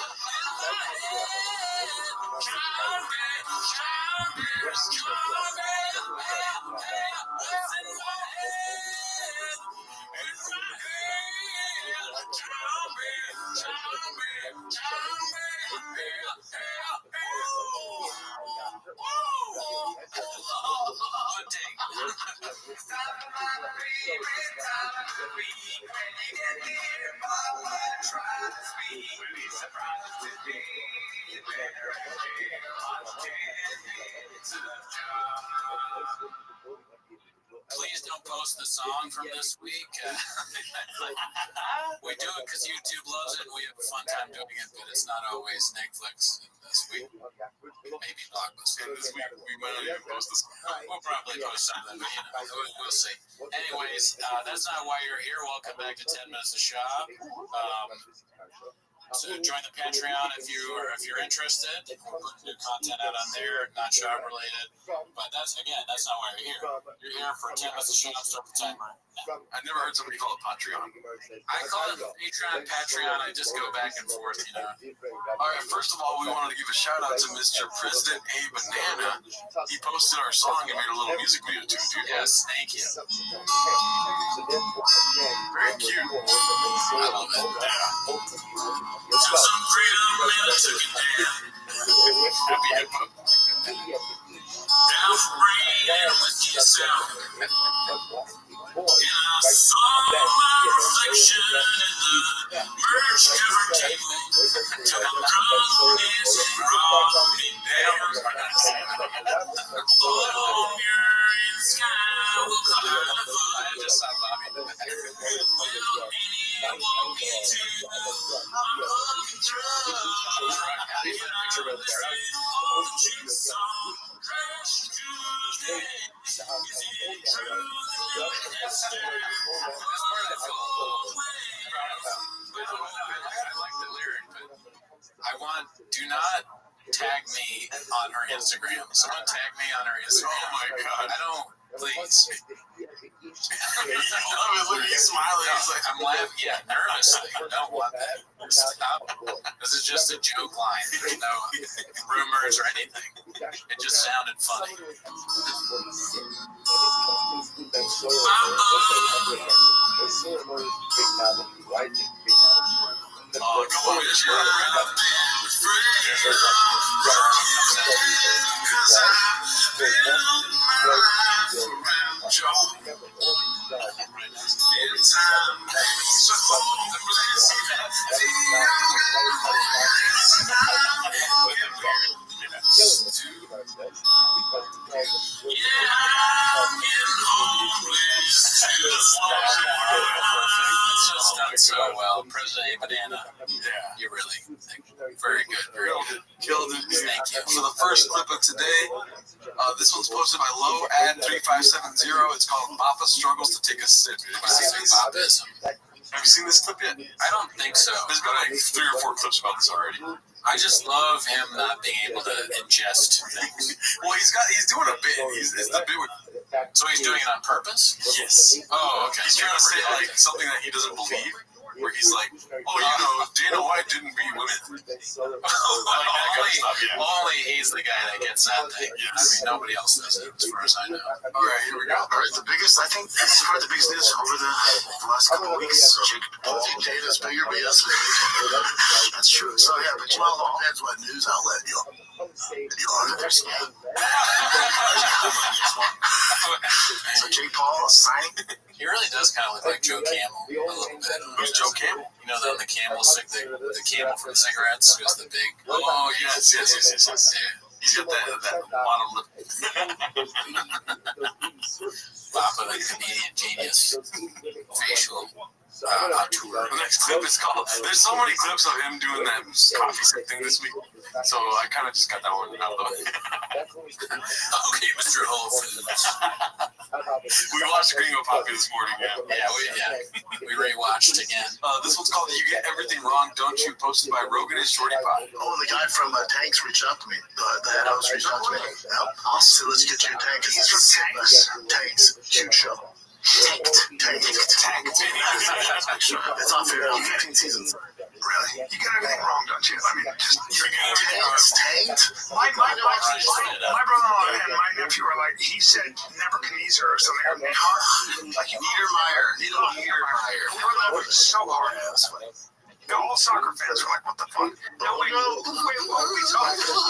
Charlie, what's in my head? Please don't post the song from this week. We do it because YouTube loves it. We have a fun time doing it, but it's not always Netflix. And this week, maybe Blockbuster. This week, we might not even post this. We'll probably post something, but we'll see. Anyways, that's not why you're here. Welcome back to 10 Minutes to Shop. So join the Patreon if you're interested. We're putting new content out on there, not shop related. But that's not why you're here. You're here for 10 minutes of shop, start the timer. I've never heard somebody call it Patreon. I call it Patreon. I just go back and forth, you know. All right, first of all, we wanted to give a shout out to Mr. President A Banana. He posted our song and made a little music video too, dude. Yes, thank you. Very cute. I love it. Yeah. To some freedom and I took it down. Happy hip hop. Down for brain with yourself. And I saw my reflection in the merch cover table. Took a drug and it brought me down. Oh, you're in the sky will come out of I just saw Bobby. well, anyone can too. I'm looking through. Picture of there. All the chicks on Crash Tuesday. Is it true that I like the lyric, but I want, do not tag me on her Instagram. Someone tag me on her Instagram. Oh my God. I don't, please. Look, he's smiling. He's like, I'm laughing, yeah, nervously. I don't want that. Stop. This is just a joke line. There's no rumors or anything. It just sounded funny. oh, come on, it's your So well, President Banana. Yeah, you really very good, very good. Killed it, dude. Thank you. So the first clip of today, this one's posted by Low Ad 3570. It's called Papa Struggles to Take a Sip. Have you seen this clip yet? I don't think so. There's been like 3 or 4 clips about this already. I just love him not being able to ingest things. Well, he's doing a bit. It's the bit with. So he's doing it on purpose? Yes. Oh, okay. He's trying to say like something that he doesn't believe. Where he's like, Dana White didn't beat women. Only he's the guy that gets that thing. Yes. I mean, nobody else does it, as far as I know. All right, here we go. All right, I think this is probably the biggest news over the last couple of weeks. Dana's bigger, but yes, that's true. So yeah, but you all depends what news outlet you understand. So Jake Paul signing. He really does kind of look like Joe Camel a little bit. Who's Joe Camel? You know, on the camel camel for the cigarettes, who has the big. Oh yes. Yeah. He's got that monolith. Papa, the Canadian genius. Facial. Tour. The next clip is called. There's so many clips of him doing that coffee stick thing this week, so I kind of just got that one out of the way. Okay, Mr. Whole Foods. We watched Gringo Poppy this morning. We rewatched again. This one's called "You Get Everything Wrong, Don't You?" posted by Rogan and Shorty Pie. Oh, the guy from Tanks reached out to me. The head host reached out to me. Yep. So let's get you a tank. He's from Tanks. Huge show. Tanked. It's on fair. 15 seasons. Really? You get everything wrong, don't you? I mean, just you get everything wrong. Tanked? My brother-in-law and my nephew are like, he said Nebuchadnezzar or something. Like Niedermeyer. That was so hard. The all soccer fans were like, what the fuck? No, wait, what are we talking about?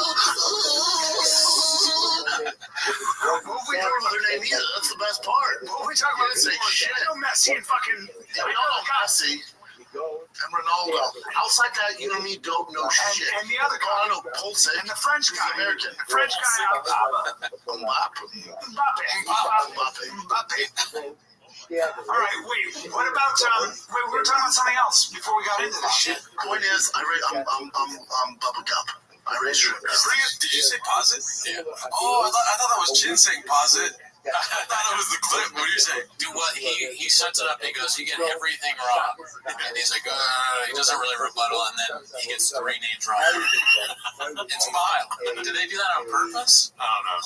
What we talking about their name either? That's the best part. What are we talking about? Say shit. No Messi and fucking... We know Messi and Ronaldo. Outside that, you and me don't know shit. And the other guy, I know Pulisic. and the French guy. American. The French guy out Mbappe. All right, wait. What about we were talking about something else before we got into this shit. Point is, I'm Bubba Gump. I raise shrimp. Did you say pause it? Yeah. Oh, I thought that was Chin saying pause it. I thought it was the clip. What do you say? Dude, what he sets it up. He goes, "You get everything wrong," and he's like, he doesn't really rebuttal, and then he gets 3 names wrong. It's wild. Did they do that on purpose? I don't know.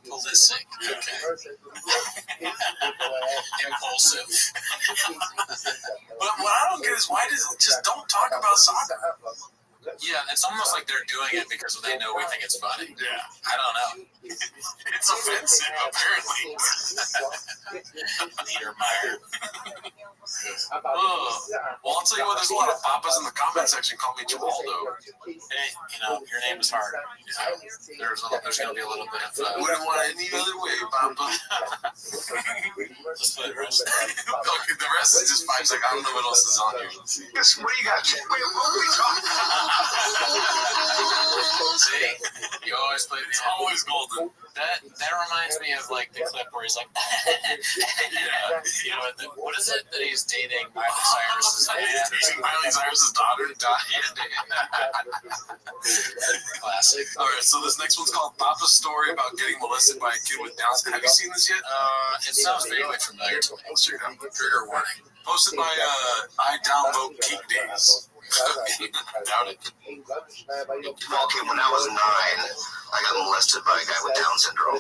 Pulisic. Okay. Impulsive. But what I don't get is why does it just don't talk about soccer? Yeah, it's almost like they're doing it because they know we think it's funny. Yeah. I don't know. It's offensive, apparently. Niedermeyer. Well, I'll tell you what, there's a lot of papas in the comment section call me Geraldo. Hey, your name is hard. There's going to be a little bit of... Wouldn't want it any other way, Papa. Let's play the rest. Okay, the rest is just 5 seconds. I don't know what else is on here. Yes, what do you got? Wait, what are we talking about? See? You always play It's always golden. That reminds me of like the clip where he's like, what is it that he's dating Miley Cyrus's dad? Miley Cyrus's daughter died. Classic. All right, so this next one's called Papa's Story About Getting Molested by a Kid with Down syndrome. Have you seen this yet? It sounds vaguely familiar to me. Trigger warning. Posted by I Downvote Geek Days. Doubt it. Okay, when I was 9, I got molested by a guy with Down syndrome.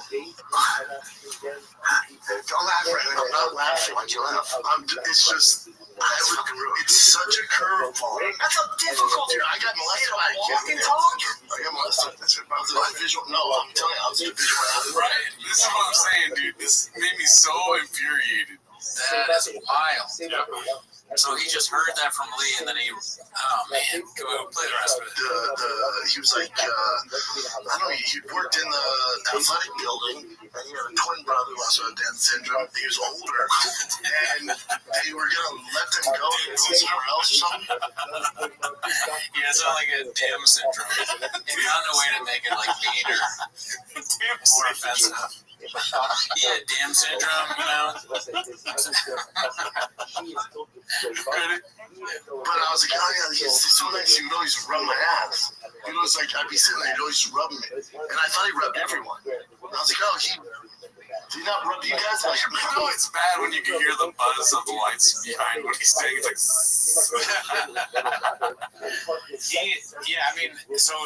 Don't laugh, Brandon. I'm not laughing. Why'd you laugh? It's just... It's such a curveball. That's a difficult... Dude, I got molested by a walking dog? I got molested. That's my visual... No, I'm telling you, I was a visual. Right? This is what I'm saying, dude. This made me so infuriated. That is wild. So he just heard that from Lee, and then he, oh man, go play the rest of it. He was like, I don't know, he worked in the athletic building, and he had a twin brother who also had Down syndrome. He was older, and they were going to let them go and go somewhere else or something. Yeah, it's not like a Down syndrome. He found a way to make it like meaner, more offensive. He had Down syndrome, But I was like, oh yeah, he's so nice. He would always rub my ass. You know, it's like I'd be sitting there, he'd always rub me, and I thought he rubbed everyone. And I was like, oh, did he not rub you guys? Like, you know, it's bad when you can hear the buzz of the lights behind what he's saying. It's like, yeah, I mean, so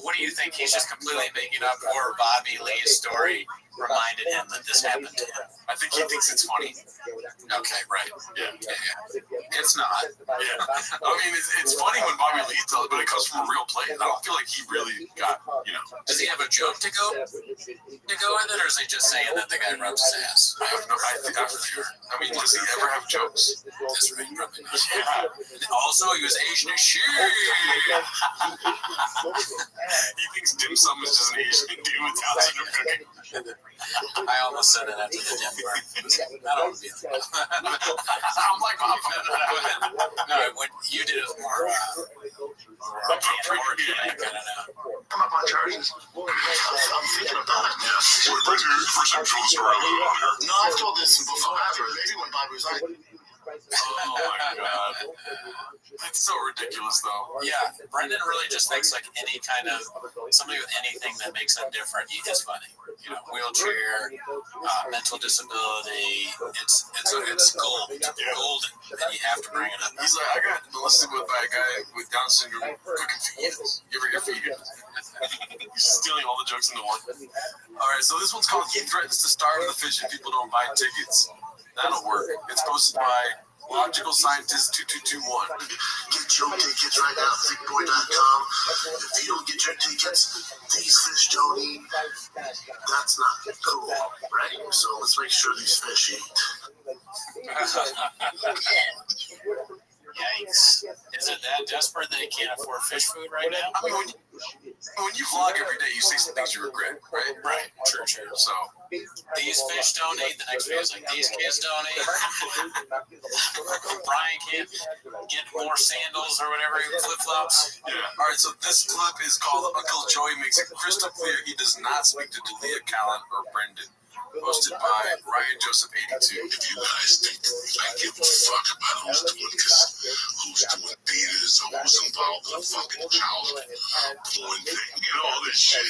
what do you think? He's just completely making up, or Bobby Lee's story reminded him that this happened to him? I think he thinks it's funny. Okay, right. Yeah. It's not. Yeah. I mean, it's funny when Bobby Lee tells it, but it comes from a real place. I don't feel like he really got, Does he have a joke to go with it, or is he just saying that the guy rubs his ass? I mean, does he ever have jokes? That's right, probably not. Yeah. Also, he was Asian as shit. He thinks dim sum is just an Asian dude with Down syndrome cooking. I almost said it after the dim part. I don't want to be on that. I'm like, no, what you did is more organic, I don't know. Come up on charges. I'm thinking about it. Yeah. Wait, but first time told the story here. No, I've told this before. Maybe when Bobby was like, Oh my god. It's so ridiculous though. Yeah, Brendan really just thinks like any kind of somebody with anything that makes them different is funny. You know, wheelchair, mental disability. It's gold, golden, and you have to bring it up. He's like, I got molested by a guy with Down syndrome cooking fajitas. You ever hear fajitas? He's stealing all the jokes into one. All right, so this one's called "He Threatens to Starve the Fish If People Don't Buy Tickets." That'll work. It's posted by Logical Scientist 2221. get your tickets right now at thickboy.com. If you don't get your tickets, these fish don't eat. That's not cool, right? So let's make sure these fish eat. Yikes. Is it that desperate they can't afford fish food right now? I mean, when you vlog every day, you say some things you regret, right? Right. True. So these fish don't eat. The next video is like, these kids don't eat. Brian can't get more sandals or whatever, flip-flops. yeah. All right, so this clip is called "Uncle Joey Makes It Crystal Clear He Does Not Speak to Delia Callan or Brendan." Posted by Ryan Joseph 82. If you guys think I give a fuck about who's doing theaters or who's involved in a fucking child porn thing and all this shit,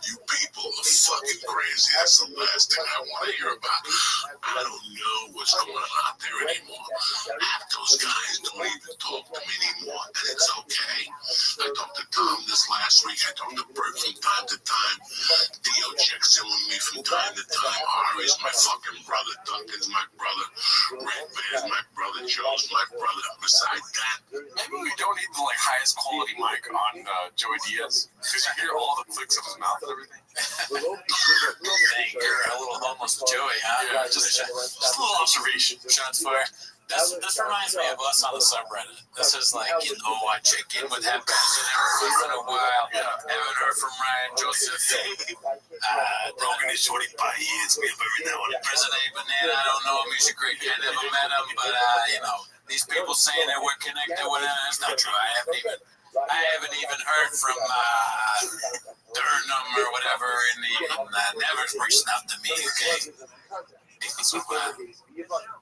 you people are fucking crazy. That's the last thing I want to hear about. I don't know what's going on out there anymore. Half those guys don't even talk to me anymore, and it's okay. I talked to Tom this last week. I talked to Bert from time to time. Theo checks in with me from time to time. Ari's my fucking brother. Duncan's my brother. Red Bear's my brother. Joe's my brother. Besides that, maybe we don't need the highest quality mic on Joey Diaz because you hear all the clicks of his mouth and everything. Dang, you're a little homeless with Joey, huh? Yeah, just a little observation. Shots fired. This reminds me of us on the subreddit. This is like, I check in with that person every once in a while. Haven't heard from Ryan Joseph. Broken is shorty by years. We have every now and then. President Banana, I don't know him. He's a great guy. Never met him, but these people saying that we're connected with him, that's not true. I haven't even heard from Durnham or whatever, and never reached out to me. Okay. So,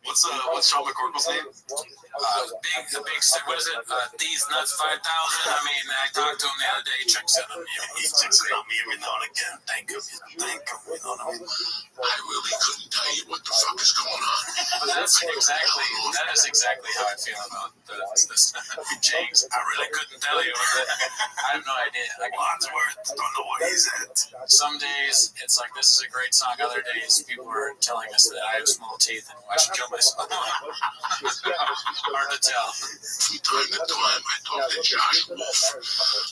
what's Sean McCorkle's name? Big, what is it? These nuts 5,000. I mean, I talked to him the other day. He checks in on me. He checks in on me every now and again. Thank him. You know what I mean? I really couldn't tell you what the fuck is going on. But that is exactly how I feel about this James. I really couldn't tell you. I have no idea. Wadsworth, don't know what he's at. Some days it's like, this is a great song. Other days people are telling us that I have small teeth and I should kill myself. Hard to tell. From time to time, I talk to Josh Wolf.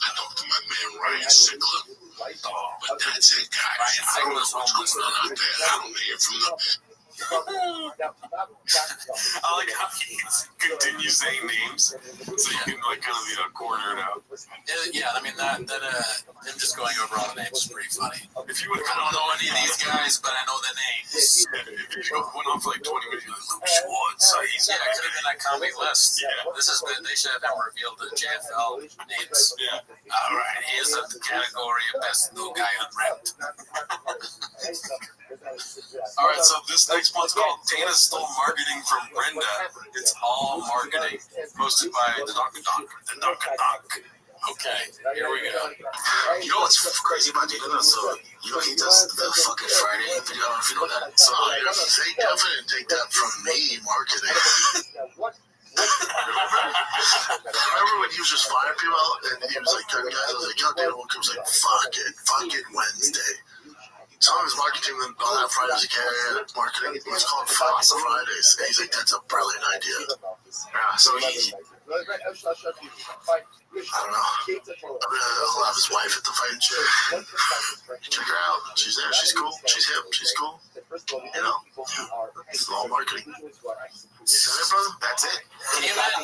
I talk to my man Ryan Sickler. But that's it, guys. I don't know what's going on out there. I don't hear from them. I like how he continues saying names, so you can kind of corner it out. Yeah, I mean that him just going over all the names is pretty funny. If you would, I don't know any of these guys, but I know the names. If you went on for 20 minutes, Luke Schwartz. Yeah, it could have been that comedy list. Yeah. This has been. They should have him revealed the JFL names. Yeah. All right, here's the category of best new guy unwrapped. All right, so this next one's called "Dana Stole Marketing from Brenda." It's all marketing. Posted by the Donk. Okay, here we go. You know what's crazy about Dana? So, he does the fucking Friday video. I don't know if you know that. So, they definitely take that from me, marketing. Remember when he was just firing people out and he was like, cutting guys? I was like, yo, Dana Walker was like, fuck it, Wednesday. Some of his marketing on that Friday was like, marketing. It was called Fox Fridays. And he's like, that's a brilliant idea. Yeah, so he, I don't know. He'll have his wife at the fighting chair. Check her out. She's there. She's cool. She's hip. She's cool. It's all marketing. Is that it, brother? That's it. Can you imagine,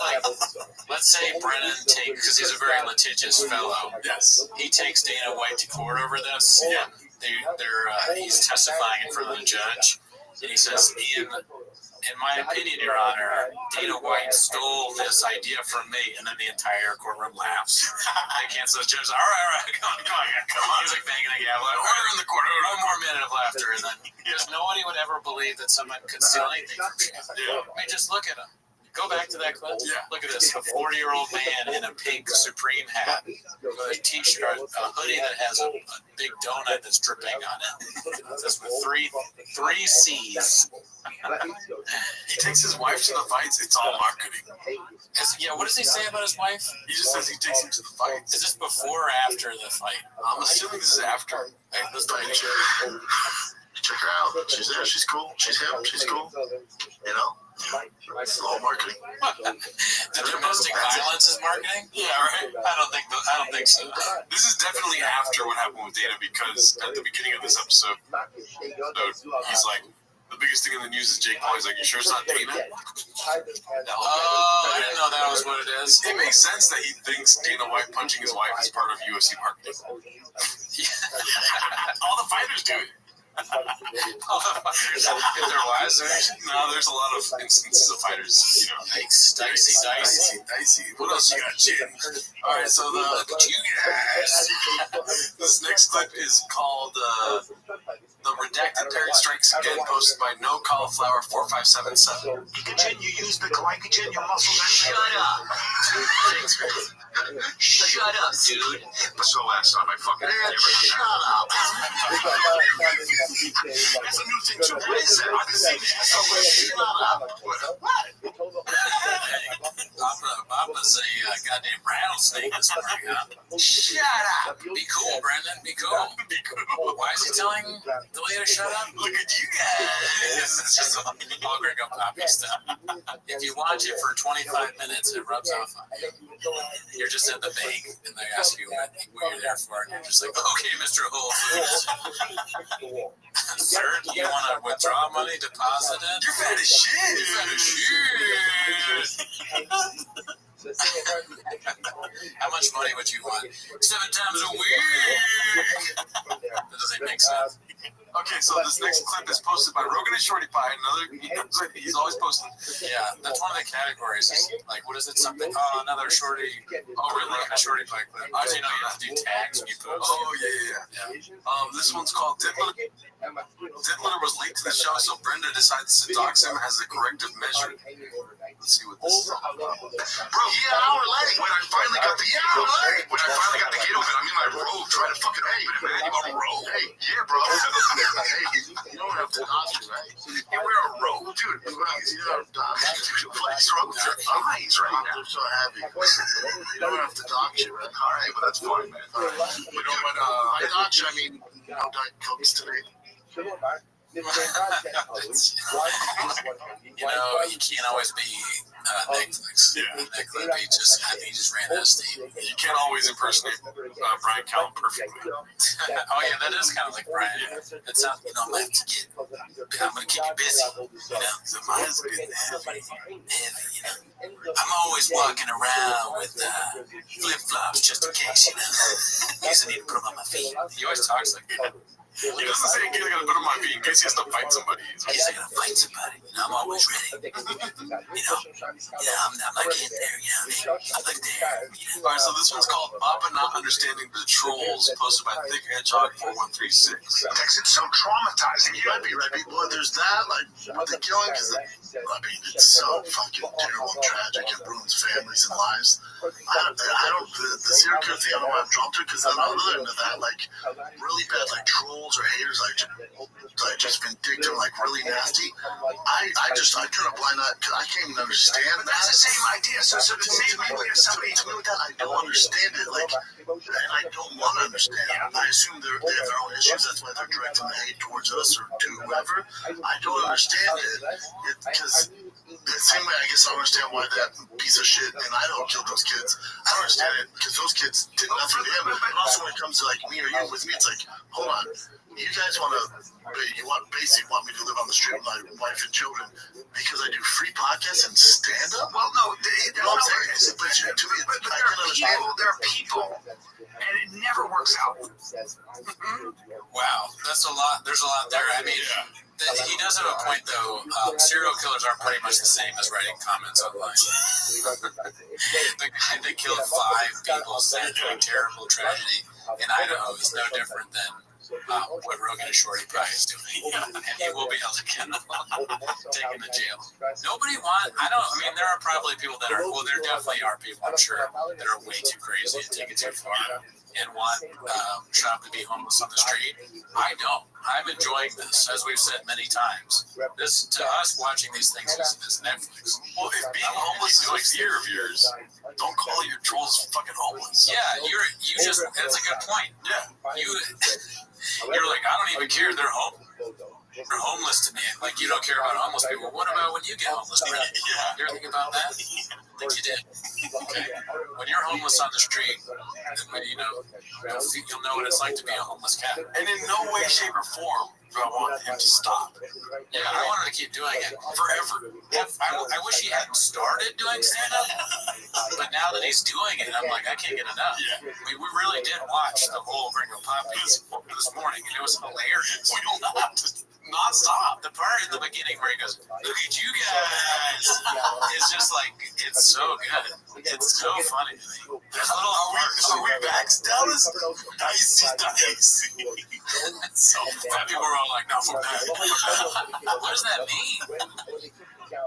let's say Brennan because he's a very litigious fellow. Yes. He takes Dana White to court over this. Yeah. He's testifying in front of the judge, And he says, in my opinion, Your Honor, Dana White stole this idea from me. And then the entire courtroom laughs. They cancel the judge. All right, come on. He's like banging a gavel. Order in the court. One more minute of laughter. And then because nobody would ever believe that someone could steal anything from you. Yeah. I mean, just look at him. Go back to that clip. Yeah. Look at this. A 40-year-old man in a pink Supreme hat with a t-shirt, a hoodie that has a big donut that's dripping on it. That's with three C's. He takes his wife to the fights. It's all marketing. What does he say about his wife? He just says he takes him to the fights. Is this before or after the fight? I'm assuming this is after. Hey, let's go ahead. Check her out. She's there. She's cool. She's hip. She's cool. You know? It's all marketing. The domestic violence is marketing? Yeah, right. I don't think so. This is definitely after what happened with Dana, because at the beginning of this episode, he's like, the biggest thing in the news is Jake Paul. He's like, you sure it's not Dana? Oh, I didn't know that was what it is. It makes sense that he thinks Dana White punching his wife is part of UFC marketing. All the fighters do it. Their wives are. No, there's a lot of instances of fighters, dicey. What else you got, Jim? All right, so look at you guys. This next clip is called the redacted Terry Strikes Again, posted by No Cauliflower 4577. Glycogen, you use the glycogen, your muscles are. Shut up. Shut up, dude. So last time I fucking shut up. That's a new thing too. What is that? I've seen it. Shut up. What? Papa's a goddamn rattlesnake this morning, huh? Shut up. Be cool, Brendan. Be cool. Why is he telling the lady to shut up? Look at you guys. It's just all Greg up Poppy stuff. If you watch it for 25 minutes, it rubs off on you. You're just at the bank, and they ask you what you're there for, and you're just like, okay, Mr. Whole Foods. Sir, do you want to withdraw money, deposit it? You're fat as shit. You're fat as shit. How much money would you want? 7 times a week. That doesn't make sense. Okay, so this next clip is posted by Rogan and Shorty Pie. He's always posting. Yeah, that's one of the categories. Is like, what is it? Something? Oh, another Shorty. Oh, really? A Shorty Pie clip. I didn't know you have to do tags when you post. Oh, yeah. This one's called Diddler. Diddler was late to the show, so Brenda decides to dox him as a corrective measure. Let's see what this is all about. Bro, hour late. When I finally got the gate open, I'm in my robe trying to fucking man. You want a robe? Hey, yeah, bro. Hey, you don't have to dox me, right? You wear a robe, dude. You don't dox me. What is wrong with your eyes right now? They're so happy. You don't have to dox you, right? All right, but that's fine, man. All right. You know what? I dox you, I mean, Diet Cokes today. You know, you can't always be Netflix. Yeah. Netflix, I think he just ran out of steam. You can't always impersonate Brian Callen perfectly. Oh, yeah, that is kind of like Brian. It sounds, I'm going to keep you busy. So mine's been heavy. I'm always walking around with flip-flops just in case, because I need to put them on my feet. He always talks like that. He doesn't say in case I gotta put him on me, in case he has to fight somebody. In case I gotta fight somebody. I'm always ready. I'm not getting there, I'm like there. Alright, so this one's called Papa Not Understanding the Trolls, posted by Thick Hedgehog 4136. It's so traumatizing. You might be right, well, there's that, like, with the killing, because, it's so fucking terrible and tragic and ruins families and lives. The serial killer thing, I don't know why I'm drawn to, because other than that, like, really bad, like, trolls or haters, like just vindictive, like really nasty. I turn a blind eye because I can't even understand that. That's the same idea. So the same idea. Somebody told me that I don't understand it. Like, I don't want to understand it. I assume they have their own issues. That's why they're directing the hate towards us or to whoever. I don't understand it because. The same way, I guess I understand why that piece of shit and I don't kill those kids. I don't understand it because those kids did nothing to him. But also, when it comes to like me or you with me, it's like, hold on, you guys want me to live on the street with my wife and children because I do free podcasts and stand up? Well, no, there are people, and never works out. Wow, that's a lot. There's a lot there. I mean, he does have a point, though. Serial killers are pretty much the same as writing comments online. The guy that killed 5 people said a terrible tragedy in Idaho is no different than what Rogan and Shorty Pie is doing. And he will be held accountable, taken to jail. I mean, there are probably people that are, well, there definitely are people, I'm sure, that are way too crazy and take it too far and want Trump to be homeless on the street. I don't. I'm enjoying this, as we've said many times. This, to us, watching these things is Netflix. Well, if being homeless is like fear of yours, don't call your trolls fucking homeless. Yeah, that's a good point. Yeah. You're like, I don't even care. They're homeless to me. Like, you don't care about homeless people. What about when you get homeless? Yeah. You ever think about that? I think you did. Okay. When you're homeless on the street, you'll know what it's like to be a homeless cat. And in no way, shape, or form do I want him to stop. Yeah, I want him to keep doing it forever. I wish he hadn't started doing stand-up, but now that he's doing it, I'm like, I can't get enough. Yeah. I mean, we really did watch the whole Ringo Poppy this morning, and it was hilarious. We will not stop. The part in the beginning where he goes, "Look at you guys," it's just like, it's so good. It's so funny to me. There's a little Are we back, Dallas? Dicey. So people were all like, "No, for that." What does that mean?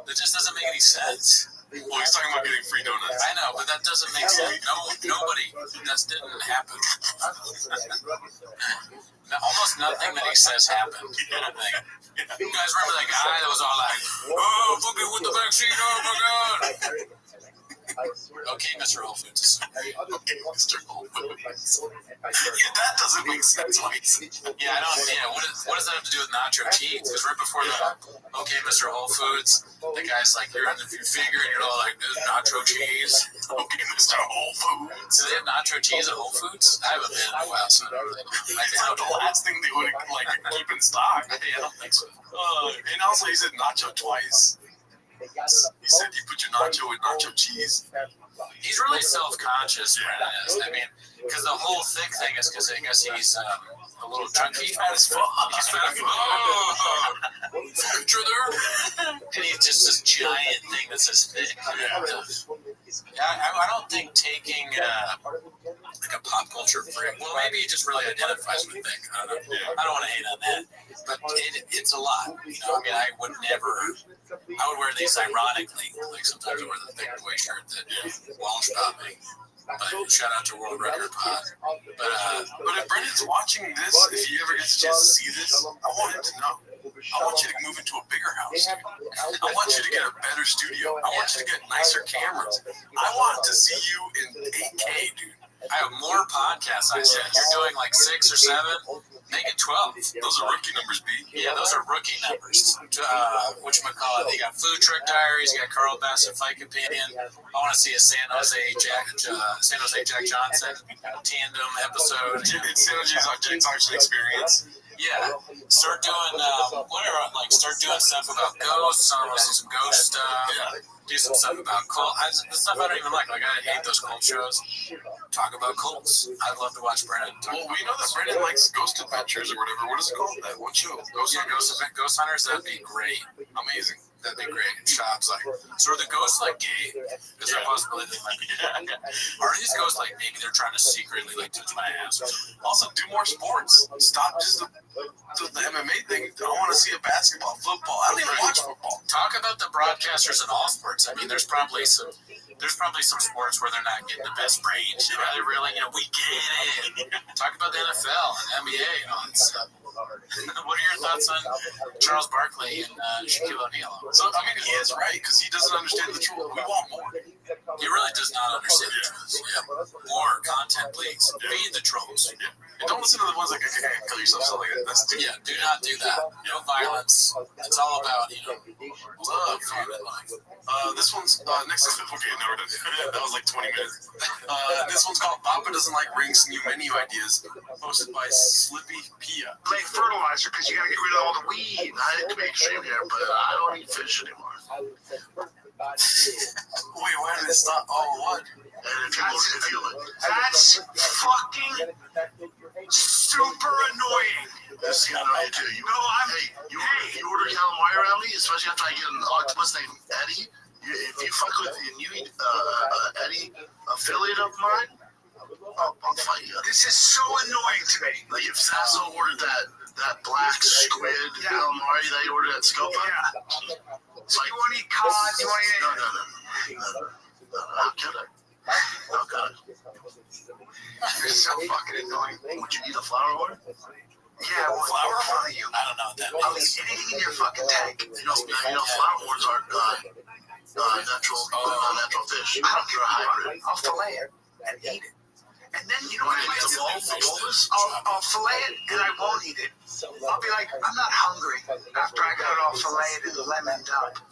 It just doesn't make any sense. Well, he's talking about getting free donuts. I know, but that doesn't make sense. Nobody. That didn't happen. Almost nothing that he says happened. You guys remember that guy that was all like, "Oh, fucking with the vaccine, oh my god." Okay, Mr. Whole Foods. Okay, Mr. Whole Foods. That doesn't make sense. Yeah, I don't. Yeah, what does that have to do with nacho cheese? Because right before the "Okay, Mr. Whole Foods," the guy's like, "You're in the figure," and you're all like, "This nacho cheese." Okay, Mr. Whole Foods. Do they have nacho cheese at Whole Foods? I haven't been in a while, so I don't really know. It's not the last thing they would keep in stock. Yeah, I don't think so. And also, he said nacho twice. He said you put your nacho with nacho cheese. He's really self-conscious, Brennan is. I mean, because the whole thick thing is because I guess he's a little chunky. He's fat as fuck. He's fat as fuck. Picture there. And he's just this giant thing that's this thick. I don't think taking like a pop culture freak. Well, maybe he just really identifies with thick. I don't know. I don't want to hate on that, but it's a lot. You know, I mean, I would wear these ironically. Like sometimes I wear the thick boy shirt that won't stop me. But shout out to World Record Pod. But if Brendan's watching this, if he ever gets a chance to see this, I want him to know. I want you to move into a bigger house, dude. I want you to get a better studio. I want you to get nicer cameras. I want to see you in 8K, dude. I have more podcasts. I said you're doing like 6 or 7. Make it 12. Those are rookie numbers, B. Yeah, those are rookie numbers. Whatchamacallit, you got Food Truck Diaries, you got Carl Bassett Fike Opinion. I want to see a San Jose Jack Johnson tandem episode. It's San Jose Jack Johnson experience. Yeah, start doing start doing stuff about ghosts. I want to see some ghost stuff. Yeah. Do some stuff about cult. The stuff I don't even like. Like, I hate those cult shows. Talk about cults. I'd love to watch Brendan talk. Well, we know that Brendan likes Ghost Adventures or whatever. What is it called? That one show? Ghost Hunters. That'd be great. Amazing. That'd be great. Shops like, so are the ghosts like gay? Is there a possibility they might be gay? Are these ghosts like maybe they're trying to secretly like touch my ass or something? Also, do more sports. Stop just the MMA thing. I want to see a basketball, football. I don't even watch football. Talk about the broadcasters in all sports. I mean, there's probably some sports where they're not getting the best range. They're really, we get it. Talk about the NFL and NBA and all that stuff. What are your thoughts on Charles Barkley and Shaquille O'Neal? So, I mean, he is right, because he doesn't understand the truth. We want more. He really does not understand the truth. Yeah. More content, please. Feed the trolls. Yeah. And don't listen to the ones like, kill yourself, something like that. Yeah, do not do that. No violence. It's all about, love, family life. This one's, next is, okay, no, we're done. That was like 20 minutes. This one's called Papa Doesn't Like Rings, New Menu Ideas, posted by Slippy Pia. Like fertilizer, because you gotta get rid of all the weed. I didn't make shame here, but I don't eat fish anymore. Wait, why did it stop? Oh, what? And if you That's fucking super annoying. this is gonna annoy you too. You order calamari around me, especially after I get an octopus named Eddie. If you fuck with and you eat Eddie affiliate of mine, I'll fight you. This is so annoying to me. Like if Sasso ordered that black squid calamari that you ordered at Scopa. Yeah. So you want to eat cod? You want to eat? No. I'll kill it. I'll got it. You're so fucking annoying. Would you eat a flower horn? Yeah, well, flower horn? You? I don't know what that I'll means. eat anything in your fucking tank. You know flower horns aren't natural fish. I don't They're a hybrid. I'll fillet it and eat it. And then you know what I might do? I'll fillet it and I won't eat it. I'll be like, I'm not hungry after I got it all filleted and lemoned up.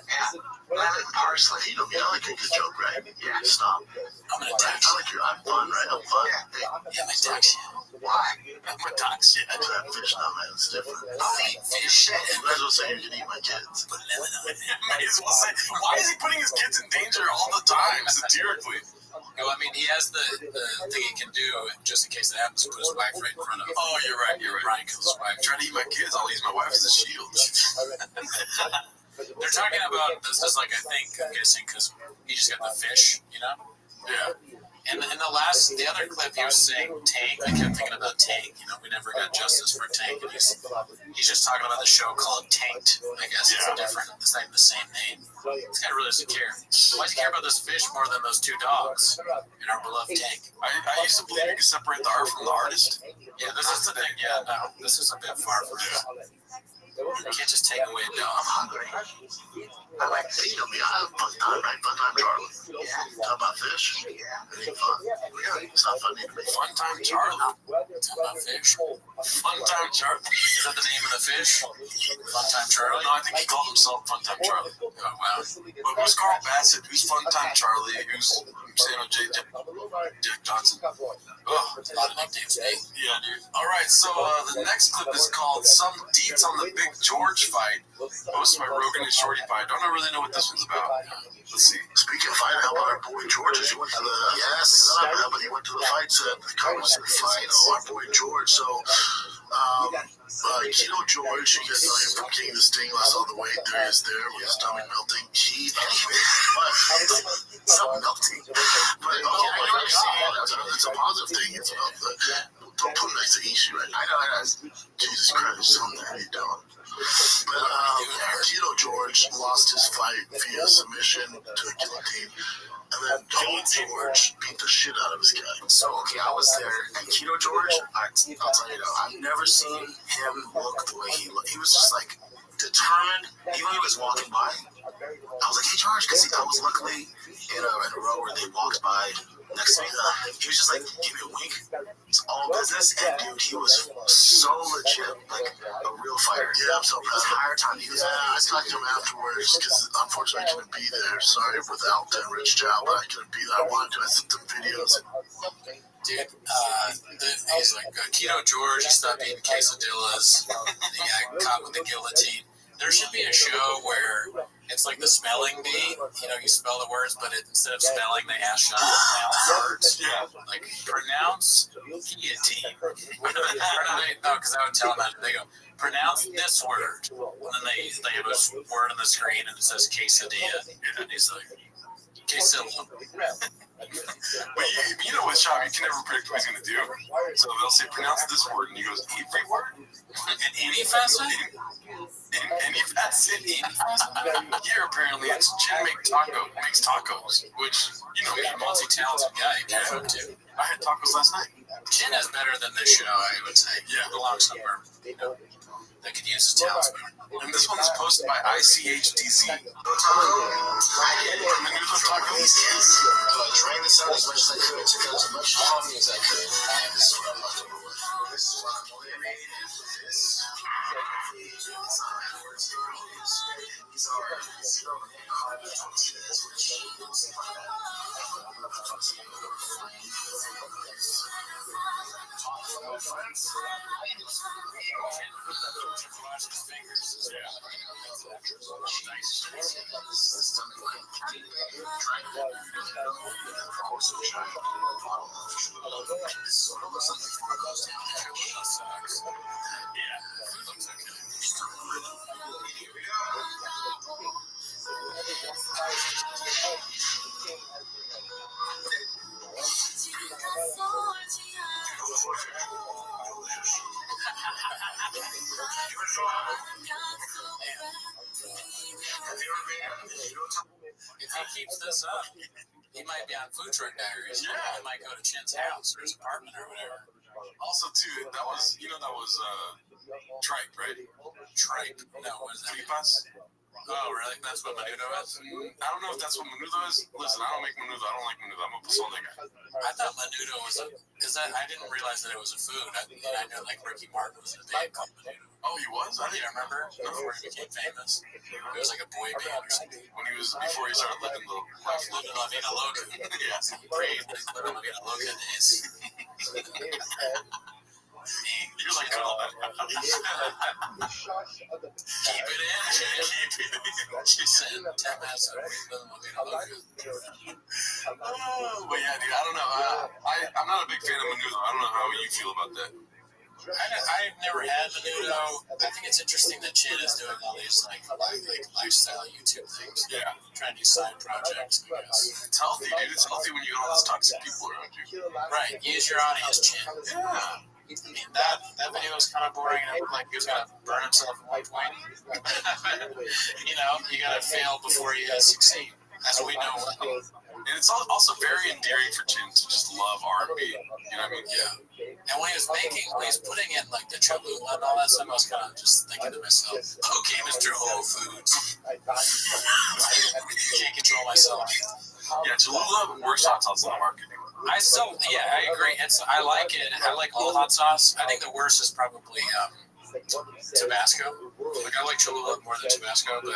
Yeah, lemon parsley. You know me, I like a good joke, right? Yeah. Stop. I'm gonna dox you. I'm fun, right? I'm fun. Yeah, I'm gonna dox you. Why? I'm gonna dox you. I do that fish now, man. It's different. I'll eat fish. You might as well say you can eat my kids. Put lemon on it. Might as well say, why is he putting his kids in danger all the time, satirically? Well, I mean, he has the thing he can do just in case it happens to put his wife right in front of him. Oh, you're right. Brian kills his wife. Trying to eat my kids, I'll use my wife as a shield. They're talking about this is like, I think, I'm guessing, because he just got the fish, you know? Yeah. And in the other clip, he was saying Tank. I kept thinking about Tank. You know, we never got justice for Tank. And he's just talking about the show called Tanked. I guess it's different. It's not the same name. This guy really doesn't care. Why does he care about this fish more than those two dogs in our beloved Tank? I used to believe you could separate the art from the artist. Yeah, this is the thing. Yeah, no, this is a bit far from it. You can't just take away a dog. I'm hungry. I like to eat them. Yeah, I have fun time, right? Fun time, Charlie. Yeah. Talk about fish? Yeah. It ain't fun. Really? It's not funny to me. Fun time, Charlie. Talk about fish. Fun time, Charlie. Is that the name of the fish? Fun time Charlie? No, I think he called himself Fun Time Charlie. Oh, wow. But who's Carl Bassett? Who's Fun Time Charlie? Who's Samuel J. Jack Johnson? Oh, a lot of nicknames, eh? Yeah, dude. All right, so the next clip is called Some Deets on the Big George Fight, posted by Rogan and Shorty Fight. Don't really know what this one's about. Let's see. Speaking of fight, how about our boy George? He went to the but he went to the fight set, the Congress fight. Oh, our boy George. So, Keto George, you guys know him from King of the Sting, lost all the weight. There he is there with his stomach melting. Something melting. But it's a positive thing. It's about the. Don't put him next to Ishii right now. I know. Jesus Christ, something that he done. But Keto George lost his fight via submission to a guillotine. And then Keto George beat the shit out of his guy. So, okay, I was there, and Keto George, I'll tell you though, I've never seen him look the way he looked. He was just like determined. Even when he was walking by, I was like, hey, George, because I was luckily in a row where they walked by next to me. He was just like, give me a wink. It's all business. And dude, he was so legit, like a real fighter. Yeah, I'm so proud. The entire time he was. I talked to him afterwards because unfortunately I couldn't be there. Sorry without Rich Chow, but I couldn't be there. I wanted to. I sent them videos. Dude, he's like Keto George. He stopped eating quesadillas. He got caught with the guillotine. There should be a show where it's like the spelling bee. You know, you spell the words, but instead of spelling, they ask you to pronounce words. Yeah. Like, pronounce guillotine. No, because I would tell them that. They go, pronounce this word. And then they have a word on the screen and it says quesadilla. And he's like, quesadilla. But you know with Shab, you can never predict what he's going to do. So they'll say, pronounce this word. And he goes, every word? In any facet? In any facet? Here, apparently, it's Jim makes tacos, which, you know, he's a multi-talented guy. You can't help to. I had tacos last night. Jin is better than this show, I would say. Yeah. Belongs somewhere. That could use his talents better. And this one is posted by ICHDZ. Drain this out as much as I could, took out as much honey as I could. And this is what I'm about to do. this is what I'm motivated with this. These are 0 carbon tortillas, which is If he keeps this up, he might be on Food Truck Diaries. Yeah. He might go to Chin's house or his apartment or whatever. Also, too, that was tripe, right? Tripe? No, what is that? Tripas? Oh, really? That's what menudo is? I don't know if that's what menudo is. Listen, I don't make menudo. I don't like menudo. I'm a pozole guy. I thought menudo was I didn't realize that it was a food. I know like Ricky Martin was in a band called Menudo. Oh, he was? I didn't remember before he became famous. It was like a boy band or something. Before he started living the life. Living La Vida Loca. Yeah. Living La Vida Loca days. You're like, oh, keep it in, Jay. Keep it in. She said 10 minutes of Living La Vida Loca. But yeah, dude, I don't know. I'm not a big fan of menudo. I don't know how you feel about that. I've never had menudo. I think it's interesting that Chin is doing all these like lifestyle YouTube things. Yeah. Trying to do side projects. It's healthy, dude. It's healthy when you got all those toxic people around you. Right. Use your audience, Chin. Yeah. I mean, that video was kind of boring, and it looked like he was going to burn himself at one point. You got to fail before you succeed. That's what we know. And it's also very endearing for Chin to just love R&B. You know what I mean? Yeah. And when he was putting in like the Cholula and all that stuff, I was kind of just thinking to myself, okay, Mr. Whole Foods. Can't control myself. Yeah, Cholula works on tons of marketing. I agree. I like it. I like all hot sauce. I think the worst is probably Tabasco. Like I like Cholula more than Tabasco, but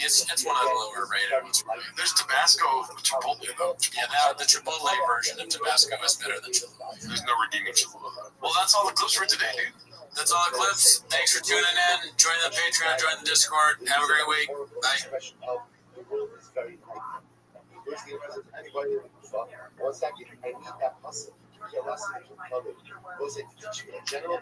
it's one of the lower rated ones. There's Tabasco with Chipotle though. Yeah, now the Chipotle version of Tabasco is better than Cholula. There's no redeeming Cholula. Well, that's all the clips for today, dude. That's all the clips. Thanks for tuning in. Join the Patreon. Join the Discord. Have a great week. Bye. Once I need that muscle. Yeah, that's it. Was it in general?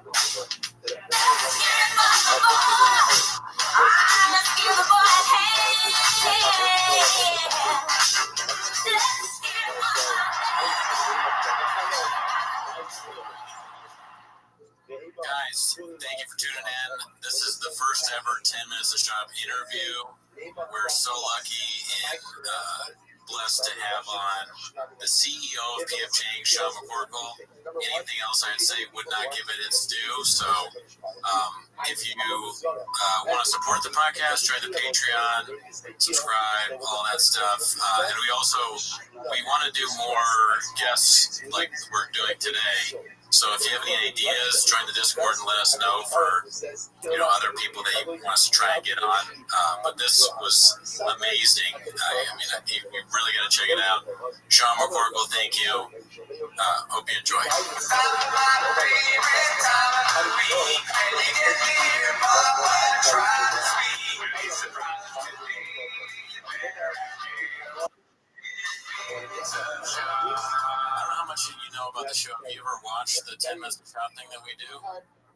Guys, thank you for tuning in. This is the first ever 10 Minutes of Shop interview. We're so lucky and blessed to have on the CEO of PF Chang's, Sean McCorkle. Anything else I'd say would not give it its due. So if you want to support the podcast, join the Patreon, subscribe, all that stuff. And we want to do more guests like we're doing today. So if you have any ideas, join the Discord and let us know for other people that you want us to try and get on. But this was amazing. You really got to check it out. Sean McCorkle, thank you. Hope you enjoy. I don't know how much you know about the show. Have you ever watched the 10 Minutes of Shop thing that we do?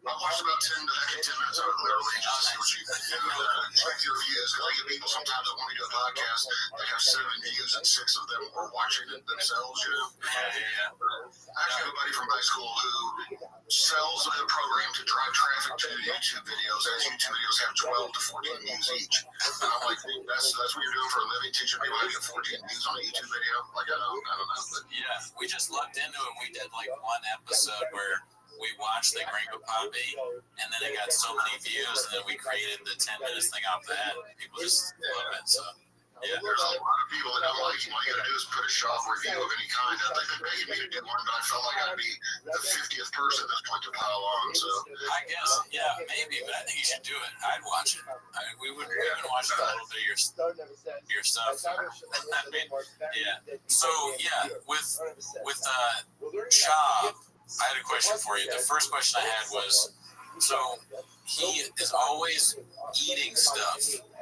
I watched about 10 minutes of it literally just to see what you can do and check your views. Because I get people sometimes that want to do a podcast, they have 7 views and 6 of them are watching it themselves, Yeah. I actually have a buddy from high school who sells a program to drive traffic to YouTube videos, as YouTube videos have 12 to 14 views each. And I'm like, that's what you're doing for a living, teaching people how to get 14 views on a YouTube video? Like, I don't know. But yeah, we just looked into it. We did like one episode where we watched the Gringo Poppy, and then it got so many views, and then we created the 10 minutes thing off that. People just love it. So Yeah. There's a lot of people that don't like him. All you gotta do is put a shop review of any kind. They've been begging me to do one, but I felt like I'd be the 50th person at this point to pile on. So I guess, yeah, maybe, but I think you should do it. I'd watch it. We would watch a little bit of your stuff. I mean, yeah. So yeah, with Shab, I had a question for you. The first question I had was, so he is always eating stuff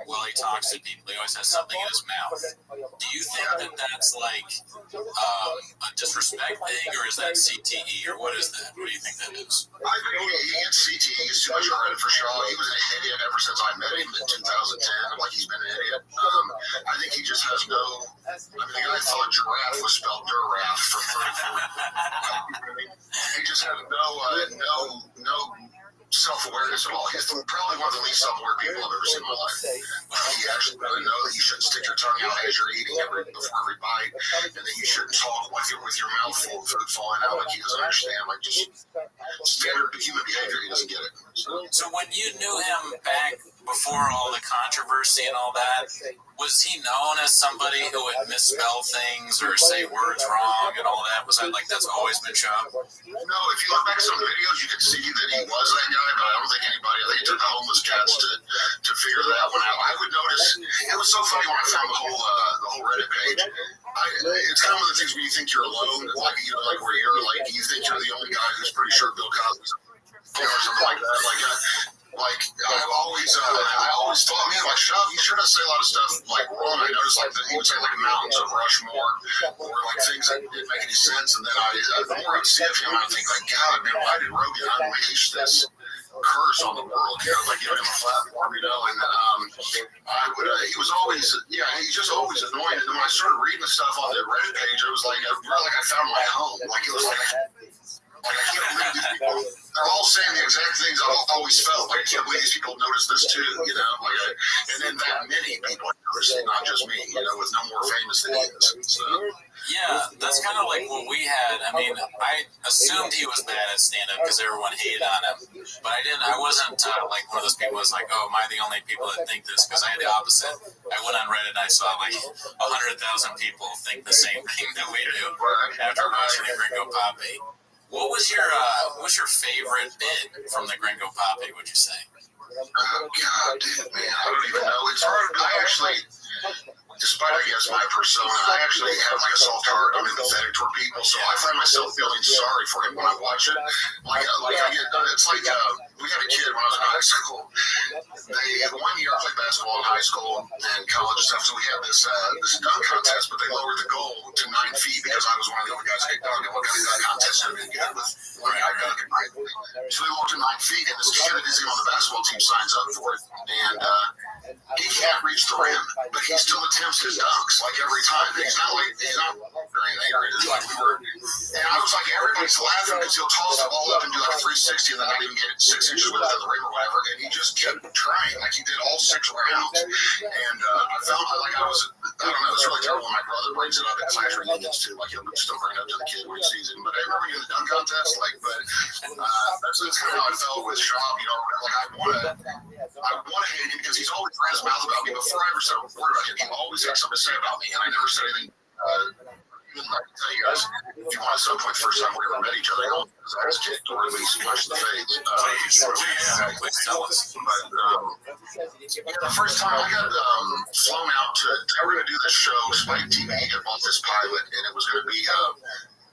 while he talks to people. He always has something in his mouth. Do you think that that's like a disrespect thing, or is that CTE, or what is that? What do you think that is? I think it's CTE is too much credit for Shaw. He was an idiot ever since I met him in 2010. Like, he's been an idiot. I think he just has no. I mean, the guy thought giraffe was spelled Duraf for 34. He just has no self-awareness at all. He's probably one of the least self-aware people I've ever seen in my life. He actually doesn't know that you shouldn't stick your tongue out as you're eating before every bite, and that you shouldn't talk with your mouth full of food falling out. Like, he doesn't understand, like, just standard human behavior. He doesn't get it. So when you knew him back before all the controversy and all that, was he known as somebody who would misspell things or say words wrong and all that? Was that like that's always been Shab? No, if you look back at some videos, you can see that he was that guy, but I don't think anybody, I think it took the homeless cats to figure that one out. I would notice, it was so funny when I found the whole Reddit page. It's kind of one of the things when you think you're alone, like, you know, like where you're like, you think you're the only guy who's pretty sure Bill Cosby's or something like that. Like I always thought, man, like Shab, he sure does say a lot of stuff like wrong. I noticed like that he would say like mountains of Rushmore or like things that didn't make any sense. And then the more I would see of him, I would think like, God, man, why did Rogan unleash this curse on the world? You know, like giving him a platform, you know. And he was always, he's just always annoying. And then when I started reading the stuff on the Reddit page, it was like I found my home. Like it was like I can't believe these people. They're all saying the exact things I always felt. Like, I can't believe these people notice this too, you know? And then that many people notice it, not just me, you know, with no more famous than he is. So. Yeah, that's kind of like what we had. I mean, I assumed he was bad at stand-up because everyone hated on him. But I wasn't like one of those people who was like, oh, am I the only people that think this? Because I had the opposite. I went on Reddit and I saw like 100,000 people think the same thing that we do after watching the Gringo Poppy. What was your favorite bit from the Gringo Poppy, would you say? Oh, God, dude, man, I don't even know. It's hard. I actually, despite, I guess, my persona, I actually have like a soft heart. I'm empathetic toward people, so I find myself feeling sorry for him when I watch it. Like I get, it's like we had a kid when I was in high school. They had 1 year I played basketball in high school and college and stuff, so we had this dunk contest, but they lowered the goal to 9 feet because I was one of the only guys that could dunk. And what kind of dunk contest would have been good with one guy dunking? So they lowered to 9 feet, and this kid that isn't on the basketball team signs up for it, and he can't reach the rim, but he still attempts his dunks like every time. He's not very angry. And I was like, everybody's laughing because he'll toss the ball up and do like a 360 and then not even get 6 inches within the rim or whatever. And he just kept trying, like he did all 6 rounds. And I felt like I don't know, it's really terrible when my brother brings it up at class reunions too. Like he'll still bring it up to the kid when he sees him. But I remember in the dunk contest, that's kind of how I felt with Shab. You know, like I want to hate him because he's always ran his mouth about me. Before I ever said a word about him, he always had something to say about me, and I never said anything. I can tell you guys, if you want to, some point, the first time we ever met each other, I was kicked or at least punched in the face. Please tell us. But the first time I got flown out they were going to do this show, Spike TV had bought this pilot, and it was going to be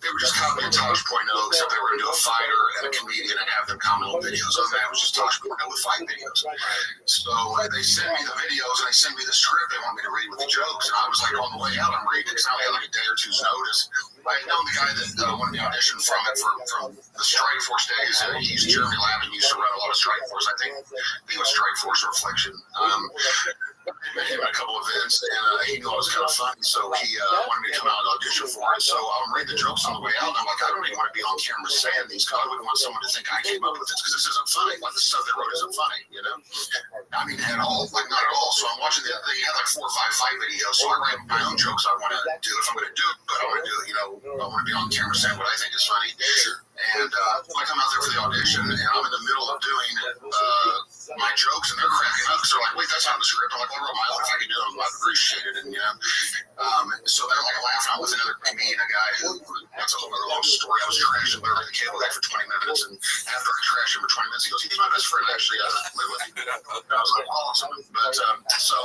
they were just copying Tosh.0, except they were going to do a fighter and a comedian and have them comment on videos. Other than that, it was just Tosh.0 with fight videos. So they sent me the videos and they sent me the script they want me to read with the jokes. And I was like, on the way out, I'm reading it because I only had like a day or two's notice. I had known the guy that wanted me to audition from the Strike Force days. He's Jeremy Lavin, used to run a lot of Strike Force. I think he was Strike Force Reflection. I met him at a couple events, and he thought it was kind of funny, so he wanted me to come out and audition for it. So I'm reading the jokes on the way out, and I'm like, I don't even want to be on camera saying these, because I wouldn't want someone to think I came up with this, because this isn't funny. Like, the stuff they wrote isn't funny, you know? I mean, at all, like, not at all. So I'm watching they had like 4 or 5 fight videos, so I write my own jokes I want to do if I'm going to do it, but I want to do it, you know, I want to be on camera saying what I think is funny. And I come out there for the audition, and I'm in the middle of doing my jokes, and they're cracking up because they're like, wait, that's not the script. I'm like, well, I wrote my own. If I could do it, I'd appreciate it. And, so they're like laughing. I'm with another comedian, a guy who, that's a whole other long story. I was trashing literally the cable guy for 20 minutes, and after I trashed him for 20 minutes, he goes, he's my best friend, actually. I live with him. I was like, awesome. But, so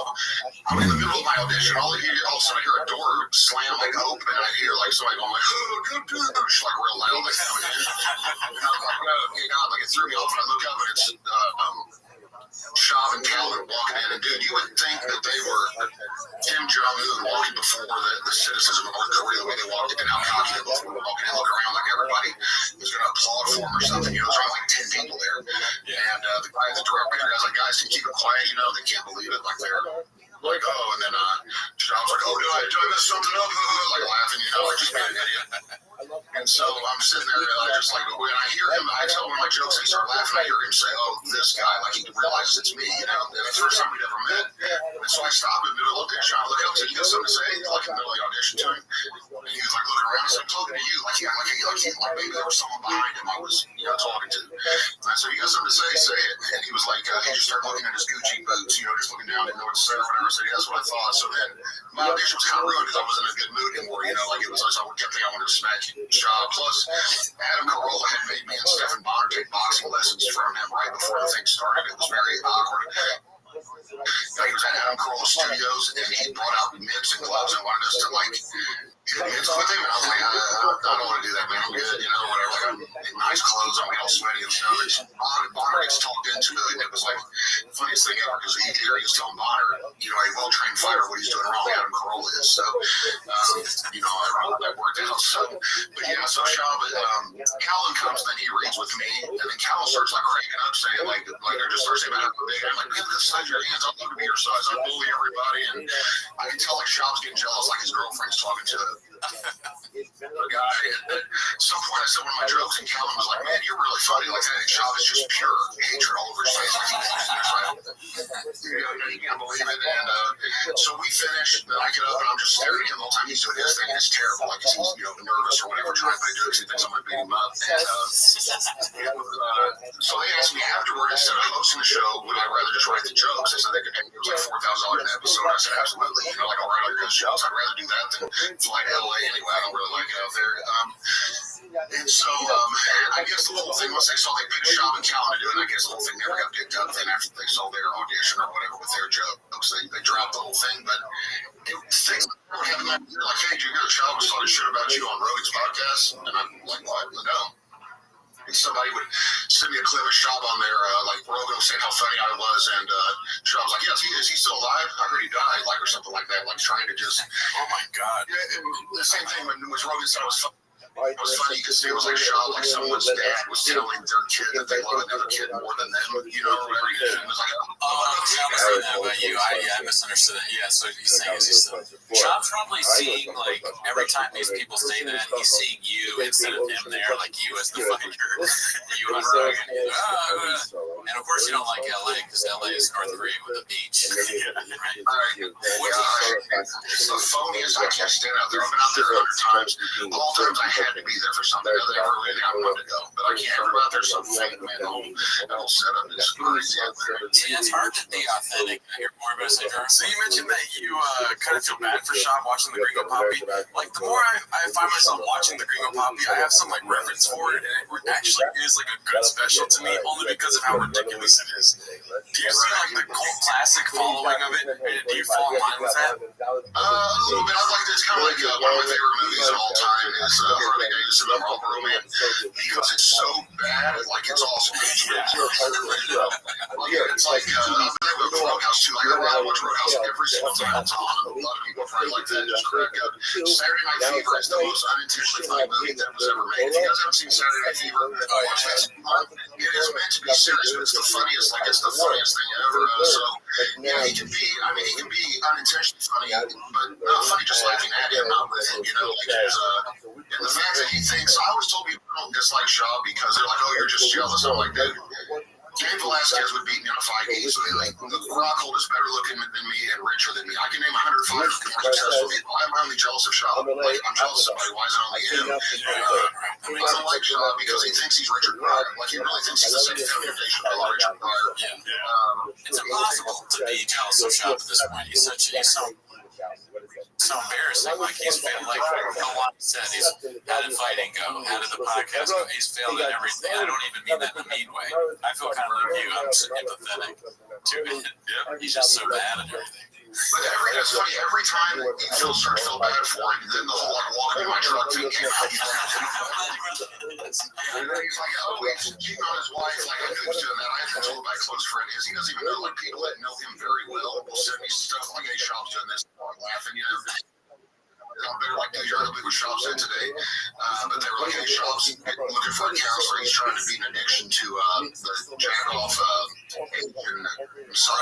I'm in the middle of my audition. All of a sudden I hear a door slam, like, open, and I hear, like, somebody going, like, oh, don't do that. Just, like, real loud, like, and I'm like, oh, God, like, it threw me off, and I look up, and it's, Shab and Calvin walking in, and dude, you would think that they were Kim Jong-un walking before the citizens of North Korea, the way they walked in, how cocky they looked, walking in, looking around like everybody was going to applaud for them or something. There's only like 10 people there, and the guy, the director, guy's like, guys, can you keep it quiet? They can't believe it. Like they're like, oh, and then Shab's like, oh, did I mess something up? Like laughing, like just being an idiot. And so I'm sitting there, just like, when I hear him, I tell one of my jokes, and he starts laughing. I hear him say, oh, this guy, like he realizes it's me, and it's the first time we'd ever met. And so I stopped him and I looked at Sean, look up, you got something to say? Like in the middle of the audition to him. And he was like looking around, I said, I'm talking to you. Like maybe there was someone behind him I was, talking to. And I said, you got something to say it. And he was like, he just started looking at his Gucci boots, just looking down, didn't know what to say or whatever. I said, yeah, that's what I thought. So then my audition was kind of ruined because I wasn't in a good mood anymore, like it was, I kept thinking I wanted to smack Sean. Plus, Adam Carolla had made me and Stephen Bonner take boxing lessons from him right before the thing started. It was very awkward. He was at Adam Carolla Studios, and he brought out mitts and gloves and wanted us to, like, hit mitts with him. And I was like, I don't want to do that, man. I'm good, whatever. Like, I'm in nice clothes, I'm all sweaty and stuff. And Bonner gets talked into it, and it was like the funniest thing ever because he was telling Bonner, a well-trained fighter, what he's doing wrong. Adam Carolla is. So, that worked out. So, but yeah, so Shab, Calvin comes, then he reads with me, and then Calvin starts like cranking up, saying like they're just starts saying, I'm like, man, this size your hands, I'd love to be your size. I bully everybody, and I can tell like Shab's getting jealous, like his girlfriend's talking to the guy. And at some point, I said one of my jokes, and Calvin was like, man, you're really funny. Like that Shab is just pure hatred all over his face. He can't believe it. And so we finished, and I get up, and I'm just staring at him the whole time he's doing his thing, and it's terrible. Like he's nervous or whatever, trying to do it because he thinks I'm going to beat him up. And so they asked me afterward, instead of hosting the show, would I rather just write the jokes? They said they could pay me like $4,000 an episode. I said, absolutely. Like, I'll write all your good shows. I'd rather do that than fly to LA anyway. I don't really like it out there. And so I guess the whole thing was they saw they picked Shab and Calvin to do it, and I guess the whole thing never got picked up. Then after they saw their audition or whatever with their jokes, they dropped the whole thing. But things were happening like, hey, did you hear the Shab was talking shit about you on Rogan's podcast? And I'm like, what? No. And somebody would send me a clip of Shab on there, like Rogan was saying how funny I was, and Shab was like, yes, is he still alive? I heard he died, like, or something like that, like trying to just, oh my God. Yeah, and the same thing when Rogan said I was funny. It was funny because it was like Shab, like someone's dad was telling their kid that they love another kid more than them, or whatever. It was like, I was saying that about you. I misunderstood it. Yeah, so he's saying Shab's probably seeing, like, every time these people say that, he's seeing you instead of him there, like you as the fighter, you on Rogan. And of course, you don't like LA because LA is North Korea with a beach. Right? It's the phoniest. I can't stand out there. I've been out there 100 times. All times I had to be there for something. I wanted to go, but I can't ever go out there. So fake, man. The whole setup is crazy out there. See, it's hard to be authentic. I hear more about it. So you mentioned that you kind of feel bad for Shab watching the Gringo Poppy. Like the more I find myself watching the Gringo Poppy, I have some like reference for it, and it actually is like a good special to me, only because of how ridiculous it is. Do you see like the cult classic following of it? Do you fall in line with that? A little bit. I like this. Kind of like one of my favorite movies of all time is Harley Davidson and Rob Roman, because it's so bad, like it's awesome. It's like Roadhouse too. Like I watch Roadhouse every single time it's on. A lot of people probably like that, just crack up. Saturday Night Fever is the most unintentionally funny movie that was ever made. If you guys haven't seen Saturday Night Fever, watch that. It is meant to be serious, but it's the funniest. Like it's the funniest thing ever. So yeah, he can be. I mean, he can be unintentionally funny, but not funny just laughing at him, not with him. Like there's and the fact that he thinks, I always told people don't dislike Shab because they're like, oh, you're just jealous. I'm like, dude, Cain Velasquez would beat me in a fight easily. Like, Rothschild is better looking than me and richer than me. I can name 100 fighters who are successful. I'm only jealous of Shah. Like, I'm jealous of somebody. Why is it only him? I don't like Shah because he thinks he's Richard Pryor. Like, he really thinks he's the same foundation of Richard Pryor. It's impossible to be jealous of Shah at this point. He's so embarrassing. Like, he's failed. Like Kalani said, he's how did fighting go? How did the podcast go? He's failed at everything. I don't even mean that in a mean way. I feel kind of like you. I'm sympathetic to it. He's just so bad at everything. But it's funny, every time he starts to feel bad for him, then the whole like walking in my truck thing came out. And then he's like, oh, he's cheating on his wife. Like, I knew he was doing that. I have to tell my close friend is. He doesn't even know, like, people that know him very well will send me stuff like, hey, Shop's doing this. I'm laughing, you know. They're like, dude, you're ugly with Shop's in today. But they were like, hey, Shop's looking for a counselor. He's trying to beat an addiction to the jack off Asian massage.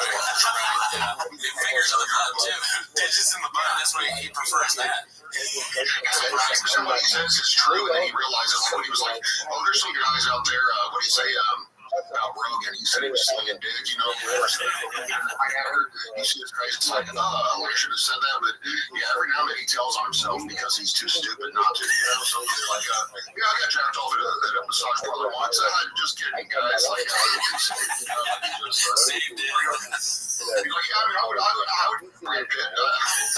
Fingers in the butt, too. Digits in the butt. That's why he prefers that. 90% what he says is true, and then he realizes, like, when he was like, oh, there's some guys out there, what do you say, about Rogan, he said he was slinging dick, you know. I heard he see his face, it's like, oh, I should have said that, but yeah, every now and then he tells on himself because he's too stupid not to, you know. So he's like, yeah, I got jacked off at a massage parlor once. Just kidding, guys. Like, same day. Like, yeah, I mean, I would Brad Pitt.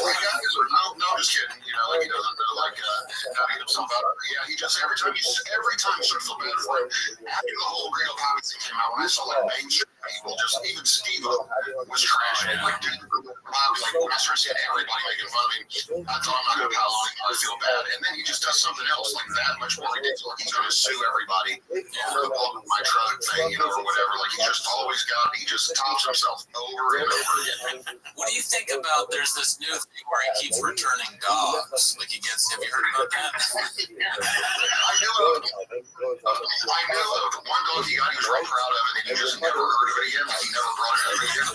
Like, guys, no, just kidding. You know, like, he doesn't know, like, how to get himself out of it. Yeah, he just every time he sort of feel bad for him. After the whole Real Poppy thing came out, when I saw like mainstream people, just even Steve-O was trashing it. Like, dude, Bobby, like, when I started seeing everybody making fun of him, I thought I'm not gonna pile on him. I feel bad, and then he just does something else like that, much more ridiculous. He's gonna sue everybody for the ball my truck thing, you know, or whatever. Like, he just tops himself over and over again. What do you think about? There's this new thing where he keeps returning dogs. Like, he gets. Have you heard about that? I knew of one dog he got. He was real proud of it, and he just never heard of it again. Like, he never brought it up again.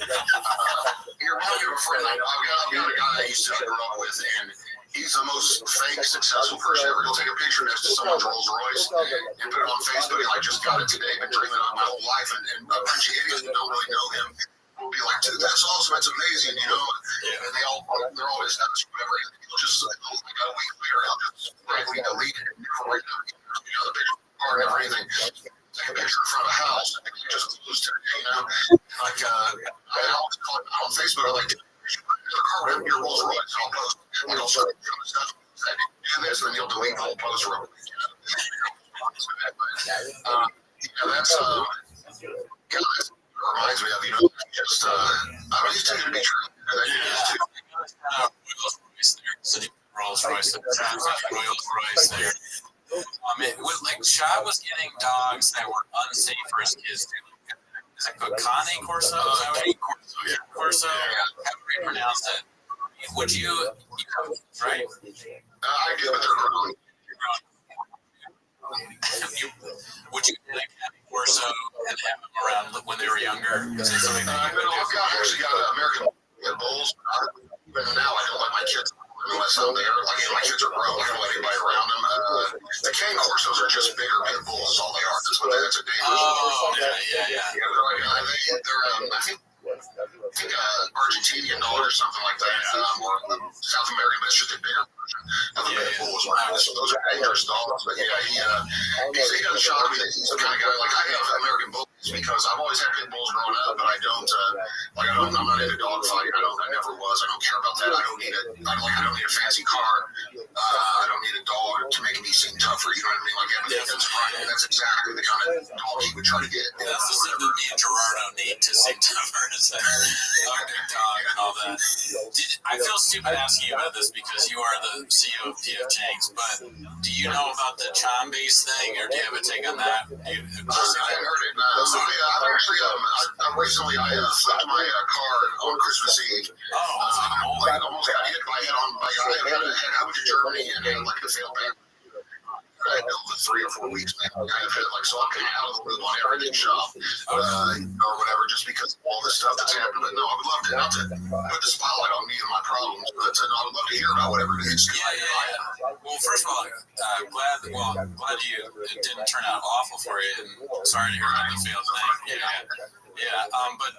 He reminded me of a friend I know. I've got a guy I used to grow up with, and he's the most fake successful person ever. He'll take a picture next to someone's Rolls Royce and put it on Facebook. He like, just got it today. Been dreaming of it my whole life, and a bunch of idiots that don't really know him will be like, dude, that's awesome. That's amazing, you know. And they're always whatever. He'll just like a week later, he'll just randomly delete it and never write the picture or never anything. Take a picture in front of a house and just close to it, you know. Like, I always call it on Facebook. I'm like, your Rolls Royce, I'll post. Like, I'll start doing stuff. Do this, and then you'll delete the whole post real quick. That's reminds me of, you know, just he's too good to be true. Rolls Royce there. Like, Shah was getting dogs that were unsafe for his kids to. Is it Cane Corso? Corso? How do we pronounce it? Would you right? I do, but they're grown. Would you like Cane Corso and have them around when they were younger? Is it something that you would do? I've actually got American Bulls. Even now, I don't let my kids unless I'm there. Like, my kids are grown. I don't let anybody around them. The Cane Corsos are just bigger pit bulls. Is all they are. That's a dangerous. Oh, yeah. I think Argentinian dog or something like that, or South American, but it's just a bigger version of the pit bulls. So those are dangerous dogs. But yeah, he doesn't shock me that he's the kind of guy. Like, I have American Bulls because I've always had pit bulls growing up, but I don't. I'm not into dog fighting. I never was. I don't care about that. I don't need a fancy car. I don't need a dog to make me seem tougher. You know what I mean? Like, everything that's right. That's exactly the kind of dog he would try to get. That's the stuff that me and Gerardo need to seem tougher. Is that big dog and all that. I feel stupid asking you about this because you are the CEO of PF Tanks, but do you know about the Chom base thing, or do you have a take on that? I haven't heard it. No. I recently flipped my car on Christmas Eve. I almost got hit by it I went to Germany and had like a failed back. I had for 3 or 4 weeks, man. I kind of hit so I'm kind of out of the loop on everything shop, or whatever, just because of all this stuff that's happened. But no, I would love to not to put the spotlight on me and my problems, but no, I would love to hear about whatever it is. Yeah. Well, first of all, glad it didn't turn out awful for you, and sorry to hear about the failed thing. Yeah. Yeah, but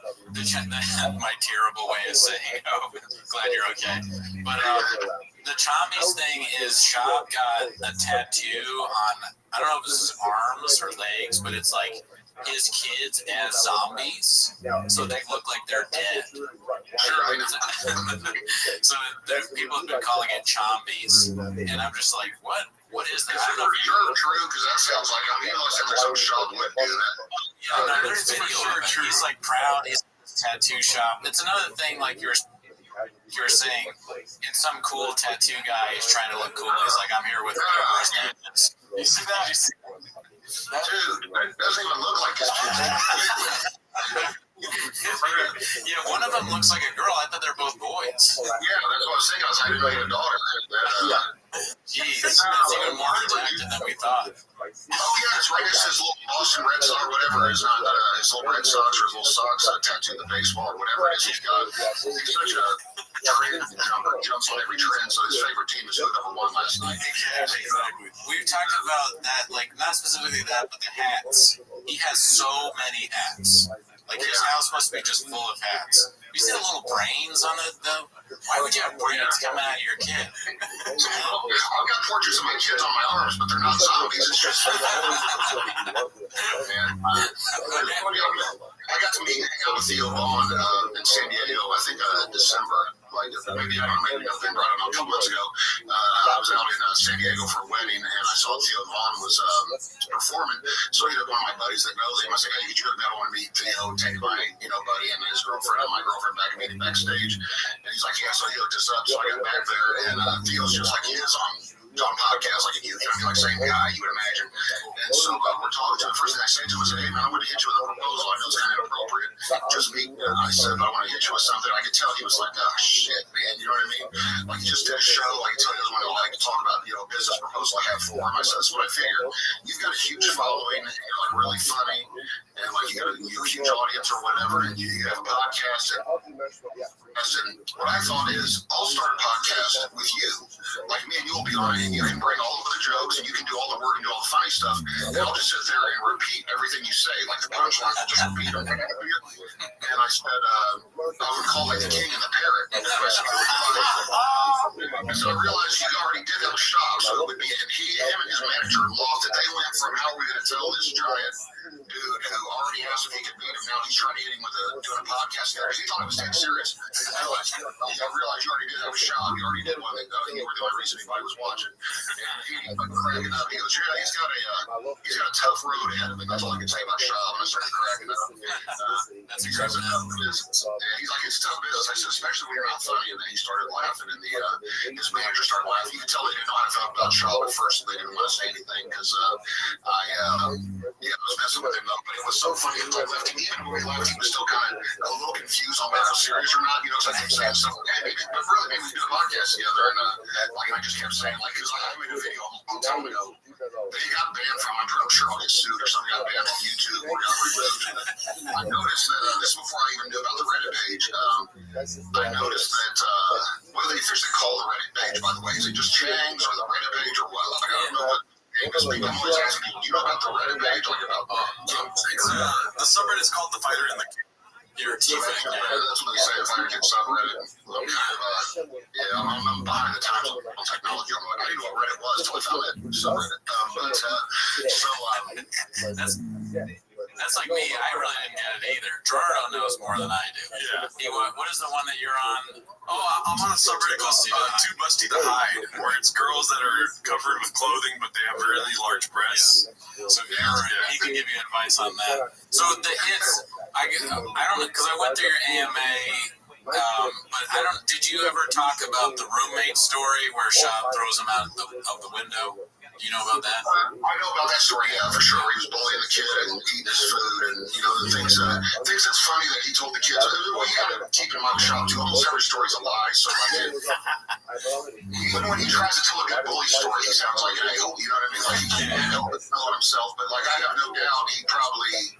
my terrible way of saying, oh, glad you're okay. But the Chombies thing is Shop got a tattoo on, I don't know if it's his arms or legs, but it's like his kids as zombies, so they look like they're dead. Sure. So people have been calling it Chombies, and I'm just like, what? What is that? I don't know if you're true, because that sounds like, I mean, it sounds like some shop would do that. Yeah, no, there's video of it. He's like proud. He's at his tattoo shop. It's another thing, like you're saying, it's some cool tattoo guy. He's trying to look cool. He's like, I'm here with his ninjas. You see that? Dude, that doesn't even look like his kids. Yeah, one of them looks like a girl. I thought they're both boys. Yeah, that's what I was thinking. I was like, I didn't know you had a daughter. Jeez, that's even more redacted than we thought. Oh, yeah, that's right. It's his little Boston Red Sox or whatever. It's not his little Red Sox or his little Sox tattoo, the baseball or whatever it is he's got. He's such a trend jumper. He jumps on every trend, so his favorite team is who number one last night. Exactly. We've talked about that, like, not specifically that, but the hats. He has so many hats. Like, his house must be just full of hats. You see the little brains on it, though? Why would you have brains coming out of your kid? I've got portraits of my kids on my arms, but they're not zombies. It's just... I got to meet and hang out with Theo Vaughn in San Diego, I think December. Like, maybe November, I don't know, a couple months ago. I was out in San Diego for a wedding, and I saw Theo Vaughn was performing. So I hit up one of my buddies that knows him. I said, hey, could you hook me up? I want to meet Theo, take my buddy and his girlfriend and my girlfriend back and meet him backstage. And he's like, yeah, so he hooked us up. So I got back there, and Theo's just like he is on podcasts, like you know, like same guy you would imagine. And so we're talking to him. First thing I say to him, I said, hey man, I want to hit you with a proposal. I know it's kind of inappropriate. Just me. I said, I want to hit you with something. I could tell he was like, oh shit, man, you know what I mean? Like he just did a show. I could tell he doesn't want to like talk about a business proposal I have for him. I said, that's what I figured. You've got a huge following, and you're like really funny, and like you got a huge audience or whatever, and you have a podcast. And what I thought is, I'll start a podcast with you. Like me and you will be on it, and you can bring all of the jokes, and you can do all the work and do all the funny stuff, and I'll just sit there and repeat everything you say, like the punchline, I'll just repeat them. And I said, I would call like the king and the parrot. And so I realized you already did that with Shop, so it would be, and him and his manager lost it. They went from how are we going to tell this giant dude who already asked if he could beat him, now he's trying to hit him with doing a podcast there. He thought it was dead serious. I realized you already did that with Shop. You already did one that you were the only reason anybody was watching. And he was cracking up. He goes, yeah, he's got a tough road ahead of him. That's all I can say about Shop. And I started cracking up. That's aggressive. And he's like, it's tough business. I said, especially when you're not funny. And then he started laughing, and his manager started laughing. You could tell they didn't know how to talk about Shop at first, and they didn't want to say anything because I was messing with him though. But it was so funny until I left him. Even when we left, he was still kind of a little confused on whether I was serious or not. Because I kept saying stuff like, hey, maybe we do a podcast together. And I just kept saying, like, because I made a video a long time ago that he got banned from. I'm sure I'll get sued or something. Got banned on YouTube or got removed. I noticed that this is before I even knew about the Reddit page. I noticed that what do they officially call the Reddit page, by the way? Is it just Chang's or the Reddit page or what? Like, I don't know what. Because people always ask me, do you know about the Reddit page? Like about the subreddit is called The Fighter in the Your team. That's what they say, if I get subreddit. I'm kind of, I'm behind the times on technology. I'm like, I didn't know what Reddit was until I found that subreddit. That's like me. I really didn't get it either. Gerardo knows more than I do. Yeah. What is the one that you're on? Oh, I'm on a subreddit called Too Busty to Hide, where it's girls that are covered with clothing, but they have really large breasts. Yeah. So he can give you advice on that. So the hits, I don't know, because I went through your AMA, but I don't. Did you ever talk about the roommate story where Shop throws him out of the window? Do you know about that? I know about that story, yeah, for sure. He was bullying the kid and eating his food, and the things that's funny that he told the kids. Well, you gotta keep in mind, Shop too. Almost every story's a lie. So even when he tries to tell a good bully story, he sounds like an a-hole. You know what I mean? Like he can't help but know it himself. But like I have no doubt, he probably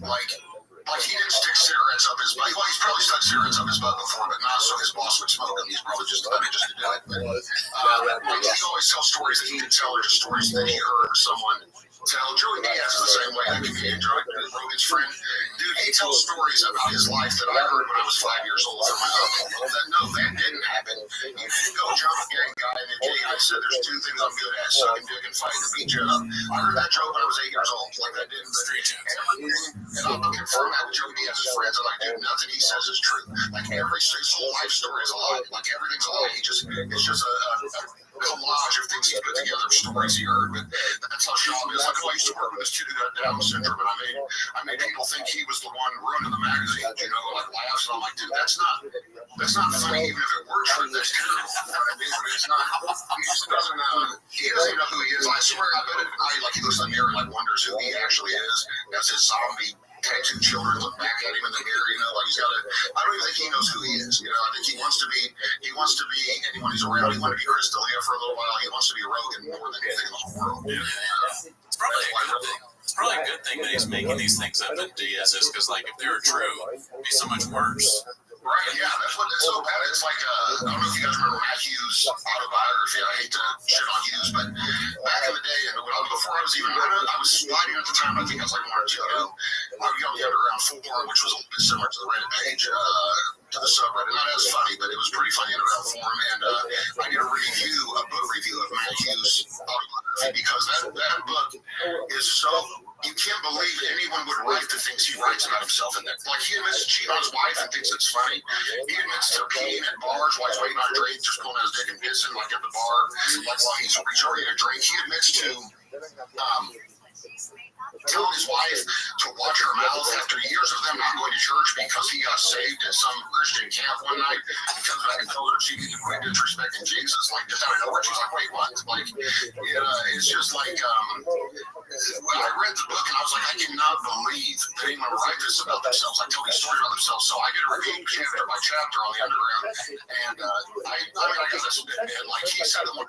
like he didn't stick cigarettes up his butt. Well, he's probably stuck cigarettes up his butt before, but not so his boss would smoke them. He's probably just done it just to do it. But he always tells stories that he can tell, or just stories that he heard someone tell. Joey Diaz is the same way. That comedian, Rogan's friend, did Dude, he tells stories about his life that I heard when I was 5 years old from my uncle. That didn't happen. You didn't go jump a gang guy in a gay. I said there's two things I'm good at: sucking dick and fighting and beat you up. I heard that joke when I was 8 years old. Like that didn't. And I'll confirm that with Joe. He has his friends. I'm like, dude, nothing he says is true. Like his whole life story is a lie. Like everything's a lie. It's just a collage of things he put together, stories he heard. But that's how Sean is. Like, oh, I used to work with this kid who got Down syndrome, and I made people think he was the one running the magazine, like laughs. And I'm like, dude, that's not funny, even if it works for this kid. You know what I mean? But it's not. He just doesn't. He doesn't even know who he is. I swear, I bet at night, like he looks in the mirror and like wonders who he actually is. As his zombie tattooed children look back at him in the mirror, like he's got a. I don't even think he knows who he is. I think he wants to be anyone he's around. He wanted to be Chris D'Elia for a little while. He wants to be Rogan more than anything in the whole world. It's probably a good thing. It's probably a good thing that he's making these things up in DS, is because, like, if they were true, it'd be so much worse. Right, yeah, that's what it's so bad. It's like, I don't know if you guys remember Matt Hughes' autobiography. I hate to shit on Hughes, but back in the day, and before I was even, I was sliding at the time, I think I was like 1 or 2. I was on the Underground 4, which was a little bit similar to the Reddit page, to the subreddit. Not as funny, but it was pretty funny Underground forum. And I did a book review of Matt Hughes' autobiography, because that book is so. You can't believe anyone would write the things he writes about himself in that. Like, he admits to cheating on his wife and thinks it's funny. He admits to peeing at bars while he's waiting on a drink, just pulling out his dick and pissing, like at the bar, like while he's recharging a drink. He admits to telling his wife to watch her mouth after years of them not going to church because he got saved at some Christian camp one night. He comes back and tells her she needs to quit disrespecting Jesus, like just out of nowhere. She's like, wait, what? Like, it's just like, when I read the book and I was like, I cannot believe that anyone would write this about themselves. I tell these stories about themselves. So I get a review chapter by chapter on the Underground, and I got this bit, man. Like, he said that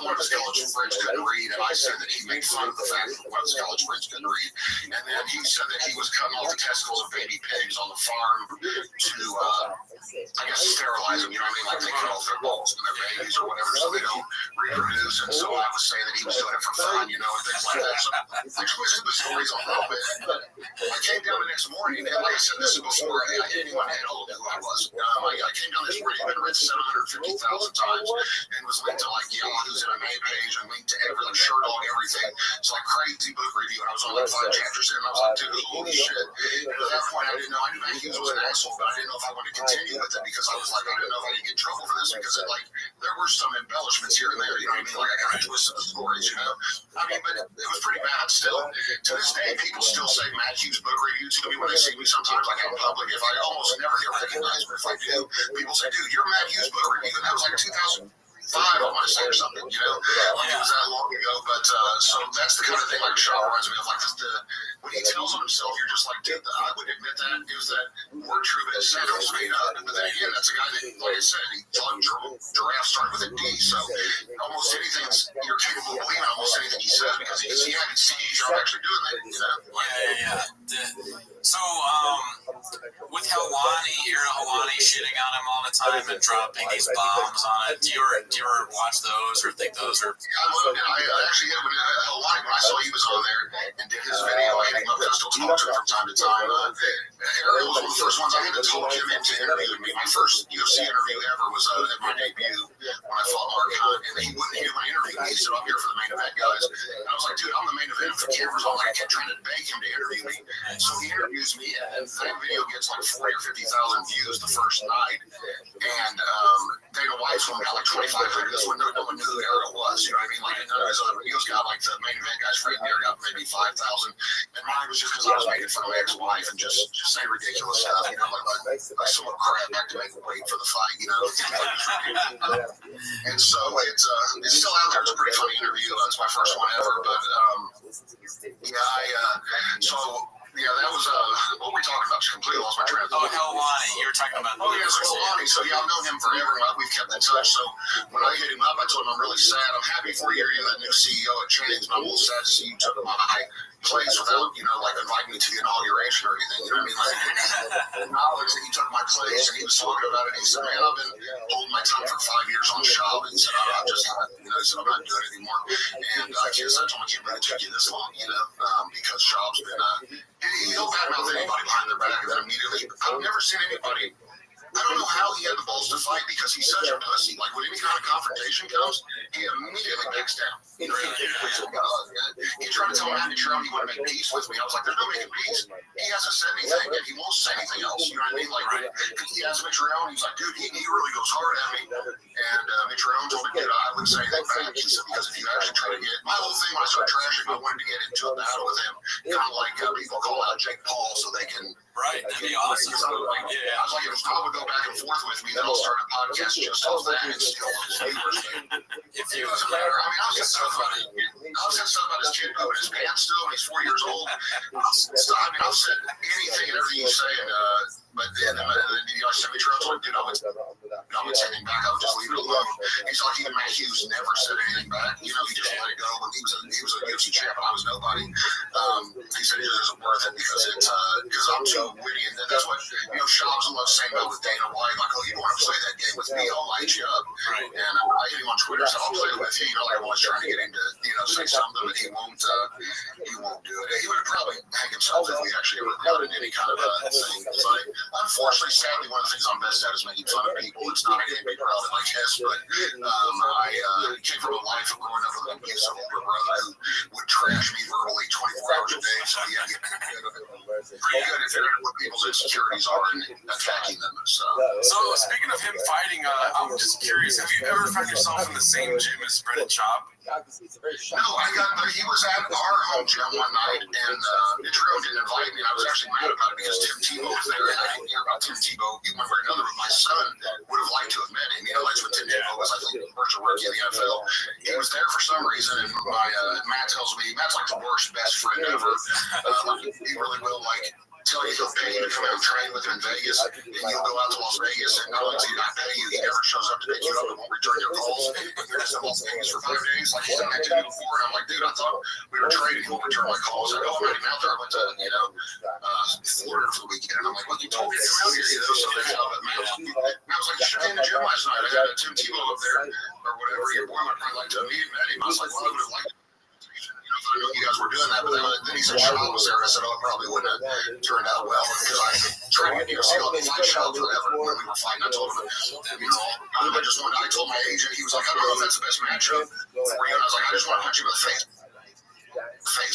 one of his college friends couldn't read, and I said that he made fun of the fact that one of his college friends couldn't read. And then he said that he was cutting off the testicles of baby pigs on the farm to, I guess, sterilize them, you know what I mean? Like, they cut off their balls and their babies or whatever so they don't reproduce. And so I was saying that he was doing it for fun, and things like that. So I twisted the stories a little bit. But I came down the next morning, and like I said, this is before anyone had told who I was. I came down this morning, I'd been read 750,000 times, and was linked to like Yahoo's MMA page and linked to like Shirt Dog, everything. It's like crazy book review, and I was on like 5 chapters in, and I was like, dude, holy shit. And at that point, I didn't know. I knew Matt Hughes was an asshole, but I didn't know if I wanted to continue with it because I was like, I didn't know if I could get in trouble for this because there were some embellishments here and there, you know what I mean? Like, I kind of twisted the stories, I mean, but it was pretty bad still. To this day, people still say Matt Hughes book reviews to me when they see me sometimes, like out in public. If I almost never get recognized, but if I do, people say, dude, you're Matt Hughes book review, and that was like 2005, I want to say, or something, like it was that long ago. But so that's the kind of thing like Shaw reminds me of, like when he tells on himself, you're just like, dude, I would admit that it was that word true, but it sounds made up. But then again, that's a guy that, like I said, he thought giraffe started with a D, so almost anything you're capable of believing, almost anything he said, because he had his CDs are actually doing that, So, with Helwani, you're Helwani shitting on him all the time and dropping these bombs on it. Do you ever watch those or think those are? I loved it. I actually, when Helwani, when I saw he was on there and did his video, I hit him up and I still talk to him from time to time. Ariel was one of the first ones I had to talk him into interviewing me. My first UFC interview ever was at my debut when I fought Mark Hunt, and he wouldn't interview me. He said, I'm here for the main event, guys. And I was like, dude, I'm the main event. If the camera's on, I kept trying to beg him to interview me. So he interviews me, and that video gets like 40 or 50,000 views the first night. And Dana White's one got like 2,500. This one, no one knew who Ariel was. You know what I mean? Like, none of his other videos got like the main event guys. Frank Mir got maybe 5,000. And mine was just because I was making fun of my ex-wife and just saying ridiculous stuff. Like someone crap back to make a wait for the fight. And so it's still out there. It's a pretty funny interview. It's my first one ever. But that was what were we talking about? Just completely lost my train of thought. Helwani, you were talking about. Helwani. So I've known him forever. We've kept in touch. So when I hit him up, I told him I'm really sad. I'm happy for you. You're the new CEO at Chains, but I'm a little sad to see you took my place without, like inviting me to the inauguration or anything. You know what I mean? Like, acknowledge that you took my place, and he was talking about it. And he said, man, I've been holding my tongue for 5 years on the shop. And he said, I'm just not, he said, I'm not doing it anymore. And I told him I can't believe it took you this long, because Shop's been, he'll badmouth seen anybody. I don't know how he had the balls to fight because he's such a pussy. Like when any kind of confrontation comes, he immediately backs down. You know, he tried to tell me, Andy Trump, he wanted to make peace with me. I was like, there's no making peace. He hasn't said anything, and he won't say anything else. You know what I mean? Like, he asked Mitch Rowan, he was like, dude, he really goes hard at me. And Mitch Rowan told me, dude, I wouldn't say anything back. He said, because if you actually try to get my whole thing when I started trashing, I wanted to get into a battle with him, kind of like people call out Jake Paul so they can. Right, that'd be awesome. I was like, if Tom would go back and forth with me, then I'll start a podcast just off that and steal his viewers. It doesn't matter. I mean, I was just stuff about it. I was saying stuff about his kid pooping his pants still when he's 4 years old. I've said anything and everything you say, but then I sent me Trump's like, dude, I would say anything back. I would just leave it alone. He's like, even Matt Hughes never said anything back. You know, he just let it go when he was a UFC champ and I was nobody. He said it isn't worth it because it's because I'm too witty, and that's what Shabs loves saying about with Dana White. Like, oh, you don't want to play that game with me? I'll light you up. Right. And I hit him on Twitter, so I'll play it with you. Like I'm always trying to get him to say something, but he won't do it. He would probably hang himself if we actually ever got in any kind of thing. It's like, unfortunately, sadly, one of the things I'm best at is making fun of people. It's not a game to be proud of like his, but I came from a life of growing up with an abusive older brother who would trash me verbally 24 hours a day. So yeah, get pretty good at figuring out what people's insecurities are and attacking them and stuff. So speaking of him fighting, I'm just curious, have you ever found yourself in the same gym as Brennan Schaub? No, he was at our home gym one night, and Drew didn't invite me. I was actually mad about it because Tim Tebow was there, and I didn't hear about Tim Tebow one way or another, but my son would have liked to have met him. That's what Tim Tebow was, I think, the first rookie in the NFL. He was there for some reason, and Matt tells me, Matt's like the worst best friend ever. He really will, tell you he'll pay you to come out and train with him in Vegas, and you'll go out to Las Vegas, and not only does he not pay you, he never shows up to pick you up and won't return your calls. You're just in Las Vegas for 5 days, like he's done that to me before, and I'm like, dude, I thought we were trading, he won't return my calls. I go, I'm not even out there. I went to, Florida for the weekend, and I'm like, look, you told me to come out here, so they held up. Matt was like, you should be in the gym last night. I had a Tim Tebow up there, or whatever. Your boy would probably like to meet him. I was like, well, I would have liked to. I know you guys were doing that, but then he said Schaub was there, and I said, oh, it probably wouldn't have turned out well because I tried to get all the fight Schaub forever when we were fighting. I told him, I told my agent, he was like, I don't know if that's the best matchup for you. And I was like, I just want to punch you in the face.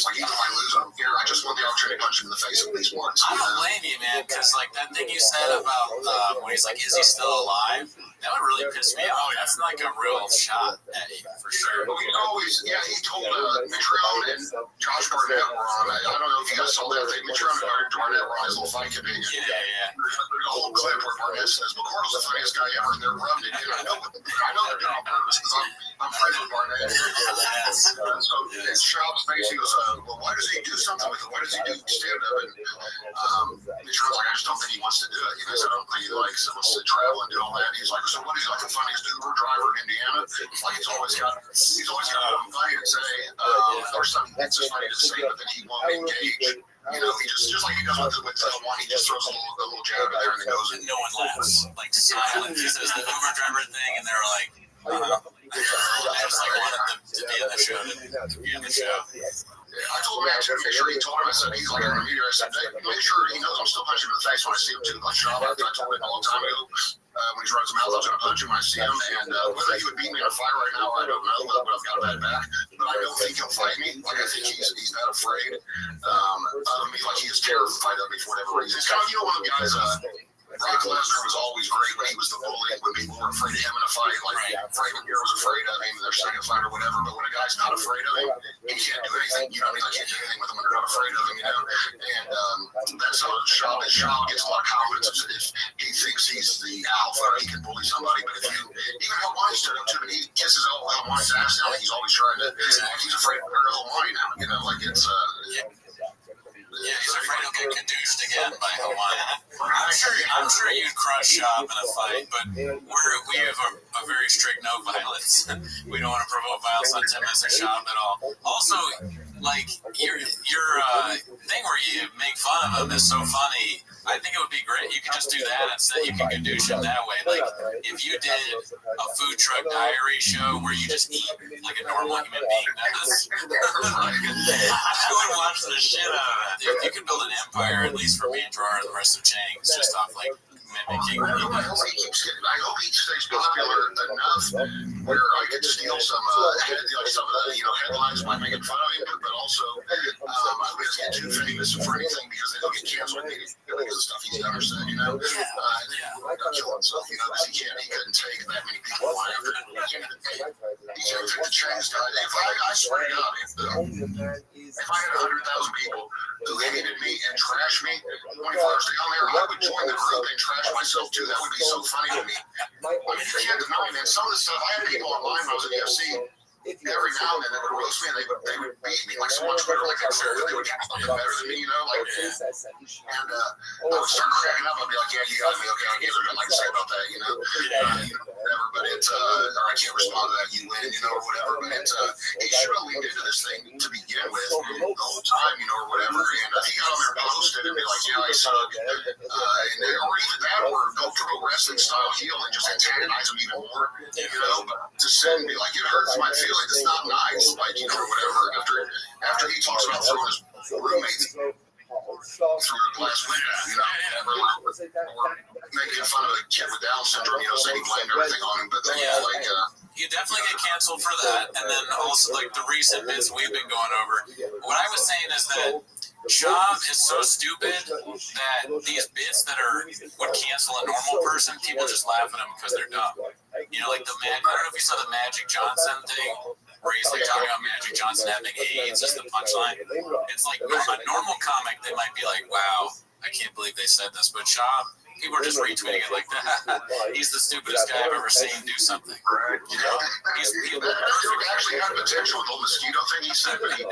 Like, even if I lose, I don't care. I just want the opportunity to punch him in the face at least once. I don't blame you, man, because that thing you said about when he's like, is he still alive? That would really piss me off. That's like a real shot at you, for sure. Well, he told Mitch Rowan and Josh Barnett were on. I don't know if you guys saw that thing. Mitch Rowan and Barnett were on his little fight committee. Yeah. There's a whole clip where Barnett says, McCordle's the funniest guy ever, and they're rubbing it in. I know they're doing it on purpose because I'm friends with Barnett. So in Schaub's face, he goes, well, why does he do something with it? Why does he do stand-up? And Mitch Rowan's like, I just don't think he wants to do it. I don't think he wants to travel and do all that. And he's like, so what is he, like the funniest Uber driver in Indiana? Like he's always got something funny to say, or something that's just funny to say, but then he won't engage. He just like he does with the one, he just throws a little jab in there and it goes. And no one laughs, like silent. He says the Uber driver thing, and they're like, I just wanted them to be in the show. I told him to make sure he told him. I said, he's like, I'm here. I said, make sure he knows I'm still punching him in the face when I see him too. Like Schaub, I told him a long time ago. When he runs his mouth, I was going to punch him when I see him. And whether he would beat me in a fight right now, I don't know. But I've got a bad back. But I don't think he'll fight me. Like I think he's not afraid of me. Like he is terrified of me for whatever reason. It's kind of one of the guys. Brock Lesnar was always great when he was the bully, when people were afraid of him in a fight, like Frank McGuire was afraid of him in their second fight or whatever, but when a guy's not afraid of him, he can't do anything, I can't do anything with him when they're not afraid of him, and that's how Schaub gets a lot of confidence if he thinks he's the alpha, he can bully somebody, but if even how Wine stood up to him, he kisses how Wine's ass now, he's always trying to, he's afraid of Earl Wine now, like it's, yeah, he's afraid he'll get cadooshed again by Hawaii. I'm sure you'd crush Schaub in a fight, but we have a very strict no violence. We don't want to provoke violence on 10 minutes of Schaub at all. Also, like your thing where you make fun of him is so funny. I think it would be great. You could just do that instead. You could douche him that way. Like if you did a food truck diary show where you just eat like a normal human being does, I would watch the shit out of that. If you could build an empire, at least for me and Gerard and the rest of Chang, it's just off like mimicking. I hope he stays popular enough where I could steal some some of the headlines by making fun of him, but also I wouldn't get too famous for anything because they don't get canceled because of stuff he's never said, and then kill himself, because he couldn't take that many people alive after him. He can't take the chains down. I swear to God, if I had 100,000 people who hated me and trashed me 24 hours a day on there, I would join the group and trash myself too. That would be so funny to me. I mean, you can't deny, man. Some of the stuff I had people online when I was at UFC. Every now and then they would roast me and they would beat me like someone on Twitter, like they would get something better than me, and I would start cracking up. I'd be like, yeah, you got me, okay, I get it, I like to say about that, whatever, but it's or I can't respond to that, you win, or whatever, but it's he should have leaned into this thing to begin with the whole time, or whatever, and he got on there and posted and be like, yeah, I suck, or even that, or go pro wrestling style heel and just antagonize him even more, but to sit and be like, it hurts my feelings. It's not nice, like, whatever. After he talks about throwing his roommate through a glass window, or making fun of a kid with Down syndrome, saying he blamed everything on him, but then you definitely get canceled for that, and then also like the recent bits we've been going over. What I was saying is that Shav is so stupid that these bits that would cancel a normal person, people just laugh at them because they're dumb. Like I don't know if you saw the Magic Johnson thing, where he's like talking about Magic Johnson having AIDS as the punchline. It's like a normal comic, they might be like, wow, I can't believe they said this, but Shav, people are just retweeting it like that. He's the stupidest guy I've ever seen do something. Right. He's actually had potential with the whole mosquito thing he said, but he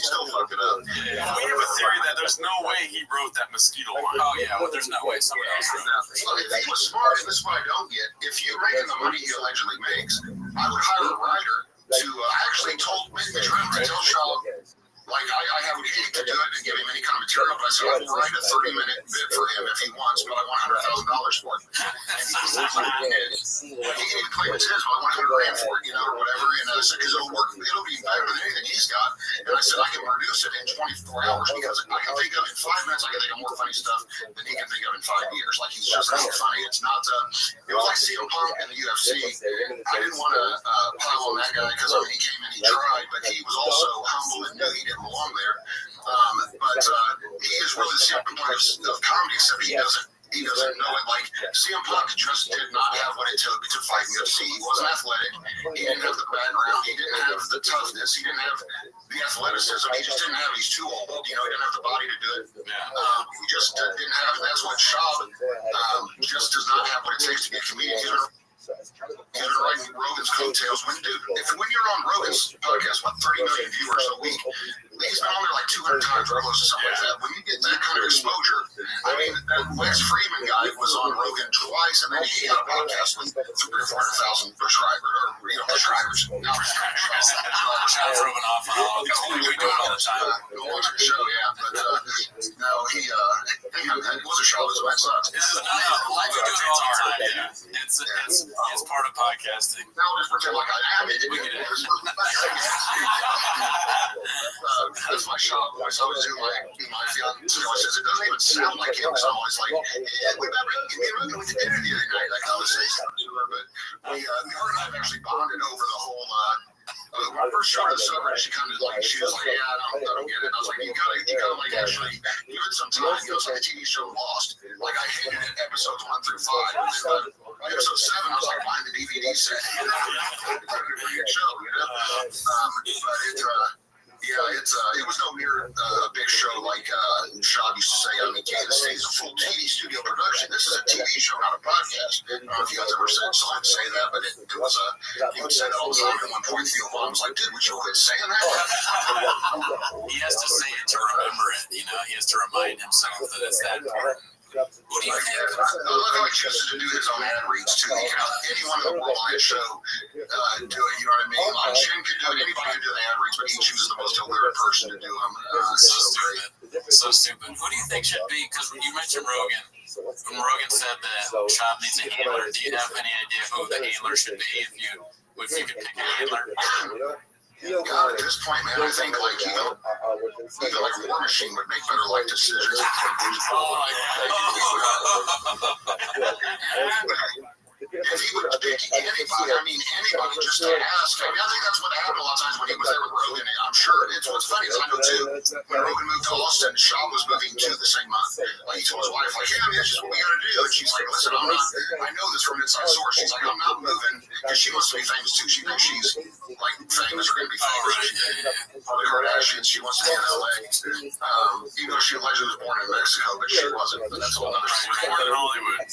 still fucked it up. Yeah. We have a theory that there's no way he wrote that mosquito line. Oh, yeah, well, there's no way someone else wrote it. He was smart, and this is what I don't get. If you're making the money he allegedly makes, I would hire a writer to actually try to tell Shaw, like, I would hate to do it and give him any kind of material, but I said, I will write a 30-minute bit for him if he wants, but I want $100,000 for it. And he can even claim it's his, but I want $100,000 for it, or whatever. And I said, because it'll be better than anything he's got. And I said, I can produce it in 24 hours because I can think of in 5 minutes, I can think of more funny stuff than he can think of in 5 years. Like, he's just not funny. It's not, it was like CM Punk in the UFC. I didn't want to pile on that guy because, he came and he tried, but he was also humble and knew he didn't belong there, but he is really the CM Punk of comedy, except he doesn't know it. Like, CM Punk just did not have what it took to fight UFC. He wasn't athletic. He didn't have the background. He didn't have the toughness. He didn't have the athleticism. He just didn't have. He's too old. He didn't have the body to do it. He just didn't have. That's what Shaw just does not have what it takes to be a comedian. He's been riding Rogan's coattails. When you're on Rogan's podcast, 30 million viewers a week, he's been on there like 200 times or close to something like that. When you get that kind of exposure, I mean, that Lex Friedman guy was on Rogan twice, and then he had a podcast with 300,000 or 400,000 subscribers. Now, Shav rubbing off on all of it. We do it all the time. Go watch the show, but no, it was a show. It was my son. We do it all the time. It's part of podcasting. Now just pretend like I am it. That's my shop voice. I was doing my fiance says it doesn't even sound like him. So I'm always like, we did dinner the other night. Like I was saying stuff to her, but her and I have actually bonded over the whole. When I first started sober, she was like, yeah, I don't get it. And I was like, you gotta like actually give it some time. It's like the TV show Lost. Like I hated it episodes 1 through 5. And then episode 7, I was like buying the DVD set. It's a good show, But it was no near a big show like Shaw used to say. I mean, Kansas City is a full TV studio production. This is a TV show, not a podcast. I don't know if you guys ever said so. I'd say that, but it was he would say that all the time. At one point, Theo Vaughn was like, "Dude, would you quit saying that?" He has to say it to remember it. He has to remind himself that it's that important. What do you think? I love how he chooses to do his own ad reads too. You can have anyone in the world on his show do it. You know what I mean? Like Jim could do it. Anybody could do the ad reads, but he chooses the most illiterate person to do them. So stupid. So stupid. Who do you think should be? Because you mentioned Rogan. When Rogan said that Shop needs a handler, do you have any idea who the handler should be if you could pick a handler? God, at this point, man, I think like even like War Machine would make better life decisions. If he would pick anybody, I mean anybody, just to ask. I mean, I think that's what happened a lot of times when he was there with Rogan. I'm sure it's what's funny is I know too. When Rogan moved to Austin, Shaw was moving too the same month. Like he told his wife, like, yeah, that's just what we got to do. And she's like, listen, I'm not. I know this from inside source. She's like, I'm not moving because she wants to be famous too. She thinks she's like famous or going to be famous. The Kardashians, she wants to be in LA. Even though she allegedly was born in Mexico, but she wasn't. But that's a whole other story. Born in Hollywood.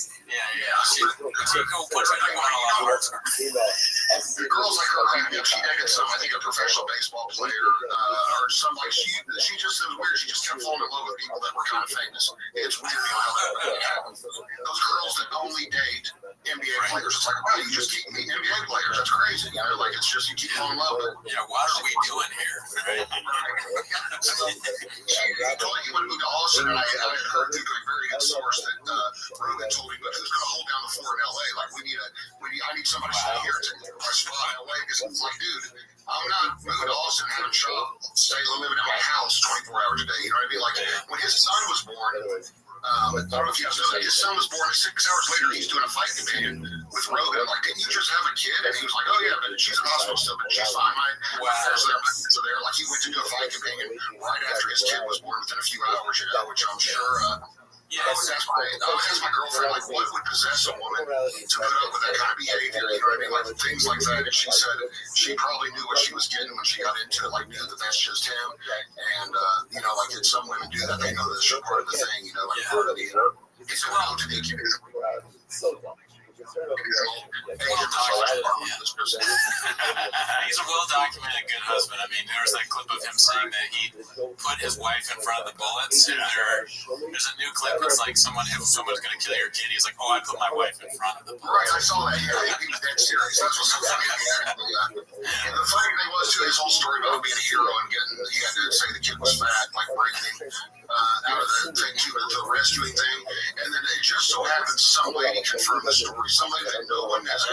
The girls like her, she dated some, I think, a professional baseball player, or some like she just it was weird. She just kept falling in love with people that were kind of famous. It's weird, you know how that happens. Those girls that only date NBA players, it's like, wow, you just keep meeting NBA players. That's crazy. You know, like it's just you keep falling in love with. Yeah, what are we doing here? She told me he wanted to move to Austin, and I had heard through a very good source that Rogan told me, but who's going to hold down the fort in LA? Like I need somebody sitting here to my spot in LA because it's like, dude, I'm not moving to Austin and having shop, stay living in my house 24 hours a day. You know what I mean? Like when his son was born, I don't know if you guys know that his son was born, and 6 hours later he's doing a fight companion with Rogan. Like, didn't you just have a kid? And he was like, oh yeah, but she's in the hospital still, but she's fine. So they're like, he went to do a fight companion right after his kid was born within a few hours, you know, which I'm sure. I would ask my girlfriend, like, what would possess a woman to put up with that kind of behavior? You know what I mean? Like, things like that. And she said she probably knew what she was getting when she got into it, like, knew that that's just him. And, you know, like, if some women do that, they know that it's part of the thing, you know, like, it's a well to be accused. He's a well-documented good husband. I mean, there was that clip of him saying that he put his wife in front of the bullets, and there's a new clip that's like if someone's going to kill your kid, he's like, oh, I put my wife in front of the bullets. Right, I saw that. Yeah, he was dead serious. That's what's so funny. And the funny thing was, too, his whole story about being a hero and he had to say the kid was fat, like breathing out of the thing, the rescuing thing. And then it just so happens some lady confirmed the story. Somebody that no one knows,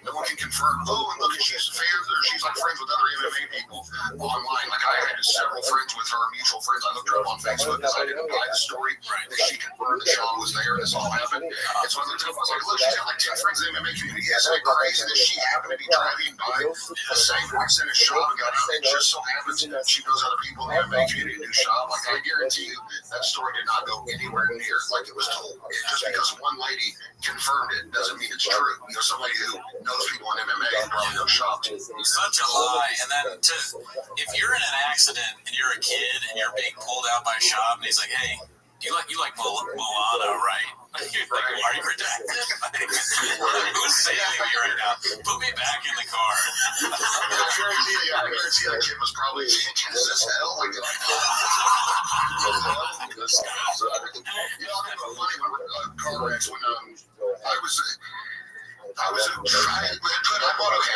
no one can confirm. Oh, and look, she's fans, or she's like friends with other MMA people online. Like I had several friends with her, mutual friends. I looked her up on Facebook because I didn't buy the story. That she confirmed that Sean was there and this all happened. And so I looked up, I was like, look, she's got like 10 friends in the MMA community. Isn't it crazy that she happened to be driving by the same accident as Sean and got out? It just so happens that she knows other people in the MMA community who do Sean. Like I guarantee you, that story did not go anywhere near like it was told. Just because one lady confirmed it doesn't mean it's true. You know, somebody who knows people in MMA probably knows Shop. Such a lie. And then if you're in an accident and you're a kid and you're being pulled out by Shop and he's like, hey, you like Moana, right? You're like, are you redacted? Who's saving me right now? Put me back in the car. I guarantee that kid was probably thinking, is this hell? Like, you know, I remember funny when car wrecks when I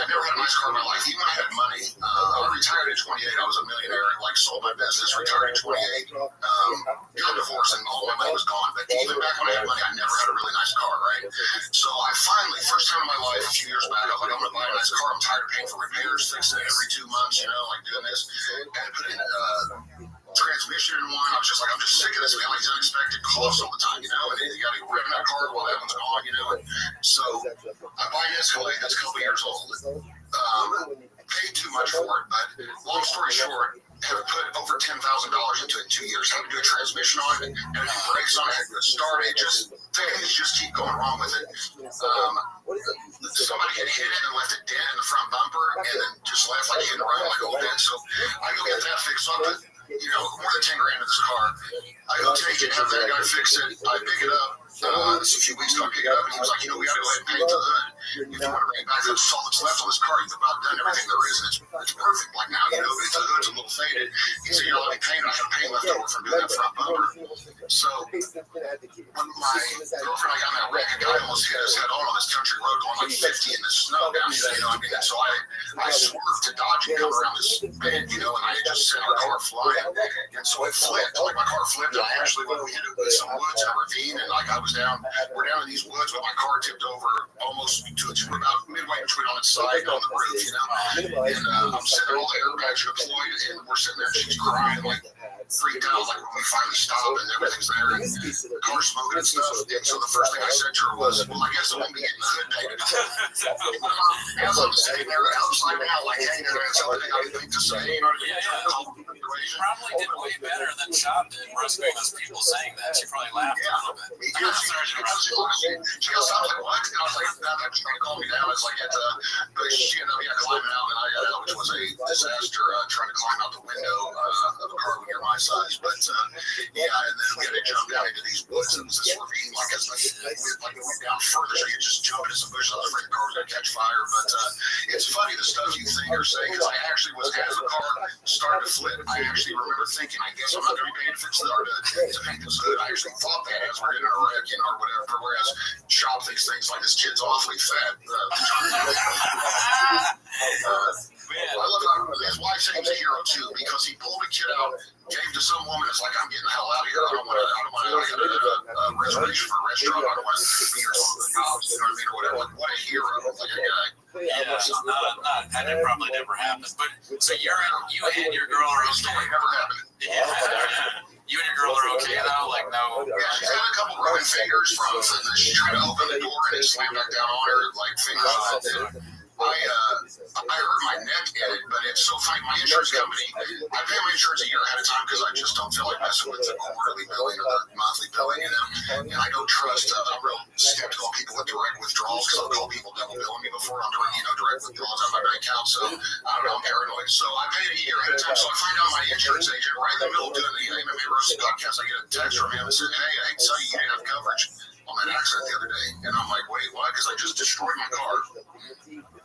never had a nice car in my life. Even when I had money, I retired at 28. I was a millionaire. Like sold my business, retired at 28. Got divorced, and all my money was gone. But even back when I had money, I never had a really nice car, right? So I finally, first time in my life, a few years back, I was like, I'm gonna buy a nice car. I'm tired of paying for repairs, fixing it every 2 months, you know, like doing this, and put in transmission in one. I was just like, I'm just sick of this, man. Like unexpected costs all the time, you know. And you got to rip that car while that one's gone, you know. And so I buy an Escalade that's a couple years old. Paid too much for it, but long story short, have put over $10,000 into it in 2 years. Had to do a transmission on it, and the brakes on it, had to start it. Things just keep going wrong with it. Somebody had hit it and left a dent in the front bumper, and then just left like hit and run like old dent. So I go get that fixed. So I put, you know, more than 10 grand in this car. I go take it, have that guy fix it. I pick it up. It's a few weeks ago, I pick it up, and he was like, you know, we got to go ahead and paint the hood. if you want to bring it back, that's all that's left on this car. You've about done everything there is, and it's perfect. Like now, you know, the hood's a little faded. He said, "You're letting me paint. I have paint left over from doing that front bumper." So when my girlfriend and I got in that wreck, a guy almost hit his head on this country road going like 50 in the snow down here. You know what I mean? And so I swerved to dodge and come around this bend, you know, and I just sent our car flying, and so it flipped. Like my car flipped, and I actually we hit it with some woods in a ravine, and like I was down. We're down in these woods with my car tipped over almost to about midway between on its side and on the roof, you know. And I'm sitting there, all the airbags are deployed, and we're sitting there, and she's crying, like freaked out, like when we finally stop and everything's there, and the car's smoking and stuff. And so the first thing I said to her was, "Well, I guess I won't be getting the hood painted." As I'm sitting there, upside down, like hanging there, that's the only thing I could think to say. You know what I mean? She probably did way better than Shop did, roasting those people saying that. She probably laughed a little bit. She goes, I was like, "What?" And I was like, "That was trying to calm me down." It's like, but she ended up climbing out, and I got out, which was a disaster, trying to climb out the window of a car when you're my size. But yeah, and then we had to jump down into these woods, and it was this ravine, like it went down further, so you just jump into some bushes. I was afraid the car was going to catch fire. But it's funny the stuff you think or say, because I actually was, as the car started to flip, I actually remember thinking, I guess I'm not going to be paying to paint this hood. I actually thought that as we're in a wreck, you know, or whatever. Whereas Shop thinks things like, "This kid's awfully fat." I love how his wife said he was a hero too, because he pulled a kid out, gave to some woman. It's like, "I'm getting the hell out of here. I don't want to get a reservation for a restaurant. I don't want to be here talking to cops." You know what I mean, or whatever. Like, what a hero! Like a guy. Yeah, that probably never happened. But so you and your girl are okay. Never happened. Yeah. You and your girl are okay though, like no. Yeah, she's got a couple broken fingers from she's trying to open the door and it slammed back down on her, like fingers. I hurt my neck in it, but it's so funny. My insurance company, I pay my insurance a year ahead of time because I just don't feel like messing with the quarterly billing or the monthly billing, you know. And I don't trust. I'm real skeptical of people with direct withdrawals because I'll call people double billing me before on direct withdrawals on my bank account. So I don't know, I'm paranoid. So I paid it a year ahead of time. So I find out my insurance agent right in the middle of doing the MMA Roasted podcast. I get a text from him and said, "Hey, I tell you didn't have coverage on that accident the other day." And I'm like, "Wait, what?" Because I just destroyed my car.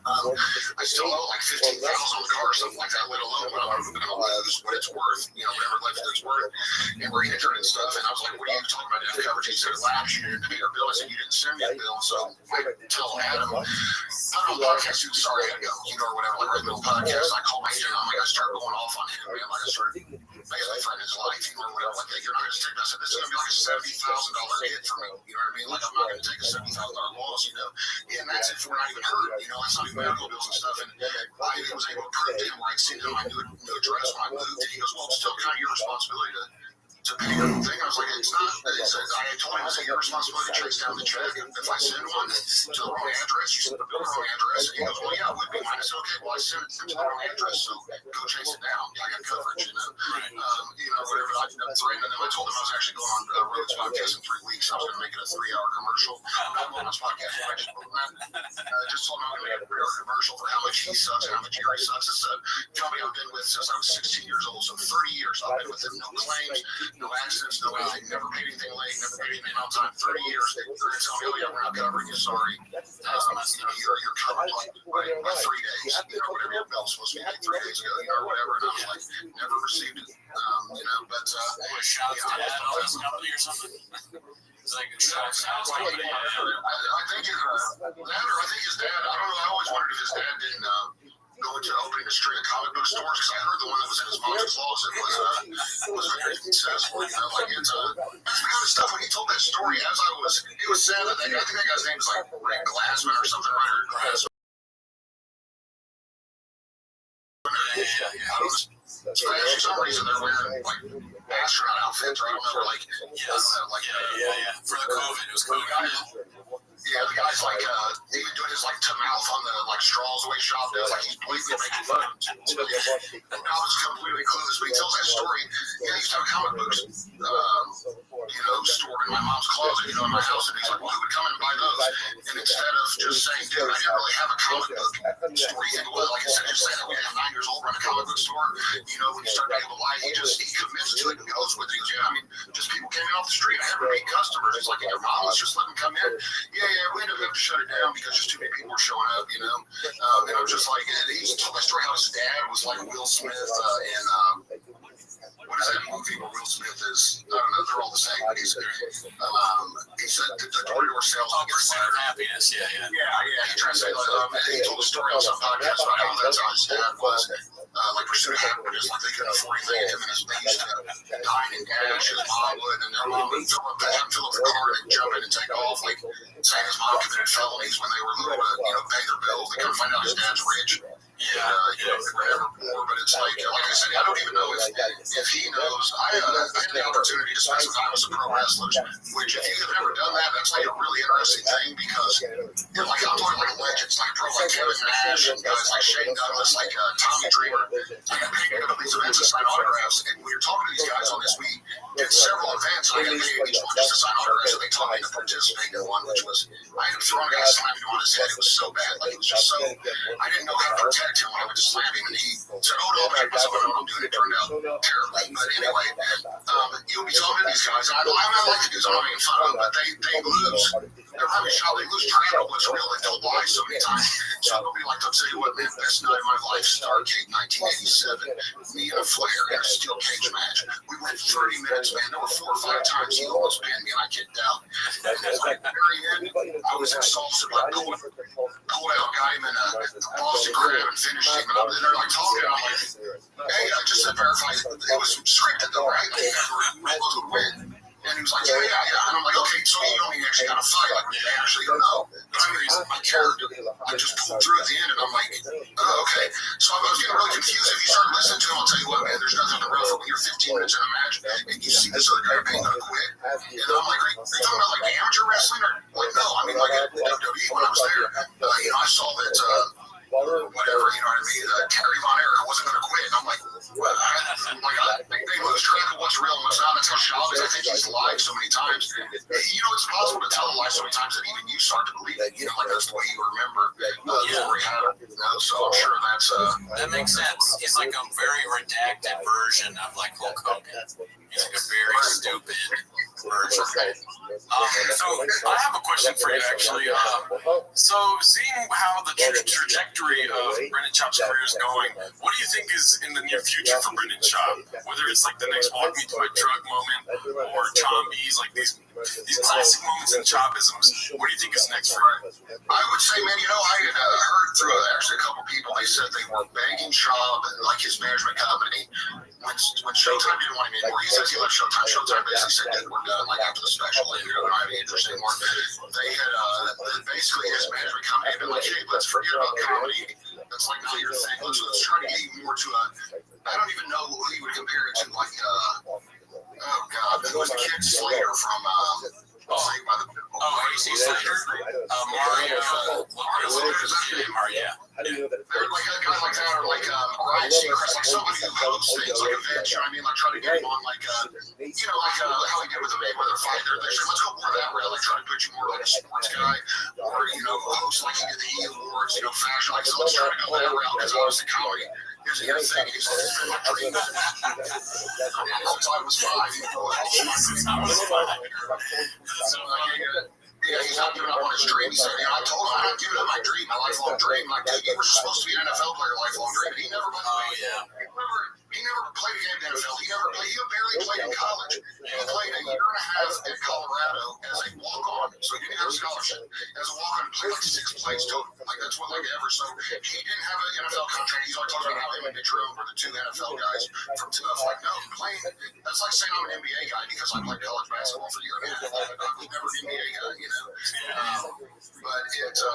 I still owe like $15,000 on the car or something like that, let alone what I'm going to lose, what it's worth, you know, whatever left it's worth, and we're injured and stuff. And I was like, "What are you talking about? Didn't have coverage?" He said, "Lapse, you didn't pay your bill." I said, "You didn't send me a bill." So I tell Adam, I don't know, podcast, dude, sorry, I had to go, you know, or whatever, like right in the middle of the podcast. I called my agent, I'm like, I started going off on him, man, like I started basically threatening his life, you know, or whatever, like, "Hey, you're not going to take that." I said, "This is going to be like a $70,000 hit for me," you know what I mean? Like, I'm not going to take a $70,000 loss, you know, and that's if we're not even hurt, you know, that's not even medical bills and stuff. And I was able to prove to him where I'd seen him, I knew no address when I moved, and he goes, "Well, it's still kind of your responsibility to pay your thing." I was like, "It's not." I told him, "It's your responsibility to trace down the check. If I send one to the wrong address, you send the bill to the wrong address." And he goes, "Well, yeah, it would be mine." I said, "Okay, well, I sent it to the wrong address, so go chase it down. I got coverage, you know, whatever." I threatened him. I told him I was actually going on Road's podcast in 3 weeks. I was going to make it a 3-hour commercial. Not on this podcast, I just told him that. Just told him I'm going to make a 3-hour commercial for how much he sucks and how much Jerry sucks. It's a company I've been with since I was 16 years old, so 30 years I've been with them. No claims, no accidents, no anything, never paid anything late, never paid anything on time. 30 years, they're going to tell me, "Oh yeah, we're not covering you, sorry. You're covered by 3 days, you know, whatever your bill's supposed to be like 3 days ago, you know, or whatever." And I was like, never received it, you know, but Shop's dad on this company or something. It's like sounds like I think that, or I think his dad. I don't know. I always wondered if his dad didn't go into opening a string of comic book stores, because I heard the one that was in his mom's closet was very successful. You know, like it's the kind of stuff when he told that story. As it was sad. I think that guy's name is like Rick Glassman or something, right? Or Glassman. So for some reason they're wearing like astronaut outfits, or I don't know, like for the COVID, it was COVID. Yeah, the guy's like even doing his like to mouth on the like straws the way Shop does, like he's blatantly making fun of him. I was completely clueless, but he tells that story. Yeah, he used to have comic books, stored in my mom's closet, in my house, and he's like, "Well, who would come in and buy those?" And instead of just saying, "Dude, I didn't really have a comic book store," you think, well, like instead of just saying that we have 9 years old, run a comic book store, when you start being able to lie, he commits to it and goes with it. He goes, "Yeah, I mean, just people came in off the street. I had repeat customers. It's like, your mom, let's just let them come in. Yeah, we ended up having to shut it down because just too many people were showing up, And I was just like, he told my story how his dad was like Will Smith in what is that movie where Will Smith is? I don't know. They're all the same. But he said the door-to-door sales. Pursuit of Happiness. Yeah. He tried to say he told a story on some podcast about how that's how his dad was. Like Pursuit of Happiness, like they couldn't afford anything. Him and his they used to dine and dash. His mom would, and their mom would fill up the car and jump in and take off. Like saying his mom committed felonies when they were little to pay their bills. They couldn't find out his dad's rich. They were never poor, but it's like I said, I don't even know if he knows. I had the opportunity to spend some time with some pro wrestlers, which if you have never done that, that's like a really interesting thing because I'm talking like legends, like pro like Kevin Nash and guys like Shane Douglas, like Tommy Dreamer. I got paid to go to these events to sign autographs, and we were talking to these guys on this. We did several events, and I got paid each one just to sign autographs, and they taught me to participate in one, which was I ended up throwing a guy slamming him on his head. It was so bad, like it was just so I didn't know how to protect him when I would just slam him, and he said, "Oh no, I myself, I'm doing it." Turned out terribly, but anyway, you'll be talking to these guys. And I like the dudes I'm not making fun of, but they lose. They're having shot. They lose track of what's real. They tell lies so many times. So nobody like to tell you what the best night of my life, Starcade 1987. Me and a Flair in a steel cage match. We went 30 minutes, man. There were 4 or 5 times he almost pinned me, and I kicked out. And at the very end, I was exhausted, like pulled out, got him in a Boston Crab and finished him. And they're like talking. I'm like, hey, I just said verify. It was scripted though, right? Like, we're supposed to win. And he was like, yeah. And I'm like, okay, so you don't even actually got to fight. Like, they actually don't know. But I mean, my character, I just pulled through at the end, and I'm like, oh, okay. So I was getting really confused. If you start listening to him, I'll tell you what, man, there's nothing on the road for when you're 15 minutes in a match, and you see this other guy being going to quit. And I'm like, are you talking about like amateur wrestling? Or like, no, I mean, like at WWE when I was there, I saw that, whatever, you know what I mean? Terry Von Erich wasn't going to quit. And I'm like, they lose track of what's real and what's not. That's how Shaw is. I think he's lied so many times. It's possible to tell a lie so many times that even you start to believe it. Like that's the way you remember the story happened. So I'm sure that's that makes sense. He's like a very redacted version of like Hulk Hogan. He's like a very stupid version. So I have a question for you actually. So seeing how the trajectory of Brendan Schaub's career is going, what do you think is in the near future for Brendan Schaub? Whether it's like the next Walk Me to a Drug moment or Chombies, like these classic moments in Chaubisms, what do you think is next for him? I would say, man, I had heard through actually a couple people, they said they were begging Schaub, like his management company, when Showtime didn't want him anymore. He says he left Showtime. Showtime basically said, dude, we're done, like after the special, we don't have any interest anymore. They had, basically his management company had been like, hey, let's forget about comedy. That's like not your thing. Let's try to get you more to I don't even know who you would compare it to, like, oh God, it was Kid Slater from, Saved by the Bell. AC Slater? Mario. Like a guy like that, or like Ryan Seacrest, like somebody who hosts things like events, you know what I mean? Like try to get him on, like, how he did with the Mayweather fight. They're saying, let's go more that route, like try to put you more like a sports guy, or, host like he did the E Awards, fashion, like, so let's try to go that route, because obviously comedy is a good thing. He's been my dream. Since I was 5, Yeah, he's not giving up on his dream. He said, I told him I'm not giving up my dream, my lifelong dream. Like, dude, you were supposed to be an NFL player, lifelong dream, and he never went away. He never played a game in the NFL. He barely played in college. He played a year and a half at Colorado as a walk-on, so he didn't have a scholarship. As a walk-on, he played like 6 plays total. Like, that's what, like, ever. So he didn't have an NFL contract. He's always talking about how him and Mitch Rome were the 2 NFL guys from TUF. Like, no, playing, that's like saying I'm an NBA guy because I played college basketball for a year and a half. I was never an NBA guy, But it, so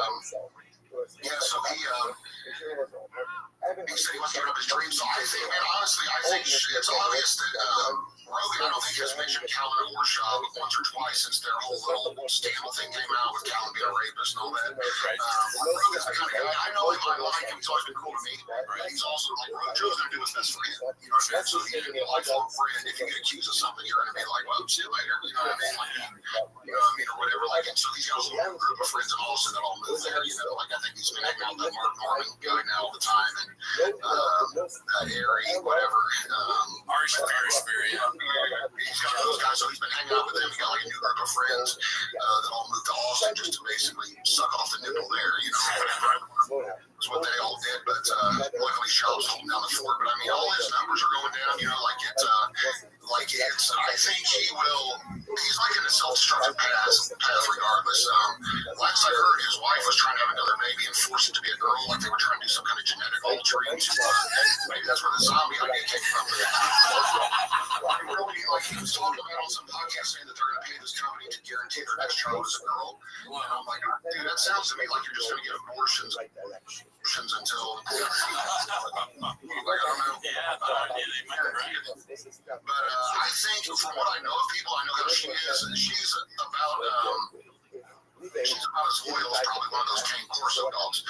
he said he wasn't giving up his dreams. So I think, man, honestly, it's obvious that Rogan, I don't think has mentioned Calvin or Schaub once or twice since their whole little scandal thing came out with Calvin being a rapist and all that. Rogan's the kind of guy, I know him, I like him, he's always been cool to me. He's also like, Joe's going to do his best for him. You know what I mean? So he's going to be a lifelong friend. If you get accused of something, you're going to be like, well, see you later. You know what I mean? Like, or whatever. Like, and so he's got a little group of friends in Austin that all move there. Like, I think he's been hanging out with that Mark Norman guy now all the time, and that Harry, whatever. Ari Shaffir, yeah. He's got a those guys, so he's been hanging out with them. He got like a new group of friends that all moved to Austin just to basically suck off the nipple there, you know, whatever. That's what they all did, but luckily Shop's holding down the fort. But I mean, all his numbers are going down, you know, I think he will, he's like in a self-destructive path regardless. Last I heard, his wife was trying to have another baby and force it to be a girl, like they were trying to do some kind of genetic altering. Maybe that's where the zombie idea came from. Really, like he was talking about on some podcast saying that they're going to pay this company to guarantee their next child is a girl. And I'm like, dude, that sounds to me like you're just going to get abortions until like, I don't know. But I think from what I know of people, I know how she is, and she's about as loyal as probably one of those Cane Corso dogs.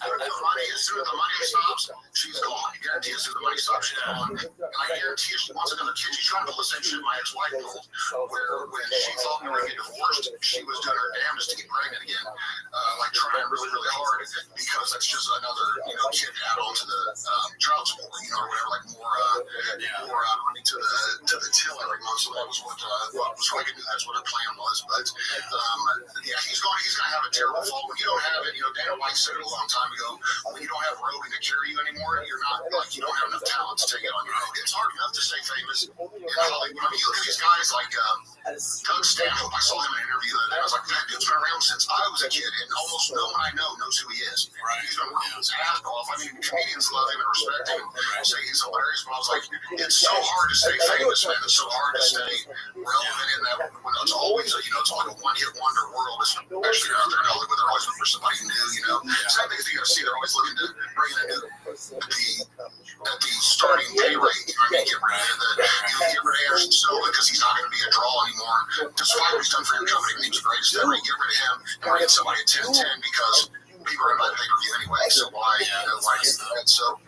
As soon as the money stops, she's gone. I guarantee as soon as the money stops, she's gone. And I guarantee she wants another kid. She's trying to pull the same shit my ex-wife pulled, where when she thought we were going to get divorced, she was doing her damnedest to get pregnant again. Like trying really, really hard, because that's just another, you know, kid to add on to the child support, you know, or whatever, like more money to the till every month. So that was what was trying to do. That's what her plan was. But yeah, he's going to have a terrible fall when you don't have it. You know, Dana White said it a long time ago. When you don't have Rogan to carry you anymore, you're not like you don't have enough talent to take it on your own. It's hard enough to stay famous in Hollywood. I mean, you look at these guys like Doug Stanhope. I saw him in an interview the other day. I was like, that dude's been around since I was a kid, and almost no one I know knows who he is. Right. He's been working his ass off. I mean, comedians love him and respect him and say he's hilarious. But I was like, it's so hard to stay famous, man. It's so hard to stay relevant in that when it's always it's like a one-hit wonder world, especially out there in Hollywood. They're always looking for somebody new, you know. Same thing as the UFC. They're always looking to bring in a new at the starting pay rate. You know what I mean? Get rid of Anderson Silva because he's not going to be a draw anymore. Despite what he's done for your company, he was the greatest ever. Get rid of him and bring in somebody at 10-10 because people are going to pay-per-view anyway. So why do that? So,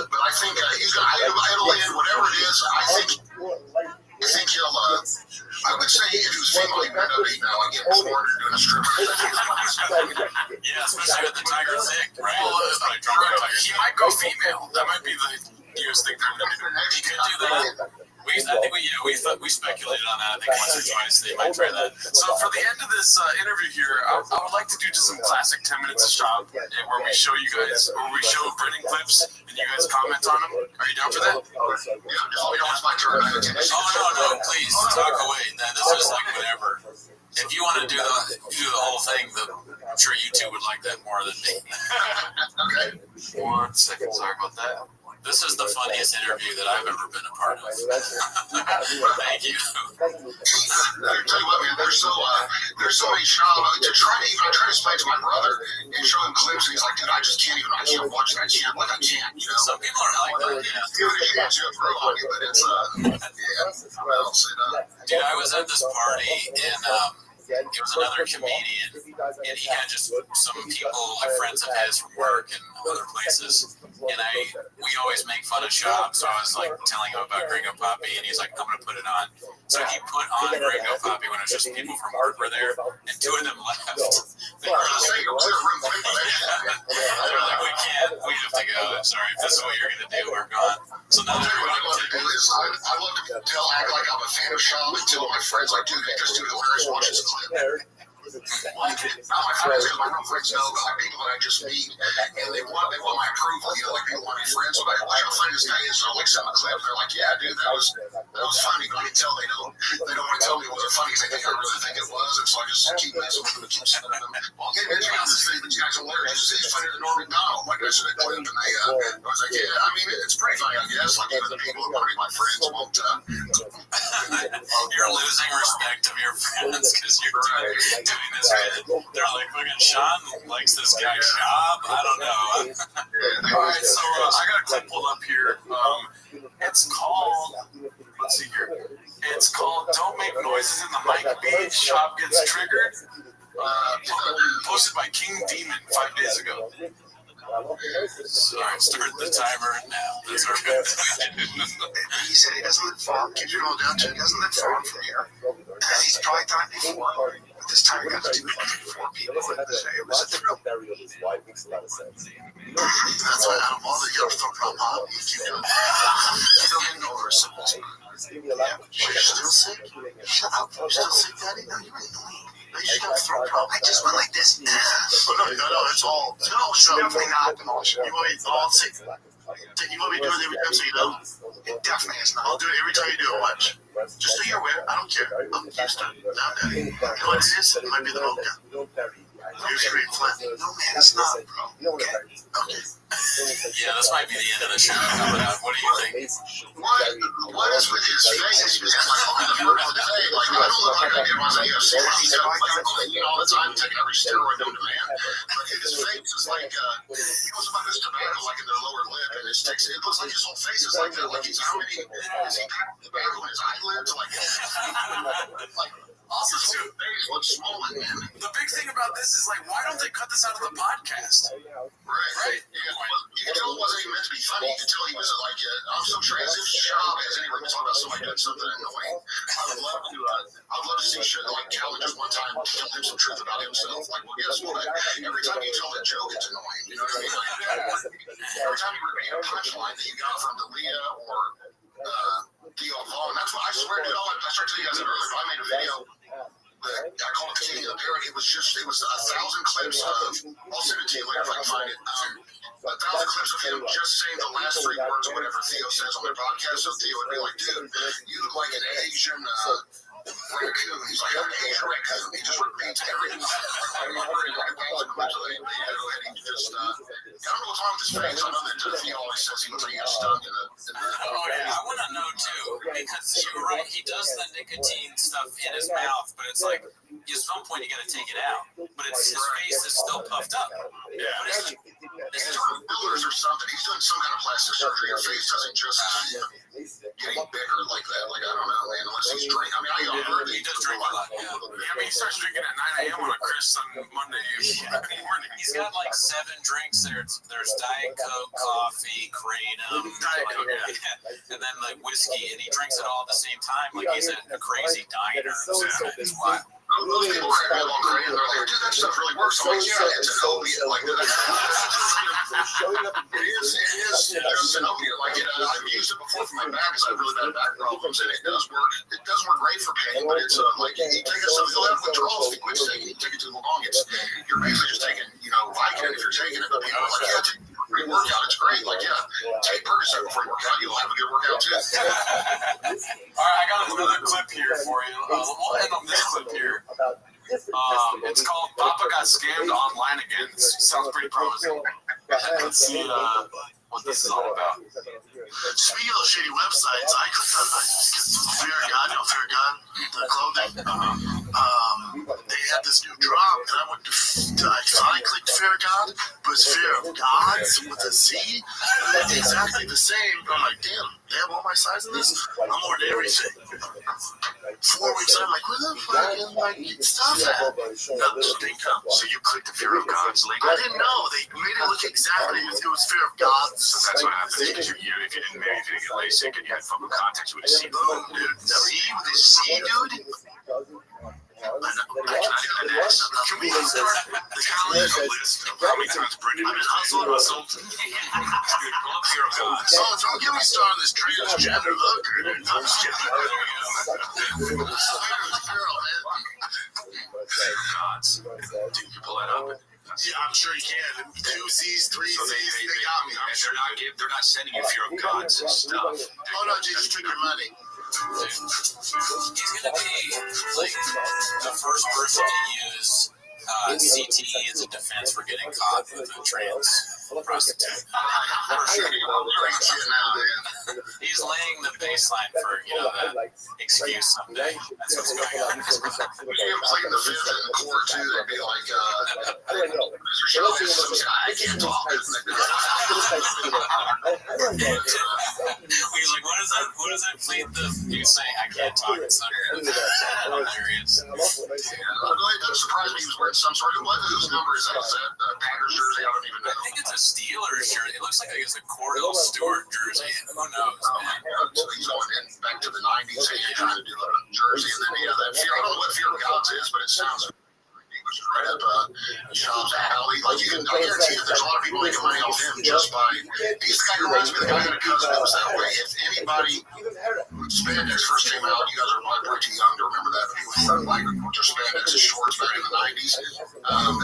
but I think he's going to it'll end whatever it is. I think he'll. I would say if he was female, he'd end up being like getting cornered doing a stripper. Yeah, especially with the Tiger Thick, right? He might go female. That might be the newest thing for him to do. He could do that. I think we speculated on that. I think once or twice they might try that. So for the end of this interview here, I would like to do just some classic 10 minutes of shop where we show you guys, where we show printing clips and you guys comment on them. Are you down for that? Yeah, it's my turn. No, please talk away. This is like whatever. If you want to do the whole thing, I'm sure YouTube would like that more than me. Okay. 1 second. Sorry about that. This is the funniest interview that I've ever been a part of. Thank you. I tell you what, man, there's so many shows. I try to explain to my brother and show him clips, and he's like, dude, I can't watch that shit. Like, I can't, you know. Some people are like that, yeah. Dude, I was at this party, and it was another comedian, and he had just some people, like friends of his from work and other places, and we always make fun of Shop, so I was like telling him about Gringo Poppy, and he's like, I'm going to put it on. So he put on Gringo Poppy when it was just people from work were there, and 2 of them left. They were like, we have to go. I'm sorry, if this is what you're going to do, we're gone. So now they're going to do is I love to act like I'm a fan of Shop until my friends like, dude, this dude hilarious, watch this clip. Not my friends, because my real friends know people that I just meet, and they want my approval. You know, like people want to be friends. So like, watch how funny this guy is. So I'll like send a clip. They're like, yeah, dude, that was funny. But I can tell they don't want to tell me it wasn't funny because they think I really think it was. And so I just keep messing with them and keep sending them. Well, yeah, it's this thing. This guy's hilarious. He's funnier than Norm Macdonald. Like I said, a clip, and I was like, yeah, I mean, it's pretty funny, I guess. Like even the people who want to be my friends won't. You're losing respect of your friends because you're doing this right. They're like, fucking Sean likes this guy Shop. I don't know. Alright, so I got a clip pulled up here. It's called, let's see here. It's called Don't Make Noises in the Mic Beat. Shop Gets Triggered. Posted by King Demon 5 days ago. Sorry, start the timer now. That's our good. He said he doesn't live far. Keep your going down to he doesn't live far from here. He's probably done it before. But this time he got to do it with 4 people. It was a thrill. His wife makes a lot of sense. That's why out of all the yellow throw problem, you keep doing it. You don't get over symbols. Yeah. You're still sick? Shut up. You're still sick, Daddy? No, you're annoying. No, you just got a throat problem. I just went like this. No, it's all. No, it's definitely not demolition. You want me all sick? You want me to do it every time so you know? It definitely is not. I'll do it every time you do it. Watch. Just so you're aware. I don't care. I'm used to it. Now, Daddy. You know what it is? It might be the mocha. Here's your green flat. No, man, it's not, bro. Okay. Yeah, this might be the end of the show coming up. What do you think? What is with his face? He's got my phone the first day. Like, I don't look like I get once I UFC. He's got my phone all the time, taking every steroid known to man. But his face is like, he goes about his tobacco like in the lower lip, and it sticks. It looks like his whole face is like that. Like he's how many? Is he tobacco in his eyelids? Like. Also, too, the big thing about this is like, why don't they cut this out of the podcast? Right. You can tell it wasn't even meant to be funny. You can tell he was like, I'm so sure as if Shab has any room to talk about somebody doing something annoying. I would love to see shit like Calvin just one time tell him some truth about himself. Like, well, guess what? Every time you tell that joke, it's annoying. You know what I mean? Like, every time you repeat a punchline that you got from Dalia or Theo Vaughn, that's what I swear, dude. I started telling you guys that earlier, but I made a video. I call it the King of the Parrot. It was 1,000 clips of, I'll send it to you later if I can find it. 1,000 clips of him just saying the last 3 words or whatever Theo says on their podcast. So Theo would be like, dude, you look like an Asian raccoon. He's like an Asian raccoon. He just repeats everything. I remember in like 1,000 clips of him, and he just, I don't know what's wrong with his face. I know that Theo always says he looks like he got stung in the Oh, yeah, I want to know too, because you're right, he does the nicotine stuff in his mouth, but it's like, at some point you got to take it out, but it's his face is still puffed up. Yeah. It's doing fillers or something. He's doing some kind of plastic surgery. Your face doesn't just getting bigger like that. Like, I don't know, man, unless he's drinking. I mean, I heard he does drink a lot. Yeah, I mean, he starts drinking at 9 a.m. on a Chris on Monday morning. He's got like 7 drinks there. There's Diet Coke, coffee, Kratom, Diet Coke, and then like whiskey, and he drinks it all at the same time. Like he's at a crazy diner. It's wild. Those people crack me up on Kratom. They're like, dude, that stuff really works. I'm like, yeah, it's an opiate. Like, it is just an opiate. Like, I've used it before for my back because I have really bad back problems, and it does work. It does work great for pain, but it's like, you take it, so you'll have withdrawals if you quit taking it. You take it too long. You're basically just taking, Vicodin if you're taking it, but people are like, yeah, take pre-workout. It's great. Like, yeah, take Percocet before you work out. You'll have a good workout too. All right, I got another clip here for you. We'll end on this clip here. It's called Papa Got Scammed Online Again. This sounds pretty promising. Let's see what this is all about. Speaking of shitty websites, I clicked on Fear God, the clothing. They had this new drop, and I went to I clicked Fear God, but it's Fear of Gods with a Z. Exactly the same. I'm like, damn, they have all my size in this? I'm ordering everything. 4 weeks, I'm like, where the fuck is my stuff at? Nothing comes. So you clicked the Fear of Gods link? I didn't know. They made it look exactly as it was Fear of Gods. So that's what happens. If you didn't get LASIK and you had fucking contacts, you would have seen boom, dude. See with a C, dude? Can we start the calendar list of how many times Brendan has hustled or something? So don't get me started on this transgender look. I'm just kidding. Gods. Dude, you pull that up. Yeah, I'm sure you can. 2 Z's, 3 Z's, they got me. And they're not sending you Fear of Gods stuff. Oh no, Jesus took your money. He's gonna be like the first person to use CTE as a defense for getting caught with a trans prostitute. He's laying the baseline for the excuse someday. That's what's going on. Playing the fifth in court too. They'd be like, Mr. Shelby, I can't talk. He's like, what does that plead the you say? I can't talk. It's not hilarious. It doesn't surprise me he was wearing some sort of whose number is that? Is that Packers jersey? I don't even know. I think it's a Steelers jersey. It looks like it's a Cordell Stewart jersey. Who knows, man? So he's going back to the 90s and trying to do a jersey, and then that fear. I don't know what Fear of Gods is, but it sounds right up Sean's alley. personality. Like I guarantee that there's a lot of people making money off him just by. He's the guy who reminds me of the guy who had a cousin that was that way. If anybody, spandex first came out, you guys are probably too young to remember that. But he was like just spandex and shorts back in the 90s.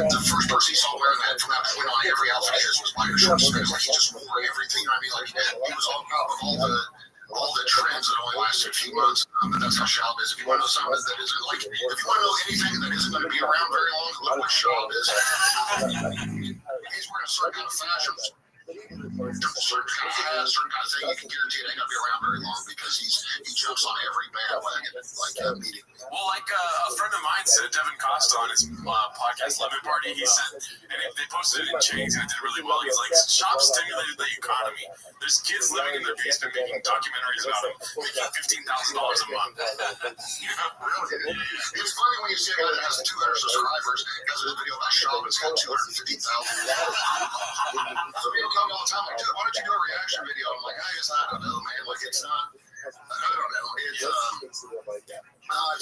The first person he saw wearing that from that point on, every outfit his was biker shorts. Like he just wore everything. I mean, like he was on top of all the trends that only lasted a few months. But that's how Schaub is. If you want to know something that isn't like, if you want to know anything that isn't going to be around very long, look what Schaub is. He's wearing a certain kind of fashion, certain kind of hat, certain kind of thing. You can guarantee it ain't going to be around very long because he jumps on every bandwagon like immediately. Well, like a friend of mine said, Devin Costa on his podcast Lemon Party, he said, and they posted it in Chains and it did really well. He's like, Schaub stimulated the economy. There's kids living in their basement making documentaries about him, making $15,000 a month. Really? It's funny when you see a guy that has 200 subscribers, has a video about Schaub, it's got 250,000. So people come all the time like, dude, why don't you do a reaction video? I'm like, I don't know, man. Like, it's not. I don't know. It's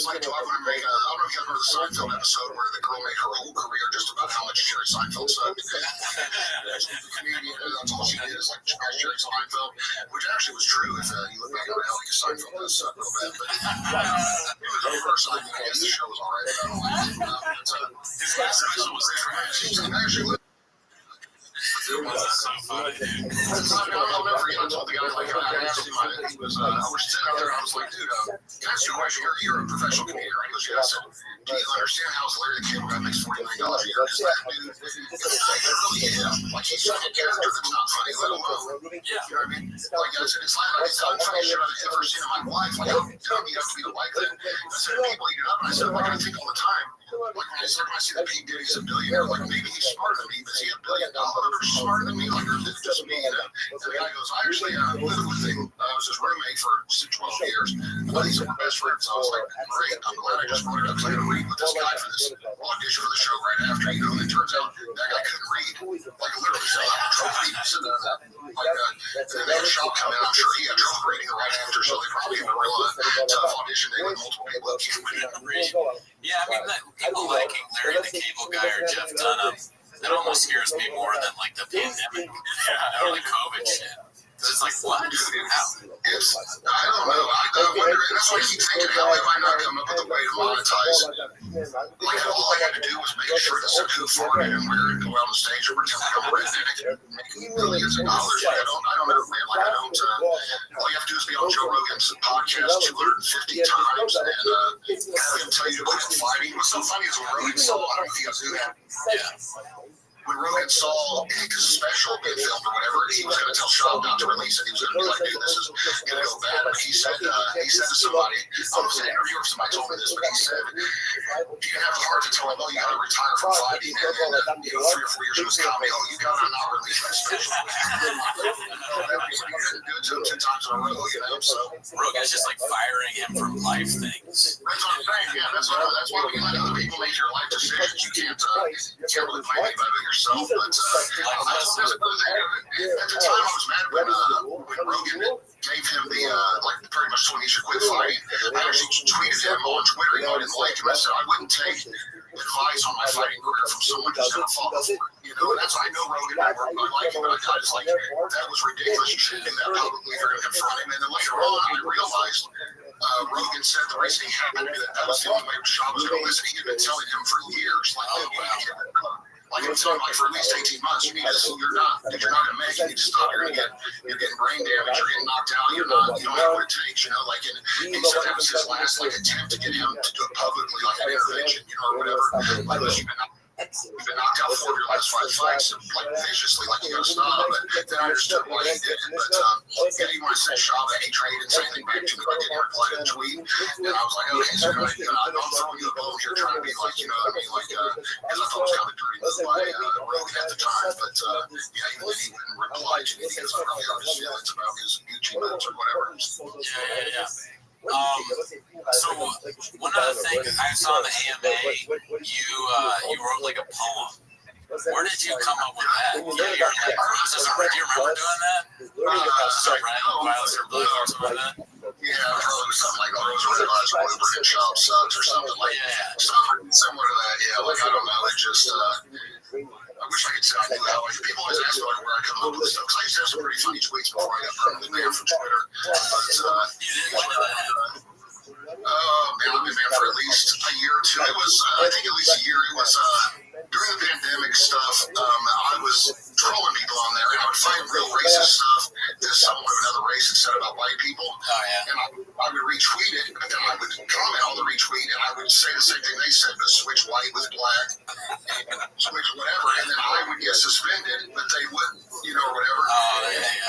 like talking when I made, I don't know if you ever remember the Seinfeld episode where the girl made her whole career just about how much Jerry Seinfeld sucked. She's a comedian, and that's all she did is like Jerry Seinfeld, which actually was true if you look back at reality, because Seinfeld does suck real bad. But it was the first time, I guess the show was all right. His last special was trash. Actually, It was so funny, dude. I'll never forget. I told the guy, like, I asked him, he was, I was sitting out there, and I was like, dude, can I ask you a question? You're a professional comedian, right? He goes, yeah. I said, do you understand how Larry the Cable Guy makes $40 million a year? Because that dude, it really is. Like, he's just a character that's not funny, let alone, you know what I mean? Like, it's like the unfunny shit I've ever seen in my life. Like, how dumb you have to be to like that? I said, people eat it up, and I said, like, I think all the time, like, when I see that P. Diddy's a billionaire, like, maybe he's smarter than me, but is he $1 billion smarter than me? Like, or is it just me? And the guy goes, I actually lived with him. I was his roommate for 12 years. But he's my best friend. So I was like, great. I'm glad I just brought it up. So I had to read with this guy for this audition for the show right after. You know, and it turns out that guy couldn't read. Like, literally, so I had trouble reading. So, and they had Schaub come in. I'm sure he had trouble reading it right after. So they probably have a real tough audition day with multiple people that can't read. Yeah, I mean, people liking Larry the Cable Guy or Jeff Dunham, that almost scares me more than like the pandemic or the COVID shit. Because it's like, what? How? I don't know. I wonder. That's why I keep thinking, how have I not come up with a way to monetize? Like, all I had to do was make sure that somebody who farted and where and go out on stage and pretend like I'm a redneck, making millions of dollars. Like, I don't know, man. Like, I don't. All you have to do is be on Joe Rogan's podcast 250 times and have him tell you to quit fighting. What's so funny is when Rogan saw, I don't know if you guys knew that. Yeah. When Rogan saw his special being filmed or whatever, he was going to tell Schaub not to release it. He was going to be like, dude, this is going to go bad. But he said to somebody, I don't know if it was an interview or if somebody told me this, but he said, he didn't have the heart to tell him, oh, you got to retire from fighting. And then, 3 or 4 years of his comedy, oh, you got to not release that special. He couldn't do it to him 2 times in a row, you know? So Rogan's just like firing him from life things. That's what I'm saying. Yeah, that's why when you let other people make your life decisions, you can't really blame anybody but yourself. But at the time, I was mad when Rogan gave him the pretty much told me he should quit fighting. I actually tweeted him on Twitter. You know, I didn't like him. I said I wouldn't take advice on my fighting career from someone who's going to fall for it. You know, and that's I know Rogan. I like him, but I just like that was ridiculous. You shouldn't do that publicly if you're going to confront him. And then later on, I realized. Rogan said the reason he had to do that was the only way Schaub was going to listen. He had been telling him for years, like I'm telling like for at least 18 months, you need to, you're not going to make it. You just stop. You're getting brain damage. You're getting knocked out. You don't have what it takes. You know, like and he said that was his last attempt to get him to do it publicly, like an intervention, you know, or whatever. Like you've been knocked out 4 of your last 5 fights, and like viciously, like you got to stop. But then I understood why he did it. But yeah, you want to send Schaub that he traded and say anything back to me, but I didn't reply to the tweet. And I was like, okay, so I'm throwing you a bone here, trying to be like, you know what I mean, like, because I thought it was kind of dirty move by Rogan at the time. But yeah, even then he wouldn't reply to me because I probably have his feelings about his YouTube ads or whatever. Yeah. So one other thing I saw in the AMA, you wrote like a poem. Where did you come up with that? Do you remember doing that? Violence or Blue or something like that? Yeah, probably something like Rose realized Bluebird and Shop sucks or something like something similar to that. Yeah, like I don't know. It just wish I could say I knew how. Like, people always ask me like where I come up with stuff, because I used to have some pretty funny tweets before I got permanently banned from Twitter. But man, I've been banned for at least a year or two. It was, I think at least a year. It was during the pandemic stuff. I was trolling people on there, and I would find real racist stuff that someone of another race had said about white people. And I would retweet it, and then I would comment on the retweet, and I would say the same thing they said, but switch white with black, and switch whatever, and then I would get suspended, but they wouldn't, you know, or whatever.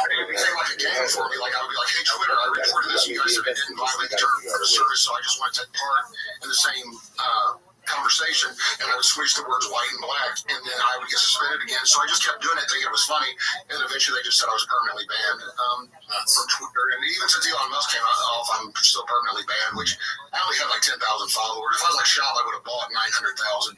It became like a game for me. Like, I would be like, hey, Twitter, I reported this, and you guys said it didn't violate the terms of service, so I just want to take part in the same conversation, and I would switch the words white and black, and then I would get suspended again. So I just kept doing it, thinking it was funny, and eventually they just said I was permanently banned from Twitter. And even since Elon Musk came off, I'm still permanently banned, which I only had like 10,000 followers. If I was like Shab, I would have bought 900,000.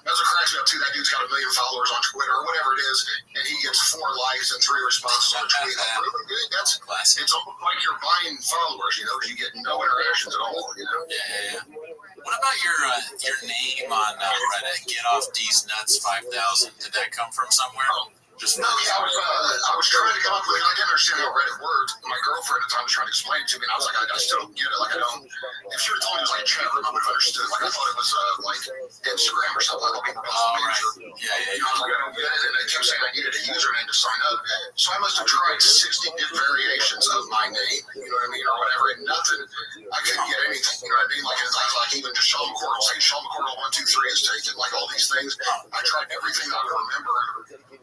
That's what cracks me up too. That dude's got 1 million followers on Twitter or whatever it is, and he gets 4 likes and 3 responses on a tweet. Like, really, dude? It's almost like you're buying followers, you know, because you get no interactions at all, you know. What about your name on Reddit? Get off D's nuts 5,000. Did that come from somewhere? Just no, yeah, I was trying to come up with it. I didn't understand how Reddit worked. My girlfriend at the time was trying to explain it to me, and I was like, I still don't get it. Like, I don't. If she would have told me it was like a chat room, I would have understood. Like, I thought it was like Instagram or something. Like, people post a picture. You know, I was like, I don't get it. And they kept saying I needed a username to sign up. So I must have tried 60 different variations of my name, you know what I mean, or whatever, and nothing. I couldn't get anything, you know what I mean? Like, I was like, even just Sean McCordle, saying Sean McCordle 1, 2, 3 is taken. Like, all these things. I tried everything that I could remember.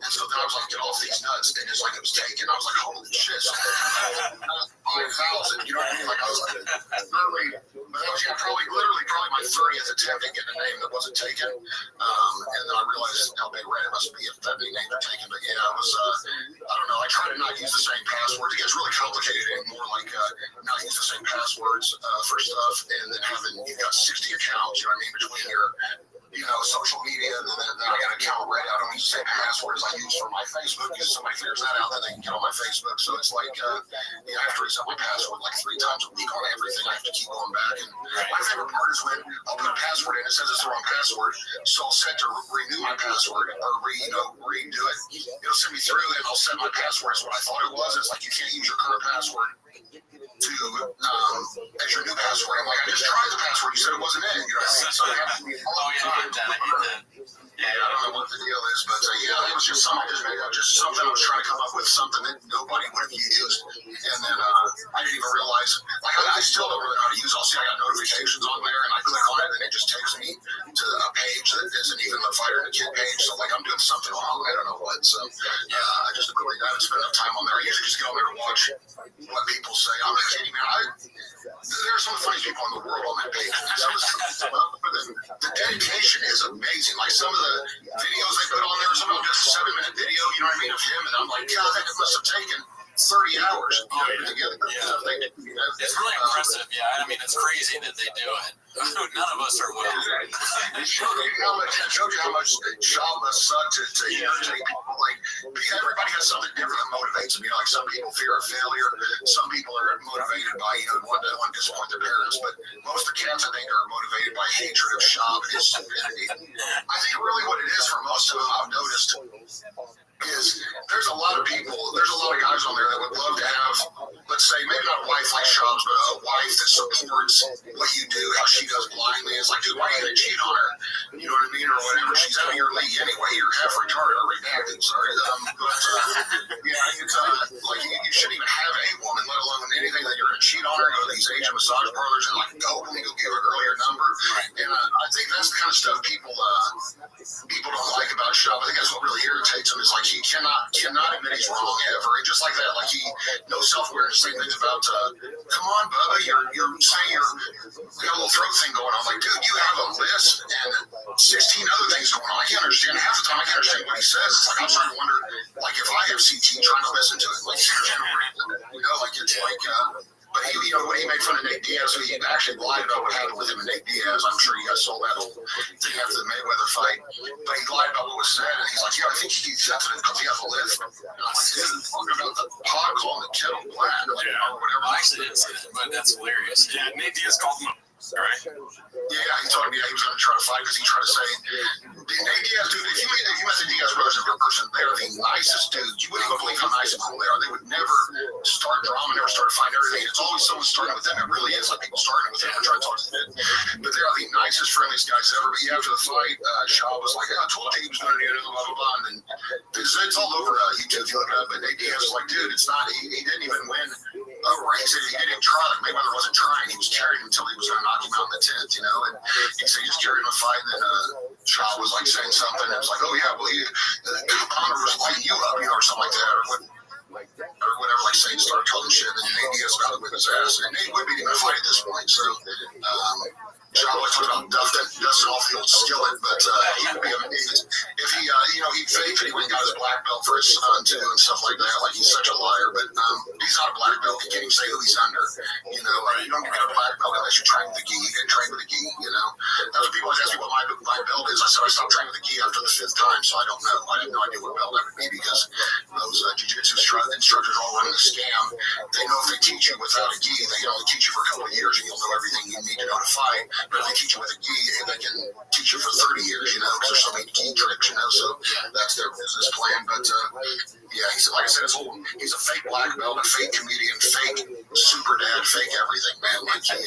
And so then I was like, get off these nuts. And it's like it was taken. I was like, holy shit. So 5,000, you know what I mean? Like, I was like, literally, but that was, yeah, probably my 30th attempt at getting a name that wasn't taken. And then I realized how big Reddit must be if that many names are taken. But yeah, it was, I don't know. I try to not use the same passwords. It gets really complicated anymore, like not use the same passwords for stuff. And then you've got 60 accounts, you know what I mean, between your, you know, social media, and then I got an account Reddit. I don't use the same password as I use for my Facebook, because somebody figures that out, then they can get on my Facebook. So it's like, I have to reset my password like 3 times a week on everything. I have to keep going back. And my favorite part is when I'll put a password in, it says it's the wrong password, so I'll set to renew my password, or redo it. It'll send me through, and I'll set my password as what I thought it was. It's like, you can't use your current password to as your new password. I'm like, I just tried the password. You said it wasn't it. You know what I mean? So I have to be all the time. Yeah, I don't know what the deal is, but yeah, it was just something I just made up. Just something I was trying to come up with, something that nobody would have used. And then I didn't even realize, like, I still don't really know how to use it. I'll see I got notifications on there, and I click on it, and it just takes me to a page that isn't even the Fighter and the Kid page. So, like, I'm doing something wrong. I don't know what. So, I just really haven't spent enough time on there. I usually just get on there to watch what people say. I'm not kidding, man. There are some of the funniest people in the world on that page. The dedication is amazing. Like, some of the videos they put on there, some of them just a 7-minute video, you know what I mean, of him, and I'm like, God, that must have taken 30 hours to put together. It's really impressive, yeah. I mean, it's crazy that they do it. None of us are willing. It showed you how much Shab must suck to irritate people. Like, everybody has something different that motivates them. You know, like, some people fear of failure. Some people are motivated by, wanting to disappoint their parents. But most of the cats, I think, are motivated by hatred of Shab and his stupidity. I think really what it is for most of them, I've noticed, is there's a lot of people, there's a lot of guys on there that would love to have, let's say, maybe not a wife like Shab's, but a wife that supports what you do, how she does blindly. It's like, dude, why are you going to cheat on her? You know what I mean? Or whatever. She's out of your league anyway. You're half retarded or redacted, sorry. It's like, you shouldn't even have a woman, let alone anything that you're going to cheat on her, go to these Asian massage parlors and, like, go give a girl your number. And I think that's the kind of stuff people don't like about Shab. I think that's what really irritates him, is like, he cannot admit he's wrong ever. And just like that, like, he no self-awareness, saying things about, come on, Bubba, you're saying you got a little throat thing going on. Like, dude, you have a list and 16 other things going on. I can't understand. Half the time I can't understand what he says. It's like, I'm starting to wonder, like, if I have CT trying to listen to it, like, like, it's like, but he, when he made fun of Nate Diaz, he actually lied about what happened with him and Nate Diaz. I'm sure you guys saw that whole thing after the Mayweather fight. But he lied about what was said, and he's like, I think he's sensitive because he has a list. And I'm like, this is talking about the pot calling the kettle black, or whatever. I actually didn't see that, but that's hilarious. Yeah, Nate Diaz called him up. Right? Yeah, he told me he was going to try to a fight because he tried to say, the Diaz dude, if you met the Diaz brothers in person, they're the nicest dudes. You wouldn't even believe how nice and cool they are. They would never start drama, never start fighting, everything. It's always someone starting with them. It really is like people starting with them and trying to talk to them. But they are the nicest, friendliest guys ever. But yeah, after the fight, Shaw was like, I told you he was going to do it, blah, blah, blah. And it's all over YouTube if you look it up. But Nate Diaz was like, dude, it's not, he didn't even win. He said he didn't try. Mayweather wasn't trying. He was carrying him until he was going to knock him out in the 10th, you know. And he said he just carried him a fight. And then Shaw was like saying something. And it was like, oh yeah, well, Conor was lighting you up, you know, or something like that, or whatever. Like saying, started calling shit. And then Nate Diaz got it with his ass. And Nate would beat him in a fight at this point. So Shaw was talking about dusting off the old skillet, but he would be amazing if he, he faked and he went and got his black belt for his son too and stuff like that. Like he's such a liar, but he's not a black belt. He can't even say who he's under. You know, you don't get a black belt unless you train with the gi. He didn't train with the gi. You know, that's what people always ask me what my belt is. I said I stopped training with the gi after the 5th time, so I don't know. I have no idea what belt that would be because those jiu-jitsu instructors are all running a scam. They know if they teach you without a gi, they can only teach you for a couple of years and you'll know everything you need to know to fight. But if they teach you with a gi, they can teach you for 30 years, you know, because there's so many gi tricks, you know, so that's their business plan. But yeah, like I said, he's a fake black belt, a fake comedian, fake super dad, fake everything, man. Like he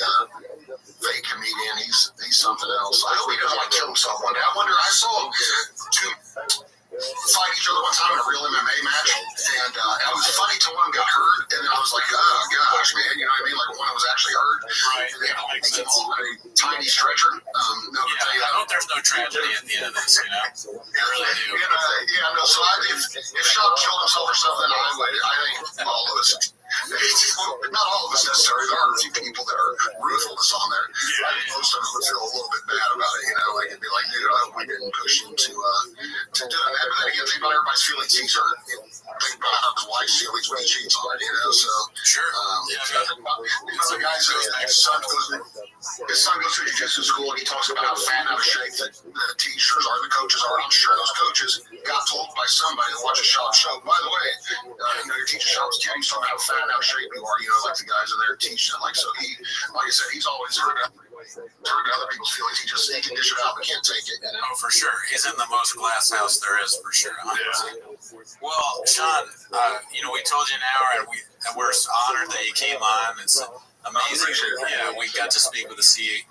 fake comedian, he's something else. I hope he doesn't like kill himself one day. I wonder, I saw two fight each other one time in a real MMA match, and it was funny till one got hurt, and then I was like, oh gosh, man, you know what I mean? Like one was actually hurt, right? And they had a tiny stretcher. I hope there's no tragedy at the end of this, you know? I really do. So if Shaw killed himself or something, I think all of us. Not all of us necessarily. There are a few people that are ruthless on there. I think most of us would feel a little bit bad about it, you know. Like it'd be like, dude, I hope we didn't push him to do that. But then again, think about everybody's feelings. He's hurt. Think about how his wife's feelings when he cheats on her, you know. So sure. The guy says his son goes to jiu-jitsu school and he talks about how fat out of shape the teachers are, the coaches are. I'm sure those coaches got told by somebody to watch a Shop show. By the way, your teacher Shop's kid, he's talking about how fat out of shape you are, you know, like the guys in there teaching. Like, so he, like I said, he's always hurt other people's feelings. He can dish it out, but can't take it. You know? Oh, for sure. He's in the most glass house there is, for sure. 100%. Well, Sean, we told you an hour, and we're honored that you came on. It's amazing. Yeah, we got to speak with the CEO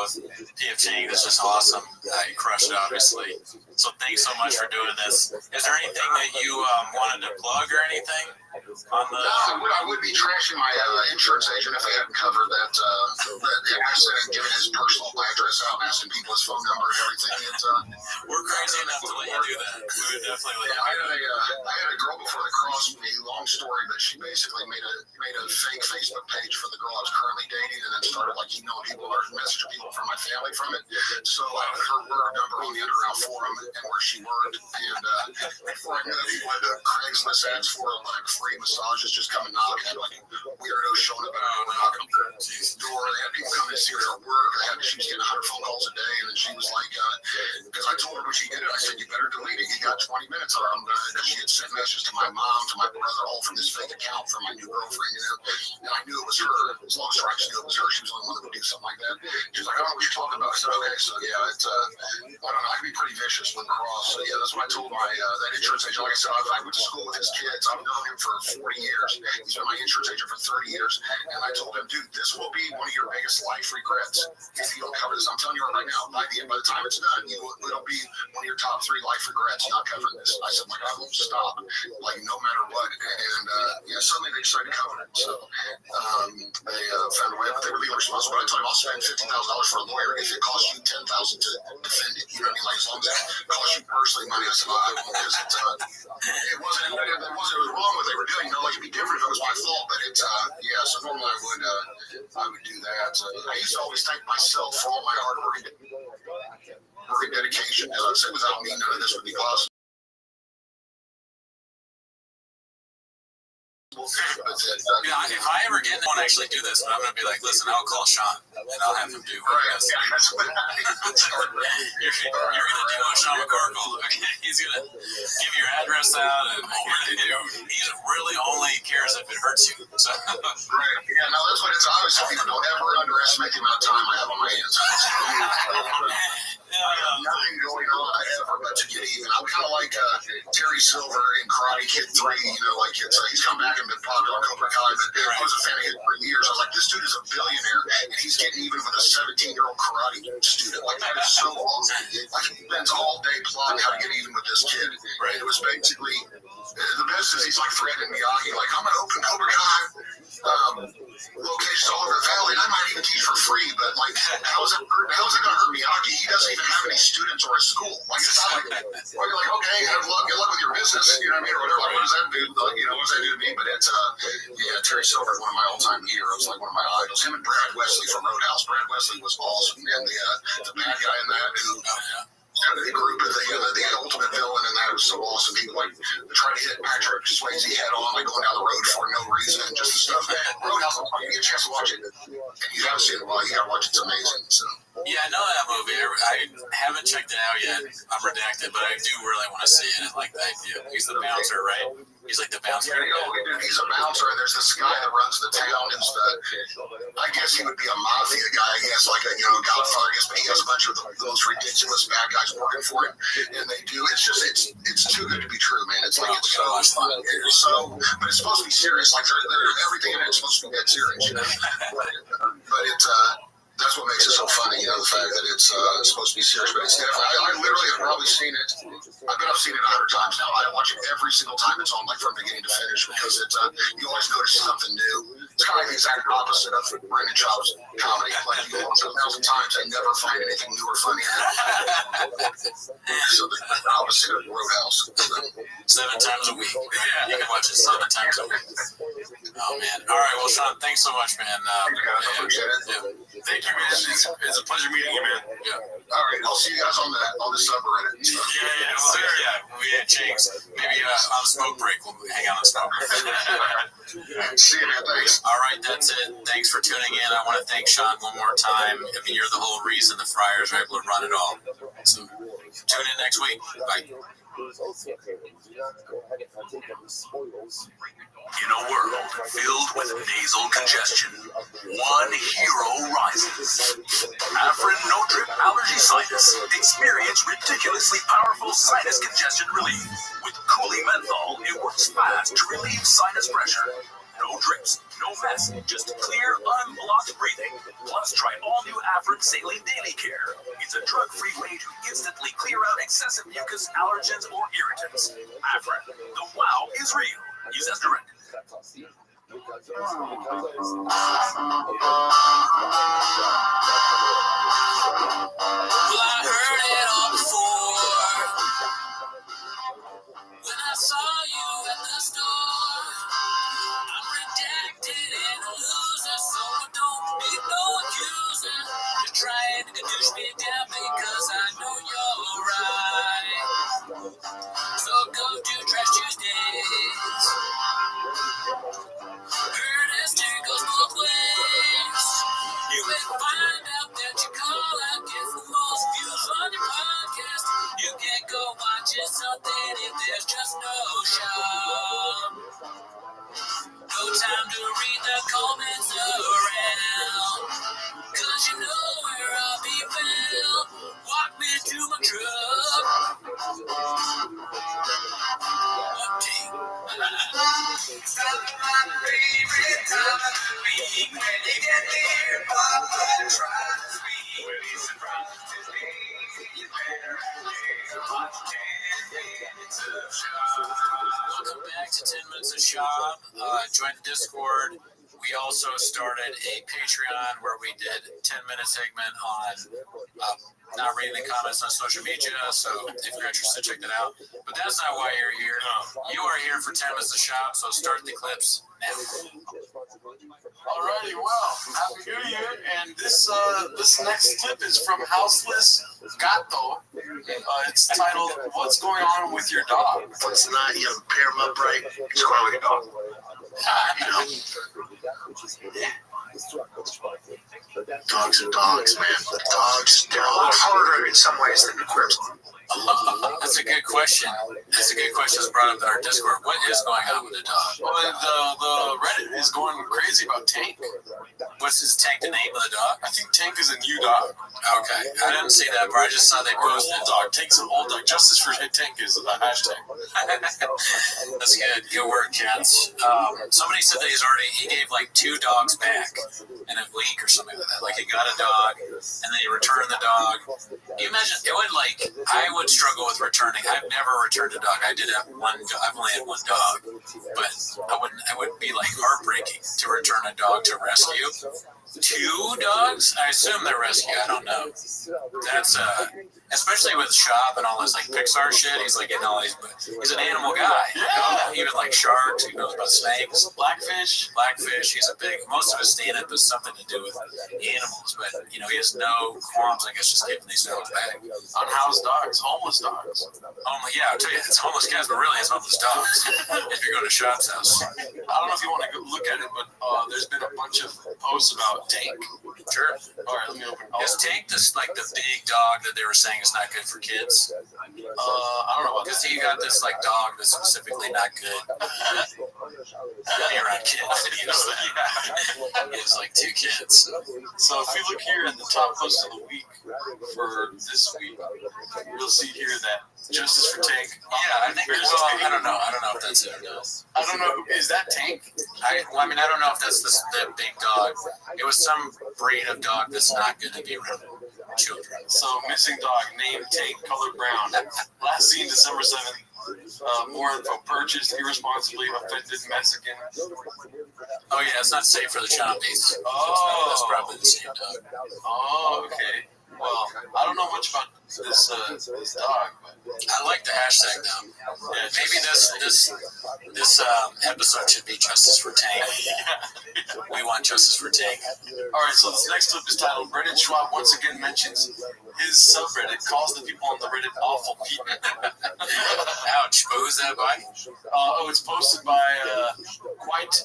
of PFG. That's just awesome. You crushed it, obviously. So thanks so much for doing this. Is there anything that you wanted to plug or anything? I would be trashing my insurance agent if they hadn't covered that asset and given his personal address out and asking people his phone number and everything. We're crazy enough to let you do that. We would definitely let you do that. I had a girl before that crossed me, long story, but she basically made a fake Facebook page for the girl I was currently dating and then started like emailing people or messaging people from my family from it. So I put her work number on the underground forum and where she worked. And before I knew it, people had Craigslist ads for like free massages just come and knock. Had like weirdos showing up at her door, knocking on the door. They had people coming to see her at work. She was getting 100 phone calls a day, and then she was like, because I told her when she did it, I said, you better delete it. You got 20 minutes on it. Because she had sent messages to my mom, to my brother, all from this fake account from my new girlfriend, you know. And I knew it was her. As long as I knew it was her, she was the only one that would do something like that. She was like, I don't know what you're talking about. I said, okay, so yeah, it's, I don't know, I can be pretty vicious when cross. So yeah, that's what I told my that insurance agent. Like I said, I went to school with his kids. I've known him for 40 years. He's been my insurance agent for 30 years. And I told him, dude, this will be one of your biggest life regrets if you don't cover this. I'm telling you right now, by the time it's done, it'll be one of your top 3 life regrets not covering this. I said, like, I won't stop, like, no matter what. And suddenly they decided to cover it. So they found a way, but they were legally responsible. I told him I'll spend $50,000 for a lawyer if it costs you $10,000 to defend it. You know what I mean? Like, as long as it costs you personally money, I said, I won't, because it wasn't wrong what they were doing. You know, like, it'd be different if it was my fault, but so normally I would do that. I used to always thank myself for all my hard work and dedication. As I said, without me, none of this would be possible. If I ever get one actually do this, but I'm going to be like, listen, I'll call Sean and I'll have him do it. You're going to do what Sean McCorkle. Okay, he's going to give your address out and he really only cares if it hurts you. So. Right. Yeah, no, that's what it's. I always tell people, don't ever underestimate the amount of time I have on my hands. have nothing going on ever but to get even. I'm kind of like Terry Silver in Karate Kid 3. Like he's come back and been popular on Cobra Kai, but I was a fan of his for years. I was like, this dude is a billionaire, and he's getting even with a 17-year-old karate student. Like, that is so awesome. Like, he spends all day plotting how to get even with this kid. And it was basically, the best is he's like threatening Miyagi, like, I'm going to open Cobra Kai locations all over the valley, and I might even teach for free, but like, how's it going to hurt Miyagi? He doesn't even have any students or a school. Like, it's not like, well, you're like, okay, good luck with your business, you know what I mean, or whatever. Like, what does that do? Like, what does that do to me? But it's, Terry Silver, one of my all-time heroes, like one of my idols. Him and Brad Wesley from Roadhouse. Brad Wesley was awesome, and the bad guy in that who. The group of the ultimate villain, and that was so awesome. He would try to hit Patrick Swayze head on, like going down the road for no reason, just the stuff. Roadhouse, you get a chance to watch it, and you haven't seen it in a while. You gotta watch it. It's amazing. So. Yeah, I know that movie. I haven't checked it out yet. I'm redacted, but I do really want to see it. I like the idea. He's the bouncer, right? He's like the bouncer. Yeah, he's a bouncer, and there's this guy that runs the town. I guess he would be a mafia guy. He has like a Godfather, but he has a bunch of those ridiculous bad guys working for him, and they do. It's just it's too good to be true, man. It's like it's so fun. But it's supposed to be serious. Like everything in it is supposed to be dead serious. But it's that's what makes it so funny, the fact that it's supposed to be serious. But it's definitely, I literally have probably seen it. I've seen it 100 times now. I watch it every single time it's on, like from beginning to finish, because it's you always notice something new. It's kind of like the exact opposite of Brandon Schaub's comedy. Like you watch it 1,000 times and never find anything new or funny. So the opposite of Roadhouse. 7 times a week. Yeah, you can watch it 7 times a week. Oh man! All right, well, Sean, thanks so much, man. Thank you, man. It's a pleasure meeting you, man. Yeah. All right, I'll see you guys on the subreddit. Yeah. We had Jinx. Maybe on smoke break, we'll hang out on smoke break. See you, man. Thanks. All right, that's it. Thanks for tuning in. I want to thank Sean one more time. I mean, you're the whole reason the Friars are able to run it all. So tune in next week. Bye. In a world filled with nasal congestion, one hero rises. Afrin No Drip Allergy Sinus. Experience ridiculously powerful sinus congestion relief. With cooling menthol, it works fast to relieve sinus pressure. No drips, no mess, just clear, unblocked breathing. Plus, try all new Afrin Saline Daily Care. It's a drug-free way to instantly clear out excessive mucus, allergens, or irritants. Afrin, the wow is real. Use as directed. Well, I heard it all before. When I saw you at the store, I'm redacted and a loser, so don't be no accuser. You're trying to douche me down because I know you're right. So go do Trash Tuesdays. Heard Esther goes both ways. You may find out that your call out gets the most views on your podcast. You can't go watching something if there's just no show. No time to read the comments around, 'cause you know where I'll be found. Walk me to my truck. It's my favorite time of the week. When you get there, Papa tries to speak. When he surprises me, you better watch 10 minutes of shop. Welcome back to 10 Minutes of Shop. Join the Discord. We also started a Patreon where we did 10-minute segment on not reading the comments on social media. So if you're interested, check that out. But that's not why you're here. You are here for 10 Minutes of Shop. So start the clips now. Alrighty, well, happy New Year, and this next clip is from Houseless Gato. It's titled "What's Going On with Your Dog?" What's not, pair them up right. It's going with your dog. Dogs are dogs, man. Dogs are a little harder in some ways than the quips. That's a good question. That's brought up in our Discord. What is going on with the dog? Well, the Reddit is going crazy about Tank. What's his Tank the name of the dog? I think Tank is a new dog. Okay, I didn't see that part. I just saw they Or an posted old dog. Tank's an old dog. Justice for Tank is a hashtag. That's good. Good work, Cats. Somebody said that he gave like 2 dogs back in a week or something like that. Like he got a dog and then he returned the dog. You imagine it would I would struggle with returning. I've never returned a dog. I did have one. I've only had one dog, but it would be like heartbreaking to return a dog to rescue. 2 dogs? I assume they're rescue. I don't know. That's especially with Shop and all this like Pixar shit. He's like getting all these. He's an animal guy. Yeah. Even like sharks. He knows about snakes. Blackfish. He's a big. Most of his stand-up has something to do with animals, but he has no qualms. I guess just giving these dogs back. Unhoused dogs. Homeless dogs. Yeah, I'll tell you, it's homeless cats, but really it's homeless dogs. If you go to Shop's house. I don't know if you want to go look at it, but there's been a bunch of posts about Tank. Sure. All right, let me open. Is Tank this like the big dog that they were saying is not good for kids? I don't know about because you got this like dog that's specifically not good. Around kids. He has like 2 kids. So if you look here at the top post of the week for this week, you'll see here that Justice for Tank. Yeah, I think. Well, I don't know. I don't know if that's it or not. I don't know. Is that Tank? I don't know if that's the big dog. It was some breed of dog that's not going to be around children. So missing dog, name Tank, color brown. Last seen December 7th. More info purchased irresponsibly offended Mexican. Oh yeah, it's not safe for the chompies. Oh, that's probably the same dog. Oh, okay. Well, I don't know much about this dog, but I like the hashtag though. Yeah, maybe this episode should be Justice for Tank. We want Justice for Tank. All right, so this next clip is titled "Brendan Schwab once again mentions his subreddit, calls the people on the Reddit awful people." Ouch! But who's that by? It's posted by Quite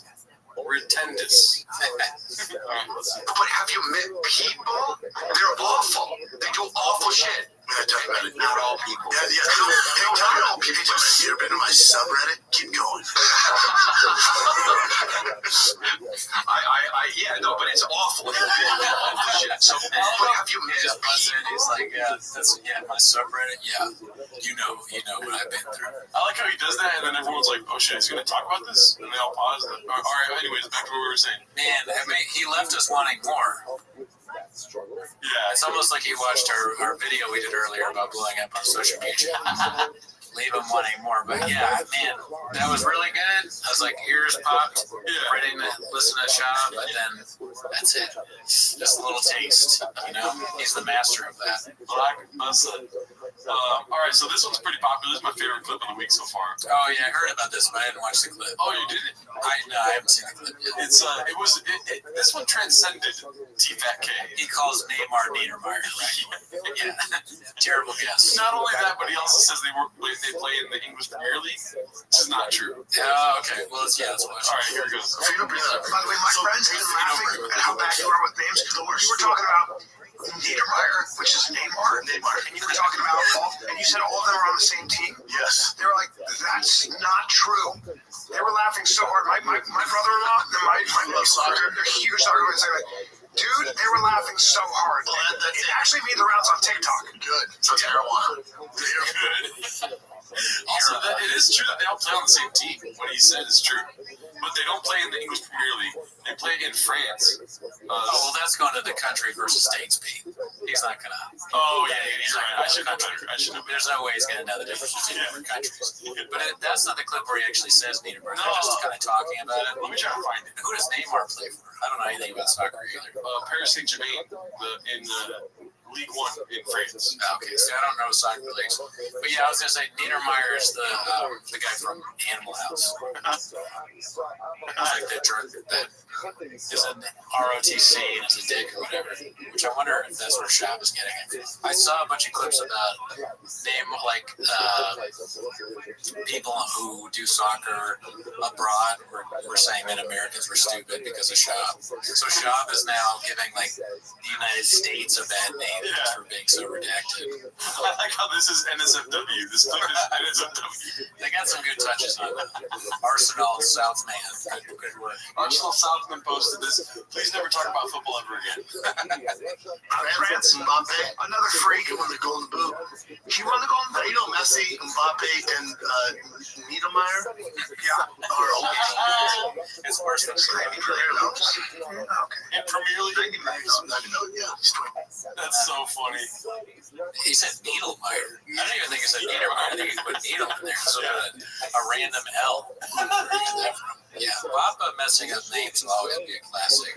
Retendus. But have you met people? They're awful. They do awful shit. Not all people. Yeah, not all people. You ever been to my subreddit? Keep going. But it's awful. Awful shit. So, but have you met people? He's like, my subreddit. Yeah, you know what I've been through. I like how he does that, and then everyone's like, "Oh shit, he's gonna talk about this," and they all pause. All right, anyways, back to what we were saying. Man, he left us wanting more. Yeah, it's almost like he watched our video we did earlier about blowing up on social media. Leave him wanting more, but yeah, man, that was really good. I was like, ears popped, ready to listen to Shop, but then that's it. Just a little taste, He's the master of that. Black Mesa. All right, so this one's pretty popular. This is my favorite clip of the week so far. Oh yeah, I heard about this, but I didn't watch the clip. Oh, you didn't? I haven't seen the clip yet. This one transcended T-Fat K. He calls Neymar Niedermeyer, right? Yeah. Terrible guess. Not only that, but he also says they play in the English Premier League, which is not true. Oh, okay. Well, let's watch. All right, here it goes. By the way, my friends have been laughing at how bad you are with names. You were talking about Niedermeyer, which is Neymar, and you were talking about and you said all of them are on the same team. Yes. They were like, that's not true. They were laughing so hard. My brother-in-law, my love soccer, they're huge soccer fans. They're like, dude, they were laughing so hard. Well, it actually made the rounds on TikTok. Good. So marijuana. They're good. Also, it is true that they all play on the same team. What he said is true. But they don't play in the English Premier League. They play in France. That's going to the country versus states beat. He's not going to. Oh, yeah, he's right. I should have. There's no way he's going to know the difference between different countries. But that's not the clip where he actually says Niedermeyer. They're just kind of talking about it. Let me try to find it. Who does Neymar play for? I don't know anything about soccer either. Paris Saint-Germain in League One in France. Okay, so I don't know soccer leagues. But yeah, I was going to say Niedermeyer is the guy from Animal House. Like that is an ROTC and is a dick or whatever. Which I wonder if that's where Shop is getting it. I saw a bunch of clips about people who do soccer abroad were saying that Americans were stupid because of Shop. So Shop is now giving the United States a bad name for being so redacted. I like how this is NSFW. This clip is NSFW. They got some good touches on Arsenal Southman. Good work. Arsenal Southman posted this. Please never talk about football ever again. France, Mbappe, another freak who won the Golden Boot. He won the Golden Boot. You know, Messi, Mbappe, and Niedermeyer. Yeah, are it's worse than Okay. In Premier League, that's so funny. He said Needlemeyer. I don't even think he said Niedermeyer. I think he put needle in there. So a random L. Yeah, Papa messing up names will always be a classic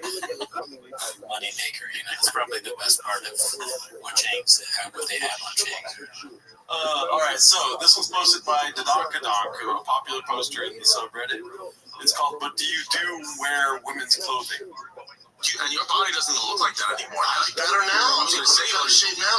moneymaker. You know, it's probably the best part of what they have on Changs. All right, so this was posted by Dadonkadonk, a popular poster in the subreddit. It's called "But Do You Wear Women's Clothing?" And your body doesn't look like that anymore. I look better now. I'm gonna say out of shape now.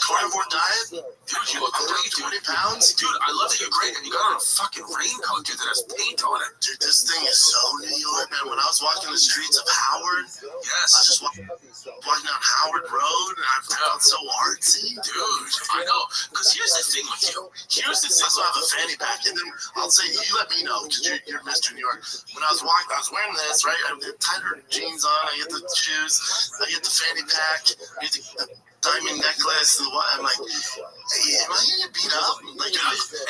Carnivore diet. Dude, you look great. 20 pounds. Dude, I love that you're great. And you got on a fucking raincoat, dude, that has paint on it. Dude, this thing is so New York, man. When I was walking the streets of Howard, I was just walking down Howard Road, and I felt so artsy. Dude, I know. Because here's the thing with you. Here's the thing. That's why I have a fanny pack. And then I'll say, you let me know, because you're Mr. New York. When I was walking, I was wearing this, right? I had tighter jeans on. I get the shoes. I get the fanny pack. I get the diamond necklace. And what? I'm like, hey, am I gonna get beat up? Like,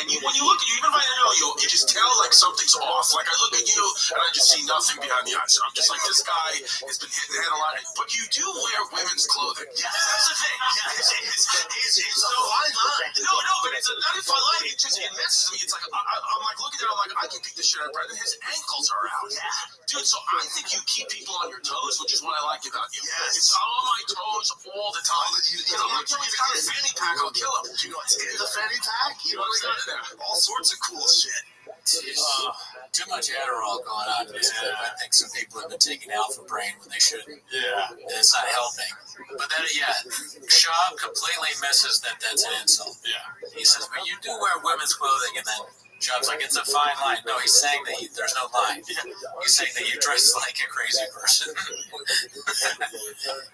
and you, when you look at you, even if I know you just tell like something's off. Like I look at you and I just see nothing behind the eyes. I'm just like, this guy has been hitting the head a lot. But you do wear women's clothing. Yeah, that's the thing. It's so why not? No, but it's not if I like it. Just it messes me. It's like I'm like looking at it. I'm like, I can beat the shit out of Brendan. His ankles are out. Yeah, dude. So I think you keep people on your toes, which is what I like about you. Yes. It's on my toes all the time. I'm like, he's got a fanny pack. I'll kill him. Do you know what's in the fanny pack? You know what's in there? All sorts of cool shit. Too much Adderall going on. I think some people have been taking Alpha Brain when they shouldn't. Yeah. And it's not helping. But then, Shab completely misses that's an insult. Yeah. He says, but you do wear women's clothing, and then Shab's like, it's a fine line. No, he's saying that there's no line. He's saying that you dress like a crazy person.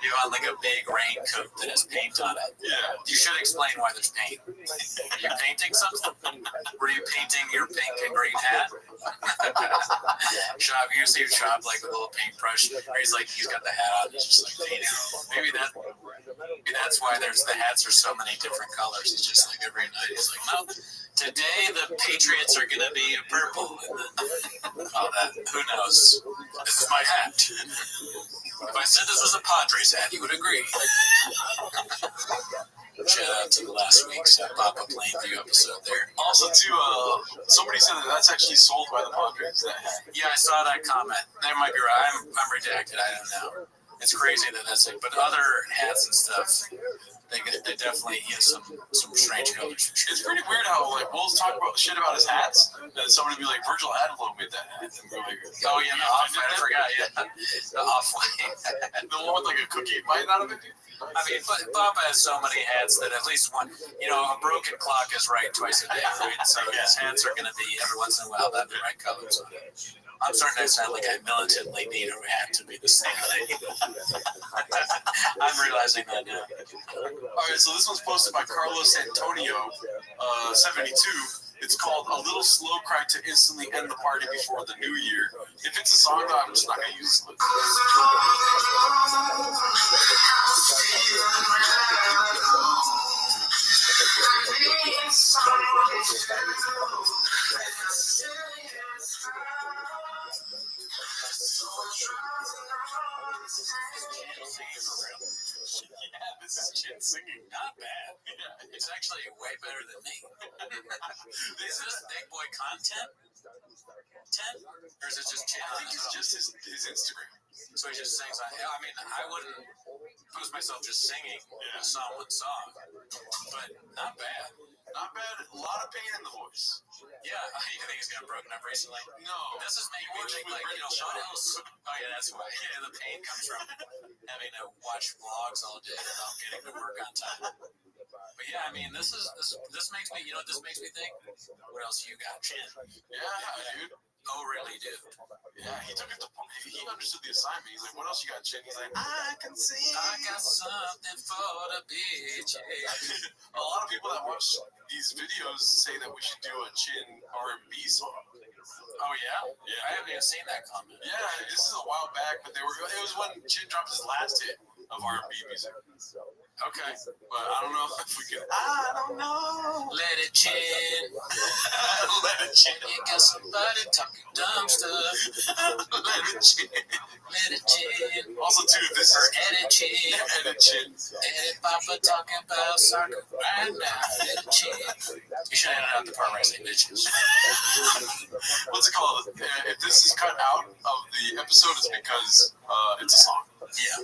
You want like a big raincoat that has paint on it. Yeah. You should explain why there's paint. Are you painting something? Were you painting your pink and green hat? Shab, you see Shab like with a little paintbrush, or he's got the hat on, he's just like painting. Maybe that's why the hats are so many different colors. He's just like every night he's like, no, today the Patriots are gonna be purple. And all that. Who knows? This is my hat. If I said this was a Padres hat, you would agree. Shout out to last week's Papa Plainview episode there. Also, too, somebody said that's actually sold by the Padres. That hat. Yeah, I saw that comment. That might be right. I'm redacted. I don't know. It's crazy that's it. But other hats and stuff, they definitely some strange colors. It's pretty weird how we'll talk about shit about his hats, and then somebody will be like, Virgil Abloh made that hat. And we're like, oh yeah, the off-white. I forgot. Yeah, the off-white. The one with like a cookie bite out of it. I mean, Papa has so many hats that at least one, a broken clock is right twice a day, right? So his hats are going to be every once in a while have the right colors on it. I'm starting to sound like I militantly need a hat to be the same thing. I'm realizing that now. All right, so this one's posted by Carlos Antonio, 72. It's called A Little Slow Cry to Instantly End the Party Before the New Year. If it's a song, though, I'm just not going to use it. This is Chin singing. Not bad. Yeah, it's actually way better than me. Is this big boy content? Or is it just Chin? I think it's just his Instagram. So he just sings. I wouldn't post myself just singing someone's song, but not bad. Not bad. A lot of pain in the voice. Yeah, you think he's got broken up recently? No. This is making me think what else? Oh yeah, that's why. Yeah, the pain comes from having to watch vlogs all day without getting to work on time. But yeah, this makes me, this makes me think. What else you got, Chin? Yeah, dude. Oh, really, dude? Yeah, he took it to. He understood the assignment. He's like, "What else you got, Chin?" He's like, "I can sing. I got something for the bitch." A lot of people that watch these videos say that we should do a Chin R&B song. Oh yeah? Yeah. I haven't even seen that comment. Yeah, this is a while back, but it was when Chin dropped his last hit of R&B music. Okay. But I don't know if we can. I don't know. Let it Chin. Let it Chin. You got somebody talking dumb stuff. Let it Chin. Let it Chin. Also, too, this is Edit Chin. Edit Chin. Edit Papa talking about soccer right now. Edit Chin. You should edit out the part where I say bitches. What's it called? If this is cut out of the episode, it's because it's a song. Yeah.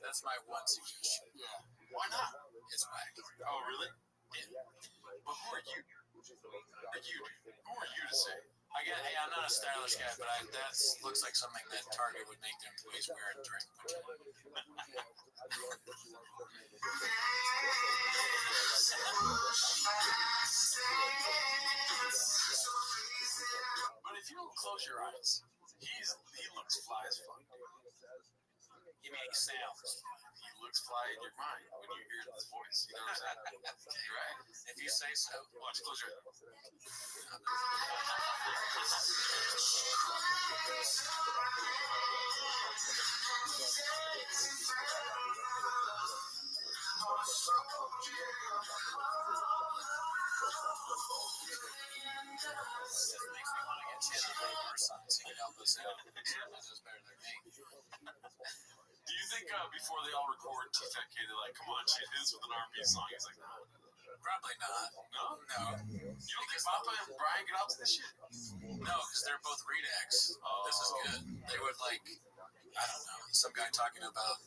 That's my one suggestion. Yeah. Why not? It's whack. Oh, really? Yeah. But who are you? Who are you to say? Hey, I'm not a stylish guy, but that looks like something that Target would make their employees wear during winter. But if you close your eyes, he looks fly as fuck. You mean he sounds? He looks fly in your mind when you hear his voice. You know what I'm saying? Right? If you say so. Watch, close your eyes. It makes me want to get Chin on our side so he can help us out. He knows better than me. Do you think before they all record TFK, they're like, "Come on, Chin, hit us with an R&B song"? He's like, "No." Probably not. No? No. You don't think Papa and Brian get out to this shit? No, because they're both redacts. This is good. They would like, I don't know, some guy talking about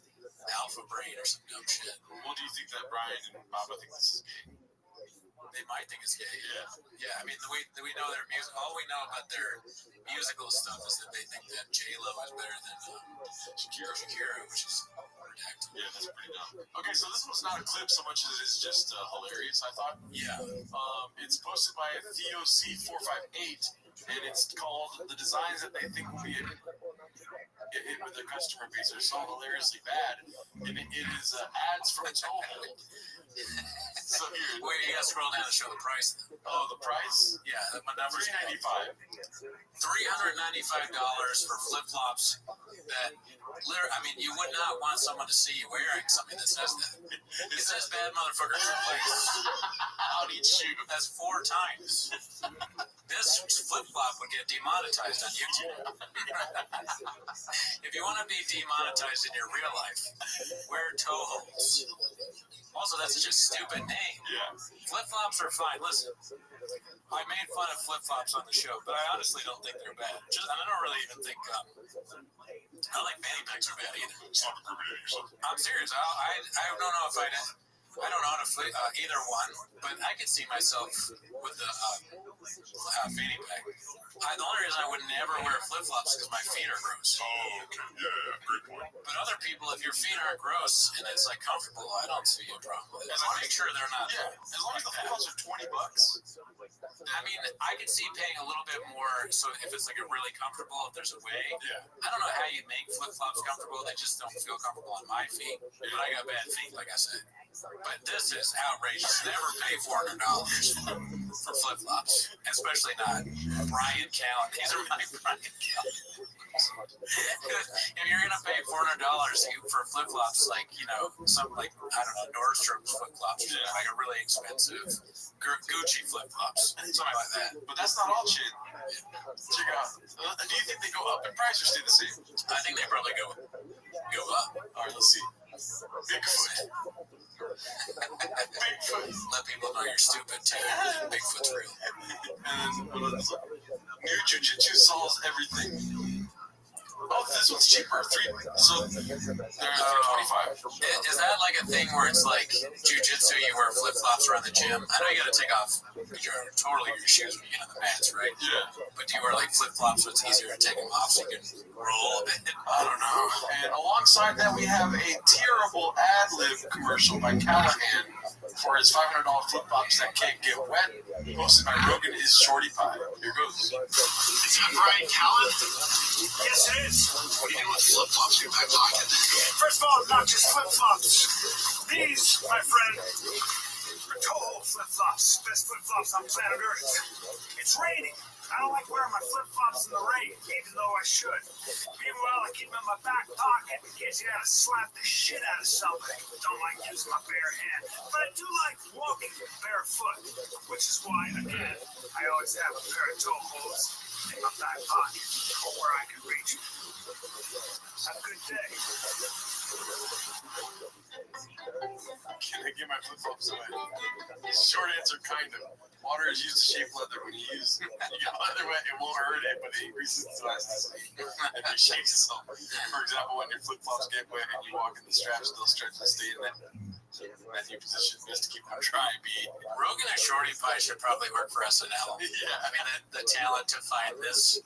alpha brain or some dumb shit. Well, do you think that Brian and Papa think this is gay? They might think it's gay. Yeah. Yeah, I mean, we know their music. All we know about their musical stuff is that they think that J-Lo is better than Shakira, which is redacted. Yeah, that's pretty dumb. Okay, so this was not a clip so much as it is just hilarious, I thought. Yeah. It's posted by TheoC458, and it's called "The Designs That They Think Will Be a Hit with Their Customer Base Are So Hilariously Bad," and it is ads from Toehold. So here, wait, you gotta scroll down to show the price. Oh, the price? Yeah, my number's $395. $395 for flip-flops that literally, I mean, you would not want someone to see you wearing something that says that. It says bad motherfucker place on each shoe. That's 4 times. This flip-flop would get demonetized on YouTube. If you want to be demonetized in your real life, wear toe holds. Also, that's such a stupid name. Yeah. Flip-flops are fine. Listen, I made fun of flip-flops on the show, but I honestly don't think they're bad. And I don't really even think, I don't think fanny packs are bad either. I'm serious. I don't know if I don't own either one, but I could see myself with the fanny pack. The only reason I would never wear flip-flops is because my feet are gross. Oh, okay. Yeah, great point. But other people, if your feet aren't gross and it's like comfortable, I don't see a problem with it. Make sure they're not. Yeah, as long as the flip-flops are $20. I mean, I could see paying a little bit more. So if it's like a really comfortable, if there's a way. Yeah. I don't know how you make flip-flops comfortable. They just don't feel comfortable on my feet. But I got bad feet, like I said. But this is outrageous. Never pay $400 for flip-flops, especially not Brian Callen. These are my Brian Callen. If you're gonna pay $400 for flip-flops, like some like I don't know Nordstrom's flip-flops, like a really expensive Gucci flip-flops, something like that. But that's not all, Chin. Check it out. Do you think they go up in price or stay the same? I think they probably go up. All right, let's see. Bigfoot. Bigfoot. Let people know you're stupid too. Bigfoot's real. And then new jujitsu solves everything. Oh, this one's cheaper. So they're 325. Is that like a thing where it's like jujitsu? You wear flip flops around the gym. I know you got to take off your shoes when you get on the mats, right? Yeah. But do you wear like flip flops so it's easier to take them off so you can roll a bit? I don't know. And alongside that, we have a terrible ad-lib commercial by Callahan for his $500 flip flops that can't get wet. Hosted by Rogan is Shorty Pie. Here goes. Is that Brian Callen? Yes, it is. What do you do with flip flops in your back pocket? First of all, not just flip flops. These, my friend, are Toho flip flops. Best flip flops on planet Earth. It's raining. I don't like wearing my flip flops in the rain, even though I should. Meanwhile, I keep them in my back pocket in case you gotta slap the shit out of somebody. Don't like using my bare hand, but I do like walking barefoot, which is why, again, I always have a pair of toe holes in my back pocket where I can reach it. Have a good day. Can I get my flip flops away? Short answer, kind of. Water is used to shape leather. When you use you get leather wet, it won't hurt it, but it increases its elasticity and reshapes itself. For example, when your flip flops get wet and you walk in the straps, they'll stretch and stay in that new position just to keep them dry. Rogan and Shorty Pie should probably work for SNL. Yeah. I mean, the talent to find this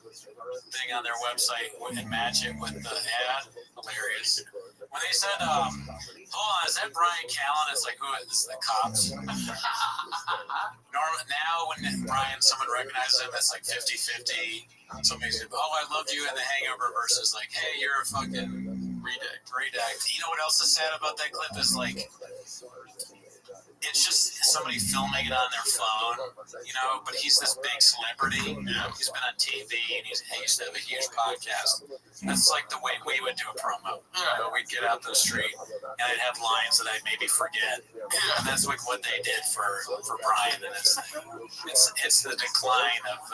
thing on their website and match it with the ad, hilarious. When they said, hold on, is that Brian Callen? It's like, who is the cops? Now, when someone recognizes him, it's like 50-50. Somebody said, oh, I loved you in The Hangover versus like, hey, you're a fucking redact. You know what else is sad about that clip is like, it's just somebody filming it on their phone, but he's this big celebrity. He's been on TV and he used to have a huge podcast. That's like the way we would do a promo. We'd get out the street and I'd have lines that I'd maybe forget. And that's like what they did for Brian and his thing. It's the decline of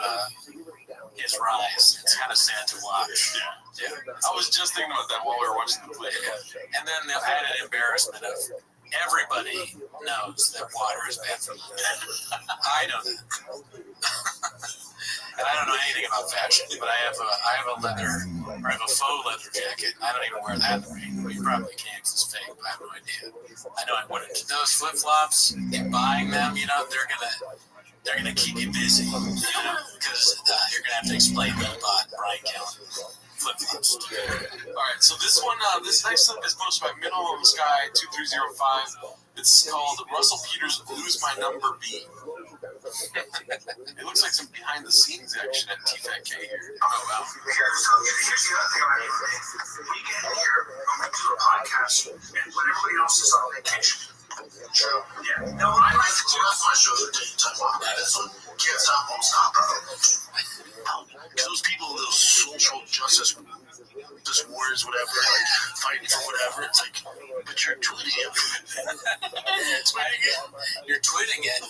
his rise. It's kind of sad to watch. Yeah. I was just thinking about that while we were watching the play. And then the added embarrassment of everybody knows that water is bad for you. I know that. And I don't know anything about fashion, but I have a faux leather jacket. I don't even wear that in the rain. You probably can because it's fake, but I have no idea. I know I wouldn't. Those flip flops, in buying them, they're gonna keep you busy, because you're gonna have to explain to them about Brian Callen. Flip-flops. All right, so this next clip is posted by Minimum Sky 2305. It's called Russell Peters Lose My Number B. It looks like some behind-the-scenes action at TFAK here. Oh, wow. Here's the other thing about it. We get here, I'm going to do a podcast, and when everybody else is on vacation. True. Yeah. No, I like to do my show the day time off. That's when kids stop, won't stop, bro. Those people, those social justice warriors, whatever, like fighting for whatever, it's like, but you're tweeting it. You're tweeting it.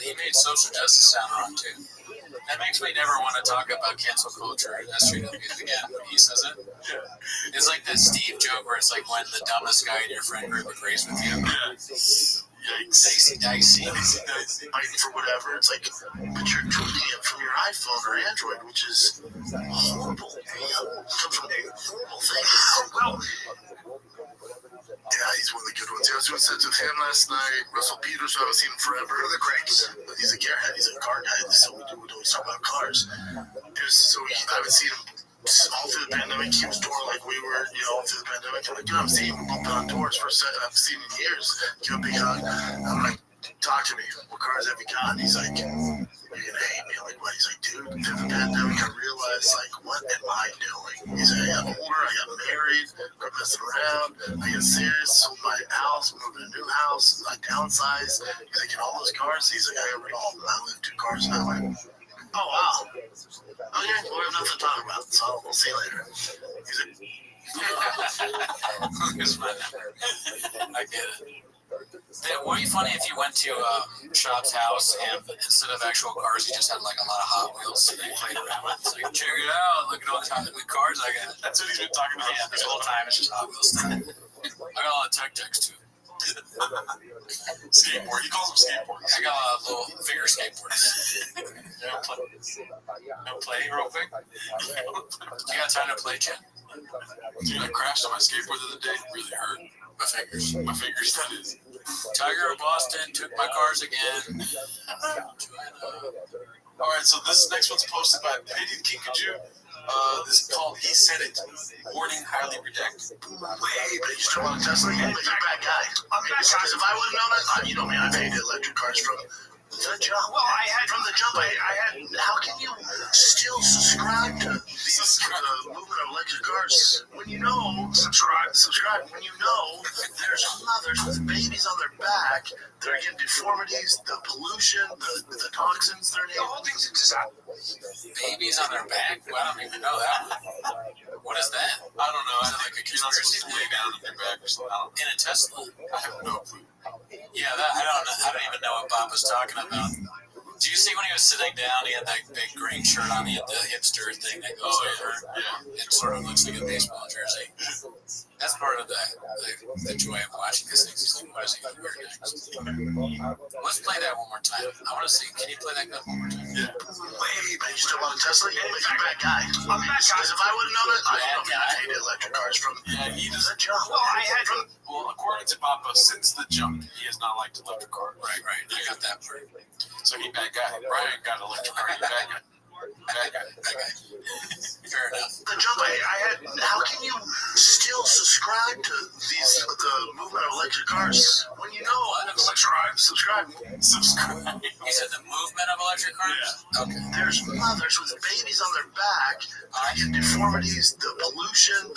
He made social justice sound wrong too. That makes me never want to talk about cancel culture at SJW again. He says it. It's like that Steve joke where it's like when the dumbest guy in your friend group agrees with you. Yikes. Dicey. Fighting for whatever. It's like, but you're tweeting it from your iPhone or Android, which is horrible. Comes from a horrible thing. Well, yeah, he's one of the good ones. I was doing sets with him last night. Russell Peters, I haven't seen him forever. The greats. He's a gearhead. He's a car guy. So we always talk about cars. I haven't seen him all through the pandemic. He was touring like we were, all through the pandemic. I'm like, I haven't seen him bumping on doors for a set I've seen in years. Give a big hug. I'm like, talk to me. What cars have you got? He's like, you're going to hate me. I'm like, what? He's like, dude, through the pandemic, I realized, like, what am I doing? He's like, I got older, I got married, quit messing around, I got serious, sold my house, moved to a new house, I downsized. He's like, in all those cars? He's like, I got rid of all of them. I only have 2 cars now. I'm like, oh, wow. Okay, well, we have nothing to talk about, so we'll see you later. He's like, I get it. It would be funny if you went to Shop's house and instead of actual cars, you just had like a lot of Hot Wheels and they played around with. It's like, check it out, look at all the cars I got. That's what he's been talking about. Yeah, this whole time it's just Hot Wheels. I got a lot of tech decks too. Skateboard. He calls them skateboards. I got a little figure skateboards. Play real quick. You got time to play, Jen? Dude, I crashed on my skateboard the other day. It really hurt. My fingers, that is. Tiger of Boston took my cars again. All right, so this next one's posted by Pity Kinkaju. This is called He Said It. Warning, highly redacted. Wait, but you still want a Tesla? You're a bad guy. Because if I would have known that, you know me, I hated electric cars from the jump. Well, from the jump, how can you still subscribe to the movement of electric cars when you know, subscribe, when you know there's mothers with babies on their back that are getting deformities, the pollution, the toxins they're in. The whole thing's exciting. Babies on their back? Well, I don't even know that. What is that? I don't know. I think a conspiracy lay down on their back or something. In a Tesla? I have no clue. Yeah, I don't even know what Bob was talking about. Do you see when he was sitting down, he had that big green shirt on, he had the hipster thing that goes over? Yeah. It sort of looks like a baseball jersey. That's part of the joy of watching these things. Let's play that one more time. I want to see. Can you play that clip one more time? Yeah. Wait, but you still want a Tesla? You're a bad guy. Because if I would have known it, I hated electric cars from the jump. Well, according to Papa, since the jump, he has not liked electric cars. Right. I got that part. So he bad guy. Brian got electric car. He bad guy. Bad guy. Fair enough. The jump how can you still subscribe to the movement of electric cars when you know subscribe? You said the movement of electric cars? Yeah. Okay. There's mothers with babies on their back that get deformities, the pollution,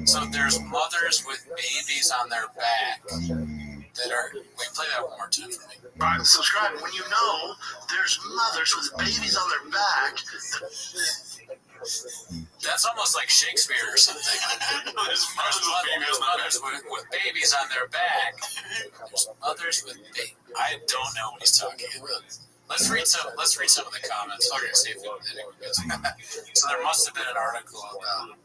So there's mothers with babies on their back that are... Wait, play that one more time for me. Subscribe when you know there's mothers with babies on their back. That's almost like Shakespeare or something. There's mothers with babies on their back. There's mothers with babies. I don't know what he's talking about. Let's read some of the comments. Okay, see if anyone gets it. So there must have been an article about.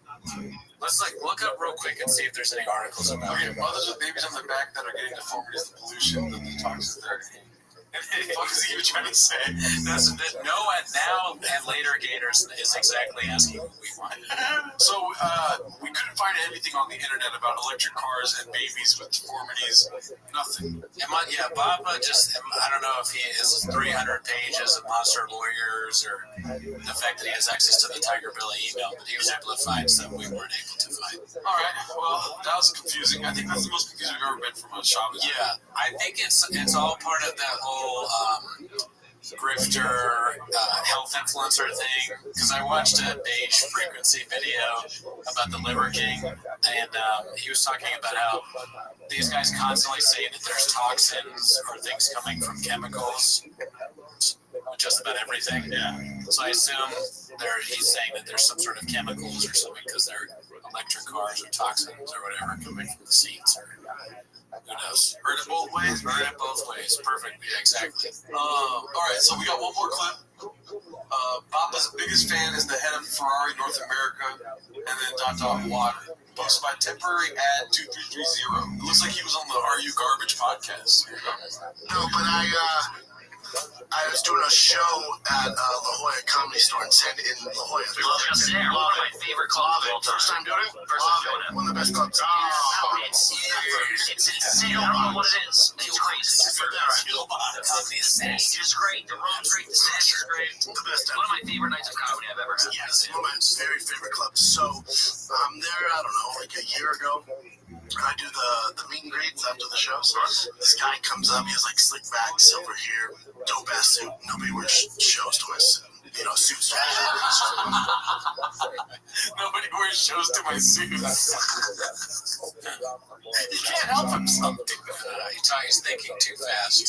Let's look up real quick and see if there's any articles about. Okay, mothers with babies on their back that are getting deformities, the pollution, the toxins there. What the fuck is he even trying to say? That's Noah now and later Gators is exactly asking what we want. So we couldn't find anything on the internet about electric cars and babies with deformities. Nothing. Bob I don't know if he is 300 pages of monster lawyers or the fact that he has access to the Tiger Billy email, but he was able to find stuff we weren't able to find. All right. Well, that was confusing. I think that's the most confusing I've ever been from a shop. Yeah, I think it's all part of that whole grifter health influencer thing, because I watched a Beige Frequency video about the Liver King, and he was talking about how these guys constantly say that there's toxins or things coming from chemicals, just about everything. Yeah. So I assume he's saying that there's some sort of chemicals or something because they're electric cars or toxins or whatever coming from the seats or who knows. Heard it both ways. Heard it both ways. Perfect. Yeah, exactly. All right, so we got one more clip. Papa's biggest fan is the head of Ferrari North America, and then ... water. Posted by temporary ad 2330. It looks like he was on the Are You Garbage podcast. No, but I was doing a show at La Jolla Comedy Store in La Jolla. Love my favorite club. First time doing it? First time doing it. One of the best clubs. It's insane. I don't know what it is. It's crazy. The comedy is just great. The room's great. The stash is great. The best. One of my favorite nights of comedy I've ever had. Yes, one of my very favorite clubs. So I'm there, I don't know, like a year ago. I do the meet and greets after the show. So this guy comes up, he has like slick back, silver hair, dope ass suit. Nobody wears shows to my suit. Suits. Nobody wears shows to my suit. He can't help himself. He's thinking too fast.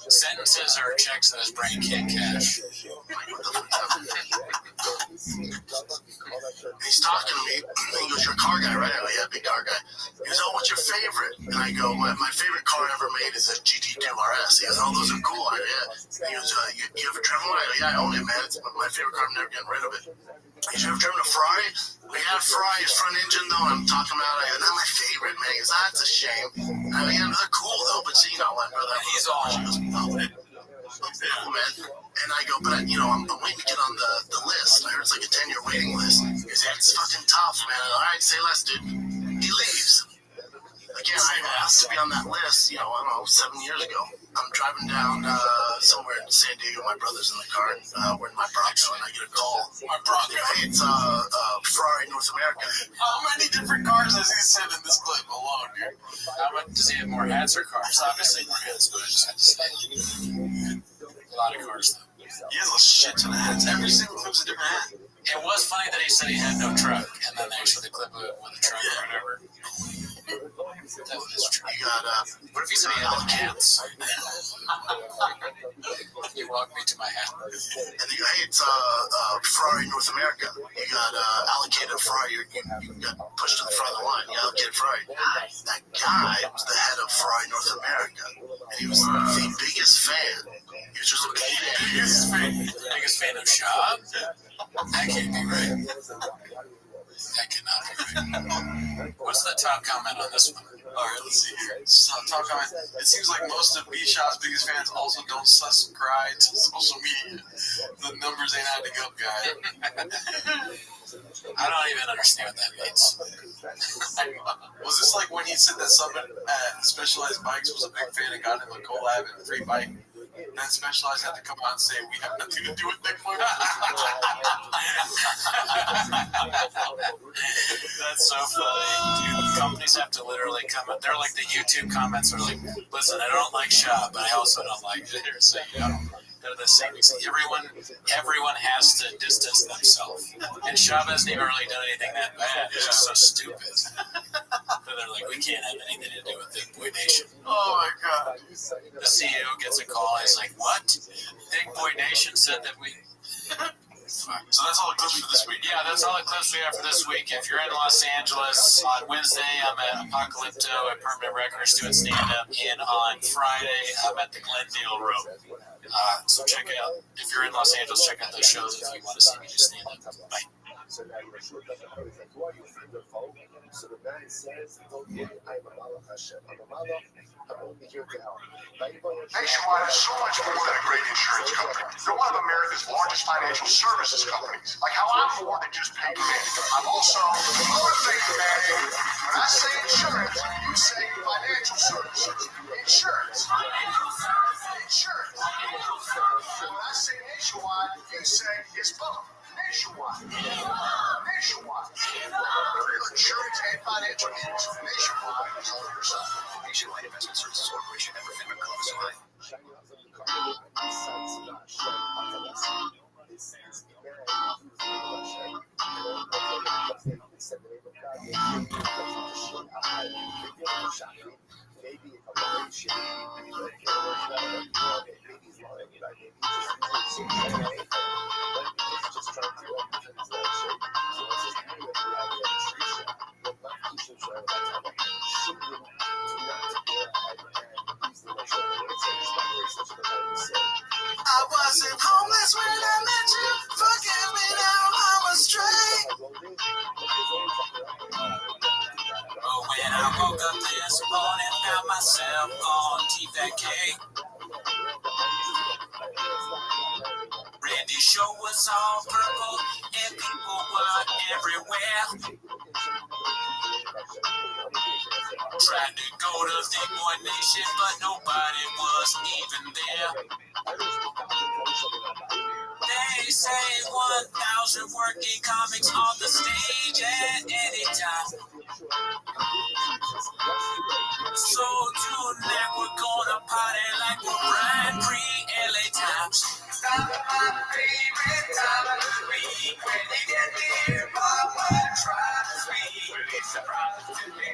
Sentences are checks that his brain can't cash. He's talking to me. He goes, "You're a car guy, right?" I go, "Yeah, big car guy." He goes, oh, what's your favorite? And I go, my favorite car ever made is a GT2 RS. He goes, oh, those are cool. Yeah. He goes, you ever driven one? I go, yeah, I own it, man. It's my favorite car. I'm never getting rid of it. He's ever driven a Ferrari? We had a Ferrari, his front engine, though, and I'm talking about it. Not my favorite, man. He goes, that's a shame. I mean, yeah, they're cool, though, but see, you know, my brother, he's all, he goes, oh, man. And I go, but, you know, I'm waiting to get on the list. I heard it's like a 10-year waiting list. He goes, yeah, it's fucking tough, man. All right, say less, dude. He leaves. Again, I asked to be on that list, you know, I don't know, 7 years ago. I'm driving down somewhere in San Diego. My brother's in the car. We're in my Bronco, and I get a call. My Bronco. Hey, it's Ferrari North America. How many different cars has he said in this clip alone, dude? How much does he have more hats or cars? Obviously more hats, but I just had to say. A lot of cars, though. He has a shit ton of hats. Every single clip's a different hat. It was funny that he said he had no truck, and then they showed the clip of it with a truck or whatever. That was true. You got, what if he said he had no hats? You walk me to my hat. And you go, hey, it's Ferrari North America. You got allocated Ferrari. You got pushed to the front of the line. You allocated Ferrari. That guy was the head of Ferrari North America, and he was the biggest fan. He was just a biggest fan of Shab? That can't be right. That cannot be right. What's the top comment on this one? All right, let's see here. Top comment. It seems like most of B-Shop's biggest fans also don't subscribe to social media. The numbers ain't adding up, guys. I don't even understand what that means. Was this like when he said that someone at Specialized Bikes was a big fan and got him a collab and free bike? Then Specialized had to come out and say, we have nothing to do with Bitcoin. That's so funny. Dude, companies have to literally come out. They're like the YouTube comments are like, listen, I don't like Shop, but I also don't like it. So, you know, they're the same. Everyone has to distance themselves. And Shop hasn't even really done anything that bad. It's just so stupid. They're like, we can't have anything to do with Big Boy Nation. Oh my God. The CEO gets a call. He's like, what? Big Boy Nation said that we... So that's all the clips for this week. Yeah, that's all the clips we have for this week. If you're in Los Angeles on Wednesday, I'm at Apocalypto at Permanent Records doing stand-up. And on Friday, I'm at the Glendale Room. So check it out. If you're in Los Angeles, check out those shows if you want to see me just stand up. Bye. So now you're sure that you find the phone. So the man says, okay, I'm Amalo Hashem. I'm Amalo. I'm only here to help. Nationwide is so much more than a great insurance company. They're one of America's largest financial services companies. Like how I'm more than just paper money. I'm also motivated, man. When I say insurance, you say financial services. Insurance. Insurance. When I say nationwide, you say it's both. Nationwide. Nationwide. Real insurance and financial needs. Nationwide is on your side. Nationwide Investment Services Corporation, member FINRA, Columbus, Ohio. Maybe a combination. Just trying to open his leg shape. So what's his name? We have the administration. The black teachers are about to have a shooting to not to get ahead and please the nation. It's not very such a bad mistake. I wasn't homeless when I met you. Forgive me now, I'm astray. Oh, when I woke up this morning, found myself on T-Fat-K. Randy's show was all purple and people were everywhere. Tried to go to Big Boy Nation, but nobody was even there. They say 1,000 working comics on the stage at any time. So tonight we're gonna party like we're Brian pre-LA Times. Stop at my favorite time of the week when you get near Papa tries to speak. When it's surprised to me,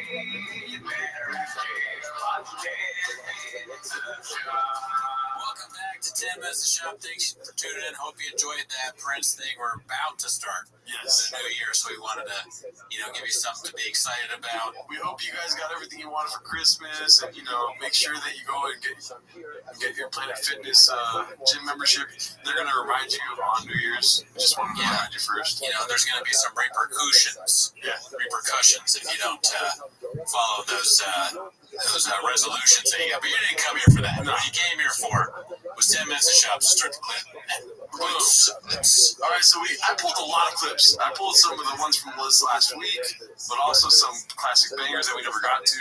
you better ask him what you did to the show. Welcome back to 10 Minutes of Shop. Thanks for tuning in. Hope you enjoyed that Prince thing. We're about to start the new year, so we wanted to, give you something to be excited about. We hope you guys got everything you wanted for Christmas, and make sure that you go and get your Planet Fitness gym membership. They're gonna remind you on New Year's. Just want to remind you first. There's gonna be some repercussions. Yeah, repercussions if you don't follow those resolutions that you got. But you didn't come here for that. No, you came here for was 10 minutes of shop to start the clip. All right, so I pulled a lot of clips. I pulled some of the ones from Liz last week, but also some classic bangers that we never got to.